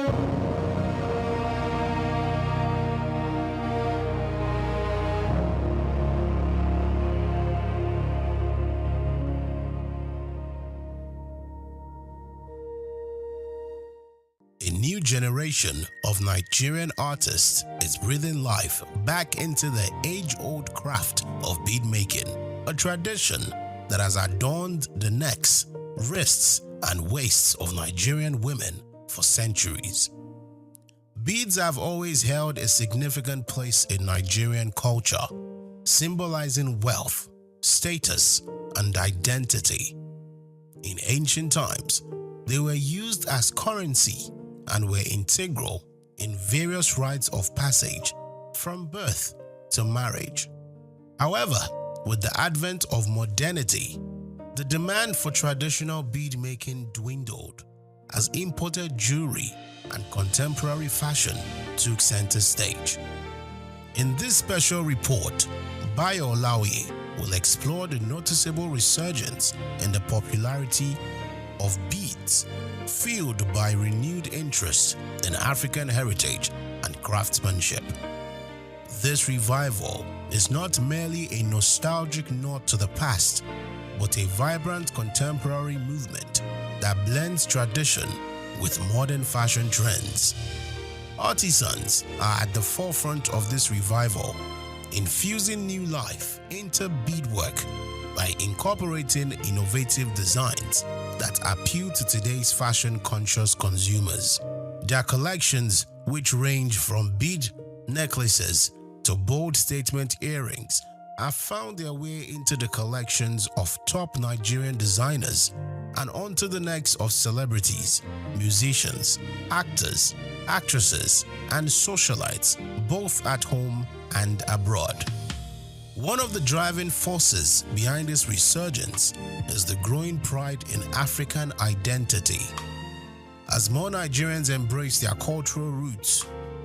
A new generation of Nigerian artists is breathing life back into the age-old craft of bead making, a tradition that has adorned the necks, wrists, and waists of Nigerian women for centuries. Beads have always held a significant place in Nigerian culture, symbolizing wealth, status, and identity. In ancient times, they were used as currency and were integral in various rites of passage from birth to marriage. However, with the advent of modernity, the demand for traditional bead making dwindled as imported jewelry and contemporary fashion took center stage. In this special report, Bayo Olaoye will explore the noticeable resurgence in the popularity of beads, fueled by renewed interest in African heritage and craftsmanship. This revival is not merely a nostalgic nod to the past, but a vibrant contemporary movement that blends tradition with modern fashion trends. Artisans are at the forefront of this revival, infusing new life into beadwork by incorporating innovative designs that appeal to today's fashion-conscious consumers. Their collections, which range from bead necklaces to bold statement earrings, have found their way into the collections of top Nigerian designers and onto the necks of celebrities, musicians, actors, actresses, and socialites, both at home and abroad. One of the driving forces behind this resurgence is the growing pride in African identity. As more Nigerians embrace their cultural roots,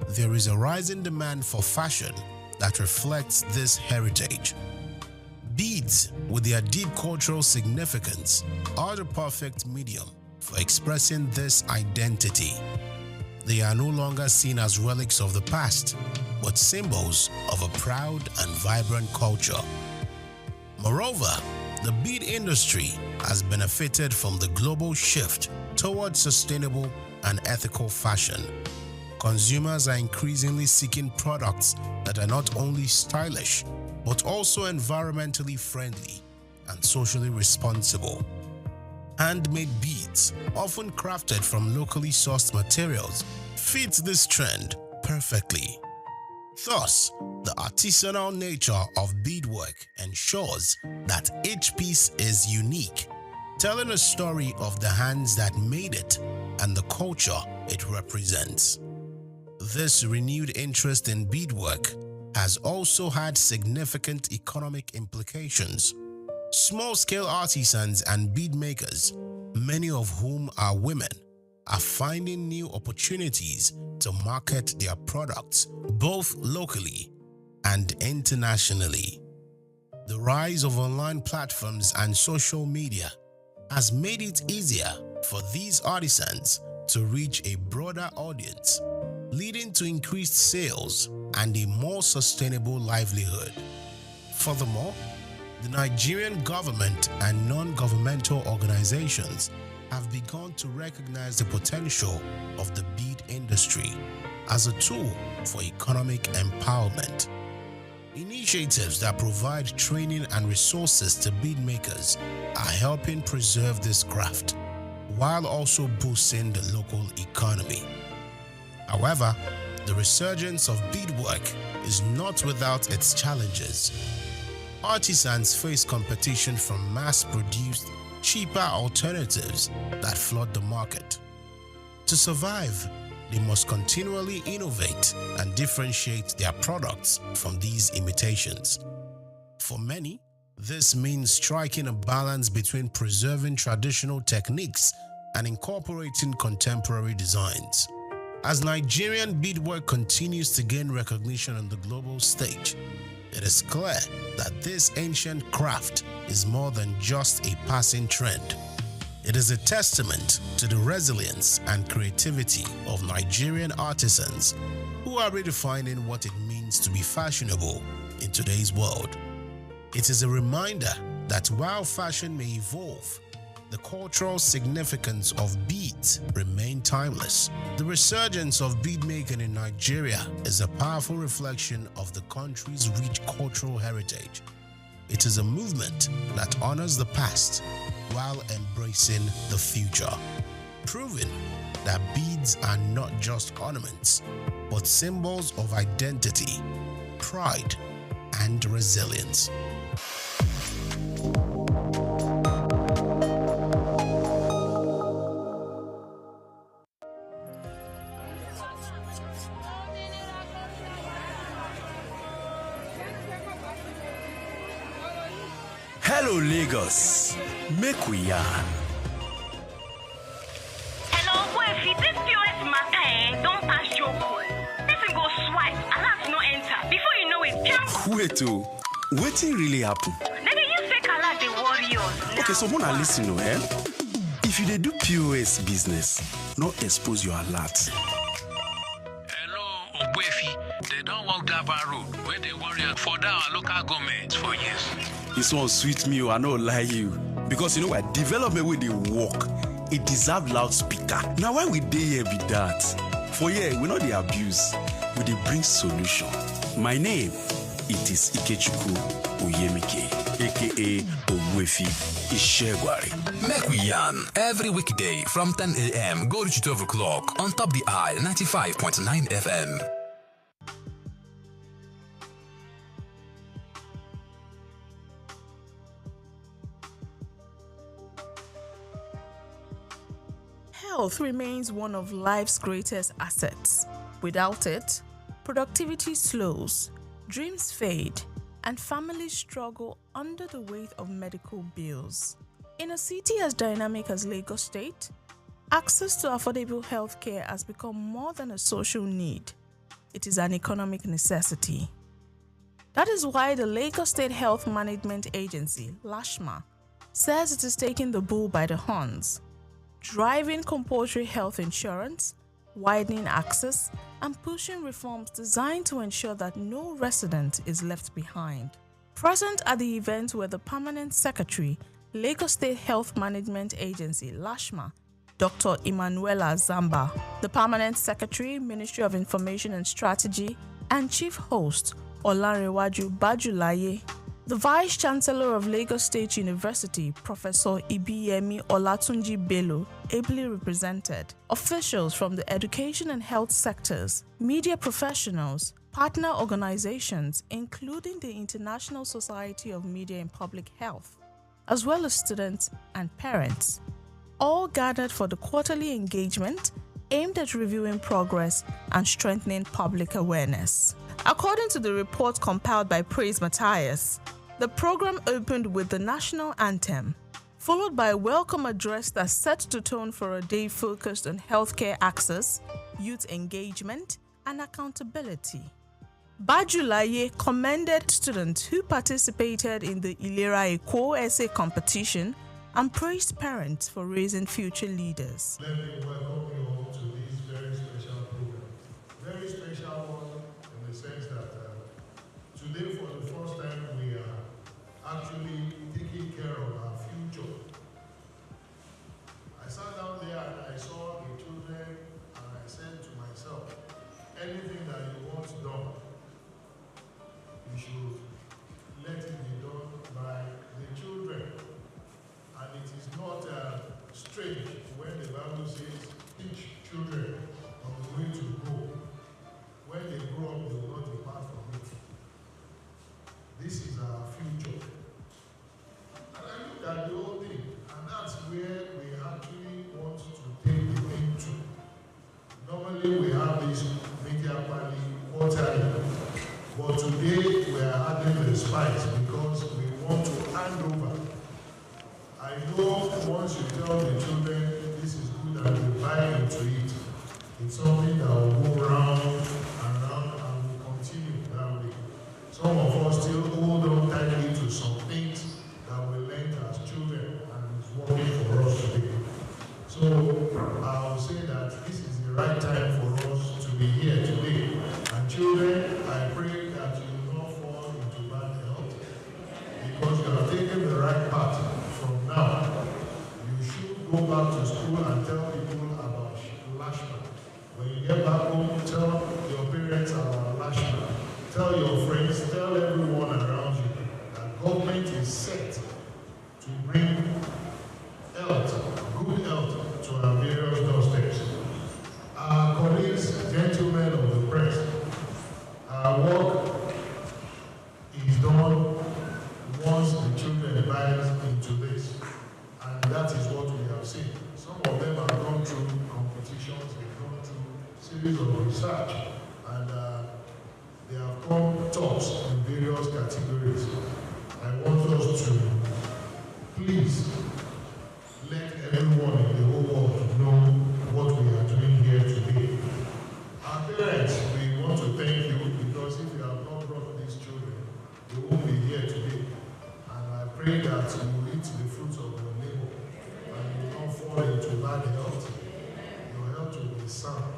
there is a rising demand for fashion that reflects this heritage. Beads, with their deep cultural significance, are the perfect medium for expressing this identity. They are no longer seen as relics of the past, but symbols of a proud and vibrant culture. Moreover, the bead industry has benefited from the global shift towards sustainable and ethical fashion. Consumers are increasingly seeking products that are not only stylish, but also environmentally friendly and socially responsible. Handmade beads, often crafted from locally sourced materials, fit this trend perfectly. Thus, the artisanal nature of beadwork ensures that each piece is unique, telling a story of the hands that made it and the culture it represents. This renewed interest in beadwork has also had significant economic implications. Small-scale artisans and bead makers, many of whom are women, are finding new opportunities to market their products both locally and internationally. The rise of online platforms and social media has made it easier for these artisans to reach a broader audience, leading to increased sales and a more sustainable livelihood. Furthermore, the Nigerian government and non-governmental organizations have begun to recognize the potential of the bead industry as a tool for economic empowerment. Initiatives that provide training and resources to bead makers are helping preserve this craft, while also boosting the local economy. However, the resurgence of beadwork is not without its challenges. Artisans face competition from mass-produced, cheaper alternatives that flood the market. To survive, they must continually innovate and differentiate their products from these imitations. For many, this means striking a balance between preserving traditional techniques and incorporating contemporary designs. As Nigerian beadwork continues to gain recognition on the global stage, it is clear that this ancient craft is more than just a passing trend. It is a testament to the resilience and creativity of Nigerian artisans who are redefining what it means to be fashionable in today's world. It is a reminder that while fashion may evolve, the cultural significance of beads remain timeless. The resurgence of beadmaking in Nigeria is a powerful reflection of the country's rich cultural heritage. It is a movement that honors the past while embracing the future, proving that beads are not just ornaments, but symbols of identity, pride, and resilience. Hello Lagos, make we yarn. Hello, boy, if this POS matter, don't pass your code. Person go swipe, alert no enter. Before you know it, jump. Wait oh, wetin really happen? Maybe you fake alert the warriors. Okay, so mona listen oh, If you dey do POS business, no expose your alert. Hello, Ogbefi. They don't walk that bar road where they warriors for our local government for years. This one sweet me, I no lie you. Because you know what, development wey dey work, it deserve loudspeaker. Now why we dey here be that? For here, we no dey abuse, we dey bring solution. My name, it is Ikechukwu Oyemike, aka Ogbefi Ishegwari. Make we yarn every weekday from 10 a.m. go to 12 o'clock on Top the Eye 95.9 FM. Health remains one of life's greatest assets. Without it, productivity slows, dreams fade, and families struggle under the weight of medical bills. In a city as dynamic as Lagos State, access to affordable healthcare has become more than a social need. It is an economic necessity. That is why the Lagos State Health Management Agency, LASHMA, says it is taking the bull by the horns, driving compulsory health insurance, widening access, and pushing reforms designed to ensure that no resident is left behind. Present at the event were the Permanent Secretary, Lagos State Health Management Agency, LASHMA, Dr. Emanuela Zamba, the Permanent Secretary, Ministry of Information and Strategy, and Chief Host, Olanrewaju Bajulaye, the Vice Chancellor of Lagos State University, Professor Ibiyemi Olatunji Bello, ably represented, officials from the education and health sectors, media professionals, partner organizations, including the International Society of Media and Public Health, as well as students and parents, all gathered for the quarterly engagement aimed at reviewing progress and strengthening public awareness. According to the report compiled by Praise Matthias, the program opened with the national anthem, followed by a welcome address that set the tone for a day focused on healthcare access, youth engagement, and accountability. Bajulaye commended students who participated in the Ilera Eko essay competition and praised parents for raising future leaders. Let me welcome you all to this very special program. Very special one in the sense that today for the first time we are actually taking care of our future. I sat down there and I saw the children and I said to myself, anything that you want done, you should let it be done by the children. And it is not strange when the Bible says, teach children on the way to go. When they grow up, they will not depart from it. This is our future. And I looked at the whole thing, and that's where we actually want to take the thing to. Normally we have this media party quarterly, but today we are adding the spice because we want to hand over. I know once you tell the children this is good and they buy into it, it's something that will go round and round and will continue that way. Some of us still hold on tightly to some things that we learned as children and it's working for us today. be here today. And children, I pray that you will not fall into bad health because you are taking the right path from now. You should go back to school and tell people about Lashman. When you get back home, tell your parents about Lashman. Tell your friends, tell everyone around you that government is set to bring health, good health to our various doorsteps. Our colleagues, gentlemen of the press, our work is done once the children buy into this, and that is what we have seen. Some of them have gone through competitions, they've gone through series of research, and they have come tops in various categories. I want us to please let everyone in the whole world know what we are doing here today. Our parents, we want to thank you because if you have not brought these children, they won't be here today. And I pray that you will eat the fruits of your labor and you will not fall into bad health. Your health will be sound.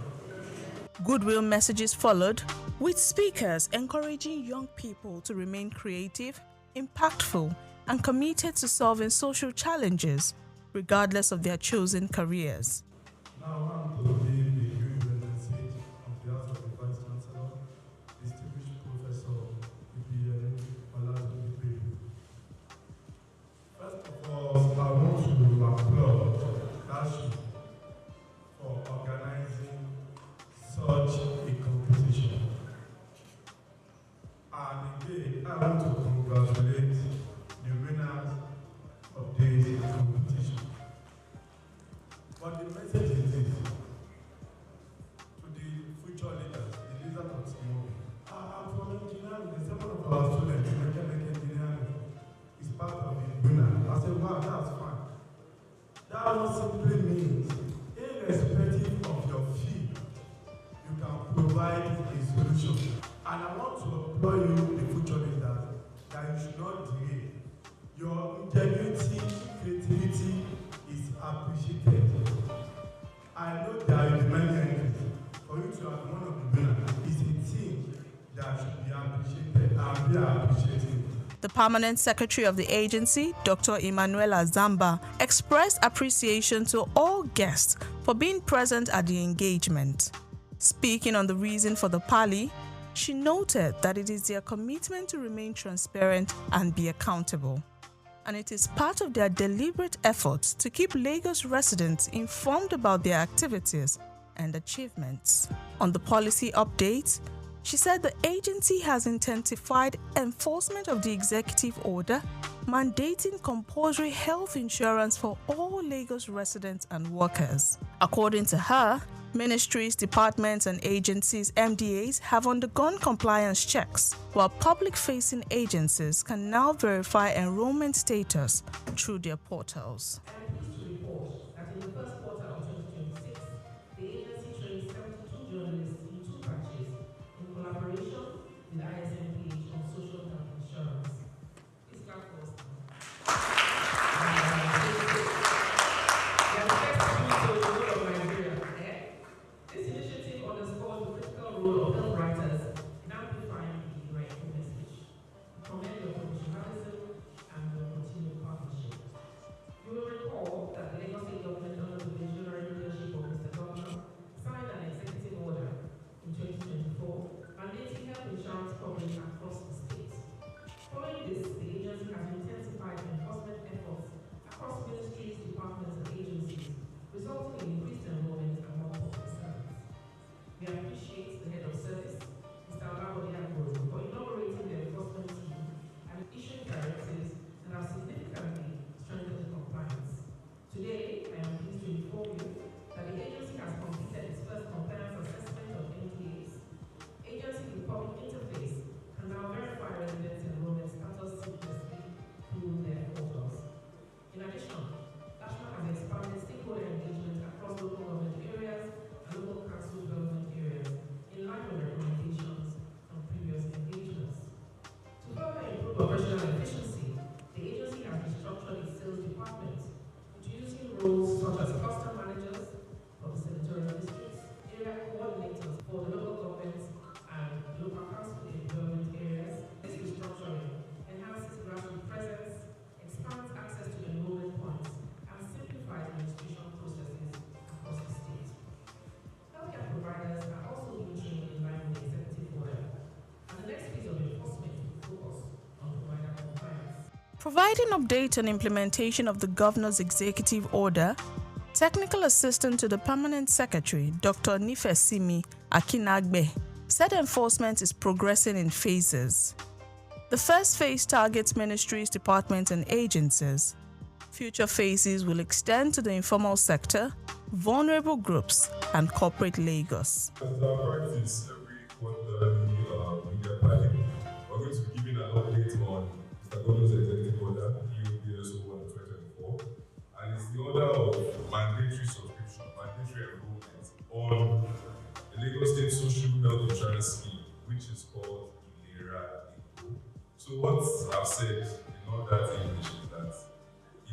Goodwill messages followed, with speakers encouraging young people to remain creative, impactful, and committed to solving social challenges, regardless of their chosen careers. Now I'm going to give the Goodwill message on behalf of the Vice Chancellor, distinguished Professor Ibi Olatunji. First of all, I want to applaud Dashi for organizing such a competition. And again, I want to congratulate the winners of this competition. But the message is this: to the future leaders, the leaders of tomorrow. I'm from engineering, the seven of our students in mechanical engineering is part of the winner. I said, wow, that's fine. That one simply means, irrespective of your field, you can provide a solution. And I want to applaud you, the future leaders, that you should not delay. Your ingenuity, creativity is appreciated. I know there will be many entries. For you to have one of the winners is a team that should be appreciated, and we are appreciating. The permanent secretary of the agency, Dr. Emanuela Zamba, expressed appreciation to all guests for being present at the engagement. Speaking on the reason for the parley, she noted that it is their commitment to remain transparent and be accountable, and it is part of their deliberate efforts to keep Lagos residents informed about their activities and achievements. On the policy update, she said the agency has intensified enforcement of the executive order mandating compulsory health insurance for all Lagos residents and workers. According to her, ministries, departments, and agencies (MDAs) have undergone compliance checks, while public-facing agencies can now verify enrollment status through their portals. I am pleased to report that in the first quarter of 2026, the agency trained 72 journalists in 2 batches in collaboration with ISMPH on social health insurance. This clap for us now. They are the first to do so in the whole of Nigeria. This initiative underscores the critical role of health writers in amplifying the rightful message. We commend your professionalism and your continued partnership. You will recall Providing update on implementation of the Governor's Executive Order, Technical Assistant to the Permanent Secretary, Dr. Nifesimi Akinagbe, said enforcement is progressing in phases. The first phase targets ministries, departments, and agencies. Future phases will extend to the informal sector, vulnerable groups, and corporate Lagos. As our practice every quarterly media planning, we're going to be giving an update on Mr. Governor's Executive Order, EOPSO 1/2024, and it's the order of mandatory subscription, mandatory enrollment on the Lagos State Social Health Insurance Scheme, which is called ILERA ECO. So what I've said in all that English is that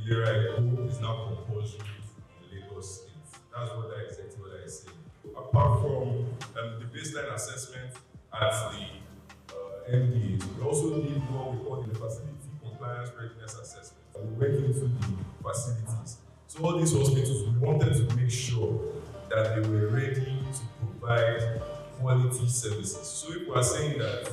ILERA ECO is now compulsory in Lagos State. That's what that executive order is saying. Apart from the baseline assessment at the MDAs, we also did what we call the facility compliance readiness assessment. We went into the facilities. So all these hospitals, we wanted to make sure that they were ready to provide quality services. So if we are saying that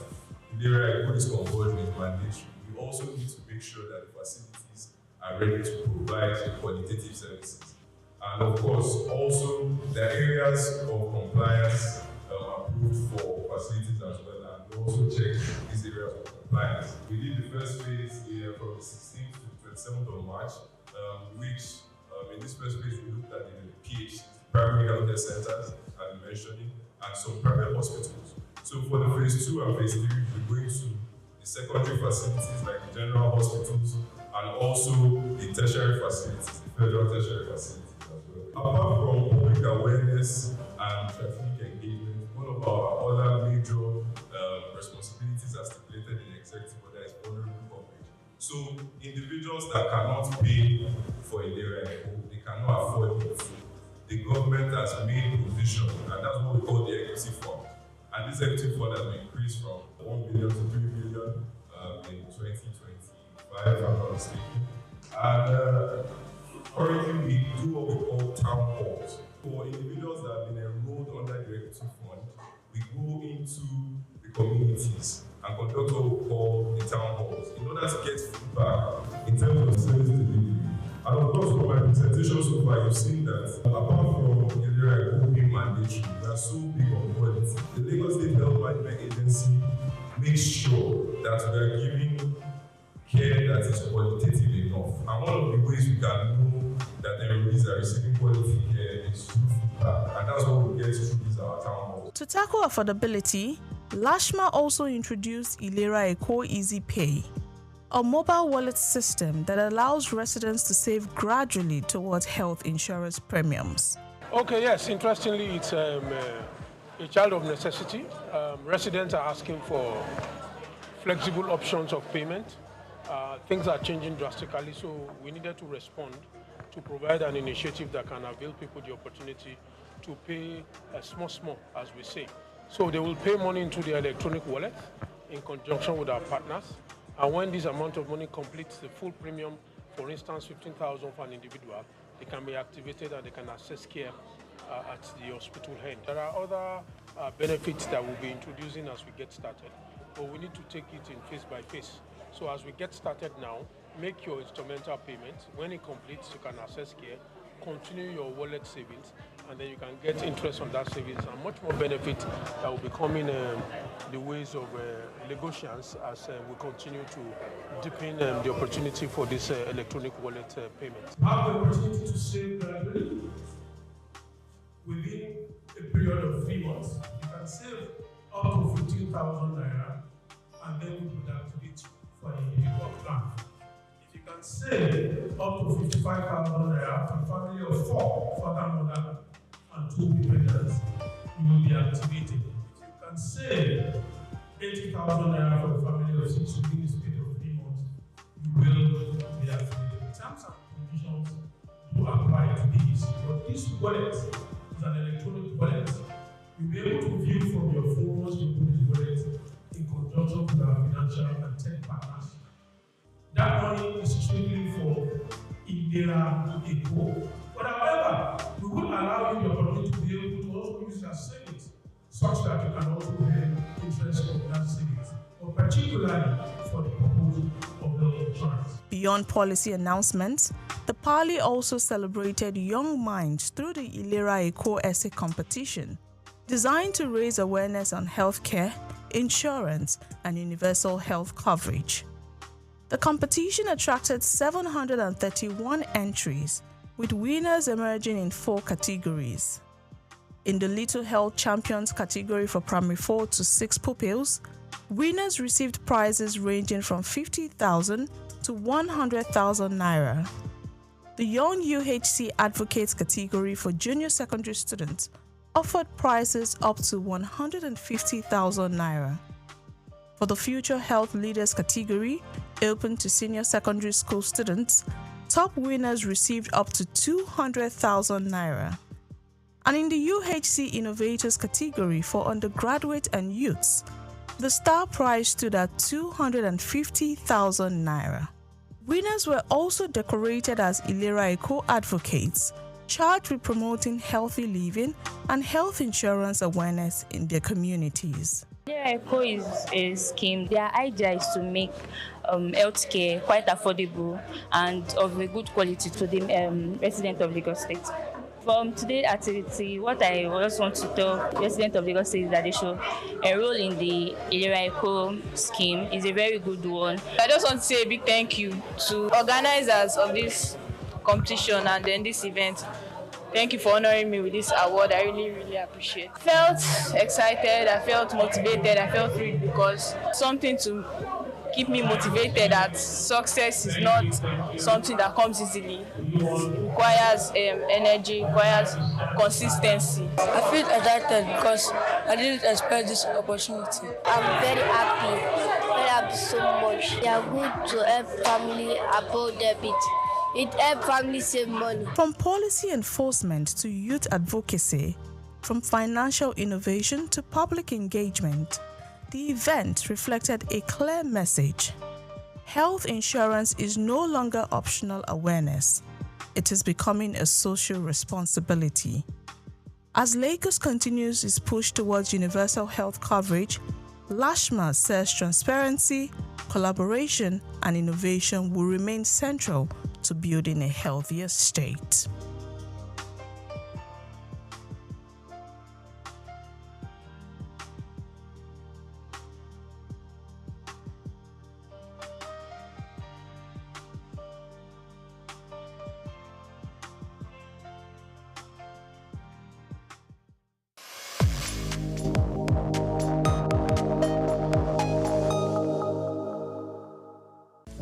ILERA ECO is compulsory and mandatory, we also need to make sure that the facilities are ready to provide qualitative services. And of course, also the areas of compliance approved for facilities as well, and we also check these areas of compliance. We did the first phase here from the 16th to 27th of March, which in this first phase we looked at the PHCs, primary healthcare centers, as we mentioned, and some private hospitals. So for the phase 2 and phase 3, we're going to the secondary facilities like the general hospitals and also the tertiary facilities, the federal tertiary facilities. Apart from public awareness and strategic engagement, one of our other major responsibilities as stipulated in the executive order is vulnerable coverage. So individuals that cannot pay for ILERA ECO, they cannot afford it. The government has made provision, and that's what we call the equity fund. And this equity fund has been increased from 1 billion to 3 billion in 2025, if I'm not mistaken. And currently, we do what we call town halls. For individuals that have been enrolled under the equity fund, we go into the communities and conduct what we call the town halls in order to get feedback in terms of service delivery. And of course, from my presentation so far, you've seen that apart from ILERA ECO being mandatory, we are so big on quality. The Lagos State Health Management Agency makes sure that we are giving care that is qualitative enough. And one of the ways we can know that the enrollees are receiving quality care is through feedback. And that's what we get through these our town halls. To tackle affordability, Lashma also introduced ILERA ECO Easy Pay, a mobile wallet system that allows residents to save gradually towards health insurance premiums. Okay, yes, interestingly, it's a child of necessity. Residents are asking for flexible options of payment. Things are changing drastically, so we needed to respond to provide an initiative that can avail people the opportunity to pay small, as we say. So they will pay money into the electronic wallet in conjunction with our partners. And when this amount of money completes the full premium, for instance, 15,000 for an individual, they can be activated and they can access care at the hospital end. There are other benefits that we'll be introducing as we get started, but we need to take it in phase by phase. So as we get started now, make your instrumental payment. When it completes, you can access care, continue your wallet savings, and then you can get interest on that savings and much more benefit that will be coming the ways of Lagosians as we continue to deepen the opportunity for this electronic wallet payment. Have the opportunity to save gradually within a period of 3 months. You can save up to 15,000 naira and then we could activate for an individual plan. If you can save up to 55,000 naira for a family of 4, father, mother, and 2 dependents, you will be activated. If you can save 80,000 naira for a family of 6 within a space of 3 months, you will be activated. Terms and conditions do apply to these, but this wallet is an electronic wallet. You'll be able to view from your phone once you put this wallet in conjunction with our financial and tech partners. That money is strictly for ILERA ECO. But however, we will allow you the opportunity to be able to also use your savings such that you can also pay interest on that savings, but particularly for the purpose of health insurance. Beyond policy announcements, the Pali also celebrated young minds through the Ilera Eco Essay competition, designed to raise awareness on healthcare, insurance, and universal health coverage. The competition attracted 731 entries, with winners emerging in 4 categories. In the Little Health Champions category for primary 4 to 6 pupils, winners received prizes ranging from 50,000 to 100,000 naira. The Young UHC Advocates category for junior secondary students offered prizes up to 150,000 naira. For the Future Health Leaders category, open to senior secondary school students, top winners received up to 200,000 naira. And in the UHC Innovators category for undergraduate and youths, the star prize stood at 250,000 naira. Winners were also decorated as Ilera Eco advocates, charged with promoting healthy living and health insurance awareness in their communities. Ilera Eco is a scheme. Their idea is to make healthcare quite affordable and of a good quality to the residents of Lagos State. From today's activity, what I just want to tell residents of Lagos State is that they should enroll in the Ilera Eco scheme. It's a very good one. I just want to say a big thank you to organizers of this competition and then this event. Thank you for honoring me with this award. I really, really appreciate it. I felt excited, I felt motivated, I felt thrilled because something to keep me motivated that success is not something that comes easily. It requires energy, requires consistency. I feel excited because I didn't expect this opportunity. I'm very happy so much. They are good to help family about debit. It helps family save money. From policy enforcement to youth advocacy, from financial innovation to public engagement, the event reflected a clear message. Health insurance is no longer optional awareness. It is becoming a social responsibility. As Lagos continues its push towards universal health coverage, Lashma says transparency, collaboration, and innovation will remain central to building a healthier state.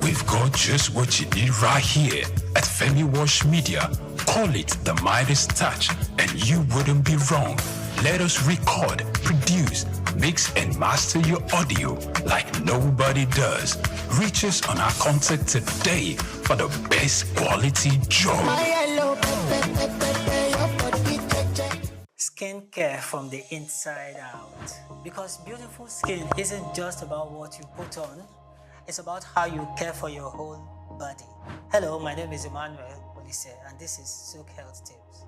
We've got just what you need right here at Femi Wash Media. Call it the Midas Touch, and you wouldn't be wrong. Let us record, produce, mix, and master your audio like nobody does. Reach us on our contact today for the best quality job. Skincare from the inside out. Because beautiful skin isn't just about what you put on, it's about how you care for your whole body. Hello, my name is Emmanuel Olise, and this is SOUQ Health Tips.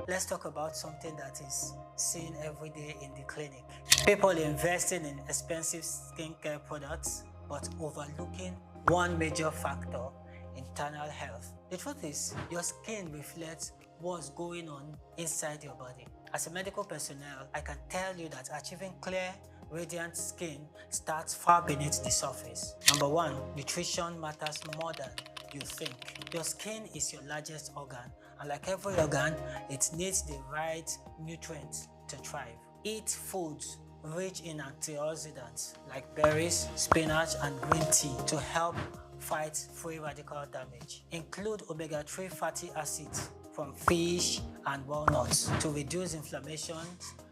Let's talk about something that is seen every day in the clinic. People investing in expensive skincare products, but overlooking one major factor: internal health. The truth is, your skin reflects what's going on inside your body. As a medical personnel, I can tell you that achieving clear, radiant skin starts far beneath the surface. Number 1, nutrition matters more than you think. Your skin is your largest organ, and like every organ, it needs the right nutrients to thrive. Eat foods rich in antioxidants like berries, spinach, and green tea to help fight free radical damage. Include omega-3 fatty acids from fish and walnuts to reduce inflammation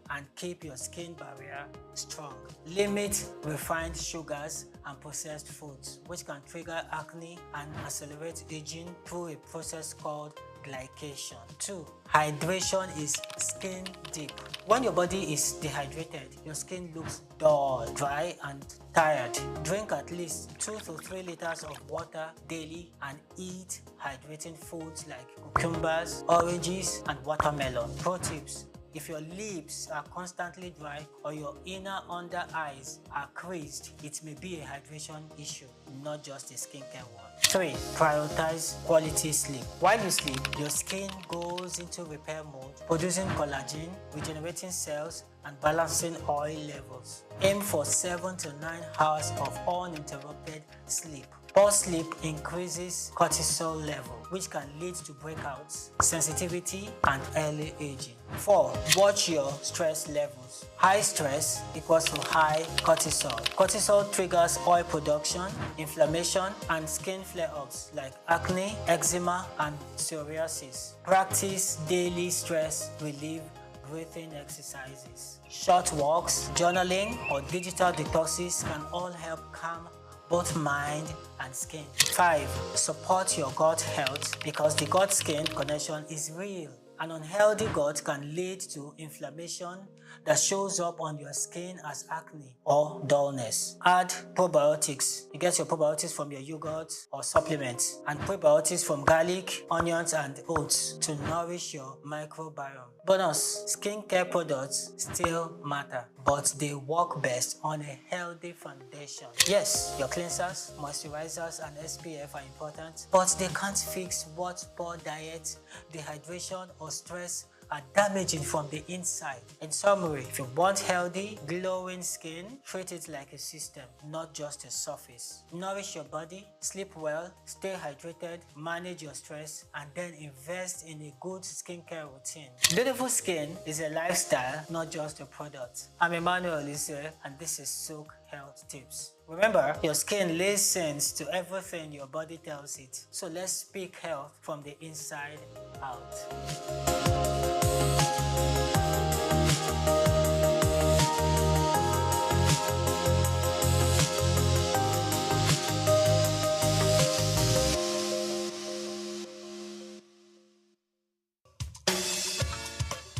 and keep your skin barrier strong. Limit refined sugars and processed foods, which can trigger acne and accelerate aging through a process called glycation. 2. Hydration is skin deep. When your body is dehydrated, your skin looks dull, dry, and tired. Drink at least 2 to 3 liters of water daily and eat hydrating foods like cucumbers, oranges, and watermelon. Pro tips: If your lips are constantly dry or your inner under eyes are creased, it may be a hydration issue, not just a skincare one. 3. Prioritize quality sleep. While you sleep, your skin goes into repair mode, producing collagen, regenerating cells, and balancing oil levels. Aim for 7 to 9 hours of uninterrupted sleep. Poor sleep increases cortisol level, which can lead to breakouts, sensitivity, and early aging. 4. Watch your stress levels. High stress equals to high cortisol. Cortisol triggers oil production, inflammation, and skin flare-ups like acne, eczema, and psoriasis. Practice daily stress relief breathing exercises. Short walks, journaling, or digital detoxes can all help calm both mind and skin. 5. Support your gut health because the gut-skin connection is real. An unhealthy gut can lead to inflammation that shows up on your skin as acne or dullness. Add probiotics. You get your probiotics from your yogurt or supplements, and probiotics from garlic, onions, and oats to nourish your microbiome. Bonus, skincare products still matter, but they work best on a healthy foundation. Yes, your cleansers, moisturizers, and SPF are important, but they can't fix what poor diet, dehydration, or stress are damaging from the inside. In summary, if you want healthy, glowing skin, treat it like a system, not just a surface. Nourish your body, sleep well, stay hydrated, manage your stress, and then invest in a good skincare routine. Beautiful skin is a lifestyle, not just a product. I'm Emmanuel Elise, and this is SOUQ Health Tips. Remember, your skin listens to everything your body tells it. So let's speak health from the inside out.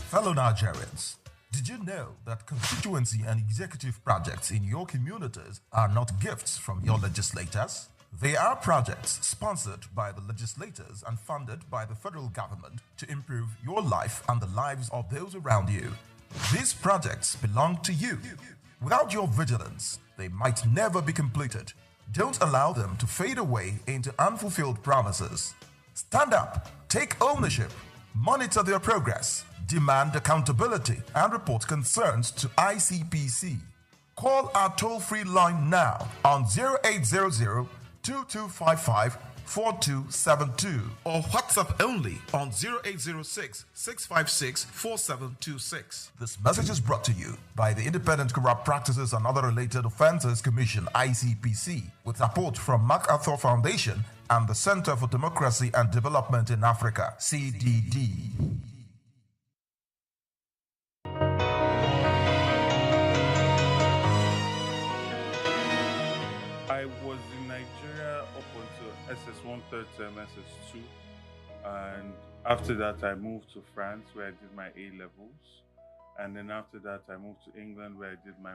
Fellow Nigerians, did you know that constituency and executive projects in your communities are not gifts from your legislators? They are projects sponsored by the legislators and funded by the federal government to improve your life and the lives of those around you. These projects belong to you. Without your vigilance, they might never be completed. Don't allow them to fade away into unfulfilled promises. Stand up, take ownership, monitor their progress, demand accountability, and report concerns to ICPC. Call our toll-free line now on 0800 2255 4272 or WhatsApp only on 0806 656 4726. This message is brought to you by the Independent Corrupt Practices and Other Related Offences Commission (ICPC) with support from MacArthur Foundation and the Center for Democracy and Development in Africa (CDD). I was in Nigeria up until SS1 third term, SS2, and after that I moved to France where I did my A levels, and then after that I moved to England where I did my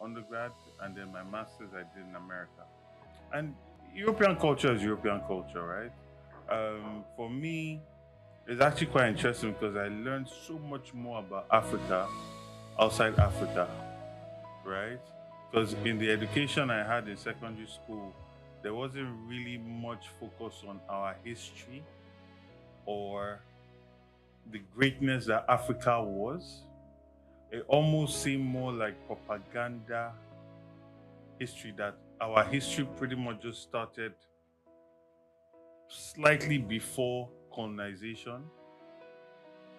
undergrad, and then my masters I did in America. And European culture is European culture, right? For me, it's actually quite interesting because I learned so much more about Africa outside Africa, right? Because in the education I had in secondary school, there wasn't really much focus on our history or the greatness that Africa was. It almost seemed more like propaganda history, that our history pretty much just started slightly before colonization,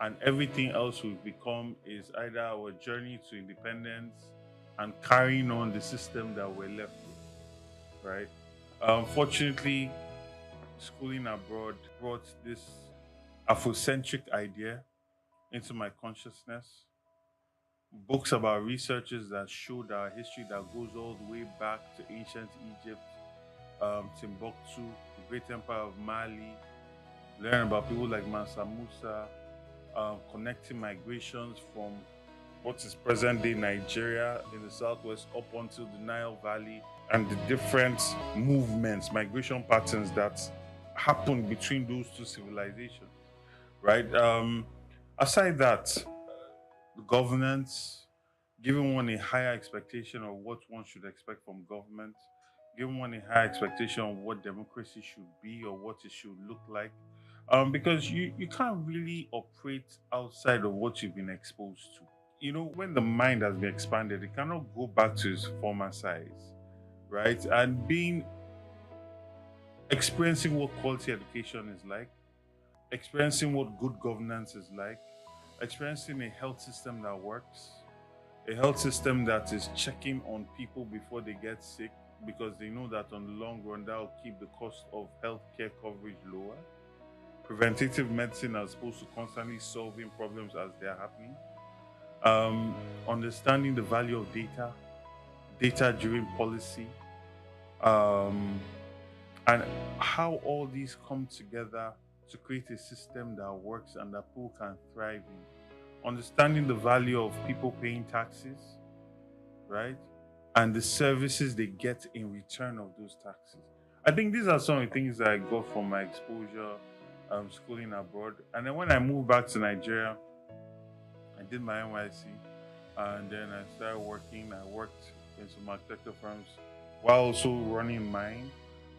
and everything else we've become is either our journey to independence and carrying on the system that we're left with, right? Unfortunately, schooling abroad brought this Afrocentric idea into my consciousness. Books about researchers that showed our history that goes all the way back to ancient Egypt, Timbuktu, the great empire of Mali, learn about people like Mansa Musa, connecting migrations from what is present-day Nigeria in the southwest up until the Nile Valley, and the different movements, migration patterns that happened between those two civilizations, right? Aside that, governance, giving one a higher expectation of what one should expect from government, giving one a higher expectation of what democracy should be or what it should look like. Because you can't really operate outside of what you've been exposed to. You know, when the mind has been expanded, it cannot go back to its former size, right? And experiencing what quality education is like, experiencing what good governance is like, experiencing a health system that works, a health system that is checking on people before they get sick because they know that on the long run that will keep the cost of healthcare coverage lower. Preventative medicine as opposed to constantly solving problems as they are happening. Understanding the value of data-driven policy, and how all these come together to create a system that works and that people can thrive in. Understanding the value of people paying taxes, right? And the services they get in return of those taxes. I think these are some of the things that I got from my exposure schooling abroad. And then when I moved back to Nigeria, I did my NYC, and then I started working. I worked in some architecture firms while also running mine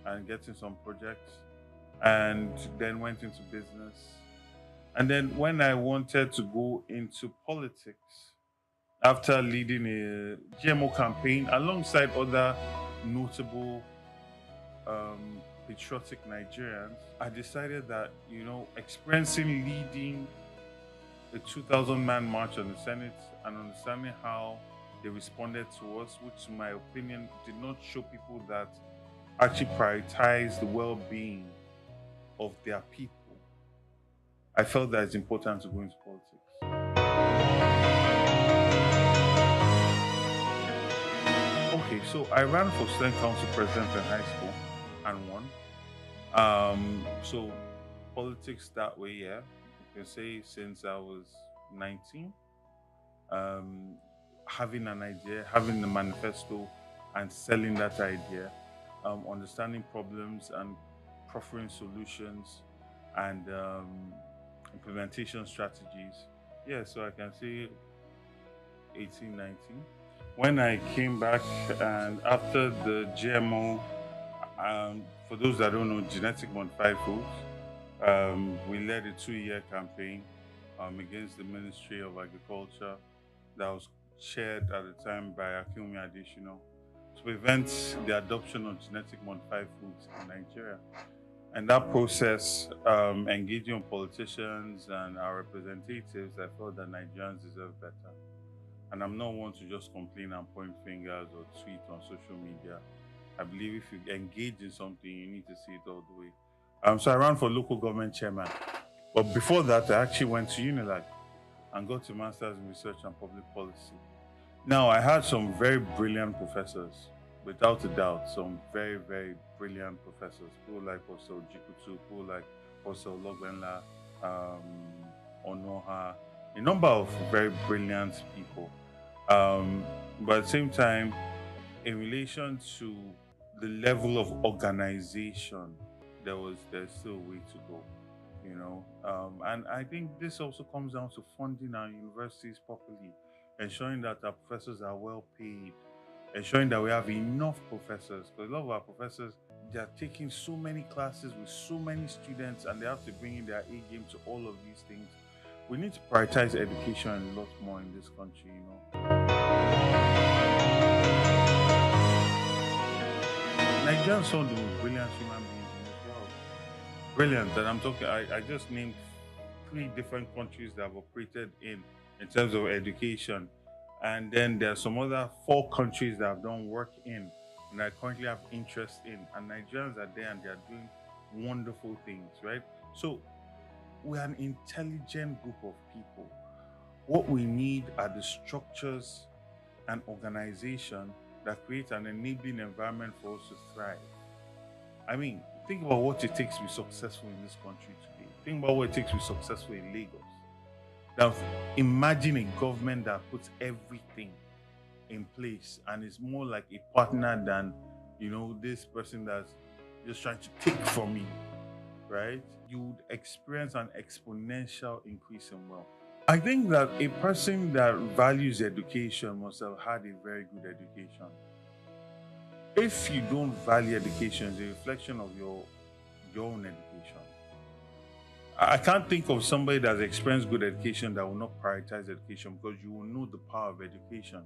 and getting some projects, and then went into business. And then when I wanted to go into politics, after leading a GMO campaign alongside other notable patriotic Nigerians, I decided that, you know, experiencing leading a 2,000-man march on the Senate and understanding how they responded to us, which in my opinion did not show people that actually prioritize the well-being of their people, I felt that it's important to go into politics. Okay, so I ran for student council president in high school and won. So politics that way, yeah, you can say since I was 19, having an idea, having the manifesto and selling that idea, understanding problems and proffering solutions and implementation strategies. Yeah, so I can say 18, 19. When I came back and after the GMO, for those that don't know, genetic modified foods, we led a 2-year campaign against the Ministry of Agriculture that was chaired at the time by Akinwumi Adesina to prevent the adoption of genetic modified foods in Nigeria. And that process, engaging on politicians and our representatives, I felt that Nigerians deserve better. And I'm not one to just complain and point fingers or tweet on social media. I believe if you engage in something, you need to see it all the way. So I ran for local government chairman. But before that, I actually went to Unilag and got a master's in research and public policy. Now, I had some very brilliant professors, without a doubt, some very, very brilliant professors. People like Professor Jikutu, people like Professor Logbenla, Onoha, a number of very brilliant people. But at the same time, in relation to the level of organization, there's still a way to go, you know. And I think this also comes down to funding our universities properly, ensuring that our professors are well paid, ensuring that we have enough professors, because a lot of our professors, they are taking so many classes with so many students and they have to bring in their A game to all of these things. We need to prioritize education a lot more in this country, you know. Nigerians are some of the most brilliant human beings in this world. Brilliant, and I'm talking, I just named 3 different countries that have operated in terms of education. And then there are some other 4 countries that have done work in and I currently have interest in. And Nigerians are there and they are doing wonderful things, right? So we're an intelligent group of people. What we need are the structures and organization that create an enabling environment for us to thrive. I mean, think about what it takes to be successful in this country today. Think about what it takes to be successful in Lagos. Now, imagine a government that puts everything in place and is more like a partner than, you know, this person that's just trying to take from me, right? You would experience an exponential increase in wealth. I think that a person that values education must have had a very good education. If you don't value education, it's a reflection of your own education. I can't think of somebody that's experienced good education that will not prioritize education, because you will know the power of education.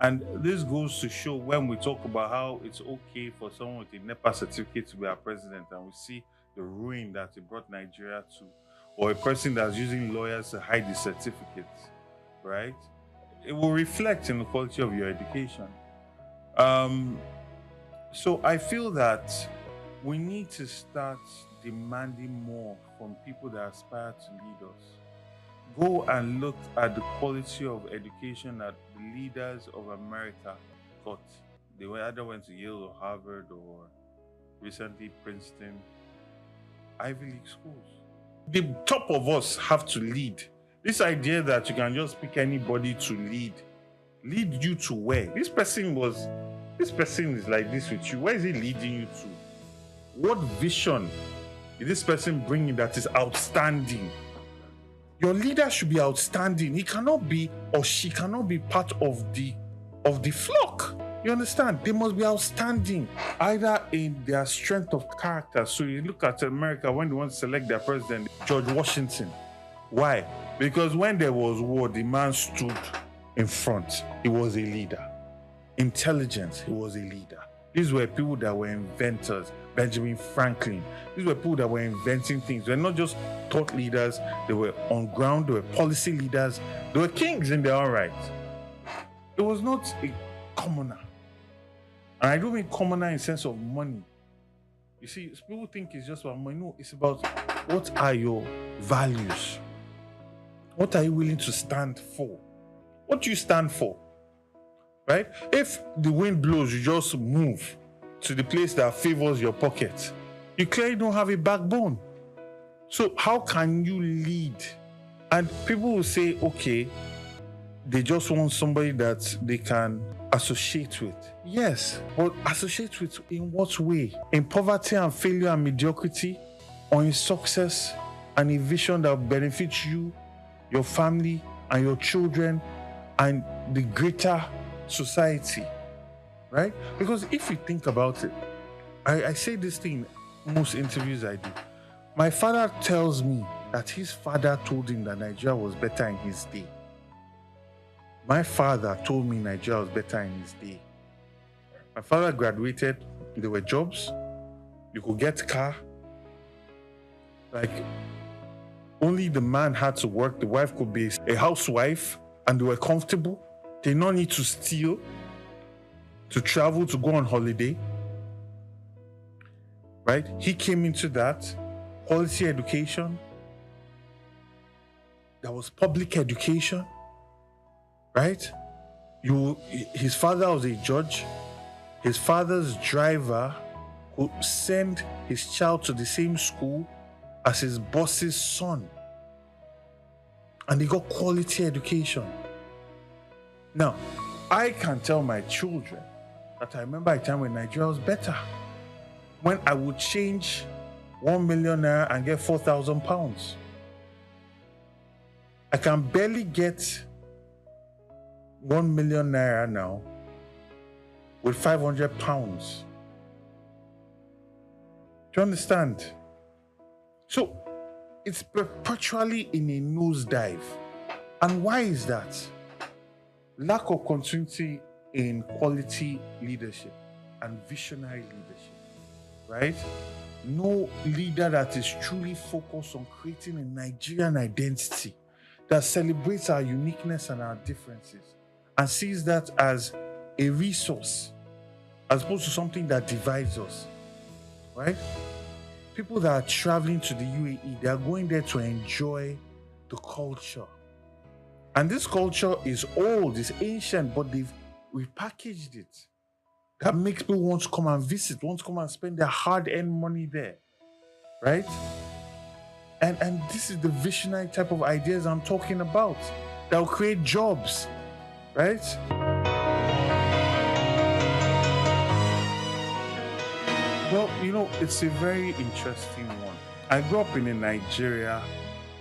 And this goes to show when we talk about how it's okay for someone with a NEPA certificate to be our president, and we see the ruin that it brought Nigeria to, or a person that's using lawyers to hide the certificates, right? It will reflect in the quality of your education. So I feel that we need to start demanding more from people that aspire to lead us. Go and look at the quality of education that the leaders of America got. They either went to Yale or Harvard or recently Princeton, Ivy League schools. The top of us have to lead. This idea that you can just pick anybody to lead you to where? This person is like this with you. Where is he leading you to? What vision is this person bringing that is outstanding? Your leader should be outstanding. He cannot be, or she cannot be part of the flock. You understand? They must be outstanding, either in their strength of character. So you look at America when they want to select their president, George Washington. Why? Because when there was war, the man stood in front. He was a leader. Intelligence, he was a leader. These were people that were inventors. Benjamin Franklin. These were people that were inventing things. They were not just thought leaders. They were on ground. They were policy leaders. They were kings in their own right. It was not a commoner. And I don't mean commoner in the sense of money. You see, people think it's just about money. No, it's about what are your values? What are you willing to stand for? What do you stand for? Right? If the wind blows, you just move to the place that favors your pocket. You clearly don't have a backbone. So how can you lead? And people will say, okay, they just want somebody that they can associate with. Yes, but associate with in what way? In poverty and failure and mediocrity, or in success and a vision that will benefit you, your family, and your children, and the greater society, right? Because if you think about it, I say this thing in most interviews I do. My father tells me that his father told him that Nigeria was better in his day. My father told me Nigeria was better in his day. My father graduated, there were jobs, you could get car. Like, only the man had to work, the wife could be a housewife, and they were comfortable. They did not need to steal, to travel, to go on holiday. Right? He came into that. Quality education. There was public education. Right? His father was a judge. His father's driver could send his child to the same school as his boss's son. And they got quality education. Now, I can tell my children that I remember a time when Nigeria was better. When I would change 1 million naira and get 4,000 pounds. I can barely get 1 million naira now with 500 pounds. Do you understand? So it's perpetually in a nosedive. And why is that? Lack of continuity in quality leadership and visionary leadership, right? No leader that is truly focused on creating a Nigerian identity that celebrates our uniqueness and our differences and sees that as a resource as opposed to something that divides us, right? People that are traveling to the UAE, they are going there to enjoy the culture. And this culture is old, it's ancient, but they've repackaged it. That makes people want to come and visit, want to come and spend their hard-earned money there, right? And this is the visionary type of ideas I'm talking about that will create jobs, right? Well, you know, it's a very interesting one. I grew up in a Nigeria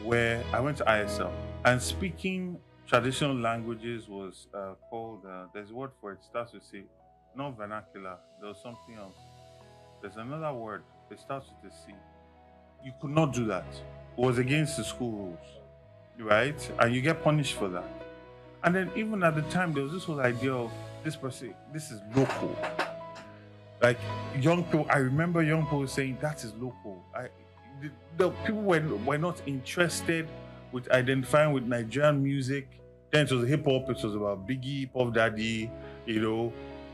where I went to ISL. And speaking traditional languages was called, there's a word for it, starts with C, not vernacular, there was something else. There's another word, it starts with a C. You could not do that. It was against the school rules, right? And you get punished for that. And then even at the time, there was this whole idea of this person, this is local. Like young people, I remember young people saying that is local. The people were not interested with identifying with Nigerian music. Then it was hip hop, it was about Biggie, Puff Daddy,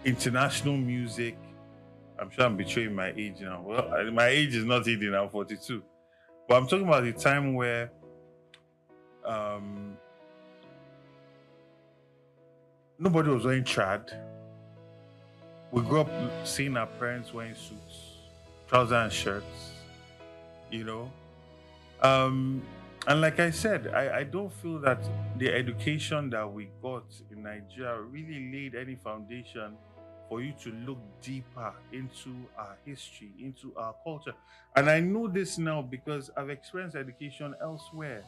international music. I'm sure I'm betraying my age now. Well, my age is not 80 now, 42. But I'm talking about the time where nobody was wearing trad. We grew up seeing our parents wearing suits, trousers and shirts, And like I said, I don't feel that the education that we got in Nigeria really laid any foundation for you to look deeper into our history, into our culture. And I know this now because I've experienced education elsewhere.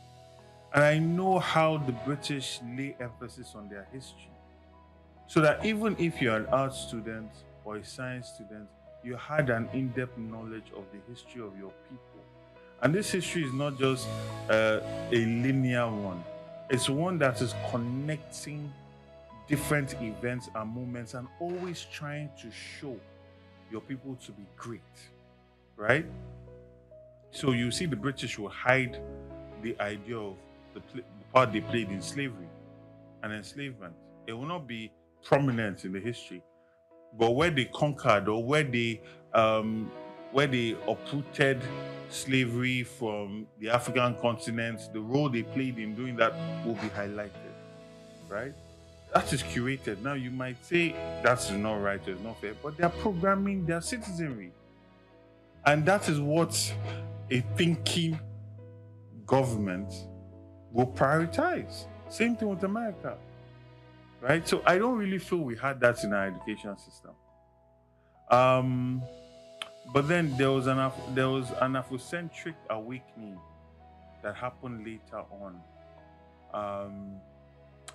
And I know how the British lay emphasis on their history. So that even if you're an art student or a science student, you had an in-depth knowledge of the history of your people. And this history is not just a linear one. It's one that is connecting different events and moments and always trying to show your people to be great, right? So you see the British will hide the idea of the part they played in slavery and enslavement. It will not be prominent in the history, but where they conquered or where they uprooted slavery from the African continent, the role they played in doing that will be highlighted, right? That is curated. Now you might say that's not right, it's not fair, but they're programming their citizenry. And that is what a thinking government will prioritize. Same thing with America, right? So I don't really feel we had that in our education system. But then there was an Afrocentric awakening that happened later on.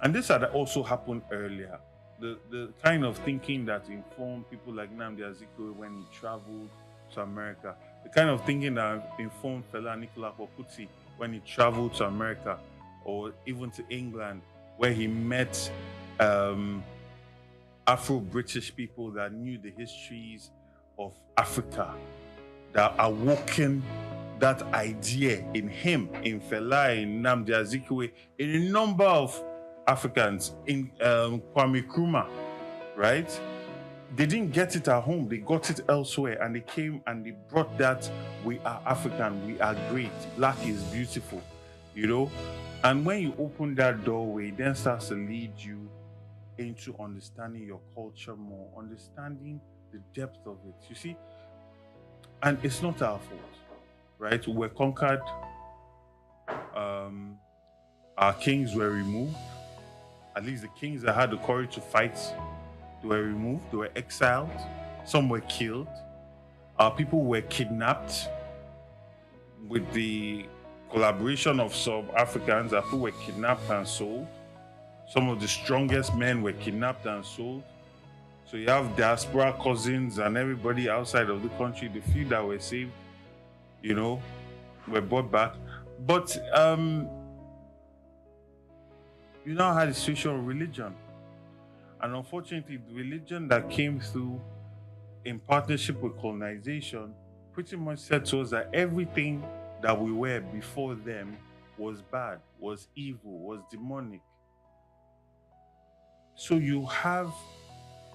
And this had also happened earlier. The kind of thinking that informed people like Nnamdi Azikiwe when he traveled to America, the kind of thinking that informed Fela Anikulapo Kuti when he traveled to America, or even to England, where he met Afro-British people that knew the histories of Africa, that awoken that idea in him, in Fela, in Nnamdi Azikiwe, in a number of Africans, in Kwame Nkrumah, right? They didn't get it at home, they got it elsewhere, and they came and they brought that, we are African, we are great, black is beautiful, And when you open that doorway, it then starts to lead you into understanding your culture more, understanding the depth of it, you see? And it's not our fault, right? We were conquered, our kings were removed, at least the kings that had the courage to fight, they were removed, they were exiled, some were killed, our people were kidnapped with the collaboration of some Africans, who were kidnapped and sold. Some of the strongest men were kidnapped and sold. So you have diaspora cousins and everybody outside of the country, the few that were saved, were brought back. But you now had a situation of religion. And unfortunately, the religion that came through in partnership with colonization pretty much said to us that everything that we were before them was bad, was evil, was demonic. So you have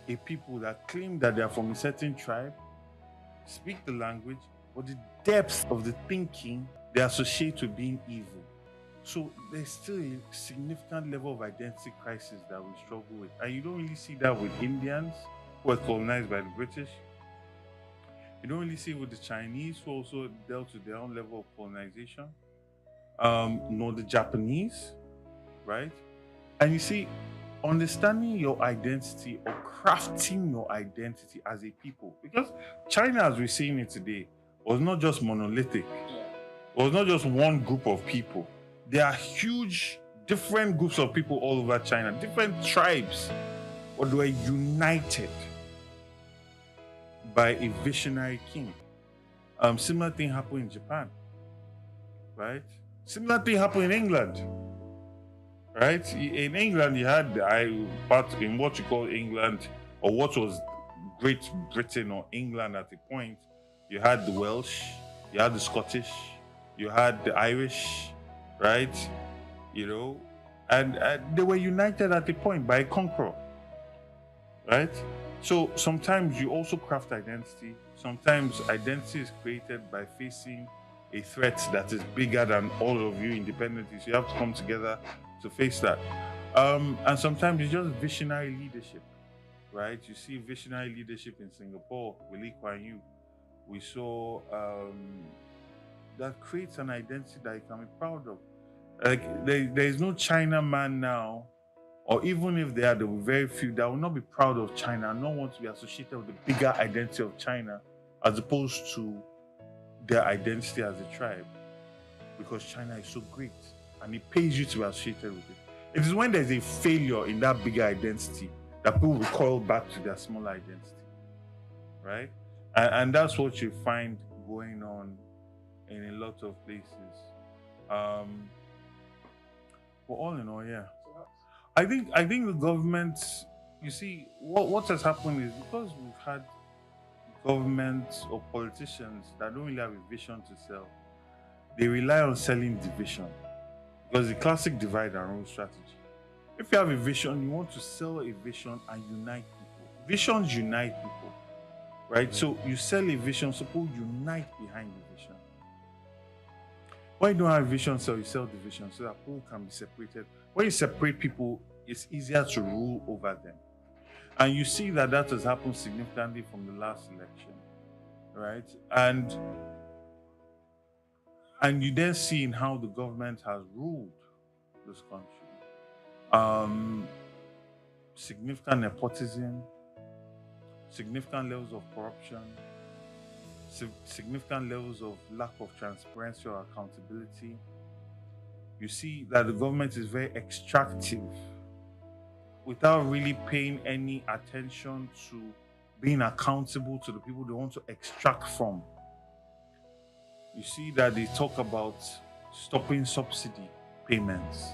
a people that claim that they are from a certain tribe, speak the language, but the depth of the thinking they associate with being evil. So there's still a significant level of identity crisis that we struggle with. And you don't really see that with Indians who were colonized by the British. You don't really see it with the Chinese who also dealt with their own level of colonization, nor the Japanese, right? And you see, understanding your identity or crafting your identity as a people, because China, as we're seeing it today, was not just monolithic. It was not just one group of people. There are huge different groups of people all over China, different tribes, but they were united by a visionary king. Similar thing happened in Japan, right? Similar thing happened in England, right? In England, you had part in what you call England, or what was Great Britain or England at the point. You had the Welsh, you had the Scottish, you had the Irish, right? You know, and they were united at the point by a conqueror, right? So sometimes you also craft identity. Sometimes identity is created by facing a threat that is bigger than all of you independently. So you have to come together to face that. And sometimes it's just visionary leadership, right? You see visionary leadership in Singapore with Lee Kuan Yew. We saw that creates an identity that you can be proud of. Like there is no China man now, or even if there will be very few that will not be proud of China and not want to be associated with the bigger identity of China as opposed to their identity as a tribe, because China is so great and it pays you to be associated with it. It is when there's a failure in that bigger identity that people recoil back to their smaller identity, right? And that's what you find going on in a lot of places. But all in all, yeah. I think the government, you see, what has happened is because we've had governments or politicians that don't really have a vision to sell, they rely on selling division. Because the classic divide and rule strategy. If you have a vision, you want to sell a vision and unite people. Visions unite people, right? So you sell a vision, so people unite behind the vision. When you don't have a vision, so you sell the vision so that people can be separated. When you separate people, it's easier to rule over them. And you see that has happened significantly from the last election, right? And you then see in how the government has ruled this country. Significant nepotism, significant levels of corruption, significant levels of lack of transparency or accountability. You see that the government is very extractive without really paying any attention to being accountable to the people they want to extract from. You see that they talk about stopping subsidy payments.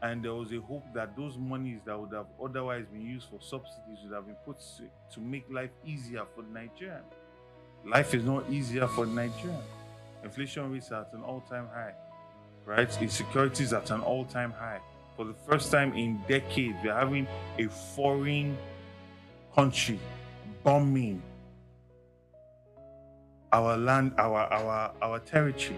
And there was a hope that those monies that would have otherwise been used for subsidies would have been put to make life easier for the Nigerian. Life is not easier for the Nigerian. Inflation rates are at an all-time high, right? Insecurity is at an all-time high. For the first time in decades, we're having a foreign country bombing our land, our territory,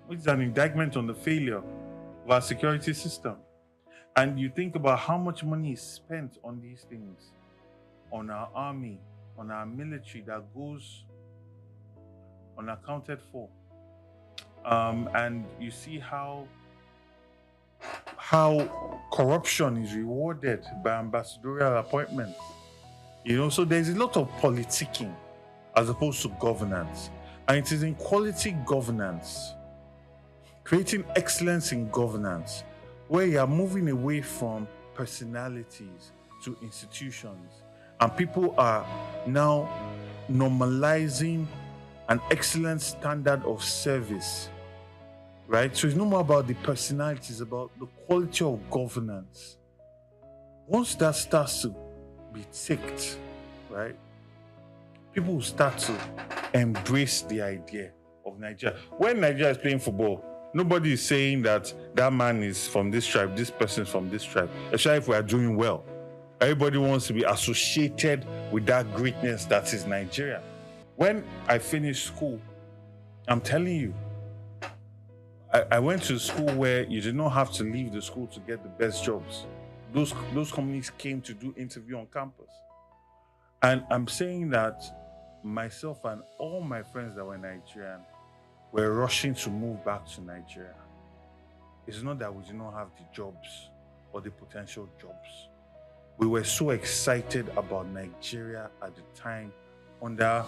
which is an indictment on the failure of our security system. And you think about how much money is spent on these things, on our army, on our military, that goes unaccounted for. And you see how corruption is rewarded by ambassadorial appointments. You know, so there's a lot of politicking as opposed to governance. And it is in quality governance, creating excellence in governance, where you are moving away from personalities to institutions. And people are now normalizing an excellent standard of service, right? So it's no more about the personalities, about the quality of governance. Once that starts to be ticked, right, people will start to embrace the idea of Nigeria. When Nigeria is playing football, nobody is saying that man is from this tribe, this person is from this tribe, especially if we are doing well. Everybody wants to be associated with that greatness that is Nigeria. When I finished school, I'm telling you, I went to a school where you did not have to leave the school to get the best jobs. Those companies came to do interview on campus. And I'm saying that myself and all my friends that were Nigerian were rushing to move back to Nigeria. It's not that we did not have the jobs or the potential jobs. We were so excited about Nigeria at the time under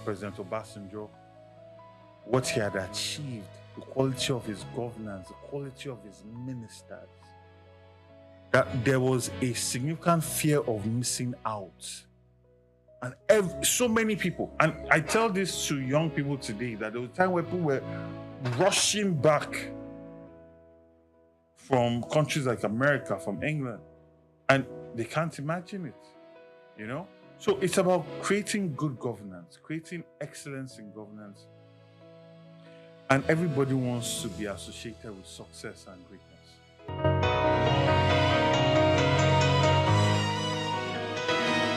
President Obasanjo, what he had achieved, the quality of his governance, the quality of his ministers, that there was a significant fear of missing out. And so many people, and I tell this to young people today, that there was a time where people were rushing back from countries like America, from England, and they can't imagine it, you know? So it's about creating good governance, creating excellence in governance. And everybody wants to be associated with success and greatness.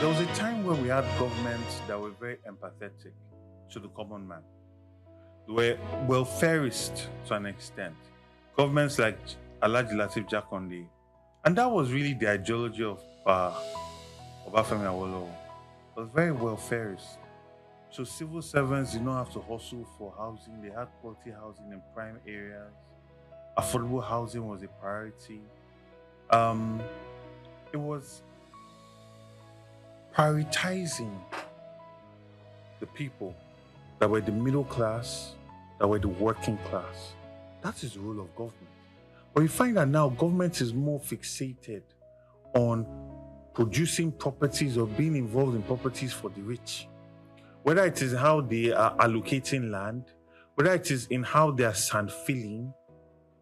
There was a time where we had governments that were very empathetic to the common man. They were welfarist to an extent. Governments like Alhaji Lateef Jakonde. And that was really the ideology of Obafemi Awolowo. It was very welfarist. So civil servants did not have to hustle for housing. They had quality housing in prime areas. Affordable housing was a priority. It was prioritizing the people that were the middle class, that were the working class. That is the role of government. But you find that now government is more fixated on producing properties or being involved in properties for the rich. Whether it is how they are allocating land, whether it is in how they are sand filling.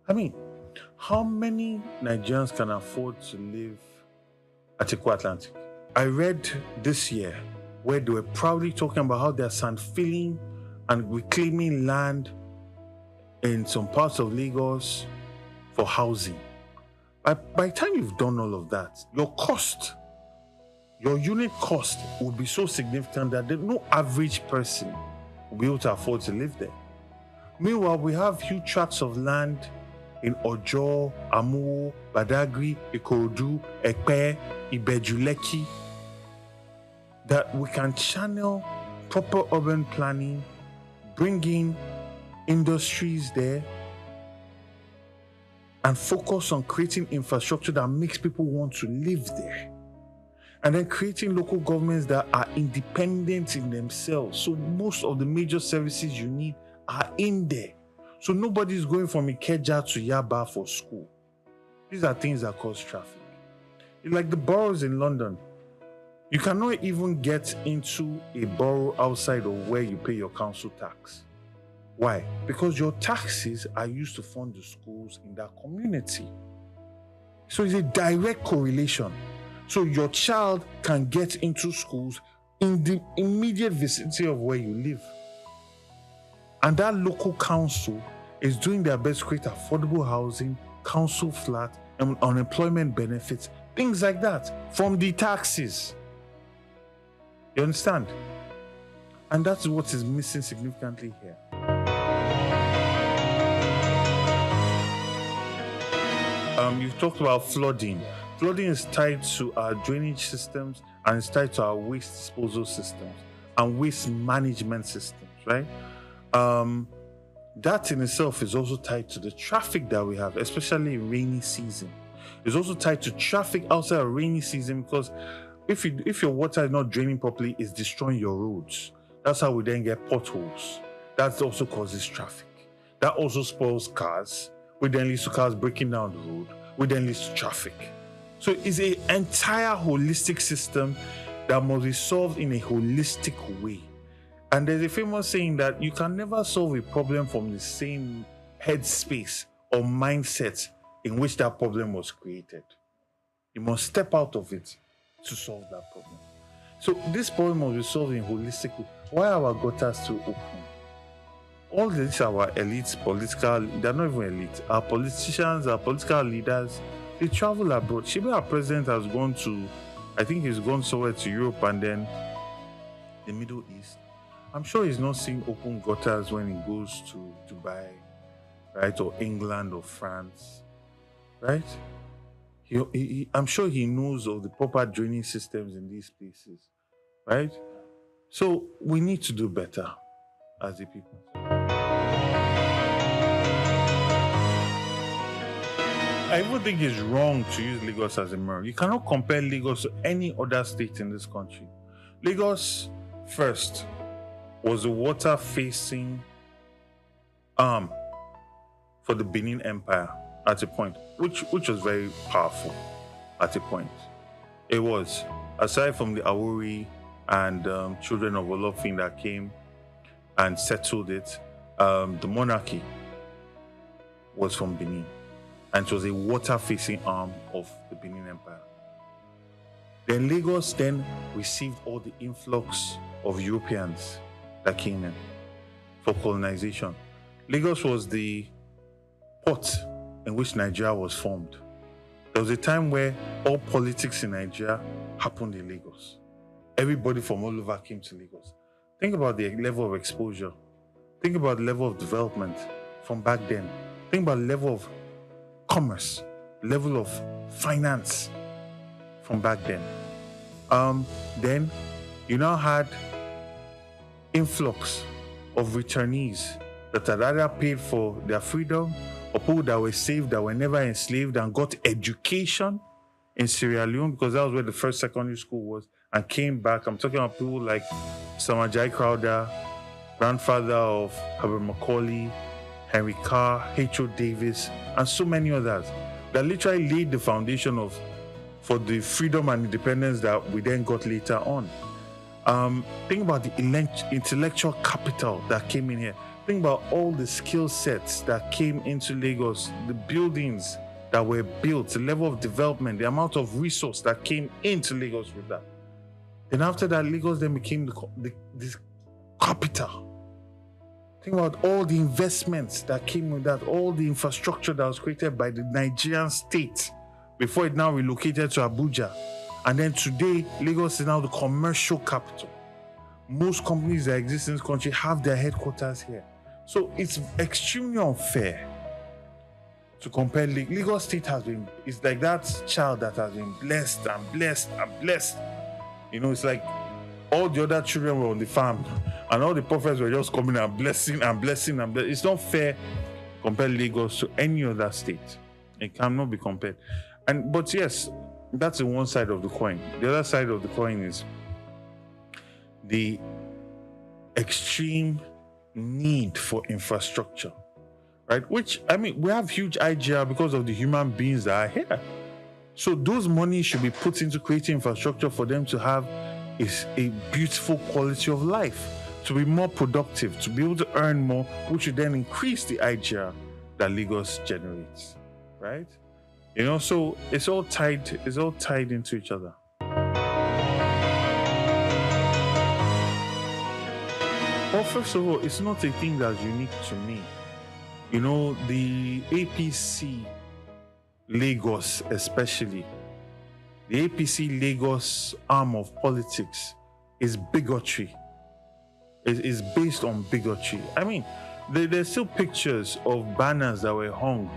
I mean, how many Nigerians can afford to live at Eco Atlantic? I read this year where they were proudly talking about how they are sand filling and reclaiming land in some parts of Lagos for housing. By the time you've done all of that, your unit cost will be so significant that no average person will be able to afford to live there. Meanwhile, we have huge tracts of land in Ojo, Amuwo, Badagry, Ikorodu, Epe, Ibeju, Lekki, that we can channel proper urban planning, bring in industries there, and focus on creating infrastructure that makes people want to live there. And then creating local governments that are independent in themselves. So most of the major services you need are in there. So nobody's going from Ikeja to Yaba for school. These are things that cause traffic. It's like the boroughs in London. You cannot even get into a borough outside of where you pay your council tax. Why? Because your taxes are used to fund the schools in that community. So it's a direct correlation. So your child can get into schools in the immediate vicinity of where you live. And that local council is doing their best to create affordable housing, council flat, and unemployment benefits, things like that, from the taxes. You understand? And that's what is missing significantly here. You've talked about flooding. Flooding is tied to our drainage systems and it's tied to our waste disposal systems and waste management systems, right? That in itself is also tied to the traffic that we have, especially in rainy season. It's also tied to traffic outside of rainy season because if your water is not draining properly, it's destroying your roads. That's how we then get potholes. That also causes traffic. That also spoils cars, which then leads to cars breaking down the road, which then leads to traffic. So it's an entire holistic system that must be solved in a holistic way. And there's a famous saying that you can never solve a problem from the same headspace or mindset in which that problem was created. You must step out of it to solve that problem. So this problem must be solved in a holistic way. Why are our gutters still open? All these our elites, they're not even elite. Our politicians, our political leaders, they travel abroad. Shibe, our president, has gone to, I think he's gone somewhere to Europe and then the Middle East. I'm sure he's not seeing open gutters when he goes to Dubai, right? Or England or France, right? I'm sure he knows of the proper draining systems in these places, right? So we need to do better as a people. I even think it's wrong to use Lagos as a mirror. You cannot compare Lagos to any other state in this country. Lagos, first, was a water-facing for the Benin Empire at a point, which was very powerful at a point. It was, aside from the Awori and children of Olofin that came and settled it, the monarchy was from Benin, and it was a water-facing arm of the Benin Empire. Then Lagos then received all the influx of Europeans that came in for colonization. Lagos was the port in which Nigeria was formed. There was a time where all politics in Nigeria happened in Lagos. Everybody from all over came to Lagos. Think about the level of exposure. Think about the level of development from back then. Think about the level of commerce, level of finance from back then. Then you now had influx of returnees that had either paid for their freedom or people that were saved, that were never enslaved and got education in Sierra Leone, because that was where the first secondary school was, and came back. I'm talking about people like Samajai Crowder, grandfather of Herbert Macaulay, Henry Carr, H.O. Davis, and so many others that literally laid the foundation for the freedom and independence that we then got later on. Think about the intellectual capital that came in here. Think about all the skill sets that came into Lagos, the buildings that were built, the level of development, the amount of resource that came into Lagos with that. Then after that, Lagos then became this capital. Think about all the investments that came with that, all the infrastructure that was created by the Nigerian state before it now relocated to Abuja. And then today, Lagos is now the commercial capital. Most companies that exist in this country have their headquarters here. So it's extremely unfair to compare. Lagos State it's like that child that has been blessed and blessed and blessed. You know, it's like all the other children were on the farm and all the prophets were just coming and blessing and blessing and blessing. It's not fair to compare Lagos to any other state. It cannot be compared. But yes, that's the one side of the coin. The other side of the coin is the extreme need for infrastructure, right? Which, I mean, we have huge IGR because of the human beings that are here. So those money should be put into creating infrastructure for them to have a beautiful quality of life, to be more productive, to be able to earn more, which would then increase the IGR that Lagos generates, right? You know, so it's all tied into each other. Well, first of all, it's not a thing that's unique to me. You know, the APC Lagos especially, the APC Lagos arm of politics is bigotry. Is based on bigotry. I mean, there's still pictures of banners that were hung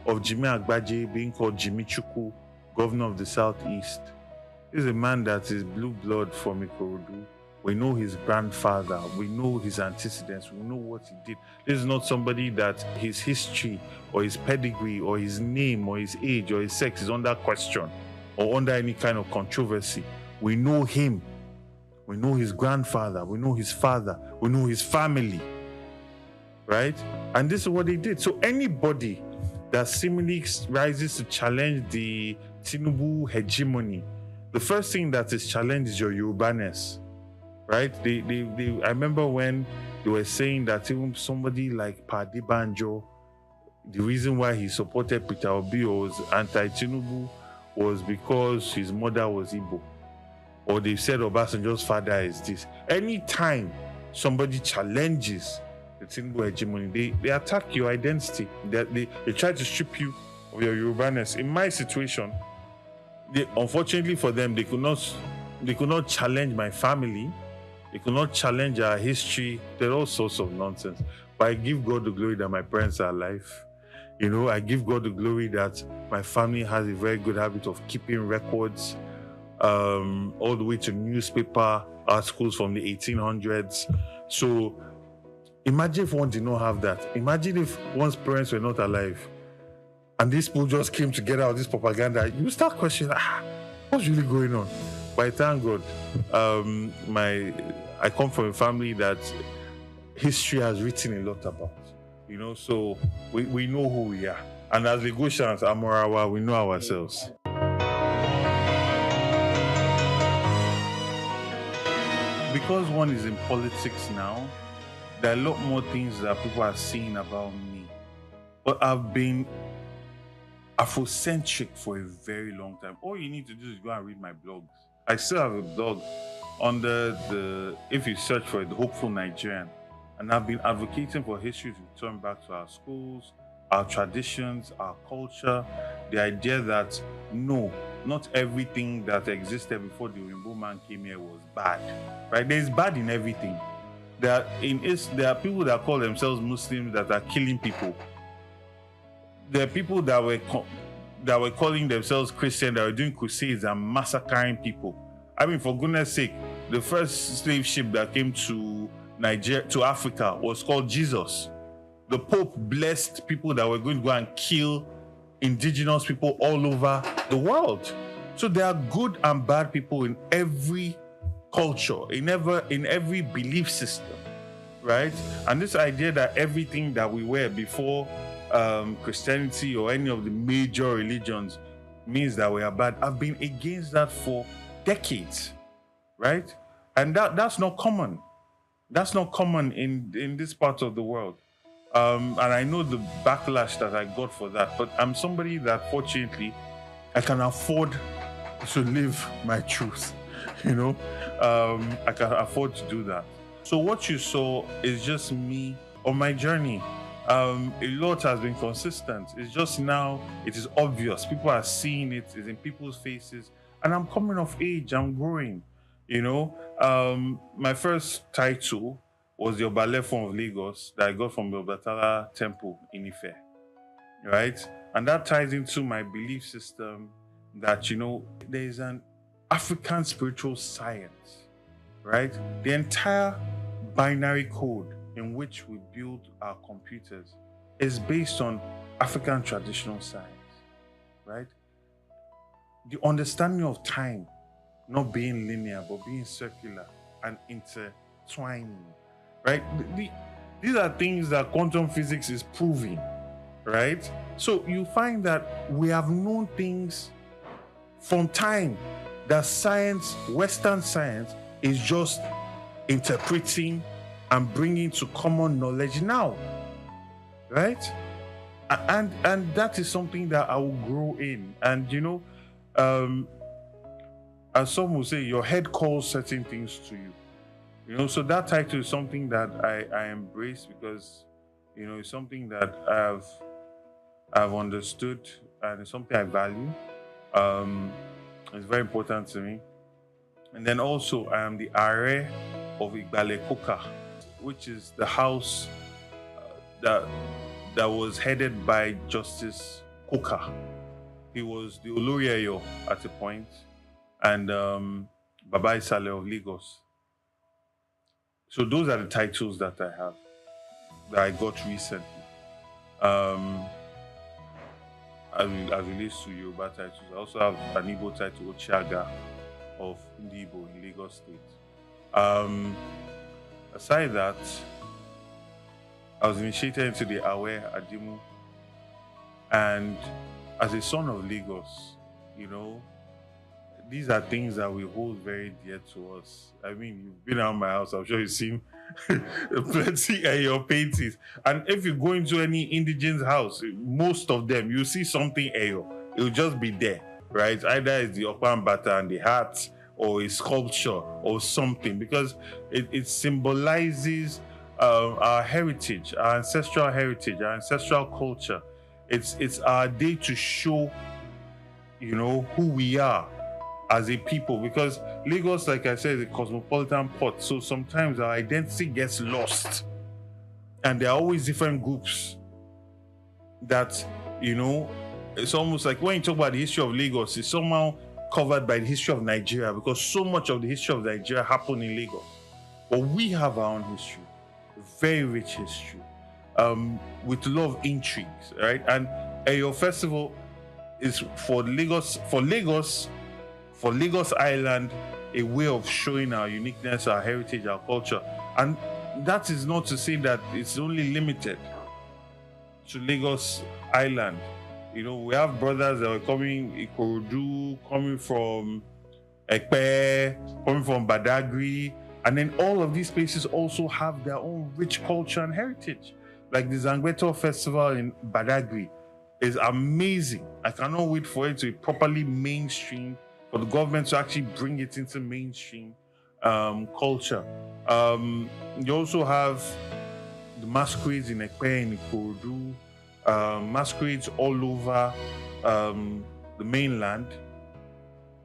of Jimmy Agbaje being called Jimmy Chukwu, governor of the Southeast. He's a man that is blue blood from Ikorodu. We know his grandfather. We know his antecedents. We know what he did. This is not somebody that his history or his pedigree or his name or his age or his sex is under question or under any kind of controversy. We know him. We know his grandfather. We know his father. We know his family. Right? And this is what he did. So anybody that seemingly rises to challenge the Tinubu hegemony, the first thing that is challenged is your Yorubaness. Right? I remember when they were saying that even somebody like Padi Banjo, the reason why he supported Peter Obi or was anti-Tinubu was because his mother was Igbo. Or they said Obasanjo's father is this. Anytime somebody challenges the Tinubu hegemony, they attack your identity. They try to strip you of your Yorubaness. In my situation, unfortunately for them, they could not challenge my family. They could not challenge our history. There are all sorts of nonsense. But I give God the glory that my parents are alive. You know, I give God the glory that my family has a very good habit of keeping records, all the way to newspaper articles from the 1800s. So imagine if one did not have that. Imagine if one's parents were not alive and these people just came together with this propaganda. You start questioning, what's really going on? But thank God, I come from a family that history has written a lot about. You know, so we know who we are. And as Lagosians, Amorawa, we know ourselves. Because one is in politics now, there are a lot more things that people are saying about me. But I've been Afrocentric for a very long time. All you need to do is go and read my blogs. I still have a blog under if you search for it, The Hopeful Nigerian. And I've been advocating for history to return back to our schools, our traditions, our culture. The idea that no, not everything that existed before the Rainbow Man came here was bad. Right? There's bad in everything. There are people that call themselves Muslims that are killing people. There are people that were calling themselves Christian that were doing crusades and massacring people. I mean, for goodness sake, the first slave ship that came to Africa was called Jesus. The Pope blessed people that were going to go and kill indigenous people all over the world. So there are good and bad people in every culture, in every belief system, right? And this idea that everything that we were before Christianity or any of the major religions means that we are bad. I've been against that for decades, right? And that's not common. That's not common in this part of the world. And I know the backlash that I got for that, but I'm somebody that fortunately I can afford to live my truth, you know? I can afford to do that. So what you saw is just me on my journey. A lot has been consistent. It's just now, it is obvious. People are seeing it, it's in people's faces. And I'm coming of age, I'm growing, you know. My first title was the Obalefon of Lagos that I got from the Obatala Temple in Ife, right? And that ties into my belief system that, you know, there is an African spiritual science, right? The entire binary code in which we build our computers is based on African traditional science, right? The understanding of time not being linear, but being circular and intertwining, right? These are things that quantum physics is proving, right? So you find that we have known things from time that science, Western science, is just interpreting and bringing to common knowledge now, right? And that is something that I will grow in. And you know, as some will say, your head calls certain things to you. You know, so that title is something that I embrace because, you know, it's something that I've understood and it's something I value. It's very important to me. And then also I am the Are of Igbale Koka, which is the house that was headed by Justice Koka. He was the Oloriayo at a point, and Baba Isale of Lagos. So those are the titles that I have, that I got recently. As relates to Yoruba titles, I also have an Igbo title, Ochiaga of Ndibo in Lagos State. Aside that, I was initiated into the Awe Adimu, and as a son of Lagos, you know, these are things that we hold very dear to us. I mean, you've been around my house, I'm sure you've seen plenty of your paintings. And if you go into any indigenous house, most of them, you see something Eyo. It'll just be there, right? Either it's the Okwan Bata and the hat, or a sculpture, or something, because it symbolizes our heritage, our ancestral culture. It's our day to show, you know, who we are as a people, because Lagos, like I said, is a cosmopolitan port, so sometimes our identity gets lost, and there are always different groups that, you know, it's almost like when you talk about the history of Lagos, it's somehow covered by the history of Nigeria, because so much of the history of Nigeria happened in Lagos. But we have our own history, very rich history, with a lot of intrigues, right? And your festival is for Lagos Island, a way of showing our uniqueness, our heritage, our culture. And that is not to say that it's only limited to Lagos Island. You know, we have brothers that are coming Ikorodu, coming from Ekpe, coming from Badagry, and then all of these places also have their own rich culture and heritage. Like the Zangbeto Festival in Badagry is amazing. I cannot wait for it to be properly mainstream, for the government to actually bring it into mainstream culture. You also have the masquerades in Ekpe, in Ikorodu, masquerades all over the mainland,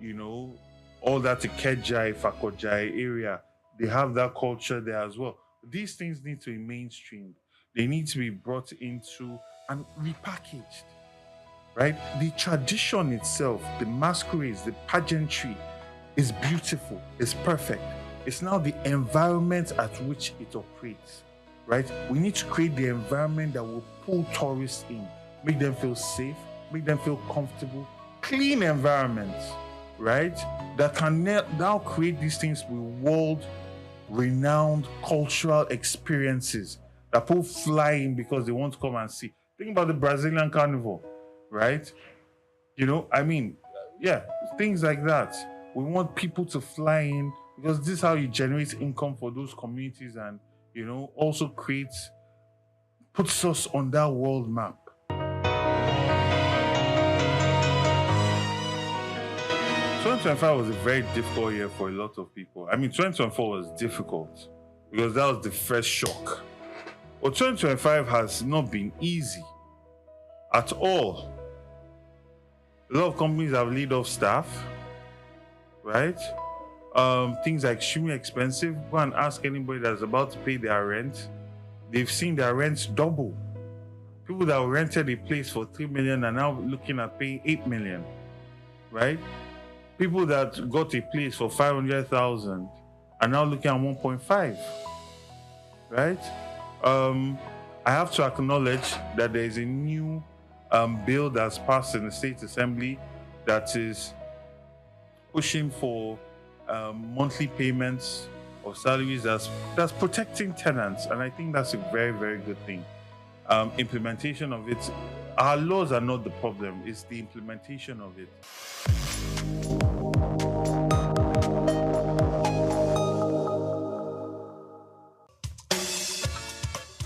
you know, all that Ikejai, Fakojai area, they have that culture there as well. These things need to be mainstreamed. They need to be brought into and repackaged, right? The tradition itself, the masquerades, the pageantry is beautiful, it's perfect. It's now the environment at which it operates, right? We need to create the environment that will pull tourists in, make them feel safe, make them feel comfortable, clean environments, right? That can now create these things with world-renowned cultural experiences that people fly in because they want to come and see. Think about the Brazilian carnival, right? You know, I mean, yeah, things like that. We want people to fly in because this is how you generate income for those communities and, you know, also puts us on that world map. So 2025 was a very difficult year for a lot of people. I mean, 2024 was difficult because that was the first shock. But 2025 has not been easy at all. A lot of companies have laid off staff, right? Things are extremely expensive. Go and ask anybody that's about to pay their rent. They've seen their rents double. People that rented a place for 3 million are now looking at paying 8 million, right? People that got a place for 500,000 are now looking at 1.5, right? I have to acknowledge that there is a new bill that's passed in the State Assembly that is pushing for monthly payments of salaries that's protecting tenants, and I think that's a very, very good thing. Implementation of it, our laws are not the problem, it's the implementation of it.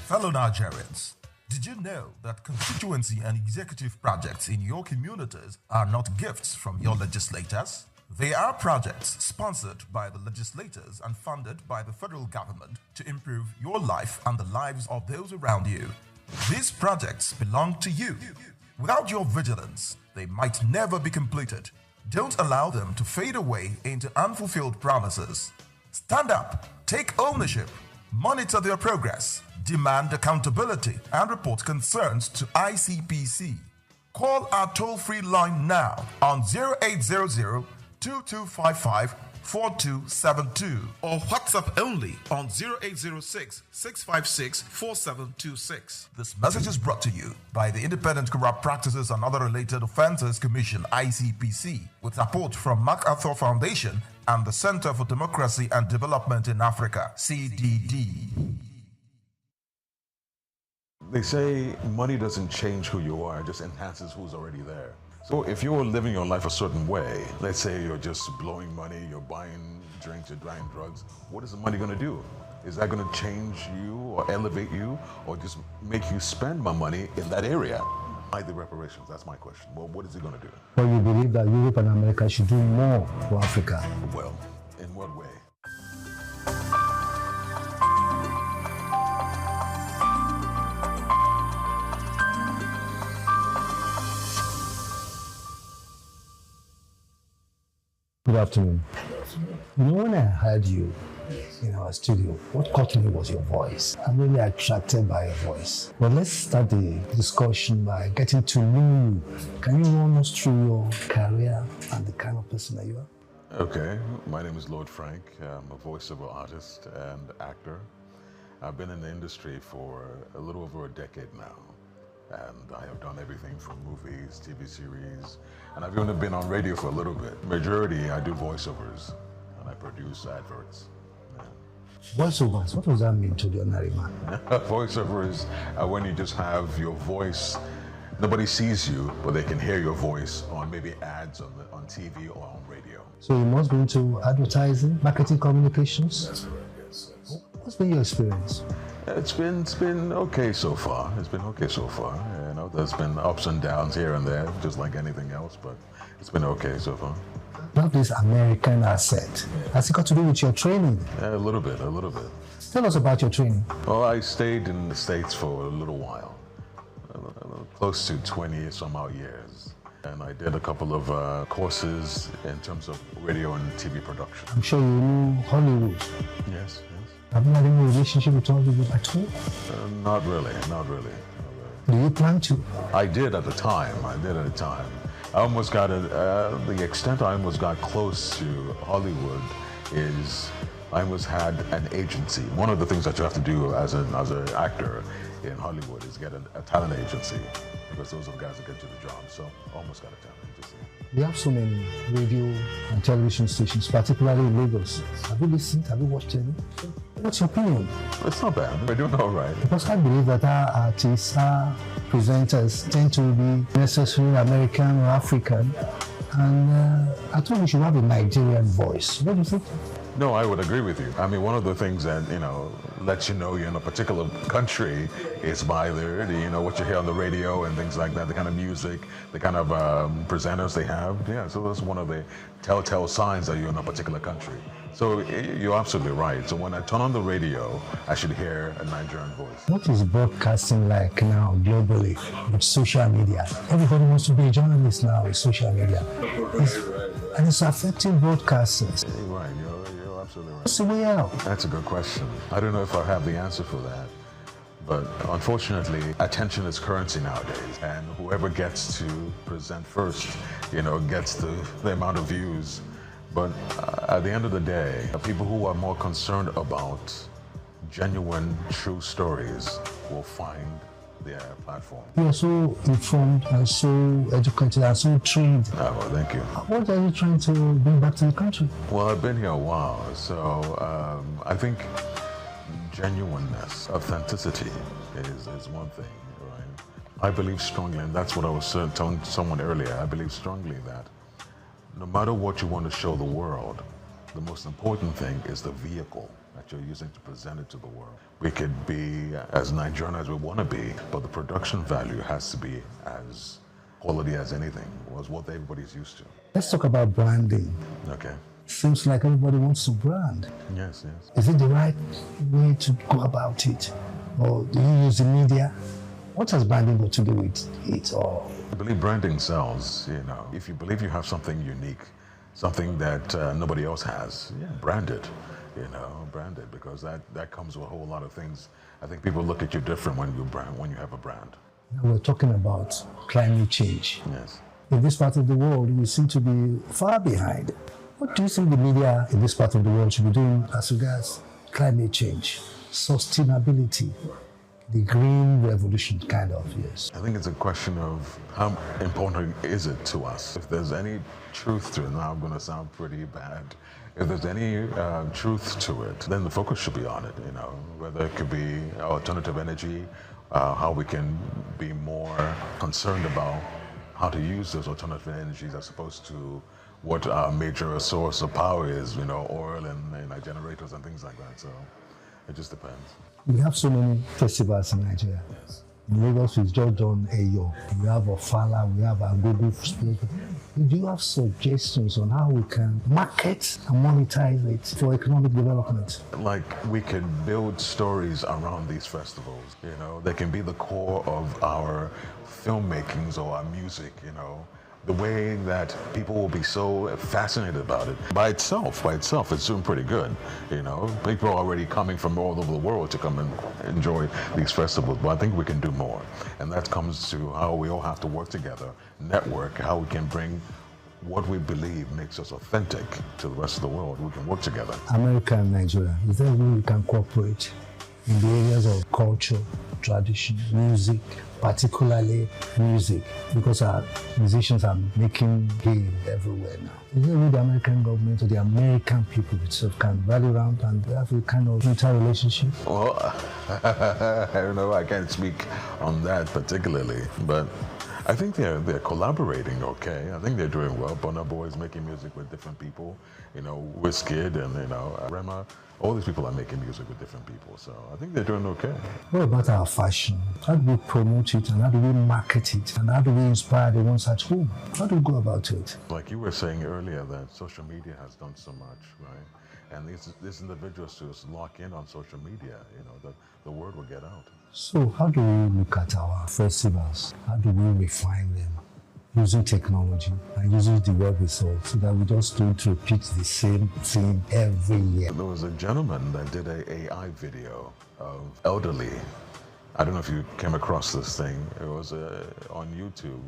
Fellow Nigerians, did you know that constituency and executive projects in your communities are not gifts from your legislators? They are projects sponsored by the legislators and funded by the federal government to improve your life and the lives of those around you. These projects belong to you. Without your vigilance, they might never be completed. Don't allow them to fade away into unfulfilled promises. Stand up, take ownership, monitor their progress, demand accountability, and report concerns to ICPC. Call our toll-free line now on 0800-2255-4272 or WhatsApp only on 0806-656-4726. This message is brought to you by the Independent Corrupt Practices and Other Related Offences Commission, ICPC, with support from MacArthur Foundation and the Center for Democracy and Development in Africa, CDD. They say money doesn't change who you are, it just enhances who's already there. So if you're living your life a certain way, let's say you're just blowing money, you're buying drinks, you're buying drugs, what is the money going to do? Is that going to change you or elevate you or just make you spend more money in that area? Why the reparations? That's my question. Well, what is it going to do? Well, you believe that Europe and America should do more for Africa? Well, in what way? Good afternoon. You know, when I heard you in our studio, what caught me was your voice. I'm really attracted by your voice. But let's start the discussion by getting to know you. Can you run us through your career and the kind of person that you are? Okay, my name is Lord Frank. I'm a voiceover artist and actor. I've been in the industry for a little over a decade now. And I have done everything from movies, TV series, and I've even been on radio for a little bit. Majority, I do voiceovers, and I produce adverts. Yeah. Voiceovers, what does that mean to the ordinary man? Voiceover is when you just have your voice. Nobody sees you, but they can hear your voice on maybe ads on TV or on radio. So you must go into advertising, marketing, communications. That's correct, yes. What's been your experience? It's been okay so far. It's been okay so far. You know, there's been ups and downs here and there, just like anything else, but it's been okay so far. You have this American accent. Has it got to do with your training? A little bit. Tell us about your training. Well, I stayed in the States for a little while, close to 20 some odd years. And I did a couple of courses in terms of radio and TV production. I'm sure you know Hollywood. Yes. Have you had any relationship with Hollywood at all? Not really. Do you plan to? I did at the time. I almost got the extent I almost got close to Hollywood is I almost had an agency. One of the things that you have to do as an actor in Hollywood is get a talent agency, because those are the guys that get you the job. So I almost got a talent agency. We have so many radio and television stations, particularly in Lagos. Have you listened? Have you watched any? What's your opinion? It's not bad. We're doing all right. Because I believe that our artists, our presenters tend to be necessarily American or African. And I thought we should have a Nigerian voice. What do you think? No, I would agree with you. I mean, one of the things that, lets you know you're in a particular country is by what you hear on the radio and things like that, the kind of music, the kind of presenters they have. Yeah, so that's one of the telltale signs that you're in a particular country. So you're absolutely right. So when I turn on the radio, I should hear a Nigerian voice. What is broadcasting like now globally with social media? Everybody wants to be a journalist now with social media. And it's affecting broadcasters. You're right. You're absolutely right. What's the way out? That's a good question. I don't know if I have the answer for that. But unfortunately, attention is currency nowadays. And whoever gets to present first, gets the amount of views. But at the end of the day, people who are more concerned about genuine, true stories will find their platform. You are so informed and so educated and so trained. Oh, well, thank you. What are you trying to bring back to the country? Well, I've been here a while, so I think genuineness, authenticity is one thing, right? I believe strongly, and that's what I was telling someone earlier, I believe strongly that no matter what you want to show the world, the most important thing is the vehicle that you're using to present it to the world. We could be as Nigerian as we want to be, but the production value has to be as quality as anything, was what everybody's used to. Let's talk about branding. Okay. Seems like everybody wants to brand. Yes. Is it the right way to go about it? Or do you use the media? What has branding got to do with it all? I believe branding sells, If you believe you have something unique, something that nobody else has, brand it, brand it, because that comes with a whole lot of things. I think people look at you different when you have a brand. Now we're talking about climate change. Yes. In this part of the world, we seem to be far behind. What do you think the media in this part of the world should be doing as regards climate change, sustainability, the green revolution kind of, yes? I think it's a question of how important is it to us. If there's any truth to it, now I'm going to sound pretty bad. If there's any truth to it, then the focus should be on it, whether it could be alternative energy, how we can be more concerned about how to use those alternative energies as opposed to what our major source of power is, oil and generators and things like that. So it just depends. We have so many festivals in Nigeria. Yes. In Lagos, we've just done Eyo. We have Ofala, we have Agogo. Do you have suggestions on how we can market and monetize it for economic development? Like, we can build stories around these festivals, They can be the core of our filmmakings or our music, The way that people will be so fascinated about it. By itself, it's doing pretty good, People are already coming from all over the world to come and enjoy these festivals, but I think we can do more. And that comes to how we all have to work together, network, how we can bring what we believe makes us authentic to the rest of the world. We can work together. America and Nigeria, is there a way we can cooperate in the areas of culture, tradition, music, particularly music, because our musicians are making gain everywhere now. Is there a way the American government or the American people itself can rally around and have a kind of interrelationship? Well, I don't know. I can't speak on that particularly, but I think they're collaborating okay. I think they're doing well. Burna Boy is making music with different people. You know, Wizkid and, you know, Rema. All these people are making music with different people. So I think they're doing okay. What about our fashion? How do we promote it and how do we market it? And how do we inspire the ones at home? How do we go about it? Like you were saying earlier, that social media has done so much, right? And these individuals just lock in on social media, you know, the word will get out. So how do we look at our festivals? How do we refine them? Using technology and using the web results so that we just don't repeat the same thing every year. There was a gentleman that did an AI video of elderly. I don't know if you came across this thing. It was on YouTube.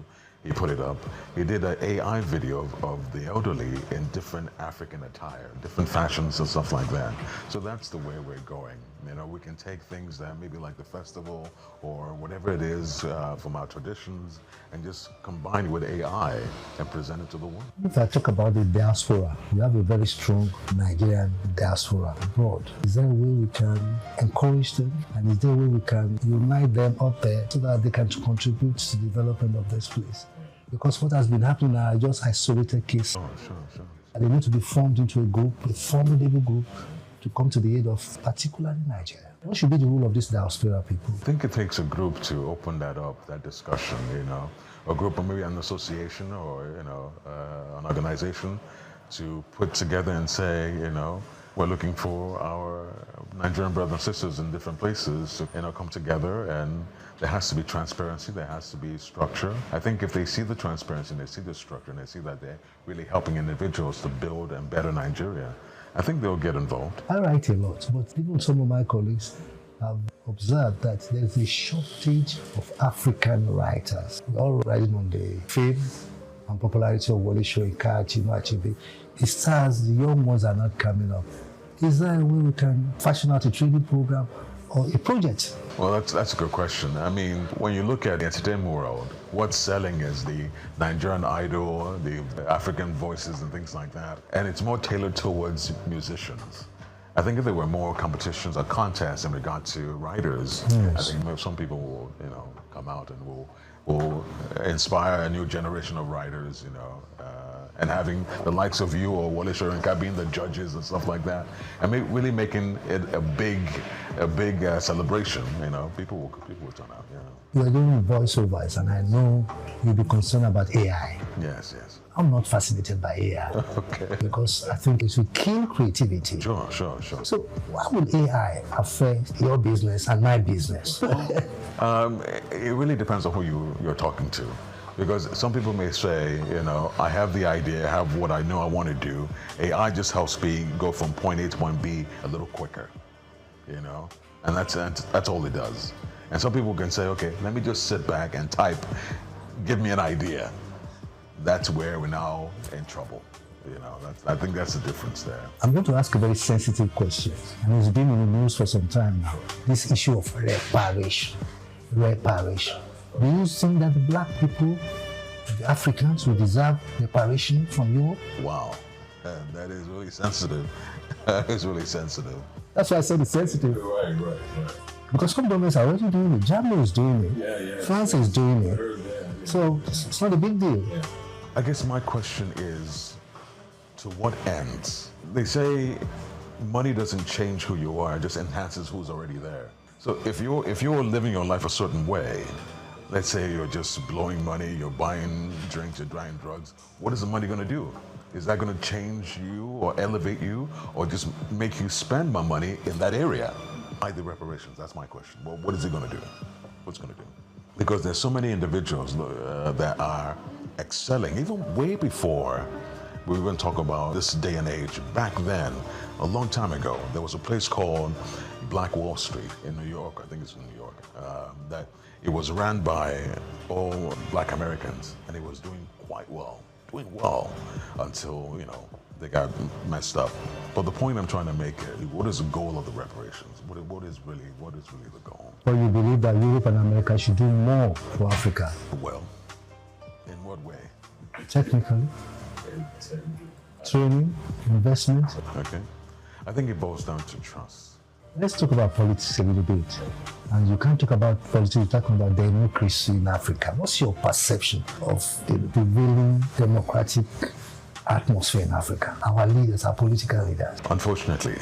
He put it up. He did an AI video of the elderly in different African attire, different fashions and stuff like that. So that's the way we're going. You know, we can take things that maybe like the festival or whatever it is from our traditions and just combine it with AI and present it to the world. If I talk about the diaspora, we have a very strong Nigerian diaspora abroad. Is there a way we can encourage them? And is there a way we can unite them up there so that they can contribute to the development of this place? Because what has been happening are just isolated cases. Sure. And they need to be formed into a group, a formidable group, to come to the aid of particularly Nigeria. What should be the role of these diaspora people? I think it takes a group to open that up, that discussion, you know. A group or maybe an association or, you know, an organization to put together and say, you know, we're looking for our Nigerian brothers and sisters in different places to, you know, come together, and there has to be transparency, there has to be structure. I think if they see the transparency and they see the structure and they see that they're really helping individuals to build and better Nigeria, I think they'll get involved. I write a lot, but even some of my colleagues have observed that there's a shortage of African writers. We're all riding on the fame and popularity of Wole Soyinka, Chinua Achebe. The stars, the young ones are not coming up. Is there a way we can fashion out a training program or a project? Well, that's a good question. I mean, when you look at the entertainment world, what's selling is the Nigerian Idol, the African voices and things like that. And it's more tailored towards musicians. I think if there were more competitions or contests in regard to writers, yes, I think some people will, you know, come out and will inspire a new generation of writers, you know, and having the likes of you or Wole Soyinka being the judges and stuff like that, and really making it a big celebration. You know, people will turn out. You are doing voiceovers, and I know you'll be concerned about AI. Yes. I'm not fascinated by AI. Okay. Because I think it will kill creativity. Sure. So why would AI affect your business and my business? It really depends on who you're talking to. Because some people may say, you know, I have the idea, I have what I know I want to do. AI just helps me go from point A to point B a little quicker, you know? And that's all it does. And some people can say, okay, let me just sit back and type, give me an idea. That's where we're now in trouble. You know, I think that's the difference there. I'm going to ask a very sensitive question, and it's been in the news for some time now. This issue of reparation. Do you think that the black people, the Africans, will deserve reparation from Europe? Wow, that is really sensitive. It's really sensitive. That's why I said it's sensitive. Right. Because some governments are already doing it. Germany is doing it. Yeah. France is doing it. So it's not a big deal. Yeah. I guess my question is, to what ends? They say money doesn't change who you are, it just enhances who's already there. So if you're living your life a certain way, let's say you're just blowing money, you're buying drinks, you're buying drugs, what is the money going to do? Is that going to change you or elevate you or just make you spend more money in that area? Why the reparations? That's my question. Well, what is it going to do? What's going to do? Because there's so many individuals that are excelling, even way before we even talk about this day and age. Back then, a long time ago, there was a place called Black Wall Street in New York. I think it's in New York. That it was ran by all black Americans, and it was doing quite well, until, you know, they got messed up. But the point I'm trying to make is, what is the goal of the reparations? What is really the goal? Well, you believe that Europe and America should do more for Africa? Well, in what way? Technically, training, investment. Okay. I think it boils down to trust. Let's talk about politics a little bit. And you can't talk about politics without talking about democracy in Africa. What's your perception of the prevailing democratic atmosphere in Africa? Our leaders, our political leaders. Unfortunately,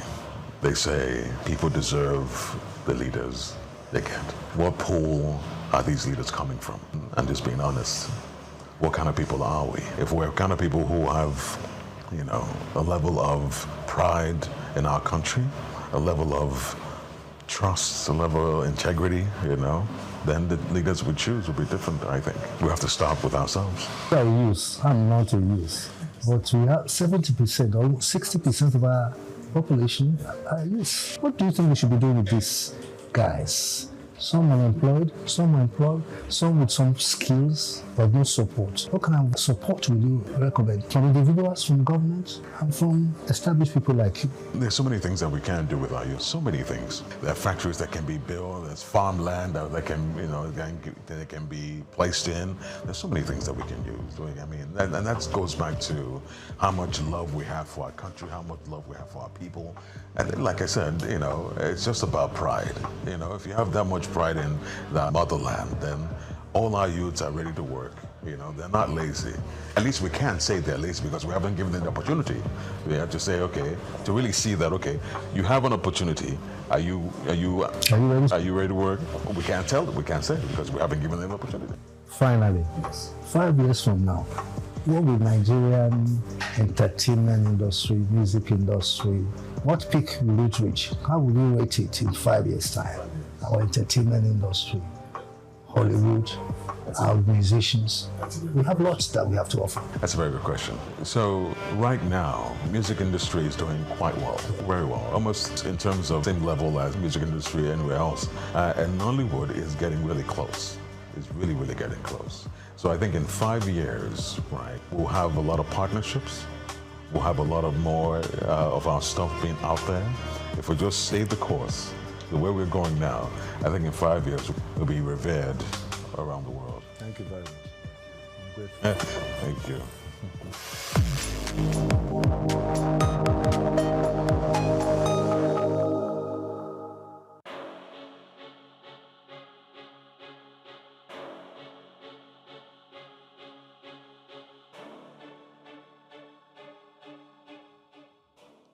they say people deserve the leaders they get. What pool are these leaders coming from? And just being honest, what kind of people are we? If we're kind of people who have, a level of pride in our country, a level of trust, a level of integrity, then the leaders we choose will be different, I think. We have to start with ourselves. I'm not a youth, but we have 70% or 60% of our population are youth. What do you think we should be doing with these guys? Some unemployed, some employed, some with some skills, but no support. What kind of support will you recommend? From individuals, from government, and from established people like you? There's so many things that we can do with our youth. So many things. There are factories that can be built. There's farmland that can be placed in. There's so many things that we can use. I mean, and that goes back to how much love we have for our country, how much love we have for our people. And like I said, it's just about pride. If you have that much pride in the motherland, then all our youths are ready to work. They're not lazy. At least we can't say they're lazy because we haven't given them the opportunity. We have to say, okay, to really see that, okay, you have an opportunity. Are you ready? Are you ready to work? We can't tell them. We can't say it because we haven't given them the opportunity. Finally, 5 years from now, what will Nigerian entertainment industry, music industry, what peak will it reach? How will you rate it in 5 years' time? Our entertainment industry, Hollywood, our musicians. We have lots that we have to offer. That's a very good question. So right now, music industry is doing quite well, very well, almost in terms of same level as music industry anywhere else. And Nollywood is getting really close. It's really, really getting close. So I think in 5 years, right, we'll have a lot of partnerships. We'll have a lot of more of our stuff being out there. If we just stay the course, the way we're going now, I think in 5 years we'll be revered around the world. Thank you very much. I'm grateful. Thank you.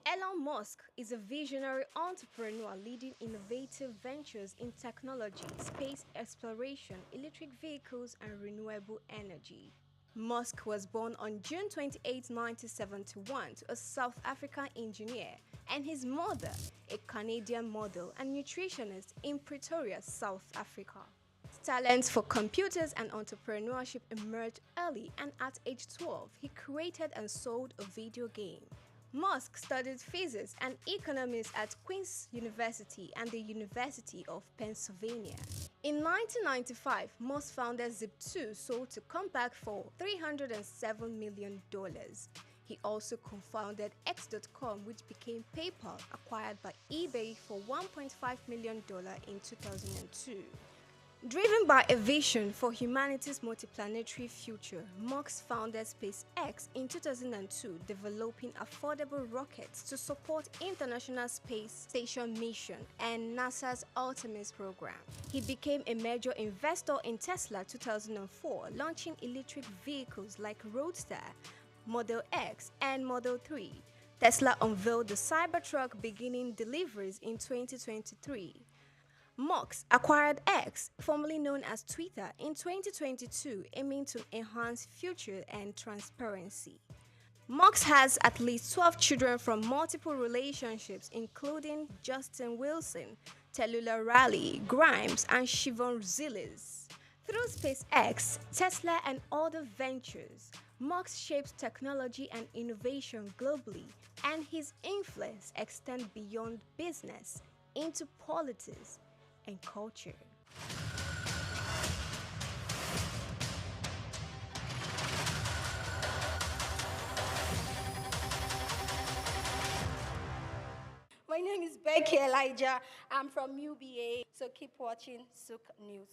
Elon Musk is a visionary entrepreneur leading innovative ventures in technology, space exploration, electric vehicles, and renewable energy. Musk was born on June 28, 1971 to a South African engineer and his mother, a Canadian model and nutritionist in Pretoria, South Africa. His talents for computers and entrepreneurship emerged early, and at age 12, he created and sold a video game. Musk studied physics and economics at Queen's University and the University of Pennsylvania. In 1995, Musk founded Zip2, sold to Compaq for $307 million. He also co-founded X.com, which became PayPal, acquired by eBay for $1.5 million in 2002. Driven by a vision for humanity's multiplanetary future, Musk founded SpaceX in 2002, developing affordable rockets to support International Space Station mission and NASA's Artemis program. He became a major investor in Tesla 2004, launching electric vehicles like Roadster, Model X, and Model 3. Tesla unveiled the Cybertruck, beginning deliveries in 2023. Musk acquired X, formerly known as Twitter, in 2022, aiming to enhance future and transparency. Musk has at least 12 children from multiple relationships, including Justin Wilson, Tallulah Riley, Grimes, and Siobhan Zilis. Through SpaceX, Tesla, and other ventures, Musk shapes technology and innovation globally, and his influence extends beyond business into politics and culture. Eke Elijah. I'm from UBA, so keep watching SOUQ News.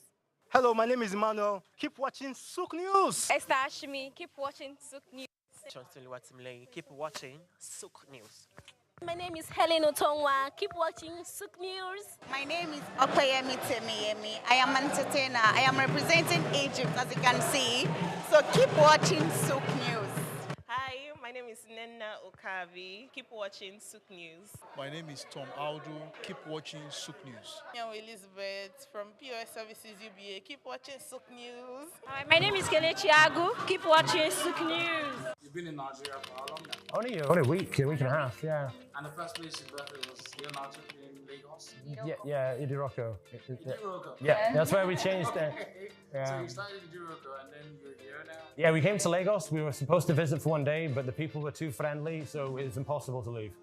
Hello, my name is Emmanuel. Keep watching SOUQ News. Esther Ashimi, keep watching SOUQ News. Keep watching SOUQ News. My name is Helen Otongwa. Keep watching SOUQ News. My name is Okoyemi Temiyemi. I am an entertainer. I am representing Egypt, as you can see. So keep watching SOUQ News. Hi, my name is Nena Okavi. Keep watching SOUQ News. My name is Tom Aldo. Keep watching SOUQ News. I'm Elizabeth from POS Services UBA. Keep watching SOUQ News. Hi, my name is Kelechi Agu. Keep watching SOUQ News. You've been in Nigeria for how long now? Only a week and a half, yeah. And the first place you birthday was here in Nigeria, in Lagos? Yeah, Idiroko. Idiroko? Yeah, that's where we changed it. Yeah. So you started in Idiroko and then you're here now? Yeah, we came to Lagos. We were supposed to visit for one day, but the people were too friendly, so it was impossible to leave.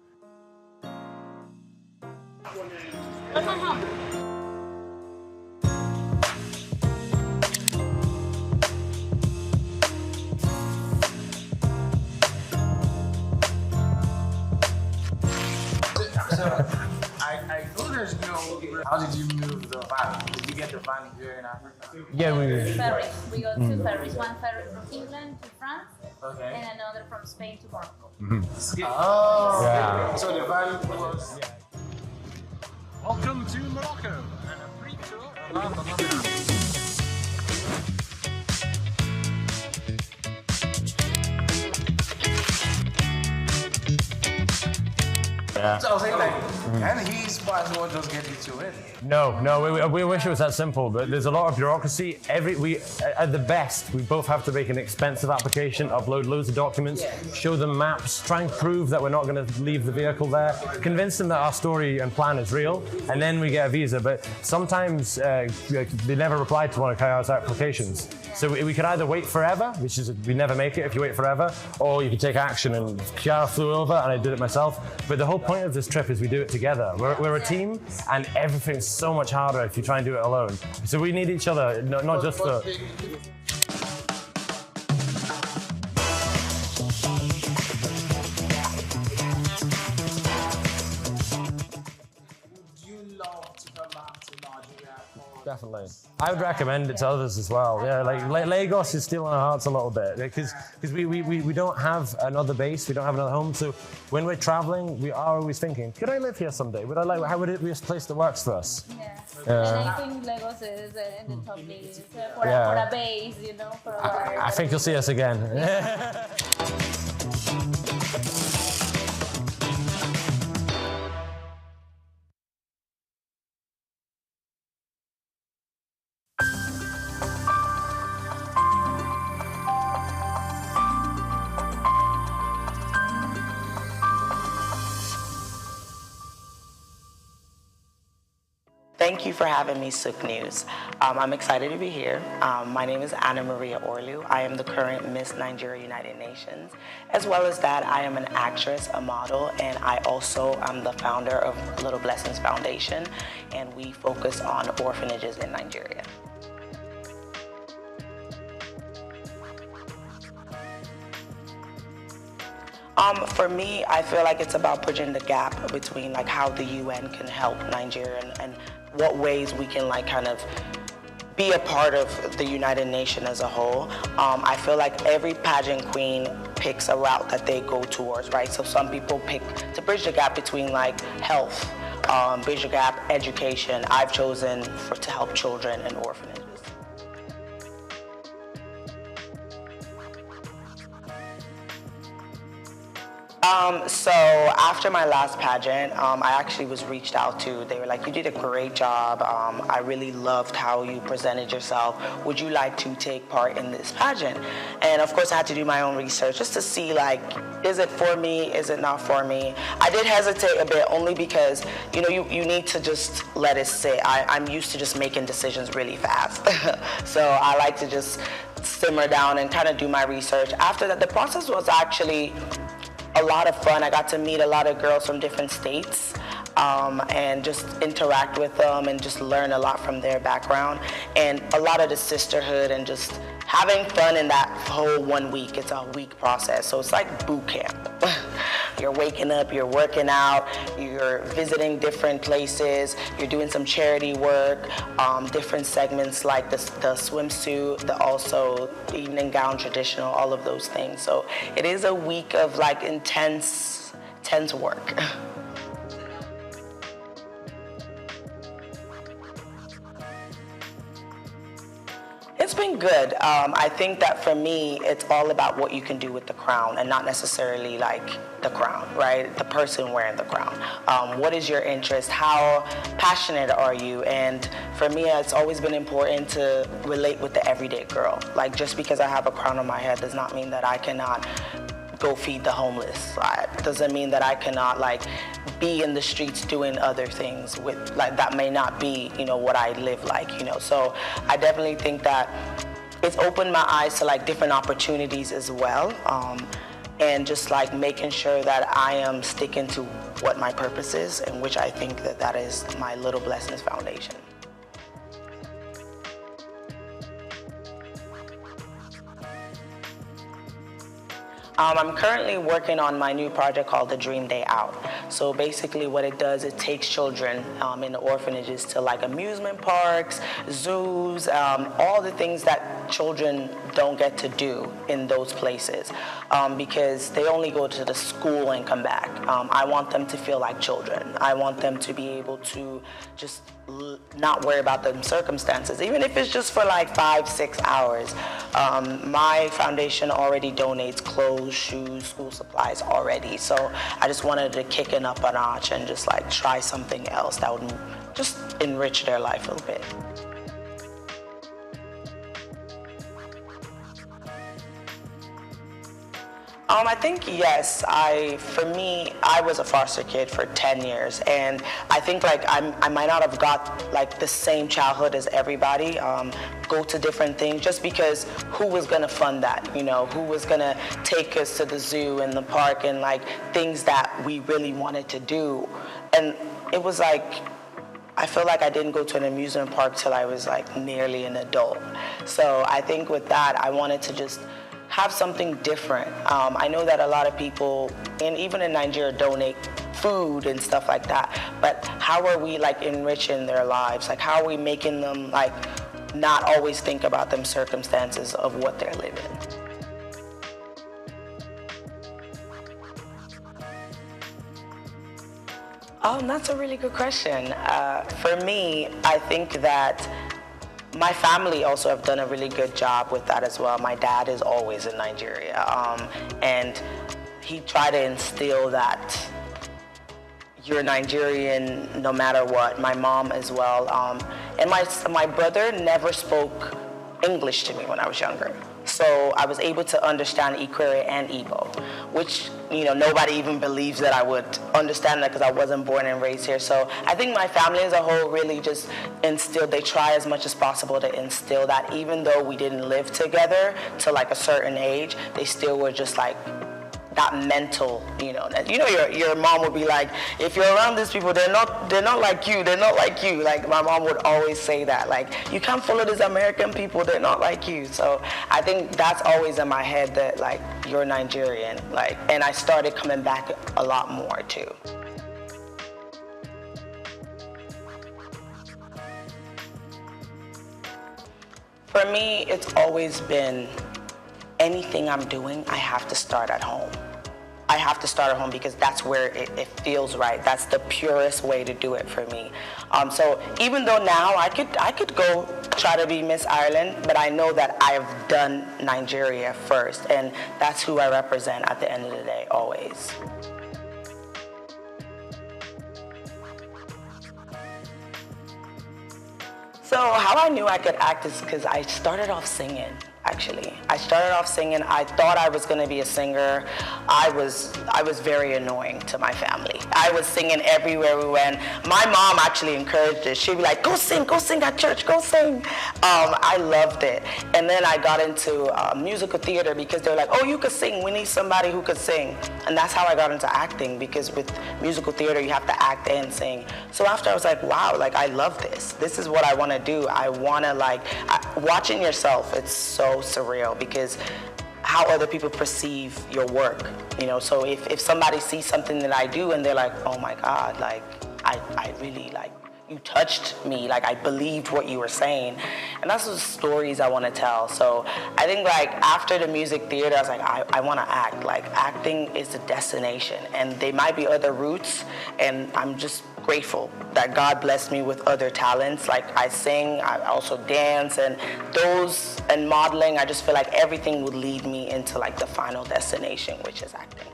I know there's no. How did you move the van? Did you get the van here in Africa? Yeah, ferries. We got two ferries. One ferry from England to France, okay, and another from Spain to Morocco. Oh, yeah. So the van was. Yeah. Welcome to Morocco and a free tour around the London. Yeah. So I was saying, and he's might as well just get you to it. No, we wish it was that simple, but there's a lot of bureaucracy. At the best, we both have to make an expensive application, upload loads of documents, show them maps, try and prove that we're not going to leave the vehicle there, convince them that our story and plan is real, and then we get a visa. But sometimes they never reply to one of Kaya's applications. So we could either wait forever, which is we never make it if you wait forever, or you can take action. And Kiara flew over, and I did it myself. But the whole point of this trip is we do it together. We're a team, and everything's so much harder if you try and do it alone. So we need each other, not just for. Definitely. I would recommend it to others as well. Yeah, like Lagos is still in our hearts a little bit because we don't have another base, we don't have another home. So when we're traveling, we are always thinking, could I live here someday? How would it be a place that works for us? Yeah. And I think Lagos is in the top list for a base, for a I think you'll see us again. Thank you for having me, SOUQ News. I'm excited to be here. My name is Anna Maria Orlu. I am the current Miss Nigeria United Nations. As well as that, I am an actress, a model, and I also am the founder of Little Blessings Foundation, and we focus on orphanages in Nigeria. For me, I feel like it's about bridging the gap between how the UN can help Nigeria and what ways we can kind of be a part of the United Nations as a whole. I feel like every pageant queen picks a route that they go towards, right? So some people pick to bridge the gap between health, bridge the gap, education. I've chosen to help children and orphanages. So after my last pageant, I actually was reached out to. They were like, you did a great job. I really loved how you presented yourself. Would you like to take part in this pageant? And of course I had to do my own research just to see is it for me? Is it not for me? I did hesitate a bit only because, you need to just let it sit. I'm used to just making decisions really fast. So I like to just simmer down and kind of do my research. After that, the process was actually a lot of fun. I got to meet a lot of girls from different states and just interact with them and just learn a lot from their background and a lot of the sisterhood and just having fun in that whole 1 week. It's a week process, so it's like boot camp. You're waking up, you're working out, you're visiting different places, you're doing some charity work, different segments like the swimsuit, also evening gown, traditional, all of those things. So it is a week of like intense work. It's been good. I think that for me, it's all about what you can do with the crown and not necessarily like the crown, right? The person wearing the crown. What is your interest? How passionate are you? And for me, it's always been important to relate with the everyday girl. Like just because I have a crown on my head does not mean that I cannot go feed the homeless. Doesn't mean that I cannot like be in the streets doing other things with like that may not be, you know, what I live like, you know. So I definitely think that it's opened my eyes to like different opportunities as well. And just like making sure that I am sticking to what my purpose is, and which I think that that is my Little Blessings Foundation. I'm currently working on my new project called The Dream Day Out. So basically what it does, it takes children in the orphanages to like amusement parks, zoos, all the things that children don't get to do in those places because they only go to the school and come back. I want them to feel like children. I want them to be able to just not worry about the circumstances, even if it's just for like 5-6 hours. My foundation already donates clothes, shoes, school supplies already. So I just wanted to kick it up a notch and just like try something else that would just enrich their life a little bit. I think yes. For me, I was a foster kid for 10 years, and I think like I might not have got like the same childhood as everybody. Go to different things just because who was gonna fund that? You know, who was gonna take us to the zoo and the park and like things that we really wanted to do? And it was like, I feel like I didn't go to an amusement park till I was like nearly an adult. So I think with that, I wanted to just have something different. I know that a lot of people, and even in Nigeria, donate food and stuff like that, but how are we like enriching their lives? Like how are we making them like not always think about them circumstances of what they're living? That's a really good question. For me, I think that my family also have done a really good job with that as well. My dad is always in Nigeria, and he tried to instill that you're Nigerian no matter what. My mom as well, and my brother never spoke English to me when I was younger. So I was able to understand Ikwere and Igbo, which, you know, nobody even believes that I would understand that because I wasn't born and raised here. So I think my family as a whole really just they try as much as possible to instill that, even though we didn't live together to like a certain age, they still were just like that mental, your mom would be like, if you're around these people, they're not like you, Like my mom would always say that, like, you can't follow these American people, they're not like you. So I think that's always in my head that like, you're Nigerian, like, and I started coming back a lot more too. For me, it's always been anything I'm doing, I have to start at home. I have to start at home because that's where it feels right. That's the purest way to do it for me. So even though now I could go try to be Miss Ireland, but I know that I've done Nigeria first, and that's who I represent at the end of the day, always. So how I knew I could act is because I started off singing. Actually, I started off singing. I thought I was going to be a singer. I was very annoying to my family. I was singing everywhere we went. My mom actually encouraged it. She'd be like, go sing at church, go sing. I loved it. And then I got into musical theater because they were like, oh, you could sing. We need somebody who could sing. And that's how I got into acting, because with musical theater, you have to act and sing. So after I was like, wow, like I love this. This is what I want to do. I want to watching yourself, it's so surreal, because how other people perceive your work. So if somebody sees something that I do and they're like, oh my God, like I really like, you touched me, like I believed what you were saying. And that's the stories I want to tell. So I think like after the music theater, I was like, I want to act. Like acting is the destination, and there might be other routes, and I'm just grateful that God blessed me with other talents. Like I sing, I also dance, and modeling. I just feel like everything would lead me into like the final destination, which is acting.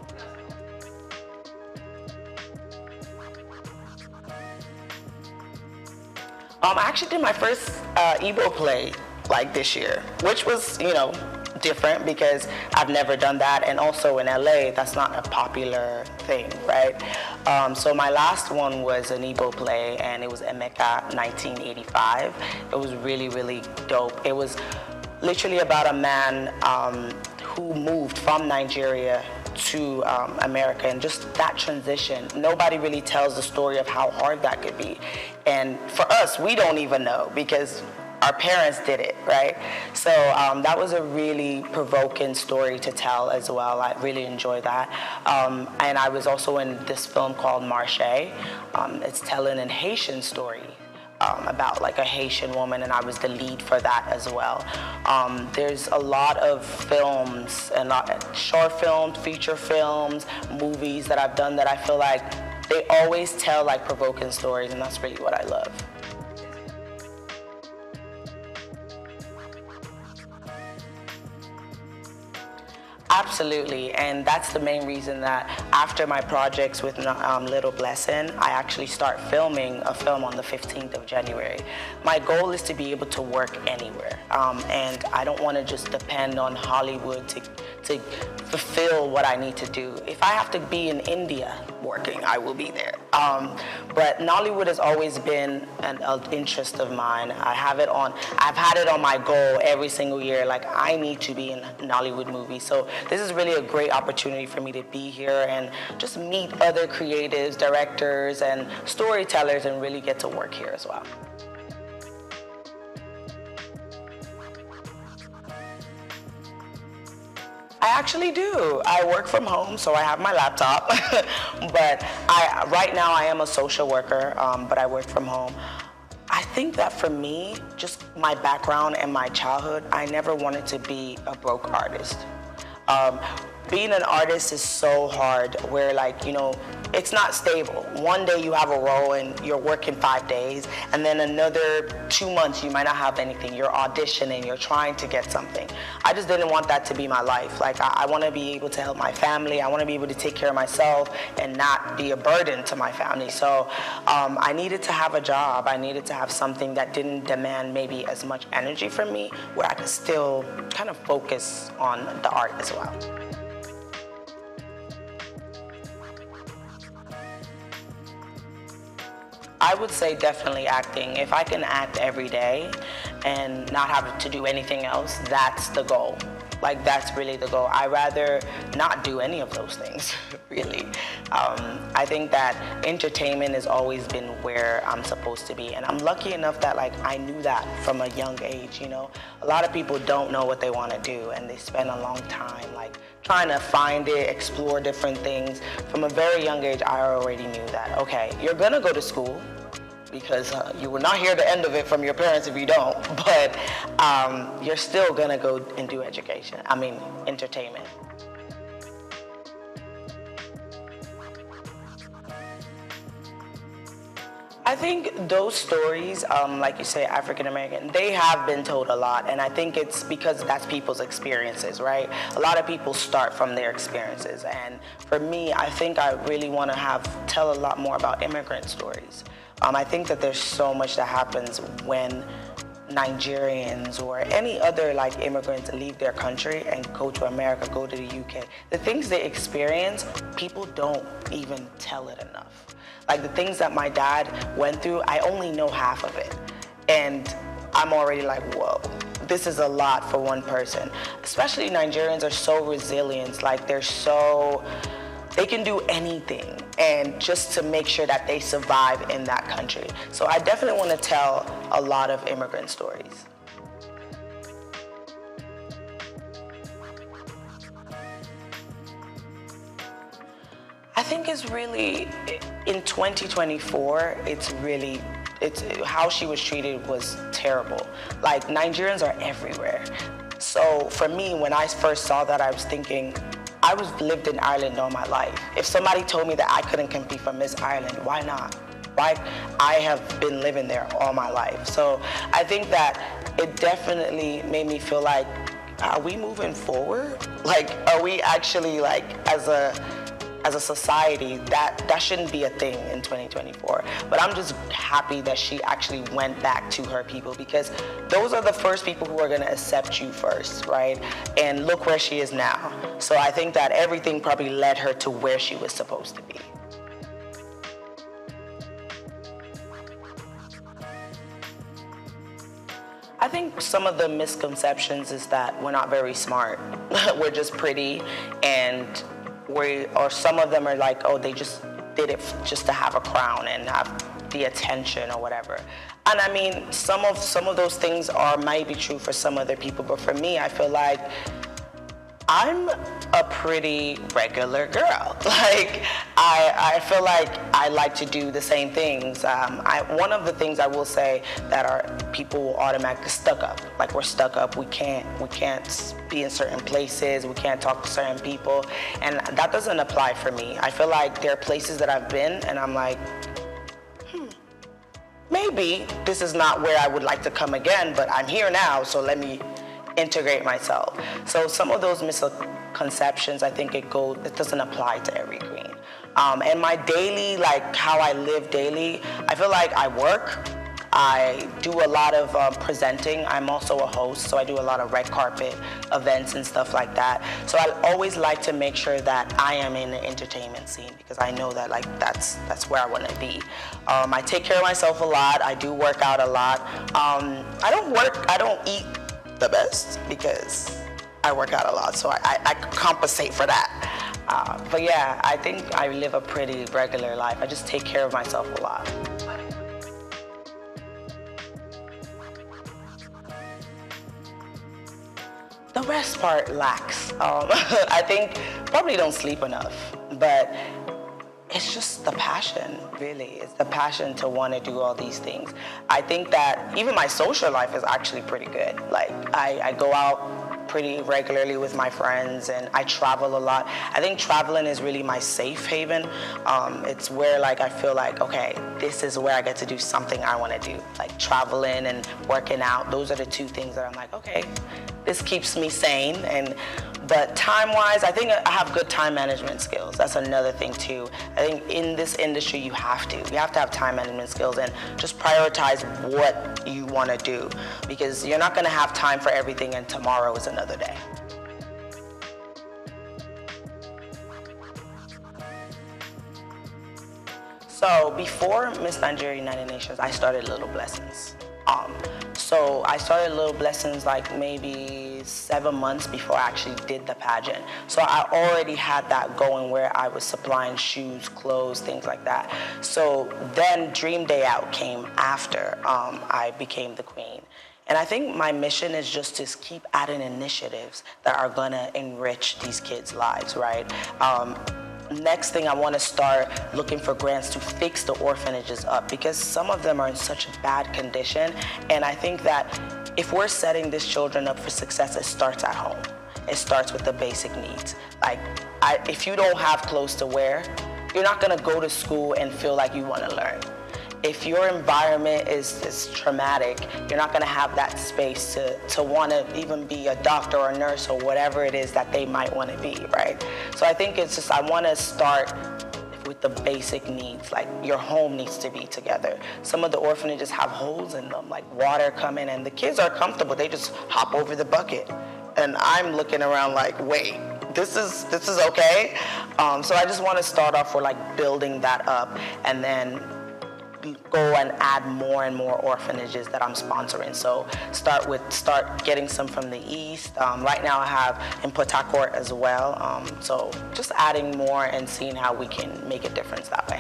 I actually did my first Igbo play like this year, which was, different because I've never done that. And also in LA, that's not a popular thing, right? So my last one was an Igbo play, and it was Emeka 1985. It was really, really dope. It was literally about a man who moved from Nigeria to America, and just that transition. Nobody really tells the story of how hard that could be. And for us, we don't even know because our parents did it, right? So that was a really provoking story to tell as well. I really enjoyed that. And I was also in this film called Marche. It's telling a Haitian story. About like a Haitian woman, and I was the lead for that as well. There's a lot of films, and short films, feature films, movies that I've done that I feel like they always tell like provoking stories, and that's really what I love. Absolutely, and that's the main reason that after my projects with Little Blessing, I actually start filming a film on the 15th of January. My goal is to be able to work anywhere, and I don't want to just depend on Hollywood to fulfill what I need to do. If I have to be in India working, I will be there. But Nollywood has always been an interest of mine. I've had it on my goal every single year, like I need to be in Nollywood movies. So this is really a great opportunity for me to be here and just meet other creatives, directors, and storytellers, and really get to work here as well. I actually do. I work from home, so I have my laptop. But right now I am a social worker, but I work from home. I think that for me, just my background and my childhood, I never wanted to be a broke artist. Being an artist is so hard where it's not stable. One day you have a role and you're working 5 days, and then another 2 months you might not have anything. You're auditioning, you're trying to get something. I just didn't want that to be my life. Like I want to be able to help my family. I want to be able to take care of myself and not be a burden to my family. So I needed to have a job. I needed to have something that didn't demand maybe as much energy from me, where I could still kind of focus on the art as well. I would say definitely acting. If I can act every day and not have to do anything else, that's the goal. Like, that's really the goal. I'd rather not do any of those things, really. I think that entertainment has always been where I'm supposed to be. And I'm lucky enough that, I knew that from a young age, A lot of people don't know what they want to do, and they spend a long time, trying to find it, explore different things. From a very young age, I already knew that, okay, you're gonna go to school, because you will not hear the end of it from your parents if you don't, but you're still gonna go and do entertainment. I think those stories, like you say, African American, they have been told a lot, and I think it's because that's people's experiences, right? A lot of people start from their experiences, and for me, I think I really want to tell a lot more about immigrant stories. I think that there's so much that happens when Nigerians or any other immigrants leave their country and go to America, go to the UK. The things they experience, people don't even tell it enough. The things that my dad went through, I only know half of it. And I'm already whoa, this is a lot for one person. Especially Nigerians are so resilient, they can do anything, and just to make sure that they survive in that country. So I definitely want to tell a lot of immigrant stories. I think it's really, in 2024, it's how she was treated was terrible. Like, Nigerians are everywhere. So for me, when I first saw that, I was thinking, I lived in Ireland all my life. If somebody told me that I couldn't compete for Miss Ireland, why not? Why? I have been living there all my life. So I think that it definitely made me feel like, are we moving forward? Like, are we actually, like, as a society, that shouldn't be a thing in 2024. But I'm just happy that she actually went back to her people, because those are the first people who are gonna accept you first, right? And look where she is now. So I think that everything probably led her to where she was supposed to be. I think some of the misconceptions is that we're not very smart. We're just pretty, and or some of them are like, oh, they just did it just to have a crown and have the attention or whatever. And I mean, some of those things might be true for some other people, but for me, I feel like I'm a pretty regular girl. Like, I feel like I like to do the same things. One of the things I will say that people will automatically stuck up. Like, we're stuck up. We can't be in certain places. We can't talk to certain people, and that doesn't apply for me. I feel like there are places that I've been, and I'm like, maybe this is not where I would like to come again, but I'm here now, so let me integrate myself. So some of those misconceptions, I think it doesn't apply to every queen. And my daily, like how I live daily, I feel like I work. I do a lot of presenting. I'm also a host, so I do a lot of red carpet events and stuff like that. So I always like to make sure that I am in the entertainment scene, because I know that, like, that's where I want to be. I take care of myself a lot. I do work out a lot. I don't eat the best because I work out a lot, so I compensate for that. But yeah, I think I live a pretty regular life. I just take care of myself a lot. The rest part lacks. I think probably don't sleep enough, but it's just the passion, really. It's the passion to want to do all these things. I think that even my social life is actually pretty good. Like, I go out pretty regularly with my friends, and I travel a lot. I think traveling is really my safe haven. It's where, like, I feel like, okay, this is where I get to do something I want to do. Like, traveling and working out, those are the two things that I'm like, okay, this keeps me sane. But time-wise, I think I have good time management skills. That's another thing too. I think in this industry, you have to have time management skills and just prioritize what you want to do, because you're not going to have time for everything, and tomorrow is another day. So before Miss Nigeria United Nations, I started Little Blessings. So I started Little Blessings like maybe 7 months before I actually did the pageant. So I already had that going, where I was supplying shoes, clothes, things like that. So then Dream Day Out came after I became the queen. And I think my mission is just to keep adding initiatives that are gonna enrich these kids' lives, right? Next thing, I want to start looking for grants to fix the orphanages up, because some of them are in such bad condition. And I think that if we're setting these children up for success, it starts at home. It starts with the basic needs. Like, if you don't have clothes to wear, you're not going to go to school and feel like you want to learn. If your environment is traumatic, you're not going to have that space to want to even be a doctor or a nurse or whatever it is that they might want to be, right? So I think it's just, I want to start with the basic needs. Like, your home needs to be together. Some of the orphanages have holes in them, like water coming, and the kids are comfortable. They just hop over the bucket. And I'm looking around like, wait, this is okay? So I just want to start off with, like, building that up, and then go and add more and more orphanages that I'm sponsoring. So start getting some from the east. Right now I have in Port Harcourt as well. So just adding more and seeing how we can make a difference that way.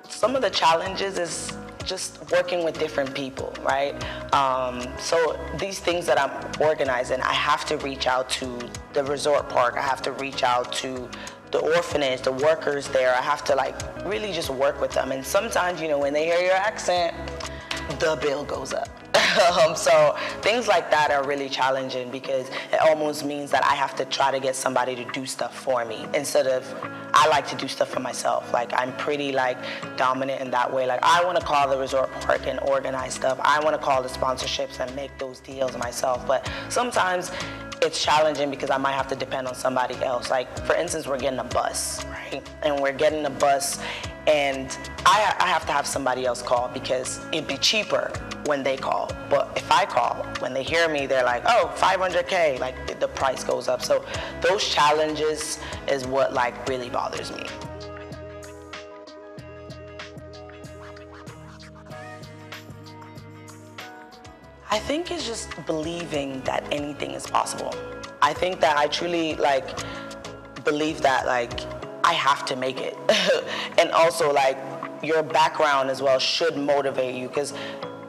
Some of the challenges is just working with different people, right? So these things that I'm organizing, I have to reach out to the resort park. I have to reach out to the orphanage, the workers there. I have to like really just work with them. And sometimes, you know, when they hear your accent, the bill goes up. So things like that are really challenging because it almost means that I have to try to get somebody to do stuff for me instead of I like to do stuff for myself. Like I'm pretty like dominant in that way. Like I want to call the resort park and organize stuff. I want to call the sponsorships and make those deals myself. But sometimes it's challenging because I might have to depend on somebody else. Like for instance, we're getting a bus, right? And we're getting a bus and I have to have somebody else call because it'd be cheaper when they call. But if I call, when they hear me, they're like, oh, $500K, like the price goes up. So those challenges is what like really bothers me. I think it's just believing that anything is possible. I think that I truly like believe that like I have to make it. And also like your background as well should motivate you because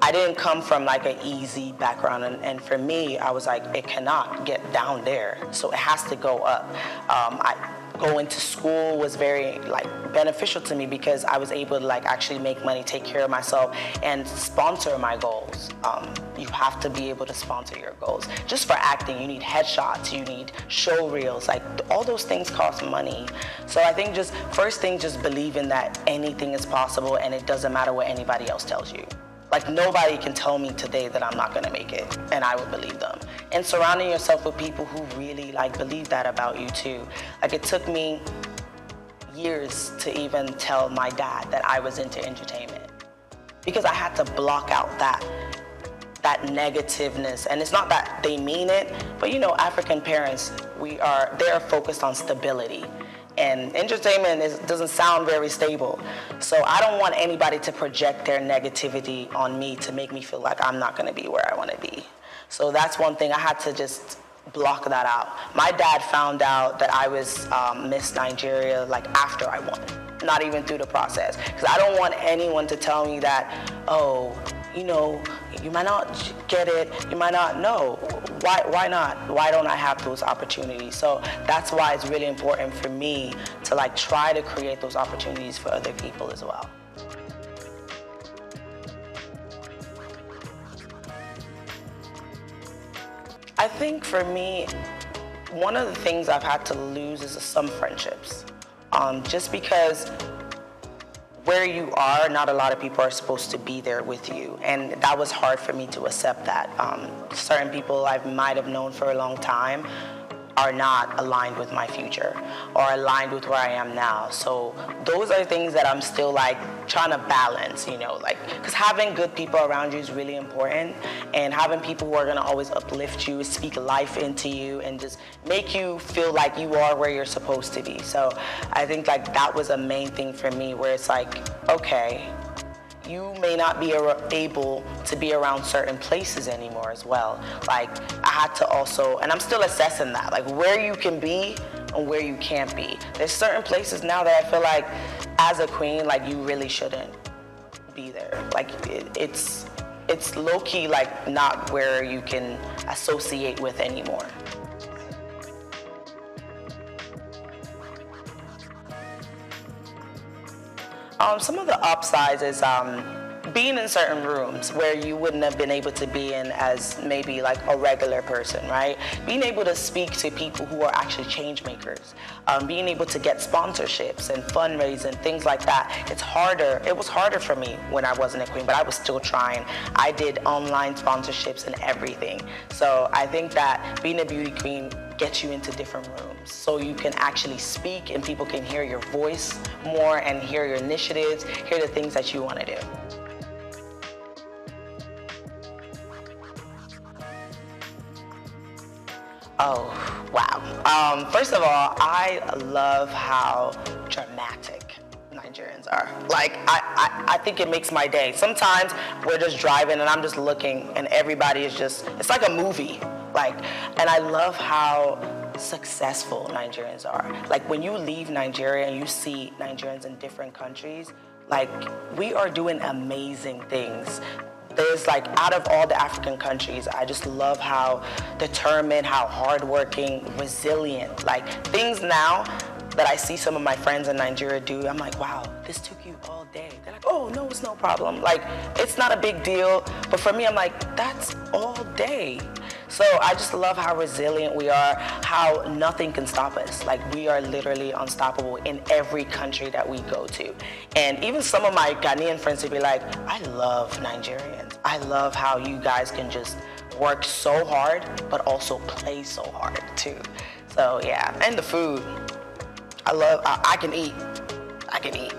I didn't come from like an easy background and for me, I was like, it cannot get down there. So it has to go up. Going to school was very like beneficial to me because I was able to like actually make money, take care of myself and sponsor my goals. You have to be able to sponsor your goals. Just for acting, you need headshots, you need show reels, like all those things cost money. So I think just first thing, just believing that anything is possible and it doesn't matter what anybody else tells you. Like nobody can tell me today that I'm not gonna make it, and I would believe them. And surrounding yourself with people who really like believe that about you too. Like it took me years to even tell my dad that I was into entertainment because I had to block out that negativeness. And it's not that they mean it, but you know, African parents, they're focused on stability. And entertainment doesn't sound very stable. So I don't want anybody to project their negativity on me to make me feel like I'm not gonna be where I wanna be. So that's one thing I had to just block that out. My dad found out that I was Miss Nigeria like after I won, not even through the process. Because I don't want anyone to tell me that, oh, you know, you might not get it, you might not know. Why not? Why don't I have those opportunities? So that's why it's really important for me to like try to create those opportunities for other people as well. I think for me, one of the things I've had to lose is some friendships. Just because where you are, not a lot of people are supposed to be there with you. And that was hard for me to accept that. Certain people I might have known for a long time are not aligned with my future or aligned with where I am now. So those are things that I'm still like trying to balance, you know, like, because having good people around you is really important, and having people who are gonna always uplift you, speak life into you, and just make you feel like you are where you're supposed to be. So I think like that was a main thing for me, where it's like, okay, you may not be able to be around certain places anymore as well. Like I had to also, and I'm still assessing that, like where you can be and where you can't be. There's certain places now that I feel like as a queen, like you really shouldn't be there. Like it's low-key like not where you can associate with anymore. Some of the upsides is being in certain rooms where you wouldn't have been able to be in as maybe like a regular person, right? Being able to speak to people who are actually change makers, being able to get sponsorships and fundraising, things like that. It's harder. It was harder for me when I wasn't a queen, but I was still trying. I did online sponsorships and everything. So I think that being a beauty queen gets you into different rooms so you can actually speak and people can hear your voice more and hear your initiatives, hear the things that you want to do. Oh, wow. First of all, I love how dramatic Nigerians are. Like, I think it makes my day. Sometimes we're just driving and I'm just looking and everybody is just, it's like a movie. Like, and I love how successful Nigerians are. Like when you leave Nigeria and you see Nigerians in different countries, Like, we are doing amazing things. There's like, out of all the African countries, I just love how determined, how hardworking, resilient, like things now that I see some of my friends in Nigeria do, I'm like, wow, this took you all day. They're like, oh, no, it's no problem. Like, it's not a big deal. But for me, I'm like, that's all day. So I just love how resilient we are, how nothing can stop us. Like, we are literally unstoppable in every country that we go to. And even some of my Ghanaian friends would be like, I love Nigerians. I love how you guys can just work so hard, but also play so hard too. So yeah, and the food. I can eat. I can eat.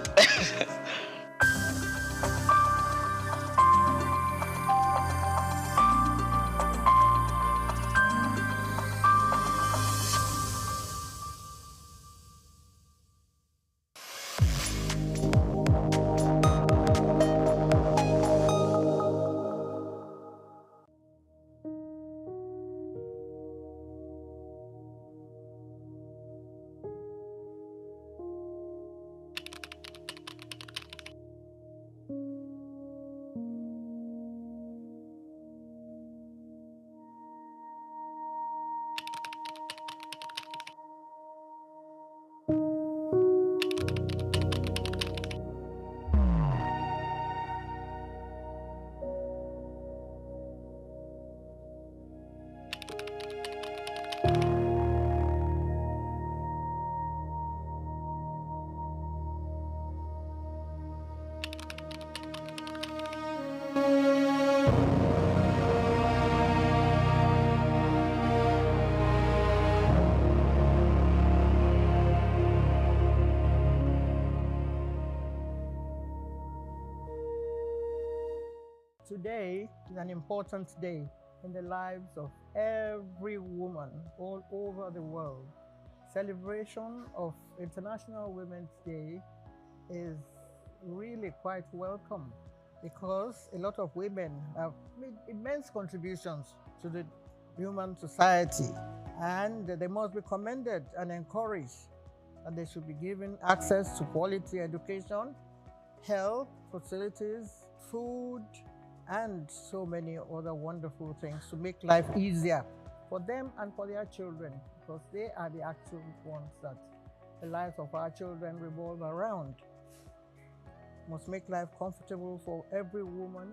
Today is an important day in the lives of every woman all over the world. Celebration of International Women's Day is really quite welcome because a lot of women have made immense contributions to the human society, and they must be commended and encouraged, and they should be given access to quality education, health facilities, food, and so many other wonderful things to make life easier for them and for their children, because they are the actual ones that the lives of our children revolve around. Must make life comfortable for every woman,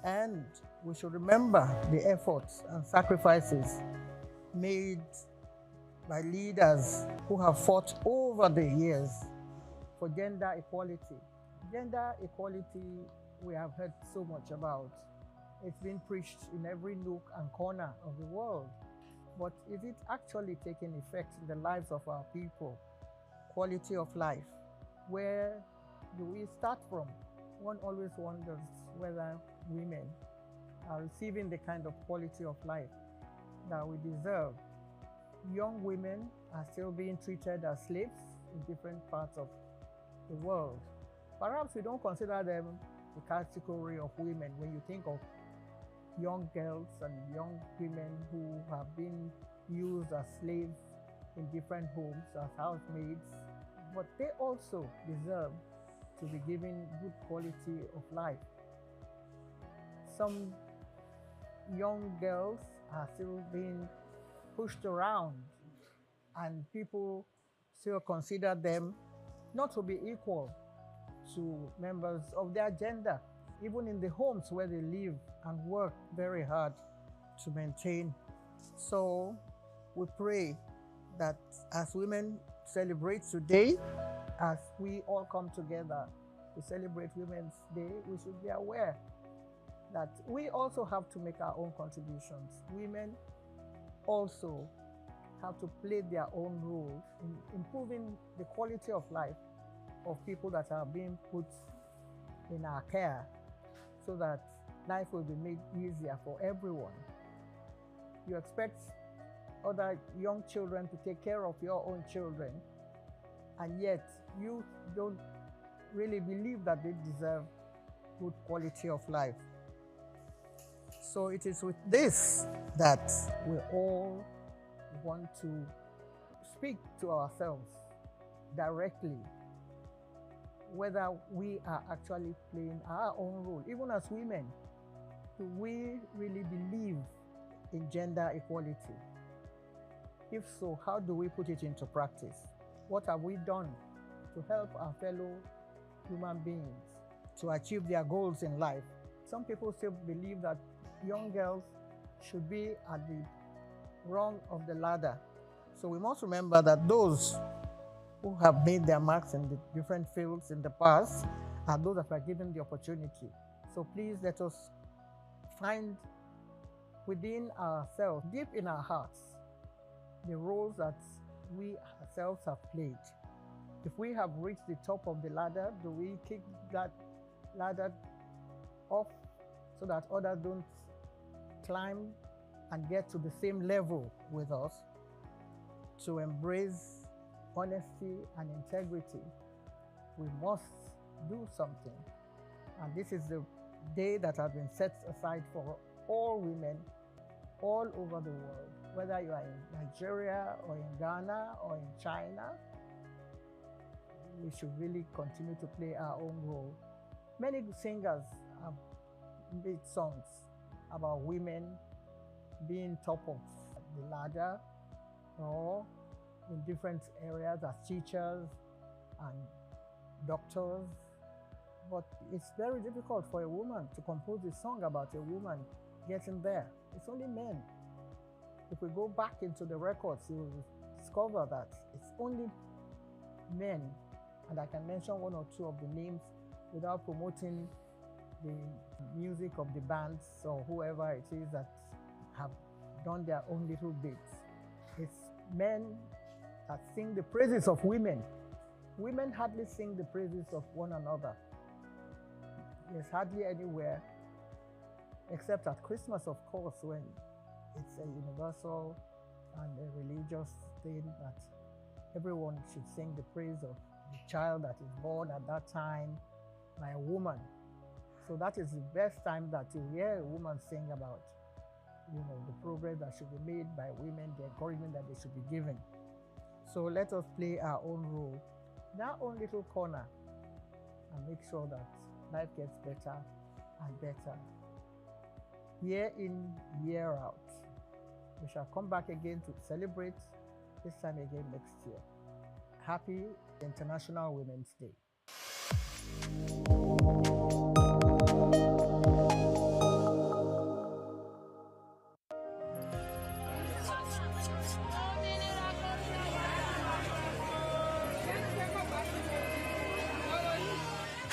and we should remember the efforts and sacrifices made by leaders who have fought over the years for gender equality. Gender equality we have heard so much about. It's been preached in every nook and corner of the world. But is it actually taking effect in the lives of our people? Quality of life. Where do we start from? One always wonders whether women are receiving the kind of quality of life that we deserve. Young women are still being treated as slaves in different parts of the world. Perhaps we don't consider them the category of women when you think of young girls and young women who have been used as slaves in different homes as housemaids, but they also deserve to be given good quality of life. Some young girls are still being pushed around, and people still consider them not to be equal to members of their gender, even in the homes where they live and work very hard to maintain. So we pray that as women celebrate today, as we all come together to celebrate Women's Day, we should be aware that we also have to make our own contributions. Women also have to play their own role in improving the quality of life of people that are being put in our care, so that life will be made easier for everyone. You expect other young children to take care of your own children, and yet you don't really believe that they deserve good quality of life. So it is with this that we all want to speak to ourselves directly. whether we are actually playing our own role. Even as women, do we really believe in gender equality? If so, how do we put it into practice? What have we done to help our fellow human beings to achieve their goals in life? Some people still believe that young girls should be at the rung of the ladder. So we must remember that those who have made their marks in the different fields in the past are those that were given the opportunity. So please let us find within ourselves, deep in our hearts, the roles that we ourselves have played. If we have reached the top of the ladder, do we kick that ladder off so that others don't climb and get to the same level with us? To embrace honesty and integrity, we must do something. And this is the day that has been set aside for all women all over the world, whether you are in Nigeria or in Ghana or in China. We should really continue to play our own role. Many singers have made songs about women being top of the ladder or in different areas as teachers and doctors. But it's very difficult for a woman to compose a song about a woman getting there. It's only men. If we go back into the records, you will discover that it's only men. And I can mention one or two of the names without promoting the music of the bands or whoever it is that have done their own little bits. It's men that sing the praises of women. Women hardly sing the praises of one another. There's hardly anywhere, except at Christmas, of course, when it's a universal and a religious thing that everyone should sing the praise of the child that is born at that time by a woman. So that is the best time that you hear a woman sing about, the progress that should be made by women, the encouragement that they should be given. So let us play our own role in our own little corner and make sure that life gets better and better. Year in, year out. We shall come back again to celebrate this time again next year. Happy International Women's Day.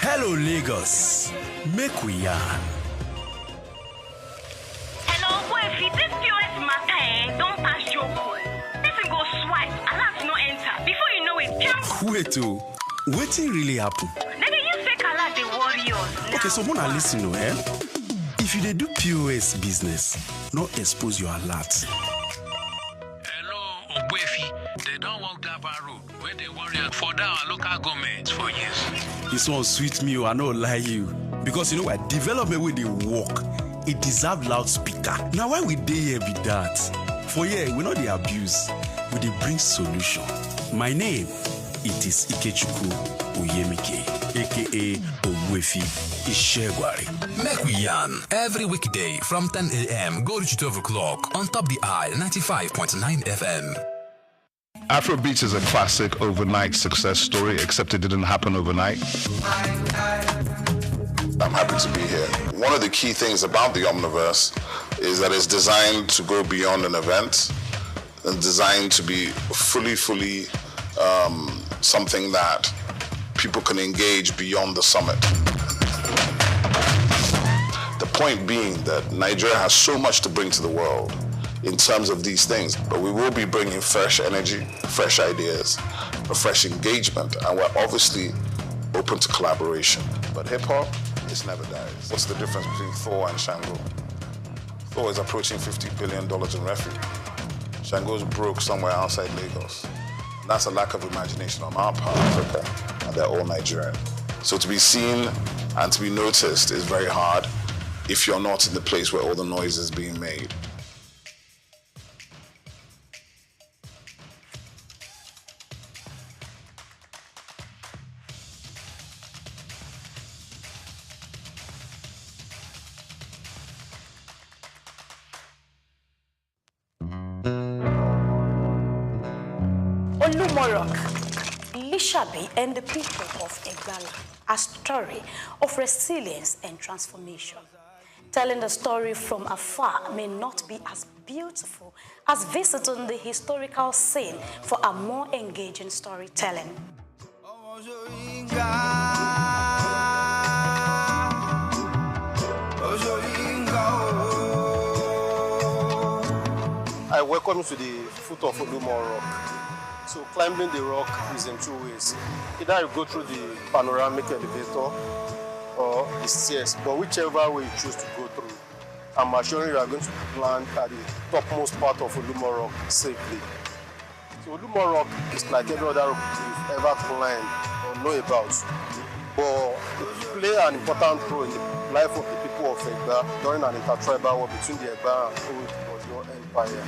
Hello Lagos, make we yarn. Hello, Wefi, this POS matter don't pass your call. Person go swipe, alert no enter. Before you know it, jump. Wait oh, wetin really happen? Then they use fake alert the warriors. Okay, so wanna listen to If you dey do POS business, no expose your alert. Hello, Wefi, they don't walk that bar road where they warriors for down our local government for years. This one sweet me, I no lie you. Because you know what? Development with the work, it deserve loudspeaker. Now why we dey here be that? For here, we know the abuse, we dey bring solution. My name, it is Ikechukwu Oyemike, aka Ogwefi Ishegwari. Make we yarn every weekday from 10 a.m. go reach 12 o'clock on top the eye 95.9 FM. Afrobeats is a classic overnight success story, except it didn't happen overnight. I'm happy to be here. One of the key things about the Omniverse is that it's designed to go beyond an event and designed to be fully something that people can engage beyond the summit. The point being that Nigeria has so much to bring to the world in terms of these things, but we will be bringing fresh energy, fresh ideas, a fresh engagement, and we're obviously open to collaboration. But hip-hop, it never dies. What's the difference between Thor and Shango? Thor is approaching $50 billion in revenue. Shango's broke somewhere outside Lagos. And that's a lack of imagination on our part of Africa, and they're all Nigerian. So to be seen and to be noticed is very hard if you're not in the place where all the noise is being made. Olumorok, Lishabi, and the people of Egbala, a story of resilience and transformation. Telling the story from afar may not be as beautiful as visiting the historical scene for a more engaging storytelling. I welcome you to the foot of Olumorok. So climbing the rock is in two ways. Either you go through the panoramic elevator or the stairs, but whichever way you choose to go through, I'm assuring you are going to land at the topmost part of Olumorok safely. So Olumorok is like every other rock you've ever climbed or know about, but it play an important role in the life of the people of Egba during an intertribal war between the Egba and Old Oyo Empire.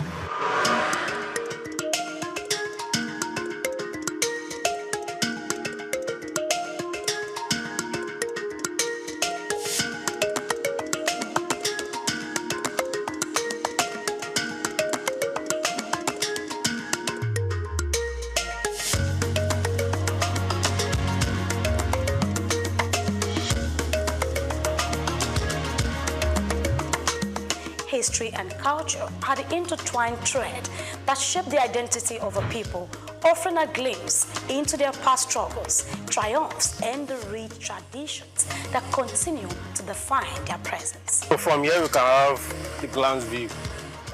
History and culture are the intertwined thread that shape the identity of a people, offering a glimpse into their past struggles, triumphs, and the rich traditions that continue to define their presence. So from here we can have the glance view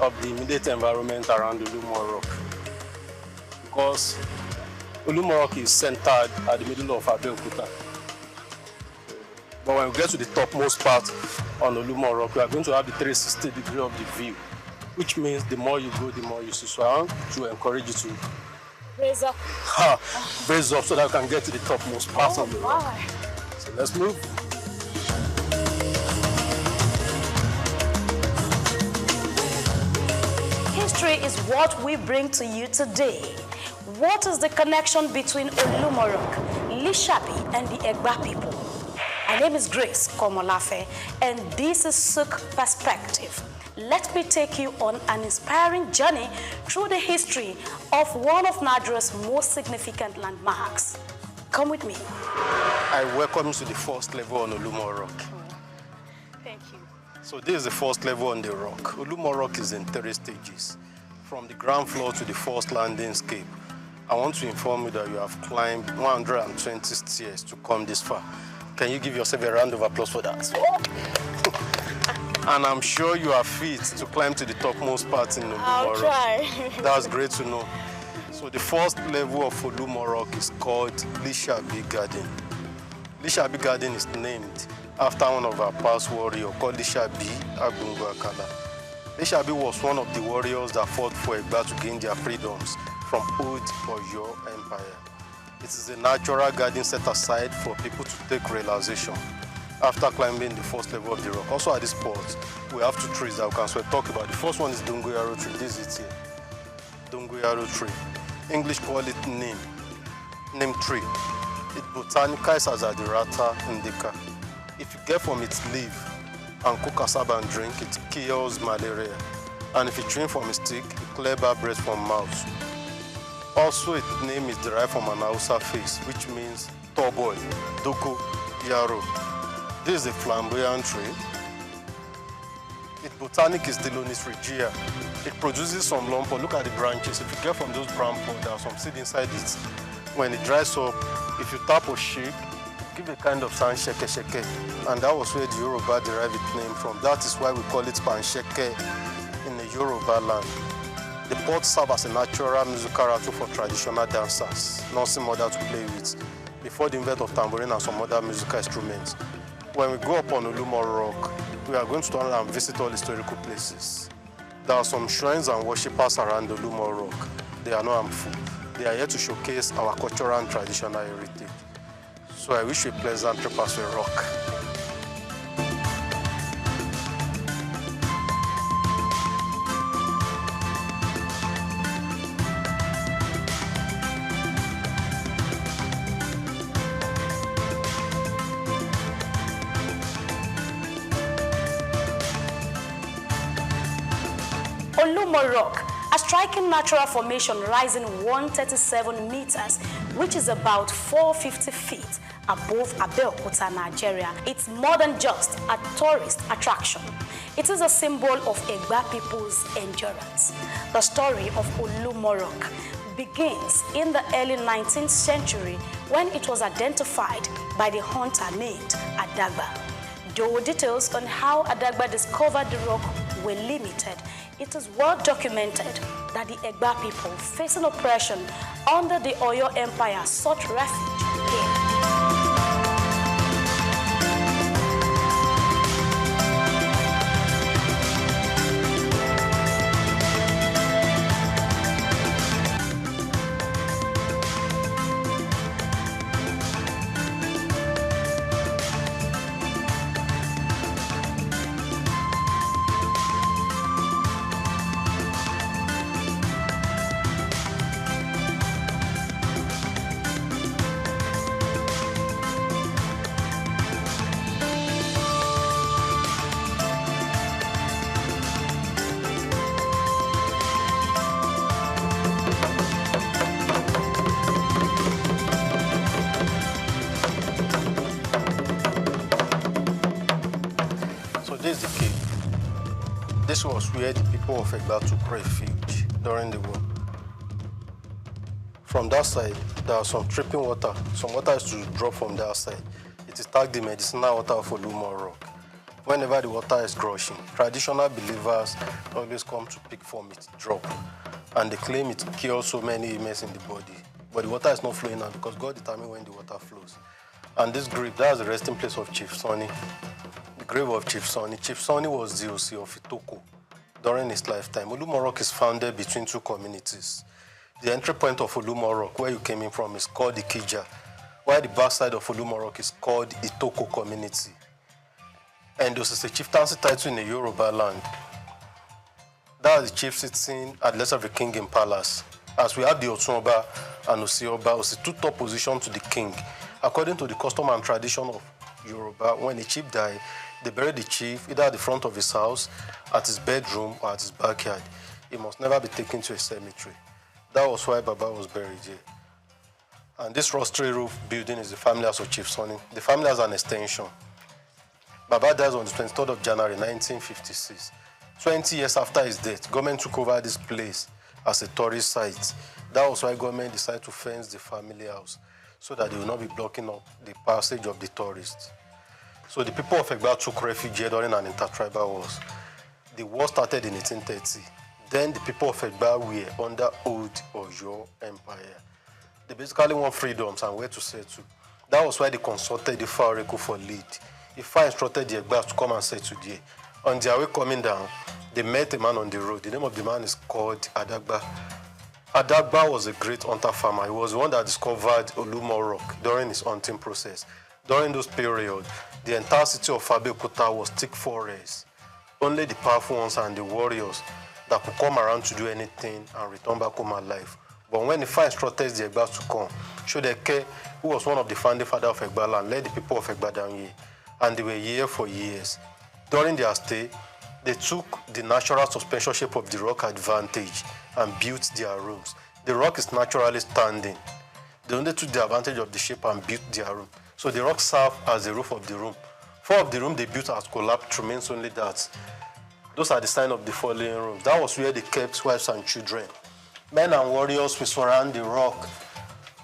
of the immediate environment around Olumorok, because Olumorok is centered at the middle of Abeokuta. But when we get to the topmost part on Olumorok, we are going to have the 360 degree of the view, which means the more you go, the more you see. So I want to encourage you to raise up. Raise up so that we can get to the topmost part of the rock. So let's move. History is what we bring to you today. What is the connection between Olumorok, Lishabi, and the Egba people? My name is Grace Komolafe, and this is SOUQ Perspective. Let me take you on an inspiring journey through the history of one of Nigeria's most significant landmarks. Come with me. I welcome you to the first level on Olumorok. Thank you. So this is the first level on the rock. Olumorok is in 3 stages, from the ground floor to the first landing scape. I want to inform you that you have climbed 120 stairs to come this far. Can you give yourself a round of applause for that? And I'm sure you are fit to climb to the topmost part in Olumorok. I'll try. That's great to know. So the first level of Olumorok is called Lishabi Garden. Lishabi Garden is named after one of our past warriors called Lishabi Agbungbakala. Lishabi was one of the warriors that fought for Egba to gain their freedoms from Old Oyo Empire. It is a natural garden set aside for people to take relaxation after climbing the first level of the rock. Also at this spot, we have 2 trees that we can talk about. The first one is Dongoyaro tree. This is it here. Dongoyaro tree. English call it neem tree. It botanicizes as Adirata indica. If you get from its leaf and cook cassava and drink, it kills malaria. And if you drink from its stick, it clears bad breath from mouth. Also, its name is derived from an Hausa face, which means tall boy, Doko Yaro. This is a flamboyant tree. Its botanic is Dilonis regia. It produces some lumpo. Look at the branches. If you get from those brown pods, there are some seed inside it. When it dries up, if you tap or shake, give a kind of sound sheke sheke. And that was where the Yoruba derived its name from. That is why we call it pansheke in the Yoruba land. The pots serve as a natural musical rattle for traditional dancers, nursing mother to play with, before the invent of tambourine and some other musical instruments. When we go up on Olumorok, we are going to turn and visit all historical places. There are some shrines and worshippers around Olumorok. They are not harmful. They are here to showcase our cultural and traditional heritage. So I wish you a pleasant trip as we rock. Olumorok a striking natural formation rising 137 meters, which is about 450 feet above Abeokuta, Nigeria. It's more than just a tourist attraction. It is a symbol of Egba people's endurance. The story of Olumorok begins in the early 19th century when it was identified by the hunter named Adagba. Though details on how Adagba discovered the rock were limited, it is well documented that the Egba people facing oppression under the Oyo Empire sought refuge here. This is the cave. This was where the people of Egba took refuge during the war. From that side, there was some dripping water. Some water is to drop from that side. It is tagged the medicinal water of Olumorok. Whenever the water is gushing, traditional believers always come to pick from its drop. And they claim it cures so many ailments in the body. But the water is not flowing now because God determines when the water flows. And this grave, that's the resting place of Chief Sonny. The grave of Chief Sonny. Chief Sonny was the OC of Itoko during his lifetime. Olumorok is founded between two communities. The entry point of Olumorok, where you came in from, is called Ikija, while the backside of Olumorok is called Itoko community. And this is a chieftaincy title in the Yoruba land. That is the chief sitting at the left of the king in palace. As we have the Otunoba and Osioba, was two top position to the king. According to the custom and tradition of Yoruba, when a chief died, they bury the chief either at the front of his house, at his bedroom, or at his backyard. He must never be taken to a cemetery. That was why Baba was buried here. And this rostry roof building is the family house of Chief Sonny. The family has an extension. Baba dies on the 23rd of January 1956. 20 years after his death, government took over this place as a tourist site. That was why government decided to fence the family house so that they will not be blocking up the passage of the tourists. So the people of Egba took refuge here during an intertribal wars. The war started in 1830. Then the people of Egba were under old Oyo Empire. They basically want freedoms and where to settle. That was why they consulted the Oracle for lead. Ifa instructed the Egbas to come and settle there. On their way coming down, they met a man on the road. The name of the man is called Adagba. Adagba was a great hunter farmer. He was the one that discovered Olumorok during his hunting process. During those periods, the entire city of Abeokuta was thick forest. Only the powerful ones and the warriors that could come around to do anything and return back home alive. But when the Ifa instructed the Egbas to come, Shodeke, who was one of the founding fathers of Egba land, led the people of Egba down here. And they were here for years. During their stay, they took the natural suspension shape of the rock advantage and built their rooms. The rock is naturally standing. They only took the advantage of the shape and built their room. So the rock served as the roof of the room. 4 of the rooms they built has collapsed, remains only that. Those are the signs of the fallen rooms. That was where they kept wives and children. Men and warriors will surround the rock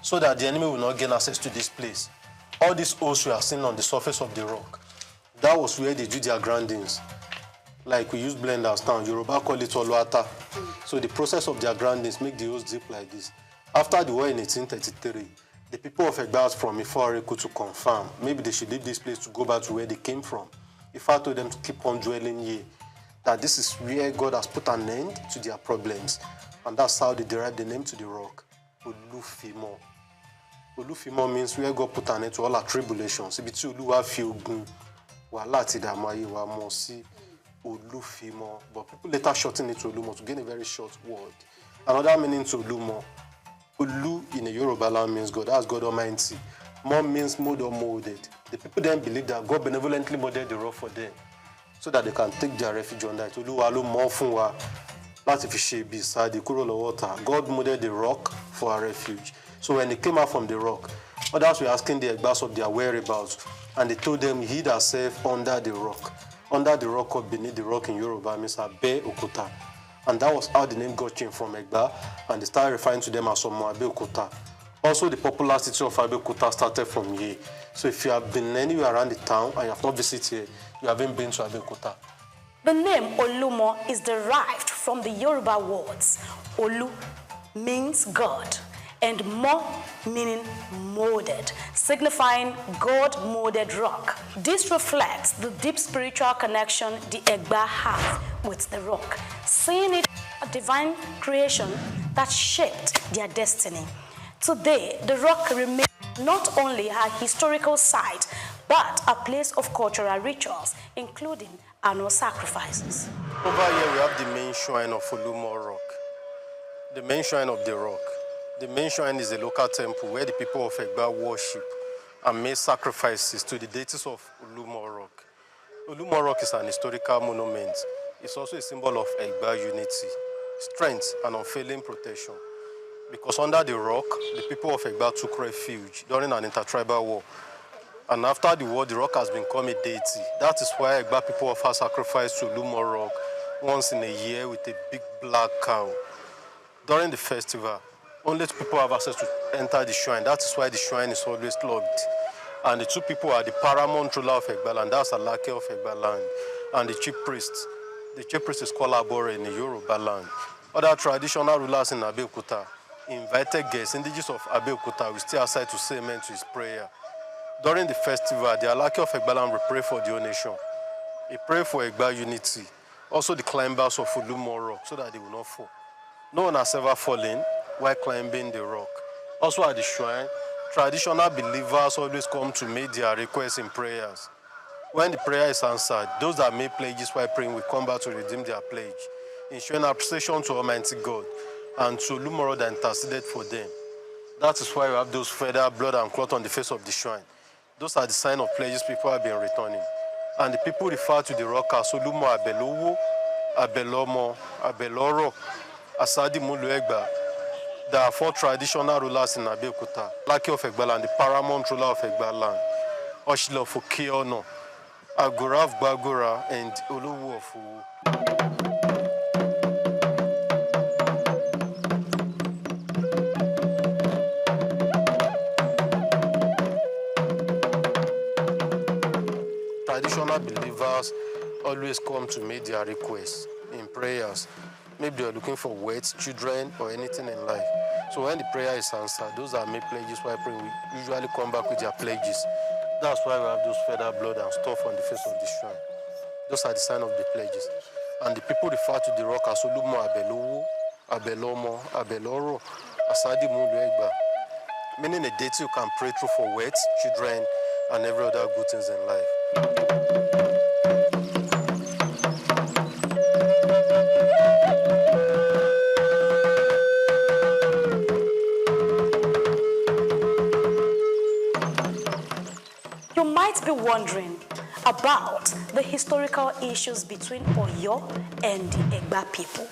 so that the enemy will not gain access to this place. All these holes we are seeing on the surface of the rock, that was where they do their grindings. Like we use blenders now, Yoruba call it oluata. So the process of their grindings make the holes deep like this. After the war in 1833, the people of Egba from Ifa were able to confirm maybe they should leave this place to go back to where they came from. Ifa told them to keep on dwelling here, that this is where God has put an end to their problems. And that's how they derived the name to the rock, Olufimo. Olufimo means where God put an end to all our tribulations. Ibiti Oluwa fi ogun, wahala ti daamu aye wa mo si Olufimo. But people later shorten it to Olumo to gain a very short word. Another meaning to Olumo, Olu in a Yoruba land means God. That's God Almighty. Mo means mold or molded. The people then believe that God benevolently molded the rock for them so that they can take their refuge under it. Oluwa lo mo fun wa. láti fi ṣe ibi ìsádi kúrò lọ́wọ́ ọ̀tá. God molded the rock for our refuge. So when they came out from the rock, others were asking the Egbas of their whereabouts, and they told them, hid ourselves under the rock. Under the rock or beneath the rock in Yoruba means Abe Okuta. And that was how the name got changed from Egba, and they started referring to them as Omo Abe Okuta. Also, the popular city of Abe Okuta started from here. So if you have been anywhere around the town and you have not visited here, you haven't been to Abe Okuta. The name Olumo is derived from the Yoruba words Olu means God and Mo meaning molded, signifying God-molded rock. This reflects the deep spiritual connection the Egba have with the rock, seeing it a divine creation that shaped their destiny. Today, the rock remains not only a historical site, but a place of cultural rituals, including annual sacrifices. Over here, we have the main shrine of Olumo Rock, the main shrine of the rock. The main shrine is a local temple where the people of Egba worship and make sacrifices to the deities of Olumo Rock. Olumo Rock is an historical monument. It's also a symbol of Egba unity, strength, and unfailing protection. Because under the rock, the people of Egba took refuge during an intertribal war. And after the war, the rock has become a deity. That is why Egba people offer sacrifice to Olumo Rock once in a year with a big black cow. During the festival, only two people have access to enter the shrine. That is why the shrine is always locked. And the two people are the paramount ruler of Egba land, that's Alake of Egba land, and the chief priest. The chief priest is called Abore in the Yoruba land. Other traditional rulers in Abeokuta invited guests, indigenous of Abeokuta, will stay outside to say amen to his prayer. During the festival, the Alake of Egba land will pray for the whole nation. He pray for Egba unity. Also the climbers of Olumo Rock, so that they will not fall. No one has ever fallen while climbing the rock. Also at the shrine, traditional believers always come to make their requests in prayers. When the prayer is answered, those that made pledges while praying will come back to redeem their pledge, ensuring appreciation to Almighty God and to Olumo that interceded for them. That is why we have those feather, blood, and cloth on the face of the shrine. Those are the sign of pledges people have been returning. And the people refer to the rock as Olumo Abelowo, Abelomo, Abeloro, Asadi Mulu Egba. There are 4 traditional rulers in Abeokuta: Alake of Egba land, the paramount ruler of Egba land, Oshilo of Okiono, Agora of Bagora, and Oluwu of Uwu. Traditional believers always come to make their requests in prayers. Maybe they are looking for words, children, or anything in life. So when the prayer is answered, those that make pledges while praying will usually come back with their pledges. That's why we have those feather, blood, and stuff on the face of the shrine. Those are the sign of the pledges. And the people refer to the rock as Olumo Abelowo, Abelomo, Abeloro, Asadi Mulu Egba, meaning a deity you can pray through for words, children, and every other good things in life. You might be wondering about the historical issues between Oyo and the Egba people.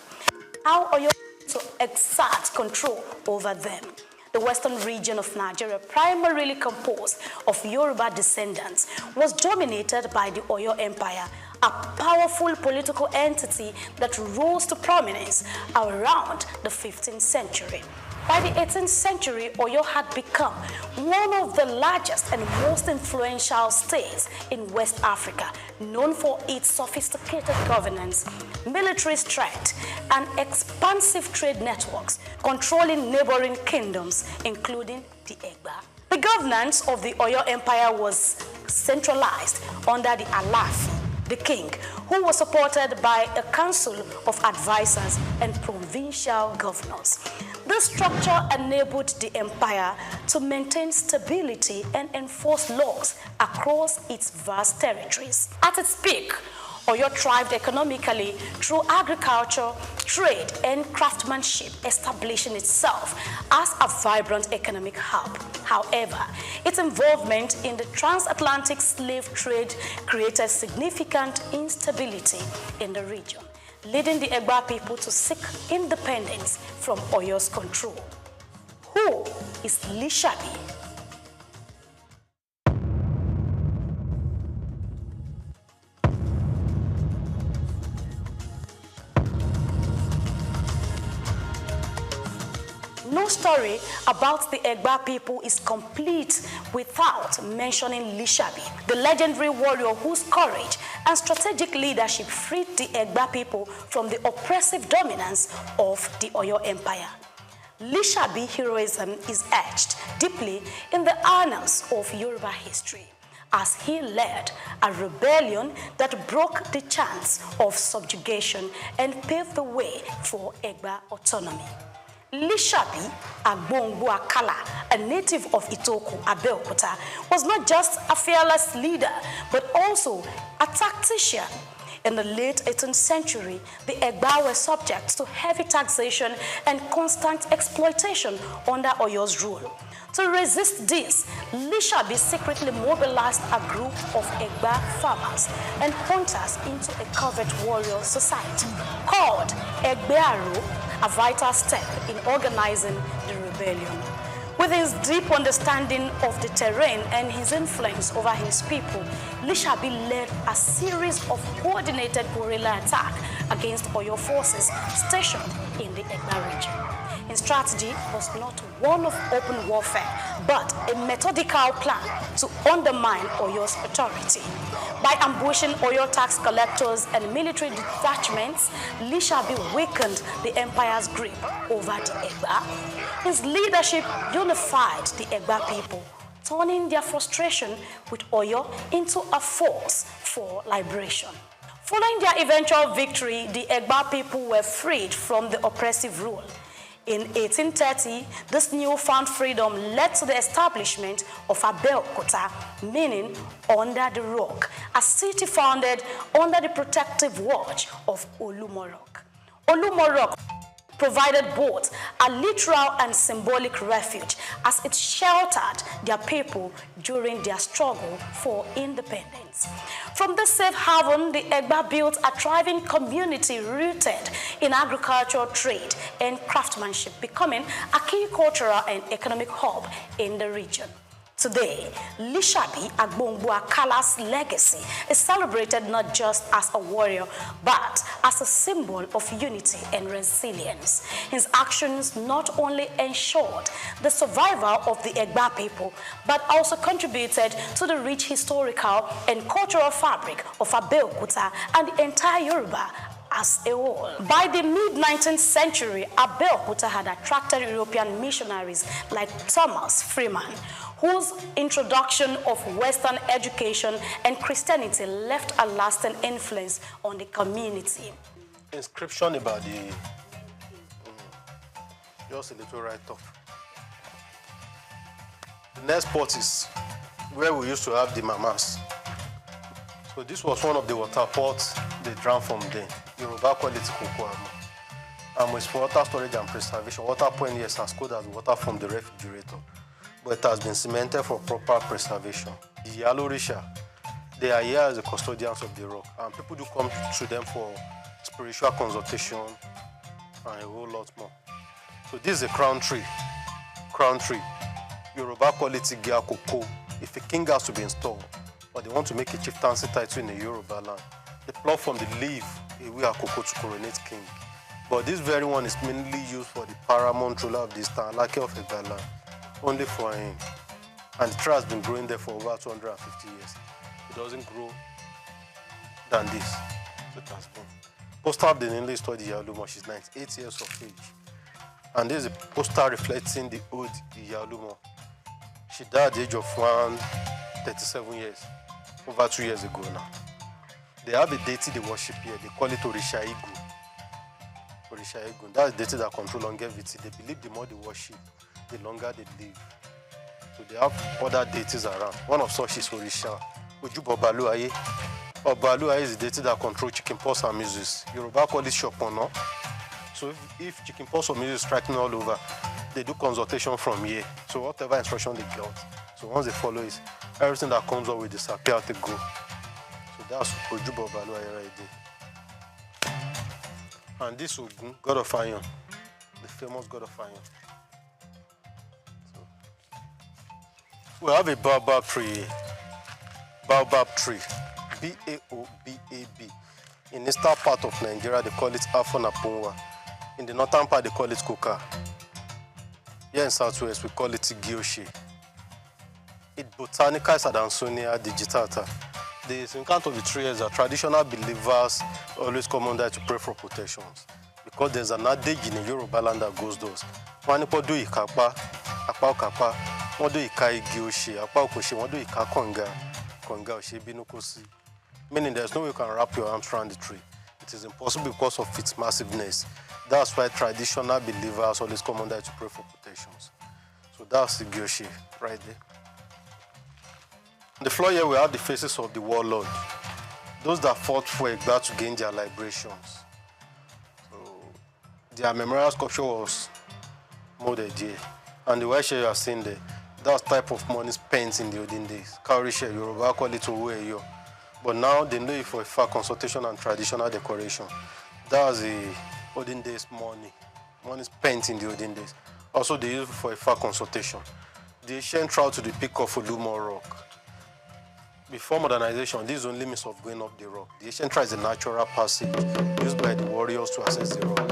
How Oyo to exert control over them. The western region of Nigeria, primarily composed of Yoruba descendants, was dominated by the Oyo Empire, a powerful political entity that rose to prominence around the 15th century. By the 18th century, Oyo had become one of the largest and most influential states in West Africa, known for its sophisticated governance, military strength, and expansive trade networks, controlling neighboring kingdoms, including the Egba. The governance of the Oyo Empire was centralized under the Alafi, the king, who was supported by a council of advisors and provincial governors. This structure enabled the empire to maintain stability and enforce laws across its vast territories. At its peak, Oyo thrived economically through agriculture, trade, and craftsmanship, establishing itself as a vibrant economic hub. However, its involvement in the transatlantic slave trade created significant instability in the region. leading the Egba people to seek independence from Oyo's control. Who is Lishabi? No story about the Egba people is complete without mentioning Lishabi, the legendary warrior whose courage and strategic leadership freed the Egba people from the oppressive dominance of the Oyo Empire. Lishabi heroism is etched deeply in the annals of Yoruba history, as he led a rebellion that broke the chance of subjugation and paved the way for Egba autonomy. Lishabi Agbongbu Akala, a native of Itoku, Abeokuta, was not just a fearless leader, but also a tactician. In the late 18th century, the Egba were subject to heavy taxation and constant exploitation under Oyo's rule. To resist this, Lishabi secretly mobilized a group of Egba farmers and hunters into a covert warrior society called Egbearo, a vital step in organizing the rebellion. With his deep understanding of the terrain and his influence over his people, Lishabi led a series of coordinated guerrilla attacks against Oyo forces stationed in the Egba region. His strategy was not one of open warfare, but a methodical plan to undermine Oyo's authority. By ambushing Oyo tax collectors and military detachments, Lishabi weakened the empire's grip over the Egba. His leadership unified the Egba people, turning their frustration with Oyo into a force for liberation. Following their eventual victory, the Egba people were freed from the oppressive rule. In 1830, this newfound freedom led to the establishment of Abeokuta, meaning under the rock, a city founded under the protective watch of Olumorok. Olumorok provided both a literal and symbolic refuge as it sheltered their people during their struggle for independence. From this safe haven, the Egba built a thriving community rooted in agricultural trade and craftsmanship, becoming a key cultural and economic hub in the region. Today, Lishabi Agbongbu Akala's legacy is celebrated not just as a warrior, but as a symbol of unity and resilience. His actions not only ensured the survival of the Egba people, but also contributed to the rich historical and cultural fabric of Abeokuta and the entire Yoruba as a whole. By the mid-19th century, Abeokuta had attracted European missionaries like Thomas Freeman, whose introduction of Western education and Christianity left a lasting influence on the community. Inscription about the, just a little write-up. The next spot is where we used to have the mamas. So this was one of the water pots they drank from there. Yoruba call it Kokoamo. And with water storage and preservation, water point here is as cold as water from the refrigerator, but it has been cemented for proper preservation. The Yalorisha, they are here as the custodians of the rock, and people do come to them for spiritual consultation and a whole lot more. So this is a crown tree. Crown tree. Yoruba call it Igia Koko. If a king has to be installed, or they want to make a chieftaincy title in the Yoruba land, they pluck from the leaf Iwi Akoko to coronate king. But this very one is mainly used for the paramount ruler of this town, Lake of Egala, only for him. And the tree has been growing there for over 250 years. It doesn't grow than this. So it has been. Poster of the Nile study Iyalumo, she's 98 years of age. And this is a poster reflecting the old Iyalumo. She died at the age of 137 years, over 2 years ago now. They have a deity they worship here. They call it Orisha Igu. Orisha Igu. That's the deity that controls longevity. They believe the more they worship, the longer they live. So they have other deities around. One of such is Orisha. Ojubo Obaluaye. Obaluaye is the deity that controls chickenpox and measles. Yoruba call it Shopono. So if chickenpox or measles is striking all over, they do consultation from here. So whatever instruction they get, so once they follow it, everything that comes up will disappear to go. So that's Ojubo Obaluaye right there. And this Ogun, god of iron, the famous god of iron. So, we have a baobab tree. Baobab tree, B-A-O-B-A-B. In the eastern part of Nigeria, they call it Afo-Napunwa. In the northern part, they call it Koka. Here in Southwest, we call it Gyoshi. It Botanica Sadansonia digitata. The encounter of the tree is that traditional believers always come under to pray for protections. Because there's an adage in the Yoruba land that goes those. Wanipo do ikapa, apa okapa, wado ikai Gyoshi, apa okoshi, wado ika konga, konga oshi binukosi. Meaning there's no way you can wrap your arms around the tree. It is impossible because of its massiveness. That's why traditional believers always come under to pray for protections. So that's the Gyoshi right there. On the floor here we have the faces of the warlord. Those that fought for Egba to gain their liberations. So their memorial sculpture was molded here. And the white share you are seeing there, that's type of money spent in the olden days. Cowrie share, Yoruba call it Owo-Eyo. But now they know it for a fair consultation and traditional decoration. That's the olden days money spent in the olden days. Also they use it for a fair consultation. The ancient route to the peak of Olumo Rock. Before modernization, this is the only means of going up the rock. The ancient route is a natural passage used by the warriors to access the rock.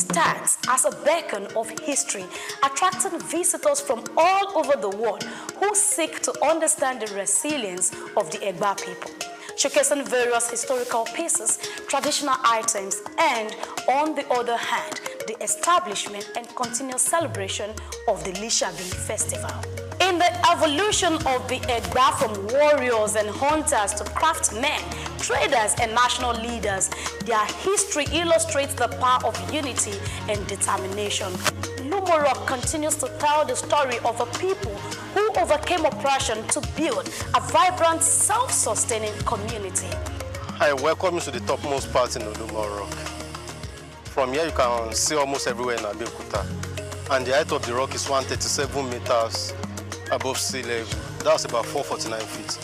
stands as a beacon of history, attracting visitors from all over the world who seek to understand the resilience of the Egba people, showcasing various historical pieces, traditional items, and, on the other hand, the establishment and continuous celebration of the Lishabi Festival. In the evolution of the Egba from warriors and hunters to craftsmen, traders and national leaders, their history illustrates the power of unity and determination. Lumorok continues to tell the story of a people who overcame oppression to build a vibrant, self-sustaining community. I welcome you to the topmost part in Lumorok. From here you can see almost everywhere in Abeokuta. And the height of the rock is 137 meters above sea level. That's about 449 feet.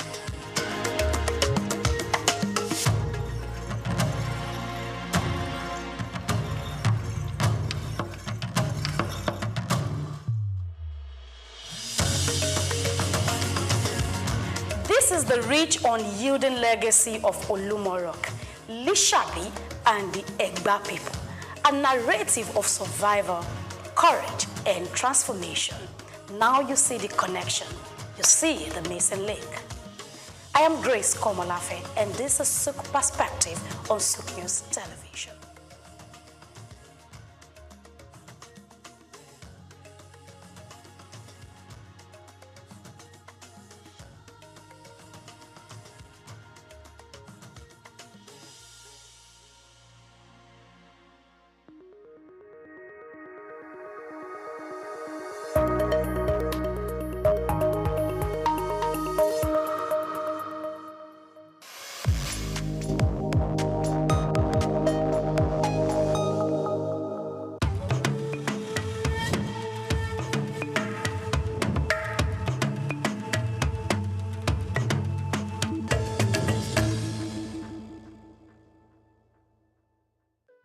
This is the rich, unyielding legacy of Olumorok, Lishabi, and the Egba people. A narrative of survival, courage, and transformation. Now you see the connection. You see the missing link. I am Grace Komolafe, and this is SOUQ Perspective on SOUQ News Television.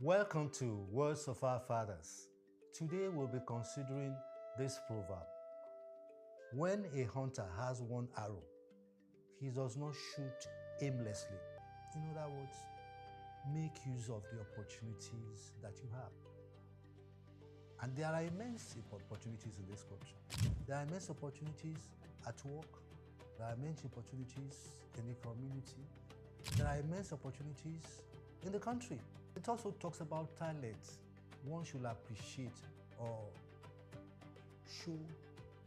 Welcome to Words of Our Fathers. Today we'll be considering this proverb. When a hunter has one arrow, he does not shoot aimlessly. In other words, make use of the opportunities that you have. And there are immense opportunities in this culture. There are immense opportunities at work. There are immense opportunities in the community. There are immense opportunities in the country. It also talks about talent. One should appreciate or show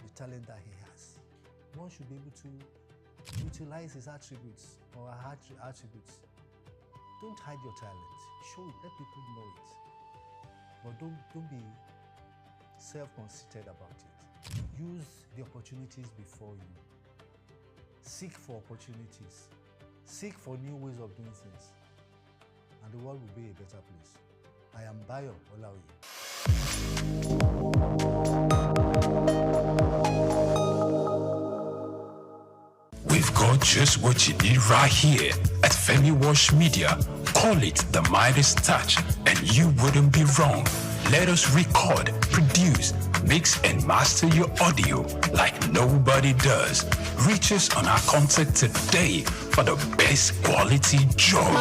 the talent that he has. One should be able to utilize his attributes or her attributes. Don't hide your talent. Show it. Let people know it. But don't be self-conceited about it. Use the opportunities before you. Seek for opportunities. Seek for new ways of doing things. And the world will be a better place. I am Bayo Olaoye. We've got just what you need right here at Femi Wash Media. Call it the Midas Touch, and you wouldn't be wrong. Let us record, produce, mix, and master your audio like nobody does. Reach us on our contact today for the best quality job.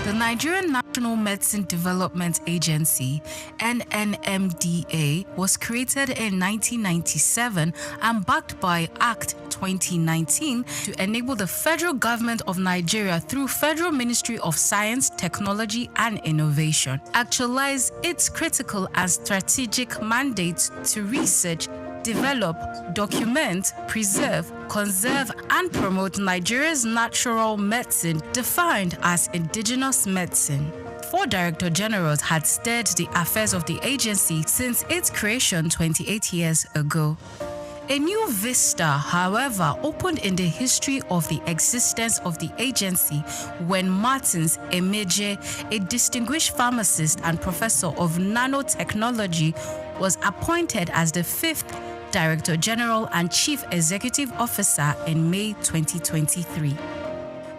The Nigerian National Medicine Development Agency, NNMDA, was created in 1997 and backed by Act 2019 to enable the federal government of Nigeria through Federal Ministry of Science, Technology and Innovation actualize its critical and strategic mandates to research, develop, document, preserve, conserve, and promote Nigeria's natural medicine defined as indigenous medicine. 4 Director Generals had steered the affairs of the agency since its creation 28 years ago. A new vista, however, opened in the history of the existence of the agency when Martins Emeje, a distinguished pharmacist and professor of nanotechnology, was appointed as the 5th Director General and Chief Executive Officer in May 2023.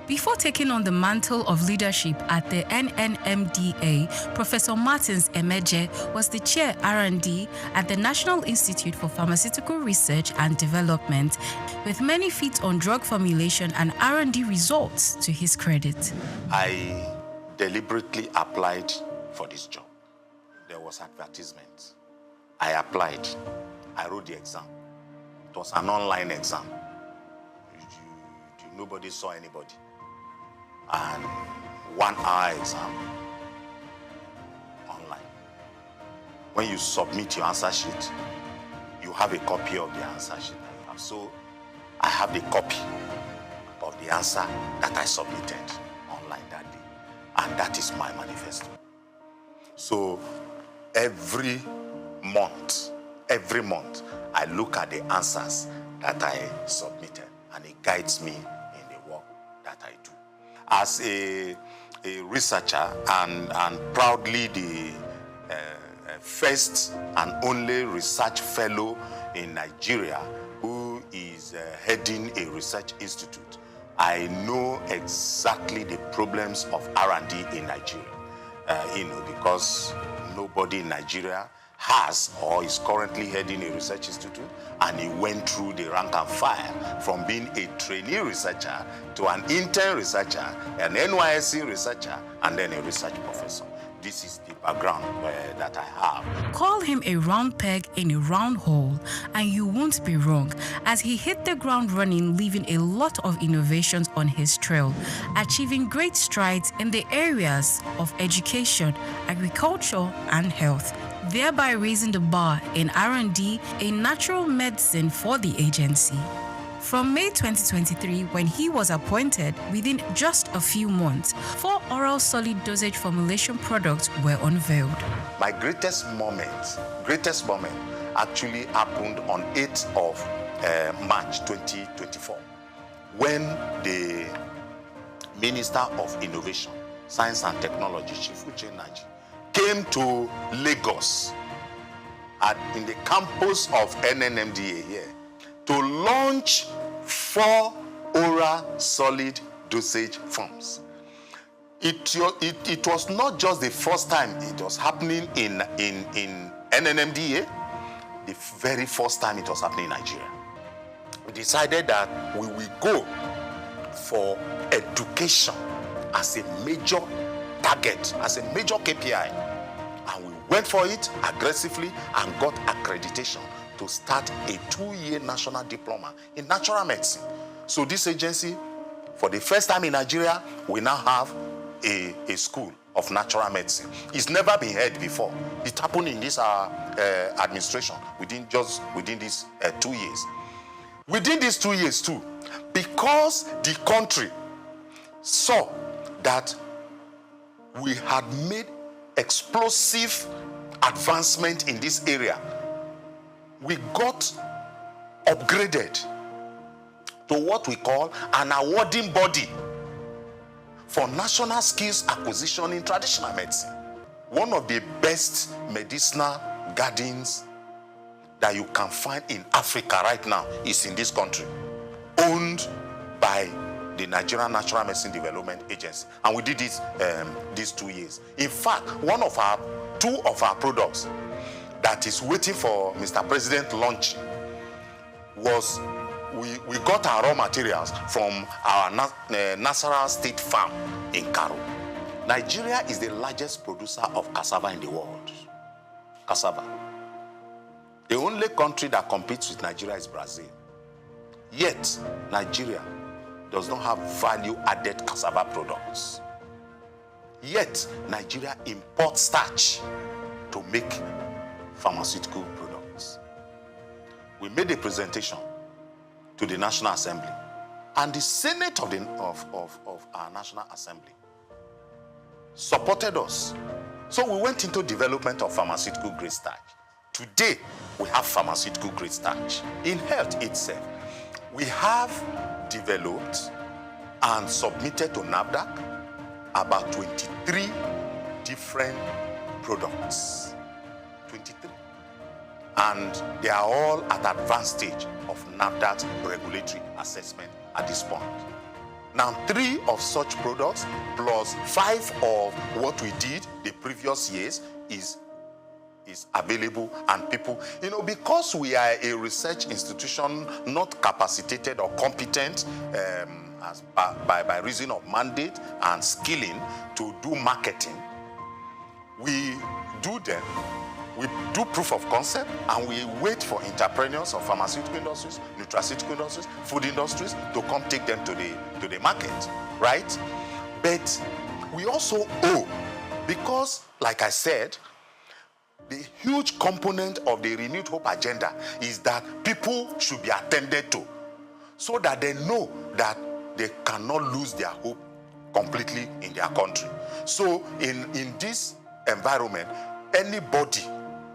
Before taking on the mantle of leadership at the NNMDA, Professor Martins Emeje was the Chair R&D at the National Institute for Pharmaceutical Research and Development, with many feats on drug formulation and R&D results to his credit. I deliberately applied for this job. There was advertisement. I applied. I wrote the exam. It was an online exam. Nobody saw anybody. And 1 hour exam online. When you submit your answer sheet, you have a copy of the answer sheet. So I have the copy of the answer that I submitted online that day. And that is my manifesto. So every month, I look at the answers that I submitted, and it guides me in the work that I do. As a a researcher and proudly the first and only research fellow in Nigeria who is heading a research institute. I know exactly the problems of R&D in Nigeria, because nobody in Nigeria has or is currently heading a research institute, and he went through the rank and file from being a trainee researcher to an intern researcher, an NYSC researcher, and then a research professor. This is the background that I have. Call him a round peg in a round hole, and you won't be wrong, as he hit the ground running, leaving a lot of innovations on his trail, achieving great strides in the areas of education, agriculture, and health, thereby raising the bar in R&D in natural medicine for the agency. From May 2023, when he was appointed, within just a few months, 4 oral solid dosage formulation products were unveiled. My greatest moment actually happened on 8th of March 2024, when the Minister of Innovation, Science and Technology, Chief Uche Naji, came to Lagos in the campus of NNMDA here to launch 4 oral solid dosage forms. It was not just the first time it was happening in NNMDA, the very first time it was happening in Nigeria. We decided that we will go for education as a major target, as a major KPI. And we went for it aggressively and got accreditation to start a 2-year national diploma in natural medicine. So this agency, for the first time in Nigeria, we now have a school of natural medicine. It's never been heard before. It happened in this administration within these 2 years. Within these 2 years too, because the country saw that we had made explosive advancement in this area, we got upgraded to what we call an awarding body for national skills acquisition in traditional medicine. One of the best medicinal gardens that you can find in Africa right now is in this country, owned by the Nigerian Natural Medicine Development Agency. And we did this these 2 years. In fact, two of our products that is waiting for Mr. President launching was we got our raw materials from our Nasarawa State Farm in Karo. Nigeria is the largest producer of cassava in the world. Cassava. The only country that competes with Nigeria is Brazil. Yet, Nigeria does not have value-added cassava products. Yet, Nigeria imports starch to make pharmaceutical products. We made a presentation to the National Assembly, and the Senate of our National Assembly supported us. So we went into development of pharmaceutical grade starch. Today, we have pharmaceutical grade starch. In health itself, we have developed and submitted to NAFDAC about 23 different products. 23. And they are all at advanced stage of NAFDAC's regulatory assessment at this point. Now, 3 of such products plus 5 of what we did the previous years is available, and people, because we are a research institution not capacitated or competent by reason of mandate and skilling to do marketing, we do proof of concept, and we wait for entrepreneurs of pharmaceutical industries, nutraceutical industries, food industries to come take them to the market, right? But we also owe, because, like I said, the huge component of the Renewed Hope agenda is that people should be attended to, so that they know that they cannot lose their hope completely in their country. So in this environment, anybody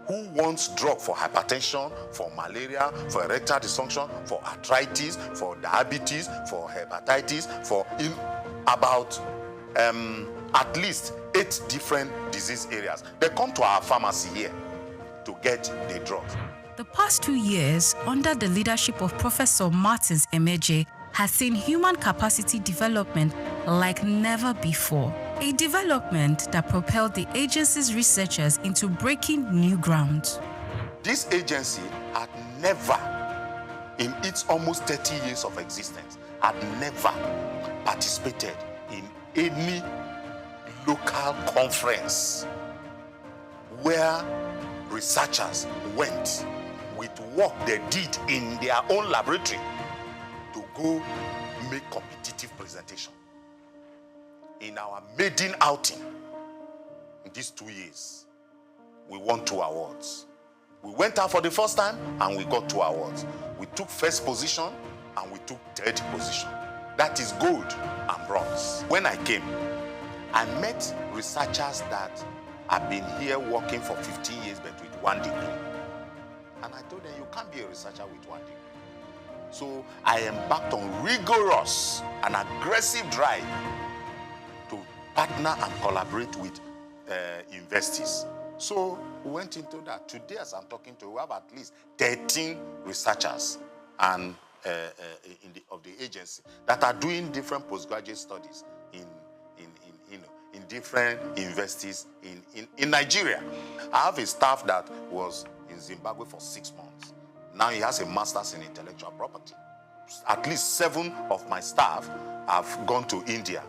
who wants drug for hypertension, for malaria, for erectile dysfunction, for arthritis, for diabetes, for hepatitis, for about at least 8 different disease areas. They come to our pharmacy here to get the drugs. The past 2 years, under the leadership of Professor Martins Emeje, has seen human capacity development like never before. A development that propelled the agency's researchers into breaking new ground. This agency had never, in its almost 30 years of existence, had never participated in any local conference where researchers went with work they did in their own laboratory to go make competitive presentation. In our maiden outing in these 2 years, we won 2 awards. We went out for the first time and we got 2 awards. We took first position and we took third position. That is gold and bronze. When I came, I met researchers that have been here working for 15 years but with 1 degree. And I told them, you can't be a researcher with 1 degree. So I embarked on rigorous and aggressive drive to partner and collaborate with universities. So we went into that. Today, as I'm talking to you, we have at least 13 researchers and of the agency that are doing different postgraduate studies in different universities in Nigeria. I have a staff that was in Zimbabwe for 6 months. Now he has a master's in intellectual property. At least 7 of my staff have gone to India.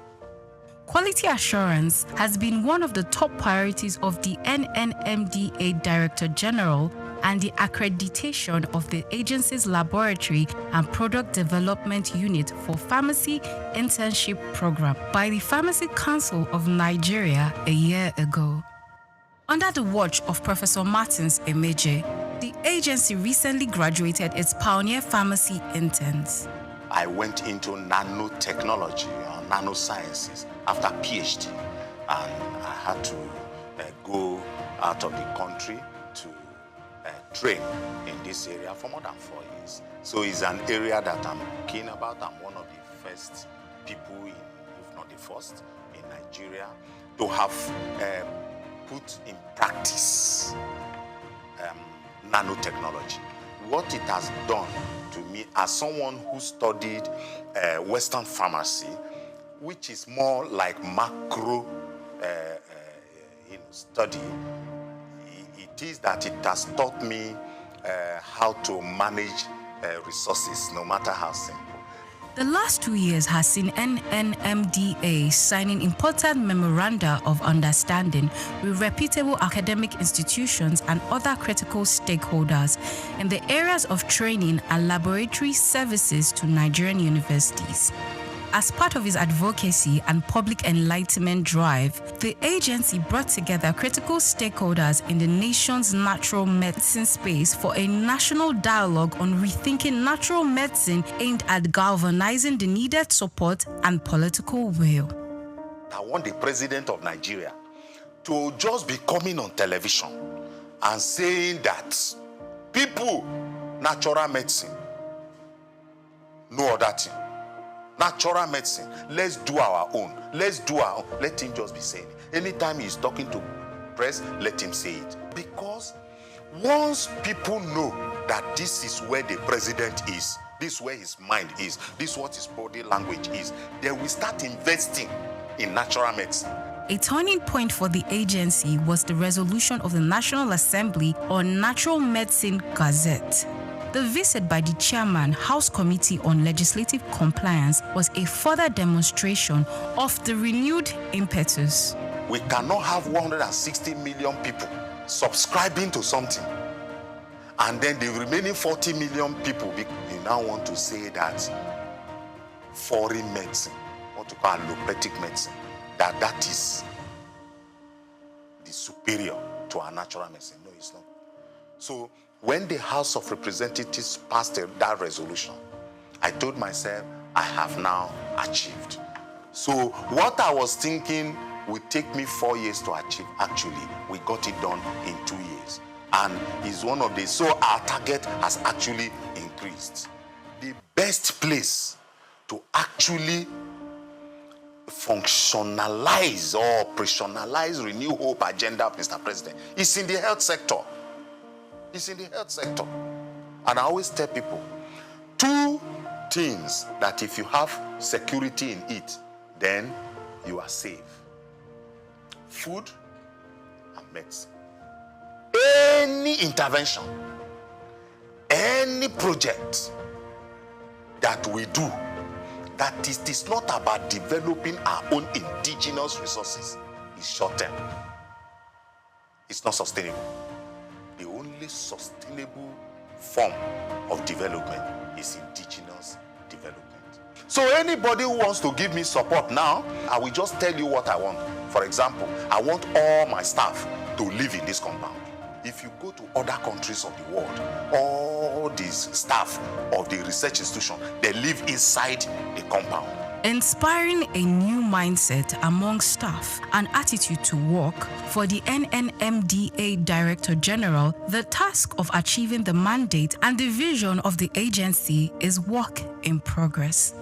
Quality assurance has been one of the top priorities of the NNMDA Director General and the accreditation of the agency's laboratory and product development unit for pharmacy internship program by the Pharmacy Council of Nigeria a year ago. Under the watch of Professor Martins Emeje, the agency recently graduated its pioneer pharmacy interns. I went into nanotechnology or nanosciences after PhD, and I had to go out of the country to train in this area for more than 4 years. So it's an area that I'm keen about. I'm one of the first people, if not the first, in Nigeria to have put in practice nanotechnology. What it has done to me as someone who studied Western pharmacy, which is more like macro study, it is that it has taught me how to manage resources, no matter how simple. The last 2 years has seen NNMDA signing important memoranda of understanding with reputable academic institutions and other critical stakeholders in the areas of training and laboratory services to Nigerian universities. As part of its advocacy and public enlightenment drive, the agency brought together critical stakeholders in the nation's natural medicine space for a national dialogue on rethinking natural medicine aimed at galvanizing the needed support and political will. I want the president of Nigeria to just be coming on television and saying that people, natural medicine, no other thing. Natural medicine, let's do our own. Let's do our own. Let him just be saying it. Anytime he's talking to press, let him say it. Because once people know that this is where the president is, this is where his mind is, this is what his body language is, they will start investing in natural medicine. A turning point for the agency was the resolution of the National Assembly on Natural Medicine Gazette. The visit by the chairman, House Committee on Legislative Compliance, was a further demonstration of the renewed impetus. We cannot have 160 million people subscribing to something, and then the remaining 40 million people, you now want to say that foreign medicine, what you call allopathic medicine, that is the superior to our natural medicine. No, it's not. So when the House of Representatives passed that resolution, I told myself, I have now achieved. So what I was thinking would take me 4 years to achieve, actually, we got it done in 2 years. And it's one of the, so our target has actually increased. The best place to actually functionalize or operationalize Renew Hope agenda, Mr. President, is in the health sector. It's in the health sector. And I always tell people, two things that if you have security in it, then you are safe. Food and medicine. Any intervention, any project that we do, that it is not about developing our own indigenous resources, is short-term. It's not sustainable. The only sustainable form of development is indigenous development. So anybody who wants to give me support now, I will just tell you what I want. For example, I want all my staff to live in this compound. If you go to other countries of the world, all these staff of the research institution, they live inside the compound. Inspiring a new mindset among staff and attitude to work, for the NNMDA Director General, the task of achieving the mandate and the vision of the agency is work in progress.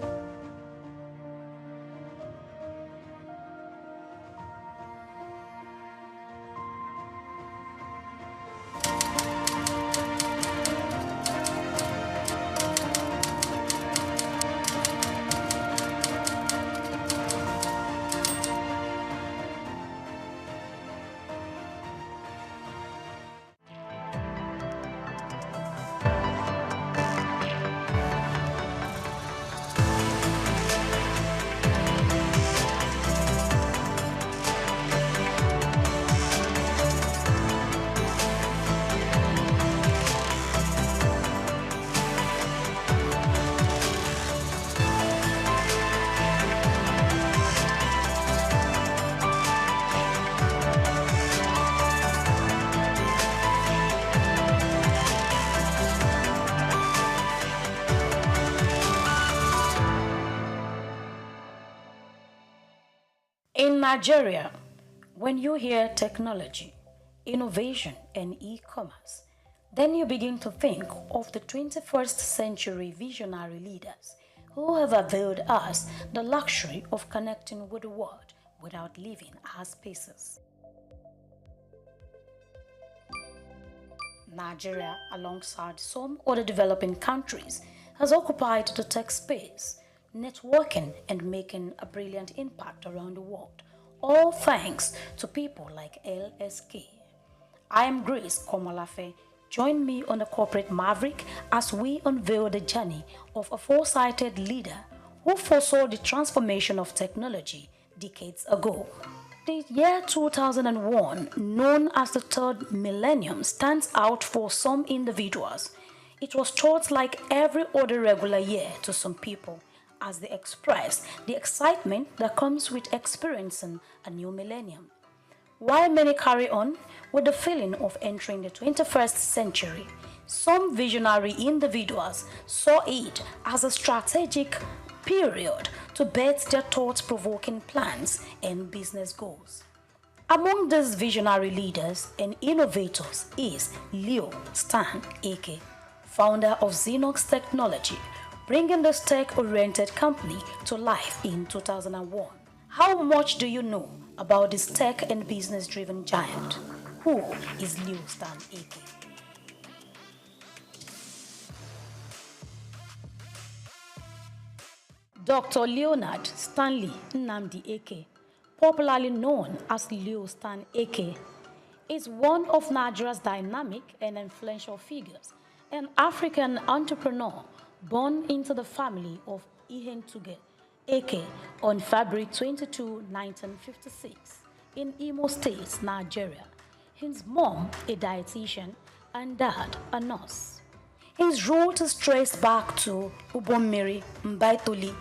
In Nigeria, when you hear technology, innovation, and e-commerce, then you begin to think of the 21st century visionary leaders who have availed us the luxury of connecting with the world without leaving our spaces. Nigeria, alongside some other developing countries, has occupied the tech space, networking and making a brilliant impact around the world, all thanks to people like LSK. I am Grace Komolafe. Join me on the Corporate Maverick as we unveil the journey of a foresighted leader who foresaw the transformation of technology decades ago. The year 2001, known as the third millennium, stands out for some individuals. It was thought like every other regular year to some people, as they express the excitement that comes with experiencing a new millennium. While many carry on with the feeling of entering the 21st century, some visionary individuals saw it as a strategic period to bet their thought-provoking plans and business goals. Among these visionary leaders and innovators is Leo Stan Eke, founder of Xenox Technology, bringing this tech-oriented company to life in 2001. How much do you know about this tech and business-driven giant? Who is Leo Stan Eke? Dr. Leonard Stanley Nnamdi Eke, popularly known as Leo Stan Eke, is one of Nigeria's dynamic and influential figures, an African entrepreneur born into the family of Ihentuge Eke on February 22, 1956, in Imo State, Nigeria. His mom, a dietitian, and dad, a nurse. His root is traced back to Ubommiri Mbaitoli,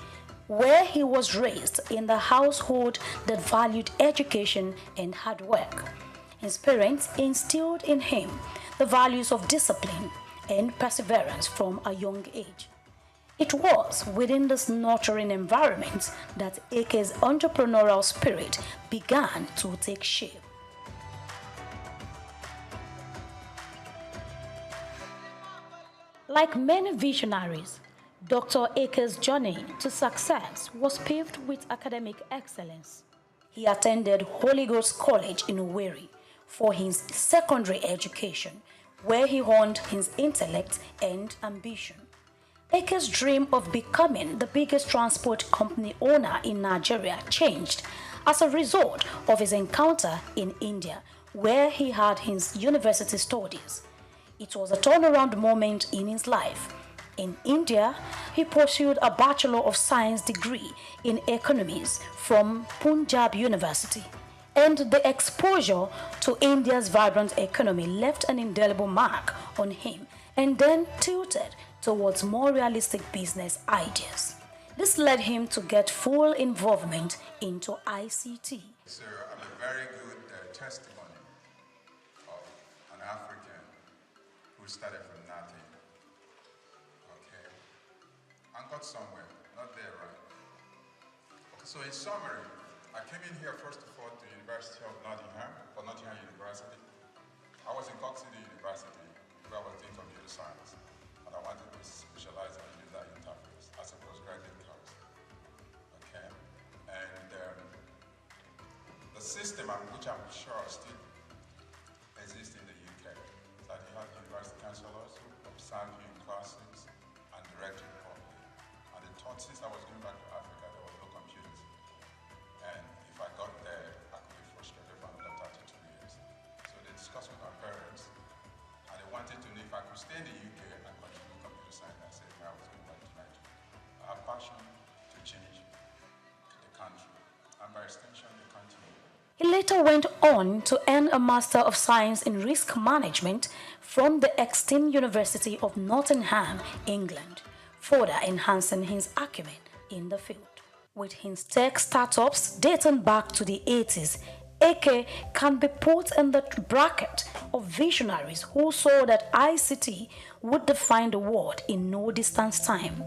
where he was raised in the household that valued education and hard work. His parents instilled in him the values of discipline and perseverance from a young age. It was within this nurturing environment that Eke's entrepreneurial spirit began to take shape. Like many visionaries, Dr. Aker's journey to success was paved with academic excellence. He attended Holy Ghost College in Owerri for his secondary education, where he honed his intellect and ambition. Aker's dream of becoming the biggest transport company owner in Nigeria changed as a result of his encounter in India, where he had his university studies. It was a turnaround moment in his life. In India, he pursued a Bachelor of Science degree in economics from Punjab University, and the exposure to India's vibrant economy left an indelible mark on him and then tilted towards more realistic business ideas. This led him to get full involvement into ICT. So I'm a very good testimony of an African who started from nothing, okay, and got somewhere, not there, right? Okay, so in summary, I came in here first of all to the University of Nottingham, or Nottingham University. I was in Cork City University, where I was doing computer science, and I wanted to specialize in user interface as a postgraduate course. Okay, and the system, which I'm sure still exists in the UK, that you have university counselors who observe you in classes and direct you properly. And the thought, since I was going back to Africa, there were no computers. And if I got there, I could be frustrated for another 32 years. So they discussed with my parents, and they wanted to know if I could stay in the UK and continue computer science. I said, no, I was going back to Nigeria. I have passion to change the country, and by extension, the continent. He later went on to earn a Master of Science in Risk Management from the esteemed University of Nottingham, England, further enhancing his acumen in the field. With his tech startups dating back to the 80s, Aker can be put in the bracket of visionaries who saw that ICT would define the world in no distant time.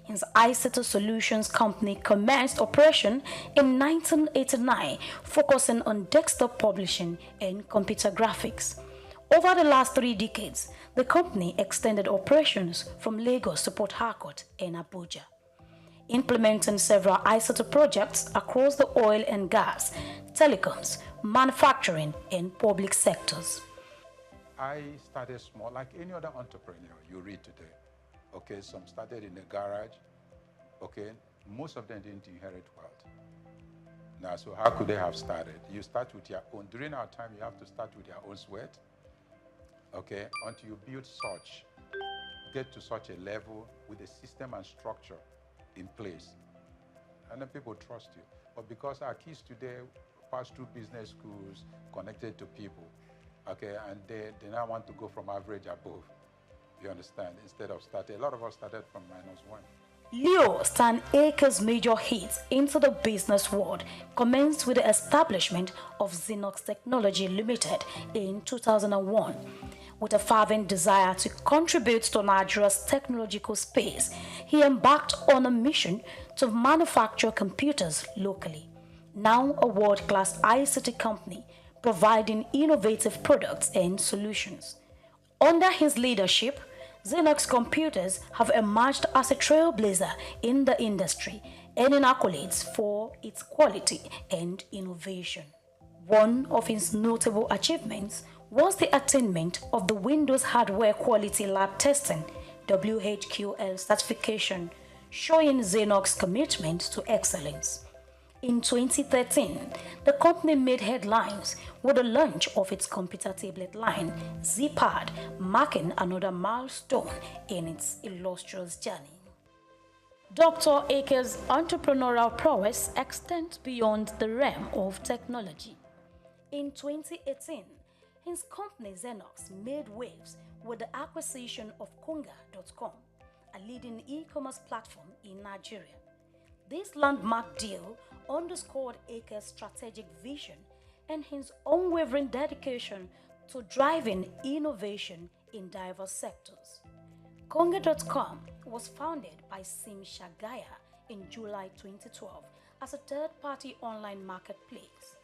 His ICT Solutions company commenced operation in 1989, focusing on desktop publishing and computer graphics. Over the last 3 decades, the company extended operations from Lagos to Port Harcourt and Abuja, implementing several ICT projects across the oil and gas, telecoms, manufacturing, and public sectors. I started small, like any other entrepreneur you read today. Okay, some started in the garage. Okay, most of them didn't inherit wealth. Now, so how could they have started? You start with your own. During our time, you have to start with your own sweat. Okay, until you build such, get to such a level with a system and structure in place, and then people trust you. But because our kids today pass through business schools, connected to people, okay, and they now want to go from average above. You understand? Instead of starting, a lot of us started from -1. Leo Stan Aker's major hits into the business world commenced with the establishment of SOUQ Technology Limited in 2001. With a fervent desire to contribute to Nigeria's technological space, he embarked on a mission to manufacture computers locally. Now a world-class ICT company providing innovative products and solutions. Under his leadership, SOUQ Computers have emerged as a trailblazer in the industry, earning accolades for its quality and innovation. One of his notable achievements was the attainment of the Windows Hardware Quality Lab Testing (WHQL) certification, showing SOUQ's commitment to excellence. In 2013, the company made headlines with the launch of its computer tablet line, ZPad, marking another milestone in its illustrious journey. Dr. Aker's entrepreneurial prowess extends beyond the realm of technology. In 2018, his company SOUQ made waves with the acquisition of Konga.com, a leading e-commerce platform in Nigeria. This landmark deal underscored Aker's strategic vision and his unwavering dedication to driving innovation in diverse sectors. Konga.com was founded by Sim Shagaya in July 2012 as a third-party online marketplace.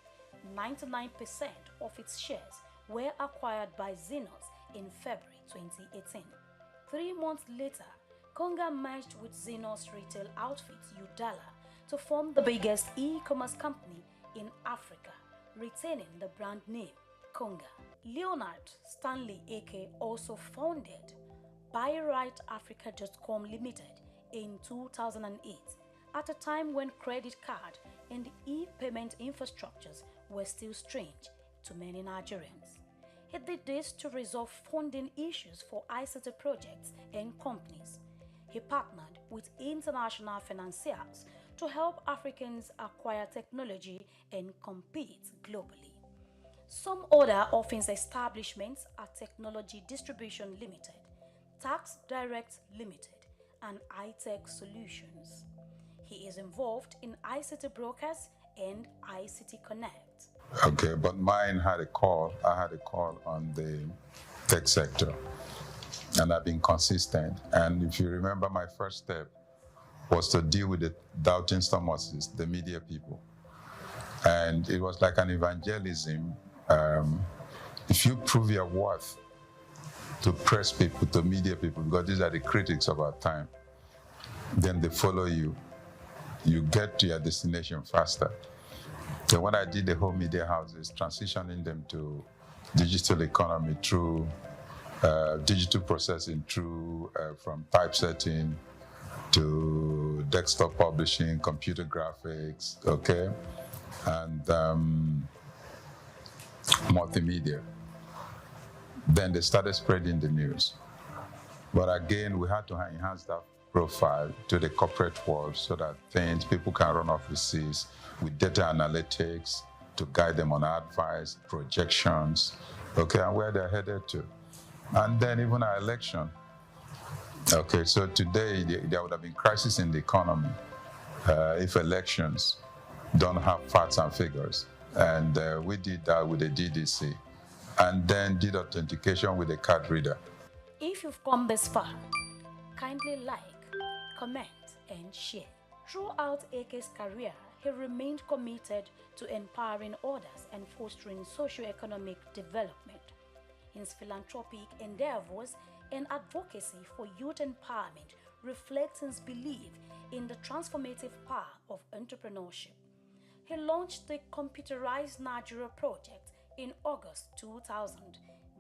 99% of its shares were acquired by SOUQ in February 2018. 3 months later, Konga merged with Xenos retail outfit Udala to form the biggest e-commerce company in Africa, retaining the brand name Konga. Leonard Stanley Eke also founded BuyRightAfrica.com Limited in 2008, at a time when credit card and e-payment infrastructures were still strange to many Nigerians. He did this to resolve funding issues for ICT projects and companies. He partnered with international financiers to help Africans acquire technology and compete globally. Some other of his establishments are Technology Distribution Limited, Tax Direct Limited, and iTech Solutions. He is involved in ICT Brokers and ICT Connect. Okay, but mine had a call. I had a call on the tech sector, and I've been consistent. And if you remember, my first step was to deal with the doubting Thomases, the media people. And it was like an evangelism. If you prove your worth to press people, to media people, because these are the critics of our time, then they follow you. You get to your destination faster. So when I did the whole media houses, transitioning them to digital economy through digital processing, through from typesetting to desktop publishing, computer graphics, okay, and multimedia. Then they started spreading the news. But again, we had to enhance that profile to the corporate world so that people can run offices with data analytics to guide them on advice, projections, okay, and where they're headed to. And then even our election. Okay, so today there would have been crisis in the economy if elections don't have facts and figures. And we did that with the DDC, and then did authentication with a card reader. If you've come this far, kindly like, comment, and share. Throughout Ake's career, he remained committed to empowering others and fostering socio-economic development. His philanthropic endeavors and advocacy for youth empowerment reflect his belief in the transformative power of entrepreneurship. He launched the Computerized Nigeria project in August 2000,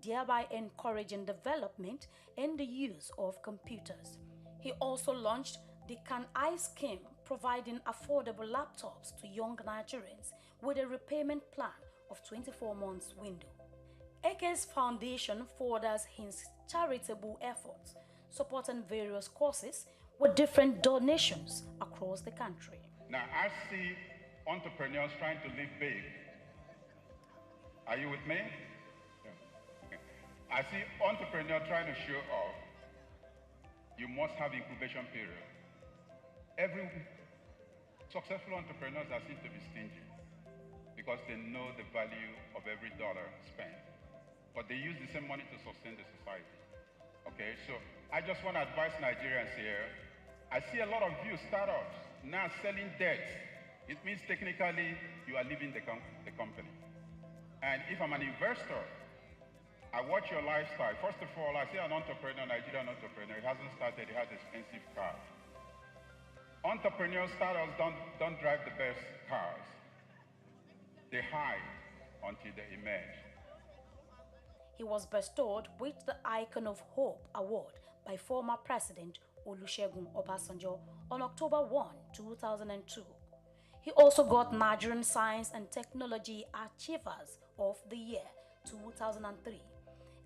thereby encouraging development and the use of computers. He also launched the Can I scheme, providing affordable laptops to young Nigerians with a repayment plan of 24 months window. Ake's foundation furthers his charitable efforts, supporting various causes with different donations across the country. Now, I see entrepreneurs trying to live big. Are you with me? Yeah. I see entrepreneurs trying to show off. You must have incubation period. Every successful entrepreneurs are seen to be stingy because they know the value of every dollar spent. But they use the same money to sustain the society. Okay, so I just want to advise Nigerians here. I see a lot of you startups now selling debt. It means technically you are leaving the company. And if I'm an investor, I watch your lifestyle. First of all, I see an entrepreneur, Nigerian entrepreneur. He hasn't started, he has expensive cars. Entrepreneurs, startups don't drive the best cars. They hide until they emerge. He was bestowed with the Icon of Hope Award by former President Olusegun Obasanjo on October 1, 2002. He also got Nigerian Science and Technology Achievers of the Year 2003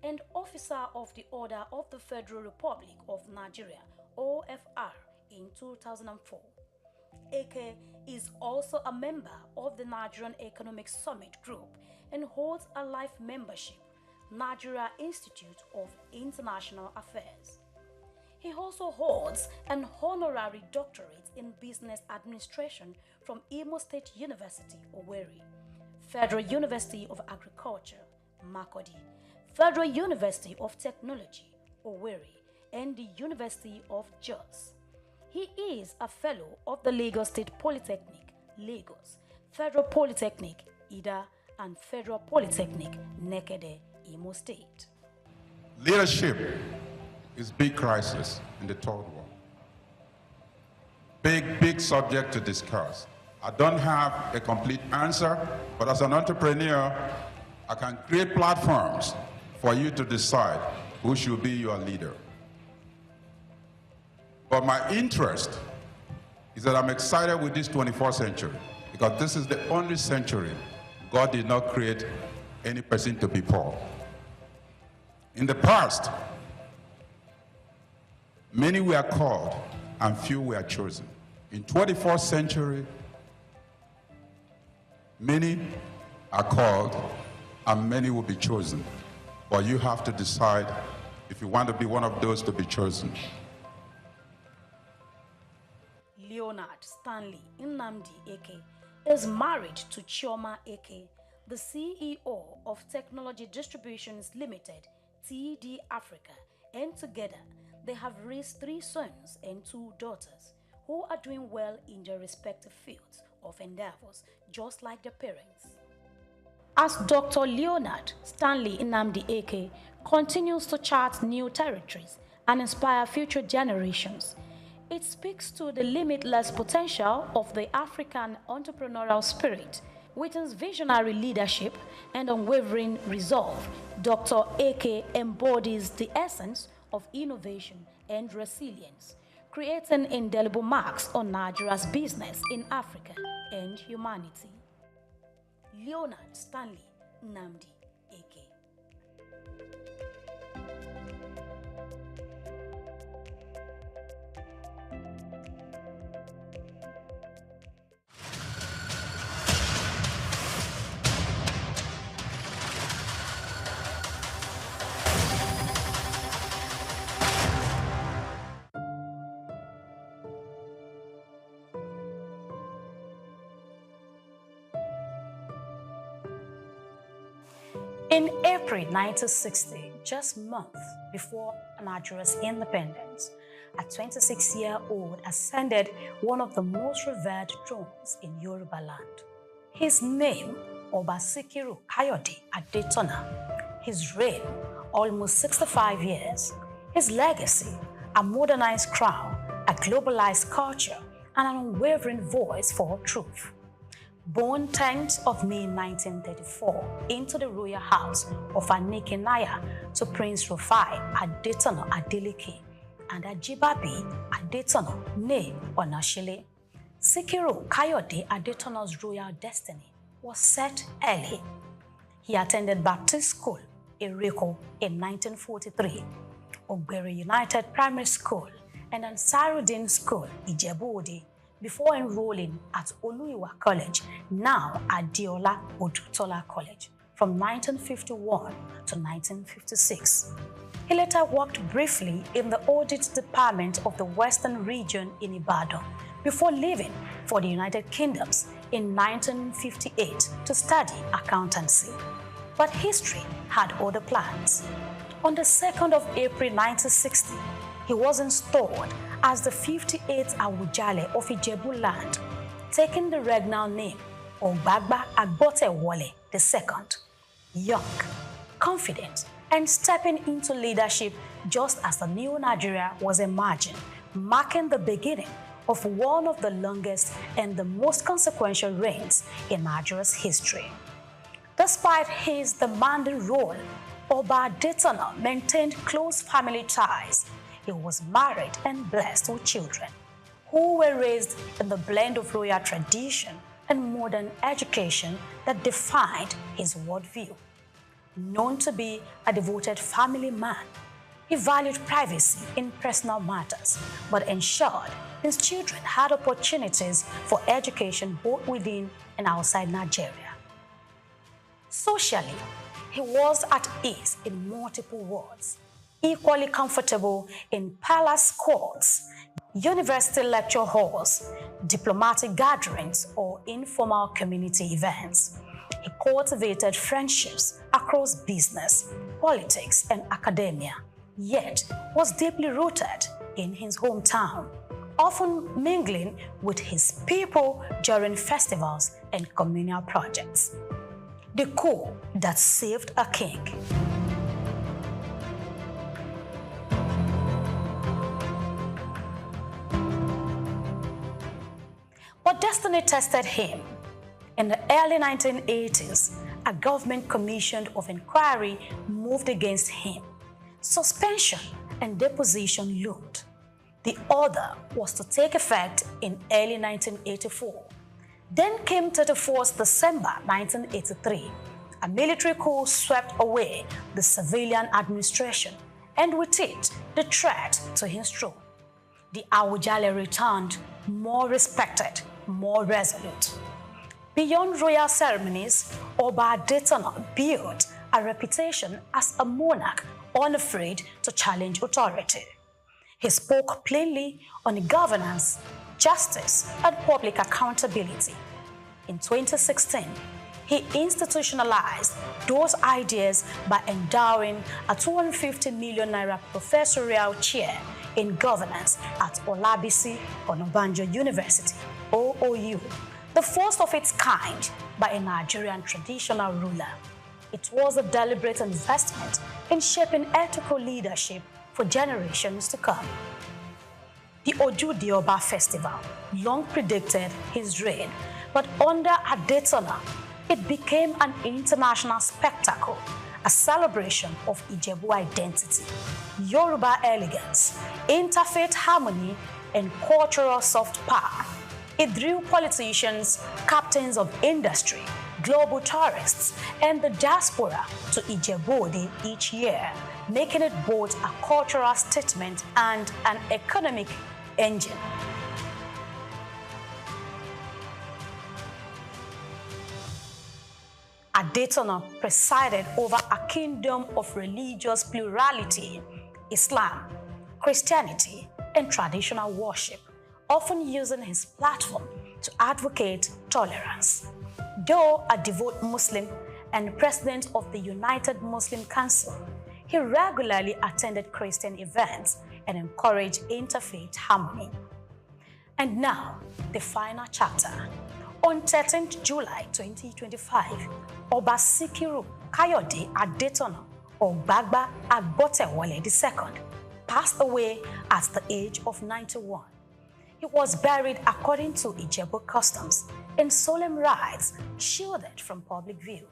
and Officer of the Order of the Federal Republic of Nigeria, OFR, in 2004. Eke is also a member of the Nigerian Economic Summit Group and holds a life membership, Nigeria Institute of International Affairs. He also holds an honorary doctorate in business administration from Imo State University, Owerri, Federal University of Agriculture, Makurdi, Federal University of Technology, Owerri, and the University of Jos. He is a fellow of the Lagos State Polytechnic, Lagos, Federal Polytechnic, Ida, and Federal Polytechnic, Nekede, Imo State. Leadership is big crisis in the third world. big subject to discuss. I don't have a complete answer, but as an entrepreneur, I can create platforms for you to decide who should be your leader. But my interest is that I'm excited with this 21st century, because this is the only century God did not create any person to be poor. In the past, many were called and few were chosen. In 21st century, many are called and many will be chosen. But you have to decide if you want to be one of those to be chosen. Leonard Stanley Nnamdi Eke is married to Chioma Eke, the CEO of Technology Distributions Limited, TD Africa, and together they have raised 3 sons and 2 daughters who are doing well in their respective fields of endeavors, just like their parents. As Dr. Leonard Stanley Nnamdi Eke continues to chart new territories and inspire future generations, it speaks to the limitless potential of the African entrepreneurial spirit. With his visionary leadership and unwavering resolve, Dr. Eke embodies the essence of innovation and resilience, creating indelible marks on Nigeria's business in Africa and humanity. Leonard Stanley Nnamdi Eke. In April 1960, just months before Nigeria's independence, a 26-year-old ascended one of the most revered thrones in Yoruba land. His name, Oba Sikiru Kayode Adetona. His reign, almost 65 years. His legacy, a modernized crown, a globalized culture, and an unwavering voice for truth. Born 10th of May 1934 into the royal house of Anikinaya to Prince Rufai Adetono Adeleke and Ajibabi Adetono Ne Onashile, Sikiru Kayode Adetono's royal destiny was set early. He attended Baptist School, Eriko, in 1943, Ogbere United Primary School, and Ansarudin School, Ijebu-Ode, before enrolling at Oluiwa College, now Adeola Odutola College, from 1951 to 1956. He later worked briefly in the audit department of the Western region in Ibadan, before leaving for the United Kingdoms in 1958 to study accountancy. But history had other plans. On the 2nd of April 1960, he was installed as the 58th Awujale of Ijebu land, taking the regnal name Ogbagba Agbotewole II. Young, confident, and stepping into leadership just as the new Nigeria was emerging, marking the beginning of one of the longest and the most consequential reigns in Nigeria's history. Despite his demanding role, Oba Adetono maintained close family ties. He was married and blessed with children, who were raised in the blend of royal tradition and modern education that defined his worldview. Known to be a devoted family man, he valued privacy in personal matters, but ensured his children had opportunities for education both within and outside Nigeria. Socially, he was at ease in multiple wards, equally comfortable in palace courts, university lecture halls, diplomatic gatherings, or informal community events. He cultivated friendships across business, politics, and academia, yet was deeply rooted in his hometown, often mingling with his people during festivals and communal projects. The coup that saved a king. But destiny tested him. In the early 1980s, a government commission of inquiry moved against him. Suspension and deposition loomed. The order was to take effect in early 1984. Then came 31st December 1983. A military coup swept away the civilian administration, and with it, the threat to his throne. The Awujale returned more respected, more resolute. Beyond royal ceremonies, Oba Adetona built a reputation as a monarch unafraid to challenge authority. He spoke plainly on governance, justice, and public accountability. In 2016, he institutionalized those ideas by endowing a 250 million naira professorial chair in governance at Olabisi Onabanjo University, OOU, the first of its kind by a Nigerian traditional ruler. It was a deliberate investment in shaping ethical leadership for generations to come. The Oju Dioba Festival long predicted his reign, but under Adetona, it became an international spectacle, a celebration of Ijebu identity, Yoruba elegance, interfaith harmony, and cultural soft power. It drew politicians, captains of industry, global tourists, and the diaspora to Ijebu each year, making it both a cultural statement and an economic engine. Adetona presided over a kingdom of religious plurality, Islam, Christianity, and traditional worship, often using his platform to advocate tolerance. Though a devout Muslim and president of the United Muslim Council, he regularly attended Christian events and encouraged interfaith harmony. And now, the final chapter. On 13th July 2025, Oba Sikiru Kayode Adetona Ogbagba Agbotewole II passed away at the age of 91. He was buried according to Ijebu customs in solemn rites, shielded from public view.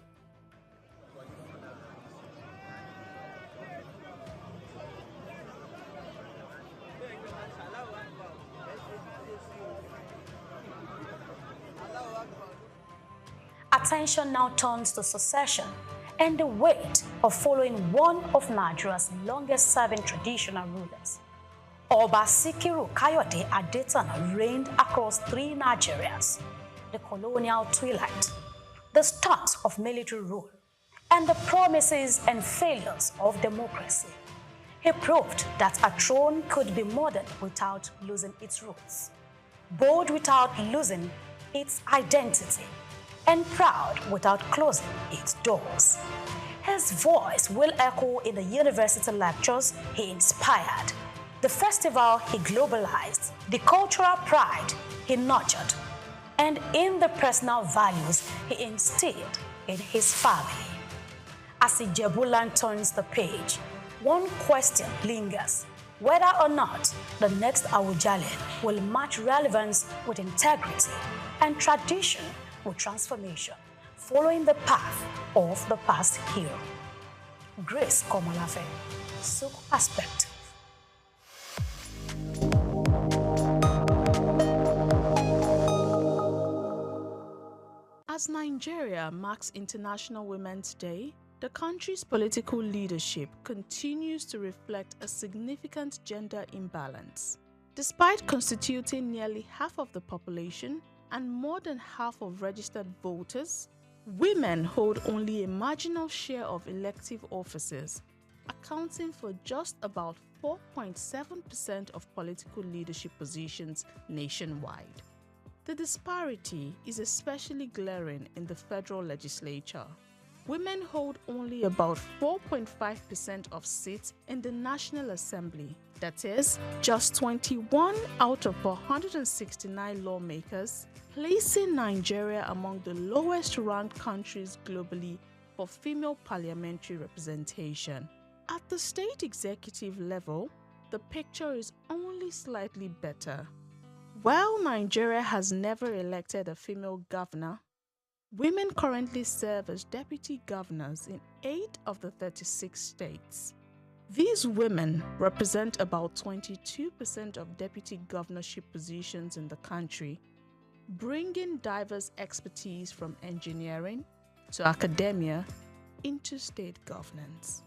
Attention now turns to succession and the weight of following one of Nigeria's longest-serving traditional rulers. Oba Sikiru Kayode Adetona reigned across three Nigerias: the colonial twilight, the start of military rule, and the promises and failures of democracy. He proved that a throne could be modern without losing its roots, bold without losing its identity, and proud without closing its doors. His voice will echo in the university lectures he inspired, the festival he globalized, the cultural pride he nurtured, and in the personal values he instilled in his family. As Ijebuland turns the page, one question lingers: whether or not the next Awujale will match relevance with integrity and tradition with transformation, following the path of the past hero. Grace Komolafe, SOUQ Perspective. As Nigeria marks International Women's Day, the country's political leadership continues to reflect a significant gender imbalance. Despite constituting nearly half of the population and more than half of registered voters, women hold only a marginal share of elective offices, accounting for just about 4.7% of political leadership positions nationwide. The disparity is especially glaring in the federal legislature. Women hold only about 4.5% of seats in the National Assembly. That is, just 21 out of 469 lawmakers, placing Nigeria among the lowest-ranked countries globally for female parliamentary representation. At the state executive level, the picture is only slightly better. While Nigeria has never elected a female governor, women currently serve as deputy governors in 8 of the 36 states. These women represent about 22% of deputy governorship positions in the country, bringing diverse expertise from engineering to academia into state governance.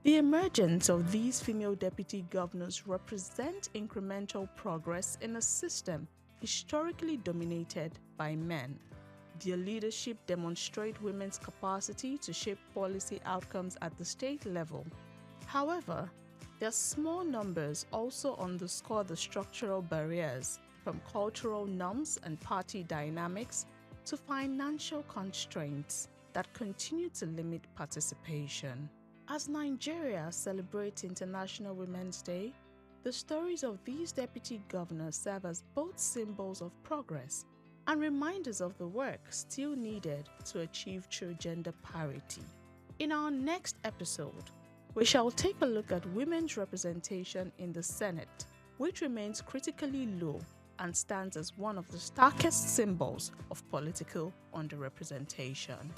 The emergence of these female deputy governors represent incremental progress in a system historically dominated by men. Their leadership demonstrates women's capacity to shape policy outcomes at the state level. However, their small numbers also underscore the structural barriers, from cultural norms and party dynamics to financial constraints, that continue to limit participation. As Nigeria celebrates International Women's Day, the stories of these deputy governors serve as both symbols of progress and reminders of the work still needed to achieve true gender parity. In our next episode, we shall take a look at women's representation in the Senate, which remains critically low and stands as one of the starkest symbols of political underrepresentation.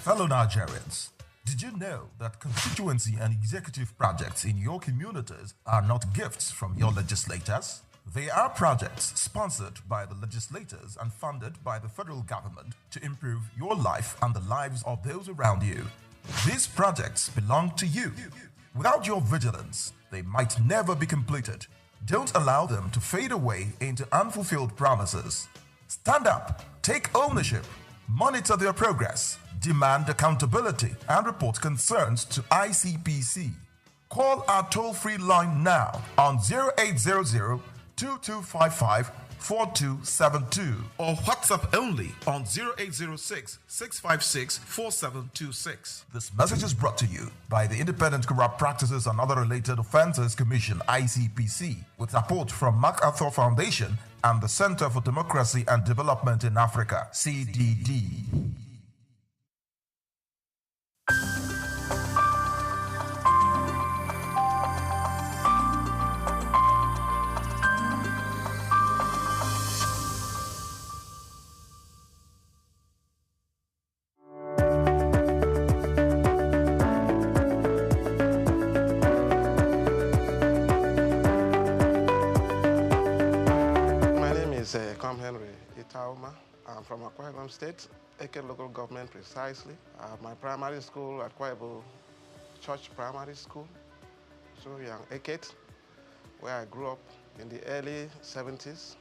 Fellow Nigerians, did you know that constituency and executive projects in your communities are not gifts from your legislators? They are projects sponsored by the legislators and funded by the federal government to improve your life and the lives of those around you. These projects belong to you. Without your vigilance, they might never be completed. Don't allow them to fade away into unfulfilled promises. Stand up, take ownership, monitor their progress, demand accountability, and report concerns to ICPC. Call our toll-free line now on 0800-2255-4272 or WhatsApp only on 0806-656-4726. This message is brought to you by the Independent Corrupt Practices and Other Related Offences Commission, ICPC, with support from MacArthur Foundation and the Center for Democracy and Development in Africa, CDD. I'm from Akwa Ibom State, Eke local government precisely. My primary school at Akwa Ibom Church Primary School, so young Eket, where I grew up in the early 70s.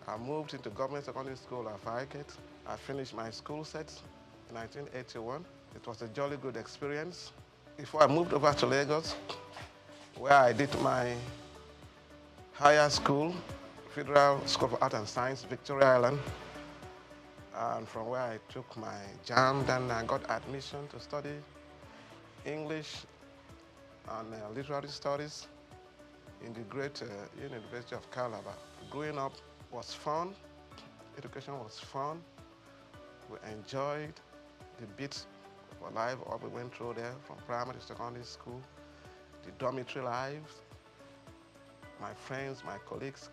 I moved into government secondary school at Eket. I finished my school set in 1981. It was a jolly good experience. Before I moved over to Lagos, where I did my higher school, Federal School of Art and Science, Victoria Island. And from where I took my JAM, then I got admission to study English and literary studies in the great University of Calabar. Growing up was fun, education was fun. We enjoyed the bits of life, what we went through there, from primary to secondary school, the dormitory lives, my friends, my colleagues.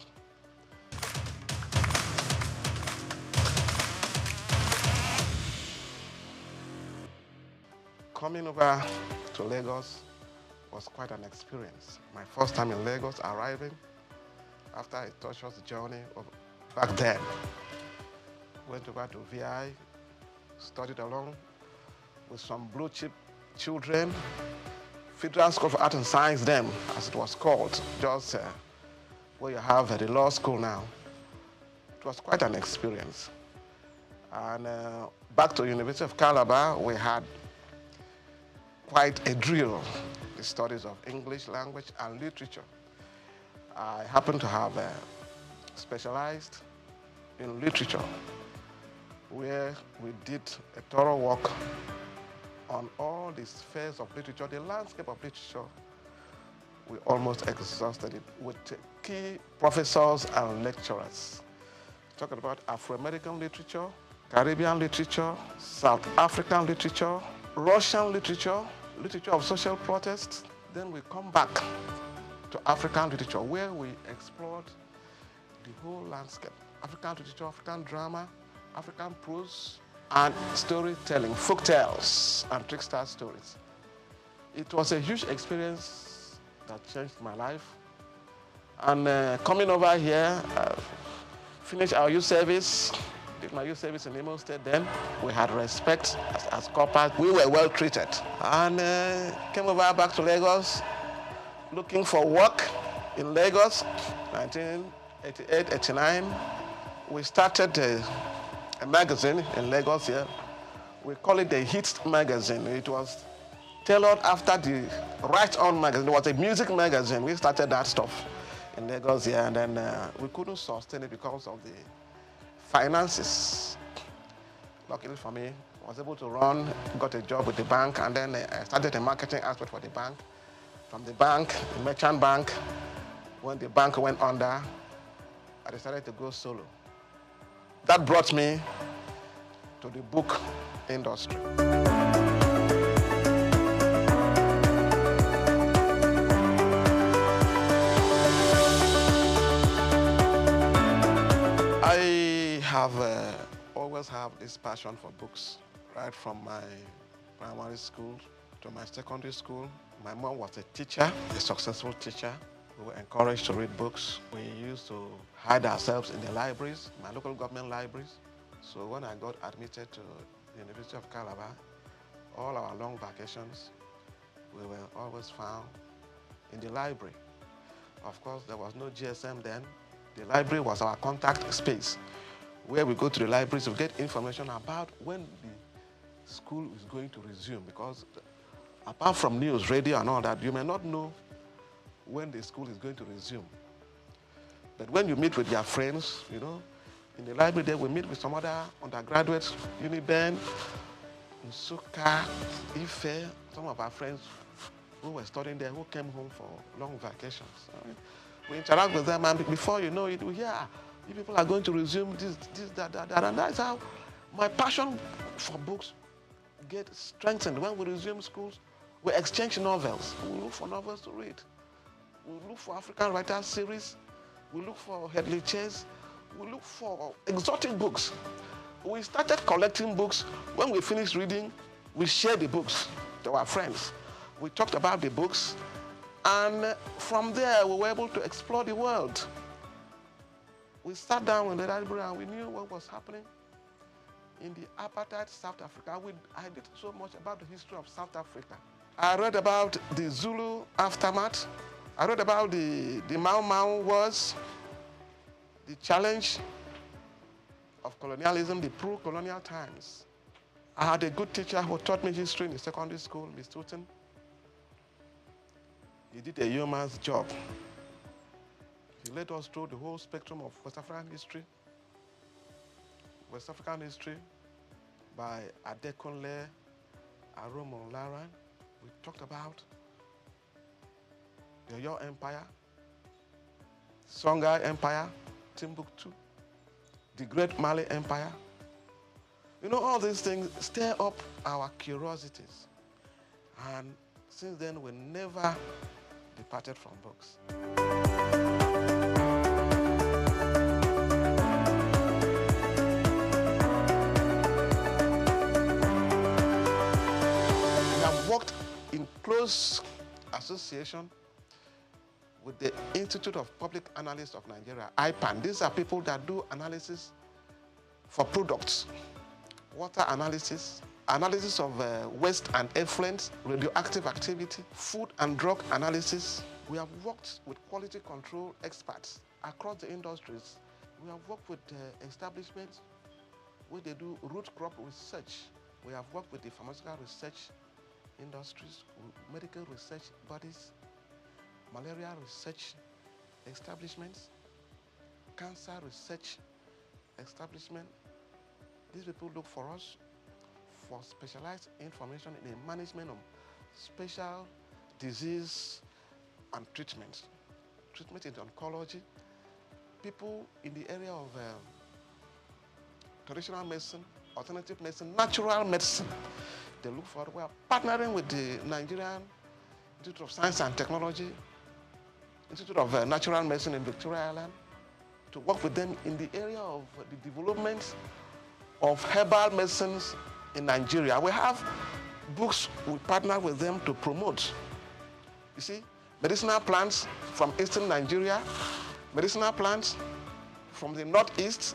Coming over to Lagos was quite an experience. My first time in Lagos, arriving after a tortuous journey back then. Went over to VI, studied along with some blue chip children, Federal School of Art and Science then, as it was called, just where you have the law school now. It was quite an experience. And back to University of Calabar, we had quite a drill, the studies of English language and literature. I happen to have specialized in literature, where we did a thorough work on all the spheres of literature, the landscape of literature. We almost exhausted it with key professors and lecturers. Talking about Afro-American literature, Caribbean literature, South African literature, Russian literature, literature of social protest. Then we come back to African literature, where we explored the whole landscape. African literature, African drama, African prose, and storytelling, folk tales, and trickster stories. It was a huge experience that changed my life. And coming over here, finished our youth service, did my youth service in Imo State then. We had respect as corpers. We were well treated. And came over back to Lagos, looking for work in Lagos, 1988, 89. We started a magazine in Lagos here. We call it the Hits magazine. It was tailored after the Right On magazine. It was a music magazine. We started that stuff in Lagos here, and then we couldn't sustain it because of the finances. Luckily for me, I was able to run, got a job with the bank, and then I started a marketing aspect for the bank. From the bank, the merchant bank, when the bank went under, I decided to go solo. That brought me to the book industry. I have always had this passion for books, right from my primary school to my secondary school. My mom was a teacher, a successful teacher. We were encouraged to read books. We used to hide ourselves in the libraries, my local government libraries. So when I got admitted to the University of Calabar, all our long vacations, we were always found in the library. Of course, there was no GSM then. The library was our contact space, where we go to the libraries to get information about when the school is going to resume, because apart from news, radio, and all that, you may not know when the school is going to resume. But when you meet with your friends, you know, in the library there, we meet with some other undergraduates, Uniben, SOUQ, Ife, some of our friends who were studying there, who came home for long vacations. We interact with them, and before you know it, we hear, you people are going to resume this, that, and that's how my passion for books gets strengthened. When we resume schools, we exchange novels. We look for novels to read. We look for African writers series. We look for Headley Chase. We look for exotic books. We started collecting books. When we finished reading, we shared the books to our friends. We talked about the books, and from there, we were able to explore the world. We sat down in the library and we knew what was happening in the apartheid South Africa. I did so much about the history of South Africa. I read about the Zulu aftermath. I read about the Mau Mau Wars, the challenge of colonialism, the pro-colonial times. I had a good teacher who taught me history in the secondary school, Miss Tooten. He did a yeoman's job. He led us through the whole spectrum of West African history by Adekunle Aromo-Laran. We talked about the Oyo Empire, Songhai Empire, Timbuktu, the Great Mali Empire. You know, all these things stir up our curiosities. And since then, we never departed from books. We have worked in close association with the Institute of Public Analysts of Nigeria, IPAN. These are people that do analysis for products, water analysis, analysis of waste and effluent, radioactive activity, food and drug analysis. We have worked with quality control experts across the industries. We have worked with establishments where they do root crop research. We have worked with the pharmaceutical research industries, medical research bodies, malaria research establishments, cancer research establishment. These people look for us for specialized information in the management of special disease and treatment in oncology, people in the area of traditional medicine, alternative medicine, natural medicine. They look for it. We are partnering with the Nigerian Institute of Science and Technology, Institute of Natural Medicine in Victoria Island, to work with them in the area of the development of herbal medicines in Nigeria. We have books we partner with them to promote. You see, medicinal plants from eastern Nigeria, medicinal plants from the northeast,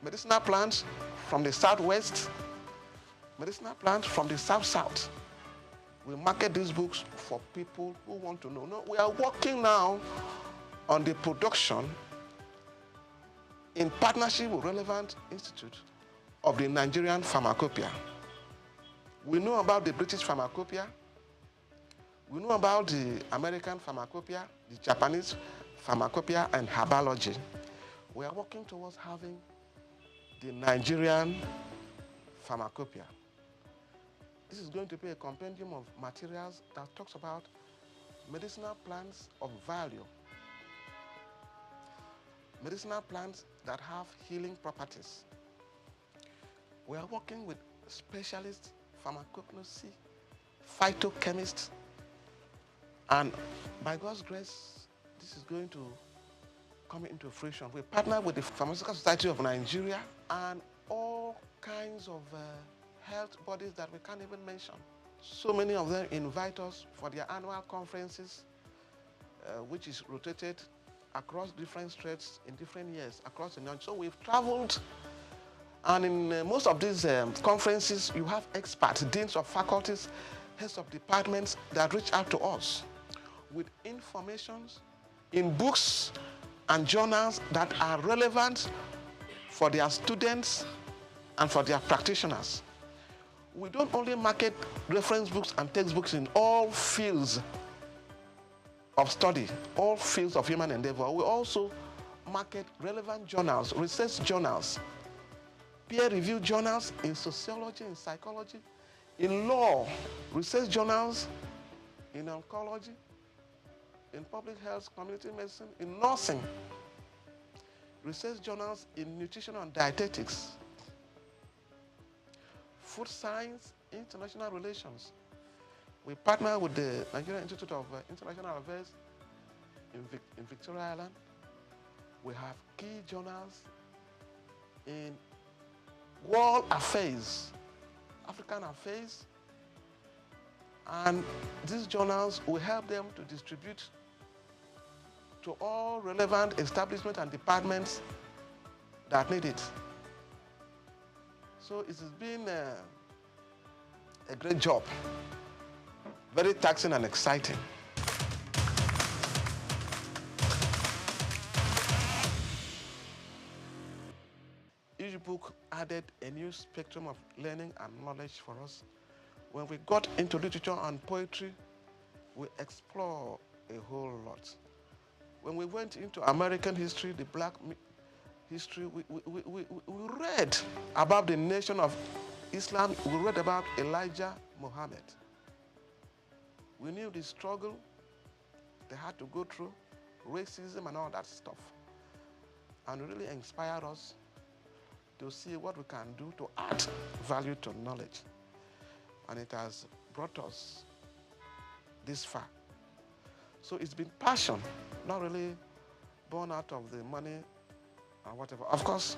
medicinal plants from the southwest, medicinal plants from the south-south. We market these books for people who want to know. No, we are working now on the production in partnership with relevant institute of the Nigerian pharmacopoeia. We know about the British pharmacopoeia. We know about the American pharmacopoeia, the Japanese pharmacopoeia, and herbology. We are working towards having the Nigerian pharmacopoeia. This is going to be a compendium of materials that talks about medicinal plants of value, medicinal plants that have healing properties. We are working with specialists, pharmacognosy, phytochemists, and by God's grace, this is going to come into fruition. We partner with the Pharmaceutical Society of Nigeria and all kinds of health bodies that we can't even mention. So many of them invite us for their annual conferences, which is rotated across different states in different years across the nation. So we've traveled, and in most of these conferences, you have experts, deans of faculties, heads of departments that reach out to us with informations in books and journals that are relevant for their students and for their practitioners. We don't only market reference books and textbooks in all fields of study, all fields of human endeavor. We also market relevant journals, research journals, peer-reviewed journals in sociology, in psychology, in law, research journals in oncology, in public health, community medicine, in nursing, research journals in nutrition and dietetics, food science, international relations. We partner with the Nigerian Institute of International Affairs in Victoria Island. We have key journals in world affairs, African affairs, and these journals will help them to distribute to all relevant establishments and departments that need it. So it has been a great job, very taxing and exciting. Each book added a new spectrum of learning and knowledge for us. When we got into literature and poetry, we explored a whole lot. When we went into American history, the black history, we read about the nation of Islam. We read about Elijah Muhammad. We knew the struggle they had to go through, racism and all that stuff. And it really inspired us to see what we can do to add value to knowledge. And it has brought us this far. So it's been passion, not really born out of the money and whatever. Of course,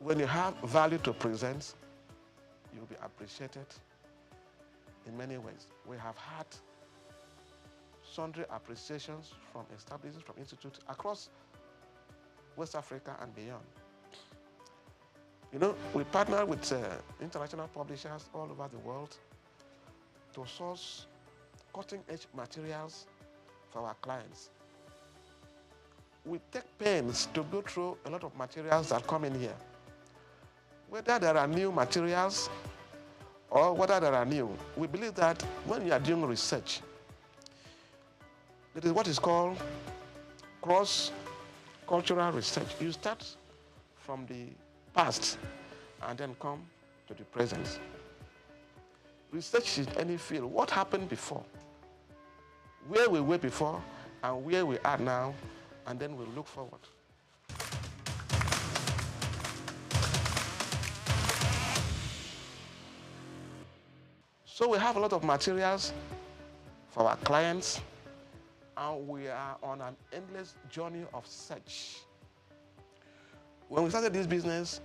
when you have value to present, you'll be appreciated in many ways. We have had sundry appreciations from establishments, from institutes across West Africa and beyond. You know, we partner with international publishers all over the world to source cutting-edge materials for our clients. We take pains to go through a lot of materials that come in here. Whether there are new materials or whether there are new, we believe that when you are doing research, it is what is called cross-cultural research. You start from the past and then come to the present. Research in any field, what happened before, where we were before, and where we are now, and then we'll look forward. So we have a lot of materials for our clients, and we are on an endless journey of search. When we started this business,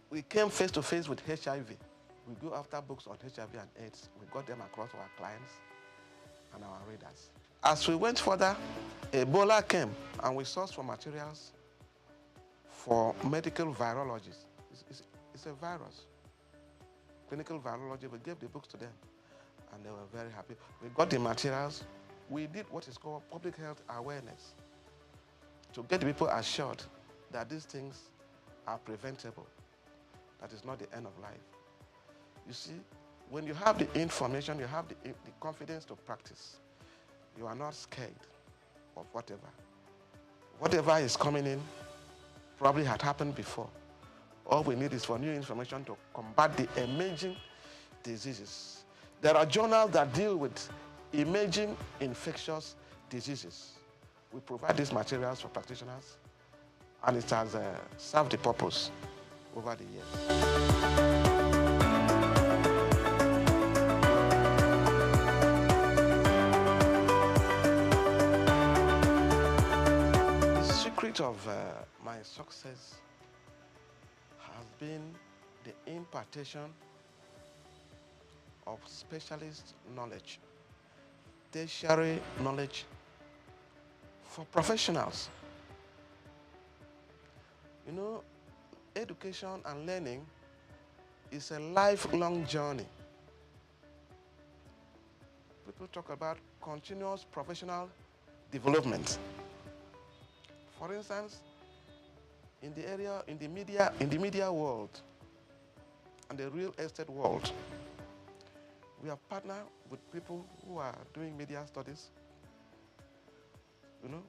we came face to face with HIV. We go after books on HIV and AIDS. We got them across to our clients and our readers. As we went further, Ebola came, and we sourced for materials for medical virologists. It's a virus. Clinical virology, we gave the books to them, and they were very happy. We got the materials. We did what is called public health awareness to get the people assured that these things are preventable. That is not the end of life. You see, when you have the information, you have the confidence to practice. You are not scared of whatever. Whatever is coming in probably had happened before. All we need is for new information to combat the emerging diseases. There are journals that deal with emerging infectious diseases. We provide these materials for practitioners, and it has served the purpose over the years. The secret of my success has been the impartation of specialist knowledge, tertiary knowledge for professionals. You know, education and learning is a lifelong journey. People talk about continuous professional development. For instance, in the media world and the real estate world, we have partnered with people who are doing media studies, you know,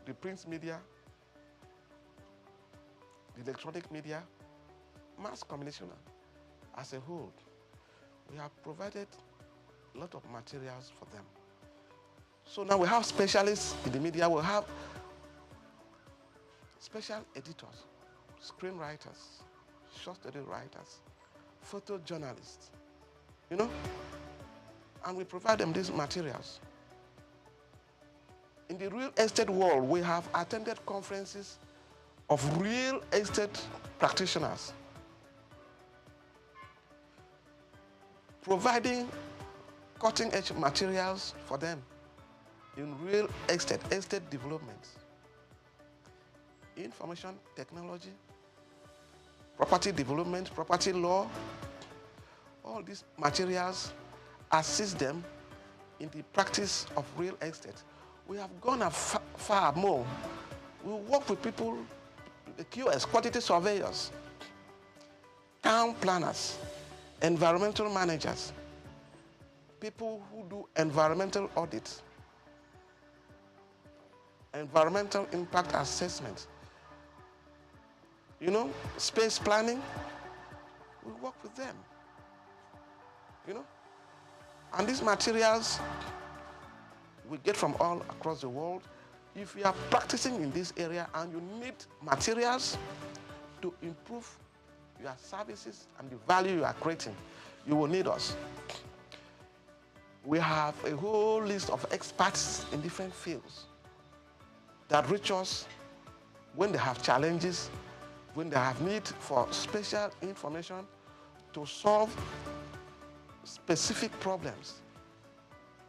the print media, the electronic media, mass communication as a whole. We have provided a lot of materials for them. So now we have specialists in the media. We have special editors, screenwriters, short story writers, photojournalists, you know, and we provide them these materials. In the real estate world, we have attended conferences of real estate practitioners, providing cutting-edge materials for them in real estate development, information technology, property development, property law. All these materials assist them in the practice of real estate. We have gone far more. We work with people, the QS, quantity surveyors, town planners, environmental managers, people who do environmental audits, environmental impact assessment, you know, space planning. We work with them, you know. And these materials we get from all across the world. If you are practicing in this area and you need materials to improve your services and the value you are creating, you will need us. We have a whole list of experts in different fields that reach us when they have challenges, when they have need for special information to solve specific problems.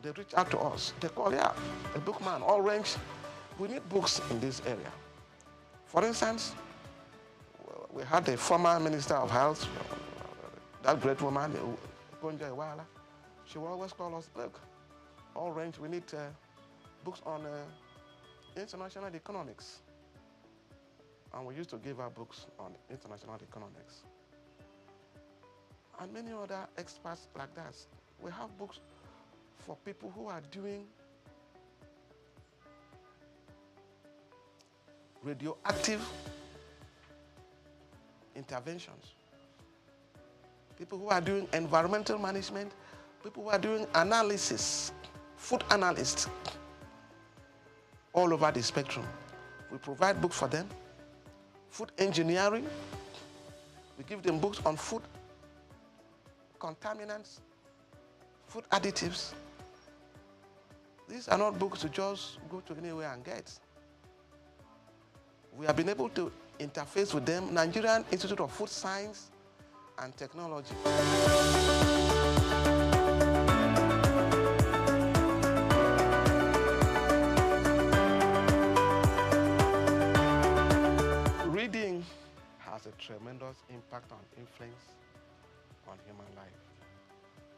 They reach out to us. They call, yeah, a bookman, all range. We need books in this area. For instance, we had the former Minister of Health, that great woman, Ponja Iwala. She will always call us, look, all range, we need books on international economics. And we used to give her books on international economics. And many other experts like that. We have books for people who are doing radioactive interventions, people who are doing environmental management, people who are doing analysis, food analysts, all over the spectrum. We provide books for them. Food engineering, we give them books on food, contaminants, food additives. These are not books to just go to anywhere and get. We have been able to interface with them, Nigerian Institute of Food Science and Technology. Reading has a tremendous impact on influence on human life.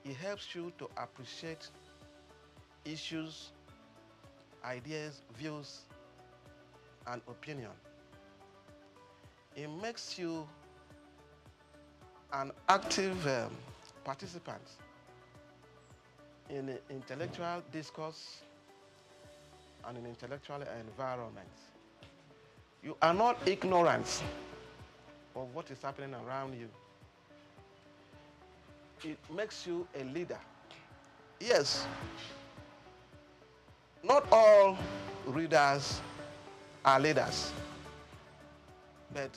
It helps you to appreciate issues, ideas, views, and opinion. It makes you an active participant in intellectual discourse and in intellectual environment. You are not ignorant of what is happening around you. It makes you a leader. Yes, not all readers are leaders, but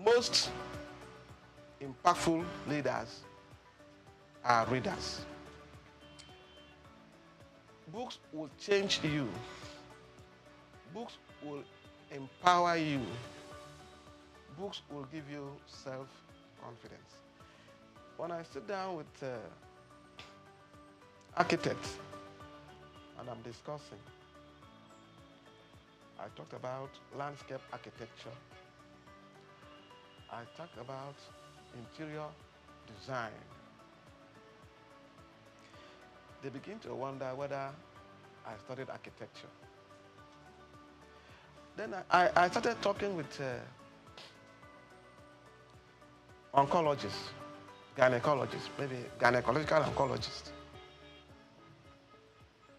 most impactful leaders are readers. Books will change you. Books will empower you. Books will give you self-confidence. When I sit down with architects and I'm discussing, I talked about landscape architecture. I talked about interior design. They begin to wonder whether I studied architecture. Then I started talking with oncologists, gynecologists, maybe gynecological oncologists.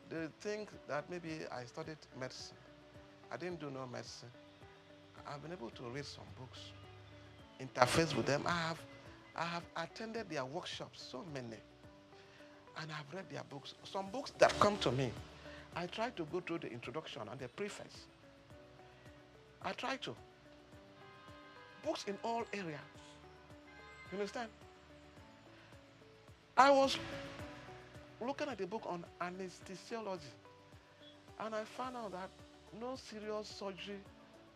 They think that maybe I studied medicine. I didn't do no medicine. I've been able to read some books, interface with them. I have attended their workshops, so many, and I've read their books. Some books that come to me, I try to go through the introduction and the preface. I try to. Books in all areas. You understand? I was looking at a book on anesthesiology, and I found out that no serious surgery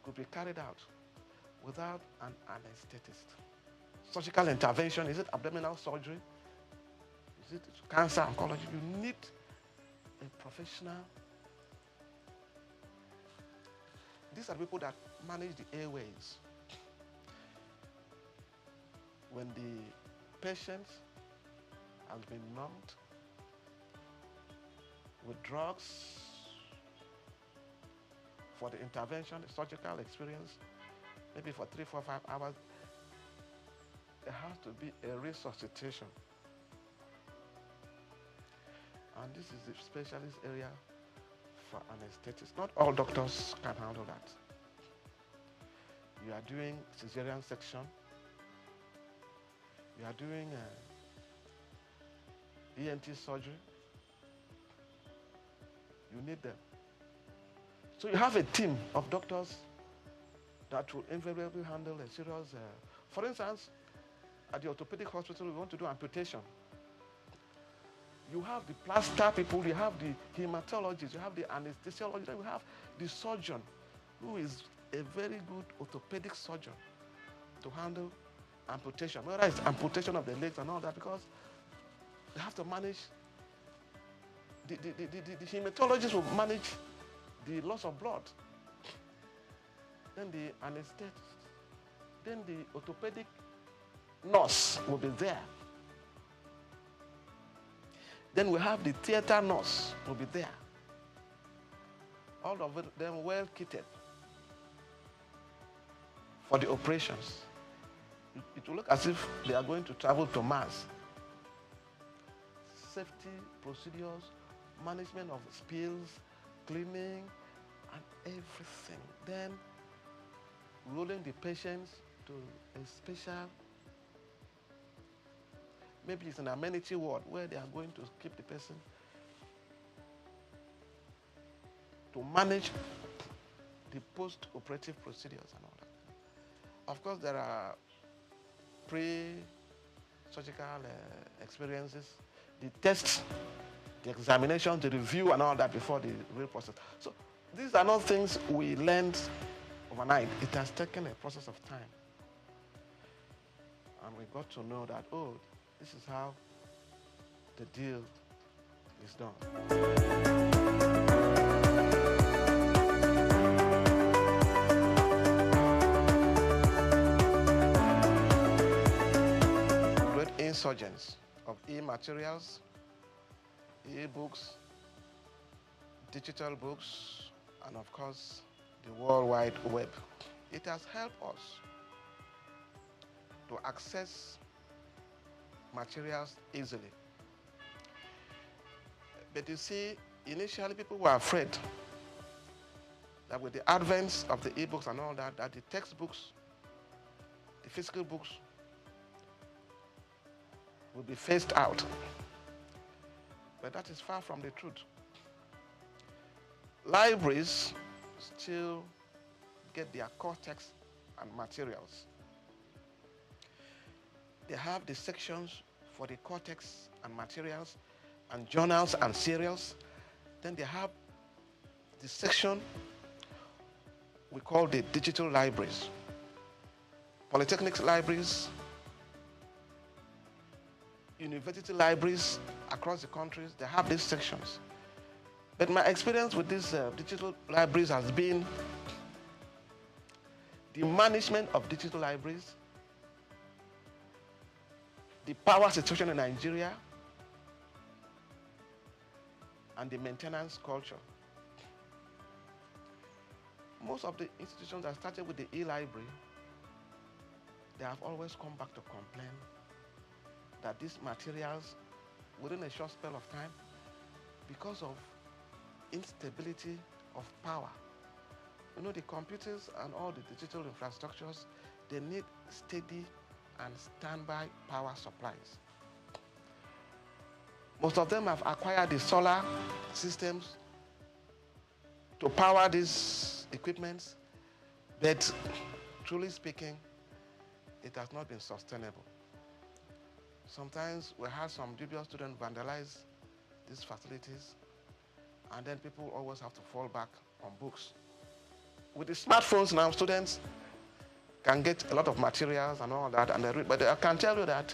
could be carried out without an anesthetist. Surgical intervention, is it abdominal surgery? Is it cancer, oncology? You need a professional. These are people that manage the airways. When the patient has been numbed with drugs for the intervention, the surgical experience, maybe for 3, 4, 5 hours, there has to be a resuscitation. And this is the specialist area for anesthetists. Not all doctors can handle that. You are doing cesarean section. You are doing ENT surgery. You need them. So you have a team of doctors that will invariably handle a serious, for instance, at the orthopedic hospital, we want to do amputation. You have the plaster people, you have the hematologist, you have the anesthesiologist, and you have the surgeon, who is a very good orthopedic surgeon to handle amputation, whether it's amputation of the legs and all that, because they have to manage, the hematologist will manage the loss of blood, then the anesthetist, then the orthopedic nurse will be there. Then we have the theater nurse will be there. All of them well kitted for the operations. It will look as if they are going to travel to Mars. Safety procedures, management of spills, cleaning, and everything. Then rolling the patients to a special, maybe it's an amenity ward where they are going to keep the person to manage the post-operative procedures and all that. Of course, there are pre-surgical experiences the test, the examination, the review, and all that before the real process. So these are not things we learned overnight. It has taken a process of time. And we got to know that, oh, this is how the deal is done. Insurgents of e-materials, e-books, digital books, and of course, the World Wide Web. It has helped us to access materials easily. But you see, initially people were afraid that with the advent of the e-books and all that, that the textbooks, the physical books, will be phased out. But that is far from the truth. Libraries still get their core text and materials. They have the sections for the core text and materials and journals and serials. Then they have the section we call the digital libraries. Polytechnic libraries, university libraries across the countries, they have these sections. But my experience with these digital libraries has been the management of digital libraries, the power situation in Nigeria, and the maintenance culture. Most of the institutions that started with the e-library, they have always come back to complain that these materials, within a short spell of time, because of instability of power. You know, the computers and all the digital infrastructures, they need steady and standby power supplies. Most of them have acquired the solar systems to power these equipments, but truly speaking, it has not been sustainable. Sometimes we have some dubious students vandalize these facilities, and then people always have to fall back on books. With the smartphones now, students can get a lot of materials and all that, and they read, but I can tell you that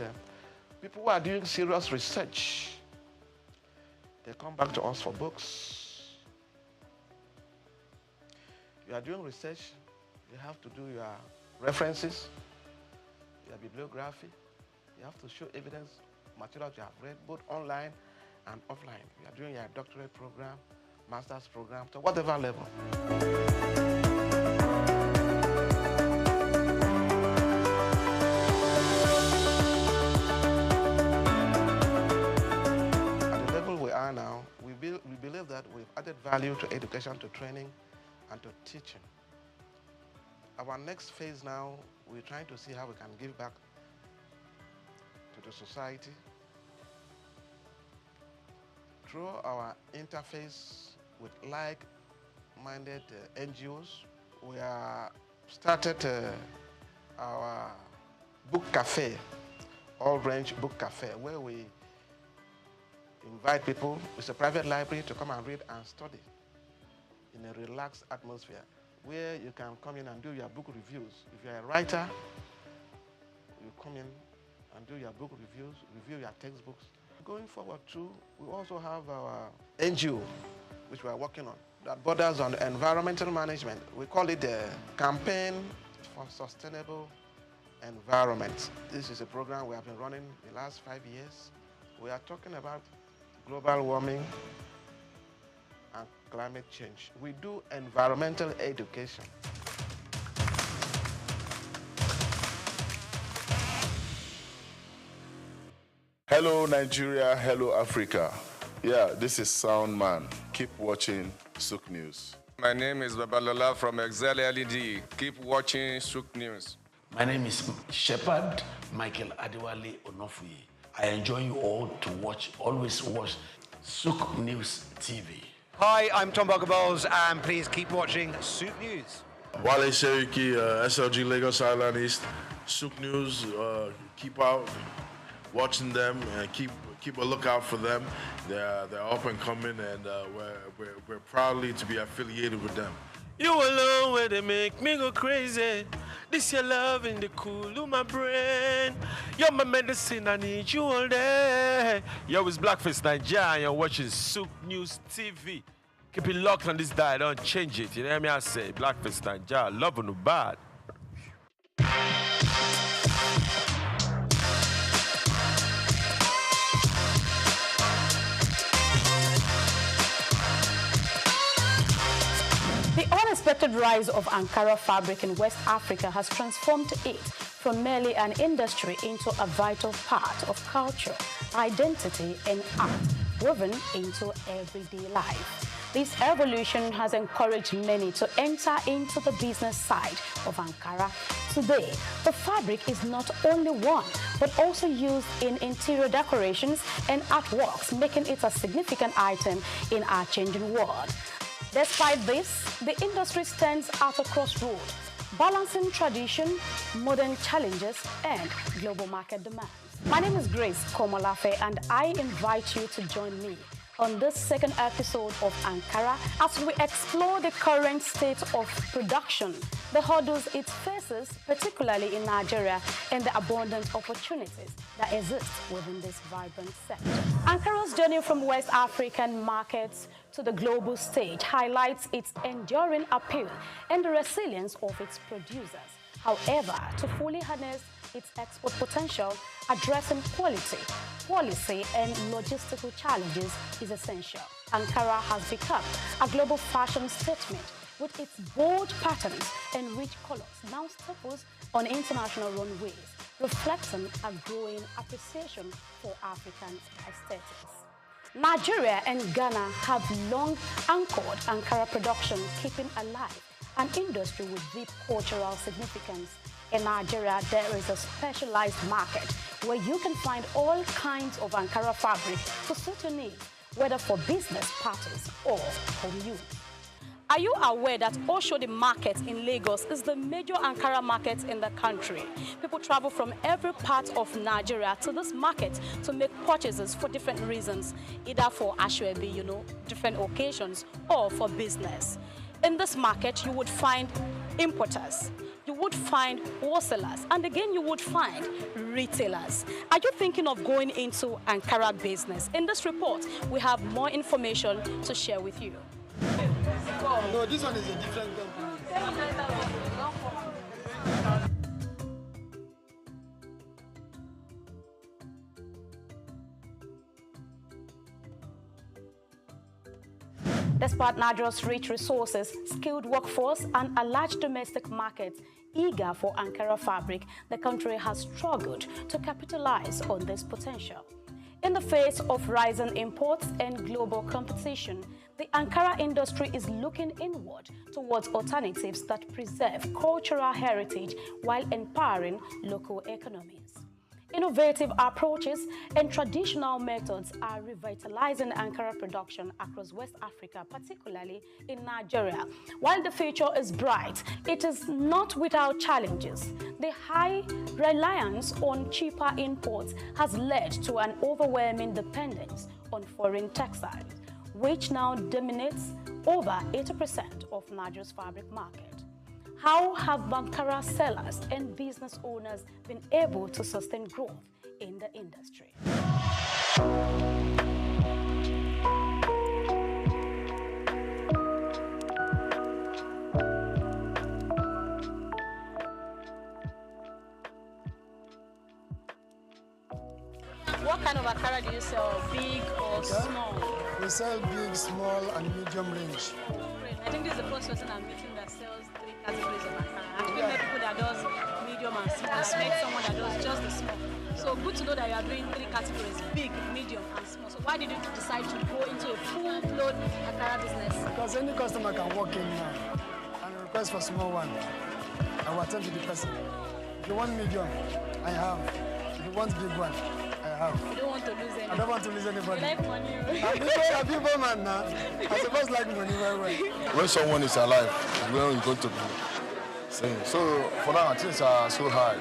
people who are doing serious research, they come back to us for books. You are doing research, you have to do your references, your bibliography. You have to show evidence, materials you have read, both online and offline. You are doing your doctorate program, master's program, to whatever level. At the level we are now, we believe that we've added value to education, to training, and to teaching. Our next phase now, we're trying to see how we can give back to the society through our interface with like-minded NGOs. We started our book cafe, all-range book cafe, where we invite people, it's a private library, to come and read and study in a relaxed atmosphere, where you can come in and do your book reviews. If you're a writer, you come in and do your book reviews, review your textbooks. Going forward too, we also have our NGO, which we are working on, that borders on environmental management. We call it the Campaign for Sustainable Environment. This is a program we have been running the last 5 years. We are talking about global warming and climate change. We do environmental education. Hello Nigeria, hello Africa. Yeah, this is Sound Man. Keep watching SOUQ News. My name is Babalola from Excel LED. Keep watching SOUQ News. My name is Shepherd Michael Adewale Onofuye. I enjoy you all to watch, always watch SOUQ News TV. Hi, I'm Tom Bogaballs, and please keep watching SOUQ News. Wale Seriki, SLG Lagos Island East, SOUQ News, keep out watching them and keep keep a lookout for them. They're up and coming, and we're proudly to be affiliated with them. You alone where they make me go crazy. This your love in the cool of my brain. You're my medicine, I need you all day. Yo, it's Blackface Nigeria, and you're watching SOUQ News TV. Keep it locked on this dial, don't change it. You know what I say? Blackface Nigeria, love no bad. The unexpected rise of Ankara fabric in West Africa has transformed it from merely an industry into a vital part of culture, identity, and art woven into everyday life. This evolution has encouraged many to enter into the business side of Ankara. Today, the fabric is not only worn, but also used in interior decorations and artworks, making it a significant item in our changing world. Despite this, the industry stands at a crossroads, balancing tradition, modern challenges, and global market demands. My name is Grace Komolafe, and I invite you to join me on this second episode of Ankara as we explore the current state of production, the hurdles it faces, particularly in Nigeria, and the abundant opportunities that exist within this vibrant sector. Ankara's journey from West African markets to the global stage highlights its enduring appeal and the resilience of its producers. However, to fully harness its export potential, addressing quality, policy, and logistical challenges is essential. Ankara has become a global fashion statement with its bold patterns and rich colors now staples on international runways, reflecting a growing appreciation for African aesthetics. Nigeria and Ghana have long anchored Ankara production, keeping alive an industry with deep cultural significance. In Nigeria, there is a specialized market where you can find all kinds of Ankara fabric to suit your needs, whether for business parties or home use. Are you aware that Oshodi Market in Lagos is the major Ankara market in the country? People travel from every part of Nigeria to this market to make purchases for different reasons, either for Ashwebi, different occasions, or for business. In this market, you would find importers, you would find wholesalers, and again, you would find retailers. Are you thinking of going into Ankara business? In this report, we have more information to share with you. No, this one is a different company. Despite Nigeria's rich resources, skilled workforce, and a large domestic market eager for Ankara fabric, the country has struggled to capitalize on this potential. In the face of rising imports and global competition, the Ankara industry is looking inward towards alternatives that preserve cultural heritage while empowering local economies. Innovative approaches and traditional methods are revitalizing Ankara production across West Africa, particularly in Nigeria. While the future is bright, it is not without challenges. The high reliance on cheaper imports has led to an overwhelming dependence on foreign textiles, which now dominates over 80% of Nigeria's fabric market. How have Ankara sellers and business owners been able to sustain growth in the industry? What kind of Ankara do you sell? Big or small? We sell big, small, and medium range. I think this is the first person I'm meeting that sells three categories of Ankara. I've met people that does medium and small. I've met someone that does just the small. So good to know that you are doing three categories, big, medium, and small. So why did you decide to go into a full-blown Ankara business? Because any customer can walk in now and request for small one. I will attend to the person. If you want medium, I have. If you want big one, I have. You don't want to lose anybody. I don't want to lose anybody. You like money. I'm people man now. I suppose like money very well. When someone is alive, when you're going to be saying. So for now, things are so high.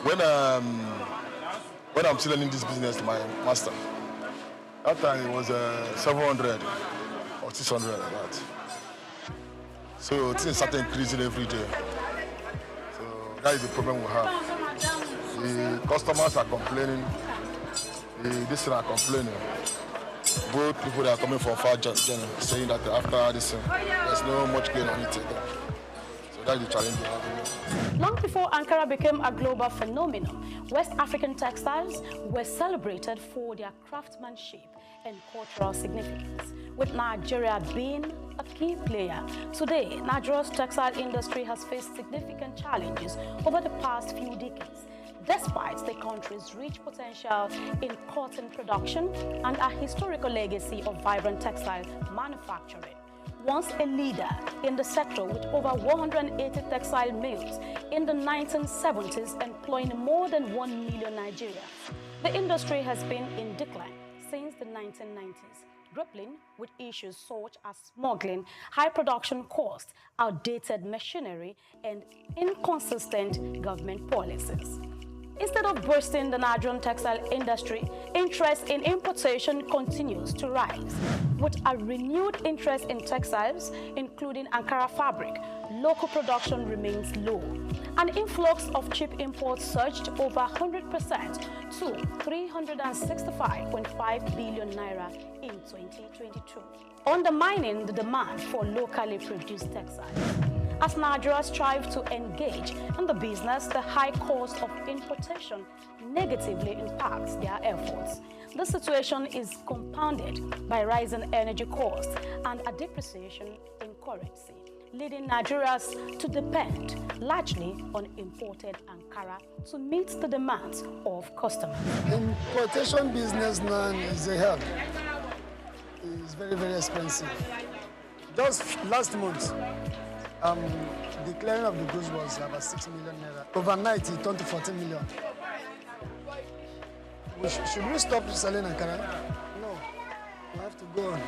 When when I'm still learning this business to my master. That time it was 700 or 600 like that. So things started increasing every day. So that is the problem we have. The customers are complaining. This are complaining. Both people that are coming from far journey saying that after this, there's no much gain on it. So that's the challenge we have. Long before Ankara became a global phenomenon, West African textiles were celebrated for their craftsmanship and cultural significance, with Nigeria being a key player. Today, Nigeria's textile industry has faced significant challenges over the past few decades, despite the country's rich potential in cotton production and a historical legacy of vibrant textile manufacturing. Once a leader in the sector with over 180 textile mills in the 1970s employing more than 1 million Nigerians, the industry has been in decline since the 1990s, grappling with issues such as smuggling, high production costs, outdated machinery, and inconsistent government policies. Instead of boosting the Nigerian textile industry, interest in importation continues to rise. With a renewed interest in textiles, including Ankara fabric, local production remains low. An influx of cheap imports surged over 100% to 365.5 billion naira in 2022, undermining the demand for locally produced textiles. As Nigeria strives to engage in the business, the high cost of importation negatively impacts their efforts. The situation is compounded by rising energy costs and a depreciation in currency, leading Nigerians to depend largely on imported Ankara to meet the demands of customers. Importation business now is a hell. It's very, very expensive. Just last month, the clearing of the goods was about 6 million naira. Overnight, it turned to 14 million. Should we stop selling Ankara? No. We have to go on,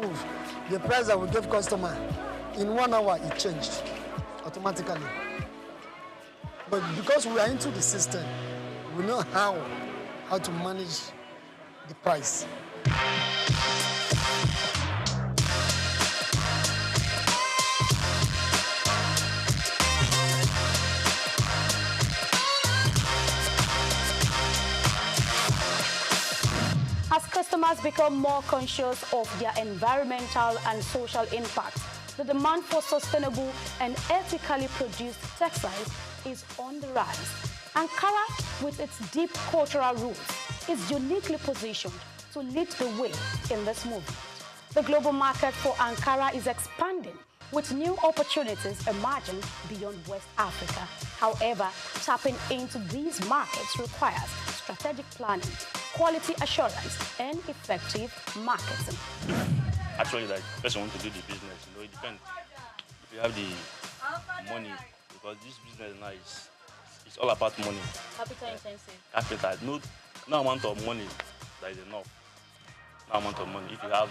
move. The price that we give customer, in 1 hour, it changed automatically. But because we are into the system, we know how to manage the price. As customers become more conscious of their environmental and social impact, the demand for sustainable and ethically produced textiles is on the rise. Ankara, with its deep cultural roots, is uniquely positioned to lead the way in this movement. The global market for Ankara is expanding, with new opportunities emerging beyond West Africa. However, tapping into these markets requires strategic planning, quality assurance, and effective marketing. Actually, like, person want to do the business, it depends. If you have the money, because this business now it's all about money. Capital intensive. Capital, no amount of money that is enough. No amount of money. If you have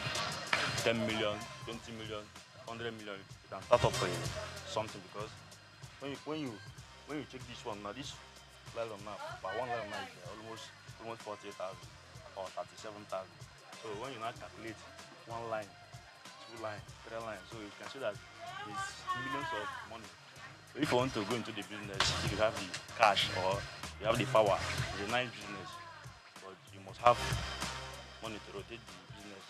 10 million, 20 million, 100 million, you can start up something, because when you check this one now, this nylon now, but one nylon now is almost 48,000 or 37,000. So when you now calculate 1 line, 2 line, 3 lines, so you can see that it's millions of money. So if you want to go into the business, if you have the cash or you have the power, it's a nice business, but you must have money to rotate the business.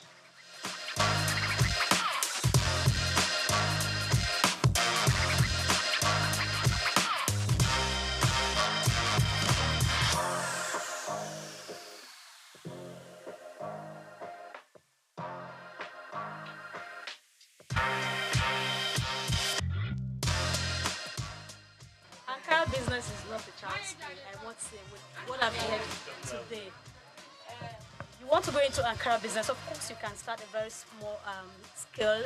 Ankara business is not a chance play, I want to say, with what I've heard today. You want to go into Ankara business, of course you can start a very small scale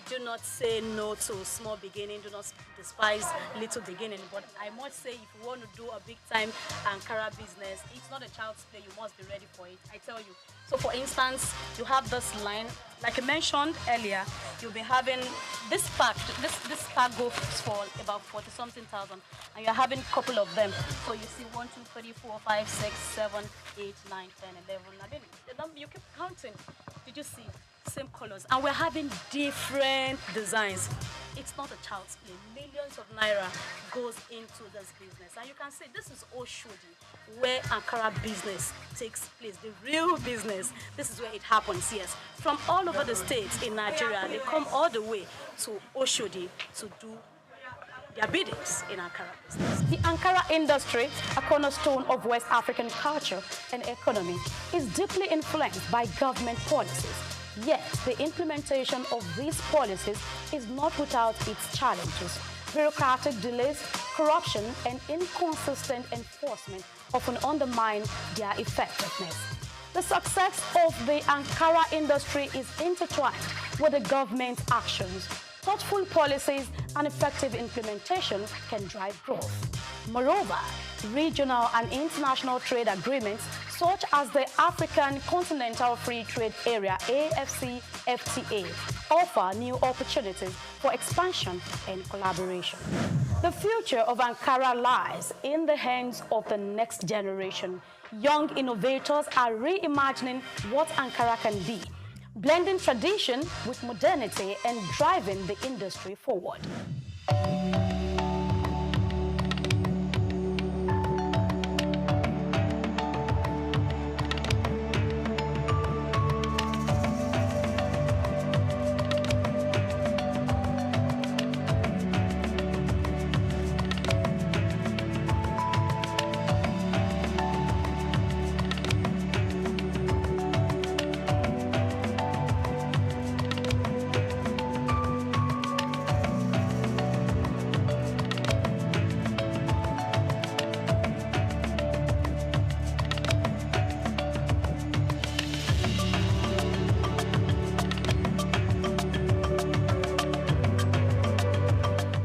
do not say no to small beginning, do not despise little beginning. But I must say, if you want to do a big time Ankara business, it's not a child's play. You must be ready for it, I tell you. So for instance, you have this line, like I mentioned earlier, you'll be having this pack goes for about 40-something thousand, and you're having a couple of them. So you see 1, 2, 3, 4, 5, 6, 7, 8, 9, 10, 11. I mean, the number, you keep counting. Did you see? Same colors, and we're having different designs. It's not a child's play. Millions of naira goes into this business, and you can see this is Oshodi, where Ankara business takes place, the real business. This is where it happens. Yes, from all over the states in Nigeria, they come all the way to Oshodi to do their biddings in Ankara business. The Ankara industry, a cornerstone of West African culture and economy, is deeply influenced by government policies. Yet, the implementation of these policies is not without its challenges. Bureaucratic delays, corruption, and inconsistent enforcement often undermine their effectiveness. The success of the Ankara industry is intertwined with the government's actions. Thoughtful policies and effective implementation can drive growth. Moreover, regional and international trade agreements such as the African Continental Free Trade Area AFCFTA offer new opportunities for expansion and collaboration. The future of Ankara lies in the hands of the next generation. Young innovators are reimagining what Ankara can be, blending tradition with modernity and driving the industry forward.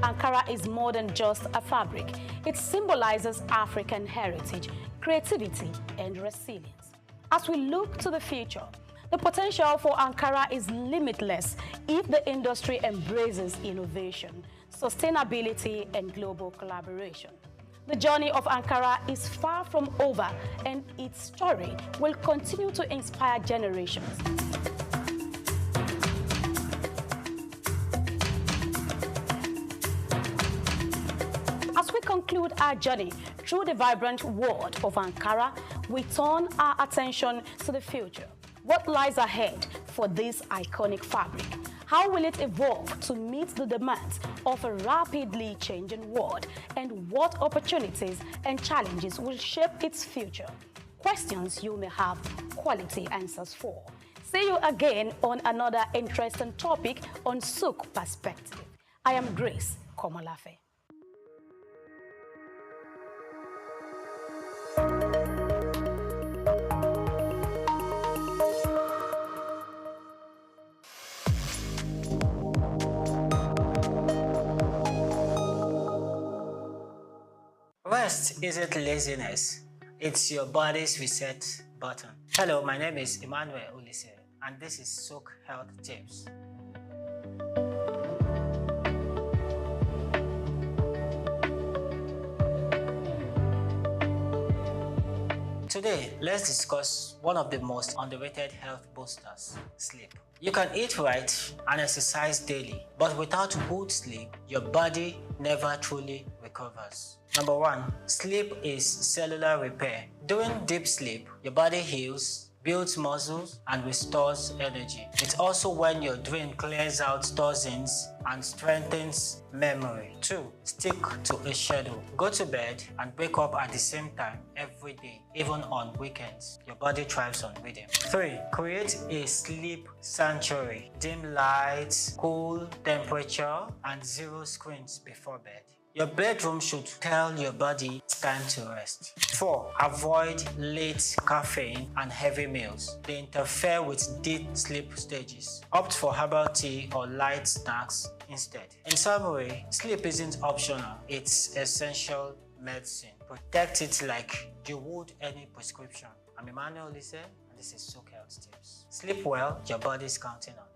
Ankara is more than just a fabric. It symbolizes African heritage, creativity, and resilience. As we look to the future, the potential for Ankara is limitless if the industry embraces innovation, sustainability, and global collaboration. The journey of Ankara is far from over, and its story will continue to inspire generations. As we conclude our journey through the vibrant world of Ankara, we turn our attention to the future. What lies ahead for this iconic fabric? How will it evolve to meet the demands of a rapidly changing world? And what opportunities and challenges will shape its future? Questions you may have quality answers for. See you again on another interesting topic on SOUQ Perspective. I am Grace Komolafe. Rest isn't laziness, it's your body's reset button. Hello, my name is Emmanuel Olise, and this is SOUQ Health Tips. Today, let's discuss one of the most underrated health boosters, sleep. You can eat right and exercise daily, but without good sleep, your body never truly recovers. Number 1, sleep is cellular repair. During deep sleep, your body heals, builds muscles, and restores energy. It's also when your brain clears out toxins and strengthens memory. 2, stick to a schedule. Go to bed and wake up at the same time every day, even on weekends. Your body thrives on rhythm. 3, create a sleep sanctuary. Dim lights, cool temperature, and 0 screens before bed. Your bedroom should tell your body it's time to rest. 4. Avoid late caffeine and heavy meals. They interfere with deep sleep stages. Opt for herbal tea or light snacks instead. In summary, sleep isn't optional, it's essential medicine. Protect it like you would any prescription. I'm Emmanuel Lise, and this is SOUQ Health Tips. Sleep well, your body's counting on it.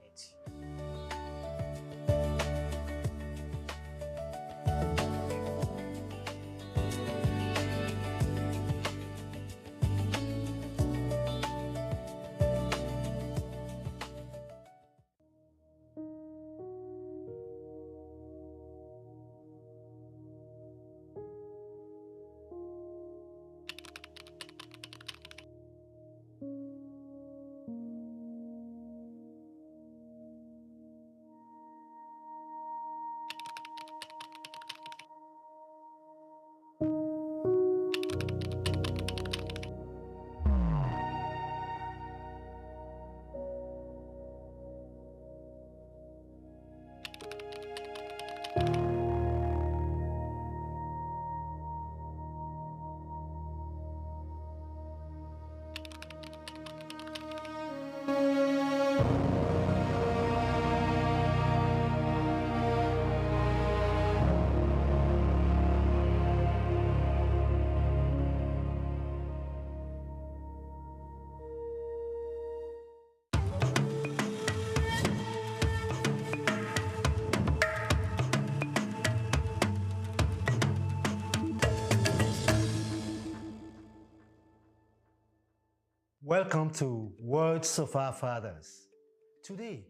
Welcome to Words of Our Fathers. Today,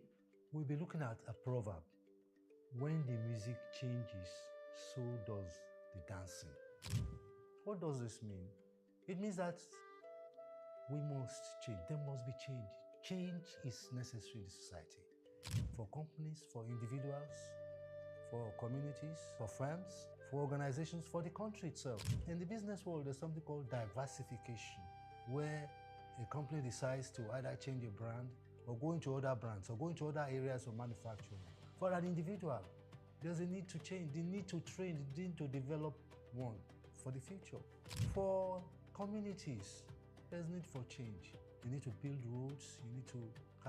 we'll be looking at a proverb. When the music changes, so does the dancing. What does this mean? It means that we must change. There must be change. Change is necessary in society. For companies, for individuals, for communities, for firms, for organizations, for the country itself. In the business world, there's something called diversification, where a company decides to either change a brand or go into other brands or go into other areas of manufacturing. For an individual, there's a need to change, the need to train, the need to develop one for the future. For communities, there's need for change. You need to build roads, you need to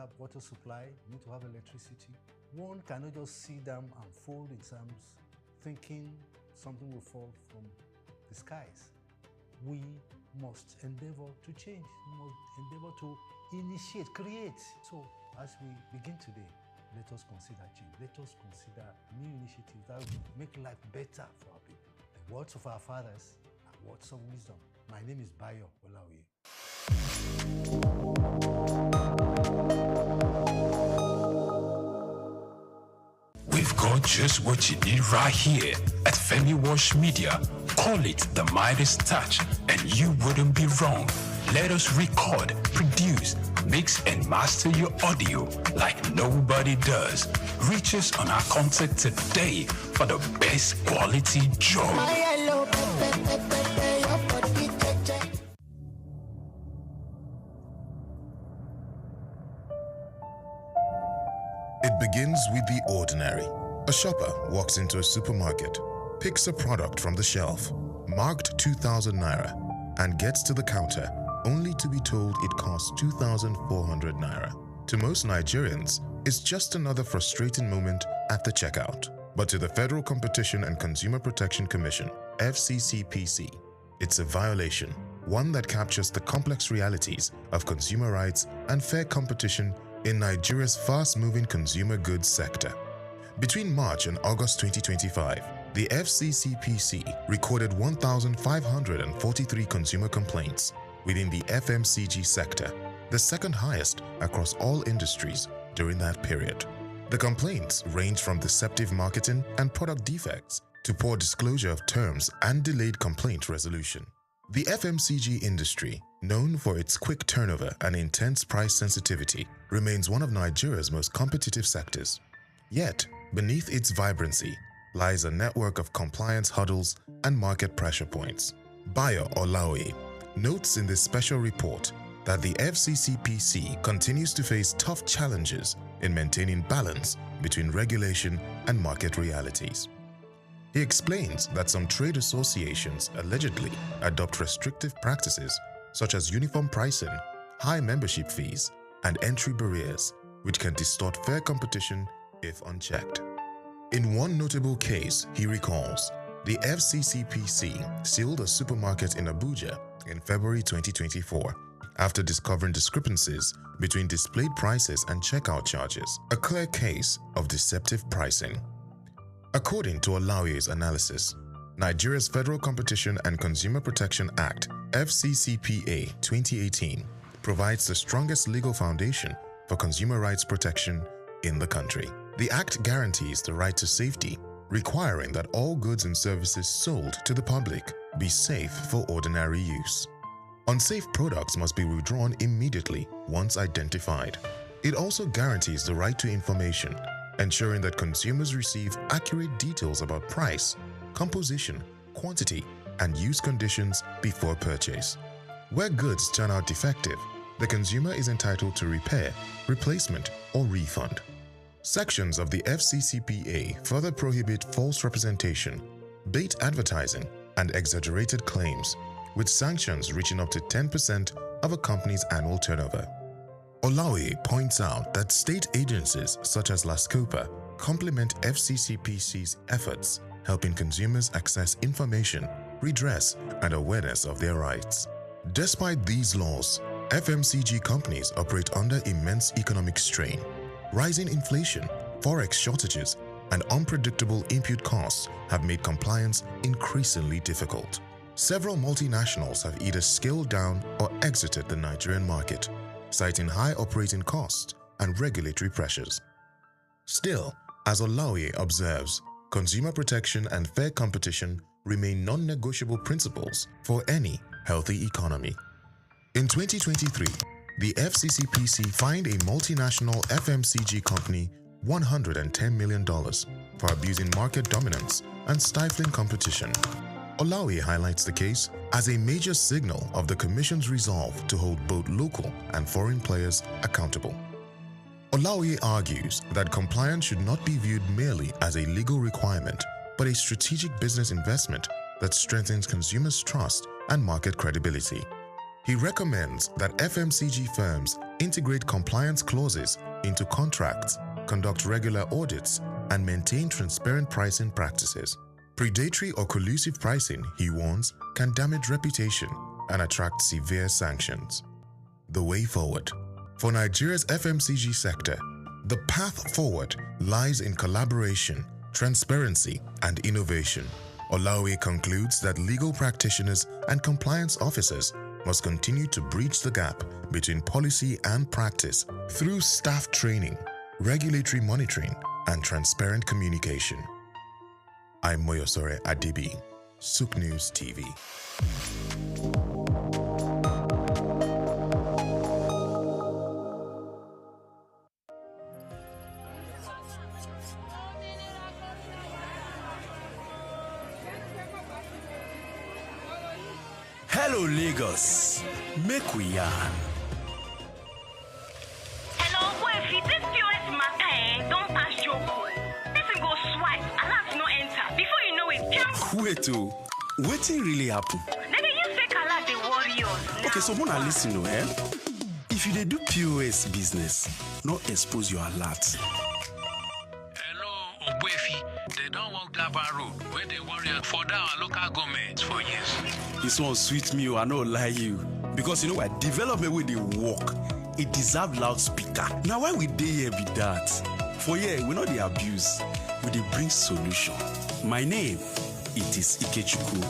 have water supply, you need to have electricity. One cannot just sit down and fold exams thinking something will fall from the skies. We must endeavor to change, we must endeavor to initiate, create. So as we begin today, let us consider change. Let us consider new initiatives that will make life better for our people. The words of our fathers are words of wisdom. My name is Bayo Olaoye. We've got just what you need right here at Femi Wash Media. Call it the Midas Touch, and you wouldn't be wrong. Let us record, produce, mix, and master your audio like nobody does. Reach us on our contact today for the best quality job. It begins with the ordinary. A shopper walks into a supermarket, picks a product from the shelf, marked 2,000 naira, and gets to the counter only to be told it costs 2,400 naira. To most Nigerians, it's just another frustrating moment at the checkout. But to the Federal Competition and Consumer Protection Commission, FCCPC, it's a violation, one that captures the complex realities of consumer rights and fair competition in Nigeria's fast-moving consumer goods sector. Between March and August 2025, the FCCPC recorded 1,543 consumer complaints within the FMCG sector, the second highest across all industries during that period. The complaints range from deceptive marketing and product defects to poor disclosure of terms and delayed complaint resolution. The FMCG industry, known for its quick turnover and intense price sensitivity, remains one of Nigeria's most competitive sectors. Yet, beneath its vibrancy lies a network of compliance hurdles and market pressure points. Bayo Olaoye notes in this special report that the FCCPC continues to face tough challenges in maintaining balance between regulation and market realities. He explains that some trade associations allegedly adopt restrictive practices such as uniform pricing, high membership fees, and entry barriers, which can distort fair competition if unchecked. In one notable case, he recalls, the FCCPC sealed a supermarket in Abuja in February 2024 after discovering discrepancies between displayed prices and checkout charges, a clear case of deceptive pricing. According to Olaoye's analysis, Nigeria's Federal Competition and Consumer Protection Act (FCCPA) 2018 provides the strongest legal foundation for consumer rights protection in the country. The Act guarantees the right to safety, requiring that all goods and services sold to the public be safe for ordinary use. Unsafe products must be withdrawn immediately once identified. It also guarantees the right to information, ensuring that consumers receive accurate details about price, composition, quantity, and use conditions before purchase. Where goods turn out defective, the consumer is entitled to repair, replacement, or refund. Sections of the FCCPA further prohibit false representation, bait advertising, and exaggerated claims, with sanctions reaching up to 10% of a company's annual turnover. Olaoye points out that state agencies such as LASCOPA complement FCCPC's efforts, helping consumers access information, redress, and awareness of their rights. Despite these laws, FMCG companies operate under immense economic strain. Rising inflation, forex shortages, and unpredictable input costs have made compliance increasingly difficult. Several multinationals have either scaled down or exited the Nigerian market, citing high operating costs and regulatory pressures. Still, as Olaoye observes, consumer protection and fair competition remain non-negotiable principles for any healthy economy. In 2023, the FCCPC fined a multinational FMCG company $110 million for abusing market dominance and stifling competition. Olaoye highlights the case as a major signal of the Commission's resolve to hold both local and foreign players accountable. Olaoye argues that compliance should not be viewed merely as a legal requirement, but a strategic business investment that strengthens consumers' trust and market credibility. He recommends that FMCG firms integrate compliance clauses into contracts, conduct regular audits, and maintain transparent pricing practices. Predatory or collusive pricing, he warns, can damage reputation and attract severe sanctions. The way forward. For Nigeria's FMCG sector, the path forward lies in collaboration, transparency, and innovation. Olaoye concludes that legal practitioners and compliance officers must continue to bridge the gap between policy and practice through staff training, regulatory monitoring, and transparent communication. I'm Moyosore Adibi, SOUQ News TV. Hello Lagos, make we yarn. Hello, boy, this POS matter don't pass joke. Person go swipe, alert no enter. Before you know it, jump. Wait oh, wetin really happen? Maybe you fake alert the warriors. Okay, so wanna listen to If you dey do POS business, no expose your alert. They don't walk Gaba Road where they worry for our local government for years. This one sweet me, I no lie you. Because you know what, development with the work, it deserve loudspeaker. Now why we dey here be that? For here, we know the abuse, we dey bring solution. My name, it is Ikechukwu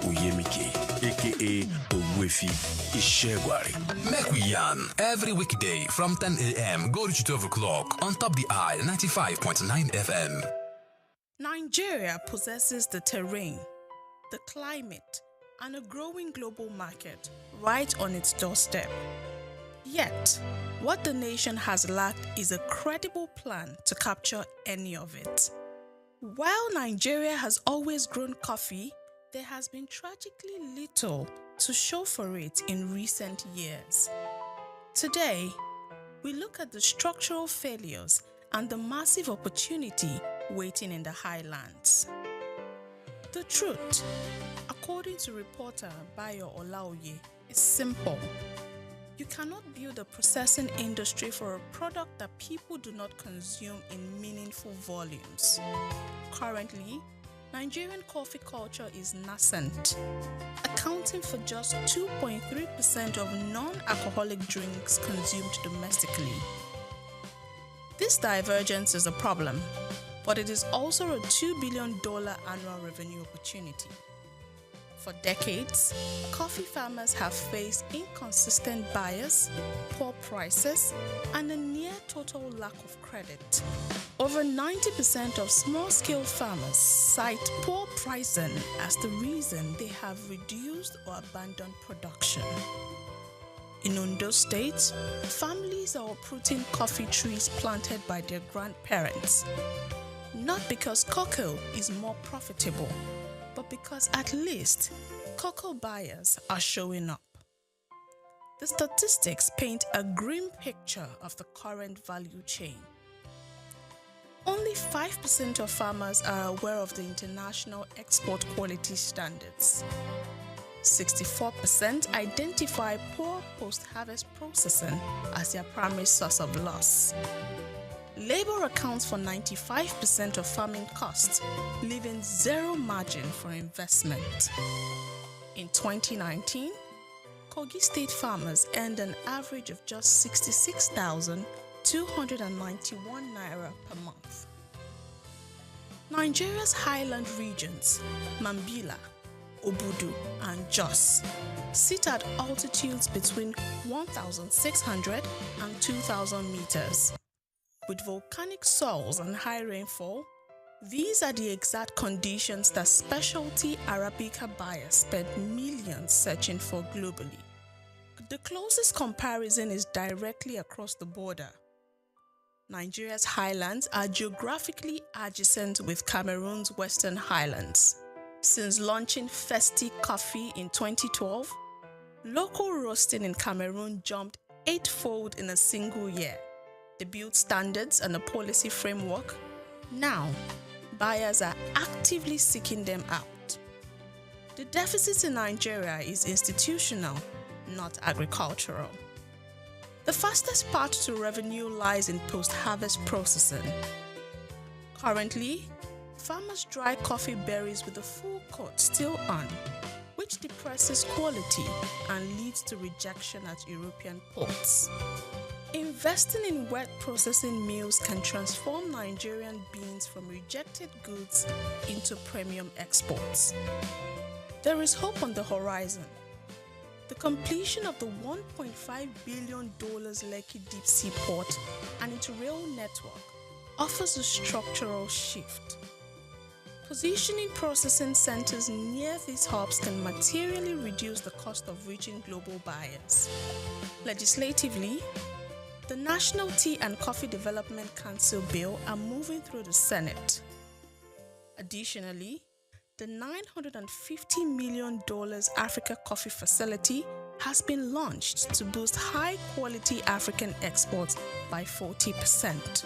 Oyemike, aka Ogwefi Ishegwari. Make we yarn every weekday from 10 a.m. go to 12 o'clock on Top the Eye 95.9 FM. Nigeria possesses the terrain, the climate, and a growing global market right on its doorstep. Yet, what the nation has lacked is a credible plan to capture any of it. While Nigeria has always grown coffee, there has been tragically little to show for it in recent years. Today, we look at the structural failures and the massive opportunity waiting in the highlands. The truth, according to reporter Bayo Olaoye, is simple. You cannot build a processing industry for a product that people do not consume in meaningful volumes. Currently, Nigerian coffee culture is nascent, accounting for just 2.3% of non-alcoholic drinks consumed domestically. This divergence is a problem, but it is also a $2 billion annual revenue opportunity. For decades, coffee farmers have faced inconsistent buyers, poor prices, and a near total lack of credit. Over 90% of small-scale farmers cite poor pricing as the reason they have reduced or abandoned production. In Ondo State, families are uprooting coffee trees planted by their grandparents, not because cocoa is more profitable, but because at least cocoa buyers are showing up. The statistics paint a grim picture of the current value chain. Only 5% of farmers are aware of the international export quality standards. 64% identify poor post-harvest processing as their primary source of loss. Labor accounts for 95% of farming costs, leaving zero margin for investment. In 2019, Kogi State farmers earned an average of just 66,291 naira per month. Nigeria's highland regions, Mambila, Obudu, and Jos, sit at altitudes between 1,600 and 2,000 meters. With volcanic soils and high rainfall, these are the exact conditions that specialty Arabica buyers spend millions searching for globally. The closest comparison is directly across the border. Nigeria's highlands are geographically adjacent with Cameroon's Western Highlands. Since launching Festi Coffee in 2012, local roasting in Cameroon jumped 8-fold in a single year. They built standards and a policy framework. Now, buyers are actively seeking them out. The deficit in Nigeria is institutional, not agricultural. The fastest path to revenue lies in post-harvest processing. Currently, farmers dry coffee berries with the full coat still on, which depresses quality and leads to rejection at European ports. Investing in wet processing mills can transform Nigerian beans from rejected goods into premium exports. There is hope on the horizon. The completion of the $1.5 billion Lekki Deep Sea Port and its rail network offers a structural shift. Positioning processing centers near these hubs can materially reduce the cost of reaching global buyers. Legislatively, the National Tea and Coffee Development Council bill are moving through the Senate. Additionally, the $950 million Africa Coffee Facility has been launched to boost high-quality African exports by 40%.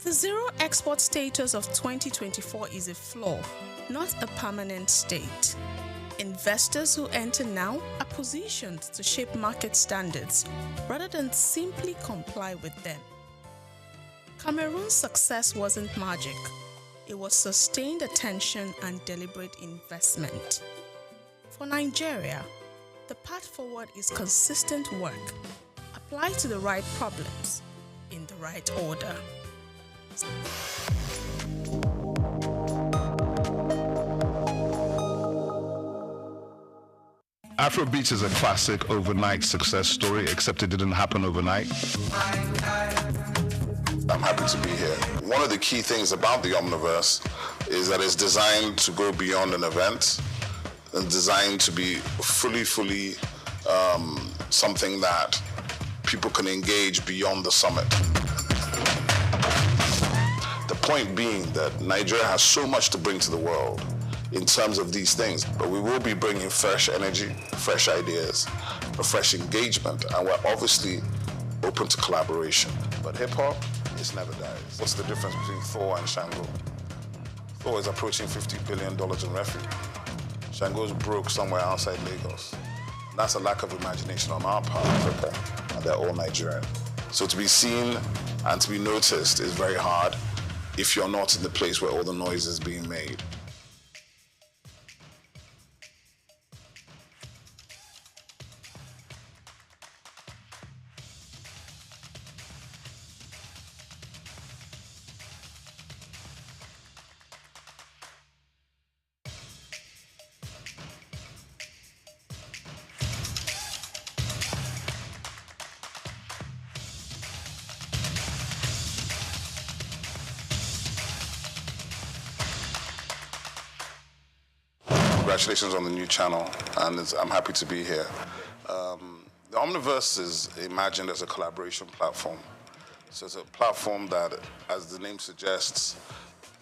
The zero export status of 2024 is a flaw, not a permanent state. Investors who enter now are positioned to shape market standards rather than simply comply with them. Cameroon's success wasn't magic. It was sustained attention and deliberate investment. For Nigeria, the path forward is consistent work, applied to the right problems, in the right order. Afrobeats is a classic overnight success story, except it didn't happen overnight. I'm happy to be here. One of the key things about the Omniverse is that it's designed to go beyond an event and designed to be fully something that people can engage beyond the summit. The point being that Nigeria has so much to bring to the world in terms of these things, but we will be bringing fresh energy, fresh ideas, a fresh engagement, and we're obviously open to collaboration. But hip-hop, it never dies. What's the difference between Thor and Shango? Togo is approaching $50 billion in revenue. Shango's broke somewhere outside Lagos. And that's a lack of imagination on our part, Africa, and they're all Nigerian. So to be seen and to be noticed is very hard if you're not in the place where all the noise is being made. Congratulations on the new channel, and I'm happy to be here. The Omniverse is imagined as a collaboration platform. So it's a platform that, as the name suggests,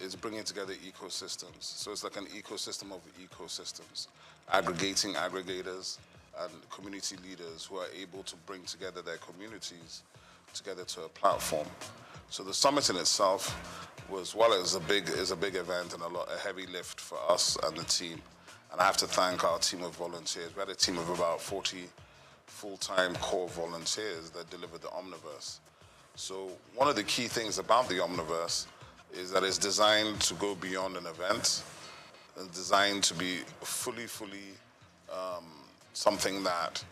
is bringing together ecosystems. So it's like an ecosystem of ecosystems, aggregating aggregators and community leaders who are able to bring together their communities together to a platform. So the summit in itself was, while it was a big event and a heavy lift for us and the team. And I have to thank our team of volunteers. We had a team of about 40 full-time core volunteers that delivered the Omniverse. So one of the key things about the Omniverse is that it's designed to go beyond an event, and designed to be fully something that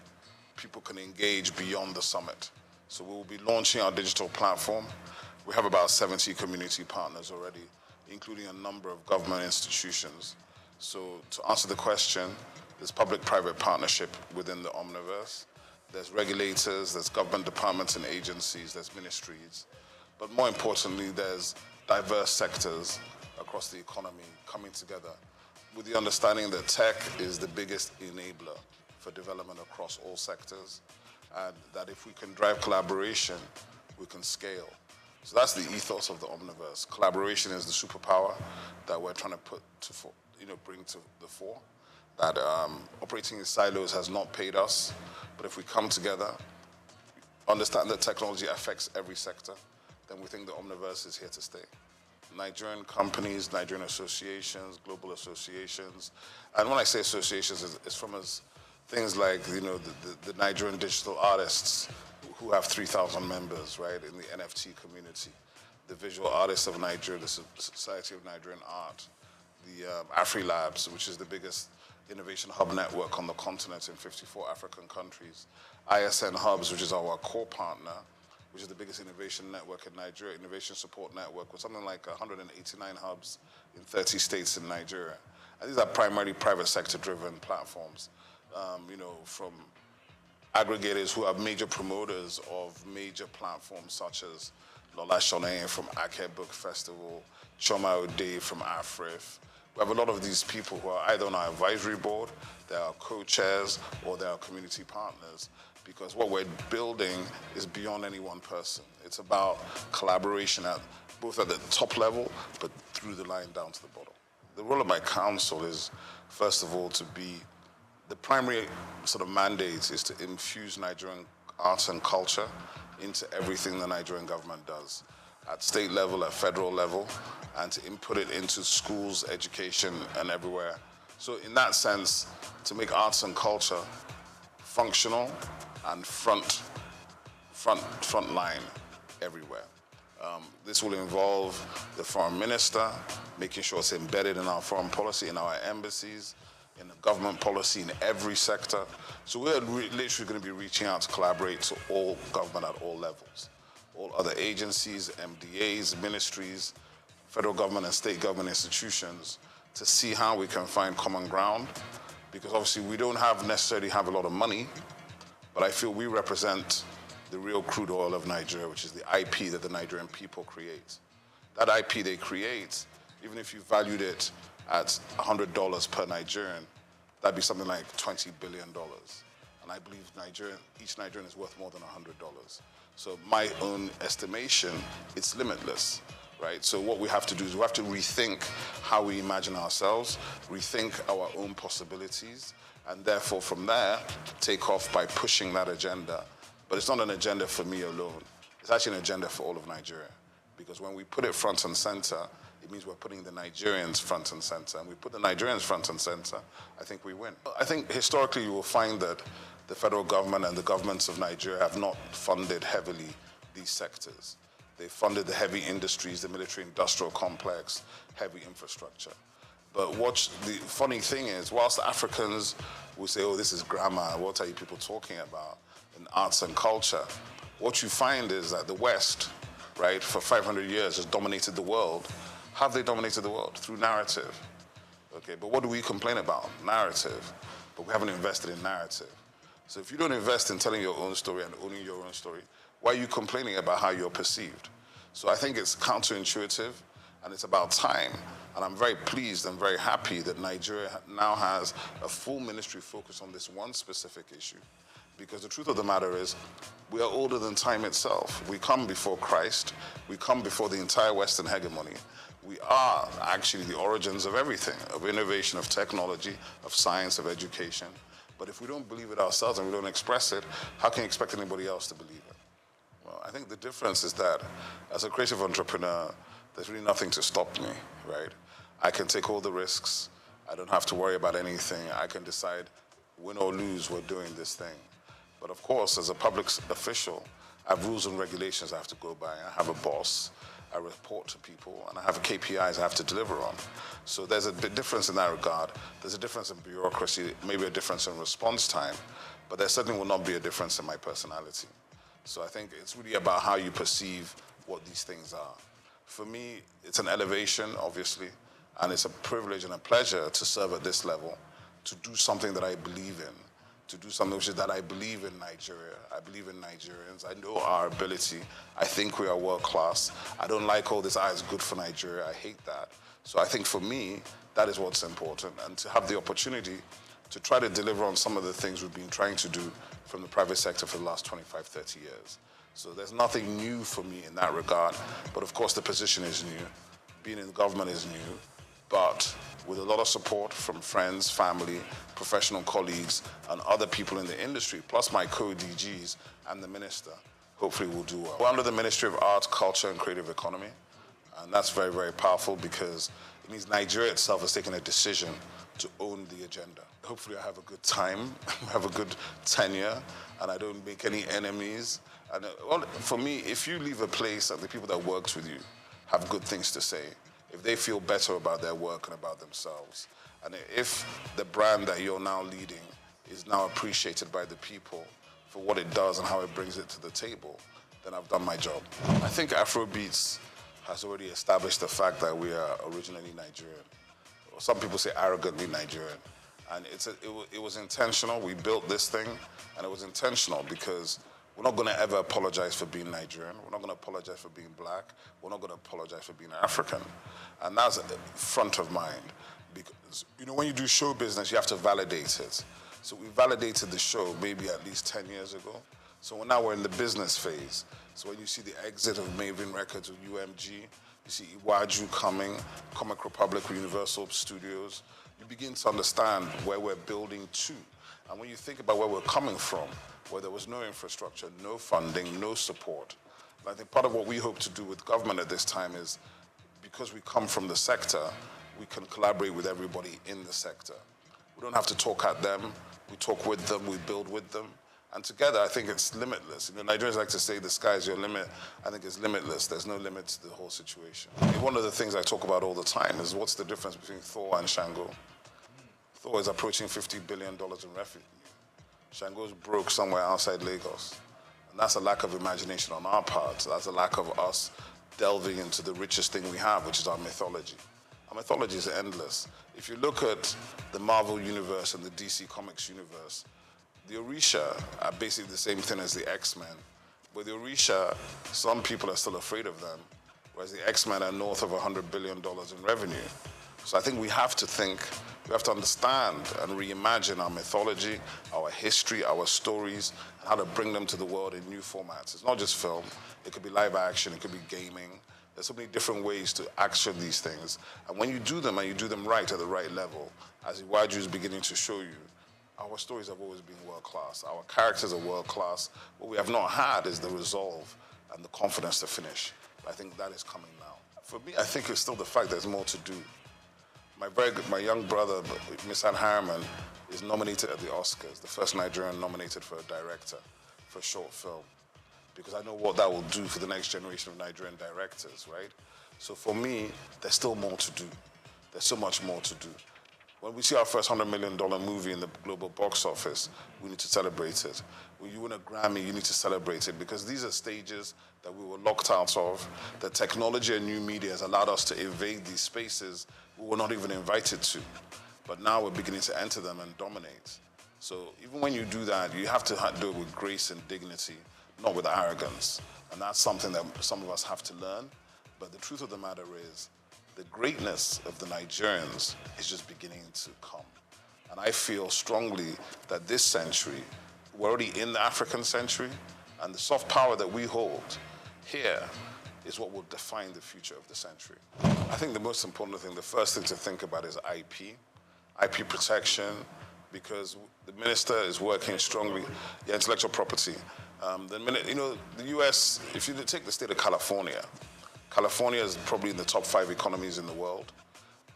people can engage beyond the summit. So we will be launching our digital platform. We have about 70 community partners already, including a number of government institutions. So to answer the question, there's public-private partnership within the Omniverse. There's regulators, there's government departments and agencies, there's ministries. But more importantly, there's diverse sectors across the economy coming together with the understanding that tech is the biggest enabler for development across all sectors, and that if we can drive collaboration, we can scale. So that's the ethos of the Omniverse. Collaboration is the superpower that we're trying to bring to the fore. That operating in silos has not paid us, but if we come together, understand that technology affects every sector, then we think the Omniverse is here to stay. Nigerian companies, Nigerian associations, global associations, and when I say associations, it's from things like the Nigerian digital artists who have 3,000 members, right, in the NFT community, the Visual Artists of Nigeria, the Society of Nigerian Art, the AfriLabs, which is the biggest innovation hub network on the continent in 54 African countries, ISN Hubs, which is our core partner, which is the biggest innovation network in Nigeria, innovation support network, with something like 189 hubs in 30 states in Nigeria. And these are primarily private sector-driven platforms, from aggregators who are major promoters of major platforms such as Lola Shone from Ake Book Festival, Choma Ode from AFRIF. We have a lot of these people who are either on our advisory board, they are co-chairs, or they are community partners, because what we're building is beyond any one person. It's about collaboration both at the top level, but through the line down to the bottom. The role of my council is, first of all, to be the primary sort of mandate is to infuse Nigerian arts and culture into everything the Nigerian government does, at state level, at federal level, and to input it into schools, education, and everywhere. So in that sense, to make arts and culture functional and front line everywhere. This will involve the foreign minister, making sure it's embedded in our foreign policy, in our embassies, in the government policy, in every sector. So we're literally going to be reaching out to collaborate to all government at all levels, all other agencies, MDAs, ministries, federal government and state government institutions, to see how we can find common ground. Because obviously we don't necessarily have a lot of money, but I feel we represent the real crude oil of Nigeria, which is the IP that the Nigerian people create. That IP they create, even if you valued it at $100 per Nigerian, that'd be something like $20 billion. And I believe each Nigerian is worth more than $100. So my own estimation, it's limitless, right? So what we have to do is we have to rethink how we imagine ourselves, rethink our own possibilities, and therefore from there, take off by pushing that agenda. But it's not an agenda for me alone. It's actually an agenda for all of Nigeria. Because when we put it front and center, It means we're putting the Nigerians front and center. And we put the Nigerians front and center, I think we win. I think historically you will find that the federal government and the governments of Nigeria have not funded heavily these sectors. They funded the heavy industries, the military-industrial complex, heavy infrastructure. But the funny thing is, whilst the Africans will say, oh, this is grammar, what are you people talking about in arts and culture? What you find is that the West, right, for 500 years has dominated the world. How have they dominated the world? Through narrative. Okay, but what do we complain about? Narrative. But we haven't invested in narrative. So if you don't invest in telling your own story and owning your own story, why are you complaining about how you're perceived? So I think it's counterintuitive, and it's about time. And I'm very pleased and very happy that Nigeria now has a full ministry focused on this one specific issue. Because the truth of the matter is, we are older than time itself. We come before Christ. We come before the entire Western hegemony. We are actually the origins of everything, of innovation, of technology, of science, of education. But if we don't believe it ourselves and we don't express it, how can you expect anybody else to believe it? Well, I think the difference is that as a creative entrepreneur, there's really nothing to stop me, right? I can take all the risks. I don't have to worry about anything. I can decide, win or lose, we're doing this thing. But of course, as a public official, I have rules and regulations I have to go by. I have a boss. I report to people, and I have KPIs I have to deliver on. So there's a big difference in that regard. There's a difference in bureaucracy, maybe a difference in response time, but there certainly will not be a difference in my personality. So I think it's really about how you perceive what these things are. For me, it's an elevation, obviously, and it's a privilege and a pleasure to serve at this level, to do something that I believe in, to do something which is that I believe in Nigeria. I believe in Nigerians. I know our ability. I think we are world class. I don't like all this, it's good for Nigeria. I hate that. So I think for me, that is what's important. And to have the opportunity to try to deliver on some of the things we've been trying to do from the private sector for the last 25, 30 years. So there's nothing new for me in that regard. But of course, the position is new. Being in the government is new. But with a lot of support from friends, family, professional colleagues, and other people in the industry, plus my co-DGs and the minister, hopefully we'll do well. We're under the Ministry of Arts, Culture, and Creative Economy. And that's very, very powerful because it means Nigeria itself has taken a decision to own the agenda. Hopefully I have a good time, have a good tenure, and I don't make any enemies. And well, for me, if you leave a place and the people that worked with you have good things to say, if they feel better about their work and about themselves, and if the brand that you're now leading is now appreciated by the people for what it does and how it brings it to the table, then I've done my job. I think Afrobeats has already established the fact that we are originally Nigerian. Some people say arrogantly Nigerian. And it was intentional. We built this thing, and it was intentional because we're not going to ever apologize for being Nigerian. We're not going to apologize for being black. We're not going to apologize for being African. And that's front of mind. Because, you know, when you do show business, you have to validate it. So we validated the show maybe at least 10 years ago. So now we're in the business phase. So when you see the exit of Maven Records with UMG, you see Iwaju coming, Comic Republic with Universal Studios, you begin to understand where we're building to. And when you think about where we're coming from, where there was no infrastructure, no funding, no support, and I think part of what we hope to do with government at this time is, because we come from the sector, we can collaborate with everybody in the sector. We don't have to talk at them, we talk with them, we build with them. And together, I think it's limitless. You know, Nigerians like to say the sky is your limit. I think it's limitless. There's no limit to the whole situation. One of the things I talk about all the time is what's the difference between Thor and Shango? Thor is approaching $50 billion in revenue. Shango's broke somewhere outside Lagos. And that's a lack of imagination on our part. That's a lack of us delving into the richest thing we have, which is our mythology. Our mythology is endless. If you look at the Marvel universe and the DC Comics universe, the Orisha are basically the same thing as the X-Men. But the Orisha, some people are still afraid of them, whereas the X-Men are north of $100 billion in revenue. So I think we have to understand and reimagine our mythology, our history, our stories, and how to bring them to the world in new formats. It's not just film. It could be live action. It could be gaming. There's so many different ways to action these things. And when you do them and you do them right at the right level, as Iwaju is beginning to show you, our stories have always been world-class. Our characters are world-class. What we have not had is the resolve and the confidence to finish. I think that is coming now. For me, I think it's still the fact there's more to do. My young brother, Misan Harriman, is nominated at the Oscars, the first Nigerian nominated for a director for a short film, because I know what that will do for the next generation of Nigerian directors, right? So for me, there's still more to do. There's so much more to do. When we see our first $100 million movie in the global box office, we need to celebrate it. When you win a Grammy, you need to celebrate it, because these are stages that we were locked out of. The technology and new media has allowed us to invade these spaces we were not even invited to. But now we're beginning to enter them and dominate. So even when you do that, you have to do it with grace and dignity, not with arrogance. And that's something that some of us have to learn. But the truth of the matter is, the greatness of the Nigerians is just beginning to come. And I feel strongly that this century, we're already in the African century, and the soft power that we hold here is what will define the future of the century. I think the most important thing, the first thing to think about is IP protection, because the minister is working strongly, intellectual property. The US, if you take the state of California is probably in the top 5 economies in the world,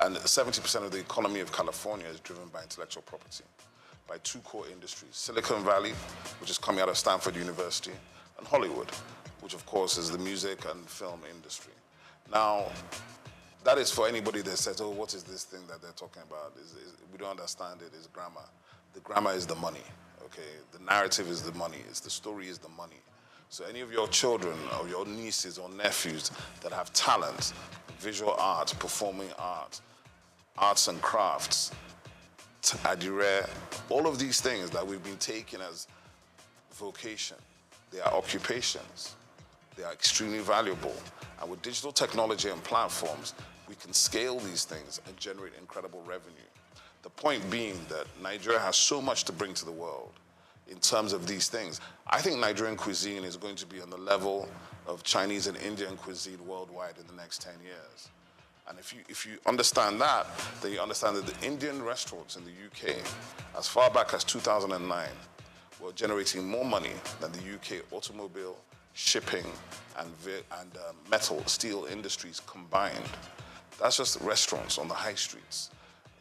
and 70% of the economy of California is driven by intellectual property, by 2 core industries: Silicon Valley, which is coming out of Stanford University, and Hollywood, which of course is the music and film industry. Now, that is for anybody that says, oh, what is this thing that they're talking about? We don't understand it, it's grammar. The grammar is the money, okay? The narrative is the money, the story is the money. So any of your children or your nieces or nephews that have talent, visual art, performing art, arts and crafts, adire, all of these things that we've been taking as vocation, they are occupations. They are extremely valuable. And with digital technology and platforms, we can scale these things and generate incredible revenue. The point being that Nigeria has so much to bring to the world in terms of these things. I think Nigerian cuisine is going to be on the level of Chinese and Indian cuisine worldwide in the next 10 years. And if you understand that, then you understand that the Indian restaurants in the UK, as far back as 2009, were generating more money than the UK automobile, shipping, and metal, steel industries combined. That's just restaurants on the high streets.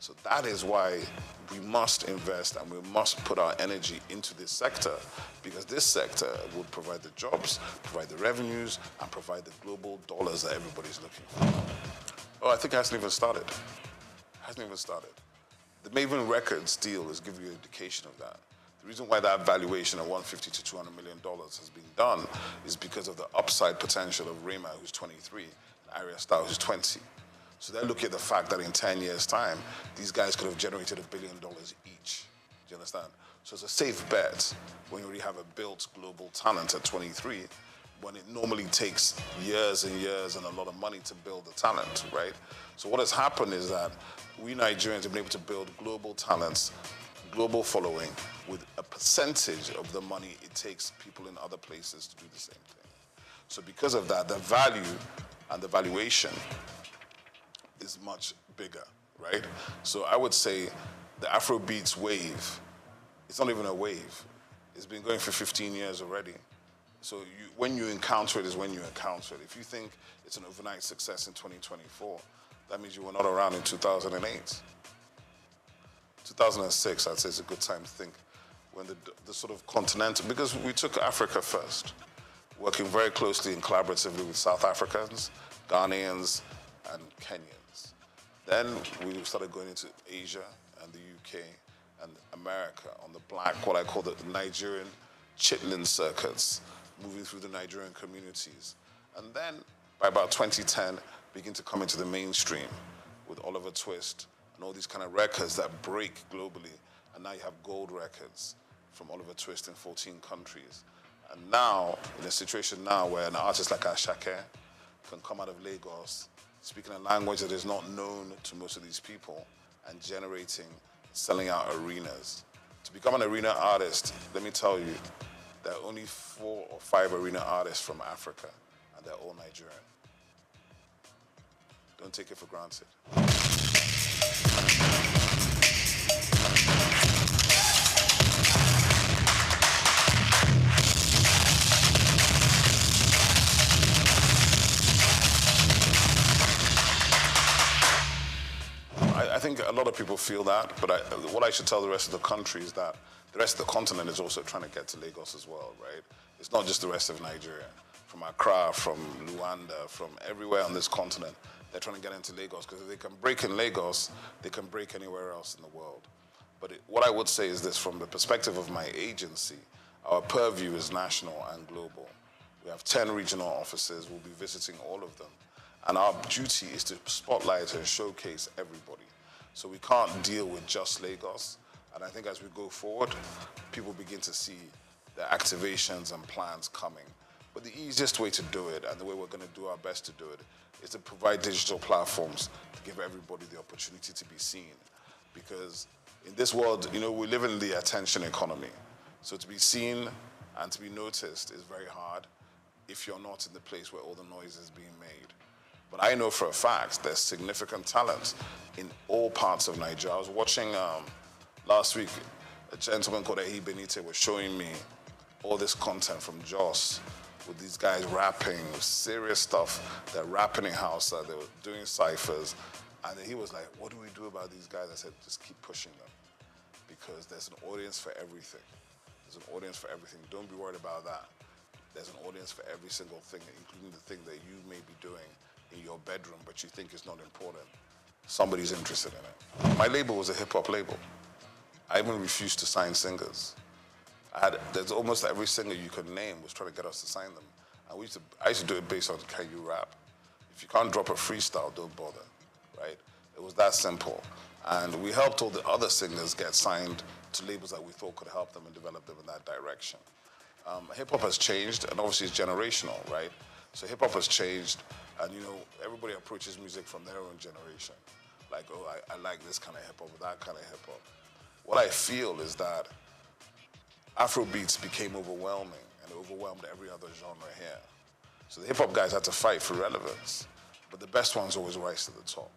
So that is why we must invest and we must put our energy into this sector, because this sector will provide the jobs, provide the revenues, and provide the global dollars that everybody's looking for. Oh, I think it hasn't even started. The Maven Records deal is giving you an indication of that. The reason why that valuation of $150 to $200 million has been done is because of the upside potential of Rema, who's 23, and Arya Starr, who's 20. So they're looking at the fact that in 10 years' time, these guys could have generated $1 billion each. Do you understand? So it's a safe bet when you already have a built global talent at 23, when it normally takes years and years and a lot of money to build the talent, right? So what has happened is that we Nigerians have been able to build global talents, global following, with a percentage of the money it takes people in other places to do the same thing. So because of that, the value and the valuation is much bigger, right? So I would say the Afrobeats wave, it's not even a wave. It's been going for 15 years already. So when you encounter it is when you encounter it. If you think it's an overnight success in 2024, that means you were not around in 2008. 2006, I'd say it's a good time to think, when the sort of continental, because we took Africa first, working very closely and collaboratively with South Africans, Ghanaians, and Kenyans. Then we started going into Asia and the UK and America on the black, what I call the Nigerian chitlin circuits, moving through the Nigerian communities. And then by about 2010, begin to come into the mainstream with Oliver Twist and all these kind of records that break globally. And now you have gold records from Oliver Twist in 14 countries. And now, in a situation now where an artist like Ashake can come out of Lagos, speaking a language that is not known to most of these people, and generating, selling out arenas. To become an arena artist, let me tell you, there are only 4 or 5 arena artists from Africa, and they're all Nigerian. Don't take it for granted. people feel that, but what I should tell the rest of the country is that the rest of the continent is also trying to get to Lagos as well, right? It's not just the rest of Nigeria. From Accra, from Luanda, from everywhere on this continent, they're trying to get into Lagos, because if they can break in Lagos, they can break anywhere else in the world. But what I would say is this, from the perspective of my agency, our purview is national and global. We have 10 regional offices. We'll be visiting all of them. And our duty is to spotlight and showcase everybody. So we can't deal with just Lagos. And I think as we go forward, people begin to see the activations and plans coming. But the easiest way to do it, and the way we're going to do our best to do it, is to provide digital platforms to give everybody the opportunity to be seen. Because in this world, you know, we live in the attention economy. So to be seen and to be noticed is very hard if you're not in the place where all the noise is being made. But I know for a fact there's significant talent in all parts of Nigeria. I was watching last week, a gentleman called Ehi Benite was showing me all this content from Jos with these guys rapping serious stuff. They're rapping in Hausa, they were doing ciphers. And then he was like, what do we do about these guys? I said, just keep pushing them, because there's an audience for everything. There's an audience for everything. Don't be worried about that. There's an audience for every single thing, including the thing that you may be doing in your bedroom, but you think is not important. Somebody's interested in it. My label was a hip-hop label. I even refused to sign singers. There's almost every singer you could name was trying to get us to sign them. And I used to do it based on, can you rap? If you can't drop a freestyle, don't bother, right? It was that simple. And we helped all the other singers get signed to labels that we thought could help them and develop them in that direction. Hip-hop has changed, and obviously it's generational, right? So hip-hop has changed, and you know, everybody approaches music from their own generation. Like, oh, I like this kind of hip-hop or that kind of hip-hop. What I feel is that Afrobeats became overwhelming, and it overwhelmed every other genre here. So the hip-hop guys had to fight for relevance, but the best ones always rise to the top.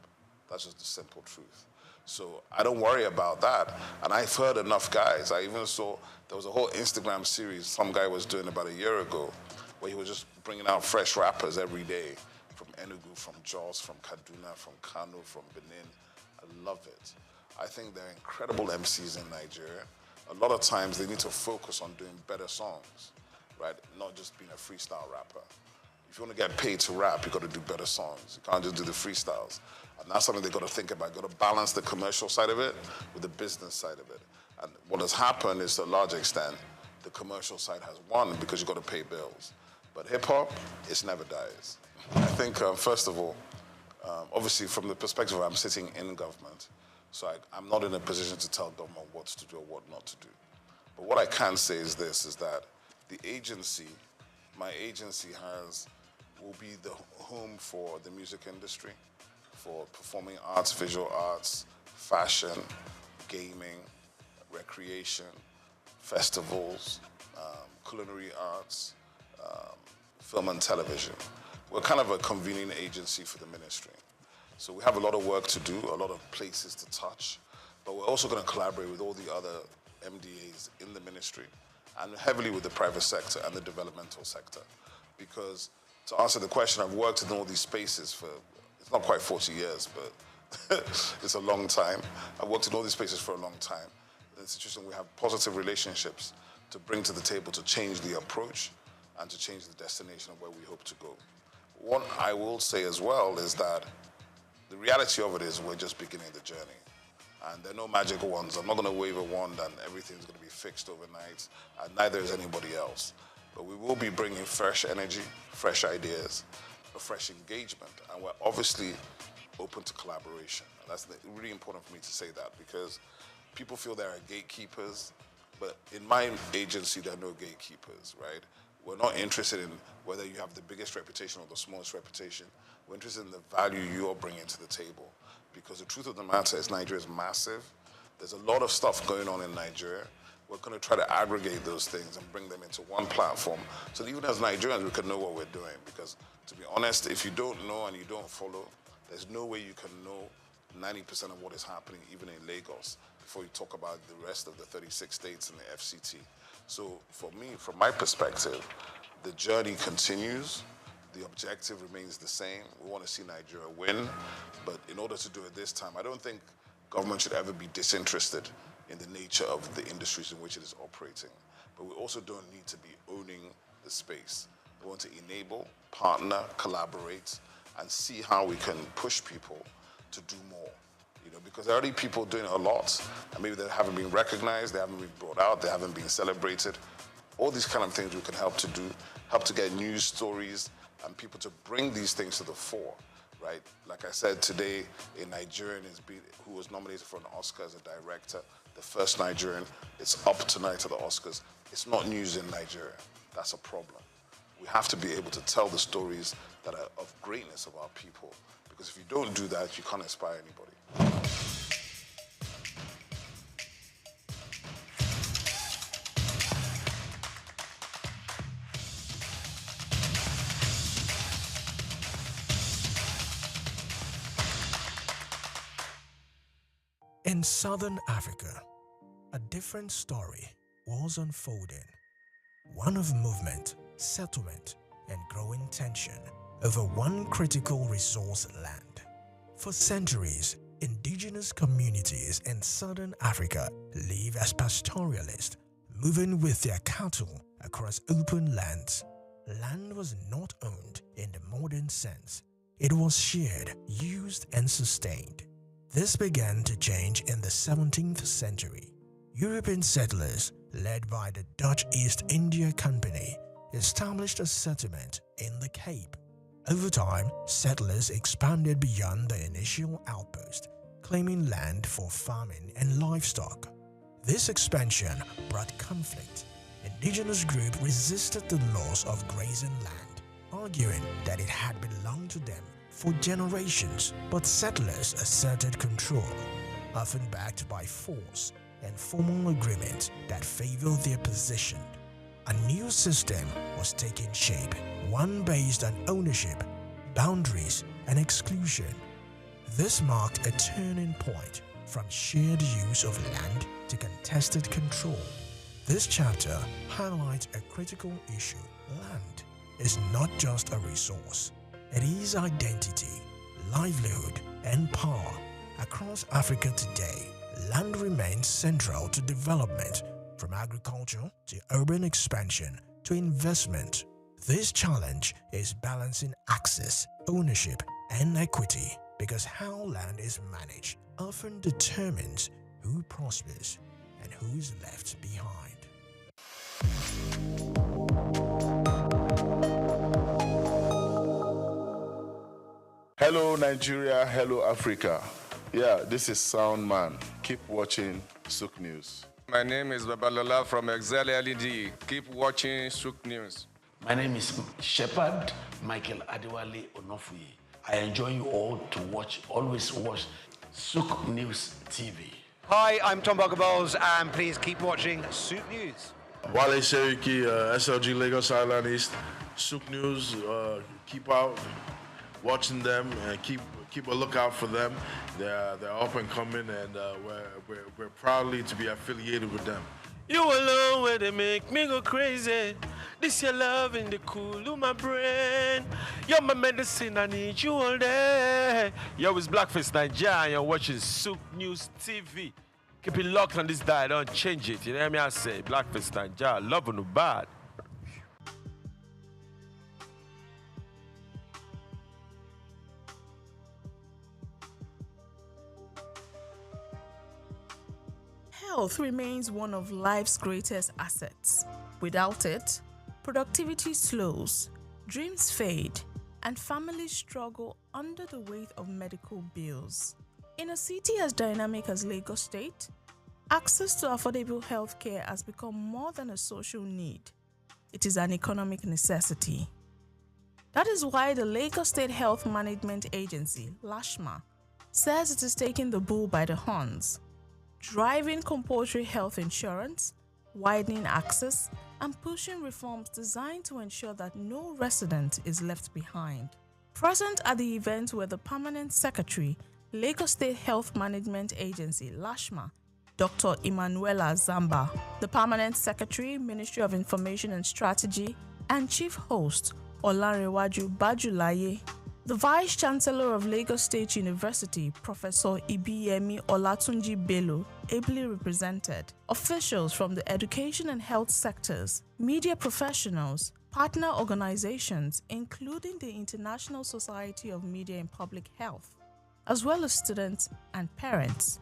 That's just the simple truth. So I don't worry about that. And I've heard enough guys. I even saw there was a whole Instagram series some guy was doing about a year ago, where he was just bringing out fresh rappers every day, from Enugu, from Jos, from Kaduna, from Kano, from Benin. I love it. I think they're incredible MCs in Nigeria. A lot of times they need to focus on doing better songs, right? Not just being a freestyle rapper. If you want to get paid to rap, you got to do better songs. You can't just do the freestyles. And that's something they got to think about. You got to balance the commercial side of it with the business side of it. And what has happened is, to a large extent, the commercial side has won because you got to pay bills. But hip-hop, it never dies. I think, first of all, obviously from the perspective I'm sitting in government, so I'm not in a position to tell government what to do or what not to do. But what I can say is this, is that the agency, my agency will be the home for the music industry, for performing arts, visual arts, fashion, gaming, recreation, festivals, culinary arts, film and television. We're kind of a convening agency for the ministry. So we have a lot of work to do, a lot of places to touch, but we're also going to collaborate with all the other MDAs in the ministry and heavily with the private sector and the developmental sector. Because to answer the question, I've worked in all these spaces for, it's not quite 40 years, but it's a long time. I've worked in all these spaces for a long time. It's interesting, we have positive relationships to bring to the table to change the approach and to change the destination of where we hope to go. What I will say as well is that the reality of it is we're just beginning the journey. And there are no magical ones. I'm not going to wave a wand and everything's going to be fixed overnight, and neither is anybody else. But we will be bringing fresh energy, fresh ideas, a fresh engagement, and we're obviously open to collaboration. And that's really important for me to say that, because people feel there are gatekeepers, but in my agency, there are no gatekeepers, right? We're not interested in whether you have the biggest reputation or the smallest reputation. We're interested in the value you are bringing to the table. Because the truth of the matter is Nigeria is massive. There's a lot of stuff going on in Nigeria. We're going to try to aggregate those things and bring them into one platform so that even as Nigerians, we can know what we're doing. Because to be honest, if you don't know and you don't follow, there's no way you can know 90% of what is happening even in Lagos before you talk about the rest of the 36 states and the FCT. So for me, from my perspective, the journey continues. The objective remains the same. We want to see Nigeria win. But in order to do it this time, I don't think government should ever be disinterested in the nature of the industries in which it is operating. But we also don't need to be owning the space. We want to enable, partner, collaborate, and see how we can push people to do more. Because there are already people doing a lot, and maybe they haven't been recognized, they haven't been brought out, they haven't been celebrated. All these kind of things we can help to do, help to get news stories and people to bring these things to the fore, right? Like I said today, a Nigerian who was nominated for an Oscar as a director, the first Nigerian. It's up tonight at the Oscars. It's not news in Nigeria. That's a problem. We have to be able to tell the stories that are of greatness of our people, because if you don't do that, you can't inspire anybody. In Southern Africa, a different story was unfolding. One of movement, settlement, and growing tension over one critical resource land. For centuries, indigenous communities in Southern Africa live as pastoralists, moving with their cattle across open lands. Land was not owned in the modern sense. It was shared, used, and sustained. This began to change in the 17th century. European settlers, led by the Dutch East India Company, established a settlement in the Cape. Over time, settlers expanded beyond the initial outpost, claiming land for farming and livestock. This expansion brought conflict. Indigenous groups resisted the loss of grazing land, arguing that it had belonged to them for generations, but settlers asserted control, often backed by force and formal agreements that favored their position. A new system was taking shape, one based on ownership, boundaries, and exclusion. This marked a turning point from shared use of land to contested control. This chapter highlights a critical issue. Land is not just a resource. It is identity, livelihood, and power. Across Africa today, land remains central to development, from agriculture to urban expansion to investment. This challenge is balancing access, ownership, and equity, because how land is managed often determines who prospers and who is left behind. Hello Nigeria, hello Africa. Yeah, this is Sound Man. Keep watching SOUQ News. My name is Babalola from Excel LED. Keep watching SOUQ News. My name is Shepherd Michael Adewale Onofuye. I enjoy you all to always watch SOUQ News TV. Hi, I'm Tom Buggaballs, and please keep watching SOUQ News. Wale Seriki, SLG Lagos Island East, SOUQ News. Keep out watching them and keep a lookout for them. They're up and coming, and we're proudly to be affiliated with them. You alone where they make me go crazy. This your love in the cool of my brain. You're my medicine, I need you all day. Yo, it's Blackface Nigeria, and you're watching SOUQ News TV. Keep it locked on this dial, don't change it. You know what I say? Blackface Nigeria, love no bad. Health remains one of life's greatest assets. Without it, productivity slows, dreams fade, and families struggle under the weight of medical bills. In a city as dynamic as Lagos State, access to affordable healthcare has become more than a social need. It is an economic necessity. That is why the Lagos State Health Management Agency, LASHMA, says it is taking the bull by the horns, driving compulsory health insurance, widening access, and pushing reforms designed to ensure that no resident is left behind. Present at the event were the Permanent Secretary, Lagos State Health Management Agency, LASHMA, Dr. Emanuela Zamba, the Permanent Secretary, Ministry of Information and Strategy, and Chief Host, Olanrewaju Bajulaye. The Vice-Chancellor of Lagos State University, Professor Ibiyemi Olatunji Bello, ably represented officials from the education and health sectors, media professionals, partner organizations, including the International Society of Media in Public Health, as well as students and parents,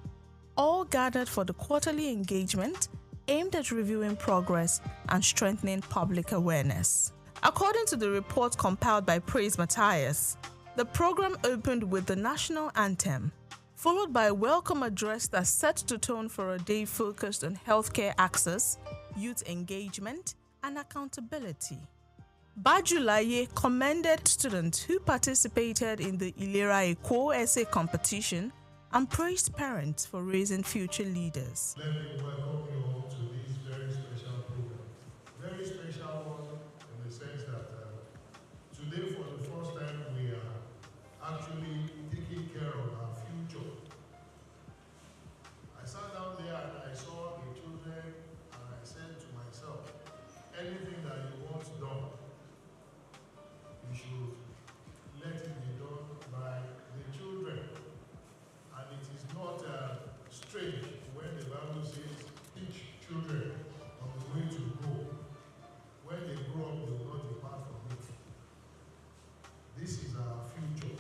all gathered for the quarterly engagement aimed at reviewing progress and strengthening public awareness. According to the report compiled by Praise Matthias, the program opened with the national anthem, followed by a welcome address that set the tone for a day focused on healthcare access, youth engagement, and accountability. Bajulaye commended students who participated in the Ilera Eko essay competition and praised parents for raising future leaders. Let me welcome you all to this very special program. Very special one in the sense that today for the first time we are actually taking care of our future. I sat down there and I saw the children and I said to myself, anything that you want done, you should let it be done by the children. And it is not strange when the Bible says, teach children on the way to go. When they grow up, they will not depart from it. This is our future.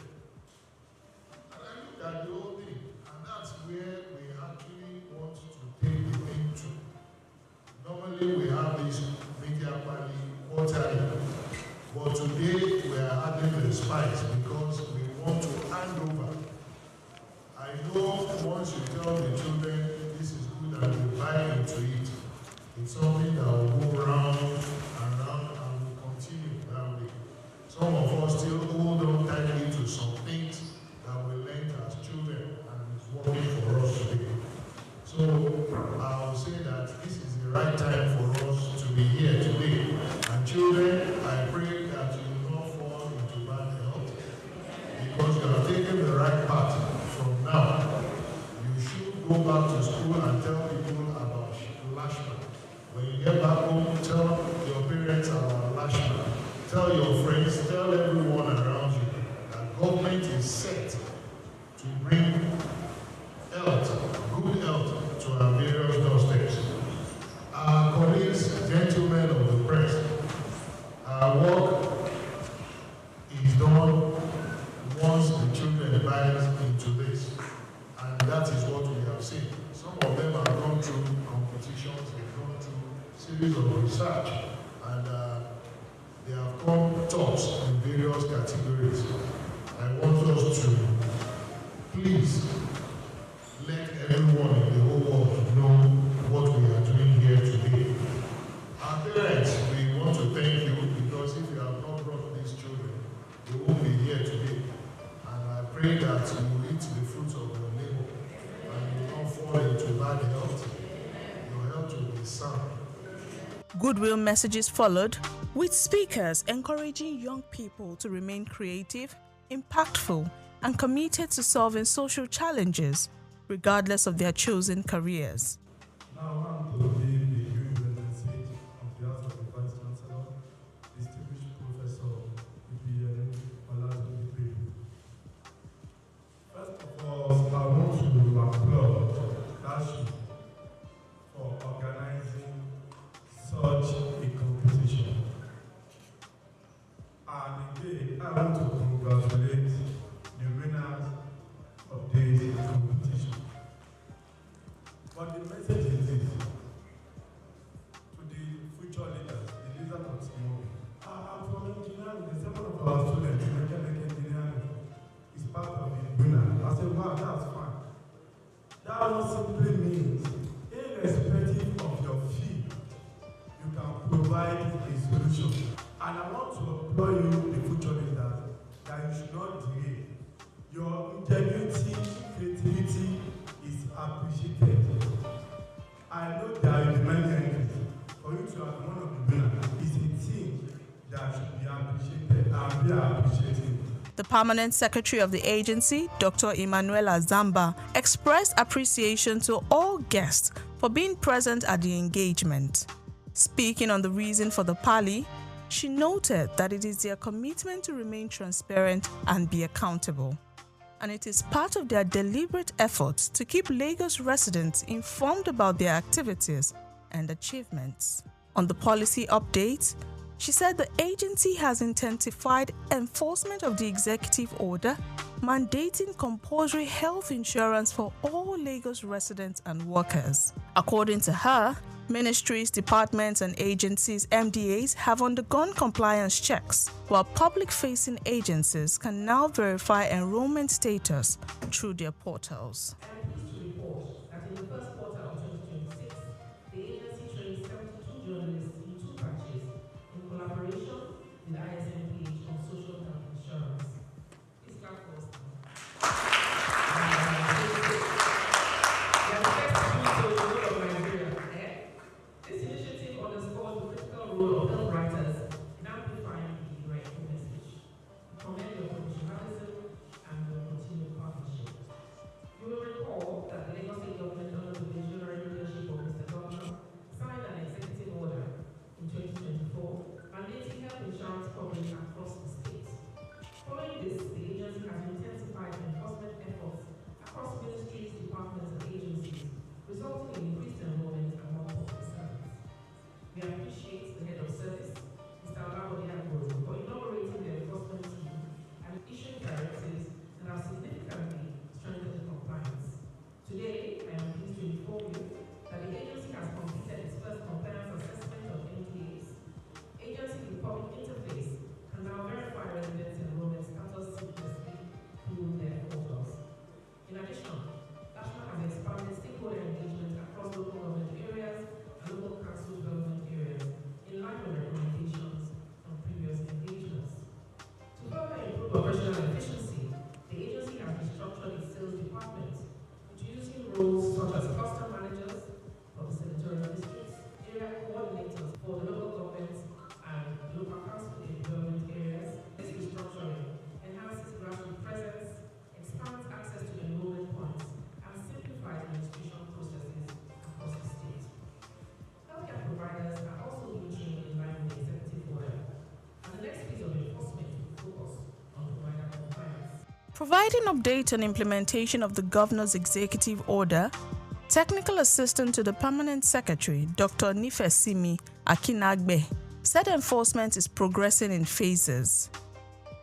And I look at the whole thing, and that's where we actually want to take the thing to. Normally we have this media quality quarterly, but today we are adding the spice because we want to hand over. I know once you tell the children this is good and they buy into it, it's something that will go round and round and will continue that way. Some of us still hold on tightly to some things that we learned as children and it's working for us today. So I will say that this is the right time for us to be here today. And children, I pray that you will not fall into bad health because you have taken the right path. From now, you should go back to school and tell people about Lashman. When you get back home, tell your parents about Lashman. Tell your friends, tell everyone around you that government is set to bring health, good health to our various doorsteps. Our colleagues, gentlemen of the press, our work is done once the children buy into this. And that is what we have seen. Some of them have gone through competitions, they've gone through series of research, and they have come tops in various categories. I want us to please let everyone in the whole world know what we are doing here today. Our parents, we want to thank you because if you have not brought these children, they won't be here today. And I pray that you will eat the fruits of your labor and you will not fall into bad health. Your health will be sound. Goodwill messages followed, with speakers encouraging young people to remain creative, impactful, and committed to solving social challenges, regardless of their chosen careers. Now I'm to be the University of the House of the Vice Chancellor, distinguished Professor Ibiyemi Olatunji Bello. First of all, I want to applaud Dashi for organizing such a competition. And again, I want to congratulate the winners of this competition. But the message is this: to the future leaders, the leaders of tomorrow. I'm from engineering. The seven of our students in mechanical engineering is part of the winner. I said, wow, that's fine. That one simply means, irrespective of your field, you can provide a solution. And I want to applaud you, the future leaders, that you should not delay. Your ingenuity, creativity is appreciated. I know there will be many entries. For you to have one of the winners is a team that should be appreciated, and we are appreciating. The permanent secretary of the agency, Dr. Emanuela Zamba, expressed appreciation to all guests for being present at the engagement. Speaking on the reason for the parley, She noted that it is their commitment to remain transparent and be accountable, and it is part of their deliberate efforts to keep Lagos residents informed about their activities and achievements. On the policy update, she said the agency has intensified enforcement of the executive order mandating compulsory health insurance for all Lagos residents and workers. According to her, ministries, departments, and agencies (MDAs) have undergone compliance checks, while public-facing agencies can now verify enrollment status through their portals. I'm pleased to report that in the first quarter of 2026, the agency trained 72 journalists in 2 batches in collaboration with ISMPH on social health insurance. Please clap for us now. This initiative underscores the critical role of health writers in amplifying the right message. We commend your professionalism and your continued partnership. You will recall that the Lagos State government, under the visionary leadership of Mr. Governor, signed an executive order in 2024 mandating health insurance coverage across the state. Following this, the agency has intensified enforcement efforts across ministries, departments, and agencies, resulting in increased enrollment among public servants. We appreciate the head of service, Mr. Olabode Agboro, for inaugurating the enforcement team and issuing directives that have significantly strengthened compliance. Today, I am pleased to inform you that the agency has completed its first compliance assessment of NPAs. Agencies with public interface can now verify residents' enrollment status seamlessly through their portals. In addition, National has expanded stakeholder engagement across local government areas and local council development areas in line with recommendations from previous engagements. To further improve operational efficiency, the agency has restructured its sales department, introducing roles such as cluster managers for the senatorial districts, area coordinators for the local governments and local council development areas. This restructuring enhances grassroots presence, expands access to enrollment points, and simplifies administration processes across the state. Healthcare providers are also being trained in line with the executive order, and the next phase of enforcement will focus on provider compliance. Providing update on implementation of the governor's executive order, Technical Assistant to the Permanent Secretary, Dr. Nifesimi Akinagbe, said enforcement is progressing in phases.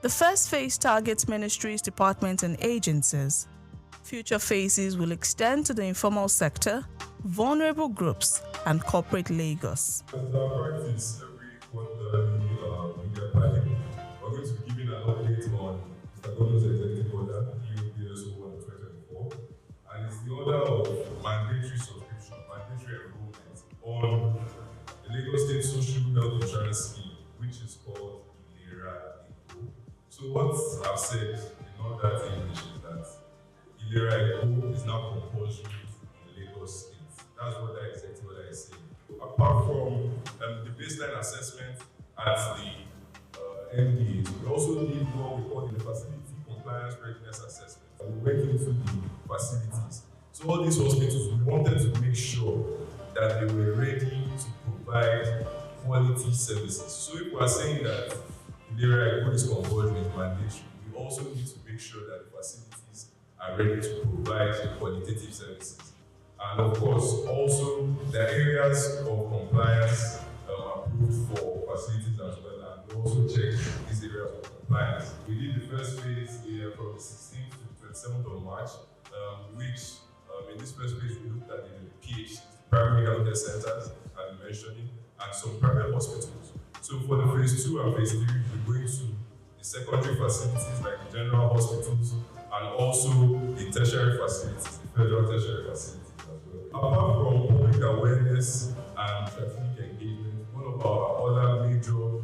The first phase targets ministries, departments, and agencies. Future phases will extend to the informal sector, vulnerable groups, and corporate Lagos. As our practice every quarterly media planning, we're going to be giving an update on Mr. Governor's executive order, EOPS-01 2024, and it's the order of mandatory subscription, mandatory enrollment on the Lagos State Social Health Insurance Scheme, which is called ILERA. So what I've said in all that English is that ILERA is now compulsory in Lagos State. That's what that executive order is saying. Apart from the baseline assessment at the MDAs, we also did what we call the facility compliance readiness assessment. We went into the facilities. So all these hospitals, we wanted to make sure that they were ready to provide quality services. So if we are saying that ILERA is compulsory, is mandatory, we also need to make sure that the facilities are ready to provide qualitative services. And of course, also the areas of compliance approved for facilities as well, and we also check these areas of compliance. We did the first phase from the 16th to the 27th of March, which in this first phase we looked at the PHCs, primary healthcare centers, I'm mentioning, and some private hospitals. So for the phase 2 and phase 3, we're going to the secondary facilities like the general hospitals, and also the tertiary facilities, the federal tertiary facilities as well. Apart from public awareness and strategic engagement, one of our other major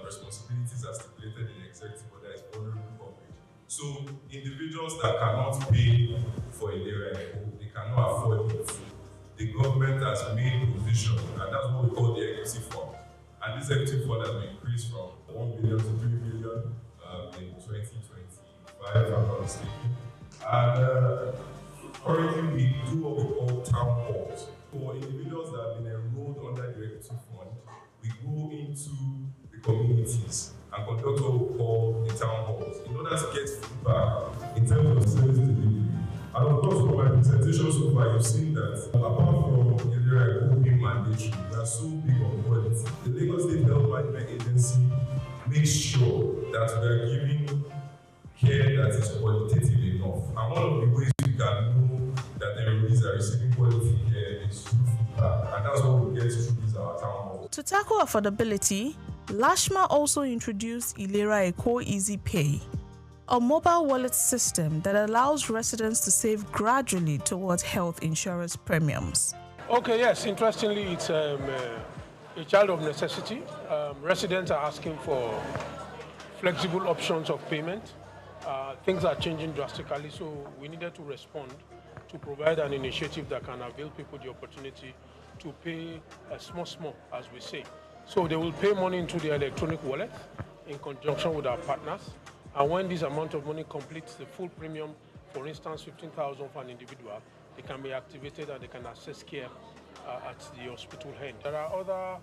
responsibilities as stipulated in the executive order is vulnerable coverage. So individuals that cannot pay for ILERA, they cannot afford it. The government has made provision, and that's what we call the equity fund. And this equity fund has been increased from 1 billion to 3 billion in 2025, if I'm not mistaken. And currently we do what we call town halls. For individuals that have been enrolled under the equity fund, we go into the get feedback in terms of service delivery. And of course, from my presentation so far, you've seen that apart from Ilera being mandatory, we are so big on quality. The Lagos State Health Management Agency makes sure that we are giving care that is qualitative enough. And one of the ways we can know that the employees are receiving quality care is through feedback. And that's what we get through these our town halls. To tackle affordability, Lashma also introduced Ilera Eco Easy Pay, a mobile wallet system that allows residents to save gradually towards health insurance premiums. Okay, yes, interestingly, it's a child of necessity. Residents are asking for flexible options of payment. Things are changing drastically, so we needed to respond to provide an initiative that can avail people the opportunity to pay small, as we say. So they will pay money into their electronic wallet in conjunction with our partners. And when this amount of money completes the full premium, for instance, 15,000 for an individual, they can be activated and they can access care at the hospital end. There are other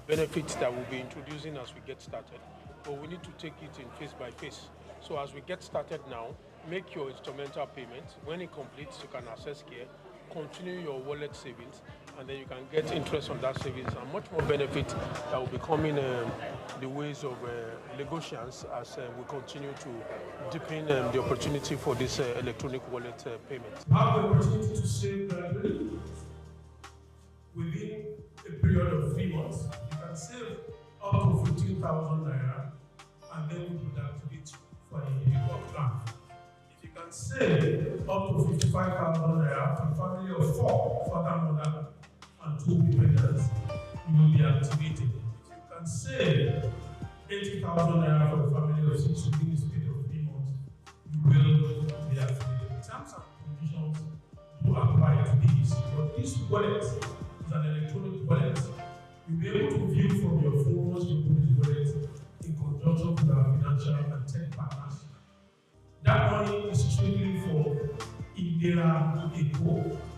benefits that we'll be introducing as we get started, but we need to take it in phase by phase. So as we get started now, make your instrumental payment. When it completes, you can access care, continue your wallet savings, and then you can get interest on that savings and much more benefit that will be coming the ways of Lagosians as we continue to deepen the opportunity for this electronic wallet payment. Have the opportunity to save gradually within a period of 3 months. You can save up to 15,000 naira and then we would activate for an individual plan. If you can save up to 55,000 naira for a family of 4, father, mother, and 2 dependents, you will be activated. If you can save 80,000 naira for a family of 6 within a period of 3 months, you will be activated. Terms and conditions do apply to these, but this wallet is an electronic wallet. You'll be able to view from your phone once you put this wallet in conjunction with our financial and tech partners. That money is strictly for Ilera Eco.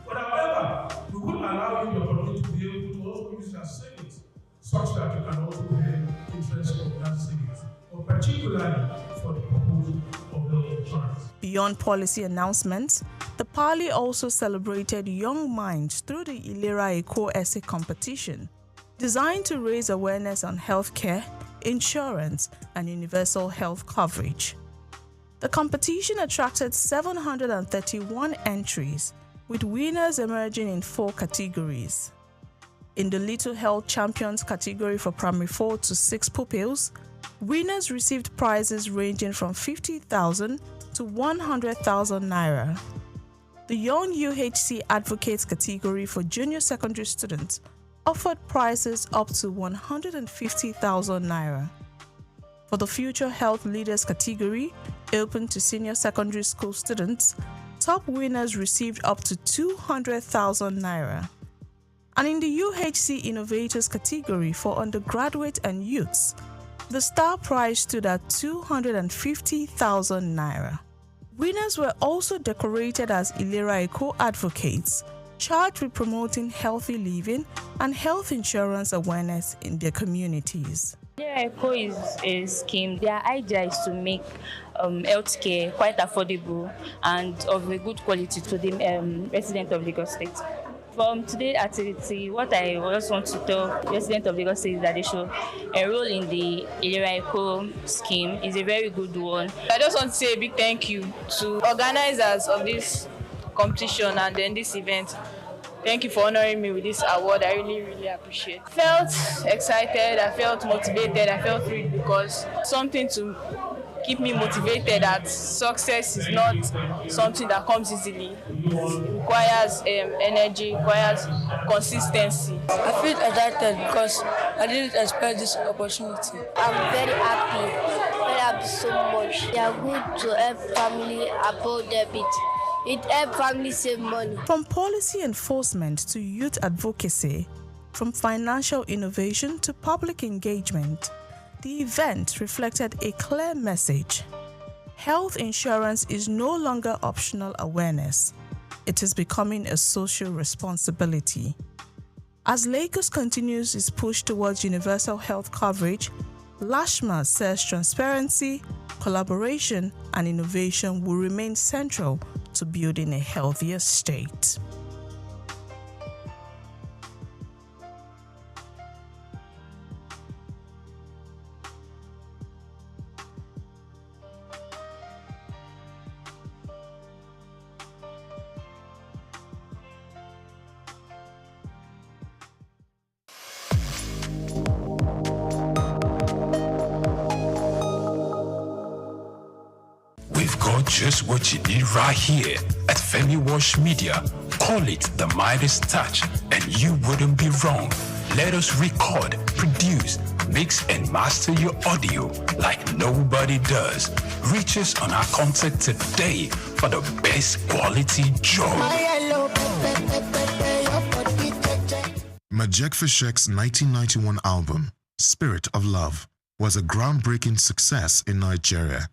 But however, we will allow you the opportunity to be able to also use your savings such that you can also get interest on that savings, but particularly for the purpose of health insurance. Beyond policy announcements, the Parley also celebrated young minds through the Ilera Eco Essay competition, designed to raise awareness on healthcare, insurance, and universal health coverage. The competition attracted 731 entries, with winners emerging in 4 categories. In the Little Health Champions category for primary 4 to 6 pupils, winners received prizes ranging from 50,000 to 100,000 naira. The Young UHC Advocates category for junior secondary students offered prizes up to 150,000 naira. For the Future Health Leaders category, open to senior secondary school students, top winners received up to 200,000 naira. And in the UHC Innovators category for undergraduate and youths, the star prize stood at 250,000 naira. Winners were also decorated as Ilera Eco advocates, charged with promoting healthy living and health insurance awareness in their communities. Ilera Eco is a scheme. Their idea is to make healthcare quite affordable and of a good quality to the residents of Lagos State. From today's activity, what I just want to tell residents of Lagos State is that they should enroll in the Ilera Eco scheme. It's a very good one. I just want to say a big thank you to organizers of this competition and then this event. Thank you for honoring me with this award. I really, really appreciate it. I felt excited, I felt motivated, I felt thrilled because something to keep me motivated that success is not something that comes easily. It requires energy, requires consistency. I feel excited because I didn't expect this opportunity. I'm very happy so much. They are good to help family about debit. It helps family save money. From policy enforcement to youth advocacy, from financial innovation to public engagement, the event reflected a clear message. Health insurance is no longer optional awareness. It is becoming a social responsibility. As Lagos continues its push towards universal health coverage, Lashma says transparency, collaboration and innovation will remain central to building a healthier state. We've got just what you need right here at Femi Wash Media. Call it the Midas Touch, and you wouldn't be wrong. Let us record, produce, mix, and master your audio like nobody does. Reach us on our contact today for the best quality job. Majek Fashek's 1991 album, Spirit of Love, was a groundbreaking success in Nigeria.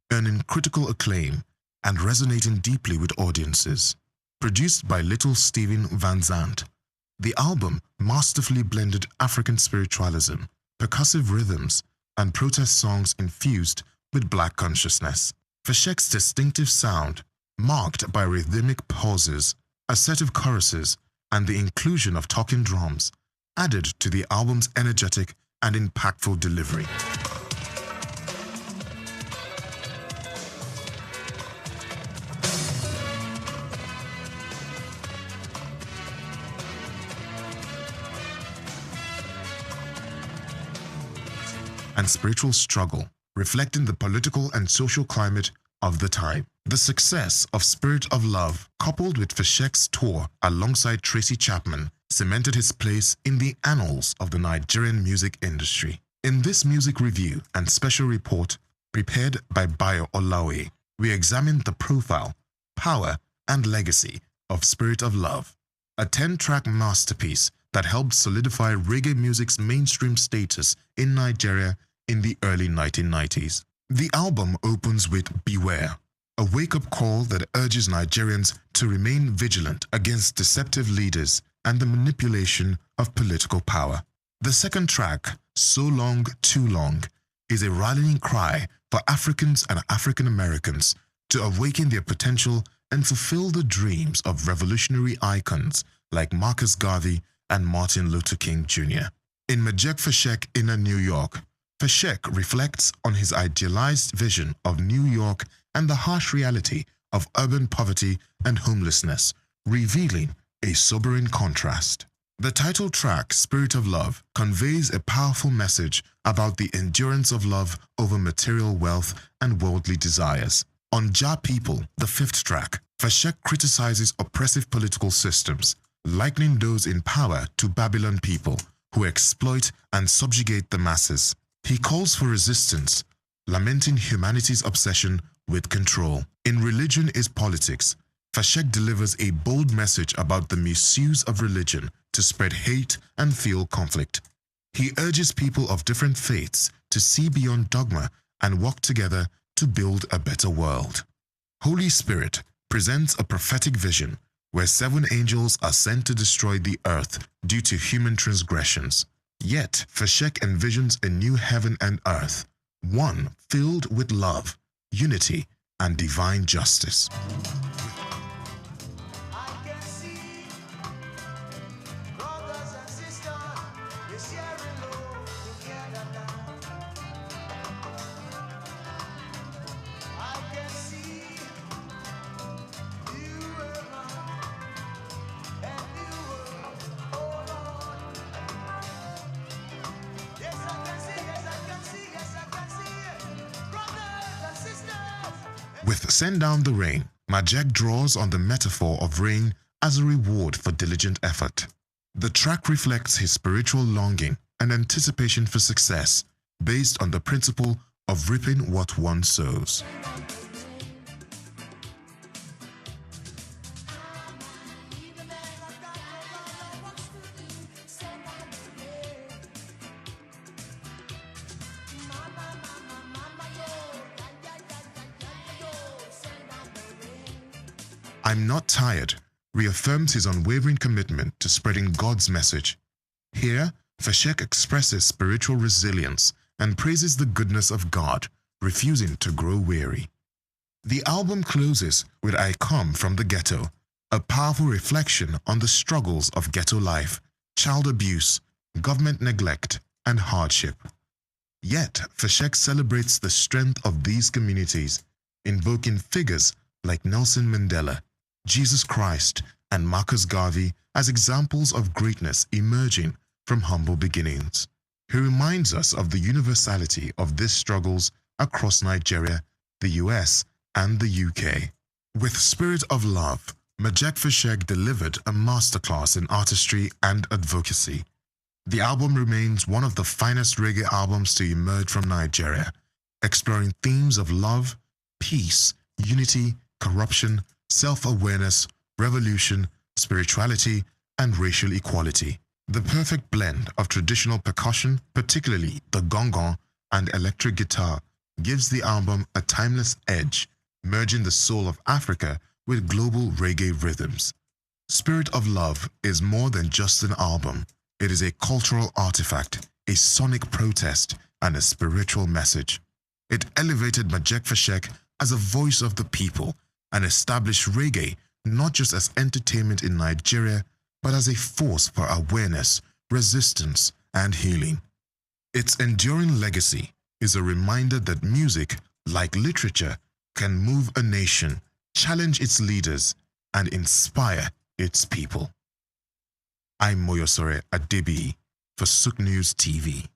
Earning critical acclaim and resonating deeply with audiences. Produced by Little Steven Van Zandt, the album masterfully blended African spiritualism, percussive rhythms, and protest songs infused with Black consciousness. Fashek's distinctive sound, marked by rhythmic pauses, assertive choruses, and the inclusion of talking drums, added to the album's energetic and impactful delivery. And spiritual struggle, reflecting the political and social climate of the time. The success of Spirit of Love, coupled with Fashek's tour alongside Tracy Chapman, cemented his place in the annals of the Nigerian music industry. In this music review and special report prepared by Bayo Olawe, we examined the profile, power, and legacy of Spirit of Love, a 10-track masterpiece that helped solidify reggae music's mainstream status in Nigeria in the early 1990s. The album opens with Beware, a wake-up call that urges Nigerians to remain vigilant against deceptive leaders and the manipulation of political power. The second track, So Long, Too Long, is a rallying cry for Africans and African Americans to awaken their potential and fulfill the dreams of revolutionary icons like Marcus Garvey and Martin Luther King Jr. In Majek Fashek Inner New York, Fashek reflects on his idealized vision of New York and the harsh reality of urban poverty and homelessness, revealing a sobering contrast. The title track, Spirit of Love, conveys a powerful message about the endurance of love over material wealth and worldly desires. On Jah People, the fifth track, Fashek criticizes oppressive political systems, likening those in power to Babylon people who exploit and subjugate the masses. He calls for resistance, lamenting humanity's obsession with control. In Religion is Politics, Fashek delivers a bold message about the misuse of religion to spread hate and fuel conflict. He urges people of different faiths to see beyond dogma and work together to build a better world. Holy Spirit presents a prophetic vision where 7 angels are sent to destroy the earth due to human transgressions. Yet, Fashek envisions a new heaven and earth, one filled with love, unity, and divine justice. With Send Down the Rain, Majek draws on the metaphor of rain as a reward for diligent effort. The track reflects his spiritual longing and anticipation for success based on the principle of reaping what one sows. I'm Not Tired reaffirms his unwavering commitment to spreading God's message. Here, Feshek expresses spiritual resilience and praises the goodness of God, refusing to grow weary. The album closes with I Come From the Ghetto, a powerful reflection on the struggles of ghetto life, child abuse, government neglect, and hardship. Yet, Feshek celebrates the strength of these communities, invoking figures like Nelson Mandela, Jesus Christ, and Marcus Garvey as examples of greatness emerging from humble beginnings. He reminds us of the universality of these struggles across Nigeria, the US, and the UK. With Spirit of Love, Majek Feshek delivered a masterclass in artistry and advocacy. The album remains one of the finest reggae albums to emerge from Nigeria, exploring themes of love, peace, unity, corruption, self-awareness, revolution, spirituality, and racial equality. The perfect blend of traditional percussion, particularly the gong-gong and electric guitar, gives the album a timeless edge, merging the soul of Africa with global reggae rhythms. Spirit of Love is more than just an album. It is a cultural artifact, a sonic protest, and a spiritual message. It elevated Majek Feshek as a voice of the people and established reggae not just as entertainment in Nigeria, but as a force for awareness, resistance, and healing. Its enduring legacy is a reminder that music, like literature, can move a nation, challenge its leaders, and inspire its people. I'm Moyosore Adebi for SOUQ News TV.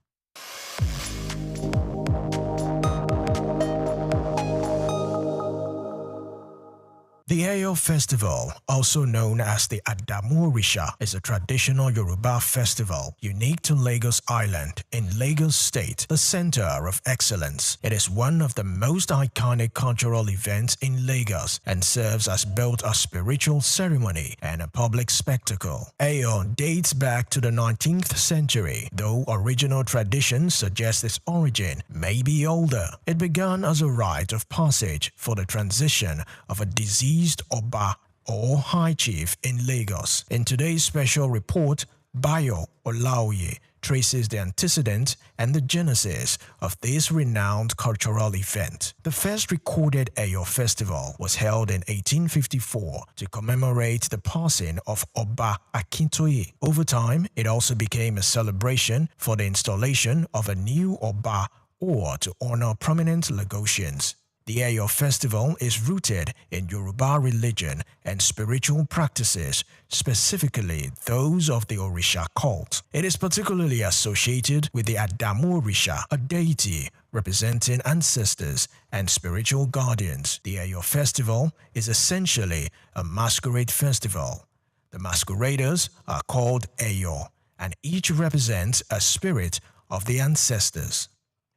The Eyo Festival, also known as the Adamu Orisha, is a traditional Yoruba festival unique to Lagos Island in Lagos State, the center of excellence. It is one of the most iconic cultural events in Lagos and serves as both a spiritual ceremony and a public spectacle. Eyo dates back to the 19th century, though original traditions suggest its origin may be older. It began as a rite of passage for the transition of a diseased Oba or High Chief in Lagos. In today's special report, Bayo Olaoye traces the antecedent and the genesis of this renowned cultural event. The first recorded Eyo Festival was held in 1854 to commemorate the passing of Oba Akintoye. Over time, it also became a celebration for the installation of a new Oba or to honor prominent Lagosians. The Eyo Festival is rooted in Yoruba religion and spiritual practices, specifically those of the Orisha cult. It is particularly associated with the Adamu Orisha, a deity representing ancestors and spiritual guardians. The Eyo Festival is essentially a masquerade festival. The masqueraders are called Eyo, and each represents a spirit of the ancestors.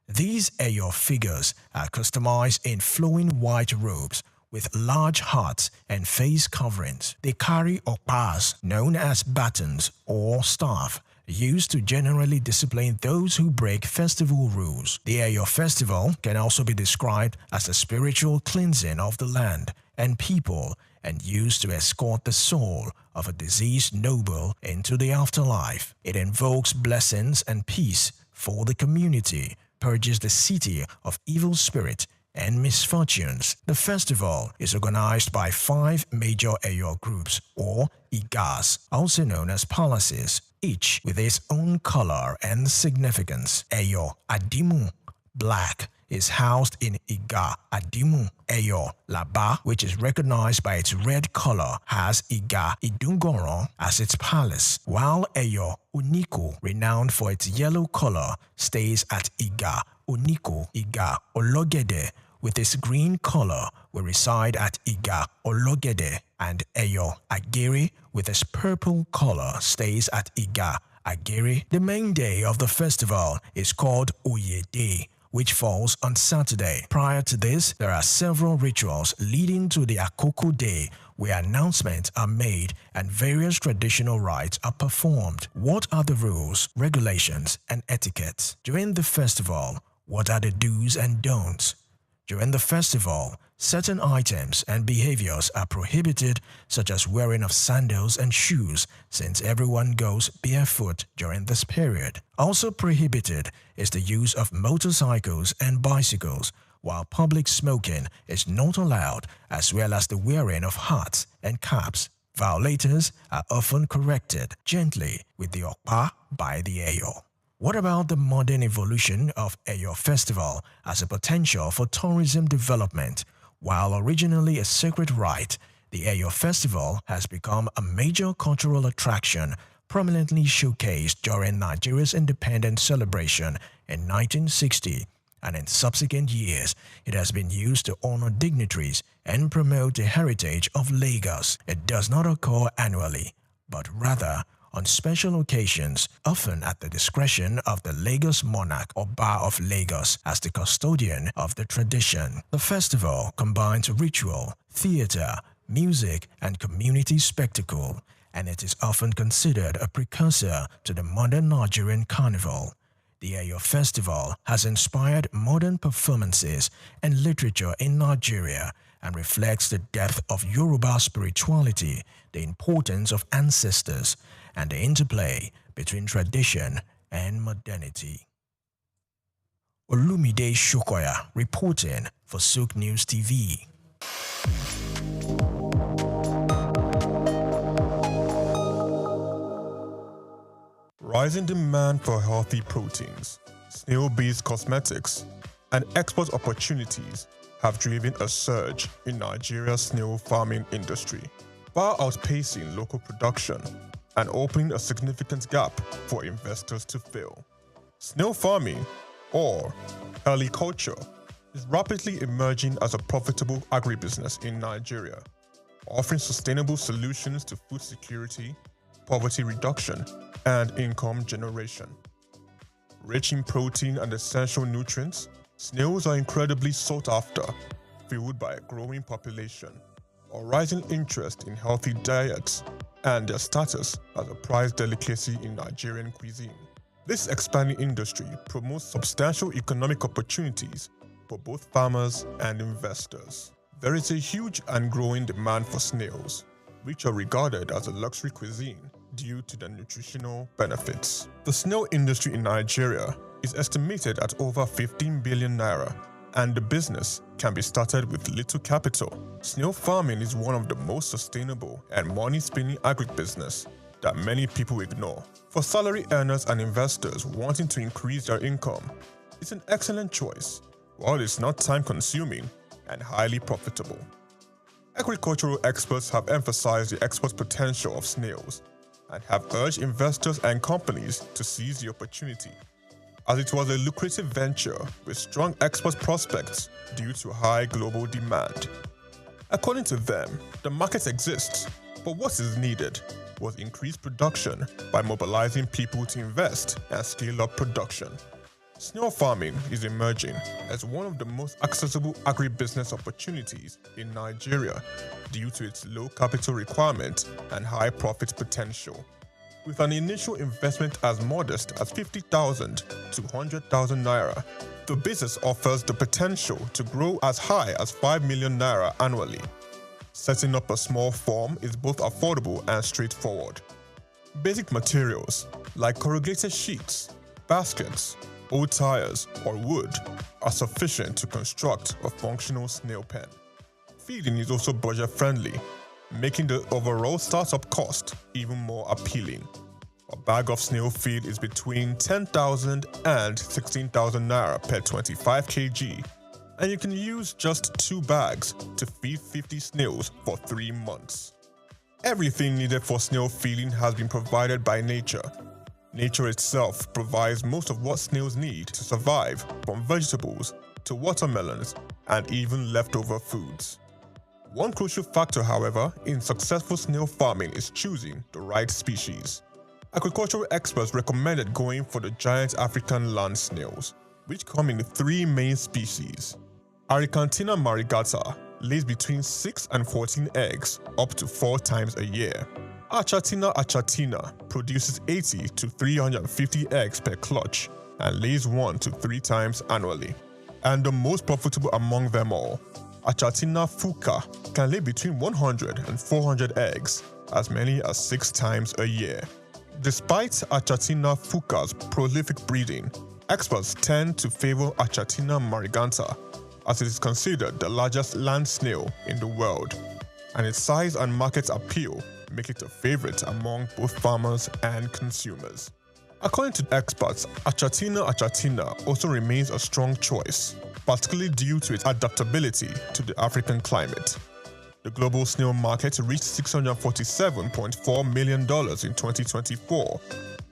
These Eyo figures are customized in flowing white robes with large hats and face coverings. They carry opas, known as batons or staff, used to generally discipline those who break festival rules. The Eyo Festival can also be described as a spiritual cleansing of the land and people and used to escort the soul of a deceased noble into the afterlife. It invokes blessings and peace for the community, purges the city of evil spirit and misfortunes. The festival is organized by 5 major Eyo groups or Igas, also known as palaces, each with its own color and significance. Eyo Adimu, black, is housed in Iga Adimu. Eyo Laba, which is recognized by its red color, has Iga Idungoron as its palace, while Eyo Oniko, renowned for its yellow color, stays at Iga Oniko. Iga Ologede, with its green color, will reside at Iga Ologede, and Eyo Agere, with its purple color, stays at Iga Agere. The main day of the festival is called Oye Day, which falls on Saturday. Prior to this, there are several rituals leading to the Akoko Day, where announcements are made and various traditional rites are performed. What are the rules, regulations, and etiquettes? During the festival, what are the do's and don'ts? During the festival, certain items and behaviors are prohibited, such as wearing of sandals and shoes, since everyone goes barefoot during this period. Also prohibited is the use of motorcycles and bicycles, while public smoking is not allowed, as well as the wearing of hats and caps. Violators are often corrected gently with the okpa by the Eyo. What about the modern evolution of Eyo Festival as a potential for tourism development? While originally a sacred rite, the Eyo Festival has become a major cultural attraction, prominently showcased during Nigeria's independence celebration in 1960, and in subsequent years, it has been used to honor dignitaries and promote the heritage of Lagos. It does not occur annually, but rather on special occasions, often at the discretion of the Lagos monarch or Oba of Lagos as the custodian of the tradition. The festival combines ritual, theater, music, and community spectacle, and it is often considered a precursor to the modern Nigerian carnival. The Eyo Festival has inspired modern performances and literature in Nigeria and reflects the depth of Yoruba spirituality, the importance of ancestors, and the interplay between tradition and modernity. Olumide Shokoya reporting for SOUQ News TV. Rising demand for healthy proteins, snail-based cosmetics, and export opportunities have driven a surge in Nigeria's snail farming industry, far outpacing local production and opening a significant gap for investors to fill. Snail farming, or heliculture, is rapidly emerging as a profitable agribusiness in Nigeria, offering sustainable solutions to food security, poverty reduction, and income generation. Rich in protein and essential nutrients, snails are incredibly sought after, fueled by a growing population, a rising interest in healthy diets, and their status as a prized delicacy in Nigerian cuisine. This expanding industry promotes substantial economic opportunities for both farmers and investors. There is a huge and growing demand for snails, which are regarded as a luxury cuisine due to their nutritional benefits. The snail industry in Nigeria is estimated at over 15 billion naira, and the business can be started with little capital. Snail farming is one of the most sustainable and money-spinning agribusiness that many people ignore. For salary earners and investors wanting to increase their income, it's an excellent choice, while it's not time-consuming and highly profitable. Agricultural experts have emphasized the export potential of snails and have urged investors and companies to seize the opportunity, as it was a lucrative venture with strong export prospects due to high global demand. According to them, the market exists, but what is needed was increased production by mobilizing people to invest and scale up production. Snail farming is emerging as one of the most accessible agribusiness opportunities in Nigeria due to its low capital requirement and high profit potential. With an initial investment as modest as 50,000 to 100,000 naira, the business offers the potential to grow as high as 5 million naira annually. Setting up a small farm is both affordable and straightforward. Basic materials like corrugated sheets, baskets, old tires, or wood are sufficient to construct a functional snail pen. Feeding is also budget-friendly, making the overall startup cost even more appealing. A bag of snail feed is between 10,000 and 16,000 naira per 25 kg, and you can use just 2 bags to feed 50 snails for 3 months. Everything needed for snail feeding has been provided by nature. Nature itself provides most of what snails need to survive, from vegetables to watermelons and even leftover foods. One crucial factor, however, in successful snail farming is choosing the right species. Agricultural experts recommended going for the giant African land snails, which come in 3 main species. Aricantina marigata lays between 6 and 14 eggs up to 4 times a year. Achatina achatina produces 80 to 350 eggs per clutch and lays 1 to 3 times annually. and the most profitable among them all. Achatina fuka can lay between 100 and 400 eggs, as many as 6 times a year. Despite Achatina fuka's prolific breeding, experts tend to favor Achatina mariganta, as it is considered the largest land snail in the world, and its size and market appeal make it a favorite among both farmers and consumers. According to experts, Achatina also remains a strong choice, particularly due to its adaptability to the African climate. The global snail market reached $647.4 million in 2024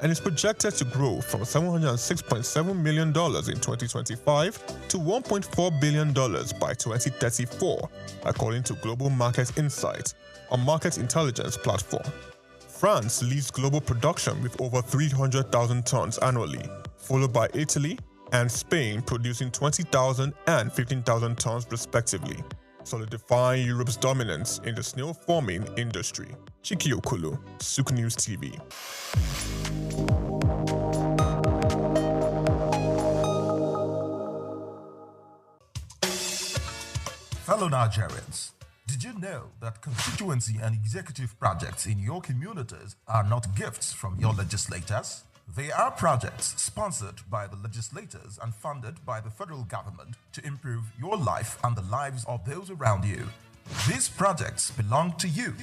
and is projected to grow from $706.7 million in 2025 to $1.4 billion by 2034, according to Global Market Insights, a market intelligence platform. France leads global production with over 300,000 tons annually, followed by Italy and Spain producing 20,000 and 15,000 tons respectively, solidifying Europe's dominance in the snail farming industry. Chiki Okulu, SOUQ News TV. Fellow Nigerians, did you know that constituency and executive projects in your communities are not gifts from your legislators? They are projects sponsored by the legislators and funded by the federal government to improve your life and the lives of those around you. These projects belong to you.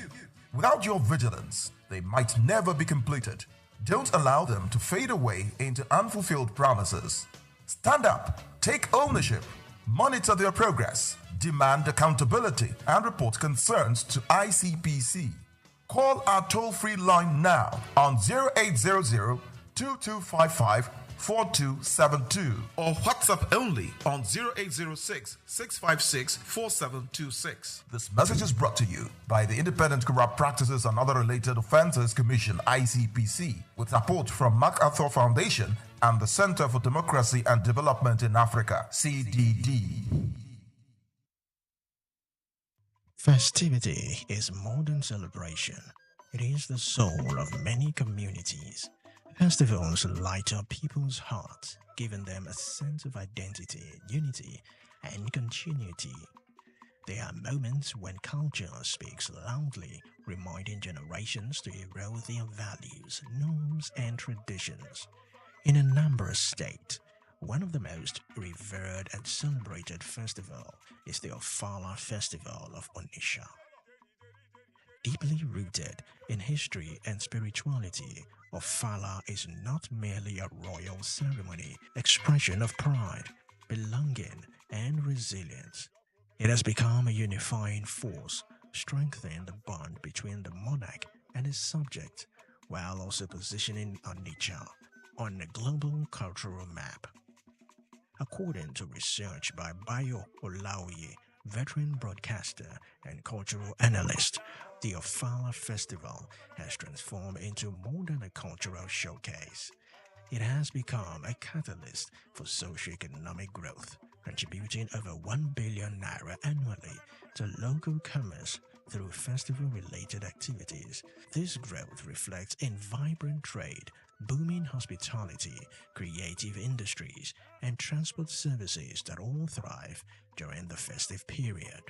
Without your vigilance, they might never be completed. Don't allow them to fade away into unfulfilled promises. Stand up, take ownership, monitor their progress, demand accountability, and report concerns to ICPC. Call our toll-free line now on 0800 2255 4272 or WhatsApp only on 0806 656 4726. This message is brought to you by the Independent Corrupt Practices and Other Related Offences Commission ICPC with support from MacArthur Foundation and the Center for Democracy and Development in Africa CDD. Festivity is more than celebration. It is the soul of many communities. Festivals light up people's hearts, giving them a sense of identity, unity, and continuity. They are moments when culture speaks loudly, reminding generations to erode their values, norms, and traditions. In Anambra State, one of the most revered and celebrated festival is the Ofala Festival of Onitsha. Deeply rooted in history and spirituality, Ofala is not merely a royal ceremony, expression of pride, belonging, and resilience. It has become a unifying force, strengthening the bond between the monarch and his subject, while also positioning Onitsha on the global cultural map. According to research by Bayo Olaoye, veteran broadcaster and cultural analyst, the Ofala Festival has transformed into more than a cultural showcase. It has become a catalyst for socio-economic growth, contributing over 1 billion naira annually to local commerce through festival-related activities. This growth reflects in vibrant trade, booming hospitality, creative industries, and transport services that all thrive during the festive period.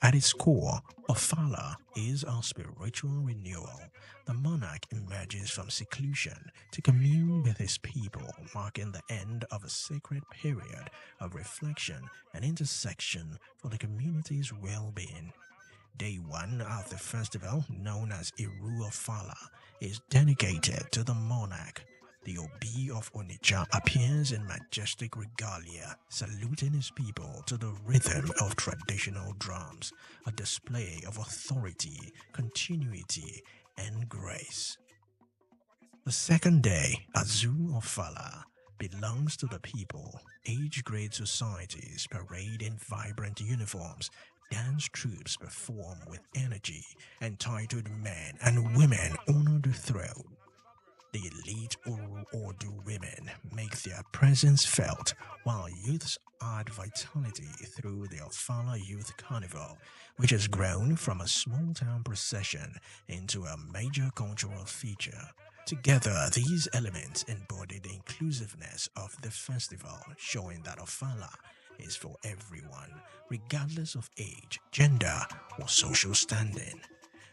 At its core, Ofala is our spiritual renewal. The monarch emerges from seclusion to commune with his people, marking the end of a sacred period of reflection and intersection for the community's well-being. Day 1 of the festival, known as Iru Ofala, is dedicated to the monarch. The Obi of Onitsha appears in majestic regalia, saluting his people to the rhythm of traditional drums, a display of authority, continuity, and grace. The second day, Azu Ofala, belongs to the people. Age-grade societies parade in vibrant uniforms, dance troupes perform with energy, entitled men and women honor the throne. The elite Uru Ordu women make their presence felt, while youths add vitality through the Ofala Youth Carnival, which has grown from a small-town procession into a major cultural feature. Together, these elements embody the inclusiveness of the festival, showing that Ofala is for everyone, regardless of age, gender, or social standing.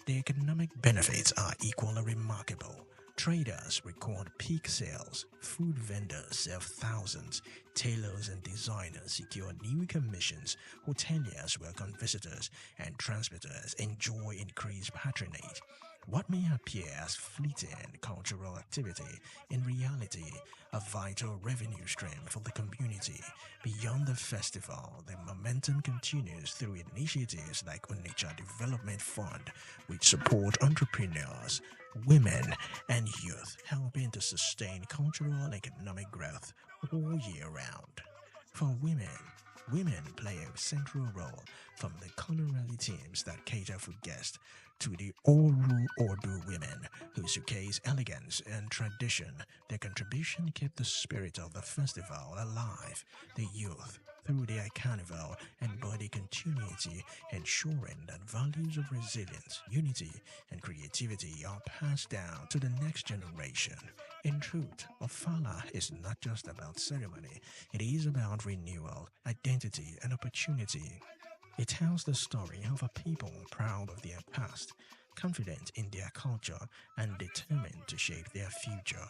The economic benefits are equally remarkable. Traders record peak sales, food vendors serve thousands, tailors and designers secure new commissions, hoteliers welcome visitors, and transporters enjoy increased patronage. What may appear as fleeting cultural activity, in reality, a vital revenue stream for the community. Beyond the festival, the momentum continues through initiatives like Onitsha Development Fund, which support entrepreneurs, women, and youth, helping to sustain cultural and economic growth all year round. For women play a central role, from the culinary teams that cater for guests to the Oru Ordu women who showcase elegance and tradition. Their contribution kept the spirit of the festival alive. The youth, through their carnival, embody continuity, ensuring that values of resilience, unity, and creativity are passed down to the next generation. In truth, Ofala is not just about ceremony, it is about renewal, identity, and opportunity. It tells the story of a people proud of their past, confident in their culture, and determined to shape their future.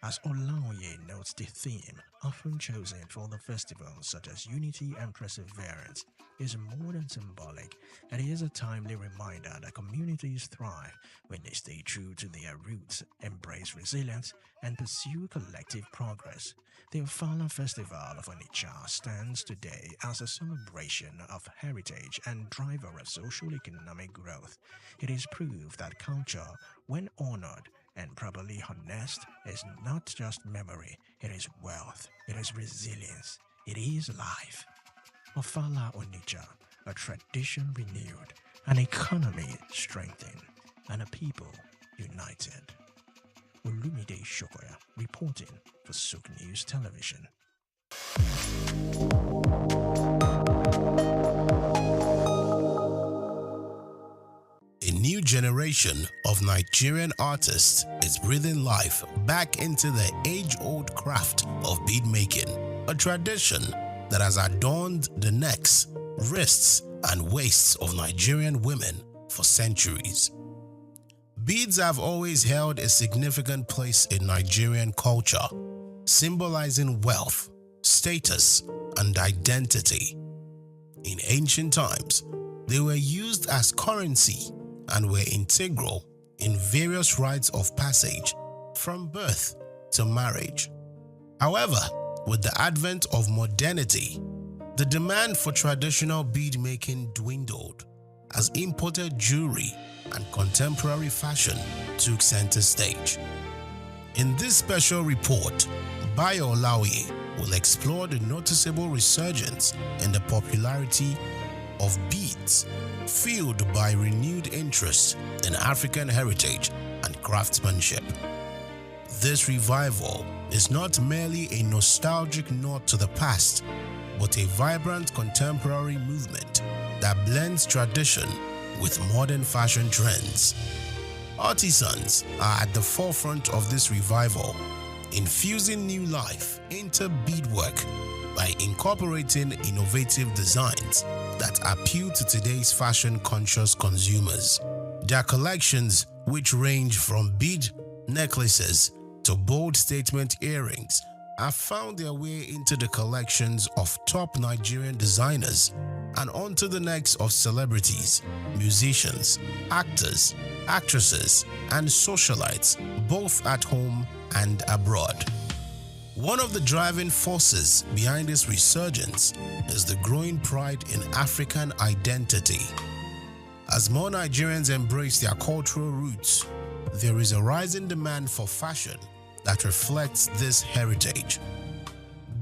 As Olaoye notes, the theme, often chosen for the festival, such as unity and perseverance, is more than symbolic. It is a timely reminder that communities thrive when they stay true to their roots, embrace resilience, and pursue collective progress. The Ofala Festival of Onitsha stands today as a celebration of heritage and driver of social-economic growth. It is proof that culture, when honored and properly harnessed, is not just memory, it is wealth, it is resilience, it is life. Ofala Onitsha, a tradition renewed, an economy strengthened, and a people united. Olumide Shokoya reporting for SOUQ News Television. A new generation of Nigerian artists is breathing life back into the age-old craft of bead making, a tradition that has adorned the necks, wrists, and waists of Nigerian women for centuries. Beads have always held a significant place in Nigerian culture, symbolizing wealth, status, and identity. In ancient times, they were used as currency and were integral in various rites of passage, from birth to marriage. However, with the advent of modernity, the demand for traditional bead making dwindled as imported jewelry and contemporary fashion took center stage. In this special report, Bayo Olaoye will explore the noticeable resurgence in the popularity of beads, fueled by renewed interest in African heritage and craftsmanship. This revival is not merely a nostalgic nod to the past, but a vibrant contemporary movement that blends tradition with modern fashion trends. Artisans are at the forefront of this revival, infusing new life into beadwork by incorporating innovative designs that appeal to today's fashion-conscious consumers. Their collections, which range from bead necklaces to bold statement earrings, have found their way into the collections of top Nigerian designers and onto the necks of celebrities, musicians, actors, actresses, and socialites, both at home and abroad. One of the driving forces behind this resurgence is the growing pride in African identity. As more Nigerians embrace their cultural roots, there is a rising demand for fashion that reflects this heritage.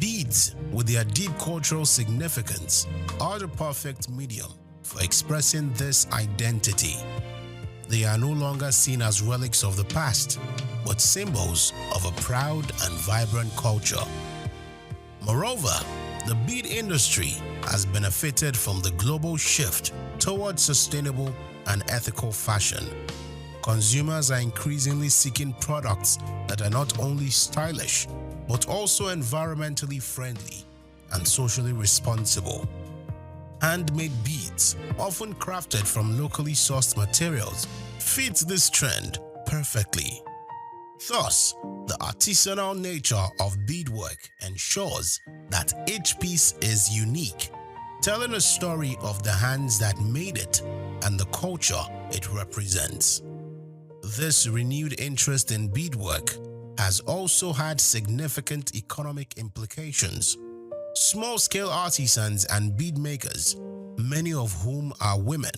Beads, with their deep cultural significance, are the perfect medium for expressing this identity. They are no longer seen as relics of the past, but symbols of a proud and vibrant culture. Moreover, the bead industry has benefited from the global shift towards sustainable and ethical fashion. Consumers are increasingly seeking products that are not only stylish, but also environmentally friendly, and socially responsible. Handmade beads, often crafted from locally sourced materials, fit this trend perfectly. Thus, the artisanal nature of beadwork ensures that each piece is unique, telling a story of the hands that made it and the culture it represents. This renewed interest in beadwork has also had significant economic implications. Small-scale artisans and bead makers, many of whom are women,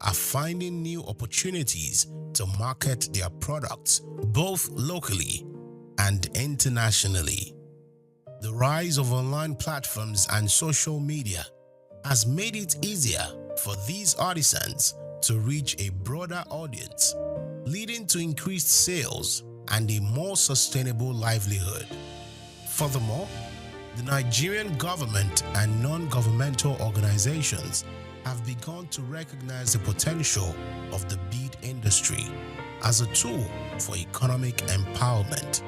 are finding new opportunities to market their products both locally and internationally. The rise of online platforms and social media has made it easier for these artisans to reach a broader audience, leading to increased sales and a more sustainable livelihood. Furthermore, the Nigerian government and non-governmental organizations have begun to recognize the potential of the bead industry as a tool for economic empowerment.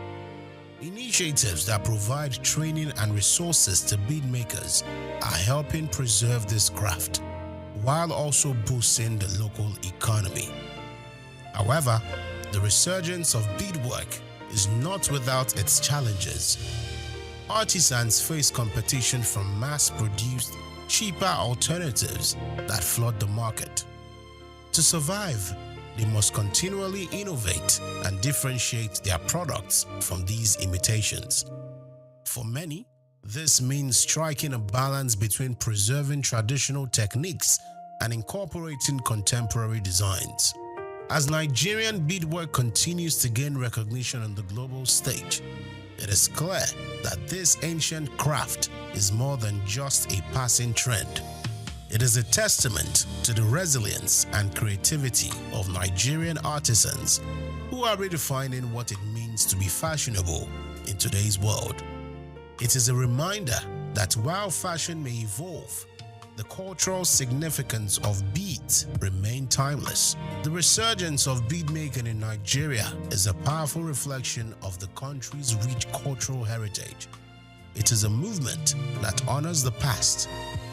Initiatives that provide training and resources to bead makers are helping preserve this craft, while also boosting the local economy. However, the resurgence of beadwork is not without its challenges. Artisans face competition from mass-produced, cheaper alternatives that flood the market. To survive, they must continually innovate and differentiate their products from these imitations. For many, this means striking a balance between preserving traditional techniques and incorporating contemporary designs. As Nigerian beadwork continues to gain recognition on the global stage, it is clear that this ancient craft is more than just a passing trend. It is a testament to the resilience and creativity of Nigerian artisans who are redefining what it means to be fashionable in today's world. It is a reminder that while fashion may evolve, the cultural significance of beads remain timeless. The resurgence of bead making in Nigeria is a powerful reflection of the country's rich cultural heritage. It is a movement that honors the past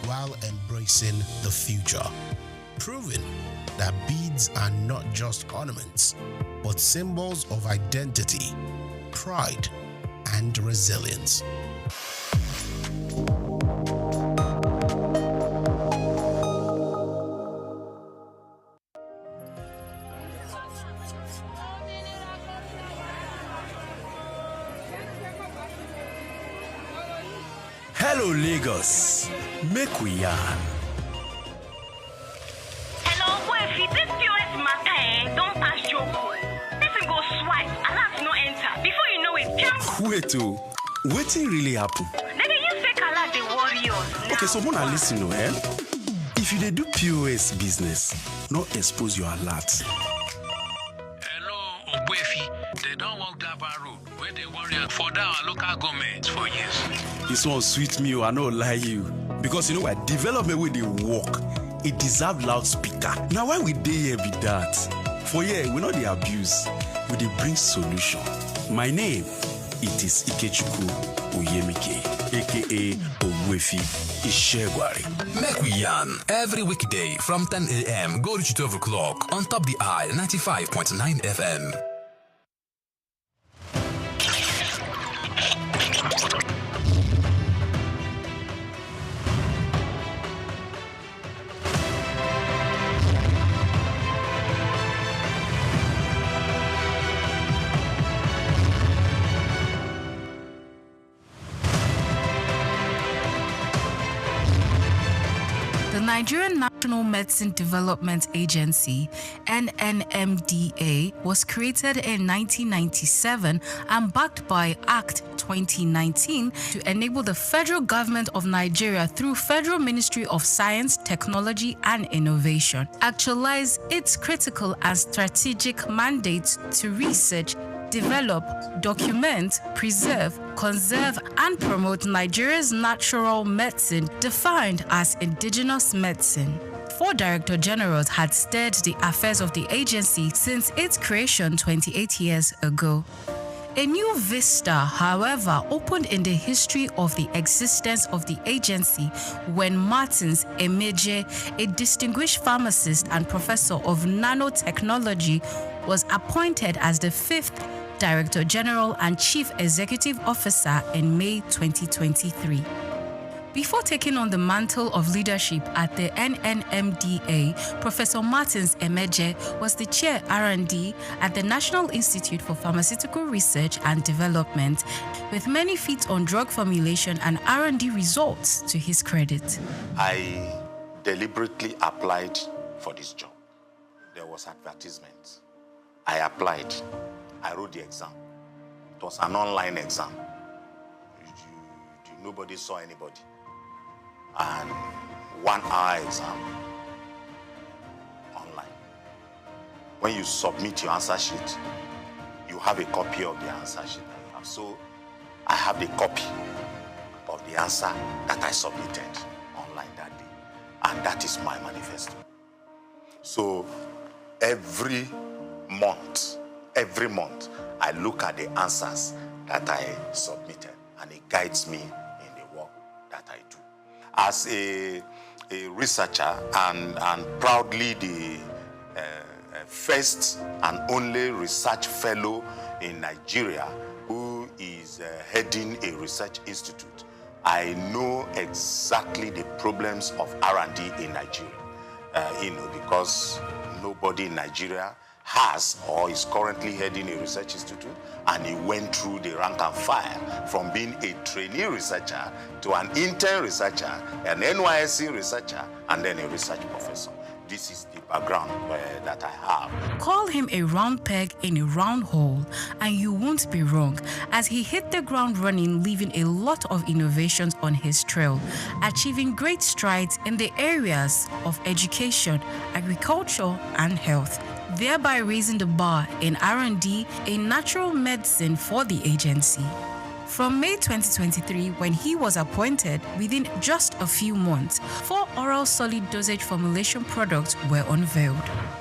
while embracing the future, proving that beads are not just ornaments, but symbols of identity, pride, and resilience. Hello Lagos, make we yarn. Hello, boy, if this POS matter, don't pass your call. Person go swipe, alert no enter. Before you know it, jump. Wait oh, wetin really happen? Maybe you fake alert the warriors. Okay, so mona listen oh, if you dey do POS business, no expose your alert. Hello, Ogbuefi, they don't walk that bar road where they warriors for our local government for years. This one sweet me, I no lie you. Because you know what, development with the work, it deserve loudspeaker. Now why we dey here be that? For here, we know the abuse, we dey bring solution. My name, it is Ikechukwu Oyemike, aka Ogbuefi Ishegwari. Make we yarn every weekday from 10 a.m. go to 12 o'clock on Top the Eye 95.9 FM. The Nigerian National Medicine Development Agency, NNMDA, was created in 1997 and backed by Act 2019 to enable the federal government of Nigeria through Federal Ministry of Science, Technology and Innovation actualize its critical and strategic mandates to research, develop, document, preserve, conserve, and promote Nigeria's natural medicine defined as indigenous medicine. 4 Director Generals had steered the affairs of the agency since its creation 28 years ago. A new vista, however, opened in the history of the existence of the agency when Martins Emeje, a distinguished pharmacist and professor of nanotechnology, was appointed as the 5th Director General and Chief Executive Officer in May 2023. Before taking on the mantle of leadership at the NNMDA, Professor Martins Emeje was the chair R&D at the National Institute for Pharmaceutical Research and Development, with many feats on drug formulation and R&D results to his credit. I deliberately applied for this job. There was advertisement. I applied. I wrote the exam. It was an online exam. Nobody saw anybody. And 1 hour exam online. When you submit your answer sheet, you have a copy of the answer sheet. So I have the copy of the answer that I submitted online that day. And that is my manifesto. So every month, I look at the answers that I submitted, and it guides me in the work that I do. As a researcher and proudly the first and only research fellow in Nigeria who is heading a research institute, I know exactly the problems of R&D in Nigeria, because nobody in Nigeria has or is currently heading a research institute, and he went through the rank and file from being a trainee researcher to an intern researcher, an NYSC researcher, and then a research professor. This is the background that I have. Call him a round peg in a round hole, and you won't be wrong, as he hit the ground running, leaving a lot of innovations on his trail, achieving great strides in the areas of education, agriculture, and health, thereby raising the bar in R&D in natural medicine for the agency. From May 2023, when he was appointed, within just a few months, 4 oral solid dosage formulation products were unveiled.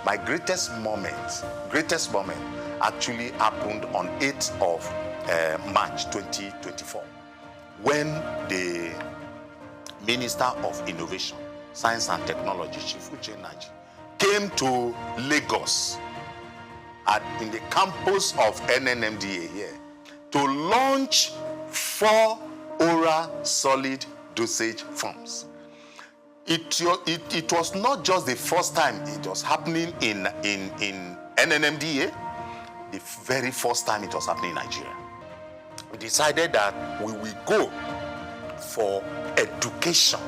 My greatest moment actually happened on 8th of March 2024, when the Minister of Innovation, Science and Technology, Chief Uchenaji, came to Lagos in the campus of NNMDA here to launch 4 oral solid dosage forms. It was not just the first time it was happening in NNMDA, the very first time it was happening in Nigeria. We decided that we will go for education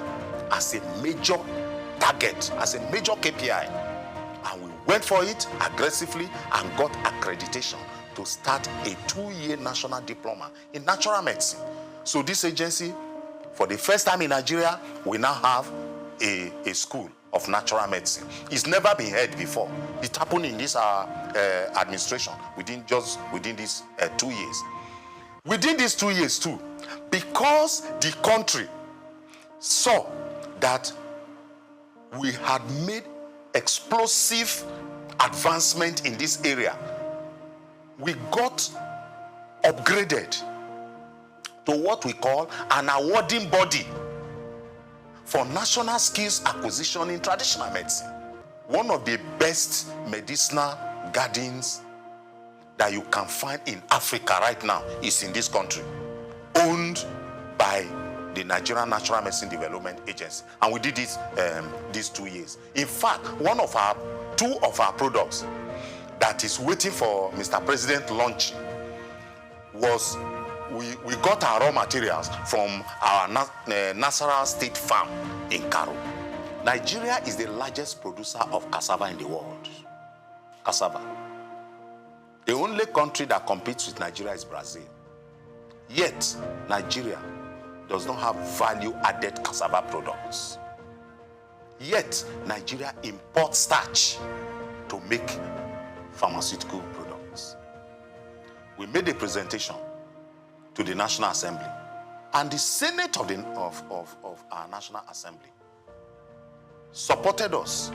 as a major target, as a major KPI. And we went for it aggressively and got accreditation to start a 2-year national diploma in natural medicine. So this agency, for the first time in Nigeria, we now have a school of natural medicine. It's never been heard before. It happened in this administration within these 2 years. Within these 2 years too, because the country saw that we had made explosive advancement in this area, we got upgraded to what we call an awarding body for national skills acquisition in traditional medicine. One of the best medicinal gardens that you can find in Africa right now is in this country, owned by the Nigerian Natural Medicine Development Agency, and we did it these 2 years. In fact, two of our products that is waiting for Mr. President launch was we got our raw materials from our Nasarawa State Farm in Karo. Nigeria is the largest producer of cassava in the world. Cassava. The only country that competes with Nigeria is Brazil. Yet, Nigeria does not have value-added cassava products. Yet, Nigeria imports starch to make pharmaceutical products. We made a presentation to the National Assembly, and the Senate of our National Assembly supported us.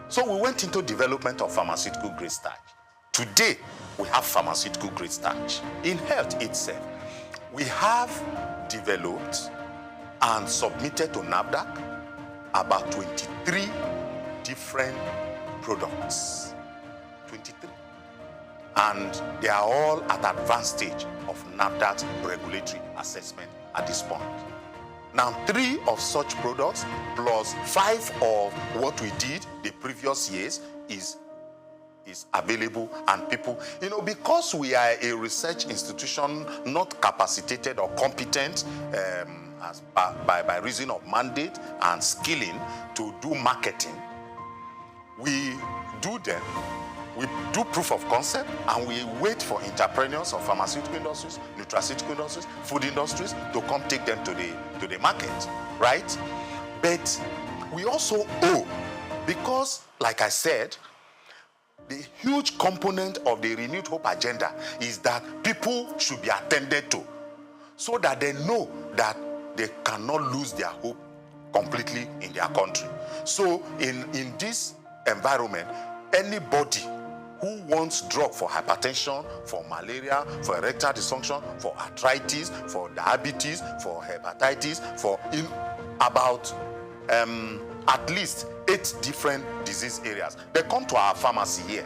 So we went into development of pharmaceutical grade starch. Today, we have pharmaceutical grade starch. In health itself, we have developed and submitted to NAFDAC about 23 different products. 23. And they are all at advanced stage of NAFDAC's regulatory assessment at this point. Now, 3 of such products plus 5 of what we did the previous years is available, and people, because we are a research institution not capacitated or competent by reason of mandate and skilling to do marketing, we do them. We do proof of concept and we wait for entrepreneurs of pharmaceutical industries, nutraceutical industries, food industries to come take them to the market, right? But we also owe, because, like I said, the huge component of the Renewed Hope agenda is that people should be attended to so that they know that they cannot lose their hope completely in their country. So in this environment, anybody who wants drug for hypertension, for malaria, for erectile dysfunction, for arthritis, for diabetes, for hepatitis, for about at least 8 different disease areas, they come to our pharmacy here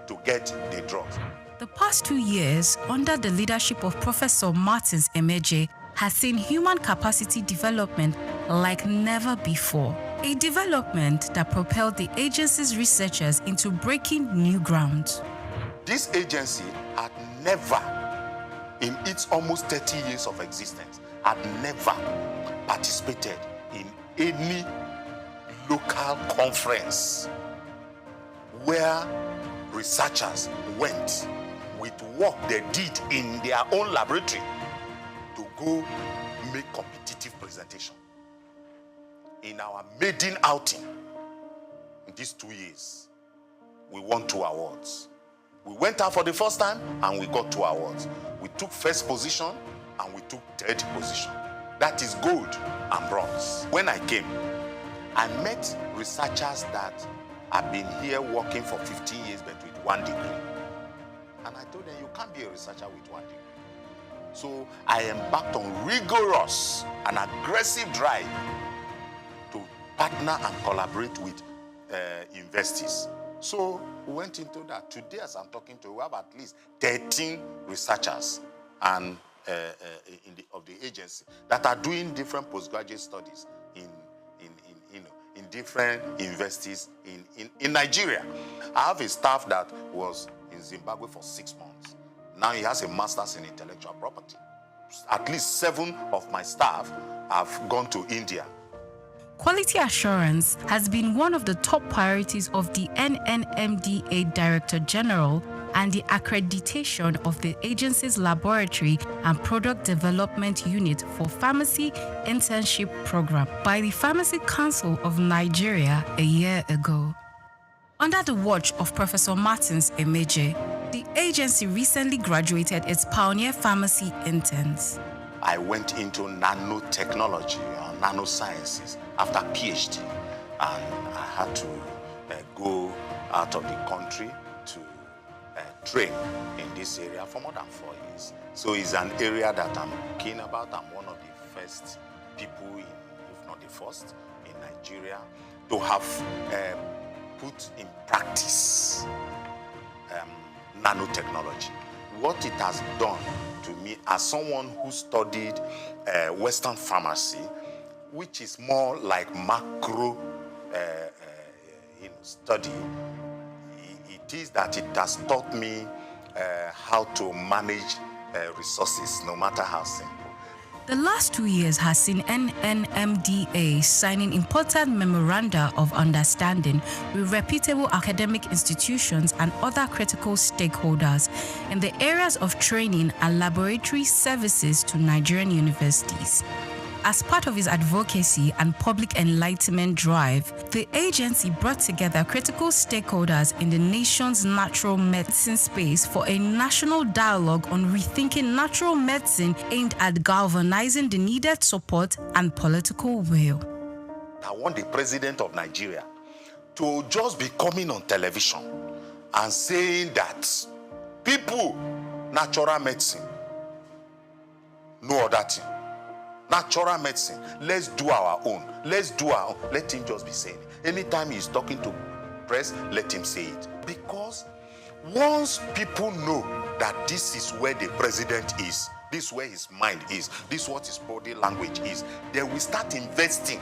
to get the drugs. The past 2 years, under the leadership of Professor Martins Emeje, has seen human capacity development like never before. A development that propelled the agency's researchers into breaking new ground. This agency had never, in its almost 30 years of existence, had never participated in any local conference where researchers went with work they did in their own laboratory to go make competitive presentation. In our maiden outing in these 2 years, we won 2 awards. We went out for the first time and we got 2 awards. We took first position and we took third position. That is gold and bronze. When I came, I met researchers that have been here working for 15 years but with 1 degree. And I told them, you can't be a researcher with 1 degree. So I embarked on rigorous and aggressive drive to partner and collaborate with universities. So we went into that. Today, as I'm talking to you, we have at least 13 researchers and of the agency that are doing different postgraduate studies in different universities in Nigeria. I have a staff that was in Zimbabwe for 6 months. Now he has a master's in intellectual property. At least 7 of my staff have gone to India. Quality assurance has been one of the top priorities of the NNMDA Director General, and the accreditation of the agency's laboratory and product development unit for pharmacy internship program by the Pharmacy Council of Nigeria a year ago. Under the watch of Professor Martins Emeje, the agency recently graduated its pioneer pharmacy interns. I went into nanotechnology or nanosciences after PhD, and I had to go out of the country to train in this area for more than 4 years. So it's an area that I'm keen about. I'm one of the first people, if not the first, in Nigeria to have put in practice nanotechnology. What it has done to me as someone who studied Western pharmacy, which is more like macro study, it is that it has taught me how to manage resources, no matter how simple. The last 2 years has seen NNMDA signing important memoranda of understanding with reputable academic institutions and other critical stakeholders in the areas of training and laboratory services to Nigerian universities. As part of its advocacy and public enlightenment drive, the agency brought together critical stakeholders in the nation's natural medicine space for a national dialogue on rethinking natural medicine aimed at galvanizing the needed support and political will. I want the president of Nigeria to just be coming on television and saying that People, natural medicine. No other thing. Natural medicine. Let's do our own. Let's do our own. Let him just be saying it. Anytime he's talking to press, let him say it. Because once people know that this is where the president is, this is where his mind is, this is what his body language is, they will start investing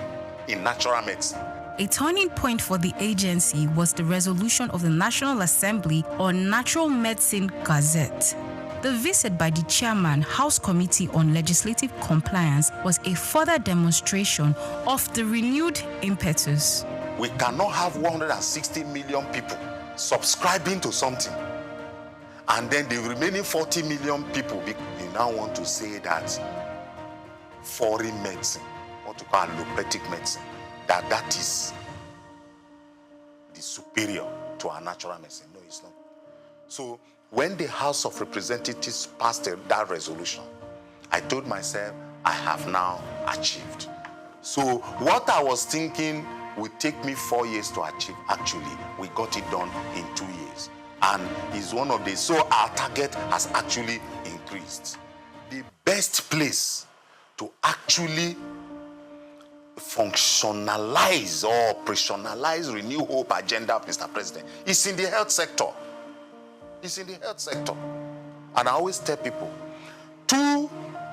in natural medicine. A turning point for the agency was the resolution of the National Assembly on Natural Medicine Gazette. The visit by the chairman, House Committee on Legislative Compliance, was a further demonstration of the renewed impetus. We cannot have 160 million people subscribing to something, and then the remaining 40 million people, you now want to say that foreign medicine, what you call allopathic medicine, that is the superior to our natural medicine. No, it's not. So when the House of Representatives passed that resolution, I told myself, I have now achieved. So what I was thinking would take me 4 years to achieve, actually, we got it done in 2 years. And it's one of the, so our target has actually increased. The best place to actually functionalize or operationalize Renew Hope agenda, Mr. President, is in the health sector. It's in the health sector. And I always tell people, 2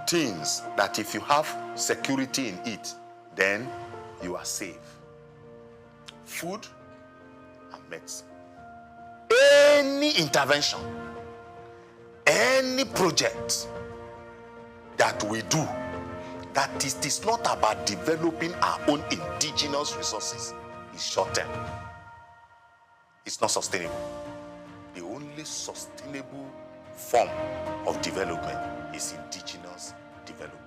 things that if you have security in it, then you are safe. Food and medicine. Any intervention, any project that we do, that it is not about developing our own indigenous resources, is short-term. It's not sustainable. The only sustainable form of development is indigenous development.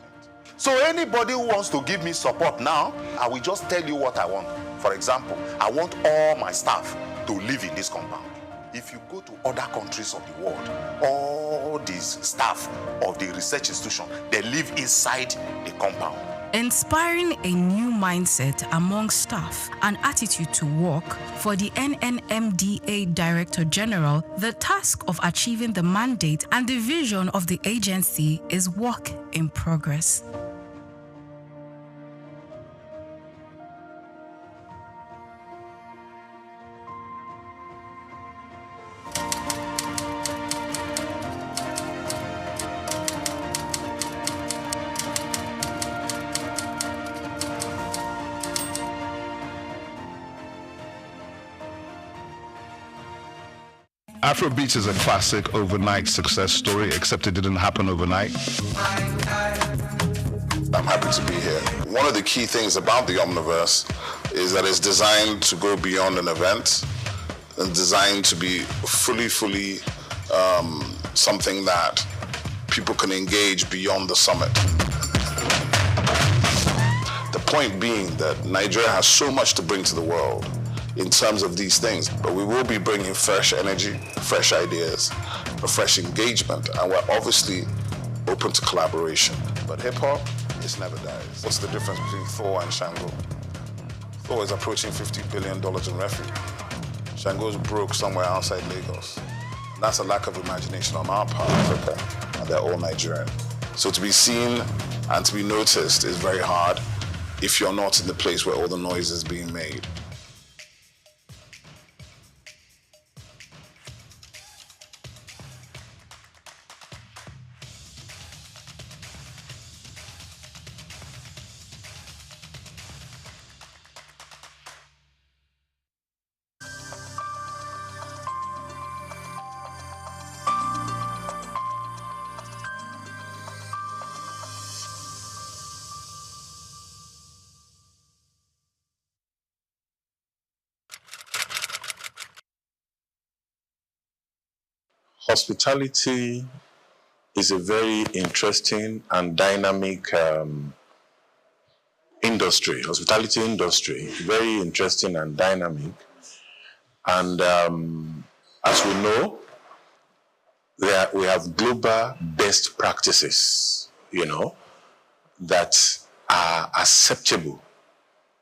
So anybody who wants to give me support now, I will just tell you what I want. For example, I want all my staff to live in this compound. If you go to other countries of the world, all these staff of the research institution, they live inside the compound. Inspiring a new mindset among staff and attitude to work, for the NNMDA Director General, the task of achieving the mandate and the vision of the agency is work in progress. Afrobeats is a classic overnight success story, except it didn't happen overnight. I'm happy to be here. One of the key things about the Omniverse is that it's designed to go beyond an event and designed to be fully something that people can engage beyond the summit. The point being that Nigeria has so much to bring to the world in terms of these things, but we will be bringing fresh energy, fresh ideas, a fresh engagement, and we're obviously open to collaboration. But hip-hop, it never dies. What's the difference between Thor and Shango? Thor is approaching $50 billion in revenue. Shango's broke somewhere outside Lagos. And that's a lack of imagination on our part, Africa, and they're all Nigerian. So to be seen and to be noticed is very hard if you're not in the place where all the noise is being made. Hospitality is a very interesting and dynamic industry. Hospitality industry, very interesting and dynamic. And as we know, we have global best practices, that are acceptable.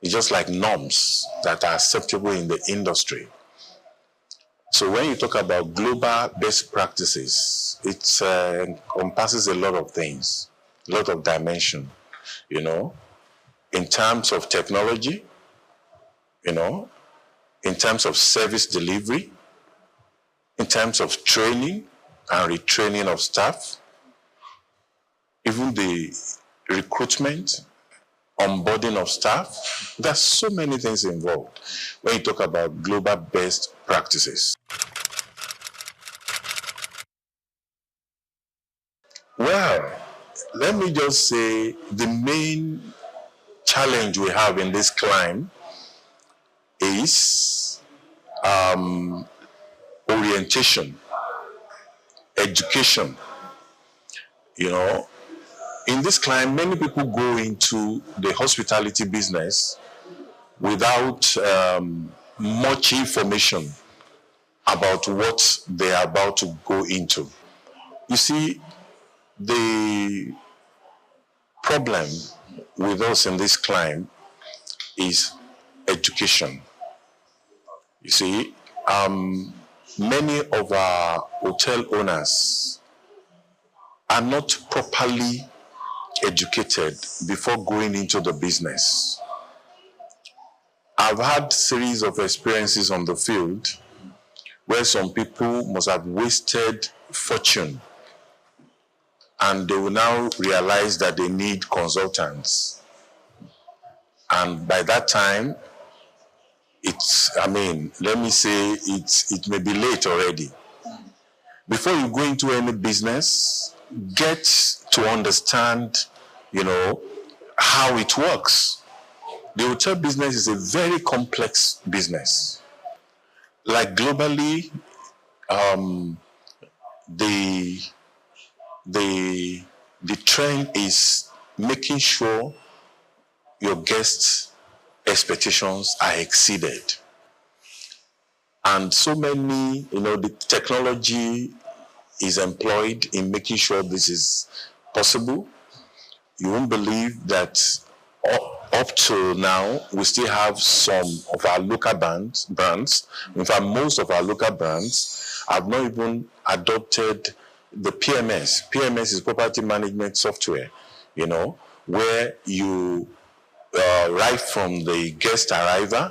It's just like norms that are acceptable in the industry. So when you talk about global best practices, it encompasses a lot of things, a lot of dimension, you know, in terms of technology, you know, in terms of service delivery, in terms of training and retraining of staff, even the recruitment, onboarding of staff. There's so many things involved when you talk about global best practices. Well, let me just say the main challenge we have in this climb is orientation, education. You know, in this climb, many people go into the hospitality business without much information about what they are about to go into. You see, the problem with us in this climb is education. You see, many of our hotel owners are not properly educated before going into the business. I've had series of experiences on the field where some people must have wasted fortune and they will now realize that they need consultants. And by that time, let me say it may be late already. Before you go into any business, get to understand, you know, how it works. The hotel business is a very complex business. Like globally, the trend is making sure your guests' expectations are exceeded. And so many, you know, the technology is employed in making sure this is possible. You won't believe that up to now, we still have some of our local brands. In fact, most of our local brands have not even adopted the PMS. PMS is property management software, you know, where you right from the guest arrival,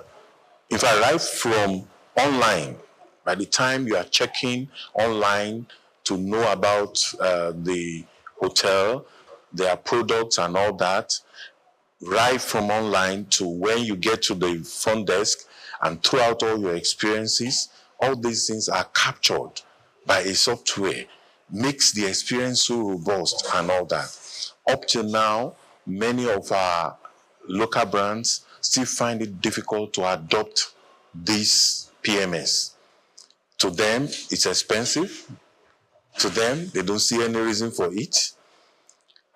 if I right from online, by the time you are checking online to know about the hotel, their products and all that, right from online to when you get to the front desk and throughout all your experiences, all these things are captured by a software, makes the experience so robust and all that. Up till now, many of our local brands still find it difficult to adopt this PMS. To them, it's expensive. To them, they don't see any reason for it.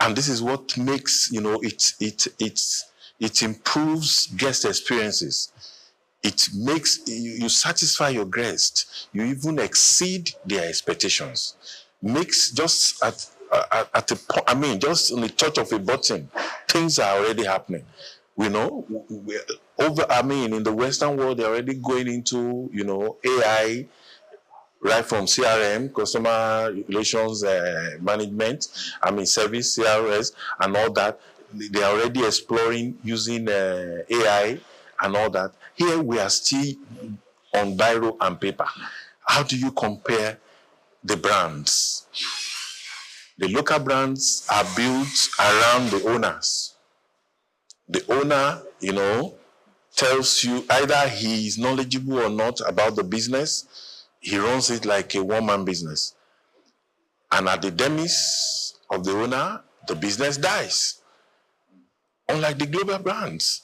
And this is what makes, you know, it improves guest experiences. It makes you satisfy your guests. You even exceed their expectations. Makes just just on the touch of a button, things are already happening. You know, in the Western world, they're already going into, you know, AI, right from CRM, customer relations management, service, CRS, and all that. They're already exploring using AI and all that. Here we are still on biro and paper. How do you compare the brands? The local brands are built around the owners. The owner, you know, tells you either he is knowledgeable or not about the business. He runs it like a one-man business. And at the demise of the owner, the business dies. Unlike the global brands.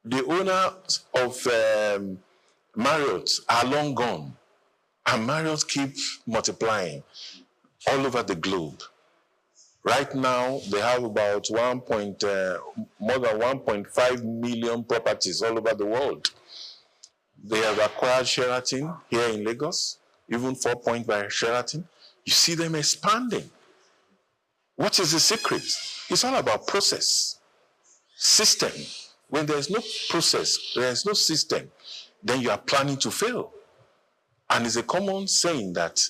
The owners of Marriott are long gone. And Marriott keeps multiplying all over the globe. Right now, they have about more than 1.5 million properties all over the world. They have acquired Sheraton here in Lagos, even 4 Point by Sheraton. You see them expanding. What is the secret? It's all about process, system. When there's no process, there's no system, then you are planning to fail. And it's a common saying that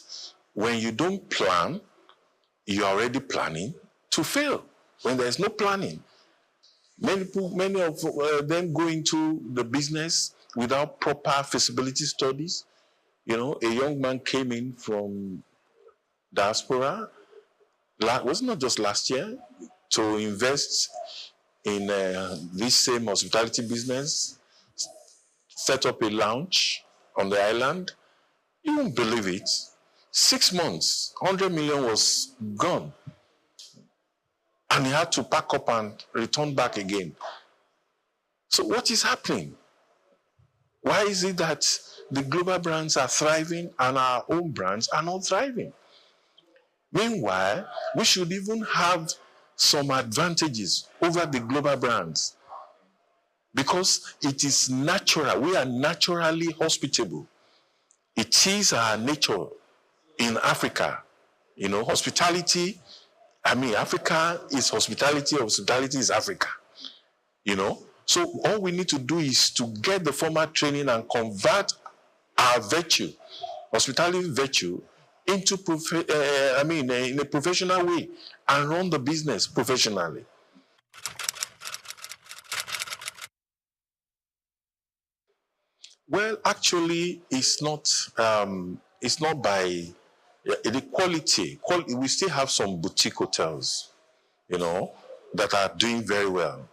when you don't plan, you're already planning to fail. When there's no planning, many of them go into the business without proper feasibility studies. You know, a young man came in from diaspora, was not just last year, to invest in this same hospitality business, set up a lounge on the island. You won't believe it. 6 months, 100 million was gone. And he had to pack up and return back again. So what is happening? Why is it that the global brands are thriving and our own brands are not thriving? Meanwhile, we should even have some advantages over the global brands because it is natural. We are naturally hospitable. It is our nature in Africa. You know, hospitality, Africa is hospitality, hospitality is Africa. You know, so all we need to do is to get the formal training and convert our virtue, hospitality virtue, into in a professional way and run the business professionally. Well, actually, it's not by the quality. We still have some boutique hotels, you know, that are doing very well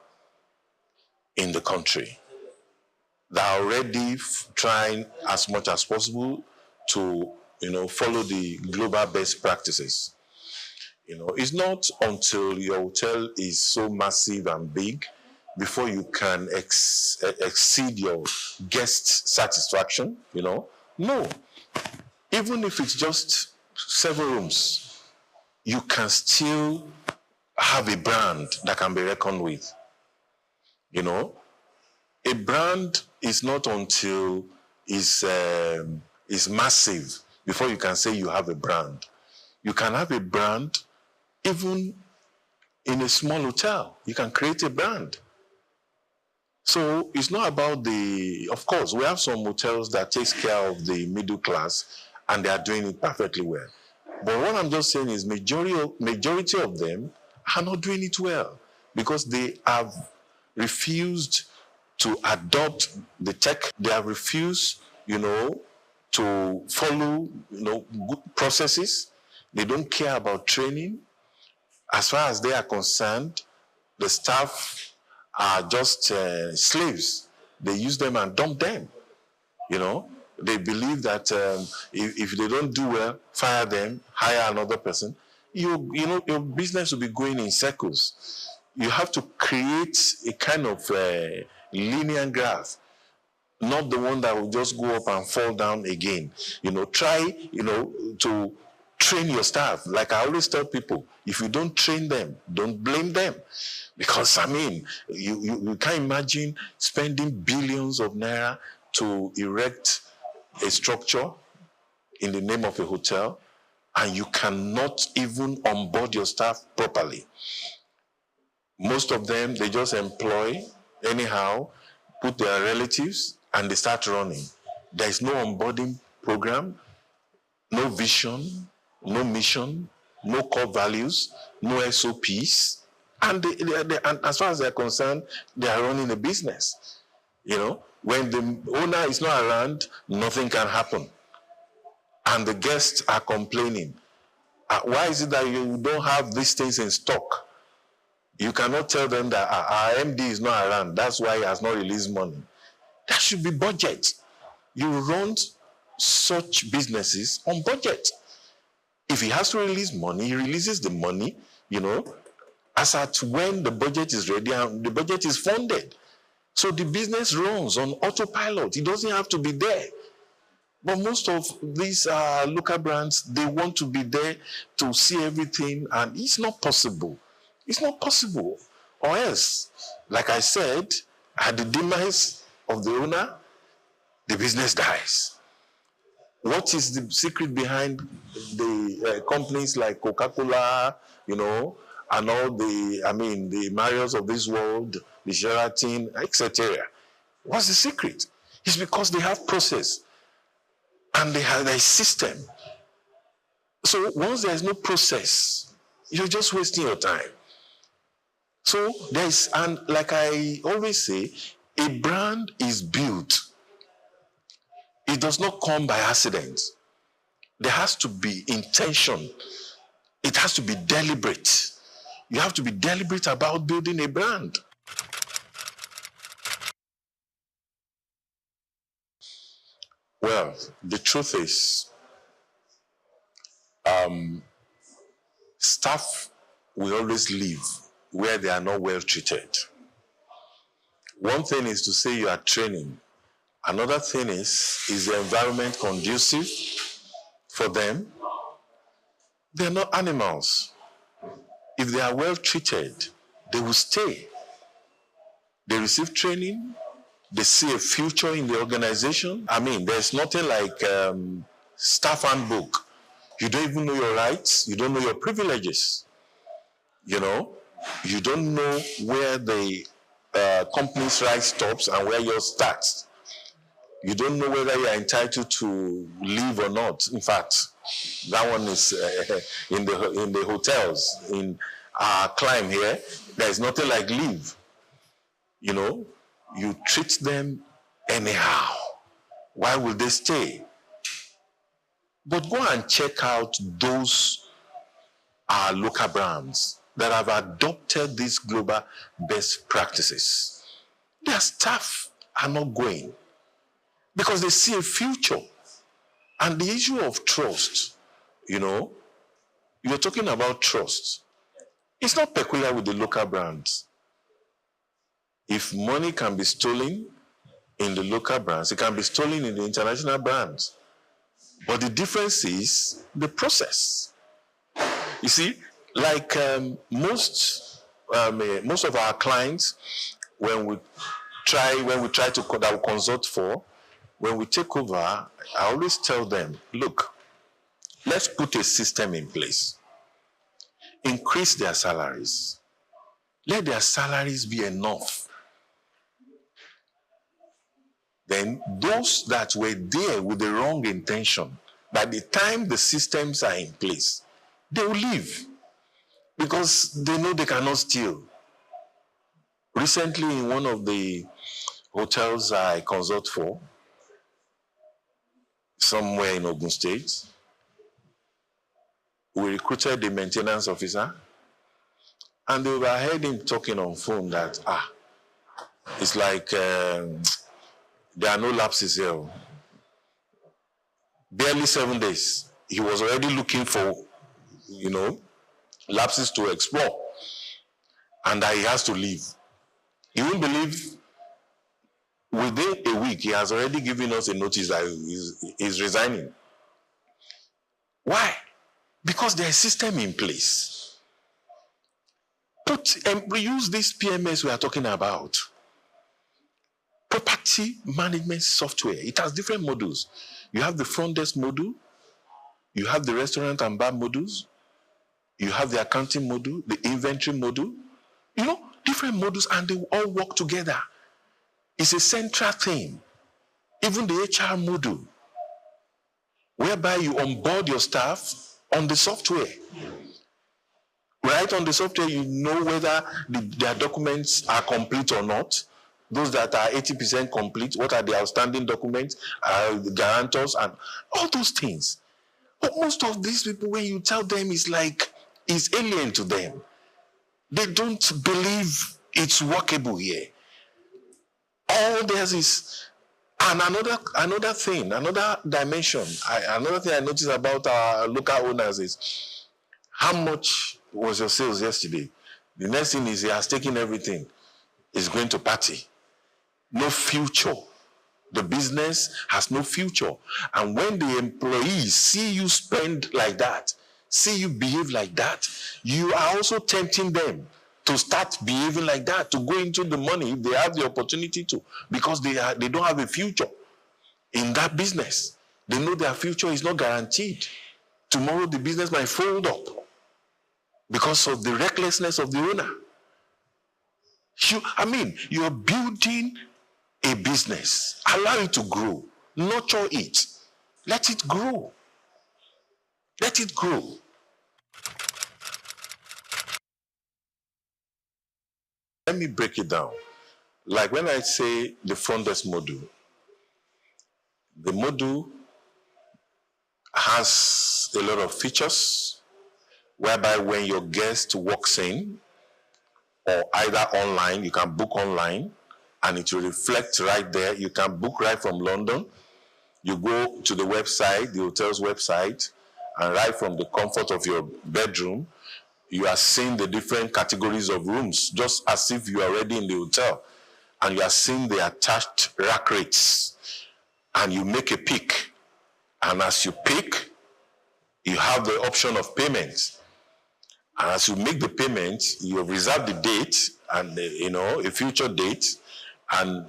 in the country. They are already trying as much as possible to, you know, follow the global best practices. You know, it's not until your hotel is so massive and big before you can exceed your guest satisfaction, you know. No. Even if it's just several rooms, you can still have a brand that can be reckoned with. You know, a brand is not until it's massive before you can say you have a brand. You can have a brand even in a small hotel. You can create a brand. So it's not about of course, we have some hotels that takes care of the middle class and they are doing it perfectly well. But what I'm just saying is majority of them are not doing it well because they have refused to adopt the tech. They have refused, you know, to follow, you know, good processes. They don't care about training. As far as they are concerned, the staff are just slaves. They use them and dump them. You know, they believe that if they don't do well, fire them, hire another person. You know, your business will be going in circles. You have to create a kind of linear graph, not the one that will just go up and fall down again. You know, try, you know, to train your staff. Like I always tell people, if you don't train them, don't blame them. Because, I mean, you can't imagine spending billions of naira to erect a structure in the name of a hotel, and you cannot even onboard your staff properly. Most of them, they just employ anyhow, put their relatives, and they start running. There is no onboarding program, no vision, no mission, no core values, no SOPs. And, and as far as they're concerned, they are running a business. You know, when the owner is not around, nothing can happen. And the guests are complaining. Why is it that you don't have these things in stock? You cannot tell them that our MD is not around. That's why he has not released money. That should be budget. You run such businesses on budget. If he has to release money, he releases the money, you know, as at when the budget is ready and the budget is funded. So the business runs on autopilot. It doesn't have to be there. But most of these local brands, they want to be there to see everything, and it's not possible. It's not possible. Or else, like I said, at the demise of the owner, the business dies. What is the secret behind the companies like Coca-Cola, you know, and all the Marriotts of this world, the Sheraton, etc.? What's the secret? It's because they have process. And they have a system. So once there is no process, you're just wasting your time. So there's, and like I always say, a brand is built. It does not come by accident. There has to be intention. It has to be deliberate. You have to be deliberate about building a brand. Well, the truth is, staff will always live where they are not well treated. One thing is to say you are training. Another thing is the environment conducive for them? They're not animals. If they are well treated, they will stay. They receive training. They see a future in the organization. I mean, there's nothing like staff handbook. You don't even know your rights. You don't know your privileges. You know, you don't know where the company's right stops and where yours starts. You don't know whether you are entitled to leave or not. In fact, that one is in the hotels. In our climb here, there is nothing like leave. You know, you treat them anyhow. Why will they stay? But go and check out those local brands that have adopted these global best practices. Their staff are not going because they see a future. And the issue of trust, you know, you're talking about trust. It's not peculiar with the local brands. If money can be stolen in the local brands, it can be stolen in the international brands. But the difference is the process. You see, like most of our clients, when we try to that we consult for, when we take over, I always tell them, look, let's put a system in place. Increase their salaries. Let their salaries be enough. Then those that were there with the wrong intention, by the time the systems are in place, they will leave because they know they cannot steal. Recently, in one of the hotels I consult for, somewhere in Ogun State, we recruited the maintenance officer, and they overheard him talking on phone that, it's like there are no lapses here. Barely 7 days. He was already looking for, you know, lapses to explore, and that he has to leave. You won't believe, within a week, he has already given us a notice that he's resigning. Why? Because there's a system in place. We use this PMS we are talking about. Property management software. It has different modules. You have the front desk module. You have the restaurant and bar modules. You have the accounting module, the inventory module. You know, different modules, and they all work together. It's a central thing. Even the HR module, whereby you onboard your staff on the software. Right on the software, you know whether their documents are complete or not. Those that are 80% complete, what are the outstanding documents, the guarantors, and all those things. But most of these people, when you tell them, it's alien to them. They don't believe it's workable here. All theirs is, and another thing, another dimension, another thing I noticed about our local owners is, how much was your sales yesterday? The next thing is he has taken everything. He's going to party. No future. The business has no future. And when the employees see you spend like that, see you behave like that, you are also tempting them to start behaving like that, to go into the money if they have the opportunity to, because they don't have a future in that business. They know their future is not guaranteed. Tomorrow the business might fold up because of the recklessness of the owner. You're building a business. Allow it to grow. Nurture it. Let it grow. Let it grow. Let me break it down. Like when I say the front desk module, the module has a lot of features whereby when your guest walks in, or either online, you can book online, and it will reflect right there. You can book right from London. You go to the website, the hotel's website, and right from the comfort of your bedroom, you are seeing the different categories of rooms, just as if you are already in the hotel. And you are seeing the attached rack rates. And you make a pick. And as you pick, you have the option of payment. And as you make the payment, you have reserved the date and a future date, and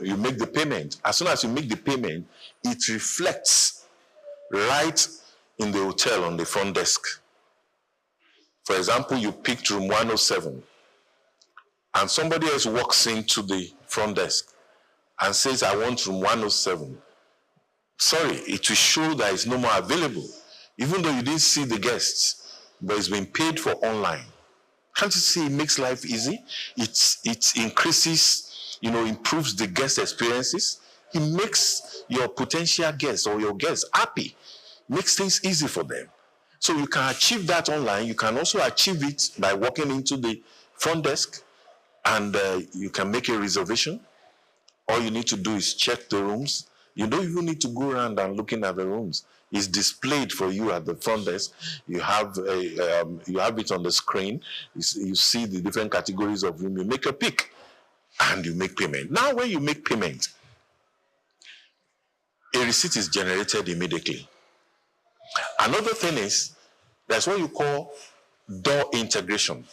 you make the payment. As soon as you make the payment, it reflects right in the hotel on the front desk. For example, you picked room 107, and somebody else walks into the front desk and says, I want room 107. Sorry, it will show that it's no more available, even though you didn't see the guests, but it's been paid for online. Can't you see it makes life easy? It increases, improves the guest experiences. It makes your potential guests or your guests happy, makes things easy for them. So you can achieve that online. You can also achieve it by walking into the front desk, and you can make a reservation. All you need to do is check the rooms. You don't even need to go around and looking at the rooms. It's displayed for you at the front desk. You have it on the screen. You see the different categories of room. You make a pick, and you make payment. Now, when you make payment, a receipt is generated immediately. Another thing is, that's what you call door integration.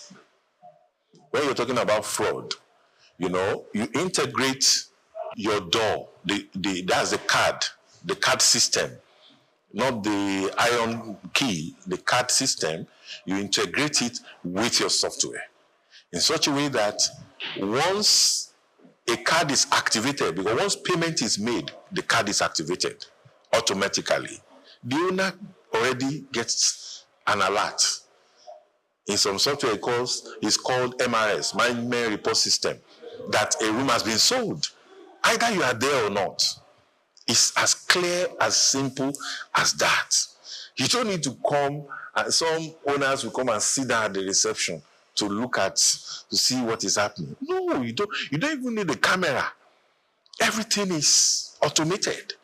When you're talking about fraud, you integrate your door. That's the card system, not the iron key, the card system. You integrate it with your software in such a way that once a card is activated, because once payment is made, the card is activated automatically. The owner already gets an alert. In some software, it's called MRS, Management Report System, that a room has been sold. Either you are there or not. It's as clear, as simple as that. You don't need to come, and some owners will come and sit down at the reception to see what is happening. No, you don't even need a camera. Everything is automated.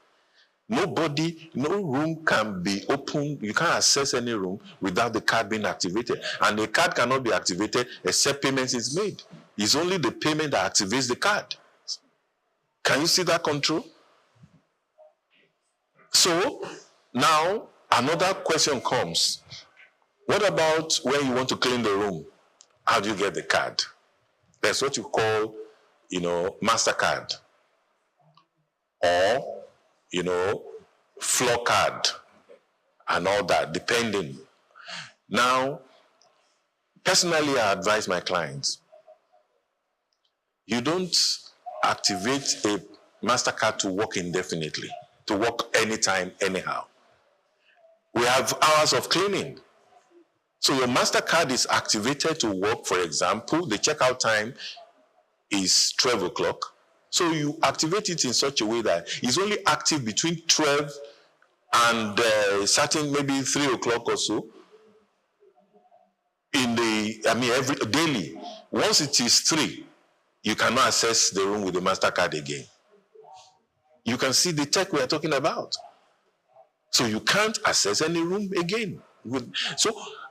No room can be opened. You can't access any room without the card being activated. And the card cannot be activated except payment is made. It's only the payment that activates the card. Can you see that control? So now another question comes. What about when you want to clean the room? How do you get the card? That's what you call, MasterCard. Or floor card and all that, depending. Now, personally, I advise my clients, you don't activate a MasterCard to work indefinitely, to work anytime, anyhow. We have hours of cleaning. So your MasterCard is activated to work. For example, the checkout time is 12 o'clock. So you activate it in such a way that it's only active between 12 and maybe 3 o'clock or so. Every daily. Once it is 3, you cannot access the room with the MasterCard again. You can see the tech we are talking about. So you can't access any room again.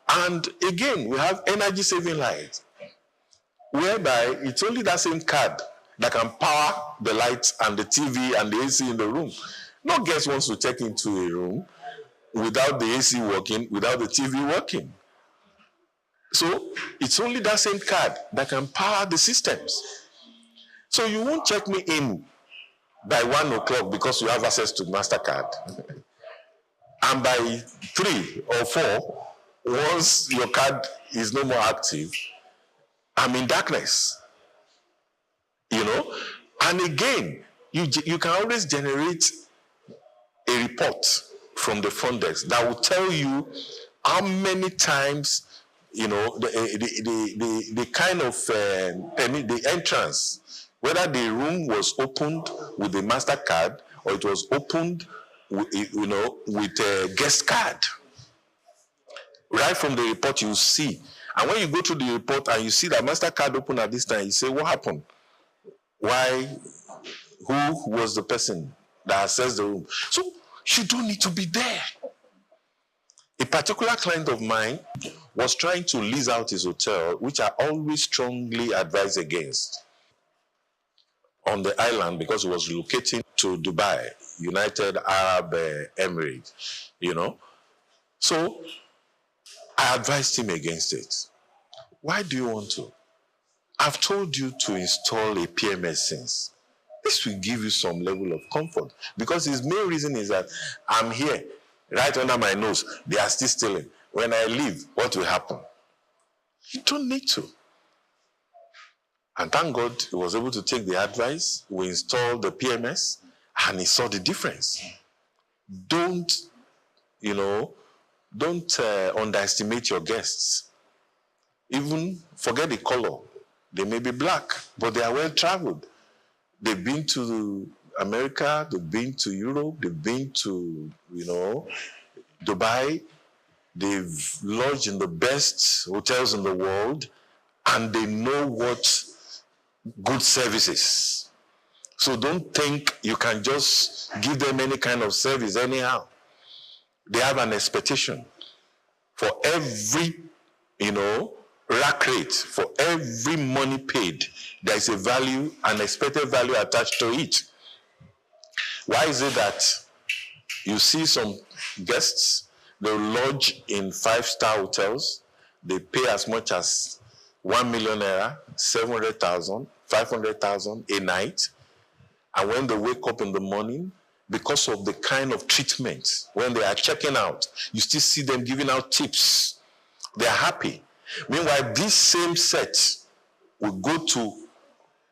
And again, we have energy saving lights, whereby it's only that same card that can power the lights and the TV and the AC in the room. No guest wants to check into a room without the AC working, without the TV working. So it's only that same card that can power the systems. So you won't check me in by 1 o'clock because you have access to MasterCard. And by 3 or 4, once your card is no more active, I'm in darkness. And again, you can always generate a report from the front desk that will tell you how many times, you know, the kind of permit, the entrance, whether the room was opened with the MasterCard or it was opened with, you know, with a guest card. Right from the report you see. And when you go through the report and you see that MasterCard open at this time, you say, what happened? Why? Who was the person that accessed the room? So you don't need to be there. A particular client of mine was trying to lease out his hotel, which I always strongly advise against, on the island because he was relocating to Dubai, United Arab Emirates, you know. So I advised him against it. Why do you want to? I've told you to install a PMS since. This will give you some level of comfort because his main reason is that I'm here, right under my nose. They are still stealing. When I leave, what will happen? You don't need to. And thank God he was able to take the advice. We installed the PMS and he saw the difference. Don't, you know, don't underestimate your guests. Even forget the color. They may be black, but they are well traveled. They've been to America, they've been to Europe, they've been to, you know, Dubai. They've lodged in the best hotels in the world, and they know what good service is. So don't think you can just give them any kind of service anyhow. They have an expectation. For every, you know, rack rate, for every money paid, there is a value, an expected value attached to it. Why is it that you see some guests, they lodge in 5-star hotels, they pay as much as 1 million naira, 700,000, 500,000 a night, and when they wake up in the morning, because of the kind of treatment, when they are checking out, you still see them giving out tips. They are happy. Meanwhile, this same set will go to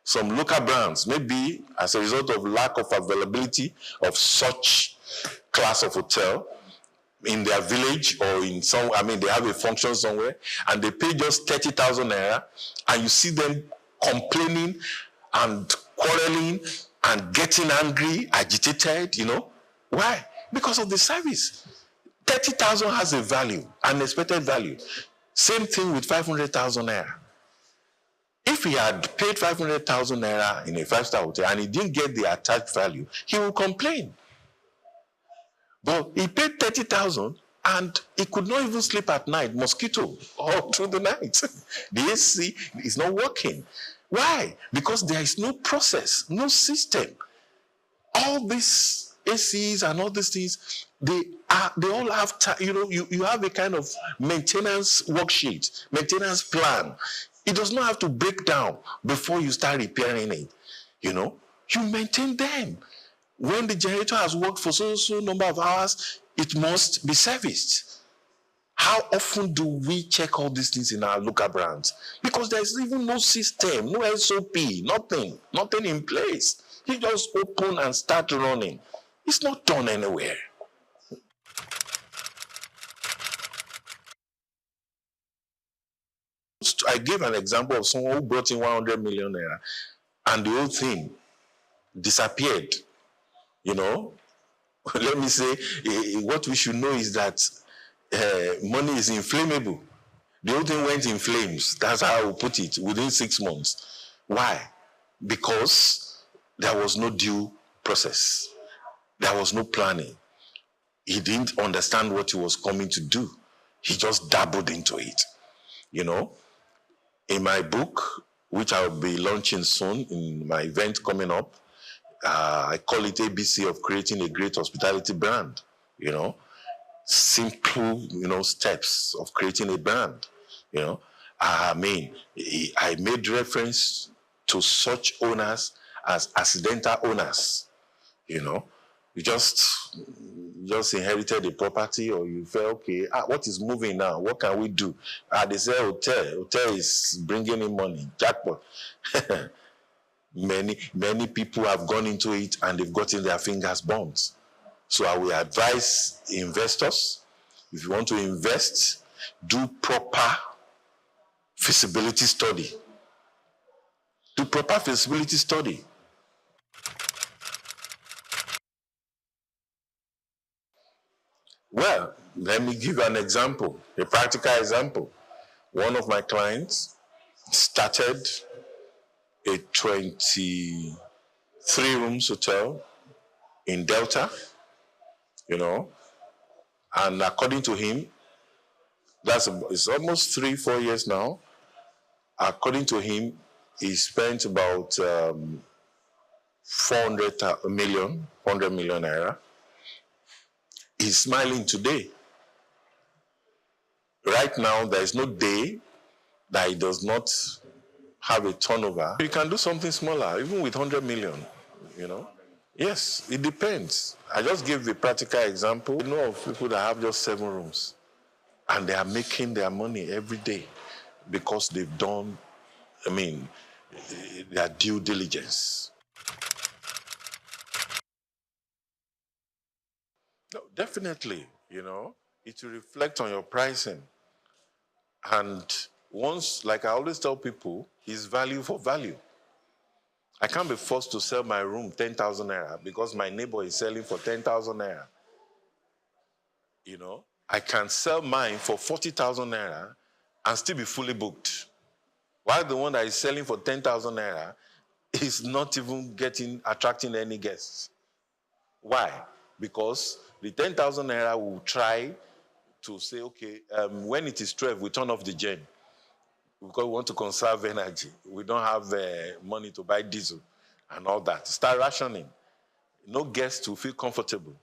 some local brands, maybe as a result of lack of availability of such class of hotel in their village or in some, I mean, they have a function somewhere, and they pay just 30,000 naira, and you see them complaining and quarreling and getting angry, agitated, you know. Why? Because of the service. 30,000 has a value, an expected value. Same thing with 500,000 naira. If he had paid 500,000 naira in a 5-star hotel and he didn't get the attached value, he will complain. But he paid 30,000 and he could not even sleep at night, mosquito, all through the night. The AC is not working. Why? Because there is no process, no system. All these ACs and all these things, they all have, you know, you have a kind of maintenance worksheet, maintenance plan. It does not have to break down before you start repairing it. You know, you maintain them. When the generator has worked for so number of hours, it must be serviced. How often do we check all these things in our local brands? Because there's even no system, no SOP, nothing in place. You just open and start running. It's not done anywhere. I gave an example of someone who brought in 100 million naira and the whole thing disappeared. You know, let me say, what we should know is that money is inflammable. The whole thing went in flames. That's how I will put it, within 6 months. Why? Because there was no due process. There was no planning. He didn't understand what he was coming to do. He just dabbled into it. You know, in my book, which I'll be launching soon in my event coming up, I call it ABC of creating a great hospitality brand. You know, simple, you know, steps of creating a brand. You know, I mean, I made reference to such owners as accidental owners. You know, you just inherited a property, or you felt, okay, what is moving now? What can we do? They say hotel is bringing in money, jackpot. Many people have gone into it and they've gotten their fingers burnt. So I will advise investors, if you want to invest, do proper feasibility study. Do proper feasibility study. Well, let me give you an example, a practical example. One of my clients started a 23-room hotel in Delta, and according to him, it's almost 3-4 years now. According to him, he spent about 400 million naira. He's smiling today. Right now, there is no day that he does not have a turnover. You can do something smaller, even with 100 million, Yes, it depends. I just gave a practical example. I know of people that have just 7 rooms, and they are making their money every day because they've done, their due diligence. No, definitely, it will reflect on your pricing. And once, like I always tell people, is value for value. I can't be forced to sell my room 10,000 naira because my neighbor is selling for 10,000 naira. I can sell mine for 40,000 naira and still be fully booked. While the one that is selling for 10,000 naira is not even attracting any guests. Why? Because the 10,000 naira will try to say, okay, when it is 12, we turn off the gen because we want to conserve energy. We don't have money to buy diesel and all that. Start rationing. No guests will feel comfortable.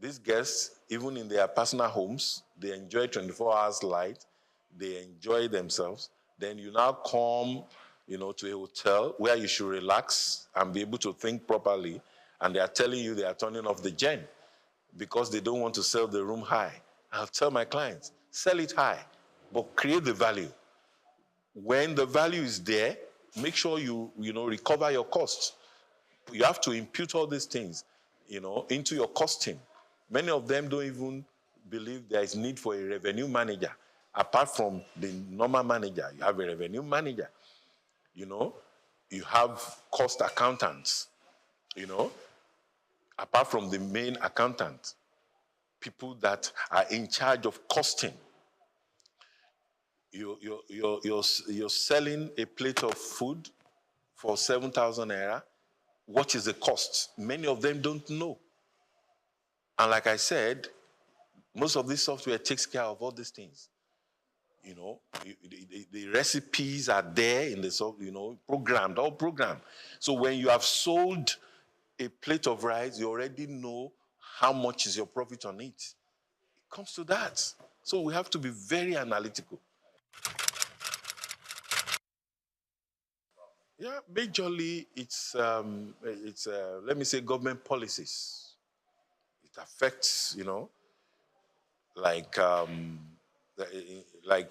These guests, even in their personal homes, they enjoy 24 hours light. They enjoy themselves. Then you now come, to a hotel where you should relax and be able to think properly. And they are telling you they are turning off the gen because they don't want to sell the room high. I'll tell my clients, sell it high, but create the value. When the value is there, make sure you recover your costs. You have to impute all these things, into your costing. Many of them don't even believe there is need for a revenue manager. Apart from the normal manager, you have a revenue manager. You have cost accountants, apart from the main accountant, people that are in charge of costing. You're selling a plate of food for 7,000 naira. What is the cost? Many of them don't know. And like I said, most of this software takes care of all these things. The recipes are there in the software, programmed, all programmed. So when you have sold a plate of rice, you already know how much is your profit on it. It comes to that. So we have to be very analytical. Yeah, majorly it's let me say government policies. It affects, like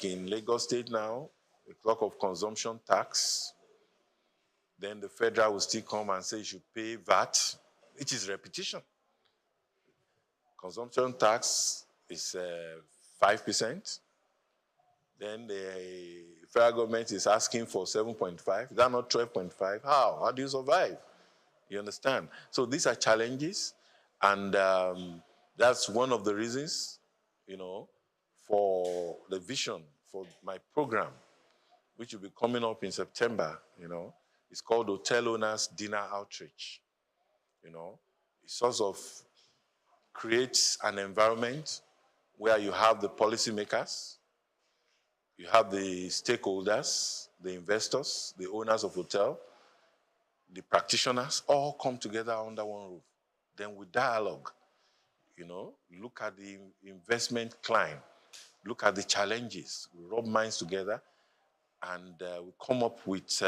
in Lagos State now, the clock of consumption tax. Then the federal will still come and say you should pay VAT, which is repetition. Consumption tax is 5%. Then the federal government is asking for 7.5. Is that not 12.5? How? How do you survive? You understand? So these are challenges, and that's one of the reasons, for the vision for my program, which will be coming up in September. It's called Hotel Owners Dinner Outreach. It sort of creates an environment where you have the policymakers, you have the stakeholders, the investors, the owners of hotel, the practitioners, all come together under one roof. Then we dialogue, look at the investment climb, look at the challenges, we rub minds together, and we come up with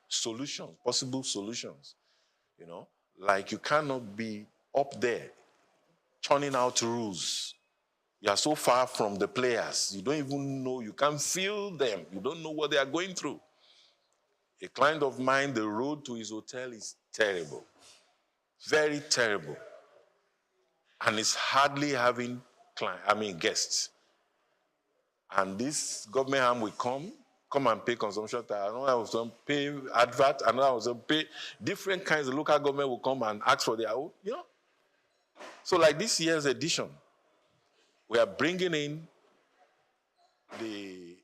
solutions, possible solutions. Like you cannot be up there churning out rules. You are so far from the players. You don't even know, you can't feel them. You don't know what they are going through. A client of mine, the road to his hotel is terrible. Very terrible. and it's hardly having guests. And this government arm will come and pay consumption tax. Another will pay advert. Another will pay different kinds of local government will come and ask for their own. So like this year's edition, we are bringing in the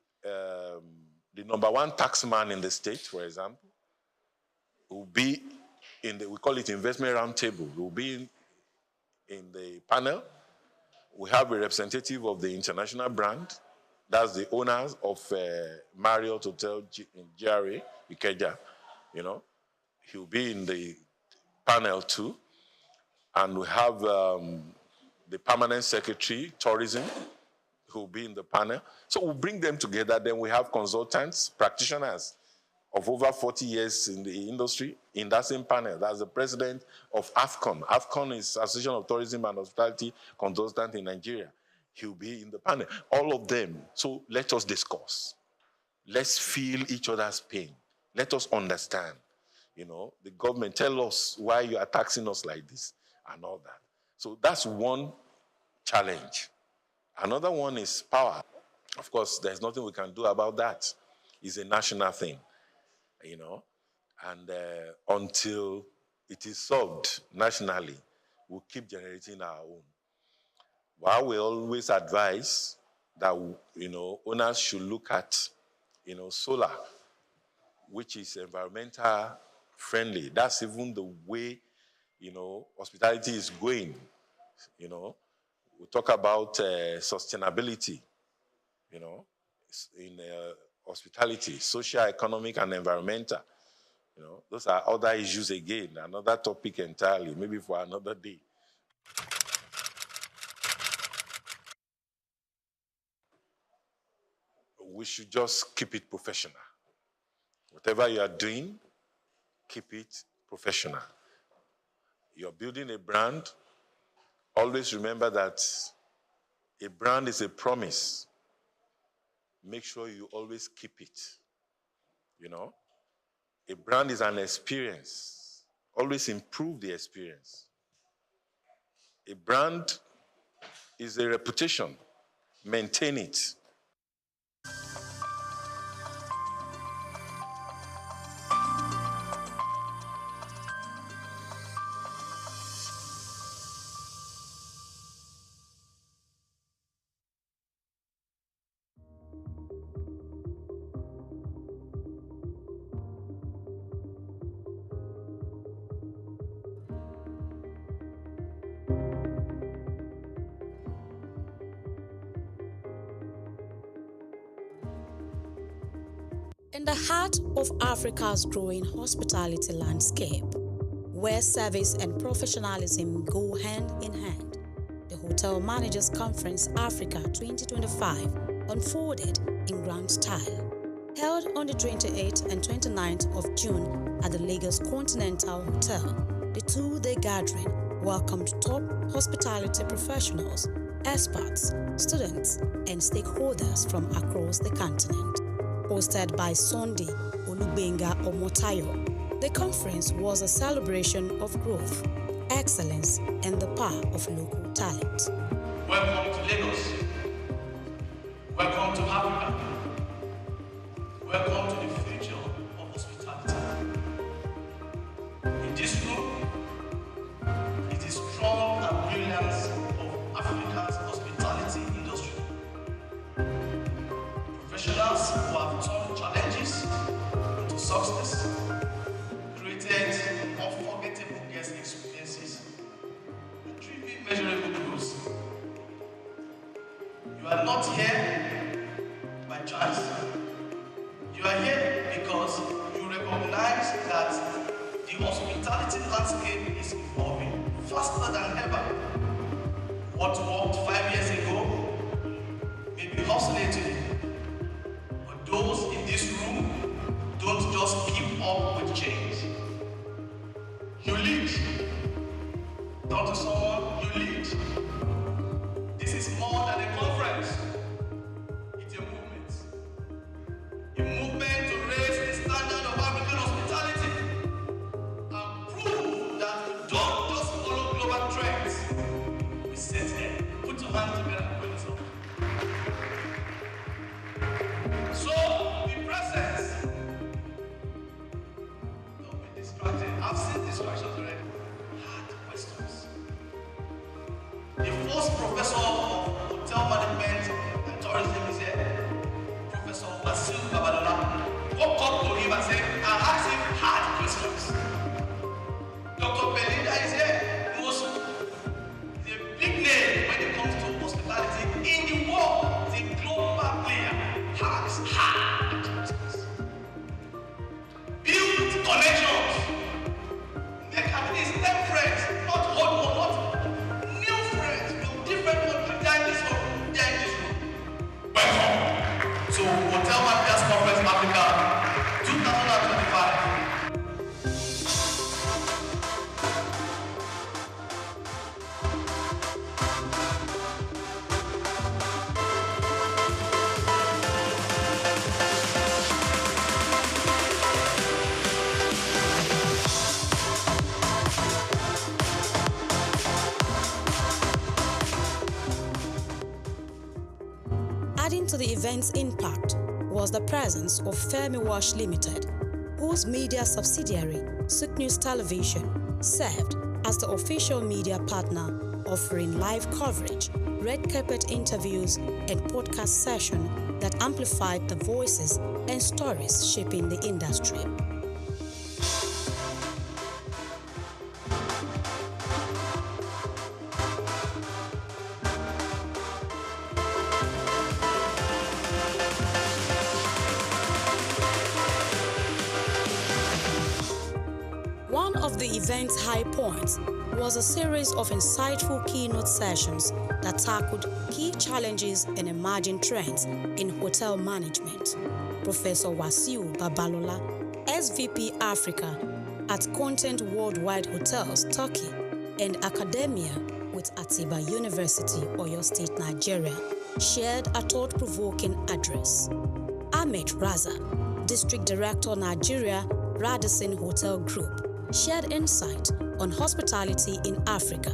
number one taxman in the state, for example, will be we call it investment roundtable. Will be in the panel. We have a representative of the international brand. That's the owners of Marriott Hotel in GRA, Ikeja. He'll be in the panel too. And we have the permanent secretary, tourism, who'll be in the panel. So we'll bring them together. Then we have consultants, practitioners of over 40 years in the industry in that same panel. That's the president of AFCON. AFCON is Association of Tourism and Hospitality Consultants in Nigeria. He'll be in the panel. All of them. So let us discuss. Let's feel each other's pain. Let us understand. The government, tell us why you are taxing us like this and all that. So that's one challenge. Another one is power. Of course, there's nothing we can do about that. It's a national thing, And until it is solved nationally, we'll keep generating our own. While we always advise that, owners should look at, solar, which is environmental friendly. That's even the way, hospitality is going. We talk about sustainability, in hospitality, social, economic, and environmental. Those are other issues again, another topic entirely, maybe for another day. We should just keep it professional. Whatever you are doing, keep it professional. You're building a brand. Always remember that a brand is a promise. Make sure you always keep it. A brand is an experience. Always improve the experience. A brand is a reputation. Maintain it. In the heart of Africa's growing hospitality landscape, where service and professionalism go hand in hand, the Hotel Managers Conference Africa 2025 unfolded in grand style. Held on the 28th and 29th of June at the Lagos Continental Hotel, the two-day gathering welcomed top hospitality professionals, experts, students, and stakeholders from across the continent. Hosted by Sunday Olubenga Omotayo, the conference was a celebration of growth, excellence, and the power of local talent. Welcome to Lagos. Welcome to Africa. Welcome to the future of hospitality. In this room, it is strong and brilliance of Africa's hospitality industry. Professionals who have turned challenges into success, created unforgettable guest experiences, and achieved measurable growth. You are not here by chance. You are here because you recognize that the hospitality landscape is evolving faster than ever. What worked 5 years ago may be obsolete today. But those in this room don't just keep up with change. You lead. Talk to someone, you lead. This is more than a conference. It's a movement. A movement to raise the standard of African hospitality and prove that we don't just follow global trends. hands together for yourself. So, the presence. Don't be distracted. I've seen distractions already. Hard questions. The first professor of hotel management and tourism is here. Professor SOUQ walked up to him and said, I asked him hard questions. Dr. Belinda is here. He's a big name when it comes to hospitality in the world. He's a global player. Asks hard questions. Build connections. Make at least 10 friends, not hold one, not new friends from different countries. They are in this room. Welcome to Hotel Mafias Conference Africa 2025. Adding to the event's impact was the presence of Femi Wash Limited, whose media subsidiary, SOUQ News Television, served as the official media partner, offering live coverage, red carpet interviews, and podcast sessions that amplified the voices and stories shaping the industry. One of the event's high points was a series of insightful keynote sessions that tackled key challenges and emerging trends in hotel management. Professor Wasiu Babalola, SVP Africa at Content Worldwide Hotels, Turkey, and Academia with Atiba University, Oyo State, Nigeria, shared a thought-provoking address. Ahmed Raza, District Director, Nigeria, Radisson Hotel Group, shared insight on hospitality in Africa,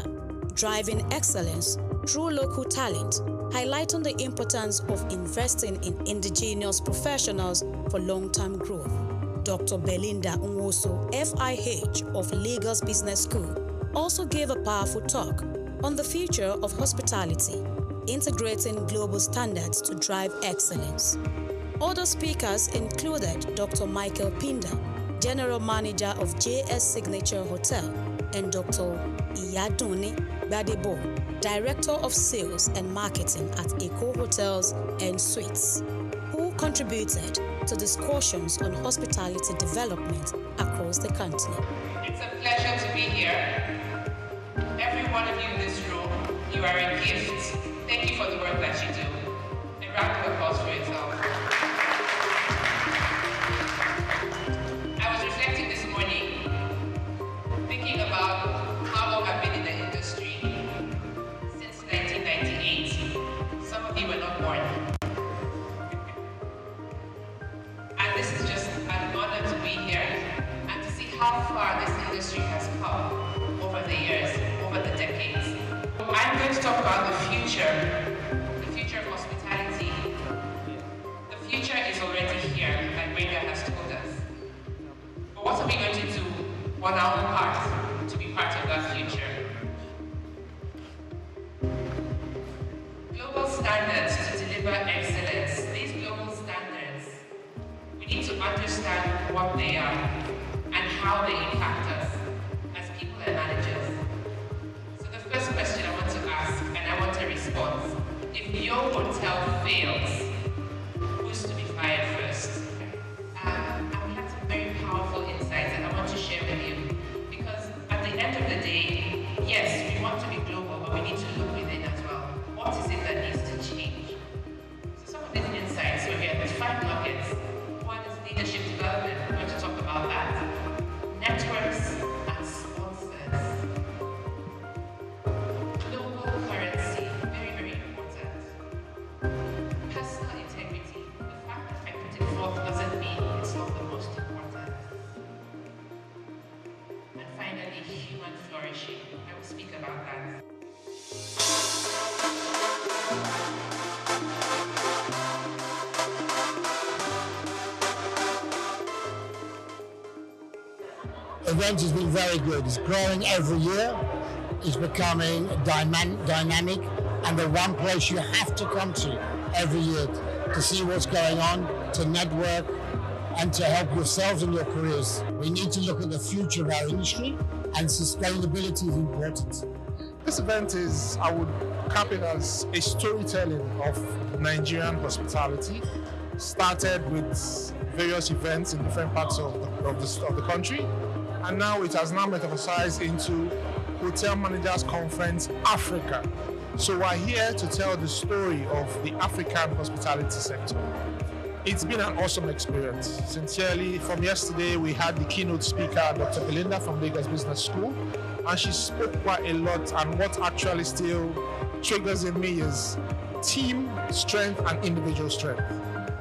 driving excellence through local talent, highlighting the importance of investing in indigenous professionals for long-term growth. Dr. Belinda Nwosu, FIH of Lagos Business School, also gave a powerful talk on the future of hospitality, integrating global standards to drive excellence. Other speakers included Dr. Michael Pinda, General Manager of JS Signature Hotel, and Dr. Iyaduni Badebo, Director of Sales and Marketing at Eco Hotels and Suites, who contributed to discussions on hospitality development across the continent. It's a pleasure to be here. Every one of you in this room, you are a gift. Thank you for the work that you do. A round of applause for yourself. About how long I've been in the industry. Since 1998. Some of you were not born. And this is just an honor to be here and to see how far this industry has come over the years, over the decades. I'm going to talk about the future of hospitality. The future is already here, like Brenda has told us. But what are we going to do on our own part to be part of that future? Global standards to deliver excellence. These global standards, we need to understand what they are and how they impact us as people and managers. So the first question I want to ask, and I want a response: if your hotel fails, who's to be fired first? And we have some very powerful insights that I want to share with you. At the end of the day, yes, we want to be global, but we need to look within as well. What is it that needs to change? So some of these insights are here. There's 5 nuggets. One is leadership development. We're going to talk about that. Networks and sponsors. Global currency, very, very important. Personal integrity. The fact that I put it forth doesn't mean it's not the most important. And finally, human flourishing. I will speak about that. event has been very good. It's growing every year. It's becoming dynamic, and the one place you have to come to every year to see what's going on, to network, and to help yourselves in your careers. We need to look at the future of our industry, and sustainability is important. This event is, I would cap it as a storytelling of Nigerian hospitality. Started with various events in different parts of the country, and now it has now metamorphosed into Hotel Managers Conference Africa. So we're here to tell the story of the African hospitality sector. It's been an awesome experience. Sincerely, from yesterday, we had the keynote speaker, Dr. Belinda from Lagos Business School, and she spoke quite a lot, and what actually still triggers in me is team strength and individual strength.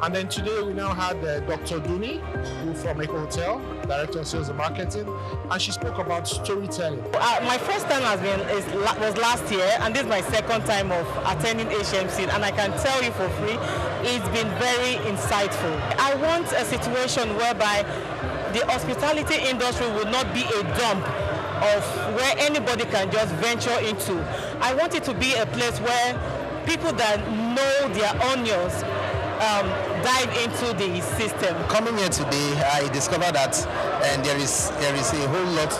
And then today we now had Dr. Duni, who from Eco Hotel, Director of Sales and Marketing, and she spoke about storytelling. My first time was last year, and this is my second time of attending HMC, and I can tell you for free, it's been very insightful. I want a situation whereby the hospitality industry will not be a dump of where anybody can just venture into. I want it to be a place where people that know their onions dive into the system. Coming here today, I discovered that there is a whole lot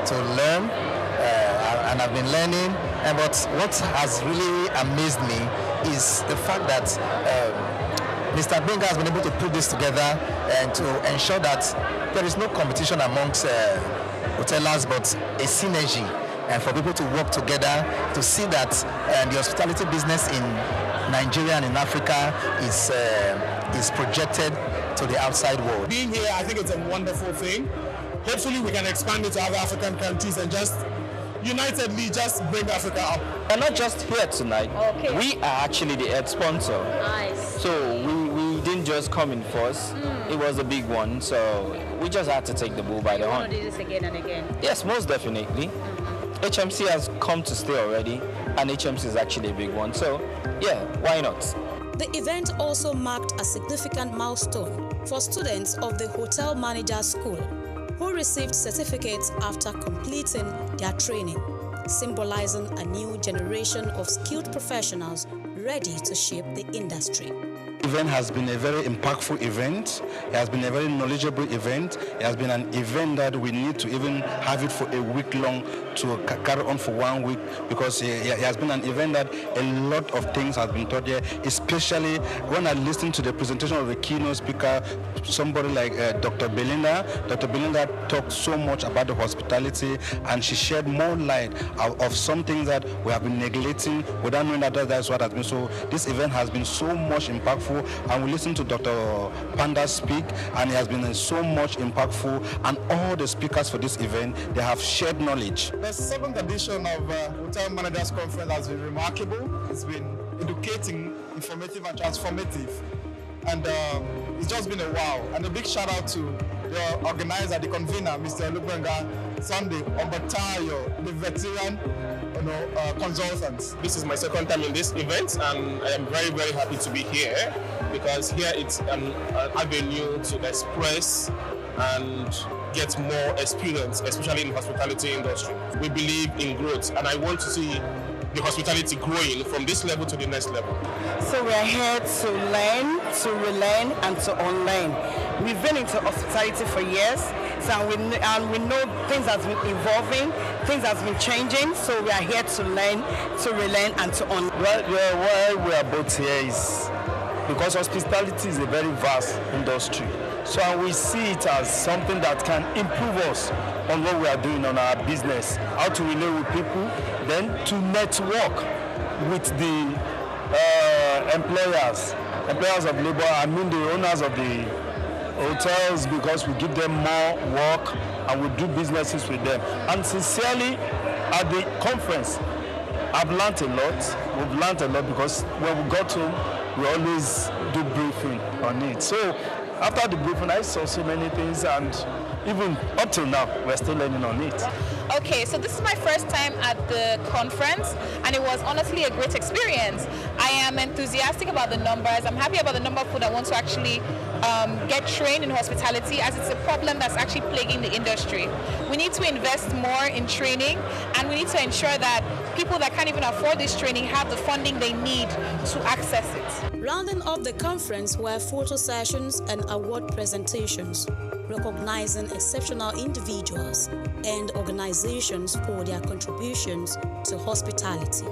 to learn, and I've been learning. But what has really amazed me is the fact that Mr. Benga has been able to put this together and to ensure that there is no competition amongst hoteliers, but a synergy, and for people to work together to see that the hospitality business in Nigeria and in Africa is projected to the outside world. Being here, I think it's a wonderful thing. Hopefully we can expand it to other African countries and just unitedly just bring Africa up. We're not just here tonight. Okay. We are actually the head sponsor. Nice. So we didn't just come in first. It was a big one, so we just had to take the bull by the horn. You want to do this again and again? Yes, most definitely. HMC has come to stay already, and HMC is actually a big one. So, yeah, why not? The event also marked a significant milestone for students of the Hotel Managers School, who received certificates after completing their training, symbolizing a new generation of skilled professionals ready to shape the industry. The event has been a very impactful event. It has been a very knowledgeable event. It has been an event that we need to even have it for a week long, to carry on for 1 week, because it has been an event that a lot of things have been taught here, especially when I listened to the presentation of the keynote speaker, somebody like Dr. Belinda. Dr. Belinda talked so much about the hospitality, and she shed more light of some things that we have been neglecting without knowing that that's what has been. So this event has been so much impactful, and we listened to Dr. Panda speak, and it has been so much impactful, and all the speakers for this event, they have shared knowledge. The 7th edition of Hotel Managers Conference has been remarkable. It's been educating, informative, and transformative. And it's just been a wow. And a big shout out to the organizer, the convener, Mr. Lukbenga Sunday Ombatayo, the veteran consultant. This is my second time in this event, and I am very, very happy to be here, because here it's an avenue to express and get more experience, especially in the hospitality industry. We believe in growth, and I want to see the hospitality growing from this level to the next level. So we are here to learn, to relearn, and to unlearn. We've been into hospitality for years, so we know things have been evolving, things have been changing, so we are here to learn, to relearn, and to unlearn. Why we are both here is because hospitality is a very vast industry. So we see it as something that can improve us on what we are doing on our business, how to relate with people, then to network with the employers of labor, I mean the owners of the hotels, because we give them more work and we do businesses with them. And sincerely, at the conference, I've learned a lot. We've learned a lot, because when we got home, we always do briefing on it. So after the briefing, I saw so many things, and even up till now, we're still learning on it. Okay, so this is my first time at the conference, and it was honestly a great experience. I am enthusiastic about the numbers. I'm happy about the number of food I want to actually get trained in hospitality, as it's a problem that's actually plaguing the industry. We need to invest more in training, and we need to ensure that people that can't even afford this training have the funding they need to access it. Rounding off the conference were photo sessions and award presentations, recognizing exceptional individuals and organizations for their contributions to hospitality.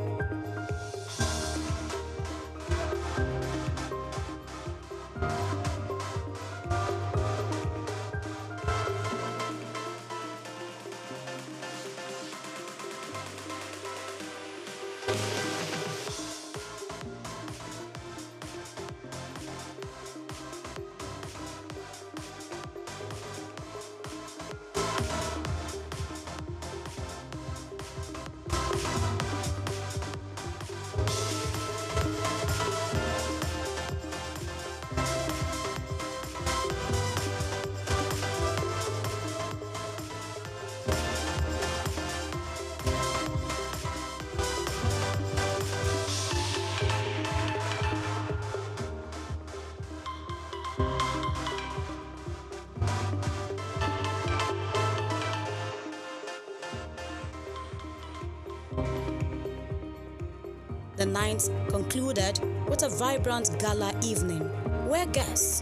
The night concluded with a vibrant gala evening where guests,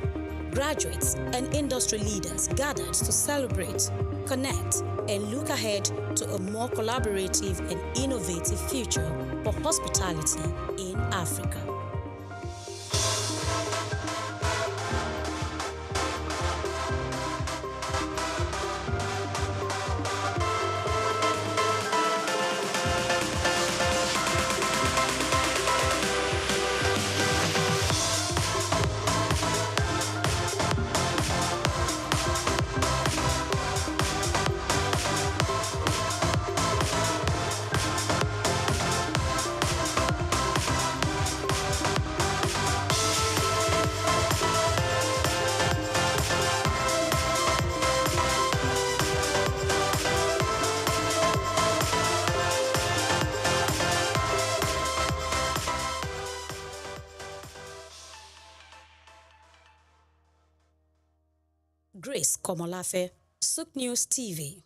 graduates, and industry leaders gathered to celebrate, connect, and look ahead to a more collaborative and innovative future for hospitality in Africa. Grace Komolafe, SOUQ News TV.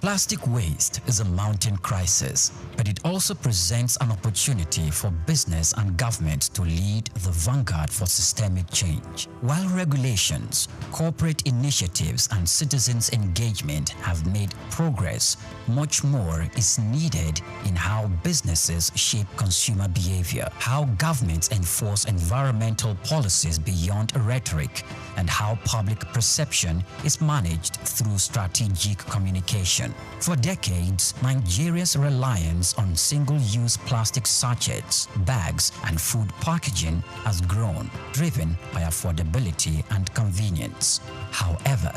Plastic waste is a mounting crisis, but it also presents an opportunity for business and government to lead the vanguard for systemic change. While regulations, corporate initiatives, and citizens' engagement have made progress, much more is needed in how businesses shape consumer behavior, how governments enforce environmental policies beyond rhetoric, and how public perception is managed through strategic communication. For decades, Nigeria's reliance on single-use plastic sachets, bags, and food packaging has grown, driven by affordability and convenience. However,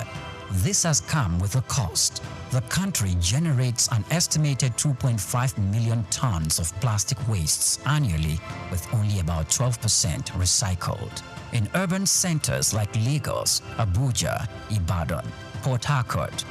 this has come with a cost. The country generates an estimated 2.5 million tons of plastic wastes annually, with only about 12% recycled. In urban centers like Lagos, Abuja, Ibadan, Port Harcourt,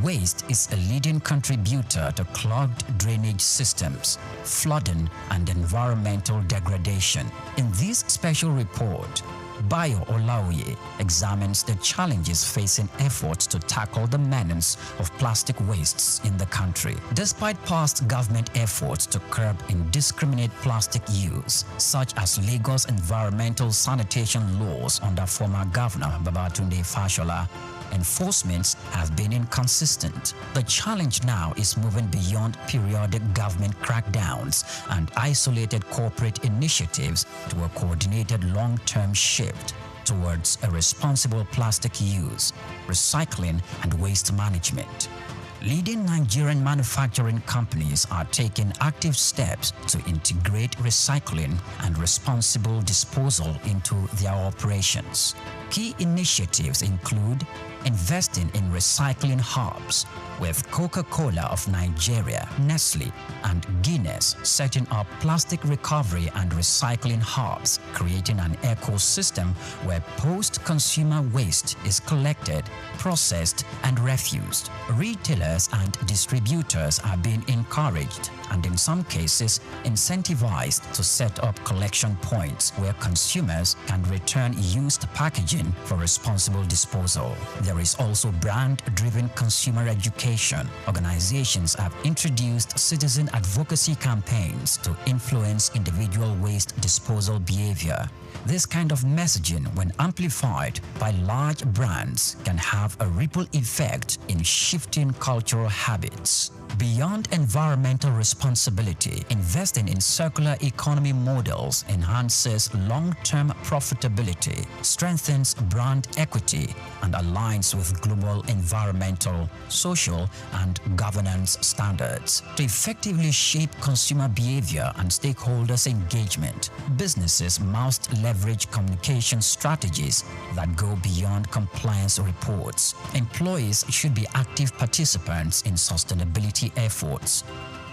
waste is a leading contributor to clogged drainage systems, flooding, and environmental degradation. In this special report, Bayo Olaoye examines the challenges facing efforts to tackle the menace of plastic wastes in the country. Despite past government efforts to curb indiscriminate plastic use, such as Lagos environmental sanitation laws under former Governor Babatunde Fashola, enforcements have been inconsistent. The challenge now is moving beyond periodic government crackdowns and isolated corporate initiatives to a coordinated long-term shift towards a responsible plastic use, recycling, and waste management. Leading Nigerian manufacturing companies are taking active steps to integrate recycling and responsible disposal into their operations. Key initiatives include investing in recycling hubs, with Coca-Cola of Nigeria, Nestle, and Guinness setting up plastic recovery and recycling hubs, creating an ecosystem where post-consumer waste is collected, processed, and refused. Retailers and distributors are being encouraged and in some cases incentivized to set up collection points where consumers can return used packaging for responsible disposal. There is also brand-driven consumer education. Organizations have introduced citizen advocacy campaigns to influence individual waste disposal behavior. This kind of messaging, when amplified by large brands, can have a ripple effect in shifting cultural habits. Beyond environmental responsibility, investing in circular economy models enhances long-term profitability, strengthens brand equity, and aligns with global environmental, social, and governance standards. To effectively shape consumer behavior and stakeholders' engagement, businesses must leverage communication strategies that go beyond compliance reports. Employees should be active participants in sustainability efforts.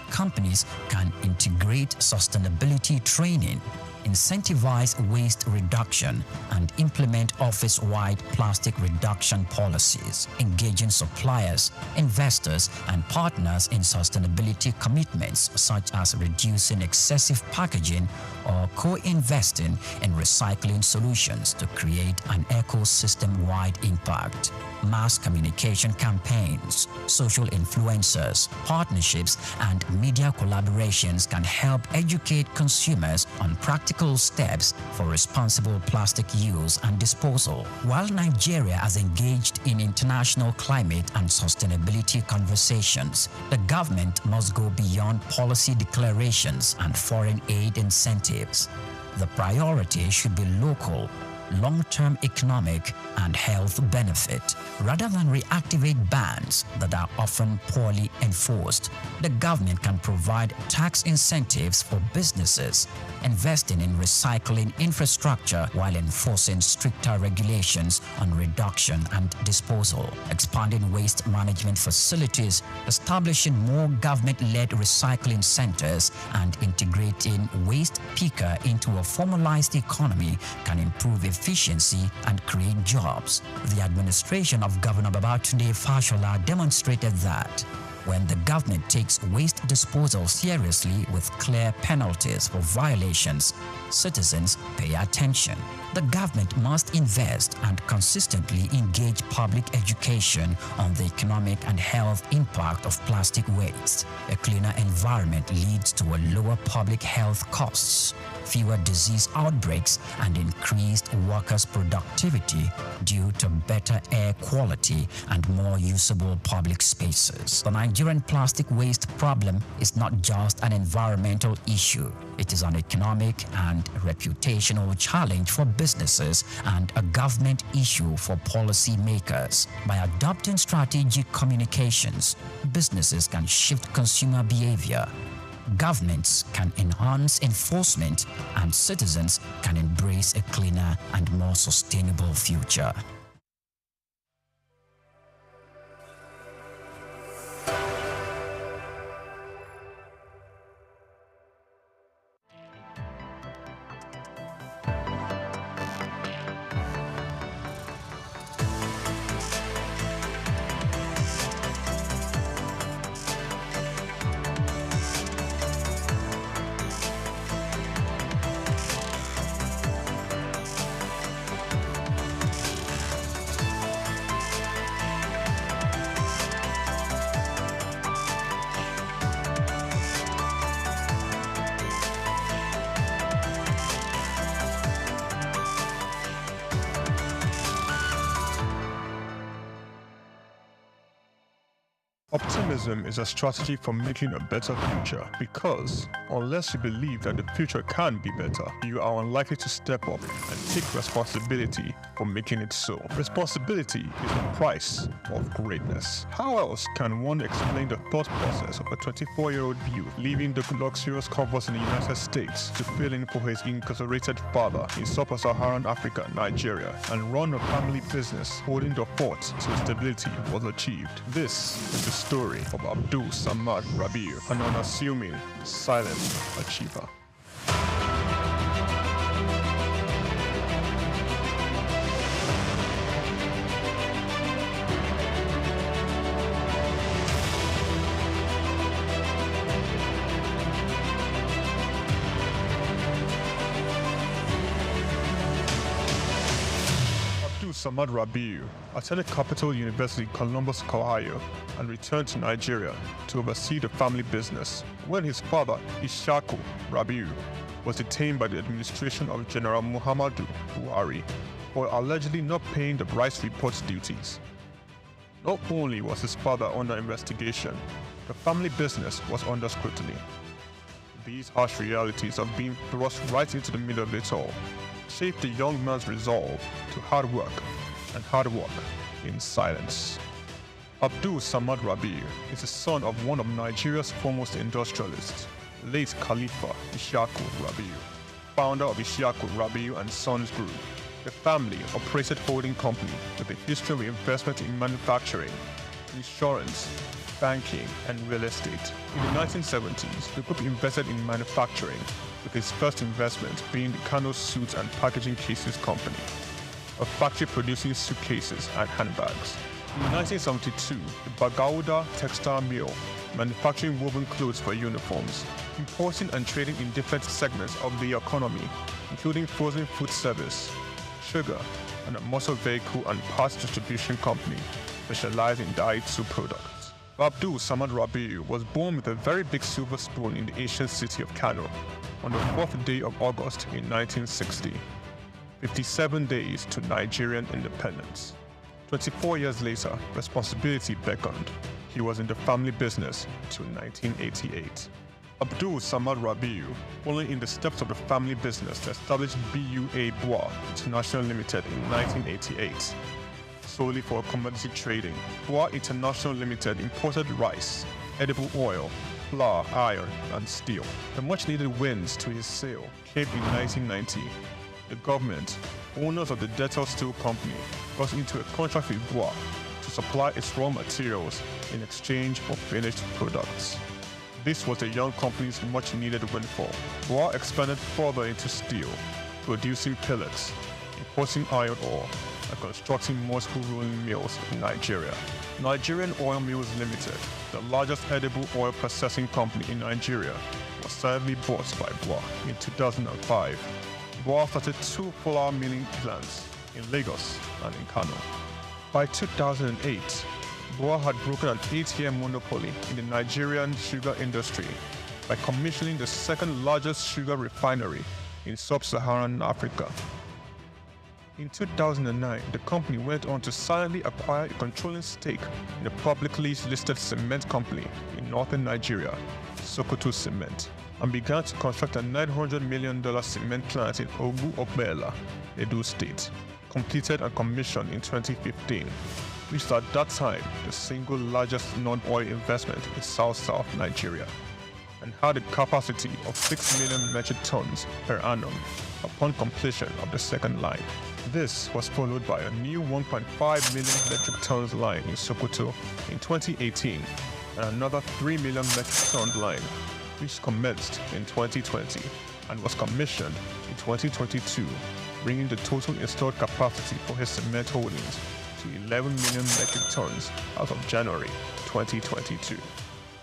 Companies can integrate sustainability training, incentivize waste reduction, and implement office-wide plastic reduction policies, engaging suppliers, investors, and partners in sustainability commitments such as reducing excessive packaging or co-investing in recycling solutions to create an ecosystem-wide impact. Mass communication campaigns, social influencers, partnerships, and media collaborations can help educate consumers on practical steps for responsible plastic use and disposal. While Nigeria has engaged in international climate and sustainability conversations, the government must go beyond policy declarations and foreign aid incentives. The priority should be local, long-term economic and health benefit. Rather than reactivate bans that are often poorly enforced, the government can provide tax incentives for businesses, investing in recycling infrastructure while enforcing stricter regulations on reduction and disposal, expanding waste management facilities, establishing more government-led recycling centers, and integrating waste picker into a formalized economy can improve efficiency and create jobs. The administration of Governor Babatunde Fashola demonstrated that when the government takes waste disposal seriously with clear penalties for violations, citizens pay attention. The government must invest and consistently engage public education on the economic and health impact of plastic waste. A cleaner environment leads to a lower public health costs, fewer disease outbreaks, and increased workers' productivity due to better air quality and more usable public spaces. The Nigerian plastic waste problem is not just an environmental issue. It is an economic and reputational challenge for businesses and a government issue for policymakers. By adopting strategic communications, businesses can shift consumer behavior, governments can enhance enforcement, and citizens can embrace a cleaner and more sustainable future. Optimism is a strategy for making a better future, because unless you believe that the future can be better, you are unlikely to step up and take responsibility for making it so. Responsibility is the price of greatness. How else can one explain the thought process of a 24-year-old youth leaving the luxurious comforts in the United States to fill in for his incarcerated father in sub-Saharan Africa, Nigeria, and run a family business holding the fort till stability was achieved? This is the story of Abdul Samad Rabiu, an unassuming, silent achiever. Samad Rabiu attended Capital University, Columbus, Ohio, and returned to Nigeria to oversee the family business when his father, Ishaku Rabiu, was detained by the administration of General Muhammadu Buhari for allegedly not paying the rice report duties. Not only was his father under investigation, the family business was under scrutiny. These harsh realities of being thrust right into the middle of it all shaped the young man's resolve to hard work in silence. Abdul Samad Rabiu is the son of one of Nigeria's foremost industrialists, late Khalifa Ishaku Rabiu, founder of Ishaku Rabiu and Sons Group. The family operated holding company with a history of investment in manufacturing, insurance, banking, and real estate. In the 1970s, the group invested in manufacturing, with its first investment being the Kano Suits and Packaging Cases Company, a factory producing suitcases and handbags. In 1972, the Bagauda Textile Mill, manufacturing woven clothes for uniforms, importing and trading in different segments of the economy, including frozen food service, sugar, and a motor vehicle and parts distribution company specialized in dyed soup products. Abdul Samad Rabiu was born with a very big silver spoon in the ancient city of Kano on the 4th day of August in 1960, 57 days to Nigerian independence. 24 years later, responsibility beckoned. He was in the family business till 1988. Abdul Samad Rabiu, following in the steps of the family business, established BUA Bois International Limited in 1988. Solely for commodity trading, Bois International Limited imported rice, edible oil, flour, iron, and steel. The much-needed wins to his sale came in 1990. The government, owners of the Dettol Steel Company, got into a contract with Bois to supply its raw materials in exchange for finished products. This was the young company's much-needed windfall. Bois expanded further into steel, producing pellets, importing iron ore, and constructing multiple rolling mills in Nigeria. Nigerian Oil Mills Limited, the largest edible oil processing company in Nigeria, was sadly bought by BUA in 2005. BUA started 2 flour milling plants in Lagos and in Kano. By 2008, BUA had broken an 8-year monopoly in the Nigerian sugar industry by commissioning the second largest sugar refinery in sub-Saharan Africa. In 2009, the company went on to silently acquire a controlling stake in a publicly listed cement company in northern Nigeria, Sokoto Cement, and began to construct a $900 million cement plant in Ogu-Ogbela, Edo State, completed and commissioned in 2015, which was at that time the single largest non-oil investment in South Nigeria, and had a capacity of 6 million metric tons per annum upon completion of the second line. This was followed by a new 1.5 million metric tons line in Sokoto in 2018 and another 3 million metric ton line, which commenced in 2020 and was commissioned in 2022, bringing the total installed capacity for his cement holdings to 11 million metric tons as of January 2022.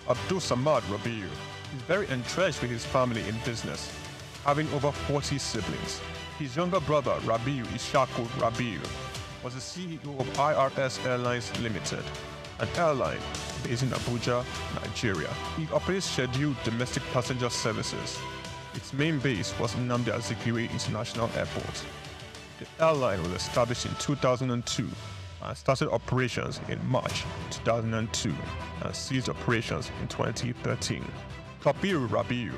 Abdul Samad Rabiu is very entrenched with his family in business, having over 40 siblings. His younger brother, Rabiu Ishaku Rabiu, was the CEO of IRS Airlines Limited, an airline based in Abuja, Nigeria. He operates scheduled domestic passenger services. Its main base was Nnamdi Azikiwe International Airport. The airline was established in 2002 and started operations in March 2002 and ceased operations in 2013. Kabiru Rabiu,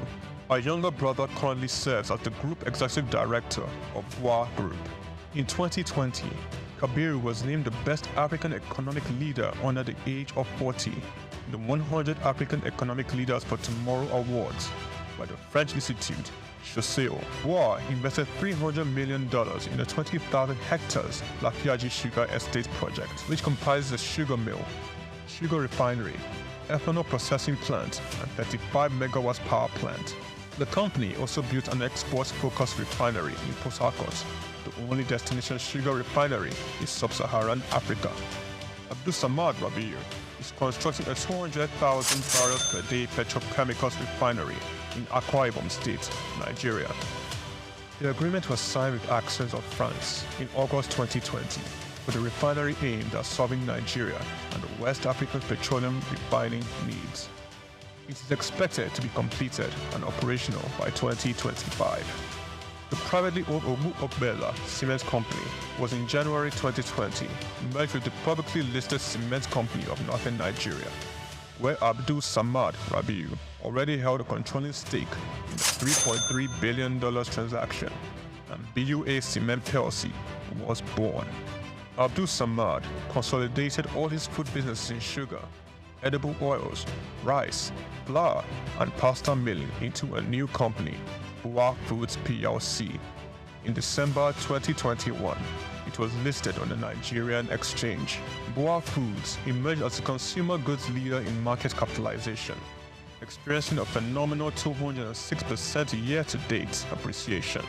our younger brother, currently serves as the Group Executive Director of BUA Group. In 2020, Kabiru was named the Best African Economic Leader under the age of 40 in the 100 African Economic Leaders for Tomorrow Awards by the French Institute, Chausseo. BUA invested $300 million in the 20,000 hectares Lafiaji Sugar Estate project, which comprises a sugar mill, sugar refinery, ethanol processing plant, and 35 megawatts power plant. The company also built an export-focused refinery in Port Harcourt, the only destination sugar refinery in sub-Saharan Africa. Abdul Samad Rabiu is constructing a 200,000 barrels per day petrochemicals refinery in Akwa Ibom State, Nigeria. The agreement was signed with Access of France in August 2020 with a refinery aimed at serving Nigeria and the West African petroleum refining needs. It is expected to be completed and operational by 2025. The privately owned Ogu-Ogbela Cement Company was in January 2020 merged with the publicly listed Cement Company of Northern Nigeria, where Abdul Samad Rabiu already held a controlling stake in the $3.3 billion transaction, and BUA Cement PLC was born. Abdul Samad consolidated all his food businesses in sugar, edible oils, rice, flour, and pasta milling into a new company, BUA Foods PLC. In December 2021, it was listed on the Nigerian exchange. BUA Foods emerged as a consumer goods leader in market capitalization, experiencing a phenomenal 206% year-to-date appreciation.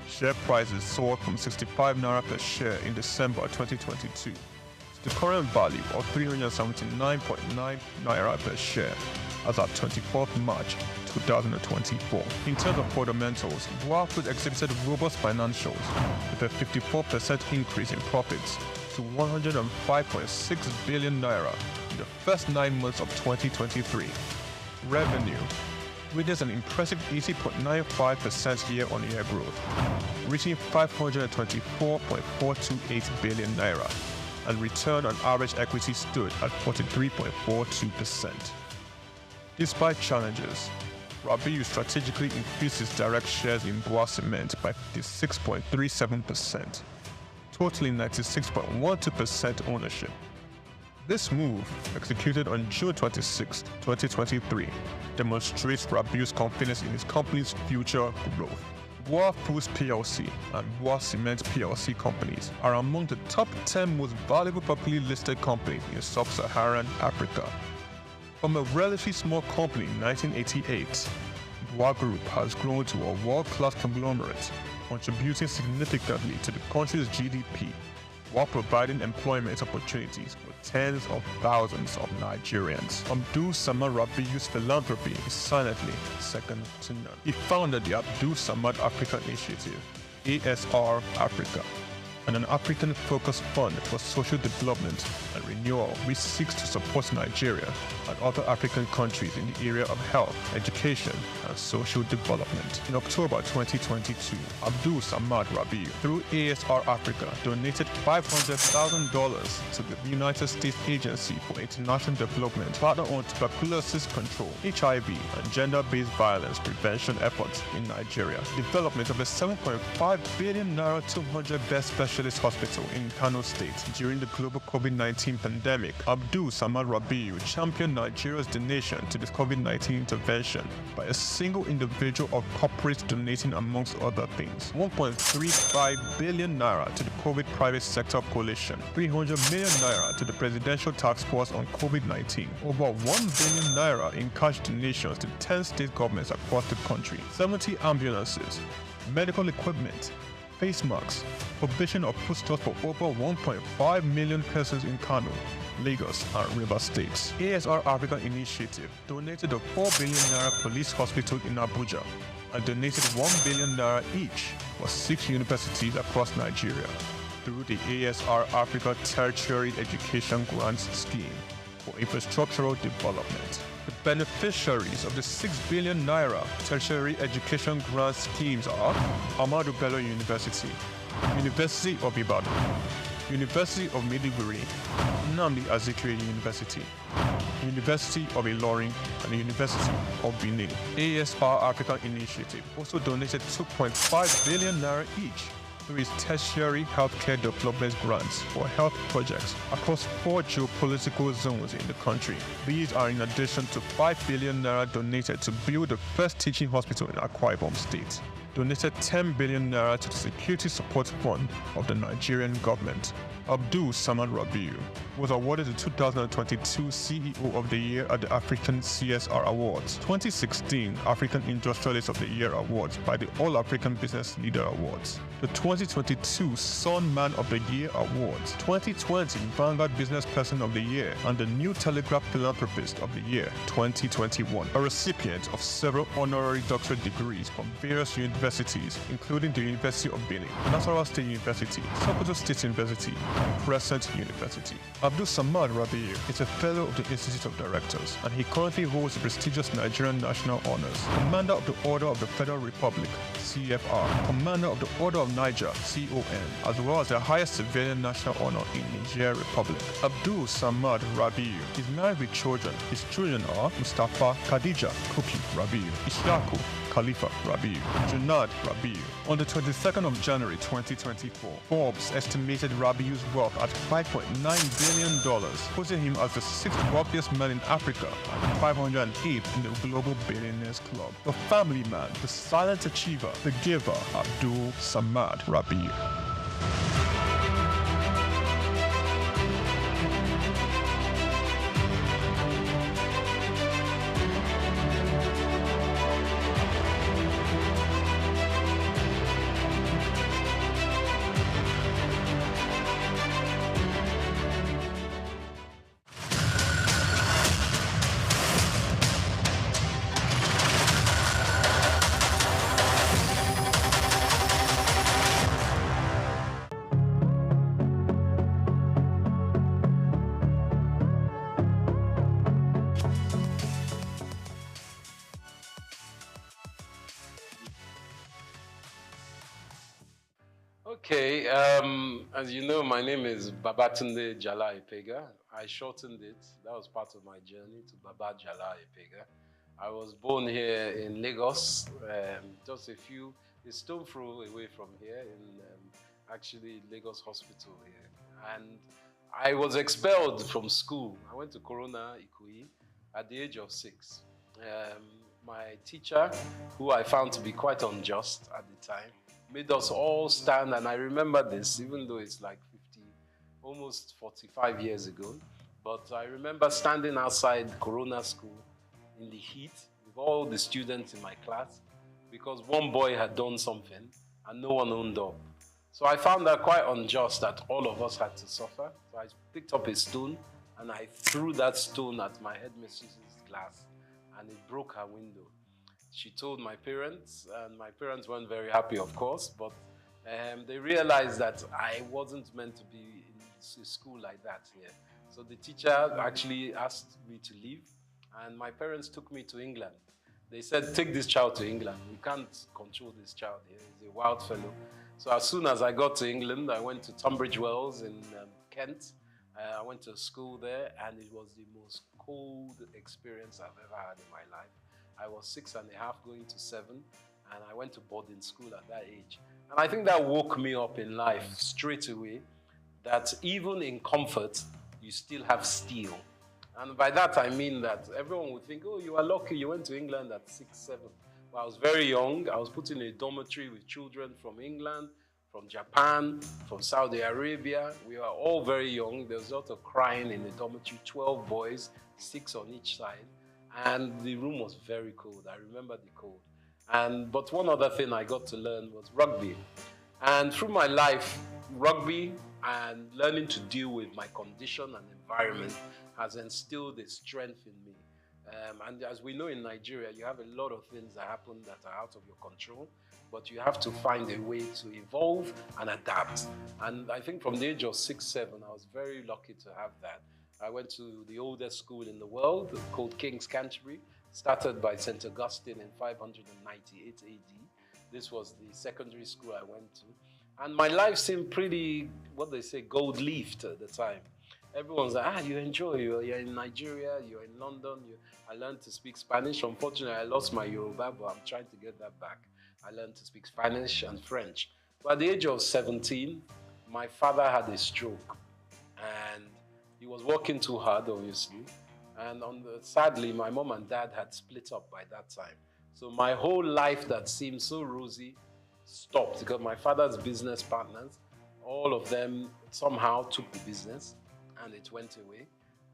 Share prices soared from 65 naira per share in December 2022 to the current value of 379.9 naira per share as at 24th March 2024. In terms of fundamentals, BUA Foods exhibited robust financials with a 54% increase in profits to 105.6 billion naira in the first 9 months of 2023. Revenue witnessed an impressive 80.95% year-on-year growth, reaching 524.428 billion naira, and return on average equity stood at 43.42%. Despite challenges, Rabiu strategically increased his direct shares in BUA Cement by 56.37%, totaling 96.12% ownership. This move, executed on June 26, 2023, demonstrates Rabiu's confidence in his company's future growth. BUA Foods PLC and BUA Cement PLC companies are among the top 10 most valuable publicly listed companies in sub-Saharan Africa. From a relatively small company in 1988, BUA Group has grown to a world-class conglomerate, contributing significantly to the country's GDP while providing employment opportunities for tens of thousands of Nigerians. Abdul Samad Rabiu's philanthropy is silently second to none. He founded the Abdul Samad Africa Initiative, ASR Africa, and an African-focused fund for social development and renewal which seeks to support Nigeria and other African countries in the area of health, education, and social development. In October 2022, Abdul Samad Rabiu, through ASR Africa, donated $500,000 to the United States Agency for International Development partner on tuberculosis control, HIV, and gender-based violence prevention efforts in Nigeria. Development of a 7.5 billion naira 200-bed specialist hospital in Kano State during the global COVID-19 pandemic. Abdul Samad Rabiu championed Nigeria's donation to the COVID-19 intervention by a single individual or corporate donating, amongst other things, 1.35 billion naira to the COVID private sector coalition, 300 million naira to the presidential task force on COVID-19, over 1 billion naira in cash donations to 10 state governments across the country, 70 ambulances, medical equipment, face masks, provision of foodstuffs for over 1.5 million persons in Kano, Lagos, and River States. ASR Africa Initiative donated a 4 billion naira police hospital in Abuja and donated 1 billion naira each for 6 universities across Nigeria through the ASR Africa Tertiary Education Grants Scheme for infrastructural development. The beneficiaries of the 6 billion naira tertiary education grant schemes are Ahmadu Bello University, University of Ibadan, University of Maiduguri, Nnamdi Azikiwe University, University of Ilorin, and the University of Benin. ASR Africa Initiative also donated 2.5 billion naira each through its tertiary healthcare development grants for health projects across 4 geopolitical zones in the country. These are in addition to 5 billion naira donated to build the first teaching hospital in Akwa Ibom State, donated 10 billion naira to the Security Support Fund of the Nigerian government. Abdul Samad Rabiu was awarded the 2022 CEO of the Year at the African CSR Awards, 2016 African Industrialist of the Year Awards by the All African Business Leader Awards, the 2022 Sun Man of the Year Awards, 2020 Vanguard Business Person of the Year, and the New Telegraph Philanthropist of the Year 2021, a recipient of several honorary doctorate degrees from various universities, including the University of Benin, Nasarawa State University, Sokoto State University, and Crescent University. Abdul Samad Rabiu is a fellow of the Institute of Directors, and he currently holds the prestigious Nigerian National Honors, Commander of the Order of the Federal Republic, CFR, Commander of the Order of Niger, CON, as well as the highest civilian national honor in Niger Republic. Abdul Samad Rabiu is married with children. His children are Mustafa Khadija Kupi Rabiu, Ishaku Khalifa Rabiu, Junad Rabiu. On the 22nd of January 2024, Forbes estimated Rabiu's wealth at $5.9 billion, putting him as the 6th wealthiest man in Africa and 508th in the Global Billionaires Club. The family man, the silent achiever, the giver, Abdul Samad Rabiu. Okay, as you know, my name is Babatunde Jala Ipega. I shortened it. That was part of my journey to Baba Jala Ipega. I was born here in Lagos, just a stone throw away from here, in actually Lagos Hospital here. And I was expelled from school. I went to Corona Ikoyi at the age of 6. My teacher, who I found to be quite unjust at the time, made us all stand, and I remember this, even though it's like almost 45 years ago. But I remember standing outside Corona School in the heat with all the students in my class because one boy had done something and no one owned up. So I found that quite unjust that all of us had to suffer. So I picked up a stone and I threw that stone at my headmistress's glass and it broke her window. She told my parents, and my parents weren't very happy, of course, but they realized that I wasn't meant to be in school like that here. So the teacher actually asked me to leave, and my parents took me to England. They said, take this child to England. We can't control this child here. He's a wild fellow. So as soon as I got to England, I went to Tunbridge Wells in Kent. I went to school there, and it was the most cold experience I've ever had in my life. I was 6.5 going to 7, and I went to boarding school at that age. And I think that woke me up in life straight away, that even in comfort, you still have steel. And by that, I mean that everyone would think, oh, you are lucky, you went to England at 6, 7. Well, I was very young. I was put in a dormitory with children from England, from Japan, from Saudi Arabia. We were all very young. There was a lot of crying in the dormitory, 12 boys, 6 on each side. And the room was very cold. I remember the cold. But one other thing I got to learn was rugby. And through my life, rugby and learning to deal with my condition and environment has instilled a strength in me. And as we know in Nigeria, you have a lot of things that happen that are out of your control, but you have to find a way to evolve and adapt. And I think from the age of 6, 7, I was very lucky to have that. I went to the oldest school in the world called King's Canterbury, started by St. Augustine in 598 AD. This was the secondary school I went to. And my life seemed pretty, what they say, gold-leafed at the time. Everyone's like, you enjoy, you're in Nigeria, you're in London. I learned to speak Spanish. Unfortunately, I lost my Yoruba, but I'm trying to get that back. I learned to speak Spanish and French. But at the age of 17, my father had a stroke. And he was working too hard, obviously. And sadly, my mom and dad had split up by that time. So my whole life that seemed so rosy stopped because my father's business partners, all of them somehow took the business and it went away.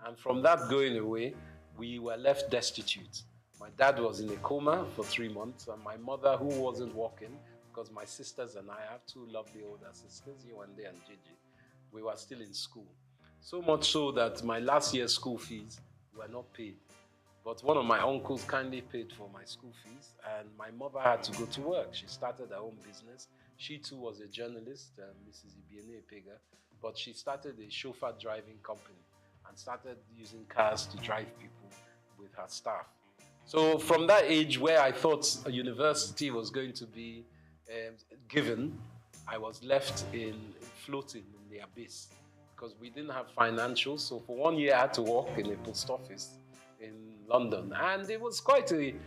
And from that going away, we were left destitute. My dad was in a coma for 3 months, and my mother, who wasn't working, because my sisters and I have 2 lovely older sisters, Yewande and Gigi, we were still in school. So much so that my last year's school fees were not paid. But one of my uncles kindly paid for my school fees, and my mother had to go to work. She started her own business. She too was a journalist, Mrs. Ibiene Epega, but she started a chauffeur driving company and started using cars to drive people with her staff. So from that age where I thought a university was going to be given, I was left floating in the abyss because we didn't have financials. So for 1 year I had to work in a post office in London, and it was quite an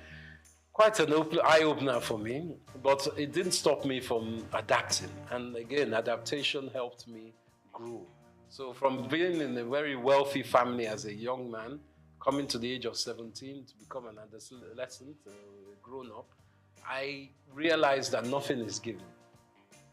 eye-opener for me, but it didn't stop me from adapting. And again, adaptation helped me grow. So from being in a very wealthy family as a young man, coming to the age of 17 to become an adolescent, a grown-up, I realized that nothing is given.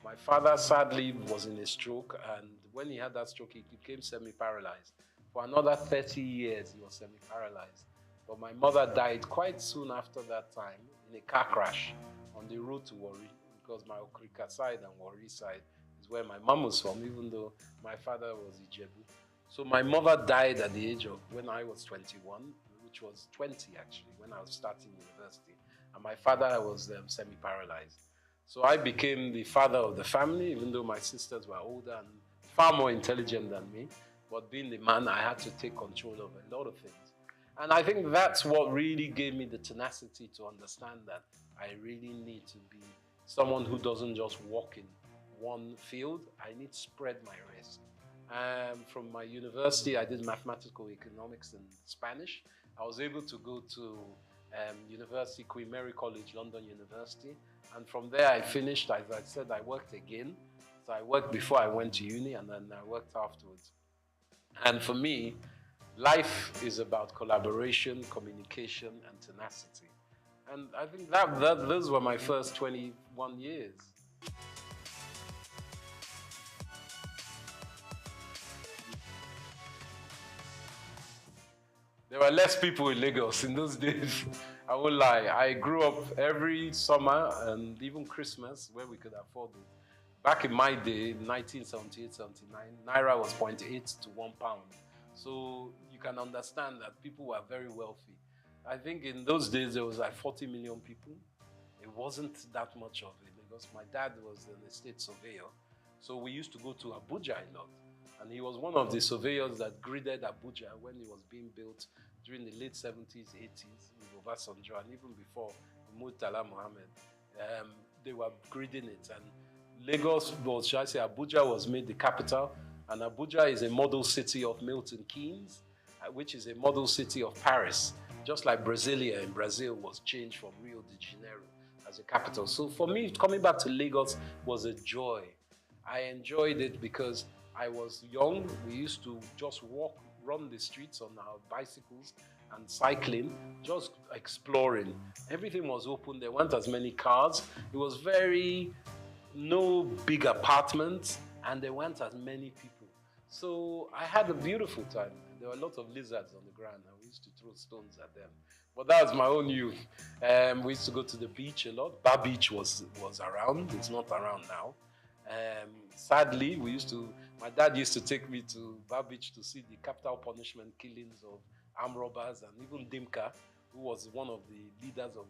My father sadly was in a stroke, and when he had that stroke, he became semi-paralyzed. For another 30 years, he was semi-paralyzed. But my mother died quite soon after that time in a car crash on the road to Warri, because my Okrika side and Warri side is where my mom was from, even though my father was Ijebu. So my mother died at the age of, when I was 21, which was 20 actually, when I was starting university. And my father was semi-paralyzed. So I became the father of the family, even though my sisters were older and far more intelligent than me. But being the man, I had to take control of a lot of things. And I think that's what really gave me the tenacity to understand that I really need to be someone who doesn't just walk in one field. I need to spread my risk. From my university, I did mathematical economics and Spanish. I was able to go to University, Queen Mary College, London University. And from there, I finished. As I said, I worked again. So I worked before I went to uni, and then I worked afterwards. And for me, life is about collaboration, communication, and tenacity. And I think those were my first 21 years. There were less people in Lagos in those days. I won't lie. I grew up every summer and even Christmas, where we could afford it. Back in my day, 1978, 79, Naira was 0.8 to 1 pound. So you can understand that people were very wealthy. I think in those days, there was like 40 million people. It wasn't that much of it because my dad was an estate surveyor. So we used to go to Abuja a lot. And he was one of the surveyors that gridded Abuja when it was being built during the late 70s, 80s with Obasanjo, and even before Murtala Mohammed. They were gridding it. And Lagos, or should I say Abuja, was made the capital. And Abuja is a model city of Milton Keynes, which is a model city of Paris. Just like Brasilia in Brazil was changed from Rio de Janeiro as a capital. So for me, coming back to Lagos was a joy. I enjoyed it because I was young. We used to just walk, run the streets on our bicycles and cycling, just exploring. Everything was open. There weren't as many cars. It was no big apartments, and there weren't as many people. So I had a beautiful time. There were a lot of lizards on the ground, and we used to throw stones at them. But that was my own youth. We used to go to the beach a lot. Bar Beach was around. It's not around now. Sadly, my dad used to take me to Bar Beach to see the capital punishment killings of armed robbers, and even Dimka, who was one of the leaders of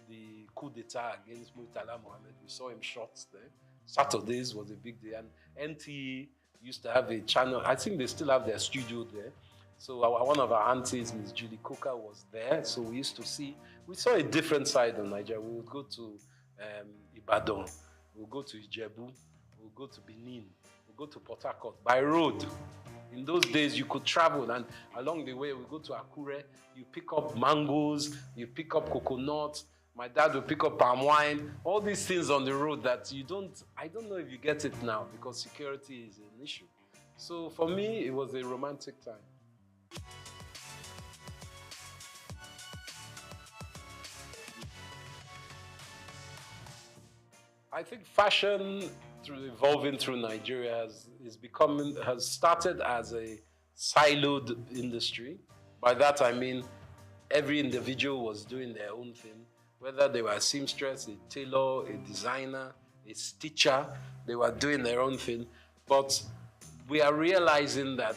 the coup d'etat against Murtala Mohammed. We saw him shot there. Saturdays was a big day. And NTE used to have a channel. I think they still have their studio there. So one of our aunties, Ms. Julie Coker, was there. So we saw a different side of Nigeria. We would go to Ibadan. We would go to Ijebu. We would go to Benin. We would go to Port Harcourt by road. In those days, you could travel, and along the way, we go to Akure. You pick up mangoes, you pick up coconuts. My dad would pick up palm wine. All these things on the road that I don't know if you get it now because security is an issue. So for me, it was a romantic time. I think fashion, evolving through Nigeria, has started as a siloed industry. By that I mean every individual was doing their own thing, whether they were a seamstress, a tailor, a designer, a stitcher, they were doing their own thing. But we are realizing that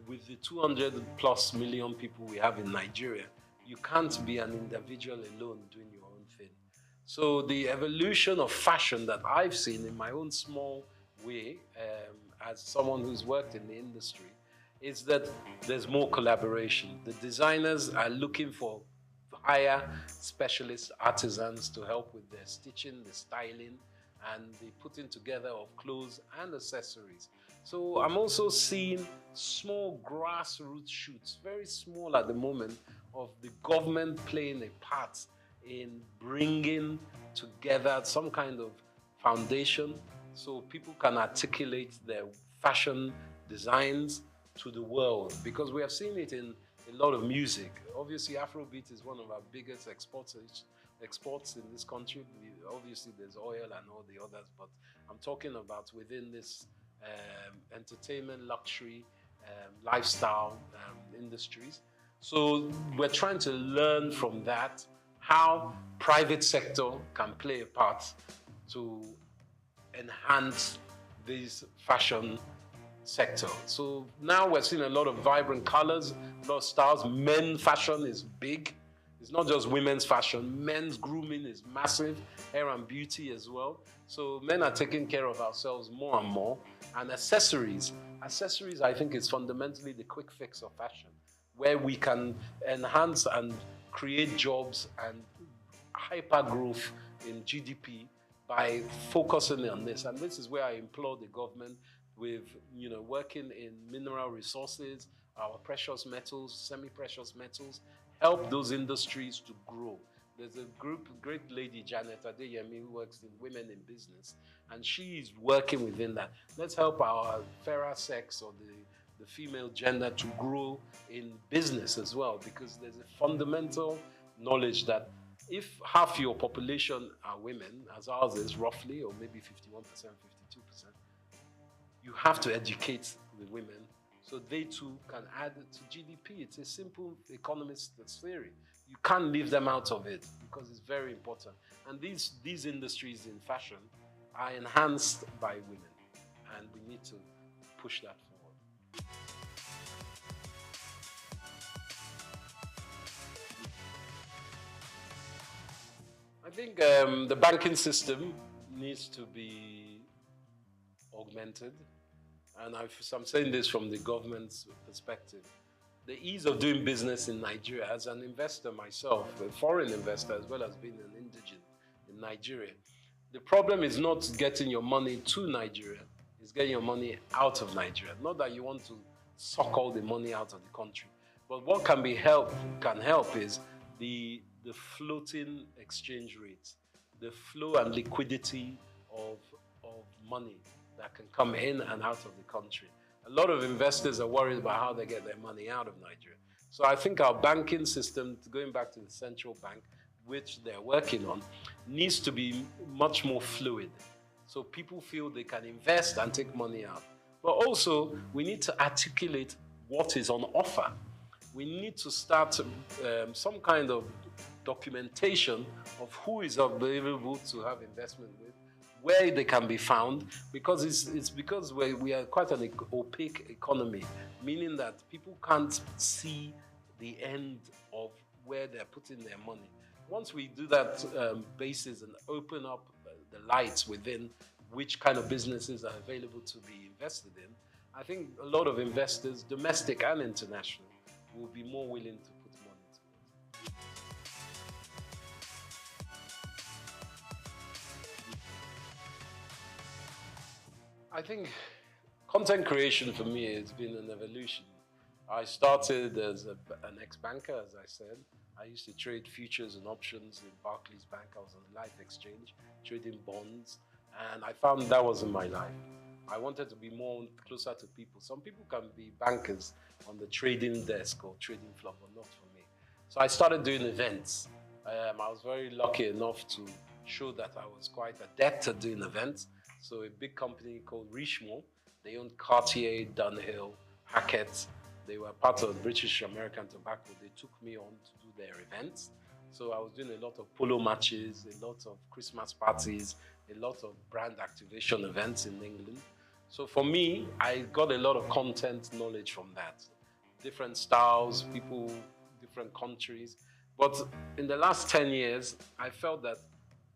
with the 200+ million people we have in Nigeria, you can't be an individual alone doing your own thing. So the evolution of fashion that I've seen in my own small way, as someone who's worked in the industry, is that there's more collaboration. The designers are looking for hire specialist artisans to help with their stitching, the styling, and the putting together of clothes and accessories. So I'm also seeing small grassroots shoots, very small at the moment, of the government playing a part in bringing together some kind of foundation so people can articulate their fashion designs to the world, because we have seen it in a lot of music. Obviously, Afrobeat is one of our biggest exports in this country. Obviously, there's oil and all the others, but I'm talking about within this entertainment, luxury, lifestyle industries. So we're trying to learn from that how private sector can play a part to enhance this fashion sector. So now we're seeing a lot of vibrant colors, a lot of styles. Men's fashion is big. It's not just women's fashion. Men's grooming is massive. Hair and beauty as well. So men are taking care of ourselves more and more. And accessories. Accessories, I think, is fundamentally the quick fix of fashion, where we can enhance and create jobs and hyper growth in GDP by focusing on this. And this is where I implore the government with, working in mineral resources, our precious metals, semi-precious metals, help those industries to grow. There's a great lady, Janet Adeyemi, who works in Women in Business, and she's working within that. Let's help our fairer sex or the female gender to grow in business as well, because there's a fundamental knowledge that if half your population are women, as ours is roughly, or maybe 51%, 52%, you have to educate the women so they too can add to GDP. It's a simple economist theory. You can't leave them out of it because it's very important. And these industries in fashion are enhanced by women, and we need to push that forward. I think the banking system needs to be augmented, and I'm saying this from the government's perspective. The ease of doing business in Nigeria, as an investor myself, a foreign investor as well as being an indigent in Nigeria, the problem is not getting your money to Nigeria, it's getting your money out of Nigeria. Not that you want to suck all the money out of the country, but what can help is the floating exchange rates, the flow and liquidity of money that can come in and out of the country. A lot of investors are worried about how they get their money out of Nigeria. So I think our banking system, going back to the central bank, which they're working on, needs to be much more fluid. So people feel they can invest and take money out. But also, we need to articulate what is on offer. We need to start some kind of documentation of who is available to have investment with, where they can be found, because it's because we are quite an opaque economy, meaning that people can't see the end of where they're putting their money. Once we do that basis and open up the lights within which kind of businesses are available to be invested in, I think a lot of investors, domestic and international, will be more willing to put money into it. I think content creation for me has been an evolution. I started as an ex-banker, as I said. I used to trade futures and options in Barclays Bank. I was on the Life Exchange, trading bonds, and I found that wasn't my life. I wanted to be more closer to people. Some people can be bankers on the trading desk or trading floor, but not for me. So I started doing events. I was very lucky enough to show that I was quite adept at doing events. So a big company called Richemont, they owned Cartier, Dunhill, Hackett. They were part of British American Tobacco. They took me on to do their events. So I was doing a lot of polo matches, a lot of Christmas parties, a lot of brand activation events in England. So for me, I got a lot of content knowledge from that. Different styles, people, different countries. But in the last 10 years, I felt that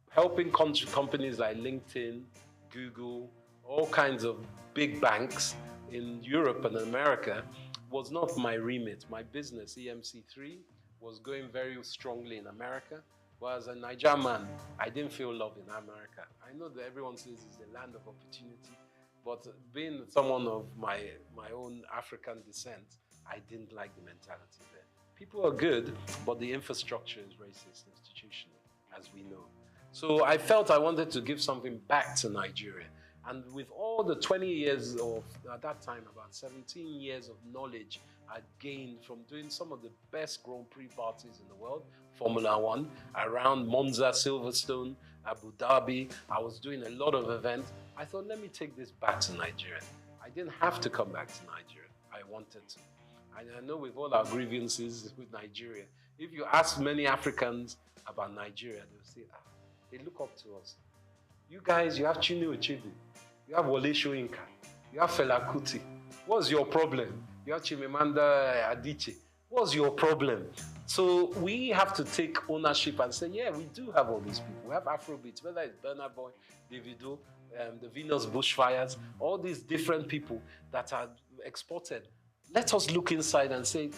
helping companies like LinkedIn, Google, all kinds of big banks in Europe and America was not my remit. My business, EMC3, was going very strongly in America. But as a Nigerian man, I didn't feel love in America. I know that everyone says it's the land of opportunity, but being someone of my own African descent, I didn't like the mentality there. People are good, but the infrastructure is racist institutionally, as we know. So I felt I wanted to give something back to Nigeria. And with all the 20 years of, at that time, about 17 years of knowledge I gained from doing some of the best Grand Prix parties in the world, Formula One, around Monza, Silverstone, Abu Dhabi, I was doing a lot of events. I thought, let me take this back to Nigeria. I didn't have to come back to Nigeria. I wanted to. And I know with all our grievances with Nigeria, if you ask many Africans about Nigeria, they'll say, they look up to us. You guys, you have Chinua Achebe, you have Wole Soyinka, you have Fela Kuti. What's your problem? You have Chimamanda Adichie. What's your problem? So we have to take ownership and say, yeah, we do have all these people. We have Afrobeats, whether it's Burna Boy, Davido, the Venus Bushfires, all these different people that are exported. Let us look inside and say,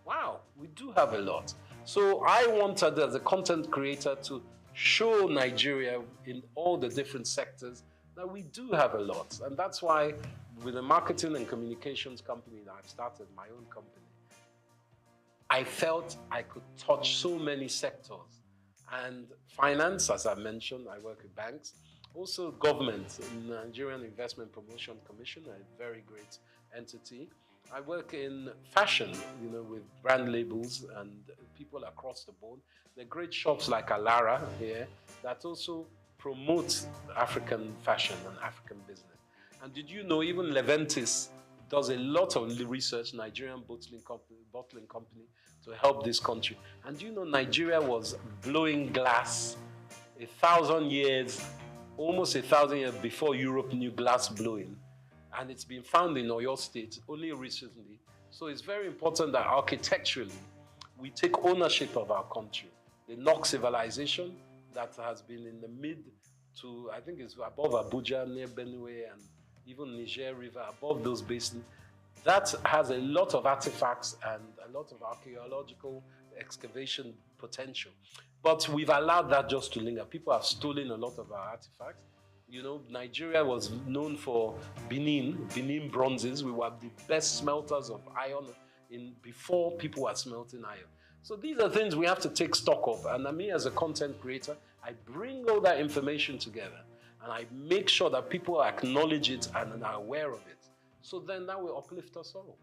wow, we do have a lot. So I wanted, as a content creator, to show Nigeria in all the different sectors that we do have a lot. And that's why with the marketing and communications company that I've started, my own company, I felt I could touch so many sectors. And finance, as I mentioned, I work with banks. Also government, Nigerian Investment Promotion Commission, a very great entity. I work in fashion, with brand labels and people across the board. There are great shops like Alara here that also promote African fashion and African business. And did you know even Leventis does a lot of research, Nigerian bottling company, to help this country. And do you know Nigeria was blowing glass 1,000 years almost 1,000 years before Europe knew glass blowing. And it's been found in Oyo State only recently. So it's very important that architecturally, we take ownership of our country. The Nok civilization that has been in the mid to, I think it's above Abuja, near Benue, and even Niger River, above those basins, that has a lot of artifacts and a lot of archaeological excavation potential. But we've allowed that just to linger. People have stolen a lot of our artifacts. You know, Nigeria was known for Benin bronzes. We were the best smelters of iron before people were smelting iron. So these are things we have to take stock of. And me as a content creator, I bring all that information together and I make sure that people acknowledge it and are aware of it. So then that will uplift us all.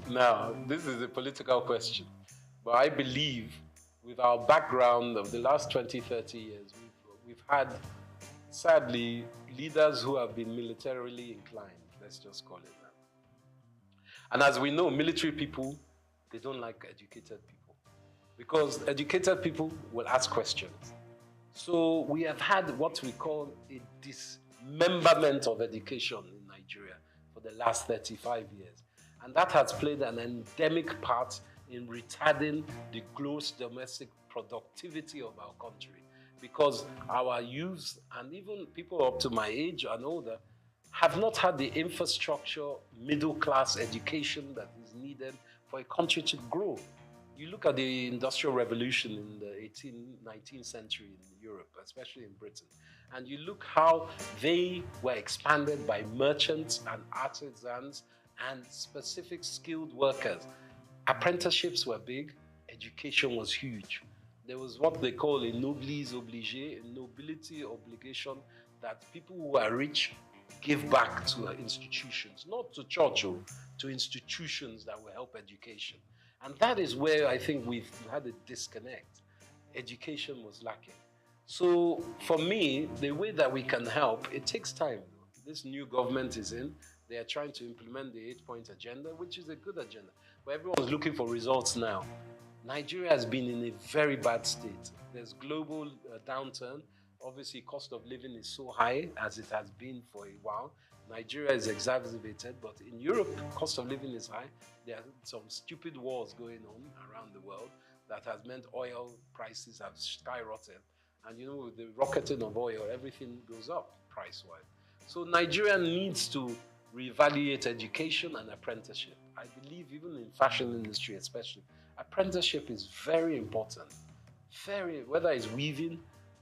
Now, this is a political question, but I believe with our background of the last 20, 30 years, we've had, sadly, leaders who have been militarily inclined, let's just call it that. And as we know, military people, they don't like educated people because educated people will ask questions. So we have had what we call a dismemberment of education in Nigeria for the last 35 years. And that has played an endemic part in retarding the gross domestic productivity of our country because our youth and even people up to my age and older have not had the infrastructure, middle-class education that is needed for a country to grow. You look at the Industrial Revolution in the 19th century in Europe, especially in Britain, and you look how they were expanded by merchants and artisans and specific skilled workers. Apprenticeships were big, education was huge. There was what they call a noblesse obligée, a nobility obligation that people who are rich give back to institutions, not to church, to institutions that will help education. And that is where I think we've had a disconnect. Education was lacking. So for me, the way that we can help, it takes time. This new government is in. They are trying to implement the 8-point agenda, which is a good agenda. But everyone's looking for results now. Nigeria has been in a very bad state. There's global downturn. Obviously, cost of living is so high as it has been for a while. Nigeria is exacerbated, but in Europe, cost of living is high. There are some stupid wars going on around the world that has meant oil prices have skyrocketed. And you know, with the rocketing of oil, everything goes up price-wise. So Nigeria needs to reevaluate education and apprenticeship. I believe even in fashion industry especially, apprenticeship is very important. Whether it's weaving,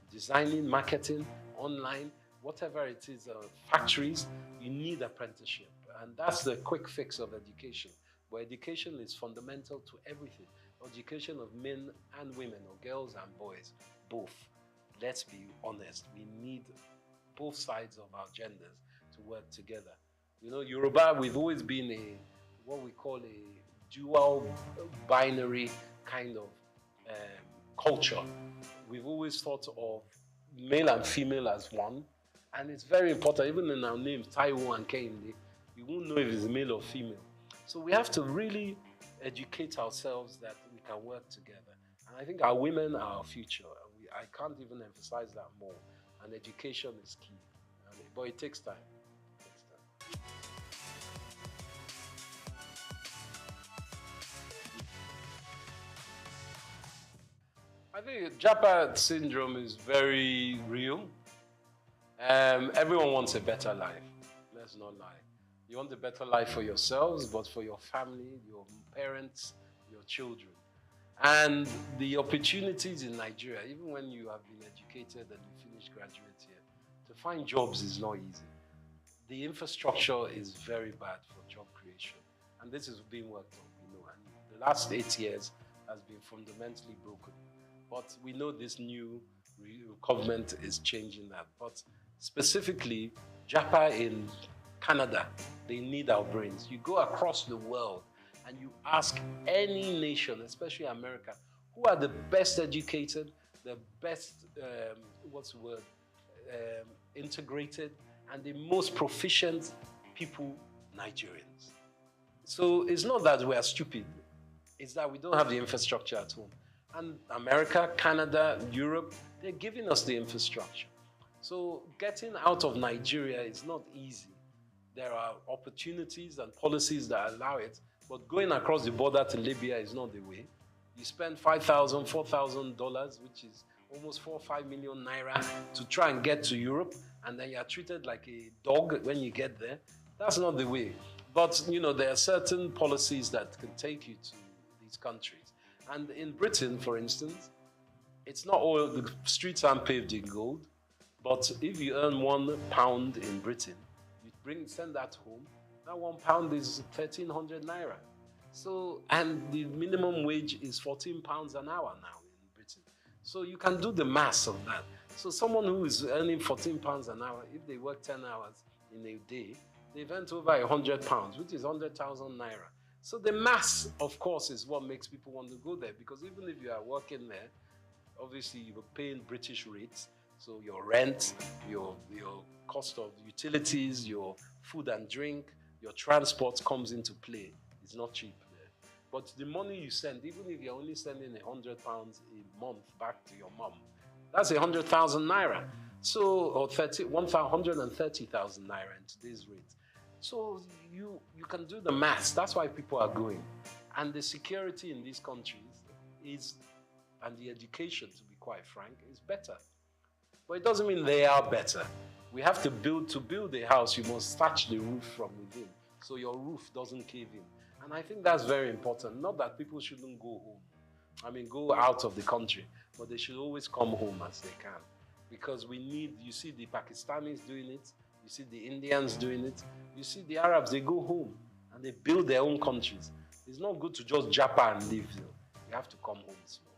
designing, marketing, online, whatever it is, factories, you need apprenticeship. And that's the quick fix of education. But education is fundamental to everything. Education of men and women, or girls and boys, both. Let's be honest, we need both sides of our genders to work together. You know, Yoruba, we've always been what we call a dual binary kind of culture. We've always thought of male and female as one, and it's very important. Even in our names, Taiwo and Kehinde, you won't know if it's male or female. So we have to really educate ourselves that we can work together. And I think our women are our future. I can't even emphasize that more. And education is key. But it takes time. I think Japa syndrome is very real. Everyone wants a better life. Let's not lie. You want a better life for yourselves, but for your family, your parents, your children. And the opportunities in Nigeria, even when you have been educated and you finish graduate here, to find jobs is not easy. The infrastructure is very bad for job creation. And this is being worked on, you know. And the last 8 years has been fundamentally broken. But we know this new government is changing that. But specifically, Japa in Canada, they need our brains. You go across the world and you ask any nation, especially America, who are the best educated, the best, integrated, and the most proficient people? Nigerians. So it's not that we are stupid, it's that we don't have the infrastructure at home. And America, Canada, Europe, they're giving us the infrastructure. So getting out of Nigeria is not easy. There are opportunities and policies that allow it, but going across the border to Libya is not the way. You spend $5,000, $4,000, which is almost 4 or 5 million naira to try and get to Europe, and then you're treated like a dog when you get there. That's not the way. But, you know, there are certain policies that can take you to these countries. And in Britain, for instance, it's not all, the streets aren't paved in gold, but if you earn £1 in Britain, you send that home, that £1 is 1,300 naira. So, and the minimum wage is £14 an hour now in Britain. So you can do the maths of that. So someone who is earning £14 an hour, if they work 10 hours in a day, they've earned over £100, which is 100,000 naira. So the maths, of course, is what makes people want to go there, because even if you are working there, obviously you're paying British rates, so your rent, your cost of utilities, your food and drink, your transport comes into play. It's not cheap there. But the money you send, even if you're only sending £100 a month back to your mom, that's 100,000 naira. So, or 130,000 naira in today's rate. So you can do the maths. That's why people are going. And the security in these countries is, and the education, to be quite frank, is better. But it doesn't mean they are better. We have to build a house, you must thatch the roof from within, so your roof doesn't cave in. And I think that's very important. Not that people shouldn't go home. I mean, go out of the country, but they should always come home as they can. Because we need, you see the Pakistanis doing it, you see the Indians doing it, you see the Arabs, they go home and they build their own countries. It's not good to just japa and leave. You have to come home as well.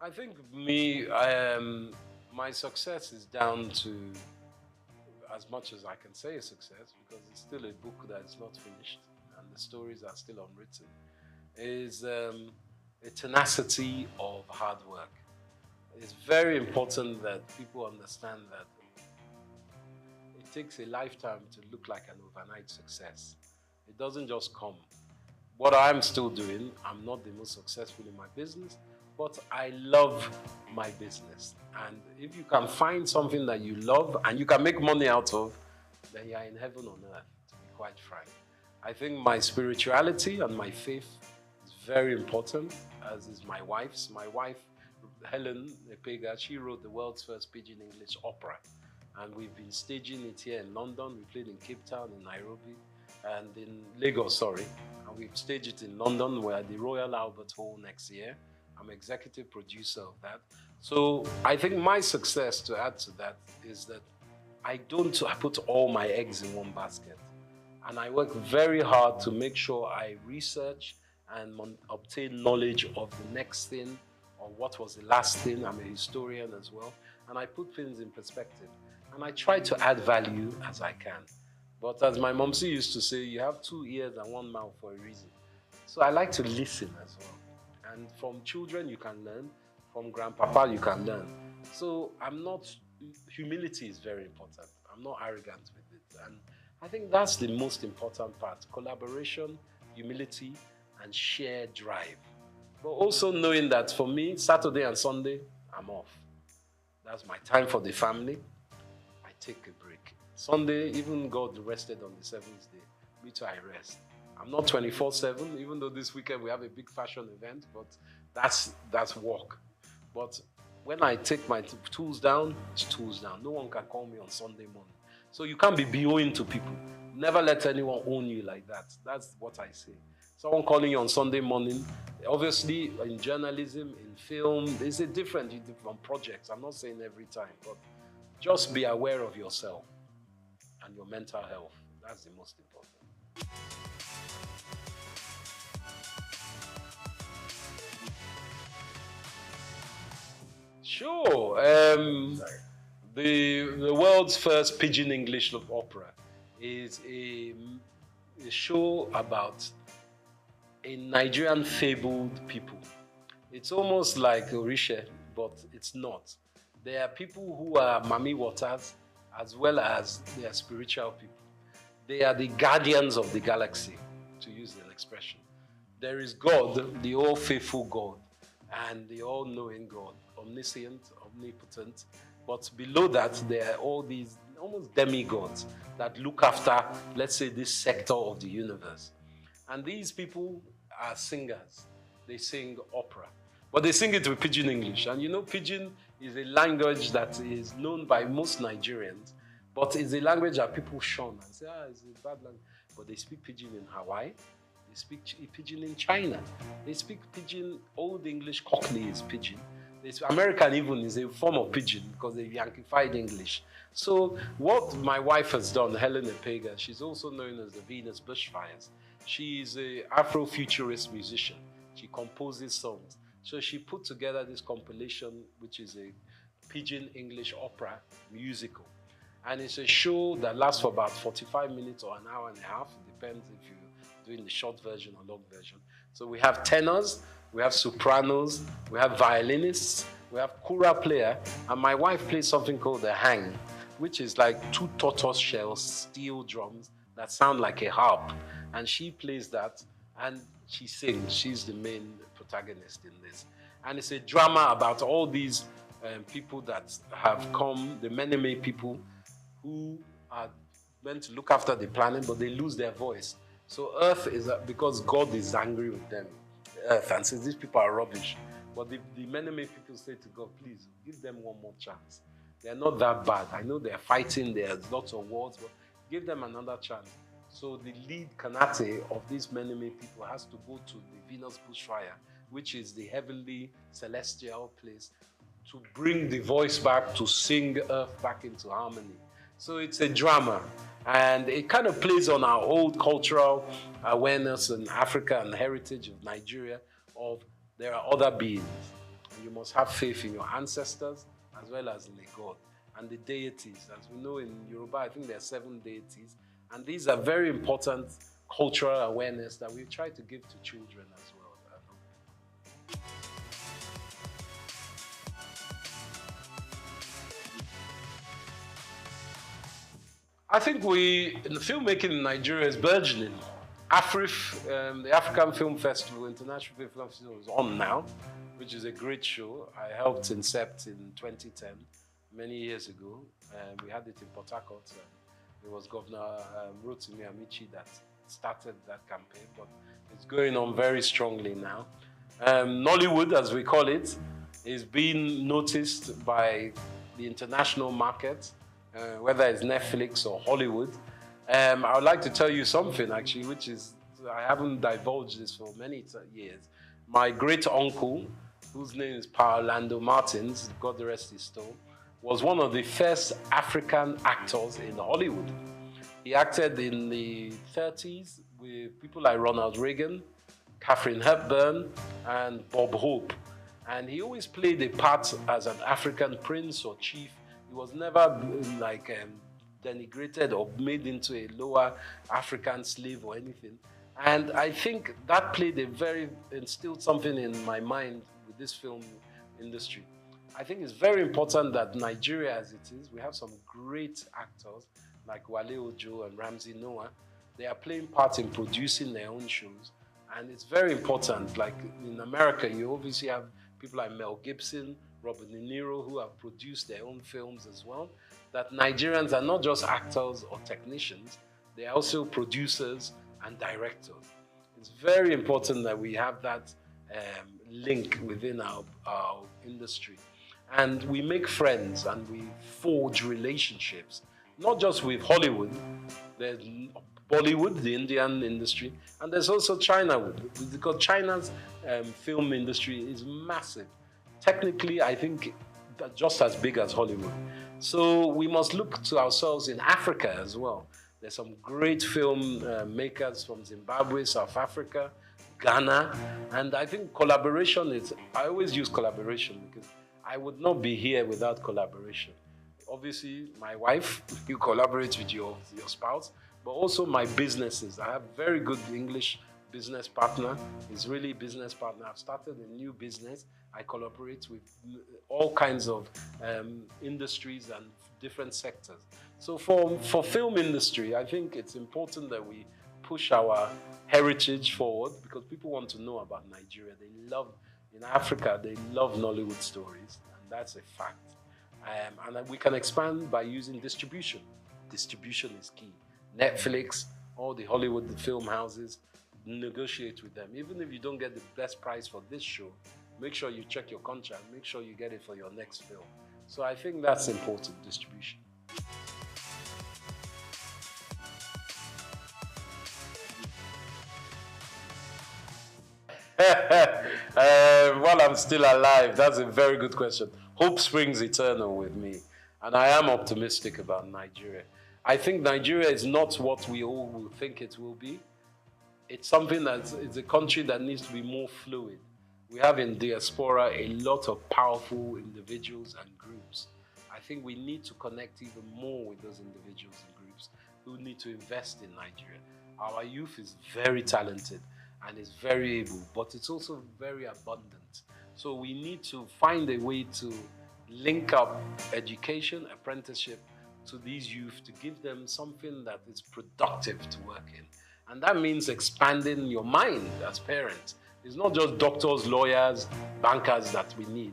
I think my success is down to, as much as I can say a success, because it's still a book that is not finished and the stories are still unwritten, is a tenacity of hard work. It's very important that people understand that it takes a lifetime to look like an overnight success. It doesn't just come. What I'm still doing, I'm not the most successful in my business, but I love my business. And if you can find something that you love and you can make money out of, then you're in heaven on earth, to be quite frank. I think my spirituality and my faith is very important, as is my wife's. My wife, Helen Epega, she wrote the world's first Pidgin English opera. And we've been staging it here in London. We played in Cape Town, in Nairobi, and in Lagos, sorry. And we've staged it in London. We're at the Royal Albert Hall next year. I'm executive producer of that. So I think my success, to add to that, is that I don't put all my eggs in one basket. And I work very hard to make sure I research and obtain knowledge of the next thing, or what was the last thing. I'm a historian as well. And I put things in perspective. And I try to add value as I can. But as my momsy used to say, you have 2 ears and 1 mouth for a reason. So I like to listen as well. And from children you can learn, from grandpapa you can learn. So humility is very important. I'm not arrogant with it. And I think that's the most important part. Collaboration, humility, and shared drive. But also knowing that for me, Saturday and Sunday, I'm off. That's my time for the family. I take a break. Sunday, even God rested on the 7th day. Me too, I rest. I'm not 24/7, even though this weekend we have a big fashion event, but that's work. But when I take my tools down, it's tools down. No one can call me on Sunday morning. So you can't be BOing to people. Never let anyone own you like that. That's what I say. Someone calling you on Sunday morning, obviously in journalism, in film, there's a different projects. I'm not saying every time, but just be aware of yourself and your mental health. That's the most important. Sure. The world's first Pidgin English opera is a show about a Nigerian fabled people. It's almost like Orisha, but it's not. There are people who are Mami Waters, as well as they are spiritual people. They are the guardians of the galaxy, to use an expression. There is God, the all-faithful God, and the all-knowing God, omniscient, omnipotent. But below that, there are all these almost demigods that look after, let's say, this sector of the universe. And these people are singers. They sing opera. But they sing it with Pidgin English. And you know, Pidgin is a language that is known by most Nigerians, but it's a language that people shun and say, it's a bad language. But they speak Pidgin in Hawaii. They speak Pidgin in China. They speak Pidgin, Old English Cockney is Pidgin. American even is a form of Pidgin because they've Yankified English. So what my wife has done, Helen Epega, she's also known as the Venus Bushfires. She's an Afrofuturist musician. She composes songs. So she put together this compilation, which is a Pidgin English opera musical. And it's a show that lasts for about 45 minutes or an hour and a half. It depends if you're doing the short version or long version. So we have tenors, we have sopranos, we have violinists, we have kura player, and my wife plays something called the hang, which is like 2 tortoiseshell steel drums that sound like a harp. And she plays that, and she sings. She's the main protagonist in this. And it's a drama about all these people that have come, the Meneme people, who are meant to look after the planet, but they lose their voice. So Earth is, because God is angry with them, Earth, and says these people are rubbish. But the Meneme people say to God, please, give them one more chance. They're not that bad. I know they're fighting, there's lots of wars, but give them another chance. So the lead Kanate of these Meneme people has to go to the Venus Bushfire, which is the heavenly celestial place, to bring the voice back, to sing Earth back into harmony. So it's a drama, and it kind of plays on our old cultural awareness in Africa and heritage of Nigeria of there are other beings. And you must have faith in your ancestors as well as in the God. And the deities, as we know in Yoruba, I think there are 7 deities. And these are very important cultural awareness that we try to give to children as well. I think in the filmmaking in Nigeria is burgeoning. AFRIF, the African Film Festival, International Film Festival, is on now, which is a great show. I helped incept in 2010, many years ago. We had it in Port Harcourt. It was Governor Rotimi Amici that started that campaign, but it's going on very strongly now. Nollywood, as we call it, is being noticed by the international market, whether it's Netflix or Hollywood. I would like to tell you something, actually, which is, I haven't divulged this for many years. My great uncle, whose name is Pa Orlando Martins, God rest his soul, was one of the first African actors in Hollywood. He acted in the 30s with people like Ronald Reagan, Katharine Hepburn, and Bob Hope. And he always played a part as an African prince or chief. He was never like denigrated or made into a lower African slave or anything. And I think that instilled something in my mind with this film industry. I think it's very important that Nigeria, as it is, we have some great actors like Wale Ojo and Ramsey Noah. They are playing parts in producing their own shows. And it's very important. Like in America, you obviously have people like Mel Gibson, Robert De Niro, who have produced their own films as well. That Nigerians are not just actors or technicians, they are also producers and directors. It's very important that we have that link within our industry. And we make friends and we forge relationships, not just with Hollywood. There's Bollywood, the Indian industry, and there's also Chinawood, because China's film industry is massive. Technically, I think just as big as Hollywood. So we must look to ourselves in Africa as well. There's some great film makers from Zimbabwe, South Africa, Ghana, and I think collaboration is, I always use collaboration because I would not be here without collaboration. Obviously, my wife, you collaborate with your spouse, but also my businesses. I have very good English business partner. He's really a business partner. I've started a new business. I collaborate with all kinds of industries and different sectors. So for film industry, I think it's important that we push our heritage forward, because people want to know about Nigeria. They love, in Africa, they love Nollywood stories, and that's a fact. And we can expand by using distribution. Distribution is key. Netflix, all the Hollywood film houses, negotiate with them. Even if you don't get the best price for this show, make sure you check your contract, make sure you get it for your next film. So I think that's important, distribution. While I'm still alive, that's a very good question. Hope springs eternal with me, and I am optimistic about Nigeria. I think Nigeria is not what we all will think it will be. It's something it's a country that needs to be more fluid. We have in diaspora a lot of powerful individuals and groups. I think we need to connect even more with those individuals and groups who need to invest in Nigeria. Our youth is very talented and is very able, but it's also very abundant. So we need to find a way to link up education, apprenticeship to these youth, to give them something that is productive to work in. And that means expanding your mind as parents. It's not just doctors, lawyers, bankers that we need.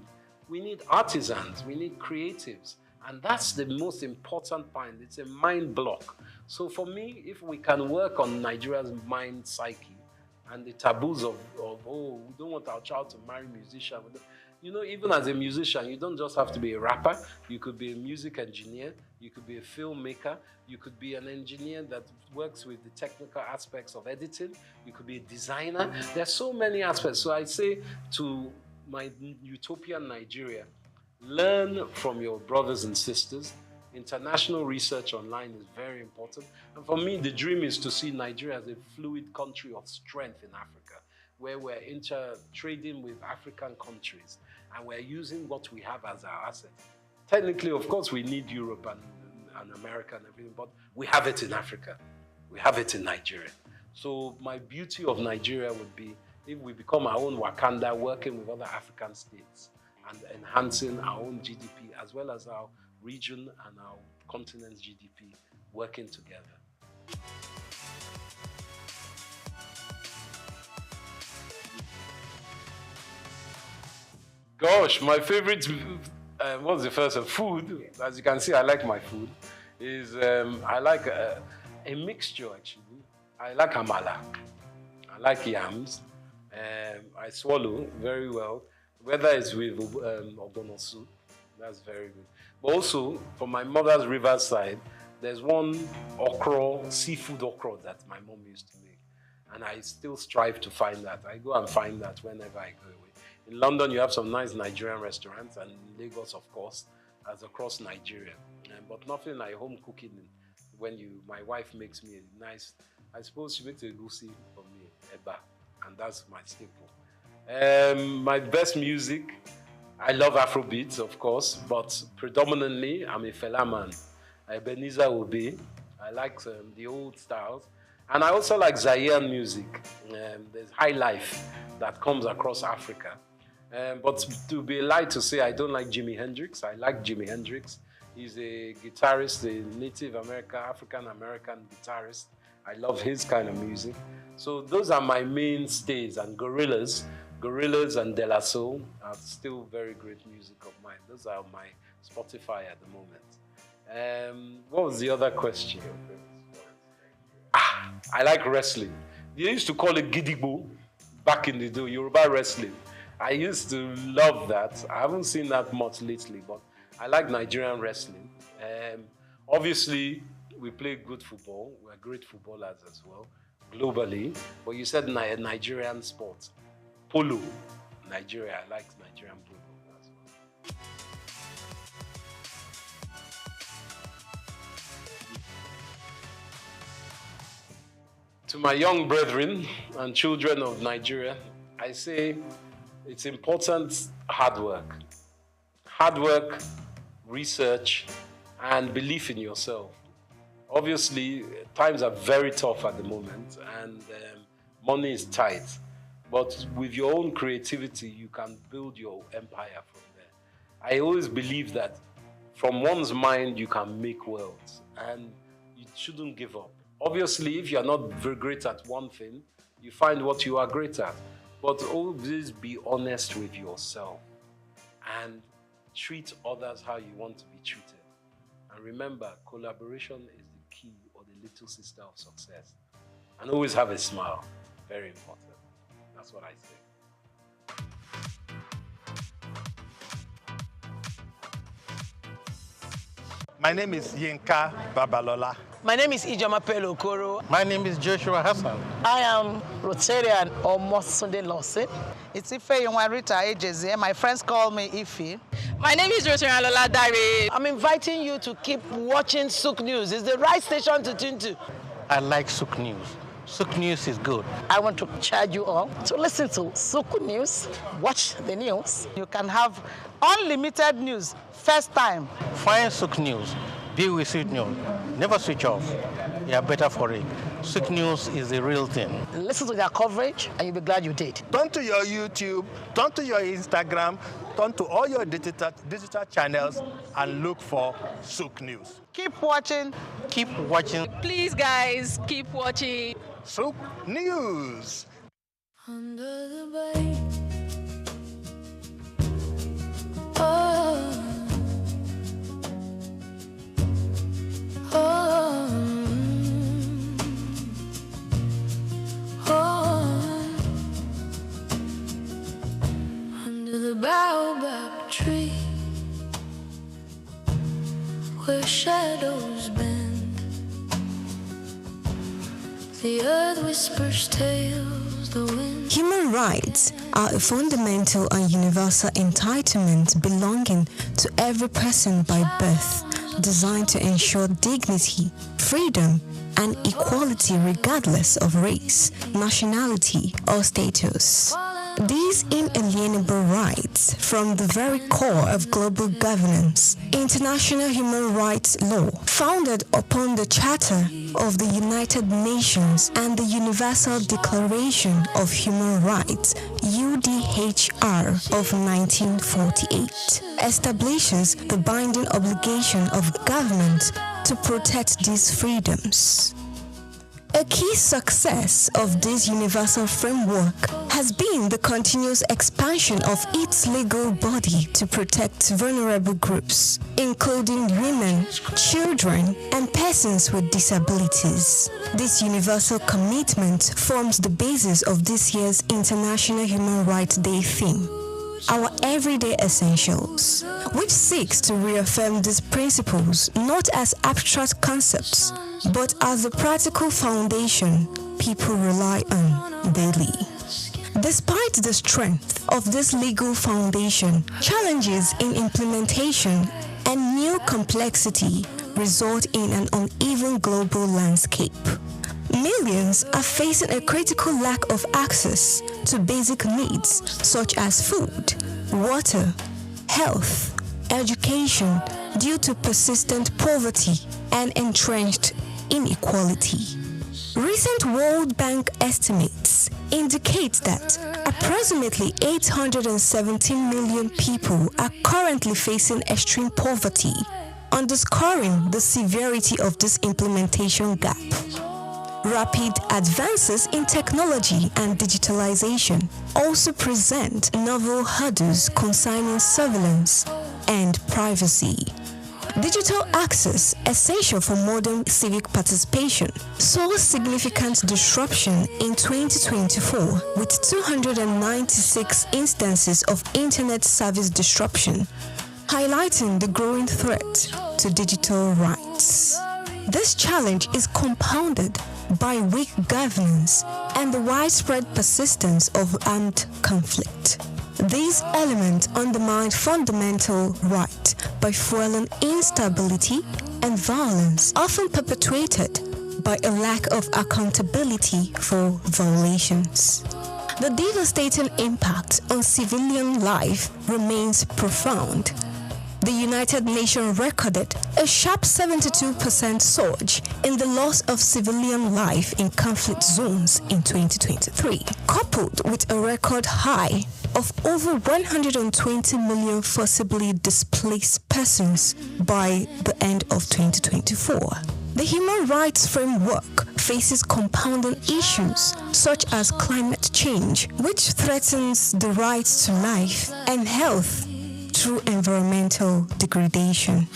We need artisans, we need creatives. And that's the most important point. It's a mind block. So for me, if we can work on Nigeria's mind psyche and the taboos of oh, we don't want our child to marry a musician. You know, even as a musician, you don't just have to be a rapper. You could be a music engineer. You could be a filmmaker. You could be an engineer that works with the technical aspects of editing. You could be a designer. There's so many aspects. So I say to my utopian Nigeria, learn from your brothers and sisters. International research online is very important. And for me, the dream is to see Nigeria as a fluid country of strength in Africa, where we're trading with African countries and we're using what we have as our asset. Technically, of course, we need Europe and America and everything, but we have it in Africa. We have it in Nigeria. So my beauty of Nigeria would be if we become our own Wakanda, working with other African states and enhancing our own GDP as well as our region and our continent's GDP working together. Gosh, my favorite, what's the first one? Food. As you can see, I like my food. I like a mixture, actually. I like amala. I like yams. I swallow very well. Whether it's with ogbono soup, that's very good. But also, from my mother's riverside, there's one okra, seafood okra that my mom used to make. And I still strive to find that. I go and find that whenever I go away. In London, you have some nice Nigerian restaurants, and in Lagos, of course, as across Nigeria. But nothing like home cooking when my wife makes me a nice, I suppose she makes a goosey for me, eba, and that's my staple. My best music, I love Afrobeats, of course, but predominantly I'm a Fela man. Ebenezer Obey. I like the old styles. And I also like Zaire music. There's high life that comes across Africa. But to be light to say I don't like Jimi Hendrix. I like Jimi Hendrix. He's a guitarist, a Native American, African-American guitarist. I love his kind of music. So those are my mainstays, and Gorillaz and De La Soul are still very great music of mine. Those are my Spotify at the moment. What was the other question? I like wrestling. They used to call it Gidigbo back in the day, Yoruba wrestling. I used to love that. I haven't seen that much lately, but I like Nigerian wrestling. Obviously, we play good football. We're great footballers as well, globally. But you said Nigerian sport. Polo. Nigeria, I like Nigerian polo as well. To my young brethren and children of Nigeria, I say it's important hard work. Hard work, research, and belief in yourself. Obviously, times are very tough at the moment, and money is tight. But with your own creativity, you can build your empire from there. I always believe that from one's mind, you can make wealth, and you shouldn't give up. Obviously, if you're not very great at one thing, you find what you are great at. But always be honest with yourself and treat others how you want to be treated. And remember, collaboration is the key or the little sister of success. And always have a smile. Very important. That's what I say. My name is Yinka Babalola. My name is Ijoma Pelokoro. My name is Joshua Hassan. I am Rotarian or Mosunde Lawson. It's Ife Rita Ejeze. My friends call me Ife. My name is Rotarian Lola Dare. I'm inviting you to keep watching SOUQ News. It's the right station to tune to. I like SOUQ News. SOUQ News is good. I want to charge you all to listen to SOUQ News, watch the news. You can have unlimited news, first time. Find SOUQ News. Be with SOUQ News. Never switch off. You are better for it. SOUQ News is the real thing. Listen to their coverage and you'll be glad you did. Turn to your YouTube, turn to your Instagram, turn to all your digital channels and look for SOUQ News. Keep watching. Keep watching. Please, guys, keep watching. SOUQ News. Under the bay. Oh. Oh. Oh. Under the baobab tree, where shadows bend, the earth whispers tales, the wind. Human rights are a fundamental and universal entitlement belonging to every person by birth, designed to ensure dignity, freedom, and equality regardless of race, nationality, or status. These inalienable rights form the very core of global governance. International human rights law, founded upon the Charter of the United Nations and the Universal Declaration of Human Rights, UDHR of 1948, establishes the binding obligation of government to protect these freedoms. A key success of this universal framework has been the continuous expansion of its legal body to protect vulnerable groups, including women, children, and persons with disabilities. This universal commitment forms the basis of this year's International Human Rights Day theme, Our Everyday Essentials, which seeks to reaffirm these principles not as abstract concepts, but as the practical foundation people rely on daily. Despite the strength of this legal foundation, challenges in implementation and new complexity result in an uneven global landscape. Millions are facing a critical lack of access to basic needs such as food, water, health, education due to persistent poverty and entrenched inequality. Recent World Bank estimates indicate that approximately 817 million people are currently facing extreme poverty, underscoring the severity of this implementation gap. Rapid advances in technology and digitalization also present novel hurdles concerning surveillance and privacy. Digital access, essential for modern civic participation, saw significant disruption in 2024 with 296 instances of internet service disruption, highlighting the growing threat to digital rights. This challenge is compounded by weak governance and the widespread persistence of armed conflict. These elements undermine fundamental rights by fueling instability and violence, often perpetuated by a lack of accountability for violations. The devastating impact on civilian life remains profound. the United Nations recorded a sharp 72% surge in the loss of civilian life in conflict zones in 2023, coupled with a record high of over 120 million forcibly displaced persons by the end of 2024. The human rights framework faces compounding issues such as climate change, which threatens the rights to life and health through environmental degradation.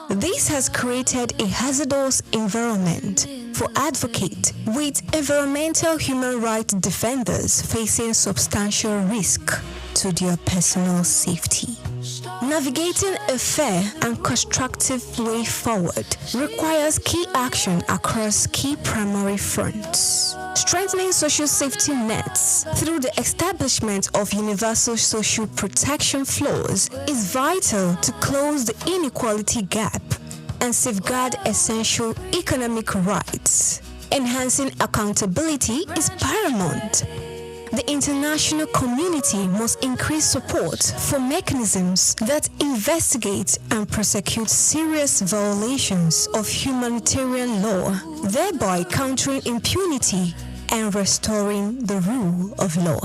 This has created a hazardous environment for advocates, with environmental human rights defenders facing substantial risk to their personal safety. Navigating a fair and constructive way forward requires key action across key primary fronts. Strengthening social safety nets through the establishment of universal social protection floors is vital to close the inequality gap and safeguard essential economic rights. Enhancing accountability is paramount. The international community must increase support for mechanisms that investigate and prosecute serious violations of humanitarian law, thereby countering impunity and restoring the rule of law.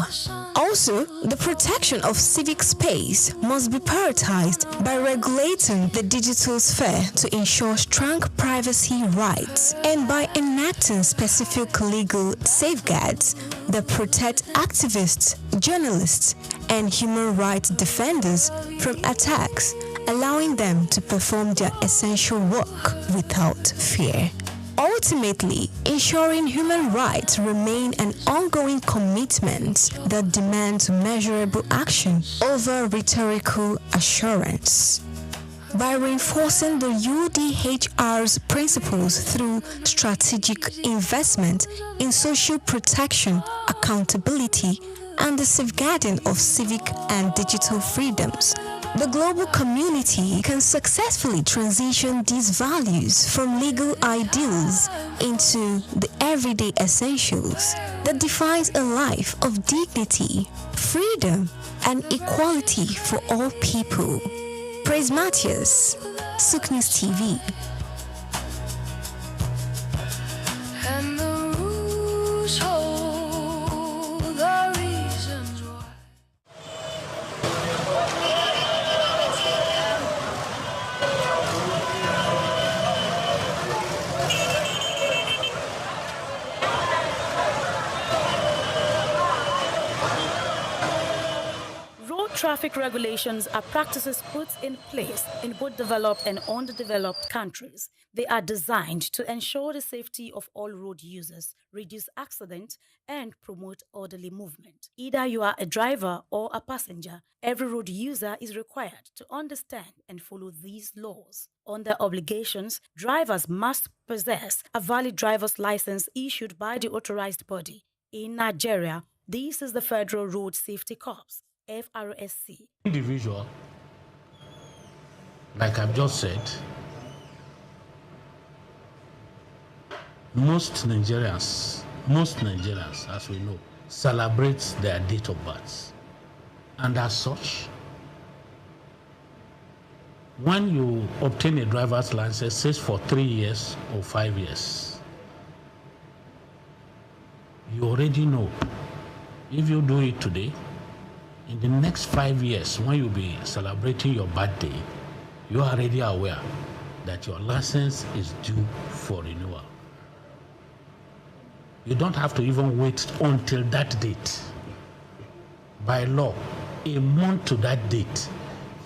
Also, the protection of civic space must be prioritized by regulating the digital sphere to ensure strong privacy rights and by enacting specific legal safeguards that protect activists, journalists, and human rights defenders from attacks, allowing them to perform their essential work without fear. Ultimately, ensuring human rights remain an ongoing commitment that demands measurable action over rhetorical assurance. By reinforcing the UDHR's principles through strategic investment in social protection, accountability, and the safeguarding of civic and digital freedoms, the global community can successfully transition these values from legal ideals into the everyday essentials that defines a life of dignity, freedom, and equality for all people. Praise Matthias, SOUQ News TV. And the rules hold the reasons why. Traffic regulations are practices put in place in both developed and underdeveloped countries. They are designed to ensure the safety of all road users, reduce accidents, and promote orderly movement. Either you are a driver or a passenger, every road user is required to understand and follow these laws. Under obligations, drivers must possess a valid driver's license issued by the authorized body. In Nigeria, this is the Federal Road Safety Corps, FRSC. Individual, like I've just said, most Nigerians, as we know, celebrate their date of birth. And as such, when you obtain a driver's license, says for 3 years or 5 years, you already know if you do it today, in the next 5 years, when you'll be celebrating your birthday, you are already aware that your license is due for renewal. You don't have to even wait until that date. By law, a month to that date,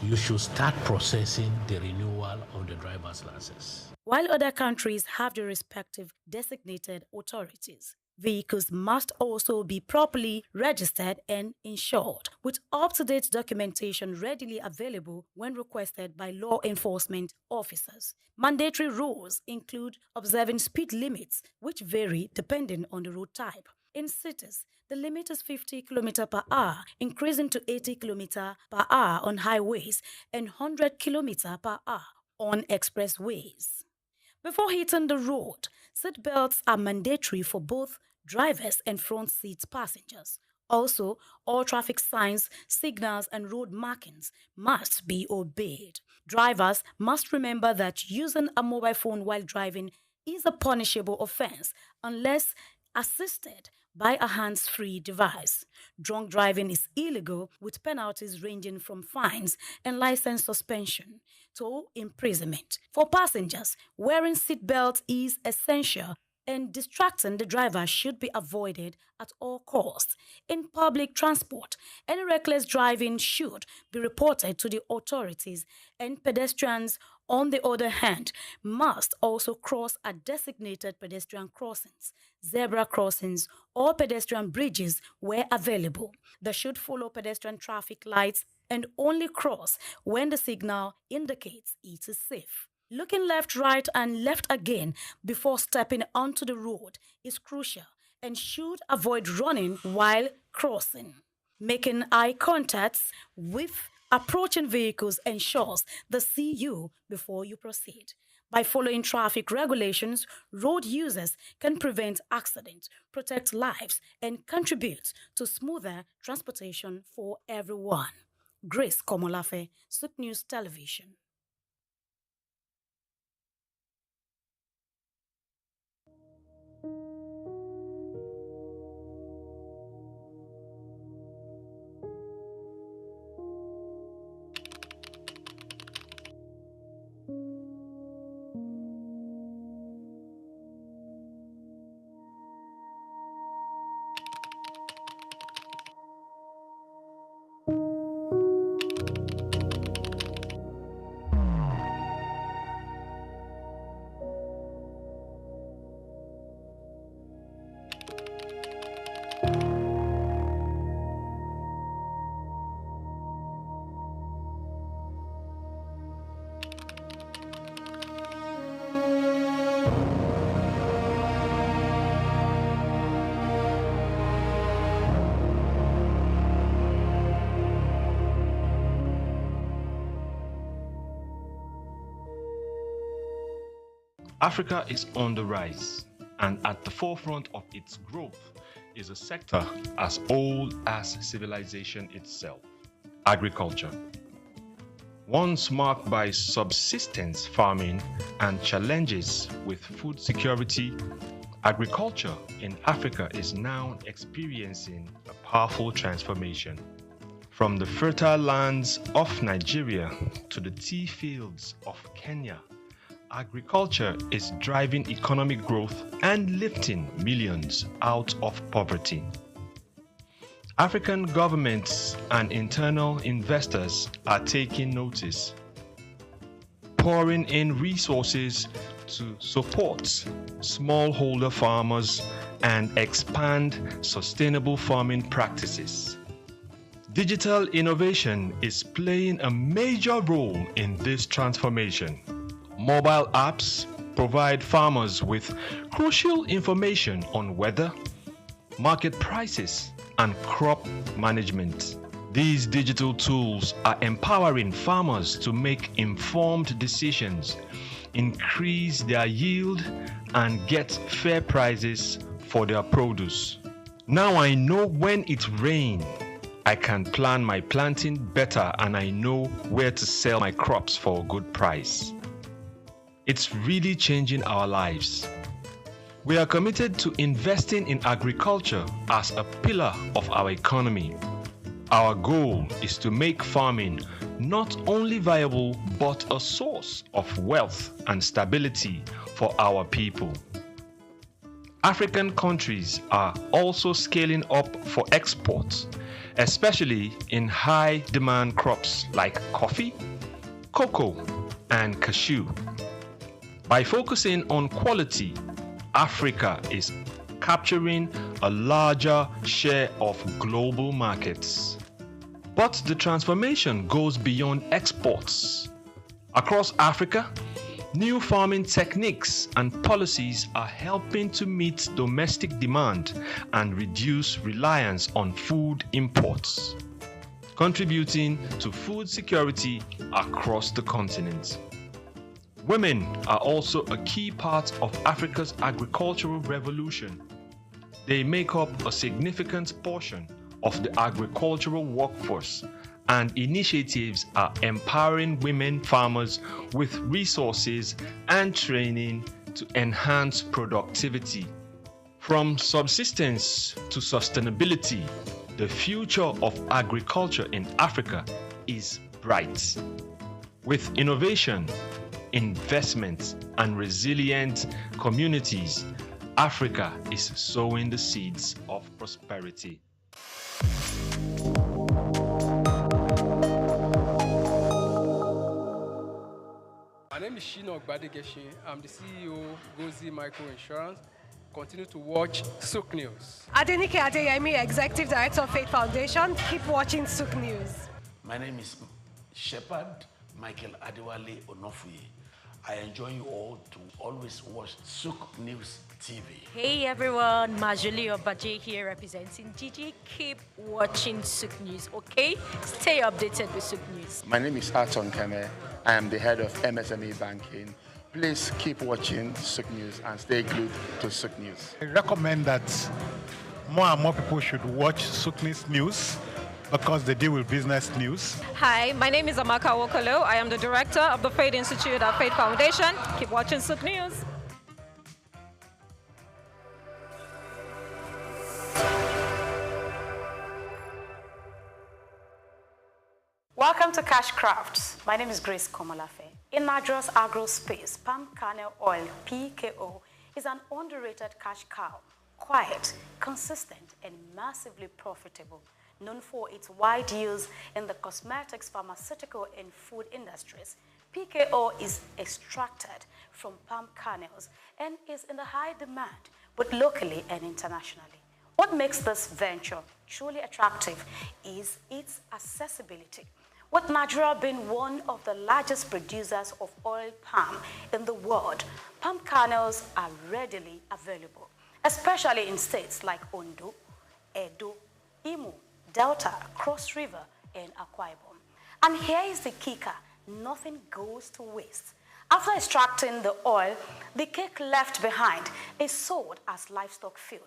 you should start processing the renewal of the driver's license. While other countries have their respective designated authorities, vehicles must also be properly registered and insured, with up-to-date documentation readily available when requested by law enforcement officers. Mandatory rules include observing speed limits, which vary depending on the road type. In cities, the limit is 50 km per hour, increasing to 80 km per hour on highways and 100 km per hour on expressways. Before hitting the road, seat belts are mandatory for both drivers and front seat passengers. Also, all traffic signs, signals, and road markings must be obeyed. Drivers must remember that using a mobile phone while driving is a punishable offense unless assisted by a hands-free device. Drunk driving is illegal with penalties ranging from fines and license suspension to imprisonment. For passengers, wearing seatbelts is essential and distracting the driver should be avoided at all costs. In public transport, any reckless driving should be reported to the authorities, and pedestrians, on the other hand, must also cross at designated pedestrian crossings, zebra crossings, or pedestrian bridges where available. They should follow pedestrian traffic lights and only cross when the signal indicates it is safe. Looking left, right, and left again before stepping onto the road is crucial and should avoid running while crossing. Making eye contacts with approaching vehicles ensures they see you before you proceed. By following traffic regulations, road users can prevent accidents, protect lives, and contribute to smoother transportation for everyone. Grace Komolafe, SOUQ News Television. Africa is on the rise, and at the forefront of its growth is a sector as old as civilization itself, agriculture. Once marked by subsistence farming and challenges with food security, agriculture in Africa is now experiencing a powerful transformation. From the fertile lands of Nigeria to the tea fields of Kenya, agriculture is driving economic growth and lifting millions out of poverty. African governments and internal investors are taking notice, pouring in resources to support smallholder farmers and expand sustainable farming practices. Digital innovation is playing a major role in this transformation. Mobile apps provide farmers with crucial information on weather, market prices, and crop management. These digital tools are empowering farmers to make informed decisions, increase their yield, and get fair prices for their produce. Now I know when it rains, I can plan my planting better, and I know where to sell my crops for a good price. It's really changing our lives. We are committed to investing in agriculture as a pillar of our economy. Our goal is to make farming not only viable but a source of wealth and stability for our people. African countries are also scaling up for exports, especially in high-demand crops like coffee, cocoa, and cashew. By focusing on quality, Africa is capturing a larger share of global markets. But the transformation goes beyond exports. Across Africa, new farming techniques and policies are helping to meet domestic demand and reduce reliance on food imports, contributing to food security across the continent. Women are also a key part of Africa's agricultural revolution. They make up a significant portion of the agricultural workforce, and initiatives are empowering women farmers with resources and training to enhance productivity. From subsistence to sustainability, the future of agriculture in Africa is bright. With innovation, investment, and resilient communities, Africa is sowing the seeds of prosperity. My name is Shino Ogbadegeshin. I'm the CEO Gozi Micro Insurance. Continue to watch SOUQ News. Adenike Adeyemi, Executive Director of Faith Foundation. Keep watching SOUQ News. My name is Shepherd Michael Adewale Onofuye. I enjoy you all to always watch SOUQ News TV. Hey everyone, Majuli Obaje here representing Gigi. Keep watching SOUQ News, okay? Stay updated with SOUQ News. My name is Arton Kene. I am the head of MSME Banking. Please keep watching SOUQ News and stay glued to SOUQ News. I recommend that more and more people should watch SOUQ News because they deal with business news. Hi, my name is Amaka Wokolo. I am the director of the Faith Institute at Faith Foundation. Keep watching SOUQ News. Welcome to Cash Crafts. My name is Grace Komolafe. In Nigeria's agro space, palm kernel oil, PKO, is an underrated cash cow. Quiet, consistent, and massively profitable. Known for its wide use in the cosmetics, pharmaceutical, and food industries, PKO is extracted from palm kernels and is in the high demand, both locally and internationally. What makes this venture truly attractive is its accessibility. With Nigeria being one of the largest producers of oil palm in the world, palm kernels are readily available, especially in states like Ondo, Edo, Imo, Delta, Cross River, and Akwa Ibom. And here is the kicker: nothing goes to waste. After extracting the oil, the cake left behind is sold as livestock feed.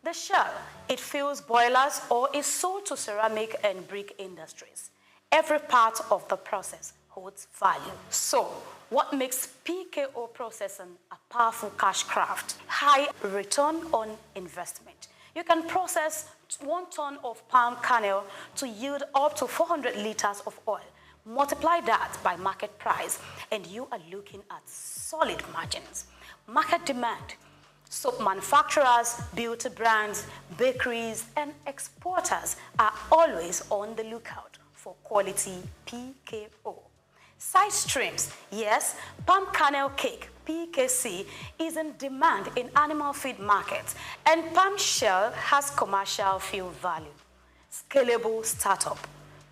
The shell, it fuels boilers or is sold to ceramic and brick industries. Every part of the process holds value. So, what makes PKO processing a powerful cash craft? High return on investment. You can process 1 ton of palm kernel to yield up to 400 liters of oil. Multiply that by market price, and you are looking at solid margins. Market demand. Soap manufacturers, beauty brands, bakeries, and exporters are always on the lookout for quality PKO. Side streams. Yes, palm kernel cake, PKC, is in demand in animal feed markets, and palm shell has commercial fuel value. Scalable startup.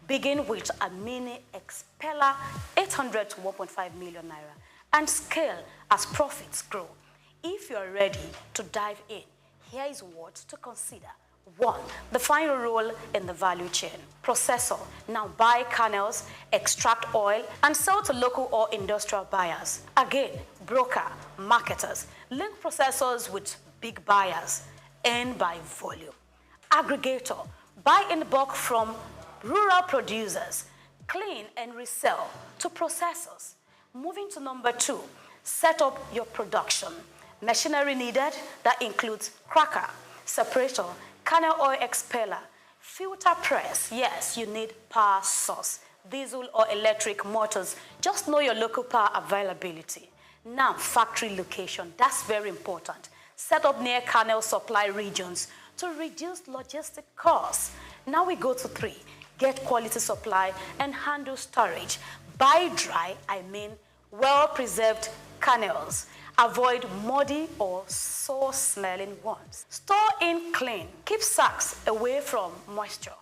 Begin with a mini expeller, 800 to 1.5 million naira, and scale as profits grow. If you're ready to dive in, here is what to consider. 1. The final role in the value chain. Processor. Now buy kernels, extract oil, and sell to local or industrial buyers. Again, broker, marketers. Link processors with big buyers. Earn by volume. Aggregator. Buy in bulk from rural producers. Clean and resell to processors. Moving to number 2. Set up your production. Machinery needed, that includes cracker, separator, kernel oil expeller, filter press. Yes, you need power source, diesel or electric motors. Just know your local power availability. Now, factory location, that's very important. Set up near kernel supply regions to reduce logistic costs. Now we go to 3, get quality supply and handle storage. Buy dry, I mean well-preserved kernels. Avoid muddy or sour-smelling ones. Store in clean. Keep sacks away from moisture.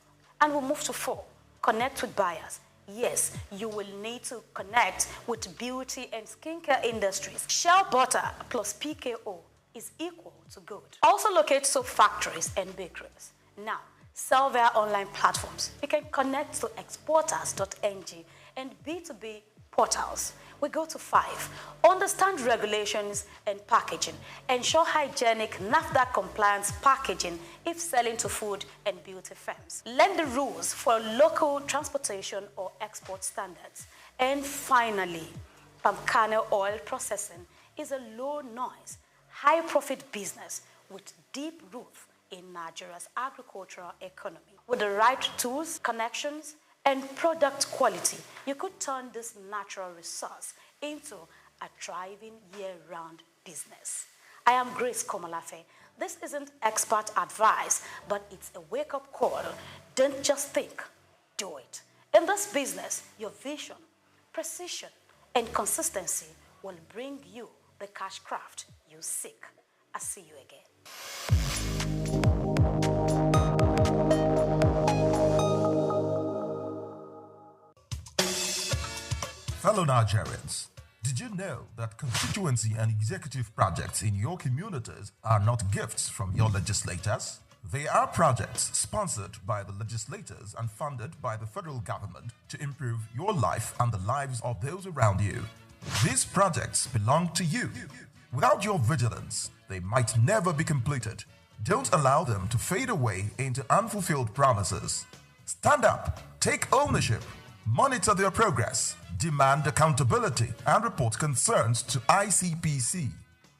And we'll move to 4. Connect with buyers. Yes, you will need to connect with beauty and skincare industries. Shell butter plus PKO is equal to good. Also locate soap factories and bakeries. Now, sell via online platforms. You can connect to exporters.ng and B2B portals. We go to 5. Understand regulations and packaging. Ensure hygienic NAFDAC compliance packaging if selling to food and beauty firms. Learn the rules for local transportation or export standards. And finally, palm kernel oil processing is a low noise, high profit business with deep roots in Nigeria's agricultural economy. With the right tools, connections, and product quality, you could turn this natural resource into a thriving year-round business. I am Grace Komolafe. This isn't expert advice, but it's a wake-up call. Don't just think, do it. In this business, your vision, precision, and consistency will bring you the cash craft you seek. I'll see you again. Fellow Nigerians, did you know that constituency and executive projects in your communities are not gifts from your legislators? They are projects sponsored by the legislators and funded by the federal government to improve your life and the lives of those around you. These projects belong to you. Without your vigilance, they might never be completed. Don't allow them to fade away into unfulfilled promises. Stand up, take ownership, monitor their progress, demand accountability, and report concerns to ICPC.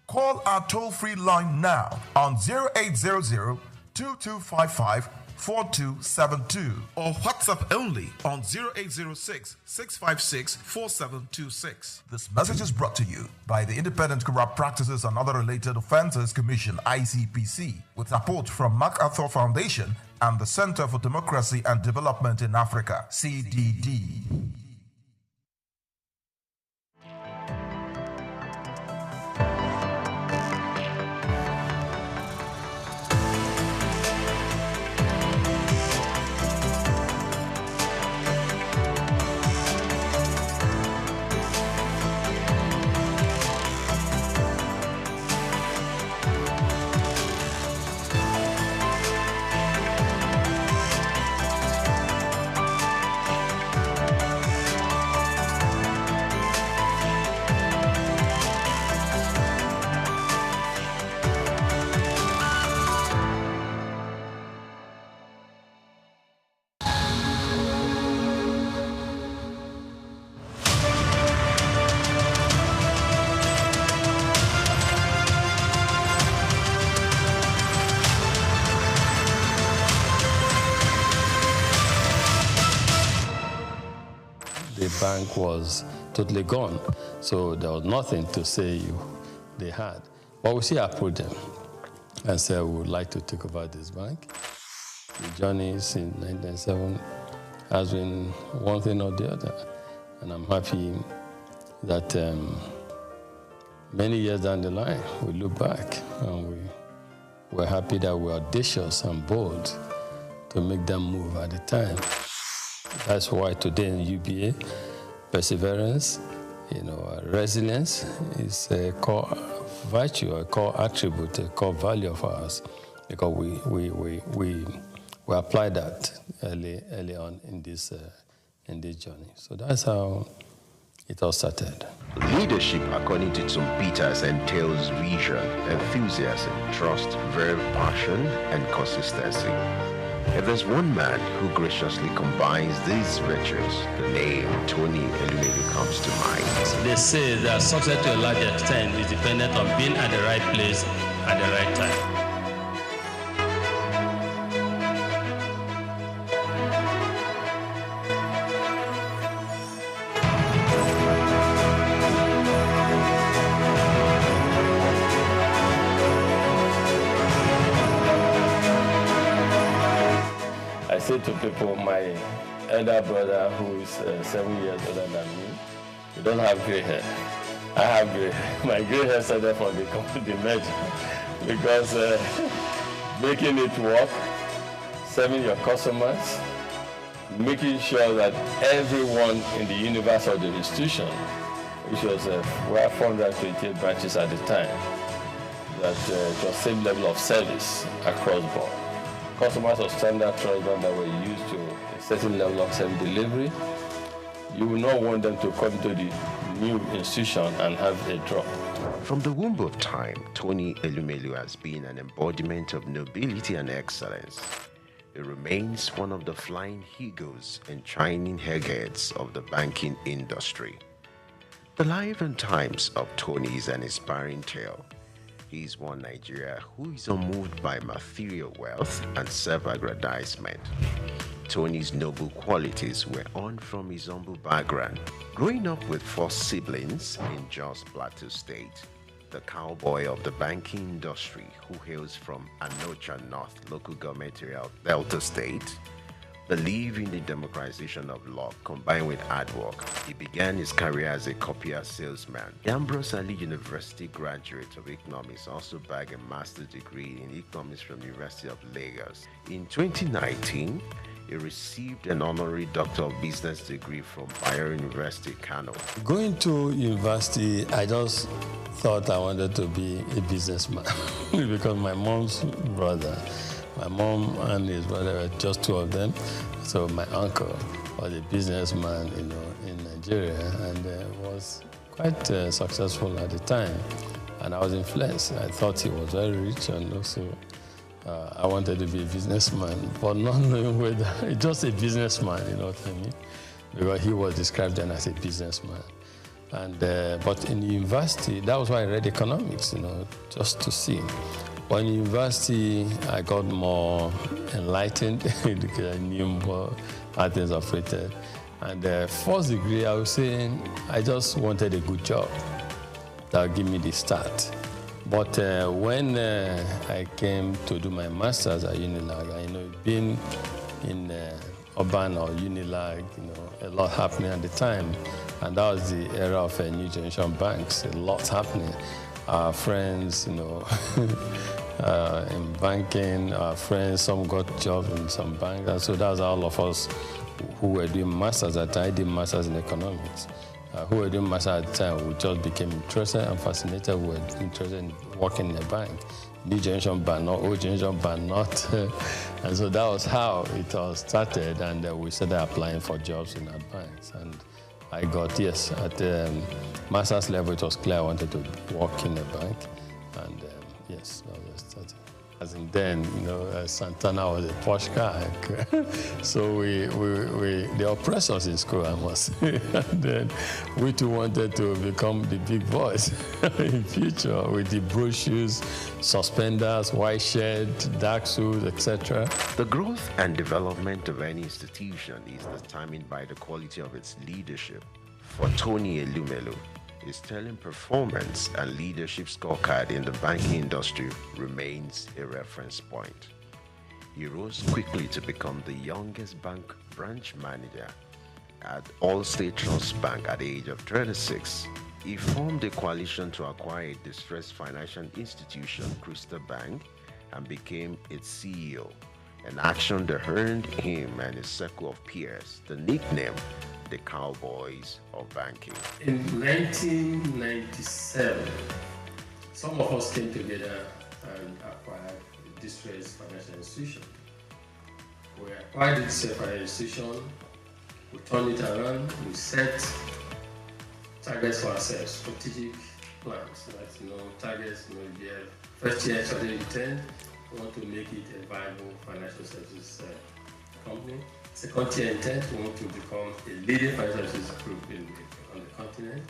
Call our toll-free line now on 0800-2255-4272 or WhatsApp only on 0806-656-4726. This message is brought to you by the Independent Corrupt Practices and Other Related Offences Commission, ICPC, with support from MacArthur Foundation and the Center for Democracy and Development in Africa, CDD. The bank was totally gone, so there was nothing to say they had. But we still approached them and said we would like to take over this bank. The journey since 1997 has been one thing or the other, and I'm happy that many years down the line we look back and we're happy that we're audacious and bold to make them move at the time. That's why today in UBA, perseverance, resilience is a core virtue, a core attribute, a core value of ours, because we apply that early on in this journey. So that's how it all started. Leadership, according to some Peters, entails vision, enthusiasm, trust, verve, passion, and consistency. If there's one man who graciously combines these virtues, the name Tony Elumelu comes to mind. They say that success to a large extent is dependent on being at the right place at the right time. I say to people, my elder brother, who is 7 years older than me, he doesn't have gray hair. I have gray hair. My gray hair started from the merger, because making it work, serving your customers, making sure that everyone in the universe of the institution, which was 428 branches at the time, that it was same level of service across board. Customers of standard trust bank that were used to a certain level of service delivery, you will not want them to come to the new institution and have a drop. From the womb of time, Tony Elumelu has been an embodiment of nobility and excellence. He remains one of the flying eagles and shining eggheads of the banking industry. The life and times of Tony is an inspiring tale. He is one Nigeria who is unmoved by material wealth and self-aggrandizement. Tony's noble qualities were earned from his humble background. Growing up with 4 siblings in Jos Plateau State, the cowboy of the banking industry who hails from Anocha North local government area of Delta State, believed in the democratization of law combined with hard work. He began his career as a copier salesman. The Ambrose Ali University graduate of economics also bagged a master's degree in economics from the University of Lagos. In 2019, he received an honorary Doctor of Business degree from Bayero University, Kano. Going to university, I just thought I wanted to be a businessman because my mom's brother, my mom and his brother were just 2 of them. So my uncle was a businessman, in Nigeria, and was quite successful at the time. And I was influenced. I thought he was very rich, and also I wanted to be a businessman, but not knowing whether just a businessman, you know what I mean? Because he was described then as a businessman. And but in university, that was why I read economics, just to see. But in university, I got more enlightened because I knew more how things operated. And first degree, I was saying I just wanted a good job that would give me the start. But when I came to do my master's at Unilag, being in urban or Unilag, a lot happening at the time. And that was the era of new generation banks, a lot happening. Our friends, in banking, our friends, some got jobs in some banks. And so that's all of us who were doing masters at the time. I did masters in economics. Who were doing masters at the time, we just became interested and fascinated. We were interested in working in a bank. New generation bank, not old generation bank, not. And so that was how it all started. And we started applying for jobs in our banks. And I got, yes, at the master's level, it was clear I wanted to work in a bank. And yes, that was started. As in then, Santana was a posh guy. So they oppressed us in school, I must say. And then we too wanted to become the big boys in future with the brochures, suspenders, white shirt, dark suits, etc. The growth and development of any institution is determined by the quality of its leadership. For Tony Elumelu, his sterling performance and leadership scorecard in the banking industry remains a reference point. He rose quickly to become the youngest bank branch manager at Allstate Trust Bank at the age of 36. He formed a coalition to acquire a distressed financial institution, Crystal Bank, and became its CEO, an action that earned him and his circle of peers the nickname the Cowboys of Banking. In 1997, some of us came together and acquired a distressed financial institution. We acquired this financial institution, we turned it around, we set targets for ourselves, strategic plans, targets, first year strategic intent, we want to make it a viable financial services company. Second year intent, we want to become a leading financial services group on the continent.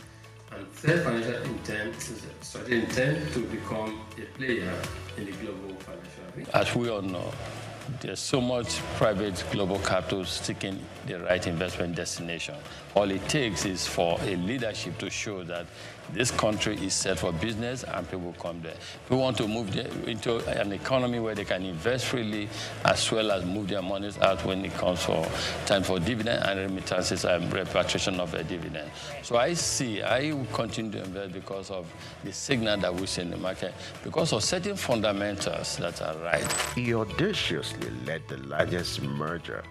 And third financial intent is a strategic intent to become a player in the global financial arena. As we all know, there's so much private global capital seeking the right investment destination. All it takes is for a leadership to show that this country is set for business and people come there. We want to move into an economy where they can invest freely as well as move their monies out when it comes for time for dividend and remittances and repatriation of a dividend. So I will continue to invest because of the signal that we see in the market, because of certain fundamentals that are right. He audaciously led the largest merger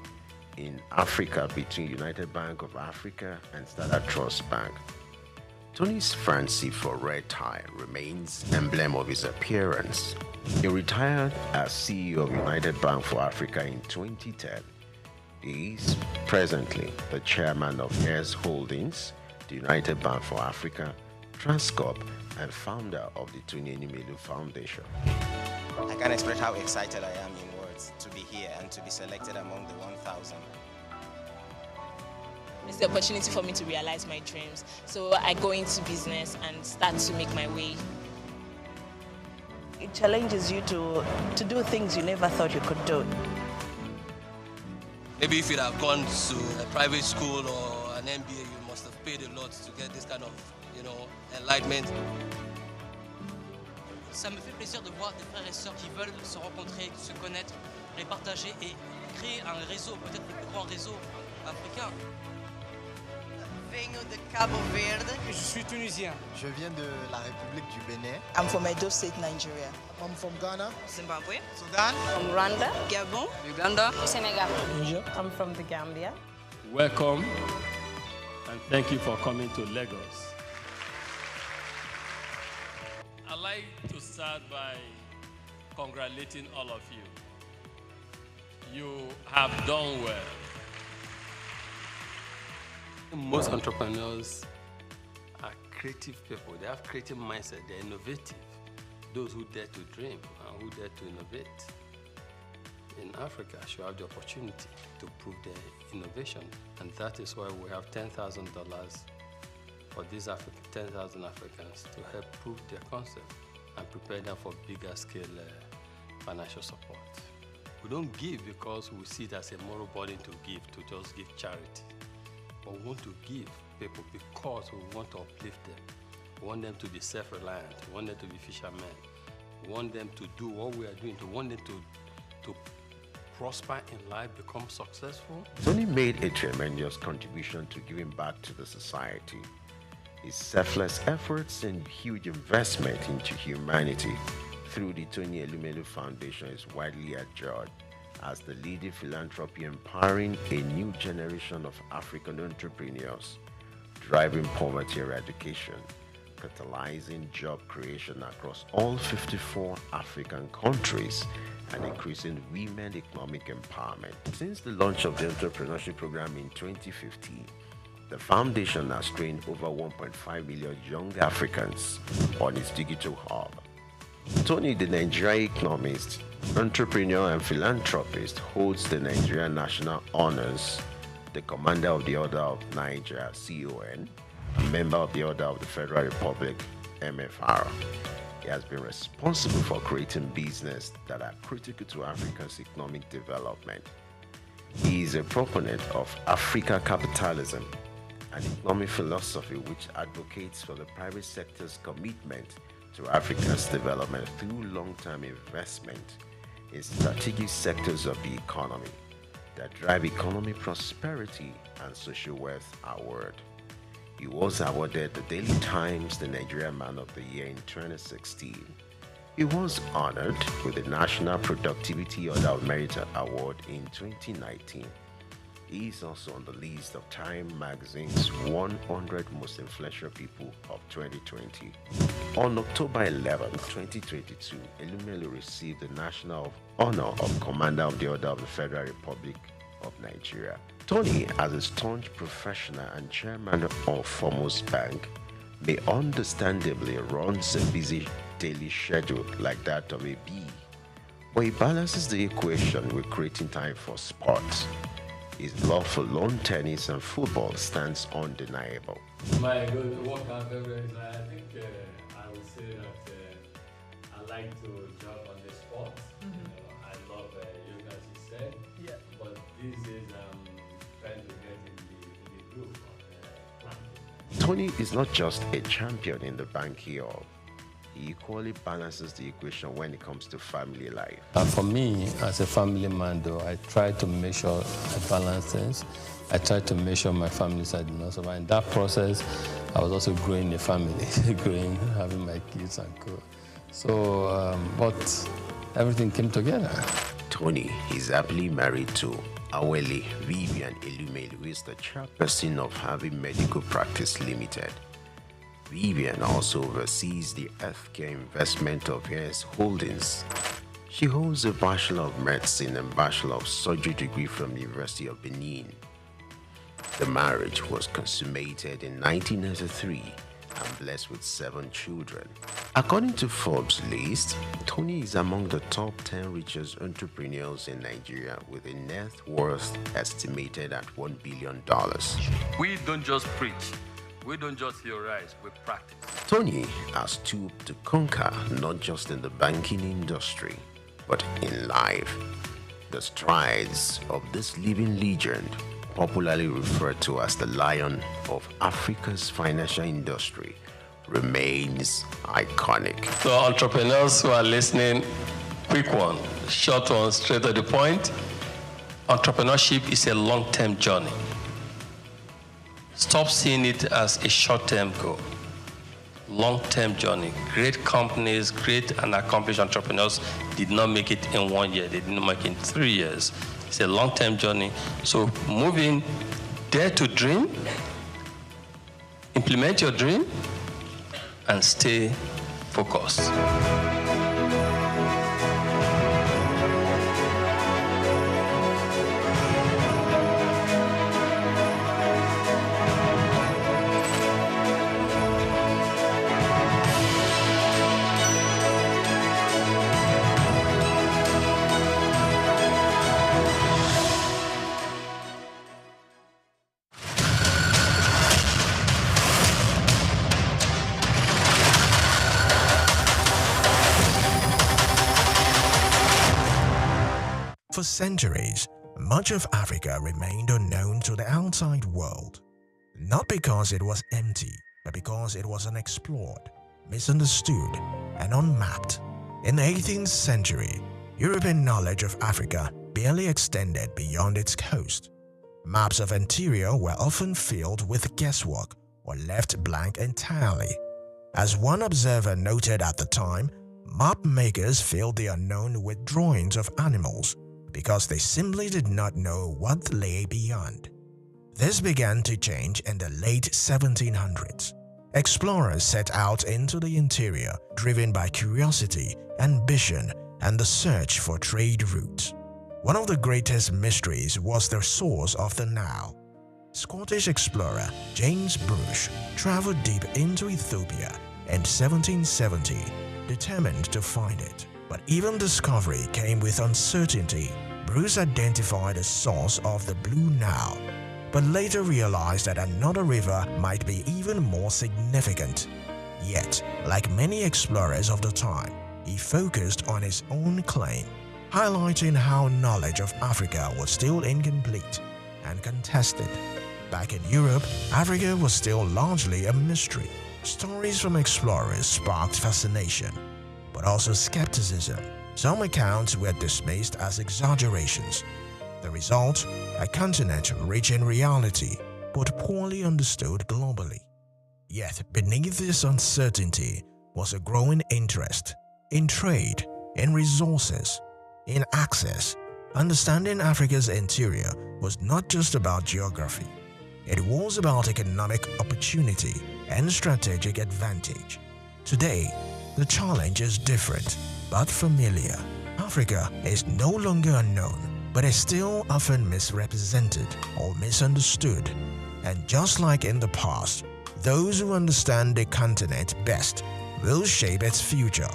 in Africa between United Bank of Africa and Standard Trust Bank. Tony's fancy for red tie remains emblem of his appearance. He retired as CEO of United Bank for Africa in 2010. He is presently the chairman of Heirs Holdings, the United Bank for Africa, Transcorp, and founder of the Tony Enumelu Foundation. I can't express how excited I am in words to be here and to be selected among the 1,000. It's the opportunity for me to realize my dreams. So I go into business and start to make my way. It challenges you to do things you never thought you could do. Maybe if you'd have gone to a private school or an MBA, you must have paid a lot to get this kind of, enlightenment. Ça me fait plaisir de voir des frères et sœurs qui veulent se rencontrer, se connaître et partager et créer un réseau, peut-être le plus grand réseau africain. Venho de Cabo Verde. Je suis tunisien. Je viens de la République du Bénin. I'm from Edo State, Nigeria. I'm from Ghana. Zimbabwe. Sudan. From Rwanda. Gabon. Uganda. Senegal. Niger. I'm from the Gambia. Welcome and thank you for coming to Lagos. I'd like to start by congratulating all of you. You have done well. Most entrepreneurs are creative people. They have creative mindset. They're innovative. Those who dare to dream and who dare to innovate in Africa should have the opportunity to prove their innovation. And that is why we have $10,000 for these 10,000 Africans to help prove their concept and prepare them for bigger scale financial support. We don't give because we see it as a moral burden to just give charity. But we want to give people because we want to uplift them. We want them to be self-reliant. We want them to be fishermen. We want them to do what we are doing. We want them to prosper in life, become successful. Tony made a tremendous contribution to giving back to the society. His selfless efforts and huge investment into humanity through the Tony Enumelu Foundation is widely admired as the leading philanthropy empowering a new generation of African entrepreneurs, driving poverty eradication, catalyzing job creation across all 54 African countries, and increasing women economic empowerment. Since the launch of the entrepreneurship program in 2015, the foundation has trained over 1.5 million young Africans on its digital hub. Tony, the Nigerian economist, entrepreneur and philanthropist, holds the Nigerian National Honors, the Commander of the Order of Nigeria, CON, a member of the Order of the Federal Republic, MFR. He has been responsible for creating business that are critical to Africa's economic development. He is a proponent of Africa capitalism, an economic philosophy which advocates for the private sector's commitment to Africa's development through long-term investment in strategic sectors of the economy that drive economic prosperity and social wealth award. He was awarded the Daily Times the Nigerian Man of the Year in 2016. He was honored with the National Productivity Order of Merit Award in 2019. He is also on the list of Time magazine's 100 most influential people of 2020. On October 11, 2022, Enumelu received the National Honor of Commander of the Order of the Federal Republic of Nigeria. Tony, as a staunch professional and chairman of Foremost Bank, may understandably runs a busy daily schedule like that of a bee, but he balances the equation with creating time for sports. His love for lawn tennis and football stands undeniable. My good workout favorite, I think I would say that I like to jump on the sport. I love yoga, as you said. Yeah. But these days I'm trying to get in the group of planting. Tony is not just a champion in the banking hall. He equally balances the equation when it comes to family life. For me, as a family man, though, I try to make sure I balance things. I try to make sure my family side is not so bad. In that process, I was also growing a family, having my kids and co. So, but everything came together. Tony is happily married to Awele Vivian Elumelu, who is the chairperson of Harvey Medical Practice Limited. Vivian also oversees the healthcare investment of his holdings. She holds a Bachelor of Medicine and Bachelor of Surgery degree from the University of Benin. The marriage was consummated in 1993 and blessed with 7 children. According to Forbes' list, Tony is among the top 10 richest entrepreneurs in Nigeria with a net worth estimated at $1 billion. We don't just preach. We don't just theorize. We practice. Tony has stooped to conquer not just in the banking industry, but in life. The strides of this living legend, popularly referred to as the Lion of Africa's financial industry, remains iconic. So entrepreneurs who are listening, quick one, short one, straight to the point. Entrepreneurship is a long-term journey. Stop seeing it as a short-term goal. Long-term journey. Great companies, great and accomplished entrepreneurs did not make it in 1 year. They didn't make it in 3 years. It's a long-term journey. So moving, dare to dream, implement your dream, and stay focused. For centuries, much of Africa remained unknown to the outside world. Not because it was empty, but because it was unexplored, misunderstood, and unmapped. In the 18th century, European knowledge of Africa barely extended beyond its coast. Maps of interior were often filled with guesswork or left blank entirely. As one observer noted at the time, map makers filled the unknown with drawings of animals because they simply did not know what lay beyond. This began to change in the late 1700s. Explorers set out into the interior, driven by curiosity, ambition, and the search for trade routes. One of the greatest mysteries was the source of the Nile. Scottish explorer James Bruce traveled deep into Ethiopia in 1770, determined to find it. But even discovery came with uncertainty. Bruce identified a source of the Blue Nile, but later realized that another river might be even more significant. Yet, like many explorers of the time, he focused on his own claim, highlighting how knowledge of Africa was still incomplete and contested. Back in Europe, Africa was still largely a mystery. Stories from explorers sparked fascination, but also skepticism. Some accounts were dismissed as exaggerations. The result, a continent rich in reality, but poorly understood globally. Yet beneath this uncertainty was a growing interest in trade, in resources, in access. Understanding Africa's interior was not just about geography. It was about economic opportunity and strategic advantage. Today, the challenge is different, but familiar. Africa is no longer unknown, but is still often misrepresented or misunderstood. And just like in the past, those who understand the continent best will shape its future.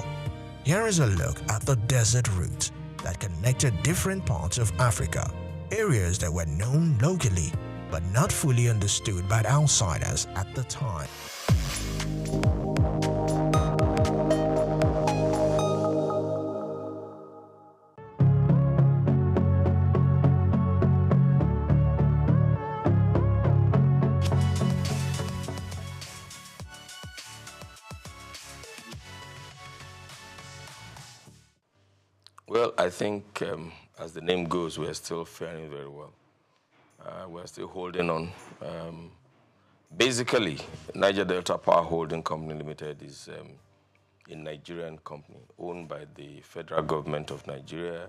Here is a look at the desert route that connected different parts of Africa, areas that were known locally but not fully understood by outsiders at the time. Well, I think as the name goes, we're still faring very well. We're still holding on. Basically, Niger Delta Power Holding Company Limited is a Nigerian company owned by the federal government of Nigeria,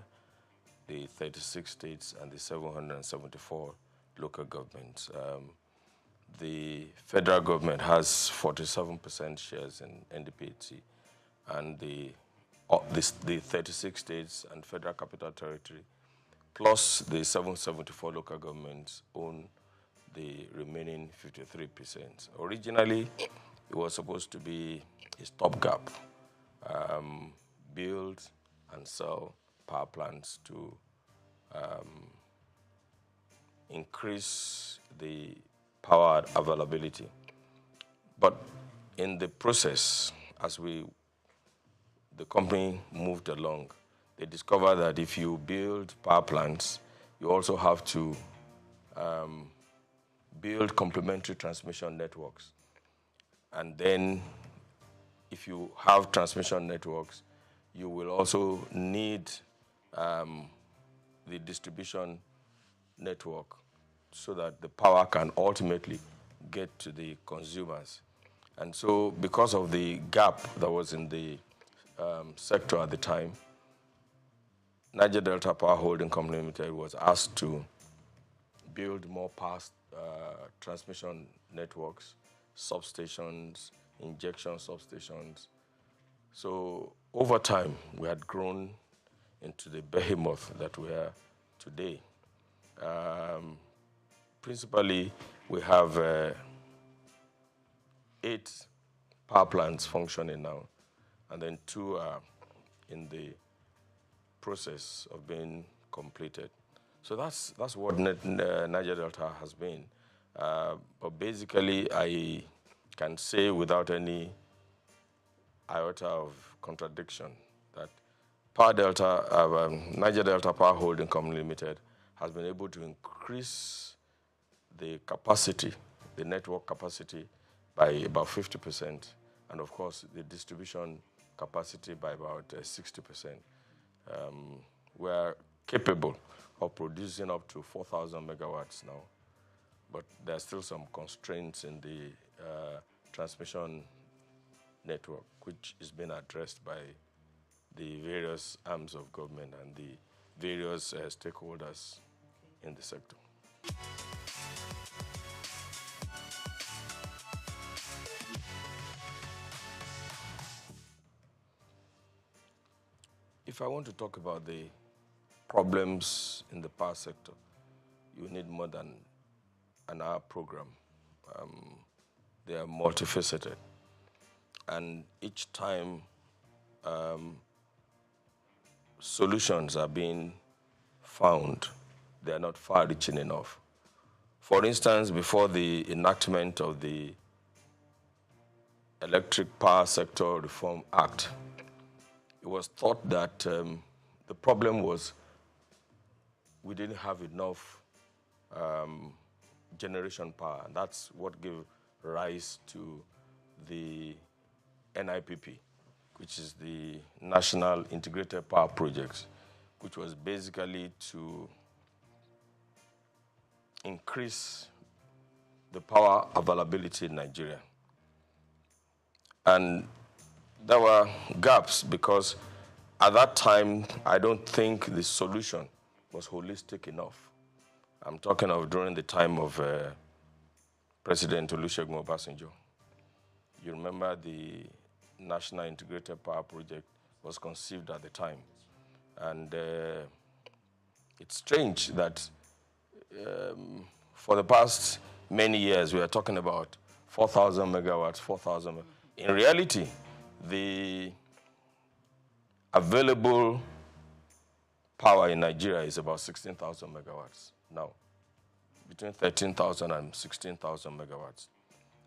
the 36 states, and the 774 local governments. The federal government has 47% shares in NDPHC, and the 36 states and Federal Capital Territory, plus the 774 local governments own the remaining 53%. Originally, it was supposed to be a stopgap, build and sell power plants to increase the power availability. But in the process, as the company moved along, they discovered that if you build power plants, you also have to build complementary transmission networks. And then if you have transmission networks, you will also need the distribution network so that the power can ultimately get to the consumers. And so because of the gap that was in the sector at the time, Niger Delta Power Holding Company Limited was asked to build more power transmission networks, substations, injection substations. So over time, we had grown into the behemoth that we are today. Principally, we have 8 power plants functioning now, and then 2 are in the process of being completed. So that's what Niger Delta has been. But basically, I can say without any iota of contradiction that Niger Delta Power Holding Company Limited has been able to increase the capacity, the network capacity, by about 50%, and of course the distribution capacity by about 60%. We are capable of producing up to 4,000 megawatts now, but there are still some constraints in the transmission network, which is being addressed by the various arms of government and the various stakeholders in the sector. If I want to talk about the problems in the power sector, you need more than an hour program. They are multifaceted. And each time solutions are being found, they are not far-reaching enough. For instance, before the enactment of the Electric Power Sector Reform Act, it was thought that the problem was we didn't have enough generation power. And that's what gave rise to the NIPP, which is the National Integrated Power Projects, which was basically to increase the power availability in Nigeria. And there were gaps because at that time, I don't think the solution was holistic enough. I'm talking of during the time of President Olusegun Obasanjo. You remember the National Integrated Power Project was conceived at the time. And it's strange that for the past many years, we are talking about 4,000 megawatts, 4,000. In reality, the available power in Nigeria is about 16,000 megawatts now, between 13,000 and 16,000 megawatts.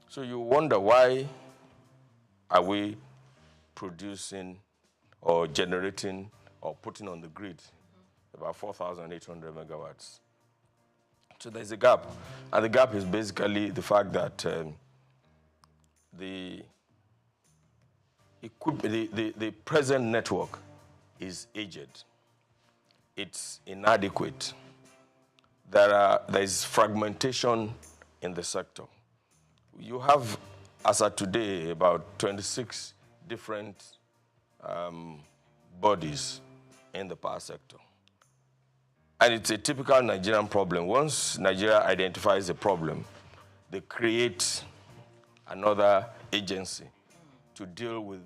So you wonder, why are we producing or generating or putting on the grid about 4,800 megawatts? So there's a gap. And the gap is basically the fact that the present network is aged. It's inadequate. There is fragmentation in the sector. You have, as of today, about 26 different bodies in the power sector. And it's a typical Nigerian problem. Once Nigeria identifies a problem, they create another agency to deal with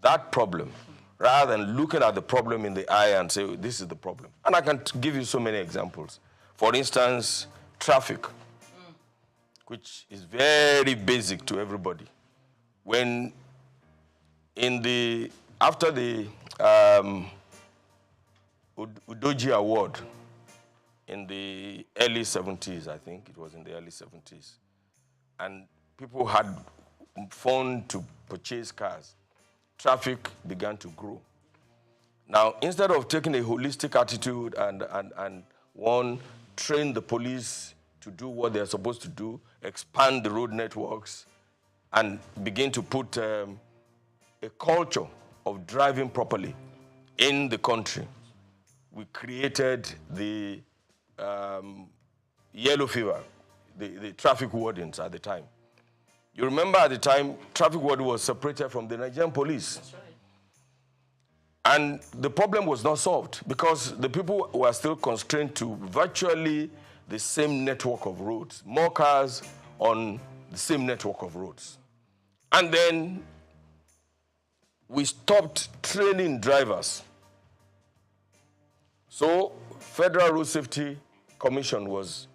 that problem, rather than looking at the problem in the eye and say, this is the problem. And I can give you so many examples. For instance, traffic. which is very basic to everybody. After the Udoji Award in the early 70s, I think it was in the early 70s, and people had funds to purchase cars, traffic began to grow. Now, instead of taking a holistic attitude and train the police to do what they're supposed to do, expand the road networks, and begin to put a culture of driving properly in the country, we created the yellow fever, the traffic wardens at the time. You remember at the time, traffic warden was separated from the Nigerian police. That's right. And the problem was not solved because the people were still constrained to virtually the same network of roads, more cars on the same network of roads. And then we stopped training drivers. So Federal Road Safety Commission was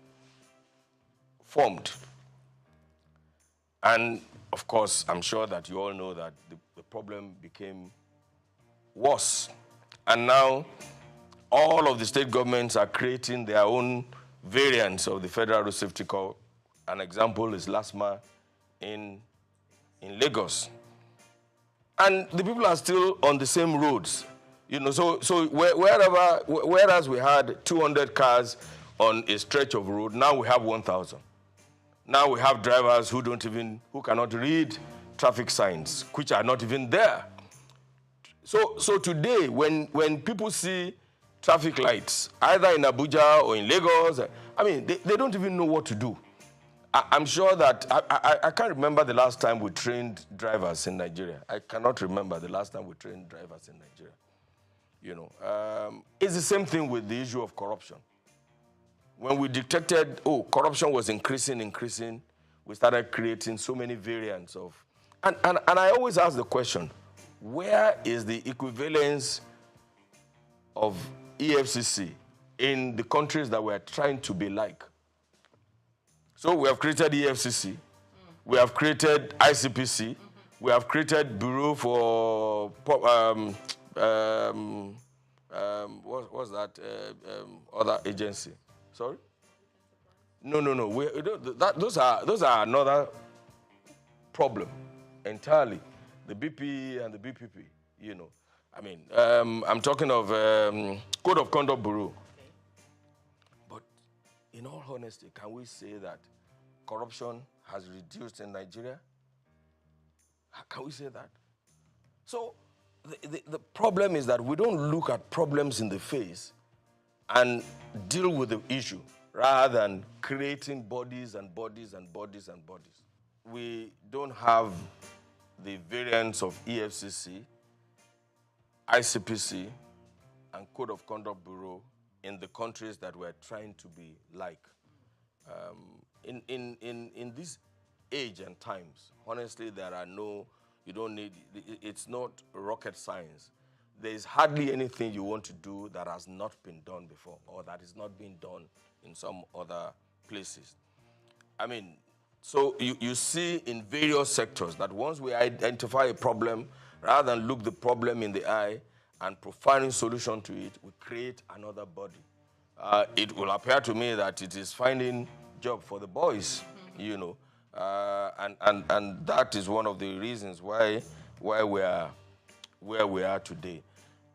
formed. And of course, I'm sure that you all know that the problem became worse. And now all of the state governments are creating their own variants of the Federal Road Safety Code. An example is LASMA in Lagos. And the people are still on the same roads. So whereas we had 200 cars on a stretch of road, now we have 1,000. Now we have drivers who cannot read traffic signs, which are not even there. So today, when people see traffic lights, either in Abuja or in Lagos, they don't even know what to do. I'm sure that, I can't remember the last time we trained drivers in Nigeria. I cannot remember the last time we trained drivers in Nigeria. It's the same thing with the issue of corruption. When we detected, corruption was increasing, we started creating so many variants of, and I always ask the question, where is the equivalence of EFCC in the countries that we're trying to be like? So we have created EFCC, we have created ICPC, we have created Bureau for, what's that other agency? Sorry? No. Those are another problem entirely. The BP and the BPP, I'm talking of Code of Conduct Bureau. Okay. But in all honesty, can we say that corruption has reduced in Nigeria? Can we say that? So the problem is that we don't look at problems in the face and deal with the issue rather than creating bodies and bodies and bodies and bodies. We don't have the variants of EFCC, ICPC, and Code of Conduct Bureau in the countries that we're trying to be like. In this age and times, honestly, it's not rocket science. There is hardly anything you want to do that has not been done before or that is not being done in some other places. So you see in various sectors that once we identify a problem, rather than look the problem in the eye and providing solution to it, we create another body. It will appear to me that it is finding job for the boys, and that is one of the reasons why we are where we are today.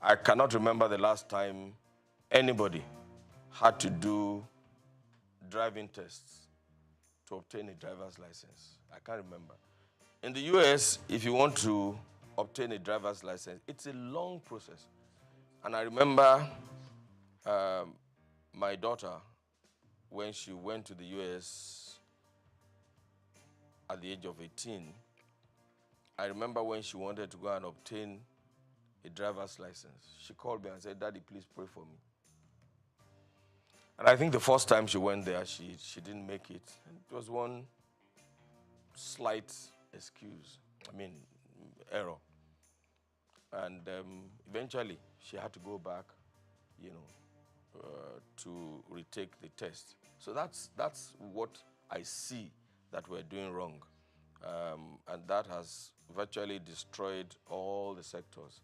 I cannot remember the last time anybody had to do driving tests to obtain a driver's license. I can't remember. In the US, if you want to obtain a driver's license, it's a long process. And I remember my daughter, when she went to the US at the age of 18, I remember when she wanted to go and obtain a driver's license, she called me and said, "Daddy, please pray for me." And I think the first time she went there, she didn't make it. And it was one slight error. And eventually, she had to go back, to retake the test. So that's what I see that we're doing wrong. And that has virtually destroyed all the sectors.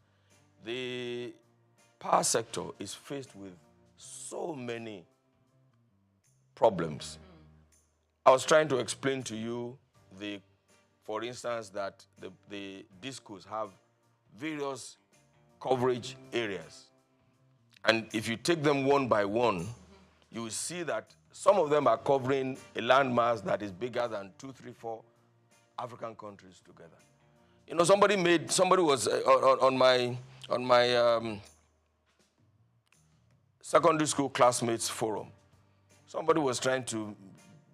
The power sector is faced with so many problems. I was trying to explain to you, for instance, that the discos have various coverage areas. And if you take them one by one, you will see that some of them are covering a landmass that is bigger than 2, 3, 4 African countries together. You know, somebody was on my secondary school classmates forum. Somebody was trying to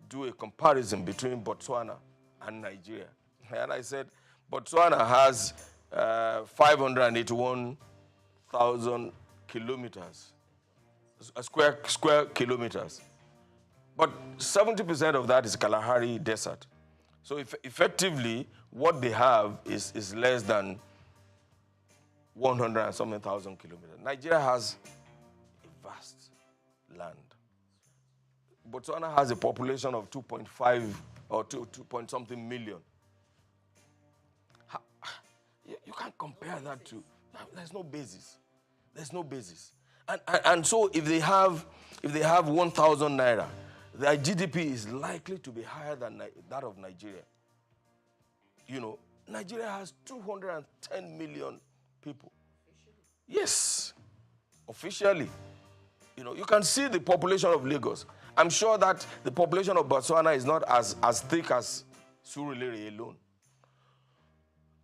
do a comparison between Botswana and Nigeria. And I said, Botswana has 581,000 kilometers, square kilometers. But 70% of that is Kalahari Desert. So effectively, what they have is less than 100 and something thousand kilometers. Nigeria has a vast land. Botswana has a population of 2.5 or 2 point something million. You can't compare that to, there's no basis. There's no basis. And so if they have 1,000 naira, their GDP is likely to be higher than that of Nigeria. You know, Nigeria has 210 million people. Yes, officially. You know, you can see the population of Lagos. I'm sure that the population of Botswana is not as thick as Surulere alone.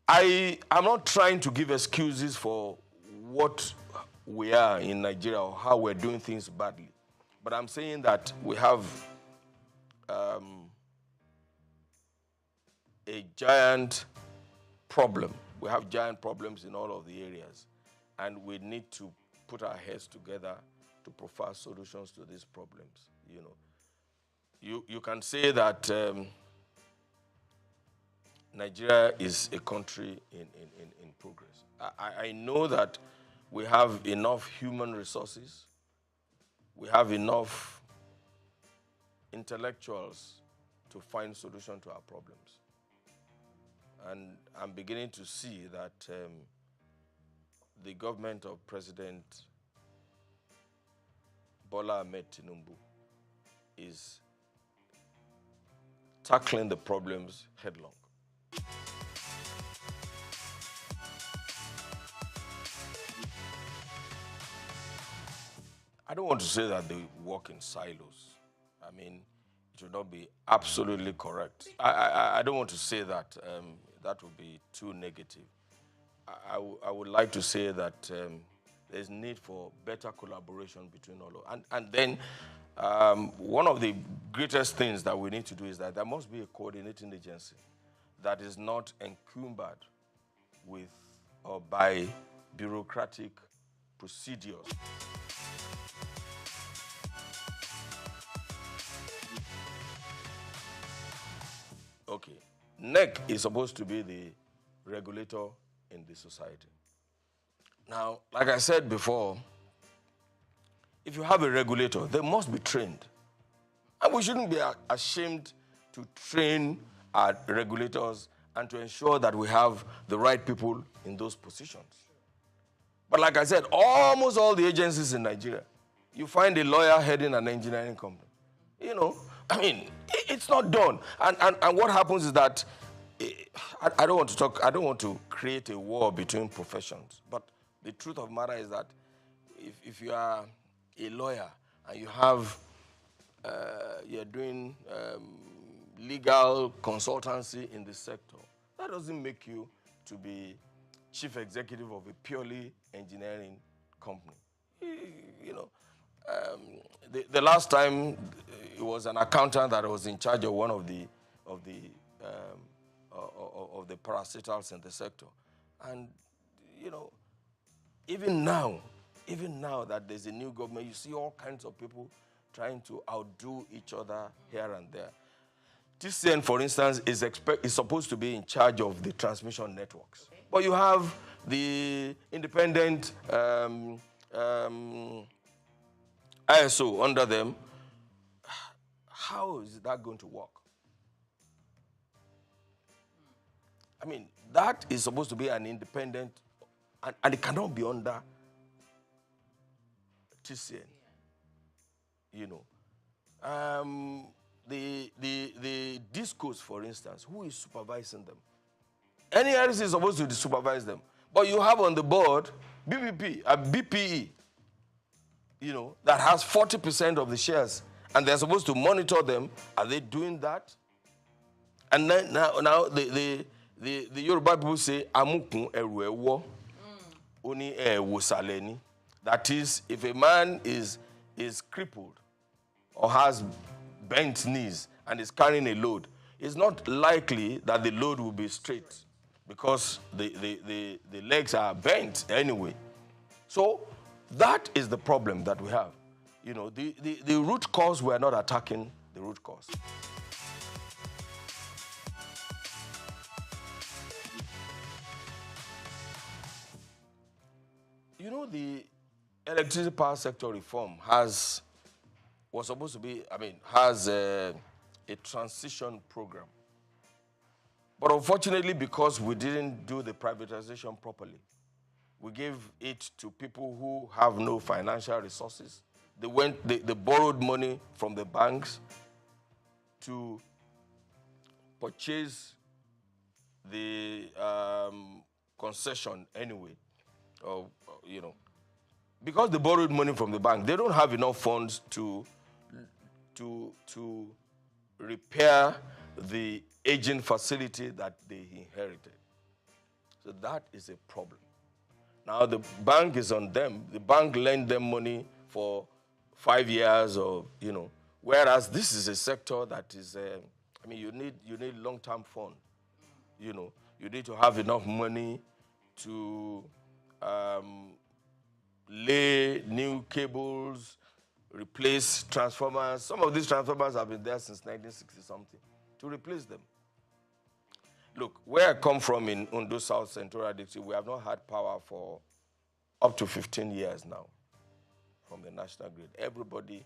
I'm not trying to give excuses for what we are in Nigeria or how we're doing things badly. But I'm saying that we have a giant problem. We have giant problems in all of the areas. And we need to put our heads together to provide solutions to these problems. You know, you can say that Nigeria is a country in progress. I know that we have enough human resources. We have enough intellectuals to find solutions to our problems. And I'm beginning to see that the government of President Bola Ahmed Tinubu is tackling the problems headlong. I don't want to say that they work in silos. I mean, it would not be absolutely correct. I don't want to say that. That would be too negative. I would like to say that there's need for better collaboration between all of them. And then one of the greatest things that we need to do is that there must be a coordinating agency that is not encumbered with or by bureaucratic procedures. Okay, NEC is supposed to be the regulator in the society. Now, like I said before, if you have a regulator, they must be trained. And we shouldn't be ashamed to train our regulators and to ensure that we have the right people in those positions. But like I said, almost all the agencies in Nigeria, you find a lawyer heading an engineering company. You know, I mean, it's not done. And what happens is that, I don't want to create a war between professions, but the truth of the matter is that if you are a lawyer and you have, you're doing legal consultancy in the sector, that doesn't make you to be chief executive of a purely engineering company. You know, the last time it was an accountant that was in charge of one of the parastatals in the sector, and you know, even now that there's a new government, you see all kinds of people trying to outdo each other here and there. TCN, for instance, is supposed to be in charge of the transmission networks. But you have the independent ISO under them. How is that going to work? I mean, that is supposed to be an independent, and it cannot be under TCN. You know. The discos, for instance, who is supervising them? NERC is supposed to supervise them. But you have on the board BPE, you know, that has 40% of the shares, and they're supposed to monitor them. Are they doing that? And now the Yoruba people say, Amukun eru ewo, oni ewo saleni. That is, if a man is crippled or has bent knees and is carrying a load, it's not likely that the load will be straight because the legs are bent anyway. So that is the problem that we have. You know, the root cause, we are not attacking the root cause. You know, the electricity power sector reform has a transition program. But unfortunately, because we didn't do the privatization properly, we gave it to people who have no financial resources. They borrowed money from the banks to purchase the concession anyway. You know, because they borrowed money from the bank, they don't have enough funds to repair the aging facility that they inherited. So that is a problem. Now the bank is on them. The bank lent them money for 5 years, or you know, whereas this is a sector that is, I mean, you need long-term fund. You know, you need to have enough money to lay new cables, replace transformers. Some of these transformers have been there since 1960-something, to replace them. Look, where I come from in Ondo South Central District, we have not had power for up to 15 years now from the national grid. Everybody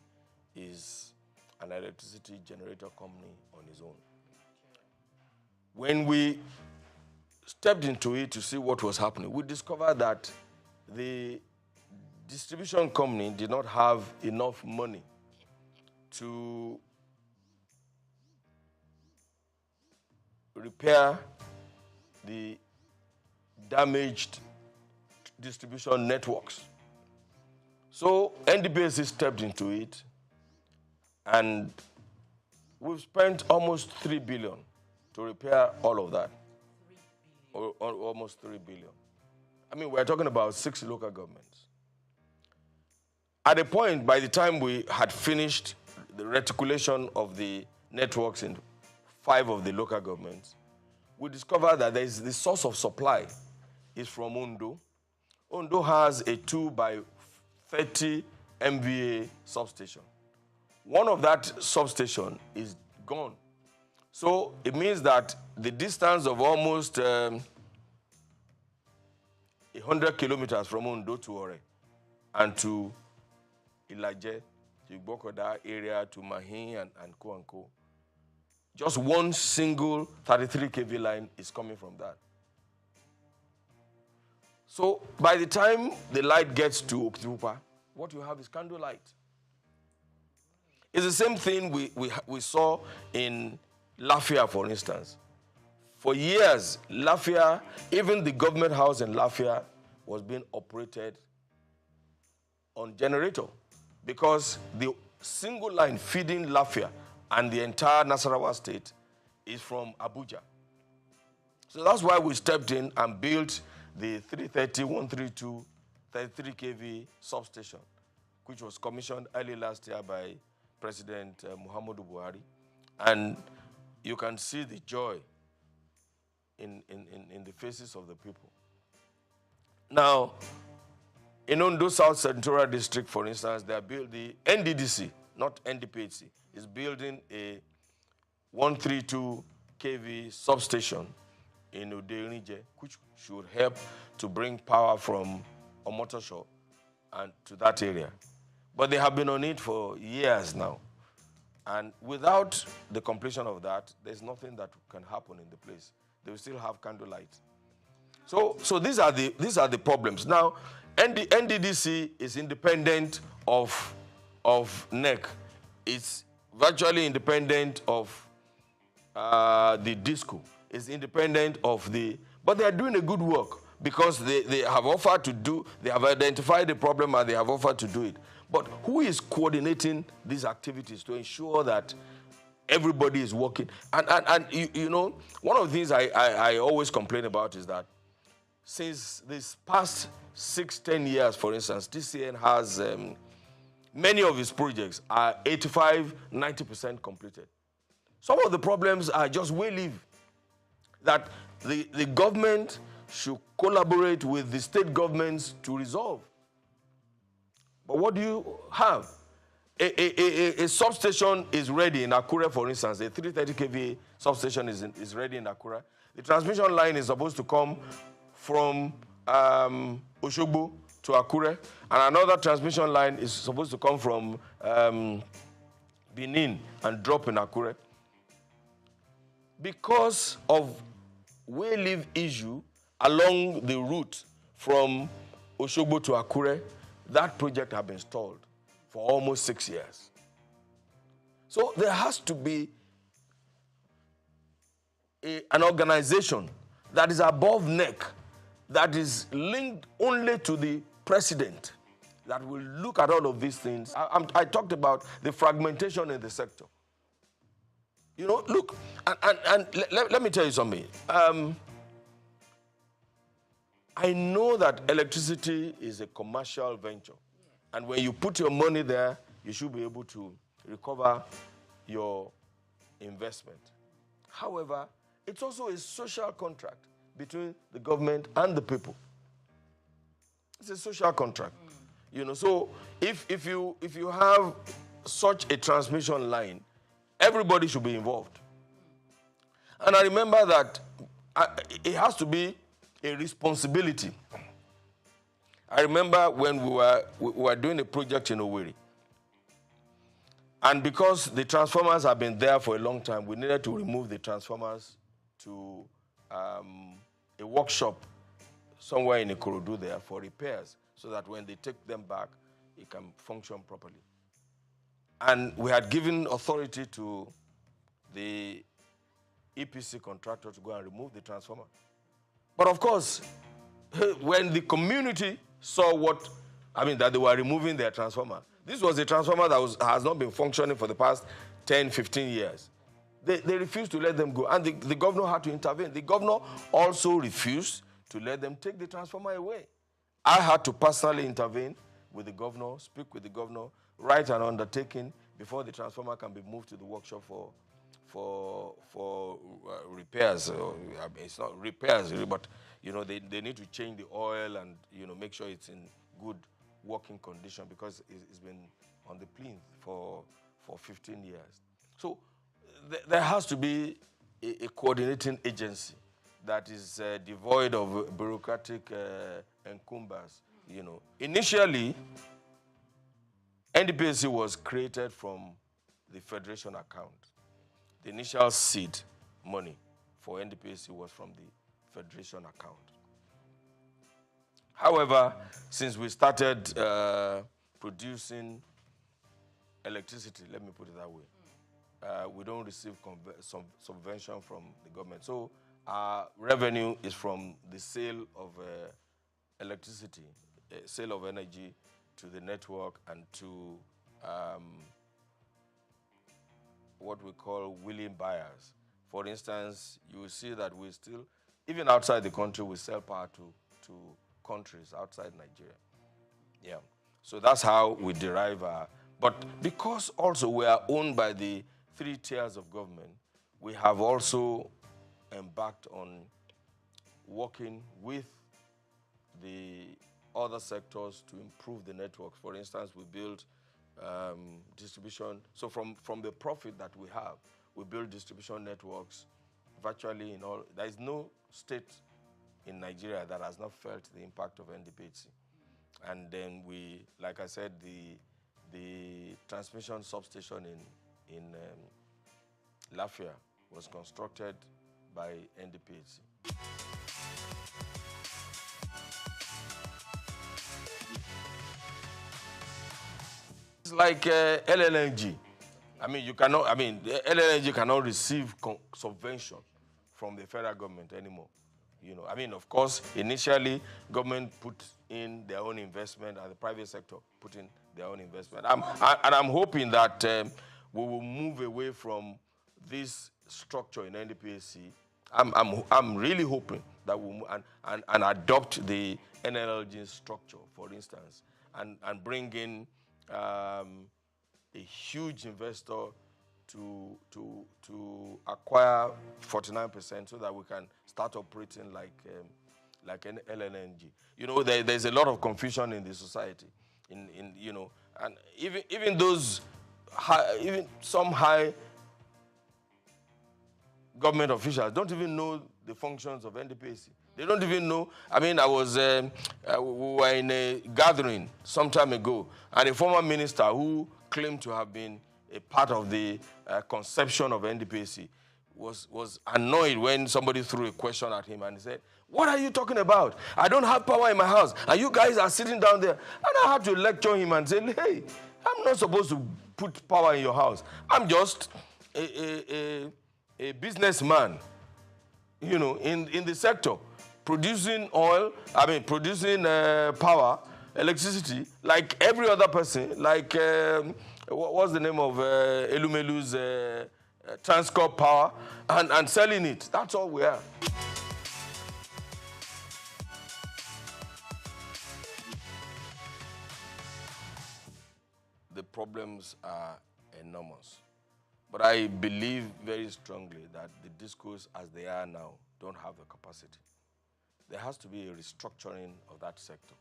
is an electricity generator company on his own. When we stepped into it to see what was happening, we discovered that the distribution company did not have enough money to repair the damaged distribution networks. So NDPC stepped into it, and we've spent almost 3 billion to repair all of that. Or almost 3 billion. I mean, we're talking about 6 local governments. At a point, by the time we had finished the reticulation of the networks in 5 of the local governments, we discovered that the source of supply is from Ondo. Ondo has a 2 by 30 MVA substation. One of that substation is gone. So it means that the distance of almost 100 kilometers from Ondo to Ore and to Ilaje, to Igbokoda area, to Mahin and Co. Just one single 33 kV line is coming from that. So by the time the light gets to Okitipupa, what you have is candle light. It's the same thing we saw in Lafia, for instance. For years, Lafia, even the government house in Lafia, was being operated on generator because the single line feeding Lafia and the entire Nasarawa state is from Abuja. So that's why we stepped in and built the 330, 132, 33 kV substation, which was commissioned early last year by President Muhammadu Buhari. And you can see the joy in the faces of the people. Now, in Ondo South Central District, for instance, they are building the NDDC, not NDPHC, is building a 132 kV substation in Uderinije, which should help to bring power from Omotosho and to that area. But they have been on it for years now. And without the completion of that, there's nothing that can happen in the place. they will still have candlelight. So these are the problems. Now, NDDC is independent of NEC. It's virtually independent of the DISCO. It's independent of but they are doing a good work because they have offered to do, they have identified the problem and they have offered to do it. But who is coordinating these activities to ensure that everybody is working? And you know, one of the things I always complain about is that since this past 6-10 years, for instance, TCN has many of its projects are 85-90% completed. Some of the problems are just way-live, that the government should collaborate with the state governments to resolve. But what do you have? A substation is ready in Akure, for instance. A 330 kV substation is ready in Akure. The transmission line is supposed to come from Oshogbo to Akure, and another transmission line is supposed to come from Benin and drop in Akure. Because of way-live issue along the route from Oshogbo to Akure, that project has been stalled for almost 6 years. So there has to be an organization that is above NEC, that is linked only to the president, that will look at all of these things. I talked about the fragmentation in the sector. You know, look, and let me tell you something. I know that electricity is a commercial venture. And when you put your money there, you should be able to recover your investment. However, it's also a social contract between the government and the people. It's a social contract. You know, so if you have such a transmission line, everybody should be involved. And I remember that it has to be a responsibility. I remember when we were doing a project in Owerri. And because the transformers have been there for a long time, we needed to remove the transformers to a workshop somewhere in Ikorodu there for repairs, so that when they take them back, it can function properly. And we had given authority to the EPC contractor to go and remove the transformer. But of course, when the community saw that they were removing their transformer, this was a transformer that has not been functioning for the past 10, 15 years. They refused to let them go, and the governor had to intervene. The governor also refused to let them take the transformer away. I had to personally intervene with the governor, speak with the governor, write an undertaking before the transformer can be moved to the workshop for repairs. It's not repairs, really, but you know they need to change the oil and make sure it's in good working condition, because it's been on the plinth for 15 years. So there has to be a coordinating agency that is devoid of bureaucratic encumbers. Initially, NDPAC was created from the Federation account. The initial seed money for NDPAC was from the Federation account. However, since we started producing electricity, let me put it that way, we don't receive subvention from the government. So our revenue is from the sale of electricity, sale of energy to the network and to what we call willing buyers. For instance, you will see that we still, even outside the country, we sell power to countries outside Nigeria. Yeah. So that's how we derive our, but because also we are owned by the 3 tiers of government, we have also embarked on working with the other sectors to improve the network. For instance, we build distribution. So from the profit that we have, we build distribution networks virtually in all. There is no state in Nigeria that has not felt the impact of NDPAC. And then we, like I said, the transmission substation in Lafia was constructed by NDPHC. It's like LLNG. I mean, the LLNG cannot receive subvention from the federal government anymore. You know, I mean, of course, initially, government put in their own investment, and the private sector put in their own investment. I'm hoping that we will move away from this structure in NDPHC. I'm really hoping that we'll and adopt the NLLG structure, for instance, and bring in a huge investor to acquire 49% so that we can start operating like an LNG. You know, there's a lot of confusion in the society, you know, and even those even some high government officials don't even know the functions of NDPHC. They don't even know. I mean, we were in a gathering some time ago, and a former minister who claimed to have been a part of the conception of NDPHC was annoyed when somebody threw a question at him, and he said, "What are you talking about? I don't have power in my house, and you guys are sitting down there." And I had to lecture him and say, "Hey, I'm not supposed to put power in your house. I'm just a businessman, you know, in the sector, producing oil, producing power, electricity, like every other person, like, what's the name of Elumelu's Transcorp Power, and selling it. That's all we are." The problems are enormous. But I believe very strongly that the discos as they are now don't have the capacity. There has to be a restructuring of that sector.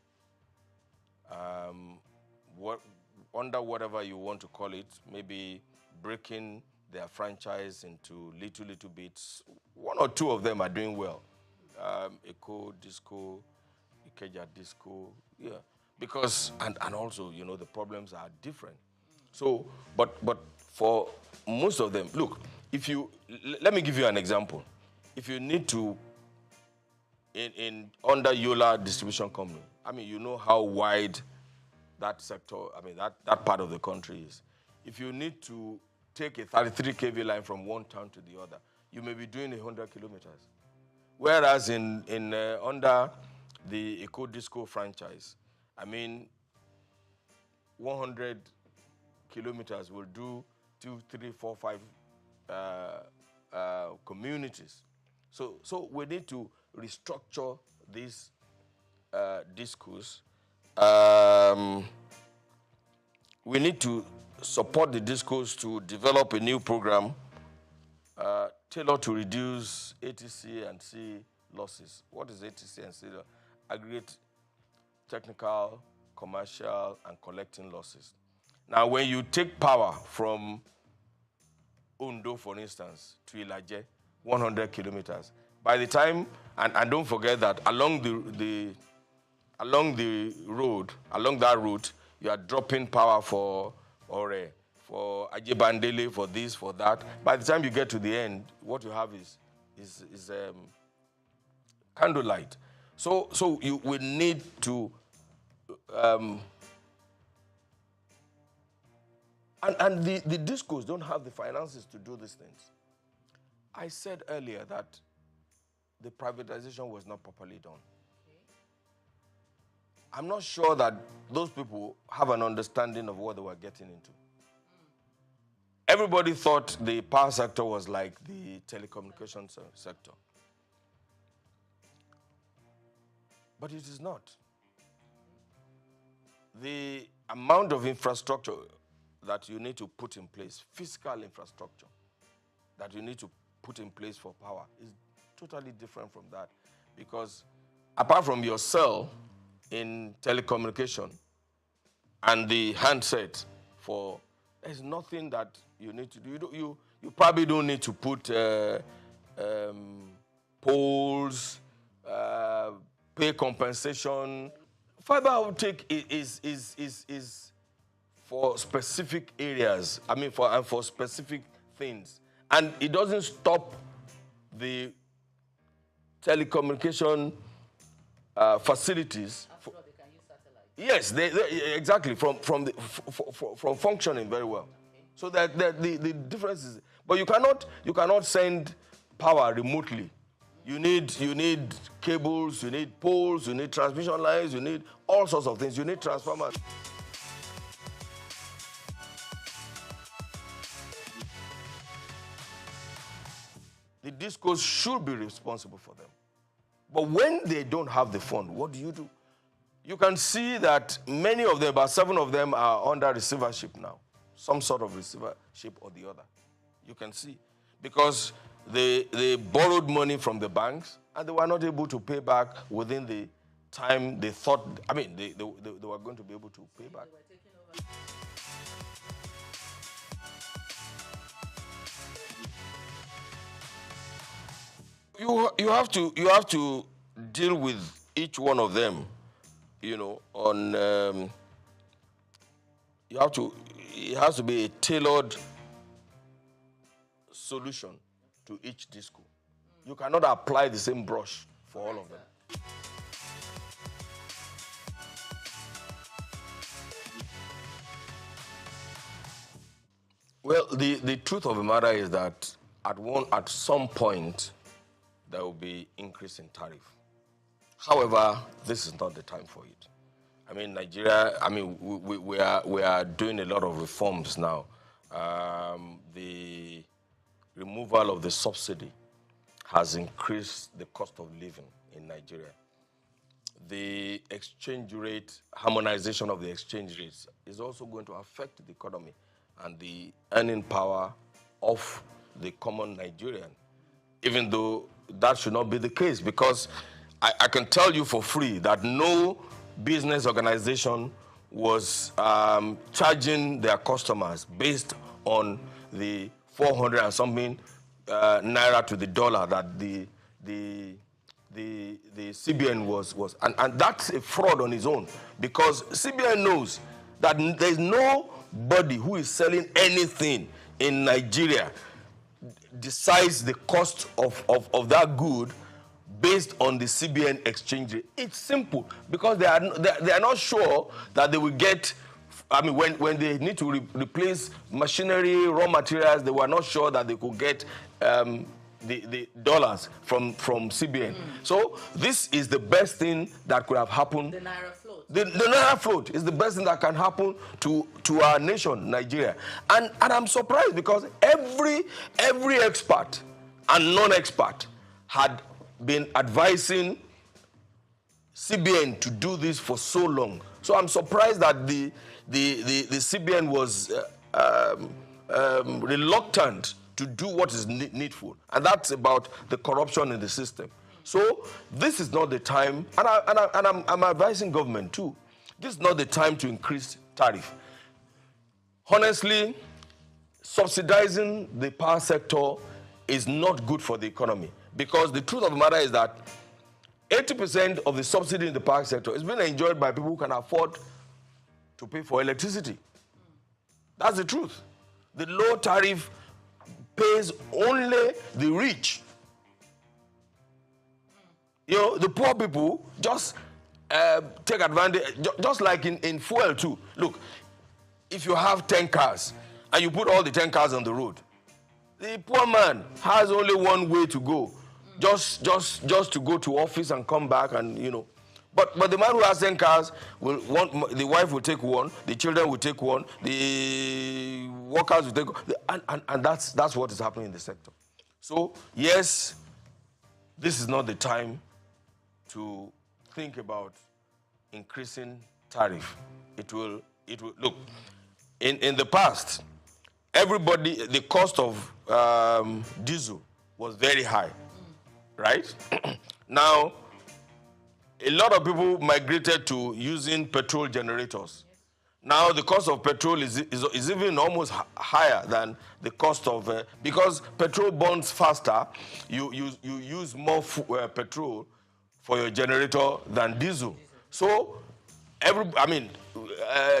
Under whatever you want to call it, maybe breaking their franchise into little bits. One or two of them are doing well. Eco, Disco, Ikeja Disco, yeah. Because, and also, you know, the problems are different. So, but for most of them, look, let me give you an example. If you need to, under Yola Distribution Company, I mean, you know how wide that sector, I mean, that part of the country is. If you need to take a 33 kV line from one town to the other, you may be doing 100 kilometers. Whereas under the Eco Disco franchise, I mean, 100 kilometers will do 2, 3, 4, 5 communities. So we need to restructure these discos. We need to support the discos to develop a new program tailored to reduce ATC and C losses. What is ATC and C? Aggregate technical, commercial, and collecting losses. Now, when you take power from Ondo, for instance, to Ilaje, 100 kilometers, by the time, and don't forget that along that route, you are dropping power for Ore, for Ajebandele, for this, for that. By the time you get to the end, what you have is candlelight. So you will need to, and the discos don't have the finances to do these things. I said earlier that the privatization was not properly done. I'm not sure that those people have an understanding of what they were getting into. Everybody thought the power sector was like the telecommunications sector. But it is not. The amount of infrastructure that you need to put in place, physical infrastructure that you need to put in place for power is totally different from that. Because apart from your cell in telecommunication and the handset there's nothing that you need to do. You probably don't need to put poles, pay compensation. Fiber optic is for specific areas. I mean, for specific things, and it doesn't stop the telecommunication facilities. Yes, exactly, from functioning very well. So that the difference is, but you cannot send power remotely. You need cables, you need poles, you need transmission lines, you need all sorts of things. You need transformers. The discos should be responsible for them. But when they don't have the fund, what do? You can see that many of them, about 7 of them, are under receivership now. Some sort of receivership or the other. You can see. Because they borrowed money from the banks and they were not able to pay back within the time they thought, they were going to be able to pay back. You have to deal with each one of them, on it has to be a tailored solution to each disco. You cannot apply the same brush for all of them. Well, the truth of the matter is that at some point there will be increase in tariff. However, this is not the time for it. Nigeria, we are doing a lot of reforms now. The removal of the subsidy has increased the cost of living in Nigeria. The exchange rate, harmonization of the exchange rates is also going to affect the economy and the earning power of the common Nigerian, even though that should not be the case, because I can tell you for free that no business organization was charging their customers based on the 400 and something naira to the dollar that the CBN was and that's a fraud on its own, because CBN knows that there's nobody who is selling anything in Nigeria decides the cost of that good based on the CBN exchange rate. It's simple, because they are not sure that they will get, when they need to replace machinery, raw materials, they were not sure that they could get the dollars from CBN. So this is the best thing that could have happened. The Naira float. The Naira float is the best thing that can happen to our nation, Nigeria. And I'm surprised, because every expert and non-expert had been advising CBN to do this for so long. So I'm surprised that the CBN was reluctant to do what is needful, and that's about the corruption in the system. So this is not the time, and I'm advising government too. This is not the time to increase tariff. Honestly, subsidizing the power sector is not good for the economy, because the truth of the matter is that 80% of the subsidy in the power sector is being enjoyed by people who can afford to pay for electricity. That's the truth. The low tariff pays only the rich. The poor people just take advantage, just like in fuel too. Look, if you have 10 cars and you put all the 10 cars on the road, the poor man has only one way to go, just to go to office and come back, and But the man who has 10 cars the wife will take one, the children will take one, the workers will take one, and that's what is happening in the sector. So yes, this is not the time to think about increasing tariff. It will look, in the past, the cost of diesel was very high, right? Now, a lot of people migrated to using petrol generators. Now the cost of petrol is even almost higher than the cost of, because petrol burns faster, you use more petrol for your generator than diesel. So,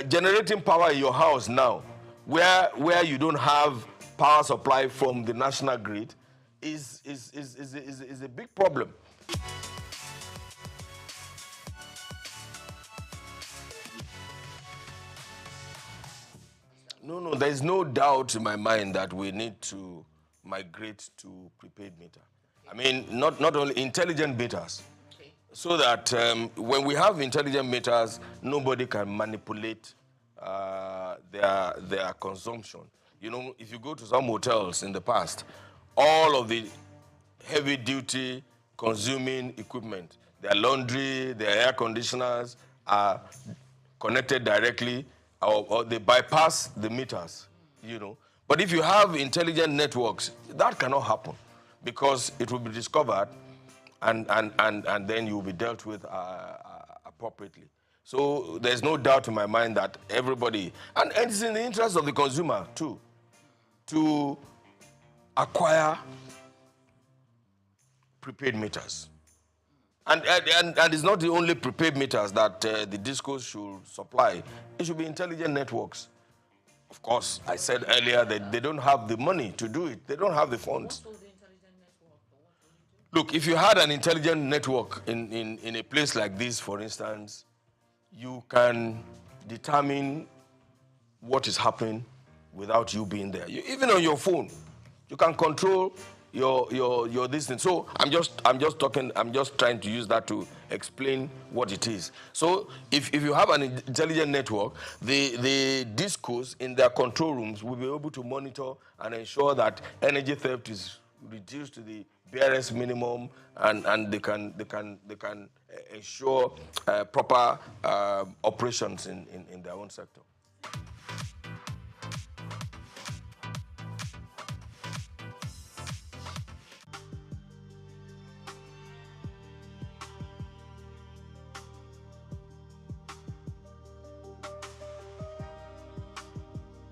generating power in your house now, where you don't have power supply from the national grid, is a big problem. No, there's no doubt in my mind that we need to migrate to prepaid meter. I mean, not only intelligent meters, so that when we have intelligent meters, nobody can manipulate their consumption. You know, if you go to some hotels in the past, all of the heavy-duty consuming equipment, their laundry, their air conditioners are connected directly, or they bypass the meters, you know. But if you have intelligent networks, that cannot happen because it will be discovered and then you will be dealt with appropriately. So there's no doubt in my mind that everybody, and it's in the interest of the consumer too, to acquire prepaid meters. And it's not the only prepaid meters that the discos should supply. It should be intelligent networks. Of course, I said earlier that they don't have the money to do it. They don't have the funds. Look, if you had an intelligent network in a place like this, for instance, you can determine what is happening without you being there. Even on your phone, you can control your this thing. So I'm just trying to use that to explain what it is. So if you have an intelligent network, the discos in their control rooms will be able to monitor and ensure that energy theft is reduced to the barest minimum, and they can ensure proper operations in their own sector.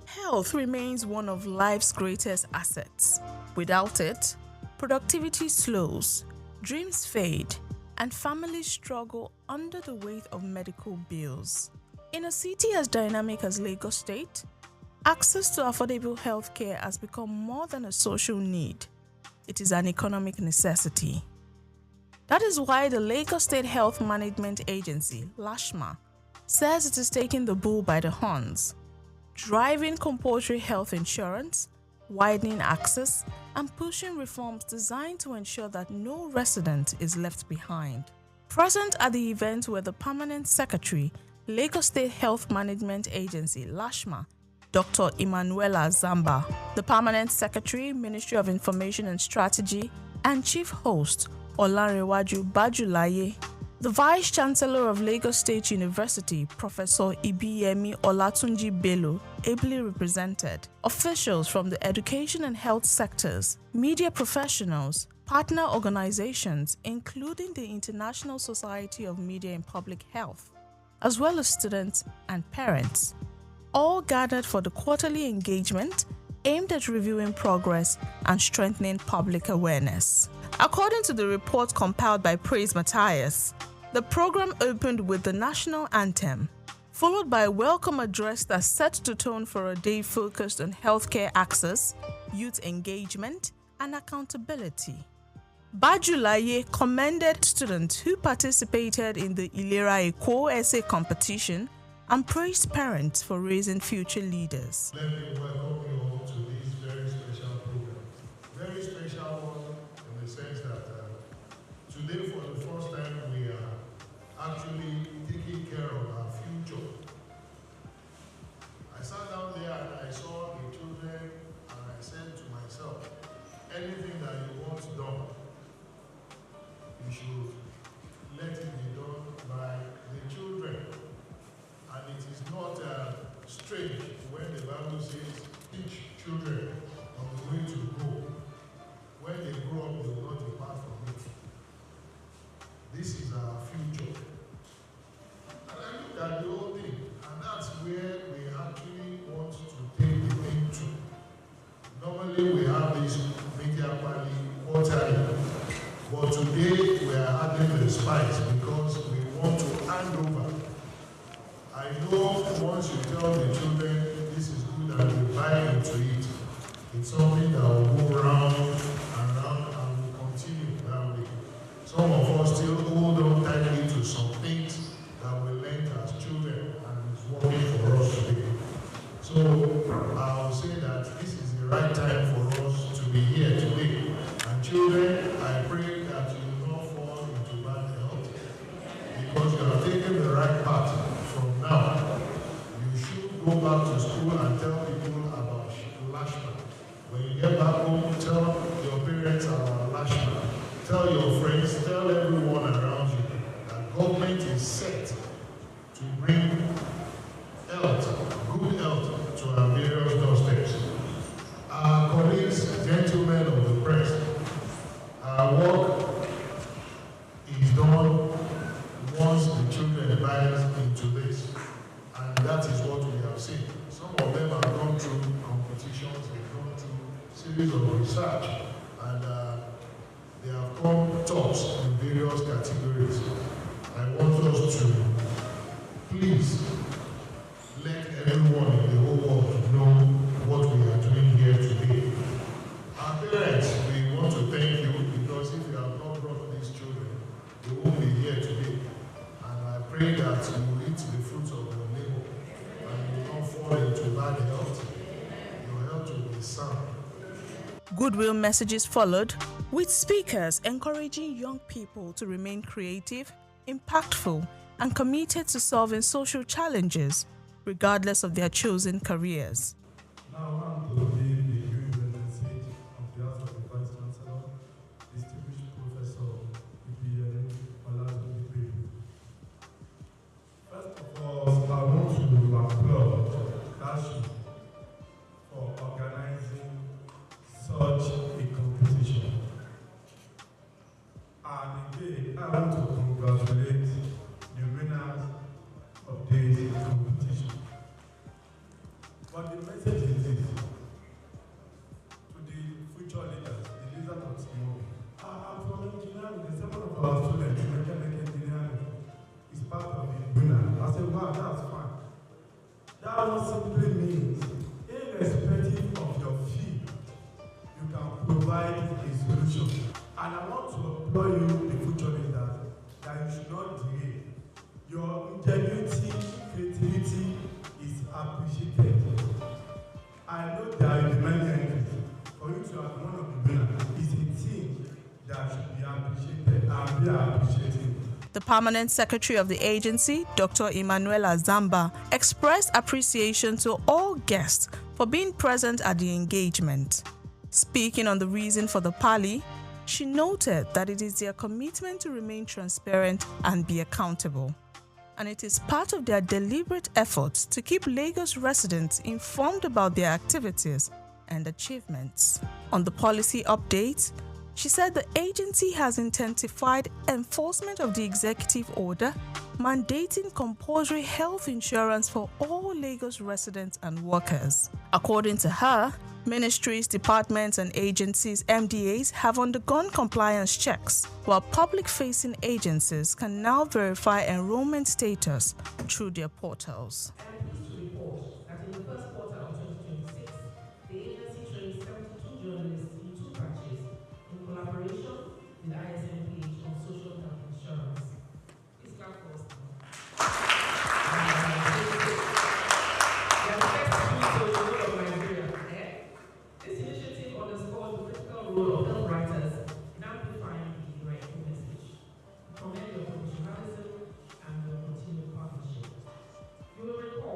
Health remains one of life's greatest assets. Without it, productivity slows, dreams fade, and families struggle under the weight of medical bills. In a city as dynamic as Lagos State, access to affordable healthcare has become more than a social need. It is an economic necessity. That is why the Lagos State Health Management Agency, LASHMA, says it is taking the bull by the horns, driving compulsory health insurance, widening access, and pushing reforms designed to ensure that no resident is left behind. Present at the event were the Permanent Secretary, Lagos State Health Management Agency, LASHMA, Dr. Emanuela Zamba, the Permanent Secretary, Ministry of Information and Strategy, and Chief Host, Olanrewaju Bajulaye, the Vice Chancellor of Lagos State University, Professor Ibiyemi Olatunji Bello, ably represented, officials from the education and health sectors, media professionals, partner organizations, including the International Society of Media and Public Health, as well as students and parents, all gathered for the quarterly engagement aimed at reviewing progress and strengthening public awareness. According to the report compiled by Praise Matthias, the program opened with the national anthem, followed by a welcome address that set the tone for a day focused on healthcare access, youth engagement, and accountability. Bajulaye commended students who participated in the Ilera Eko essay competition and praised parents for raising future leaders. Let me welcome you all to this very special program. Very special one in the sense that today for the first time we are actually taking care of our future. I sat down there and I saw the children and I said to myself, anything that you want done, you should let it be done by the children. And it is not strange when the Bible says, teach children on the way to go. When they grow up, they will not depart from it. This is our future. And I look at the whole thing, and that's where we actually want to take the thing to. Normally we have this media quality quarterly, but today we are adding the spice because we want to hand over. I know once you tell the children this is good and they buy into it, it's something that will go round and round and will continue that way. Some of go back to school and tell people about Lashma. When you get back home, tell your parents about Lashma. Tell your friends, tell everyone around you that government is set to bring health, good health to our various doorsteps. Our colleagues, gentlemen of the press, our work is done once the children buy into this. And that is what we have seen. Some of them have gone through competitions, they've gone through series of research, and they have come tops in various categories. I want us to please let everyone in the whole world know what we are doing here today. Our parents, we want to thank you because if you have not brought these children, they won't be here today. And I pray that you will eat the fruits of your labor and you will not fall into bad health. Your health will be sound. Goodwill messages followed, with speakers encouraging young people to remain creative, impactful, and committed to solving social challenges, regardless of their chosen careers. Now I'm going to give the goodwill message on behalf of the Vice Chancellor, distinguished Professor Ibiyele Olatunji. First of all, I want to applaud Dashi for organizing such a competition. And again, I want to congratulate the winners of this competition. But the message is this to the future leaders, the leaders of tomorrow. I'm from engineering, the second of our students in mechanical engineering is part of the winner. I said, wow, that's fine. That one simply means, irrespective of your field, you can provide a solution. And I want to applaud you, the future leaders, that you should not delay. Your ingenuity, creativity is appreciated. I know there will be many entries. For you to have one of the winners is a team that should be appreciated and we are appreciating. The permanent secretary of the agency, Dr. Emanuela Zamba, expressed appreciation to all guests for being present at the engagement. Speaking on the reason for the parley, she noted that it is their commitment to remain transparent and be accountable, and it is part of their deliberate efforts to keep Lagos residents informed about their activities and achievements. On the policy update, she said the agency has intensified enforcement of the executive order mandating compulsory health insurance for all Lagos residents and workers. According to her, ministries, departments, and agencies, MDAs, have undergone compliance checks, while public-facing agencies can now verify enrollment status through their portals. I'm pleased to report that in the first quarter of 2026, the agency trained 72 journalists in 2 batches in collaboration with ISMPH on social health insurance. Please clap for us now. They are the first to the role of Nigeria. This initiative underscores the critical role of health writers in amplifying the rightful message. We commend your professionalism and your continued partnership. You will recall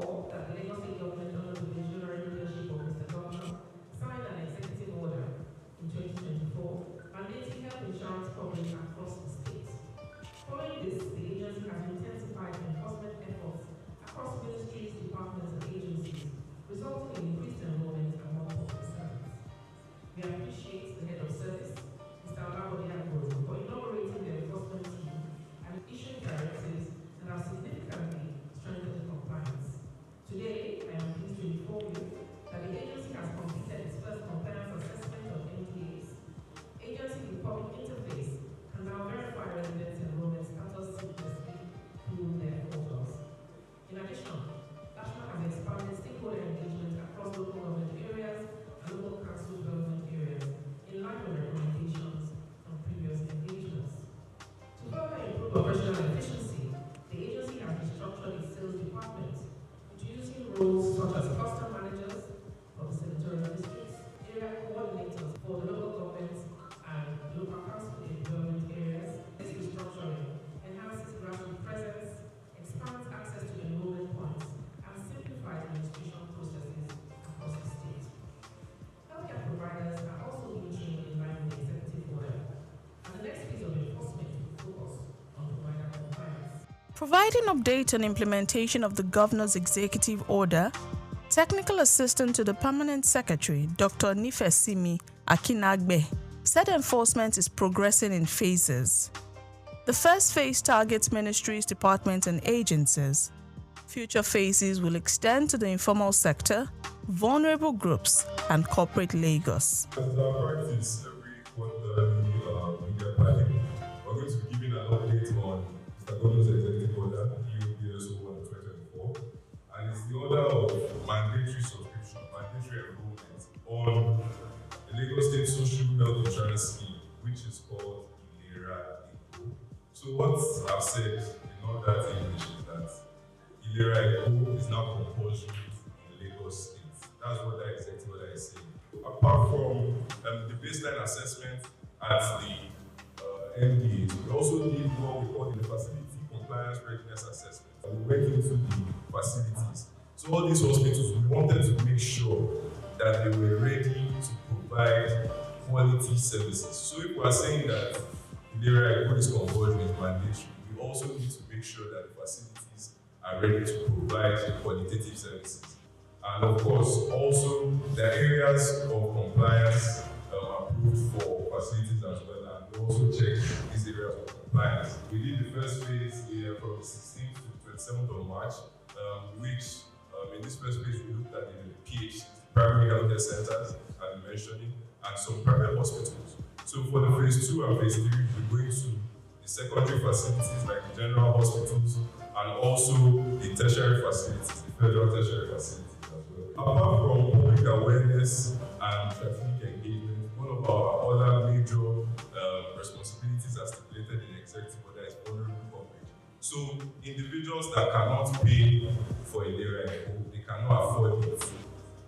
Providing update on implementation of the Governor's Executive Order, Technical Assistant to the Permanent Secretary, Dr. Nifesimi Akinagbe, said enforcement is progressing in phases. The first phase targets ministries, departments, and agencies. Future phases will extend to the informal sector, vulnerable groups, and corporate Lagos. As our practice every quarterly media planning, we're going to be giving an update on Mr. Governor's Executive Order, EOPSO 1/2024, and it's the order of mandatory subscription, mandatory enrollment on the Lagos State Social Health Insurance Scheme, which is called ILERA ECO. So what I've said in all that English is that ILERA ECO is now compulsory in Lagos State. That's what that executive order is saying. Apart from the baseline assessment at the MDAs, we also did what we call the facility compliance readiness assessment. We went into the facilities. So all these hospitals, we wanted to make sure that they were ready to provide quality services. So if we are saying that ILERA ECO is compulsory, is mandatory, we also need to make sure that the facilities are ready to provide qualitative services. And of course, also the areas of compliance approved for facilities as well, and we also check these areas of compliance. We did the first phase from the 16th to the 27th of March, which in this first phase we looked at the PHCs, primary healthcare centers, as we mentioned, and some private hospitals. So for the phase 2 and phase 3, we're going to the secondary facilities like the general hospitals and also the tertiary facilities, the federal tertiary facilities. Apart from public awareness and strategic engagement, one of our other major responsibilities as stipulated in the executive order is vulnerable coverage. So individuals that cannot pay for ILERA ECO, they cannot afford it.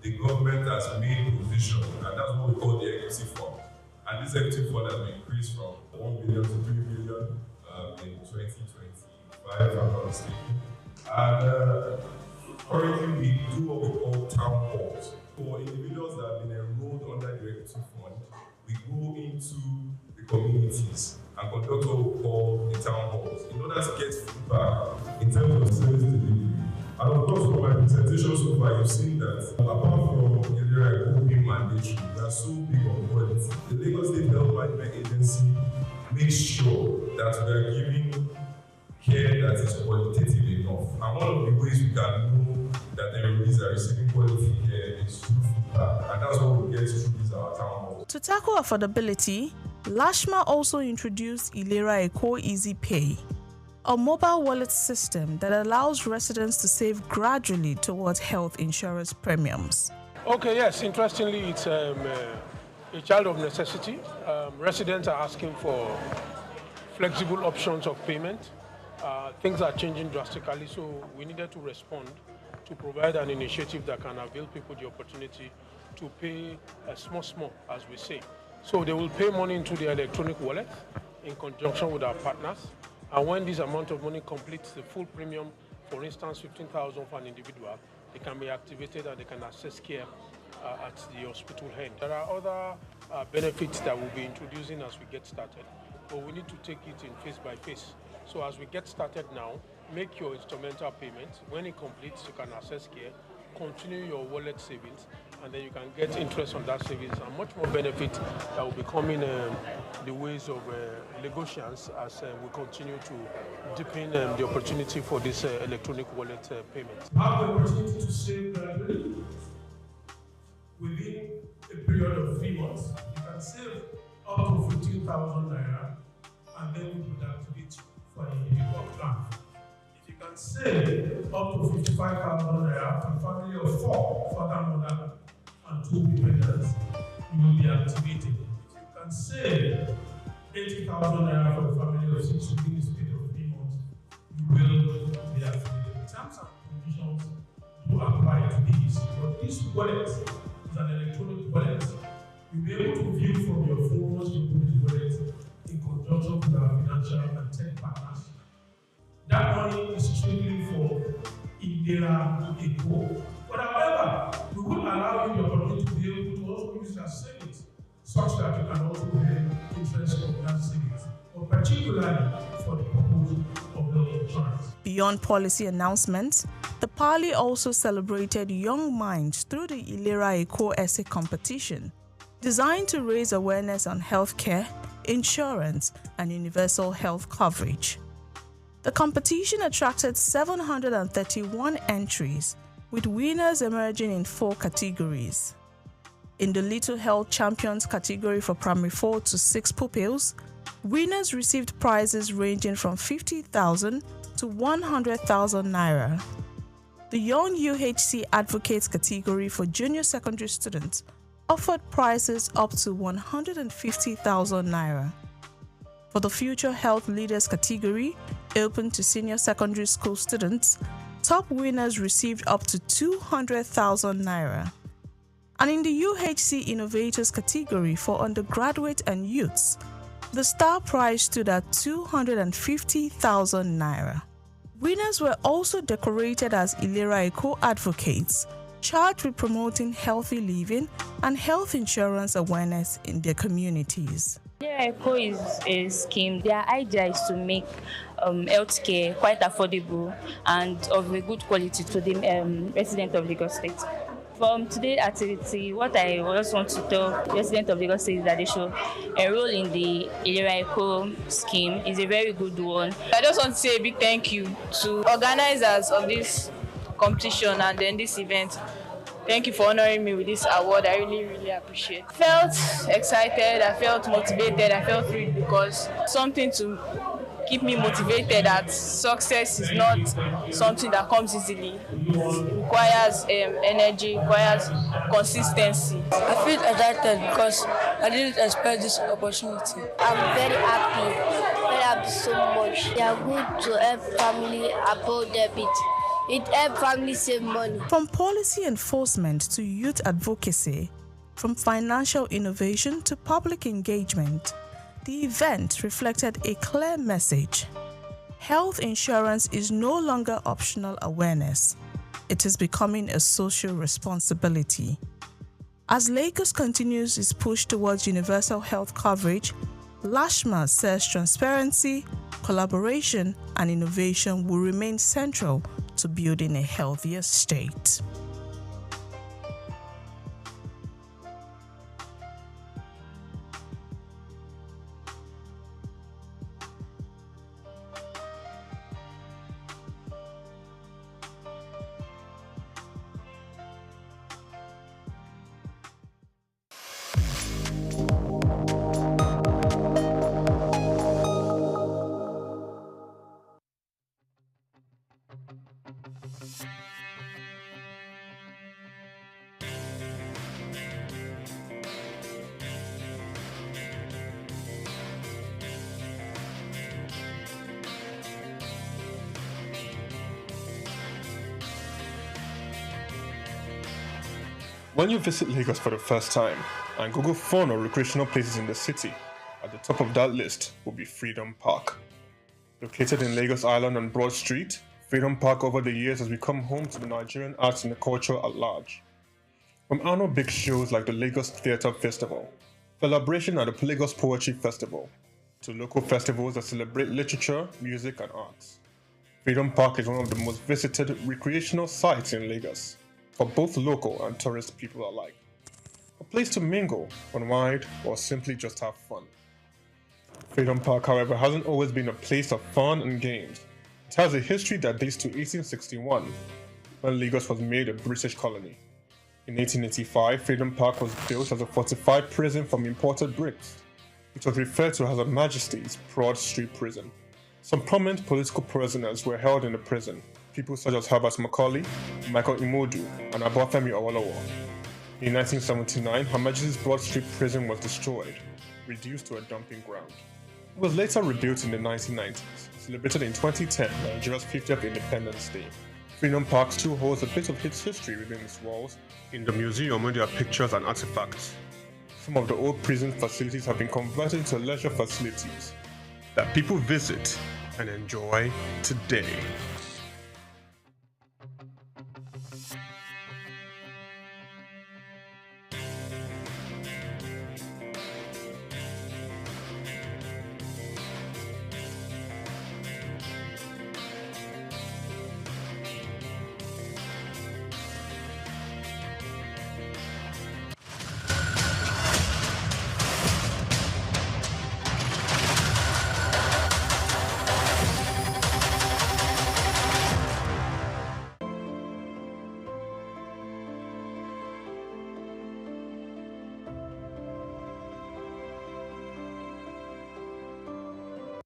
The government has made provision, and that's what we call the equity fund. And this equity fund has been increased from 1 billion to 3 billion in 2025, if I'm not mistaken. And currently, we do what we call town halls. For individuals that have been enrolled under the equity fund, we go into the communities and conduct what we call the town halls in order to get feedback in terms of service delivery. And of course, from my presentation so far, you've seen that apart from ILERA ECO being mandatory, we are so big on quality. The Lagos State Health Management Agency makes sure that we are giving care that is qualitative enough. And one of the ways we can know that the employees are receiving quality care is through feedback. And that's what we get through these our town halls. To tackle affordability, Lashma also introduced ILERA ECO Easy Pay, a mobile wallet system that allows residents to save gradually towards health insurance premiums. Okay, yes, interestingly, it's a child of necessity. Residents are asking for flexible options of payment. Things are changing drastically, so we needed to respond to provide an initiative that can avail people the opportunity to pay small, as we say. So they will pay money into the electronic wallet in conjunction with our partners. And when this amount of money completes the full premium, for instance, 15,000 for an individual, they can be activated and they can access care at the hospital end. There are other benefits that we'll be introducing as we get started, but we need to take it in phase by phase. So as we get started now, make your instrumental payment. When it completes, you can access care, continue your wallet savings, and then you can get interest on that savings and much more benefit that will be coming the ways of Lagosians as we continue to deepen the opportunity for this electronic wallet payment. Have the opportunity to save gradually within a period of 3 months. You can save up to 15,000 naira and then we would activate for an individual plan. If you can save up to 55,000 naira for a family of 4, father, mother, and 2 dependents, you will be activated. If you can save 80,000 naira for a family of 6 within a period of 3 months, you will be activated. Terms and conditions do apply to these, but this wallet is an electronic wallet. You'll be able to view from your phone once you put this wallet in conjunction with our financial and tech partners. That money is strictly for ILERA ECO. But however, we will allow you the opportunity to be able to also use your savings such that you can also earn interest on that savings, but particularly for the purpose of health insurance. Beyond policy announcements, the Parley also celebrated young minds through the Ilera Eko essay competition, designed to raise awareness on healthcare, insurance, and universal health coverage. The competition attracted 731 entries, with winners emerging in 4 categories. In the Little Health Champions category for primary 4 to 6 pupils, winners received prizes ranging from 50,000 to 100,000 naira. The Young UHC Advocates category for junior secondary students offered prizes up to 150,000 naira. For the Future Health Leaders category, open to senior secondary school students, top winners received up to 200,000 naira. And in the UHC Innovators category for undergraduate and youths, the star prize stood at 250,000 naira. Winners were also decorated as Ilera Eko advocates, charged with promoting healthy living and health insurance awareness in their communities. Ilera Eko is a scheme. Their idea is to make healthcare quite affordable and of a good quality to the residents of Lagos State. From today's activity, what I just want to tell residents of Lagos State is that they should enroll in the Ilera Eko scheme. It's a very good one. I just want to say a big thank you to organizers of this competition and then this event. Thank you for honoring me with this award. I really, really appreciate it. I felt excited, I felt motivated, I felt thrilled because something to keep me motivated that success is not something that comes easily. It requires energy, requires consistency. I feel excited because I didn't expect this opportunity. I'm very happy so much. They are good to help family about debit. It helps family save money. From policy enforcement to youth advocacy, from financial innovation to public engagement, the event reflected a clear message. Health insurance is no longer optional awareness. It is becoming a social responsibility. As Lagos continues its push towards universal health coverage, Lashma says transparency, collaboration, and innovation will remain central to building a healthier state. When you visit Lagos for the first time and Google fun or recreational places in the city, at the top of that list will be Freedom Park. Located in Lagos Island on Broad Street, Freedom Park over the years has become home to the Nigerian arts and the culture at large. From annual big shows like the Lagos Theatre Festival, celebration at the Lagos Poetry Festival, to local festivals that celebrate literature, music, and arts. Freedom Park is one of the most visited recreational sites in Lagos, for both local and tourist people alike. A place to mingle, unwind, or simply just have fun. Freedom Park, however, hasn't always been a place of fun and games. It has a history that dates to 1861, when Lagos was made a British colony. In 1885, Freedom Park was built as a fortified prison from imported bricks. It was referred to as Her Majesty's Broad Street Prison. Some prominent political prisoners were held in the prison. People such as Herbert Macaulay, Michael Imodu, and Obafemi Awolowo. In 1979, Her Majesty's Broad Street Prison was destroyed, reduced to a dumping ground. It was later rebuilt in the 1990s, celebrated in 2010, Nigeria's 50th Independence Day. Freedom Park still holds a bit of its history within its walls. In the museum, where there are pictures and artifacts. Some of the old prison facilities have been converted into leisure facilities that people visit and enjoy today.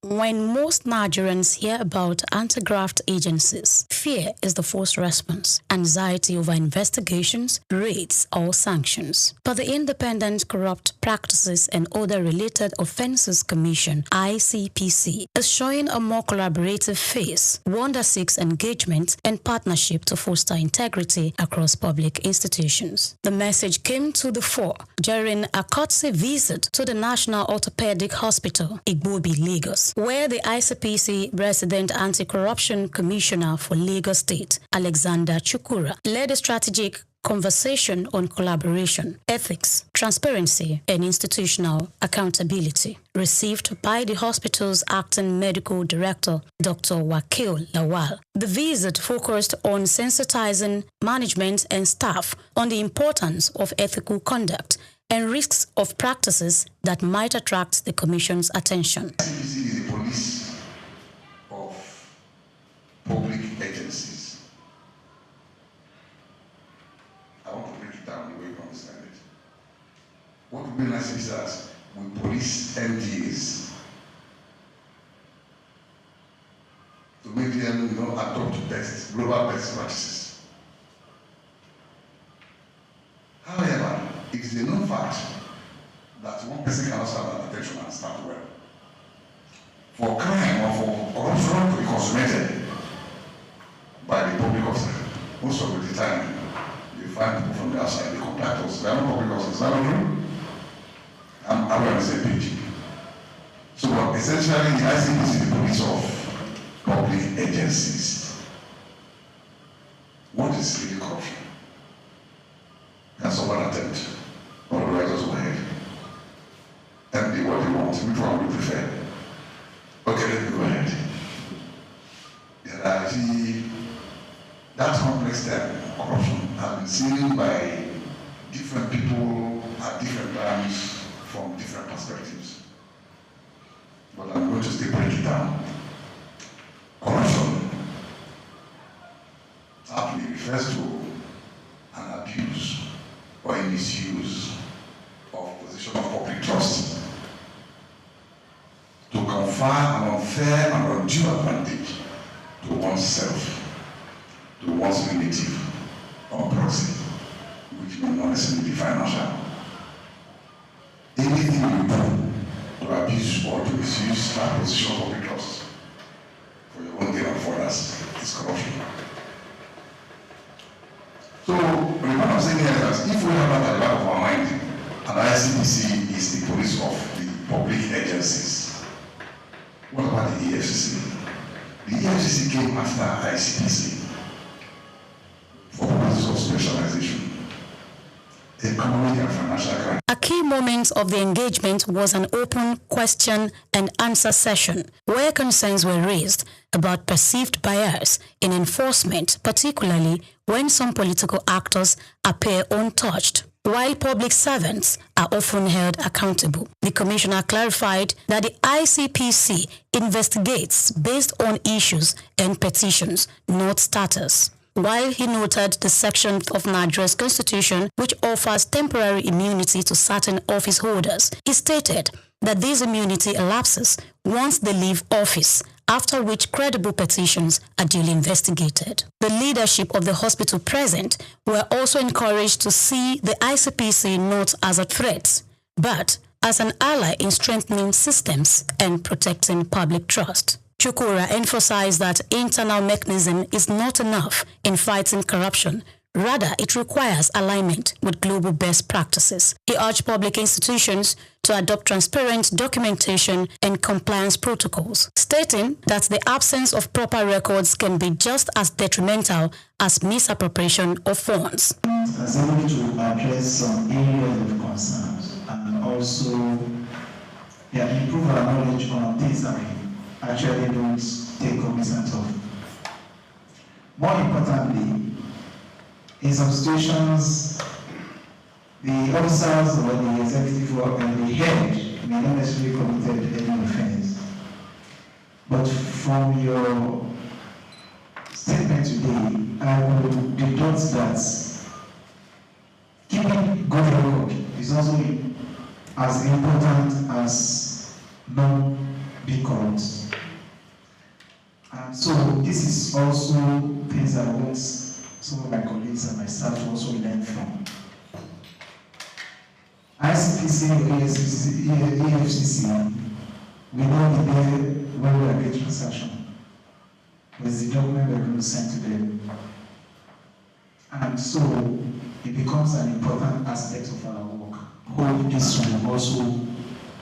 When most Nigerians hear about anti-graft agencies, fear is the first response, anxiety over investigations, raids, or sanctions. But the Independent Corrupt Practices and Other Related Offences Commission, ICPC, is showing a more collaborative face, one that seeks engagement and partnership to foster integrity across public institutions. The message came to the fore during a courtesy visit to the National Orthopedic Hospital, Igbobi, Lagos, where the ICPC Resident Anti-Corruption Commissioner for Lagos State, Alexander Chukura, led a strategic conversation on collaboration, ethics, transparency, and institutional accountability, received by the hospital's acting medical director, Dr. Wakil Lawal. The visit focused on sensitizing management and staff on the importance of ethical conduct and risks of practices that might attract the Commission's attention. ICPC is the police of public agencies. I want to break it down the way you understand it. What we mean is that we police MDAs to make them adopt global best practices. However, it is a known fact that one person cannot serve at attention and start well. For crime or for corruption to be consummated by the public officer, most of the time you find people from the outside, they contact us. They are not public officers, are not true? I'm aware on the same page. So essentially, the ICPC is the police of public agencies. What is really corruption? Can someone attempt? Or do I just go ahead? And do what they want? Which one would you prefer? Okay, let me go ahead. That complex term, corruption, has been seen by different people at different times from different perspectives. But I'm going to still break it down. Corruption aptly refers to an abuse or a misuse of position of public trust to confer an unfair and undue advantage to oneself, to one's relative or proxy, which may not necessarily be financial. Anything you do to abuse or to misuse that position of public trust for your own gain and for others is corruption. So, what I'm saying here is that if we have that at the back of our mind, and ICPC is the police of the public agencies, what about the EFCC? The EFCC came after ICPC for purposes of specialization, economic and financial crime. A key moment of the engagement was an open question and answer session where concerns were raised about perceived bias in enforcement, particularly when some political actors appear untouched, while public servants are often held accountable. The Commissioner clarified that the ICPC investigates based on issues and petitions, not status. While he noted the section of Nigeria's constitution which offers temporary immunity to certain office holders, he stated that this immunity elapses once they leave office, after which credible petitions are duly investigated. The leadership of the hospital present were also encouraged to see the ICPC not as a threat, but as an ally in strengthening systems and protecting public trust. Chukura emphasized that internal mechanism is not enough in fighting corruption. Rather, it requires alignment with global best practices. He urged public institutions to adopt transparent documentation and compliance protocols, stating that the absence of proper records can be just as detrimental as misappropriation of funds. I was able to address some areas of concerns and also improve our knowledge on things that we actually don't take cognizance of. More importantly, in some situations, the officers or the executive or the head may not necessarily committed any offense. But from your statement today, I would deduct that keeping good record is also as important as be corrupt. And so this is also things I want some of my colleagues and myself to also learn from. ICPC or EFCC will not be there when we are getting transaction. With the document we're going to send to them. And so it becomes an important aspect of our work. Hope this will also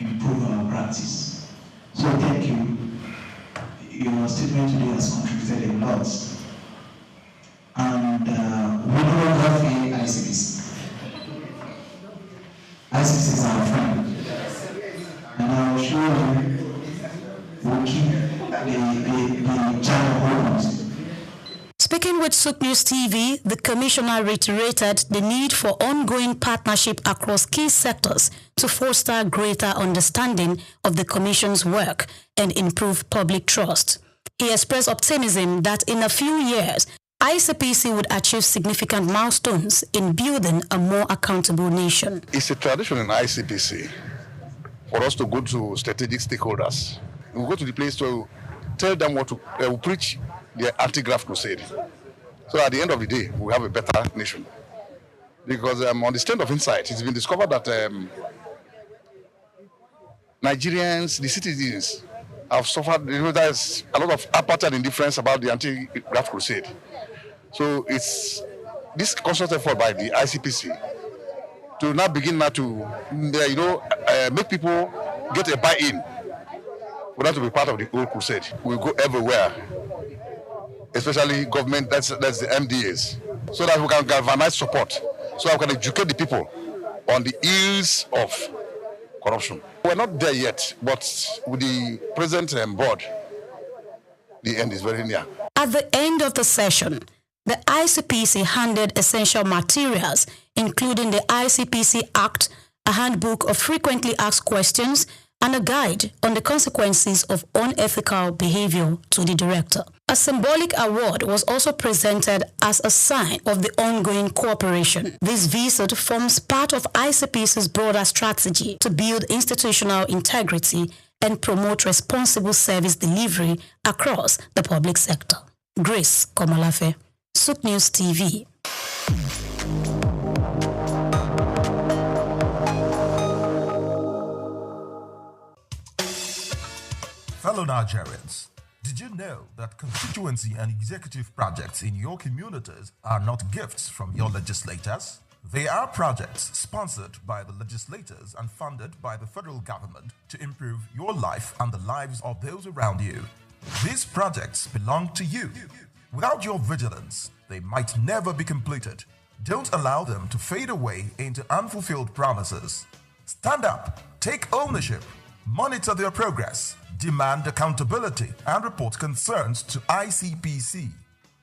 improve our practice. So thank you. Your statement today has contributed a lot. And we don't have any ICPC. ICPC is our friend. And I'm sure we'll keep the channel hold. Speaking with SOUQ News TV, the commissioner reiterated the need for ongoing partnership across key sectors to foster greater understanding of the commission's work and improve public trust. He expressed optimism that in a few years, ICPC would achieve significant milestones in building a more accountable nation. It's a tradition in ICPC for us to go to strategic stakeholders. We go to the place to tell them what to preach the anti-graft crusade. So at the end of the day, we have a better nation. Because on the strength of insight, it's been discovered that Nigerians, the citizens, have suffered. There's a lot of apathy and indifference about the anti-graft crusade. So it's this conscious effort by the ICPC to now begin to, make people get a buy-in for them to be part of the whole crusade. We go everywhere, especially government, that's the MDAs, so that we can galvanize support, so that we can educate the people on the ills of corruption. We're not there yet, but with the present board, the end is very near. At the end of the session, the ICPC handed essential materials, including the ICPC Act, a handbook of frequently asked questions, and a guide on the consequences of unethical behavior to the director. A symbolic award was also presented as a sign of the ongoing cooperation. This visit forms part of ICPC's broader strategy to build institutional integrity and promote responsible service delivery across the public sector. Grace Komalafe, SOUQ News TV. Fellow Nigerians, did you know that constituency and executive projects in your communities are not gifts from your legislators? They are projects sponsored by the legislators and funded by the federal government to improve your life and the lives of those around you. These projects belong to you. Without your vigilance, they might never be completed. Don't allow them to fade away into unfulfilled promises. Stand up, take ownership, monitor their progress, demand accountability, and report concerns to ICPC.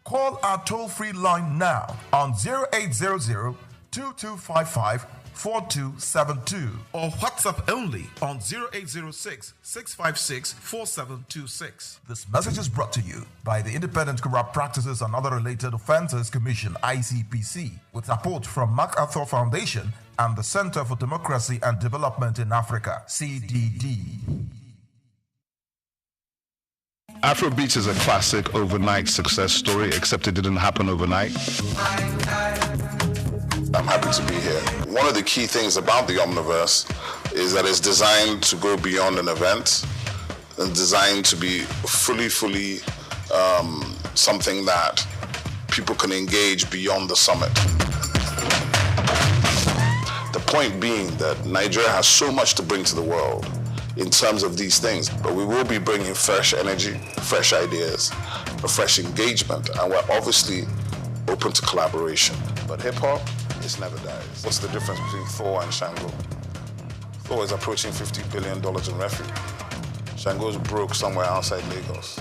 Call our toll-free line now on 0800-2255-4272 or WhatsApp only on 0806-656-4726. This message is brought to you by the Independent Corrupt Practices and Other Related Offences Commission, ICPC, with support from MacArthur Foundation and the Center for Democracy and Development in Africa, CDD. Afrobeats is a classic overnight success story, except it didn't happen overnight. I'm happy to be here. One of the key things about the Omniverse is that it's designed to go beyond an event and designed to be fully something that people can engage beyond the summit. The point being that Nigeria has so much to bring to the world in terms of these things, but we will be bringing fresh energy, fresh ideas, a fresh engagement, and we're obviously open to collaboration. But hip-hop, it never dies. What's the difference between Thor and Shango? Thor is approaching $50 billion in revenue. Shango's broke somewhere outside Lagos.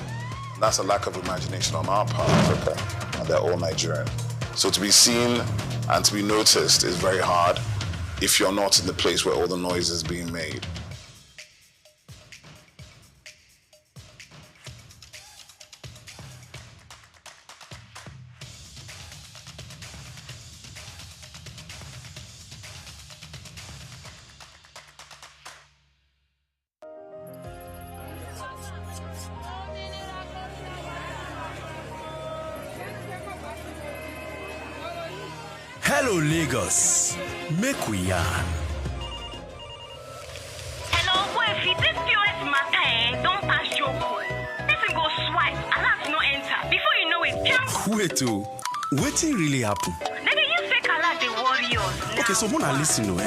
And that's a lack of imagination on our part, Africa, and they're all Nigerian. So to be seen and to be noticed is very hard if you're not in the place where all the noise is being made. Hello, Lagos. Make we yarn. Hello, boy, if this POS matter, don't pass joke. This go swipe, alert no enter. Before you know it, jump. Wait, wetin really happen? They use fake alert, the warriors. Okay, so wanna listen to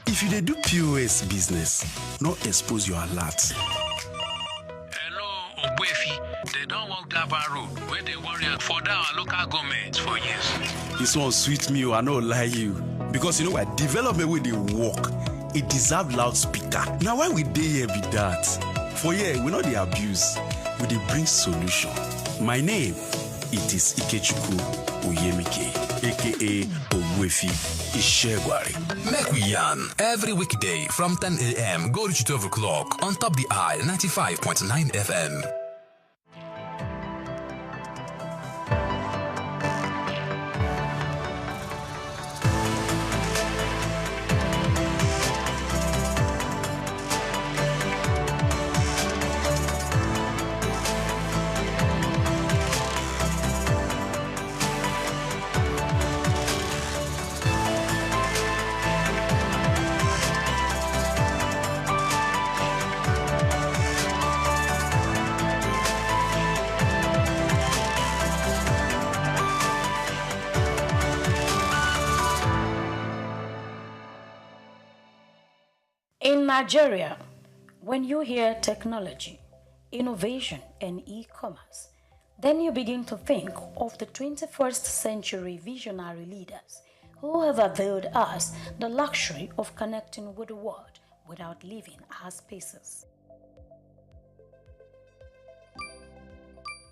If you dey do POS business, no expose your alert. Hello, Ogbefi. They don't walk Daba Road where they worry for our local government for years. This one sweet me, I no lie you. Because you know what? Development where they work, it deserve loudspeaker. Now why we dey here be that? For here, we know the abuse. We dey bring solution. My name, it is Ikechukwu Oyemike, aka Ogbefi Ishegwari. Make we yarn every weekday from 10 a.m. go to 12 o'clock on Top the Eye 95.9 FM. In Nigeria, when you hear technology, innovation, and e-commerce, then you begin to think of the 21st century visionary leaders who have availed us the luxury of connecting with the world without leaving our spaces.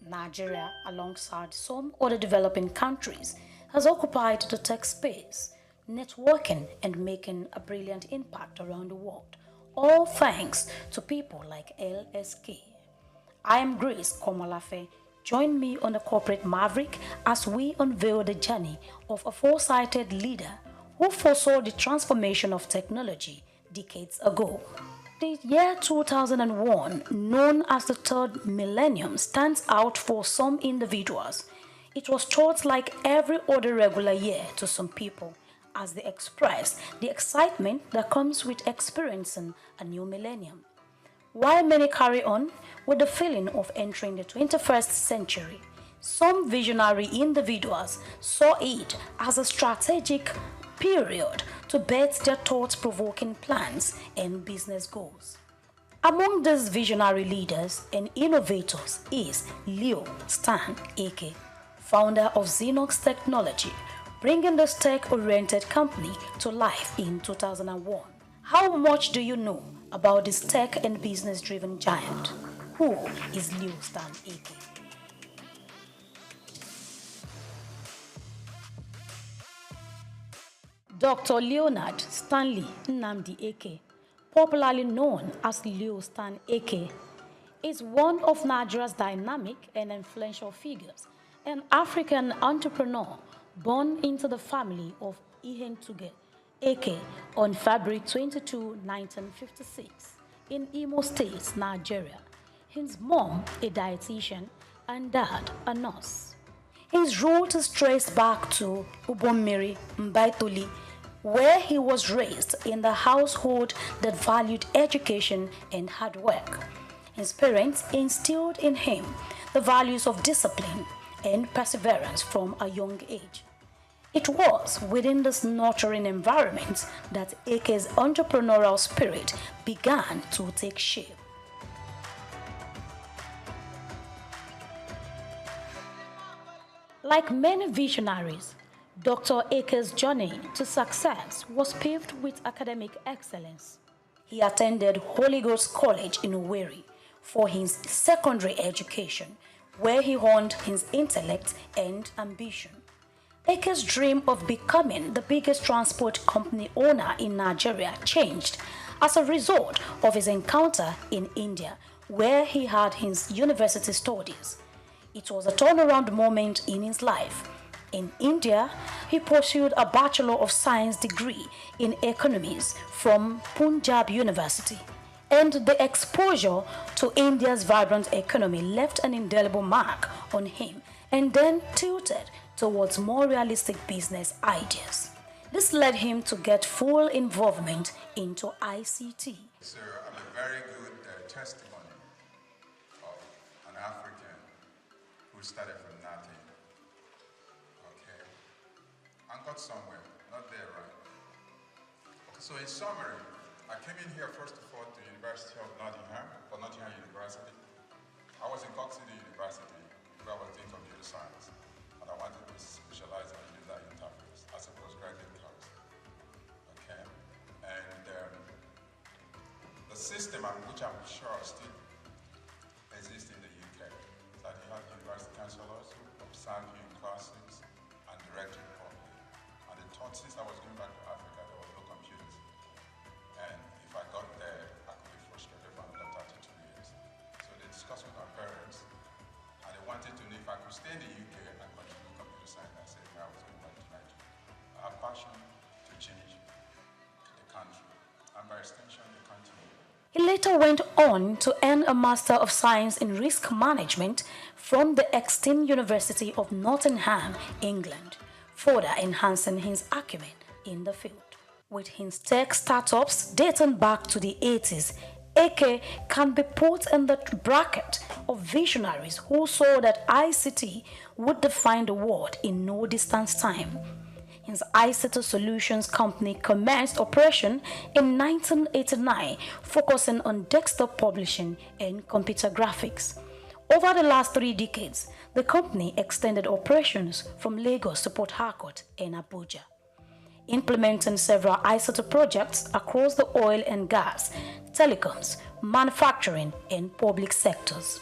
Nigeria, alongside some other developing countries, has occupied the tech space, networking and making a brilliant impact around the world, all thanks to people like LSK. I am Grace Komolafe. Join me on the Corporate Maverick as we unveil the journey of a foresighted leader who foresaw the transformation of technology decades ago. The year 2001, known as the third millennium, stands out for some individuals. It was thought like every other regular year to some people, as they express the excitement that comes with experiencing a new millennium. While many carry on with the feeling of entering the 21st century, some visionary individuals saw it as a strategic period to bet their thought-provoking plans and business goals. Among these visionary leaders and innovators is Leo Stan Eke, founder of Xenox Technology, bringing this tech-oriented company to life in 2001. How much do you know about this tech and business-driven giant? Who is Leo Stan Eke? Dr. Leonard Stanley Nnamdi Eke, popularly known as Leo Stan Eke, is one of Nigeria's dynamic and influential figures, an African entrepreneur born into the family of Ihentuge Eke on February 22, 1956, in Imo State, Nigeria. His mom, a dietitian, and dad, a nurse. His roots is traced back to Ubommiri Mbaitoli, where he was raised in the household that valued education and hard work. His parents instilled in him the values of discipline and perseverance from a young age. It was within this nurturing environment that Eke's entrepreneurial spirit began to take shape. Like many visionaries, Dr. Eke's journey to success was paved with academic excellence. He attended Holy Ghost College in Owerri for his secondary education, where he honed his intellect and ambition. Eke's dream of becoming the biggest transport company owner in Nigeria changed as a result of his encounter in India, where he had his university studies. It was a turnaround moment in his life. In India, he pursued a Bachelor of Science degree in economics from Punjab University, and the exposure to India's vibrant economy left an indelible mark on him, and then tilted towards more realistic business ideas. This led him to get full involvement into ICT. So I'm a very good testimony of an African who started from nothing, okay, and got somewhere, not there, right? Okay, so in summary, I came in here first of all to the University of Nottingham, or Nottingham University. I was in Cork City University, where I was doing computer science, and I wanted to specialize in user interface as a postgraduate course. Okay, and the system, which I'm sure still exists in the UK, is that you have university councillors who observe you in classes and direct you properly. And they thought since I was going back to Africa, there was no computers. And if I got there, I could be frustrated for another 32 years. So they discussed with my parents, and they wanted to know if I could stay in the UK and continue computer science. I said, no, I was going back to Nigeria. I have passion to change the country, and by extension, the continent. He later went on to earn a Master of Science in Risk Management from the Exton University of Nottingham, England, further enhancing his acumen in the field. With his tech startups dating back to the 80s, AK can be put in the bracket of visionaries who saw that ICT would define the world in no distant time. His ICT Solutions company commenced operation in 1989, focusing on desktop publishing and computer graphics. Over the last 3 decades, the company extended operations from Lagos to Port Harcourt and Abuja, implementing several ICT projects across the oil and gas, telecoms, manufacturing, and public sectors.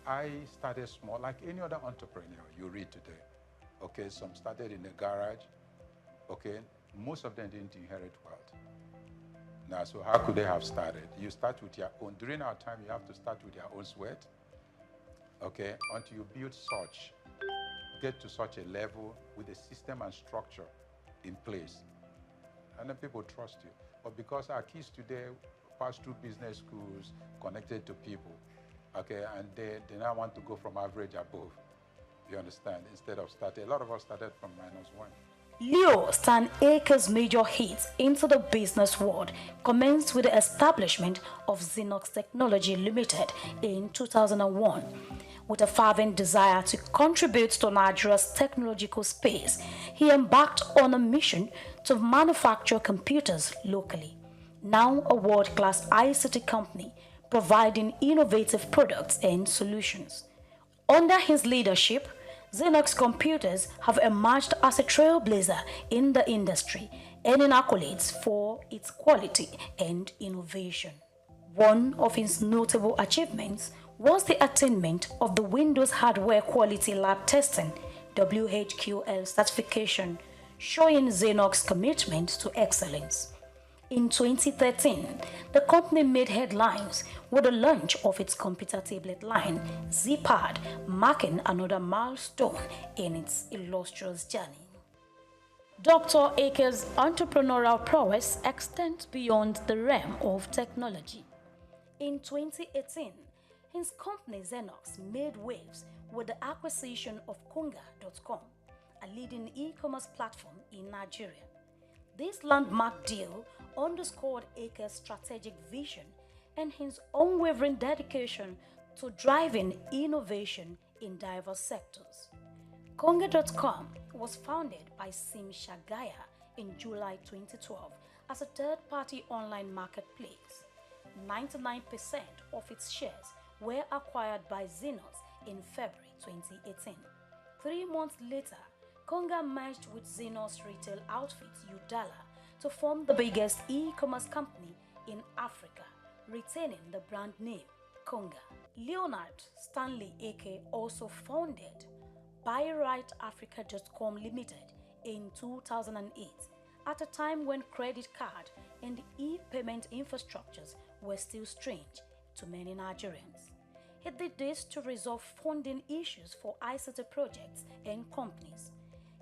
I started small, like any other entrepreneur you read today. Okay, some started in the garage. Okay, most of them didn't inherit wealth. Now, so how could they have started? You start with your own. During our time, you have to start with your own sweat. Okay, until you build such, get to such a level with a system and structure in place. And then people trust you. But because our kids today pass through business schools, connected to people, okay, and they now want to go from average above. You understand? Instead of starting, a lot of us started from -1. Leo Stan Akers' major hits into the business world commenced with the establishment of SOUQ Technology Limited in 2001. With a fervent desire to contribute to Nigeria's technological space, he embarked on a mission to manufacture computers locally. Now a world-class ICT company providing innovative products and solutions. Under his leadership, SOUQ Computers have emerged as a trailblazer in the industry, earning accolades for its quality and innovation. One of his notable achievements was the attainment of the Windows Hardware Quality Lab Testing WHQL certification, showing SOUQ's commitment to excellence. In 2013, the company made headlines with the launch of its computer tablet line, ZPad, marking another milestone in its illustrious journey. Dr. Akers' entrepreneurial prowess extends beyond the realm of technology. In 2018, his company SOUQ made waves with the acquisition of Konga.com, a leading e-commerce platform in Nigeria. This landmark deal underscored Akers' strategic vision and his unwavering dedication to driving innovation in diverse sectors. Konga.com was founded by Sim Shagaya in July 2012 as a third-party online marketplace. 99% of its shares were acquired by SOUQ in February 2018. 3 months later, Konga merged with SOUQ's retail outfit Udala to form the biggest e-commerce company in Africa, retaining the brand name Konga. Leonard Stanley Ake also founded BuyRightAfrica.com Limited in 2008, at a time when credit card and e-payment infrastructures were still strange to many Nigerians. He did this to resolve funding issues for ICT projects and companies.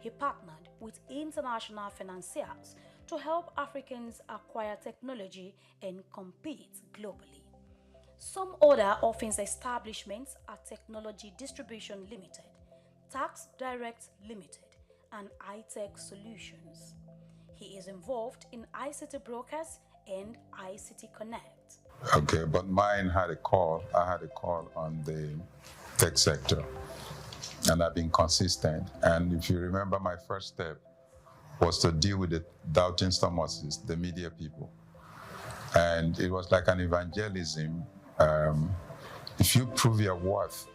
He partnered with international financiers to help Africans acquire technology and compete globally. Some other of his establishments are Technology Distribution Limited, Tax Direct Limited, and iTech Solutions. He is involved in ICT Brokers and ICT Connect. Okay, but mine had a call. I had a call on the tech sector, and I've been consistent. And if you remember, my first step was to deal with the doubting Thomases, the media people. And it was like an evangelism. If you prove your worth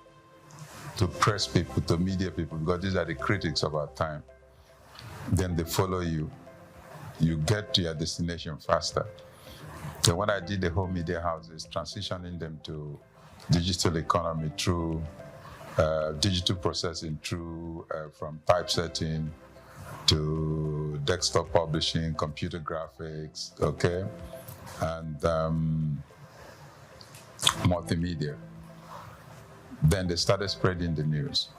to press people, to media people, because these are the critics of our time, then they follow you. You get to your destination faster. So when I did the whole media houses, transitioning them to digital economy through digital processing, through from typesetting to desktop publishing, computer graphics, okay, and multimedia. Then they started spreading the news.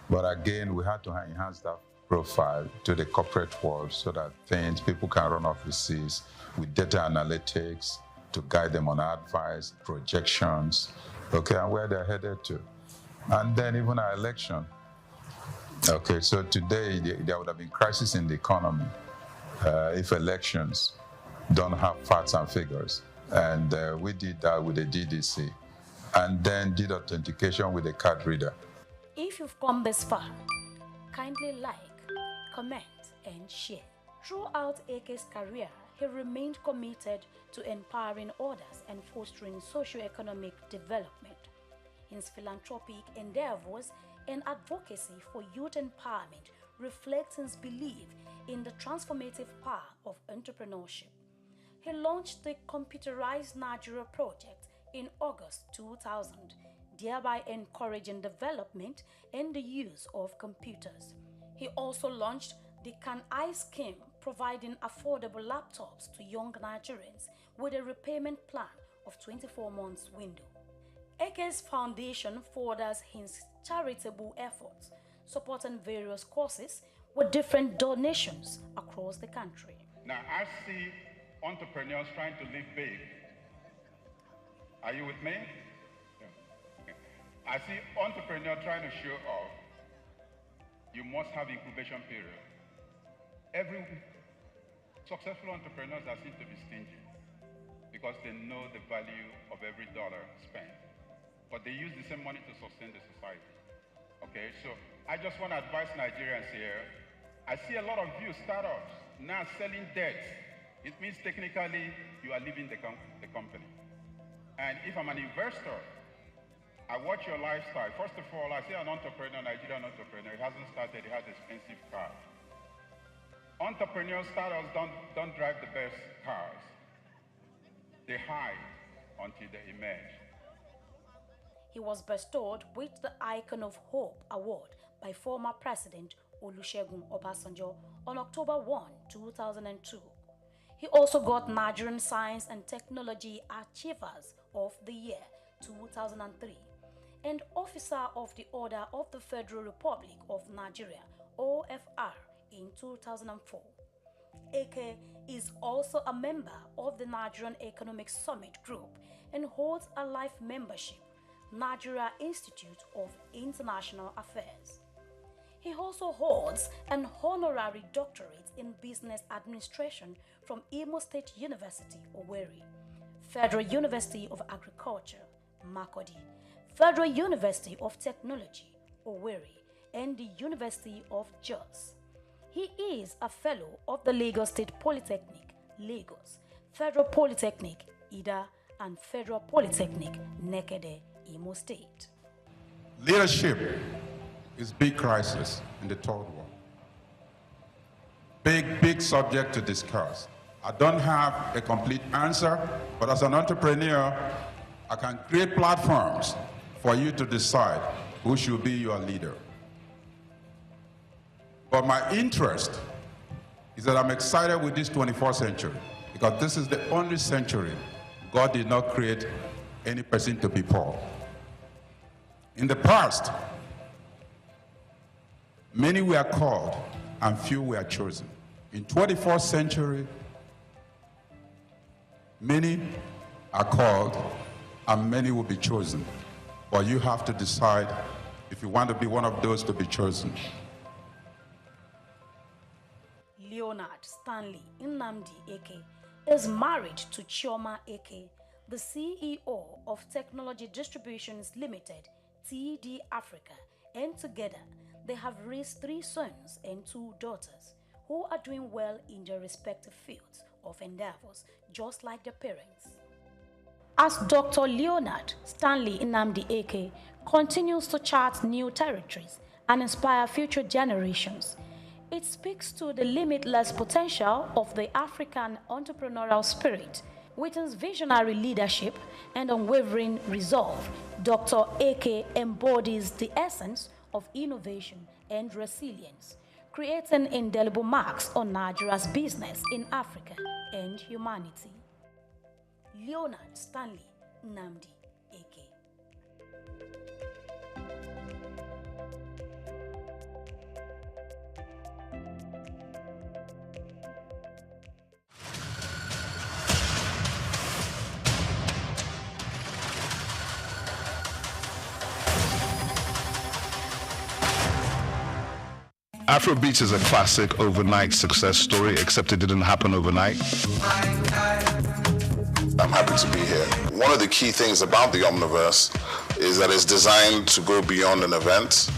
But again, we had to enhance that profile to the corporate world so that people can run offices with data analytics to guide them on advice, projections, okay, and where they're headed to. And then even our election. Okay, so today there would have been crisis in the economy if elections don't have facts and figures. And we did that with the DDC, and then did authentication with a card reader. If you've come this far, kindly like, comment, and share. Throughout AK's career, he remained committed to empowering others and fostering socio-economic development. His philanthropic endeavors and advocacy for youth empowerment reflects his belief in the transformative power of entrepreneurship. He launched the Computerized Nigeria project in August 2000, thereby encouraging development and the use of computers. He also launched the Can I scheme, providing affordable laptops to young Nigerians with a repayment plan of 24 months window. AK's foundation furthers his charitable efforts, supporting various causes with different donations across the country. Now, I see entrepreneurs trying to live big. Are you with me? Yeah. Okay. I see entrepreneurs trying to show off. You must have incubation period. Every successful entrepreneurs are seen to be stingy because they know the value of every dollar spent. But they use the same money to sustain the society. Okay, so I just want to advise Nigerians here. I see a lot of you startups now selling debt. It means technically you are leaving the company. And if I'm an investor, I watch your lifestyle. First of all, I see an entrepreneur, Nigerian entrepreneur, he hasn't started, he has expensive cars. Entrepreneurs, startups don't drive the best cars. They hide until they emerge. He was bestowed with the Icon of Hope Award by former President Olusegun Obasanjo on October 1, 2002. He also got Nigerian Science and Technology Achievers of the Year 2003 and Officer of the Order of the Federal Republic of Nigeria OFR in 2004. AK is also a member of the Nigerian Economic Summit Group and holds a life membership Nigeria Institute of International Affairs. He also holds an honorary doctorate in business administration from Imo State University, Owerri, Federal University of Agriculture, Makurdi, Federal University of Technology, Owerri, and the University of Jos. He is a fellow of the Lagos State Polytechnic, Lagos, Federal Polytechnic, Ida, and Federal Polytechnic, Nekede, Imo State. Leadership is big crisis in the third world. Big subject to discuss. I don't have a complete answer, but as an entrepreneur, I can create platforms for you to decide who should be your leader. But my interest is that I'm excited with this 21st century because this is the only century God did not create any person to be poor. In the past, many were called and few were chosen. In 21st century, many are called and many will be chosen. But you have to decide if you want to be one of those to be chosen. Leonard Stanley Nnamdi Eke is married to Chioma Eke, the CEO of Technology Distributions Limited, TD Africa, and together they have raised 3 sons and 2 daughters who are doing well in their respective fields of endeavors, just like their parents. As Dr. Leonard Stanley Nnamdi Eke continues to chart new territories and inspire future generations, it speaks to the limitless potential of the African entrepreneurial spirit. With his visionary leadership and unwavering resolve, Dr. Eke embodies the essence of innovation and resilience, creating indelible marks on Nigeria's business in Africa and humanity. Leonard Stanley Nnamdi Eke. Afrobeats is a classic overnight success story, except it didn't happen overnight. I'm happy to be here. One of the key things about the Omniverse is that it's designed to go beyond an event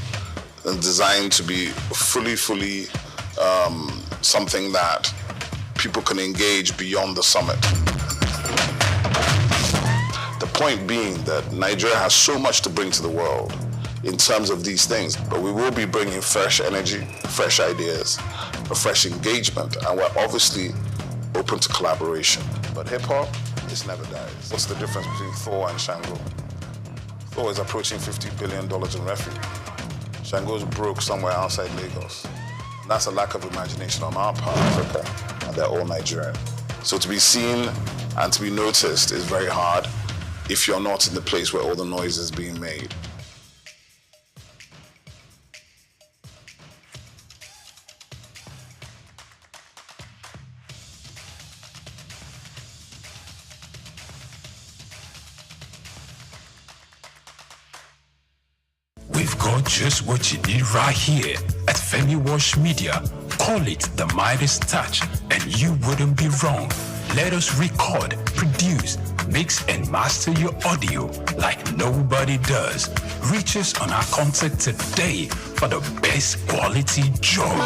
and designed to be fully something that people can engage beyond the summit. The point being that Nigeria has so much to bring to the world in terms of these things, but we will be bringing fresh energy, fresh ideas, a fresh engagement, and we're obviously open to collaboration. But hip-hop, it never dies. What's the difference between Thor and Shango? Thor is approaching $50 billion in revenue. Shango's broke somewhere outside Lagos. And that's a lack of imagination on our part, Africa, and they're all Nigerian. So to be seen and to be noticed is very hard if you're not in the place where all the noise is being made. We've got just what you need right here at Femi Wash Media. Call it the Midas Touch, and you wouldn't be wrong. Let us record, produce, mix, and master your audio like nobody does. Reach us on our contact today for the best quality job.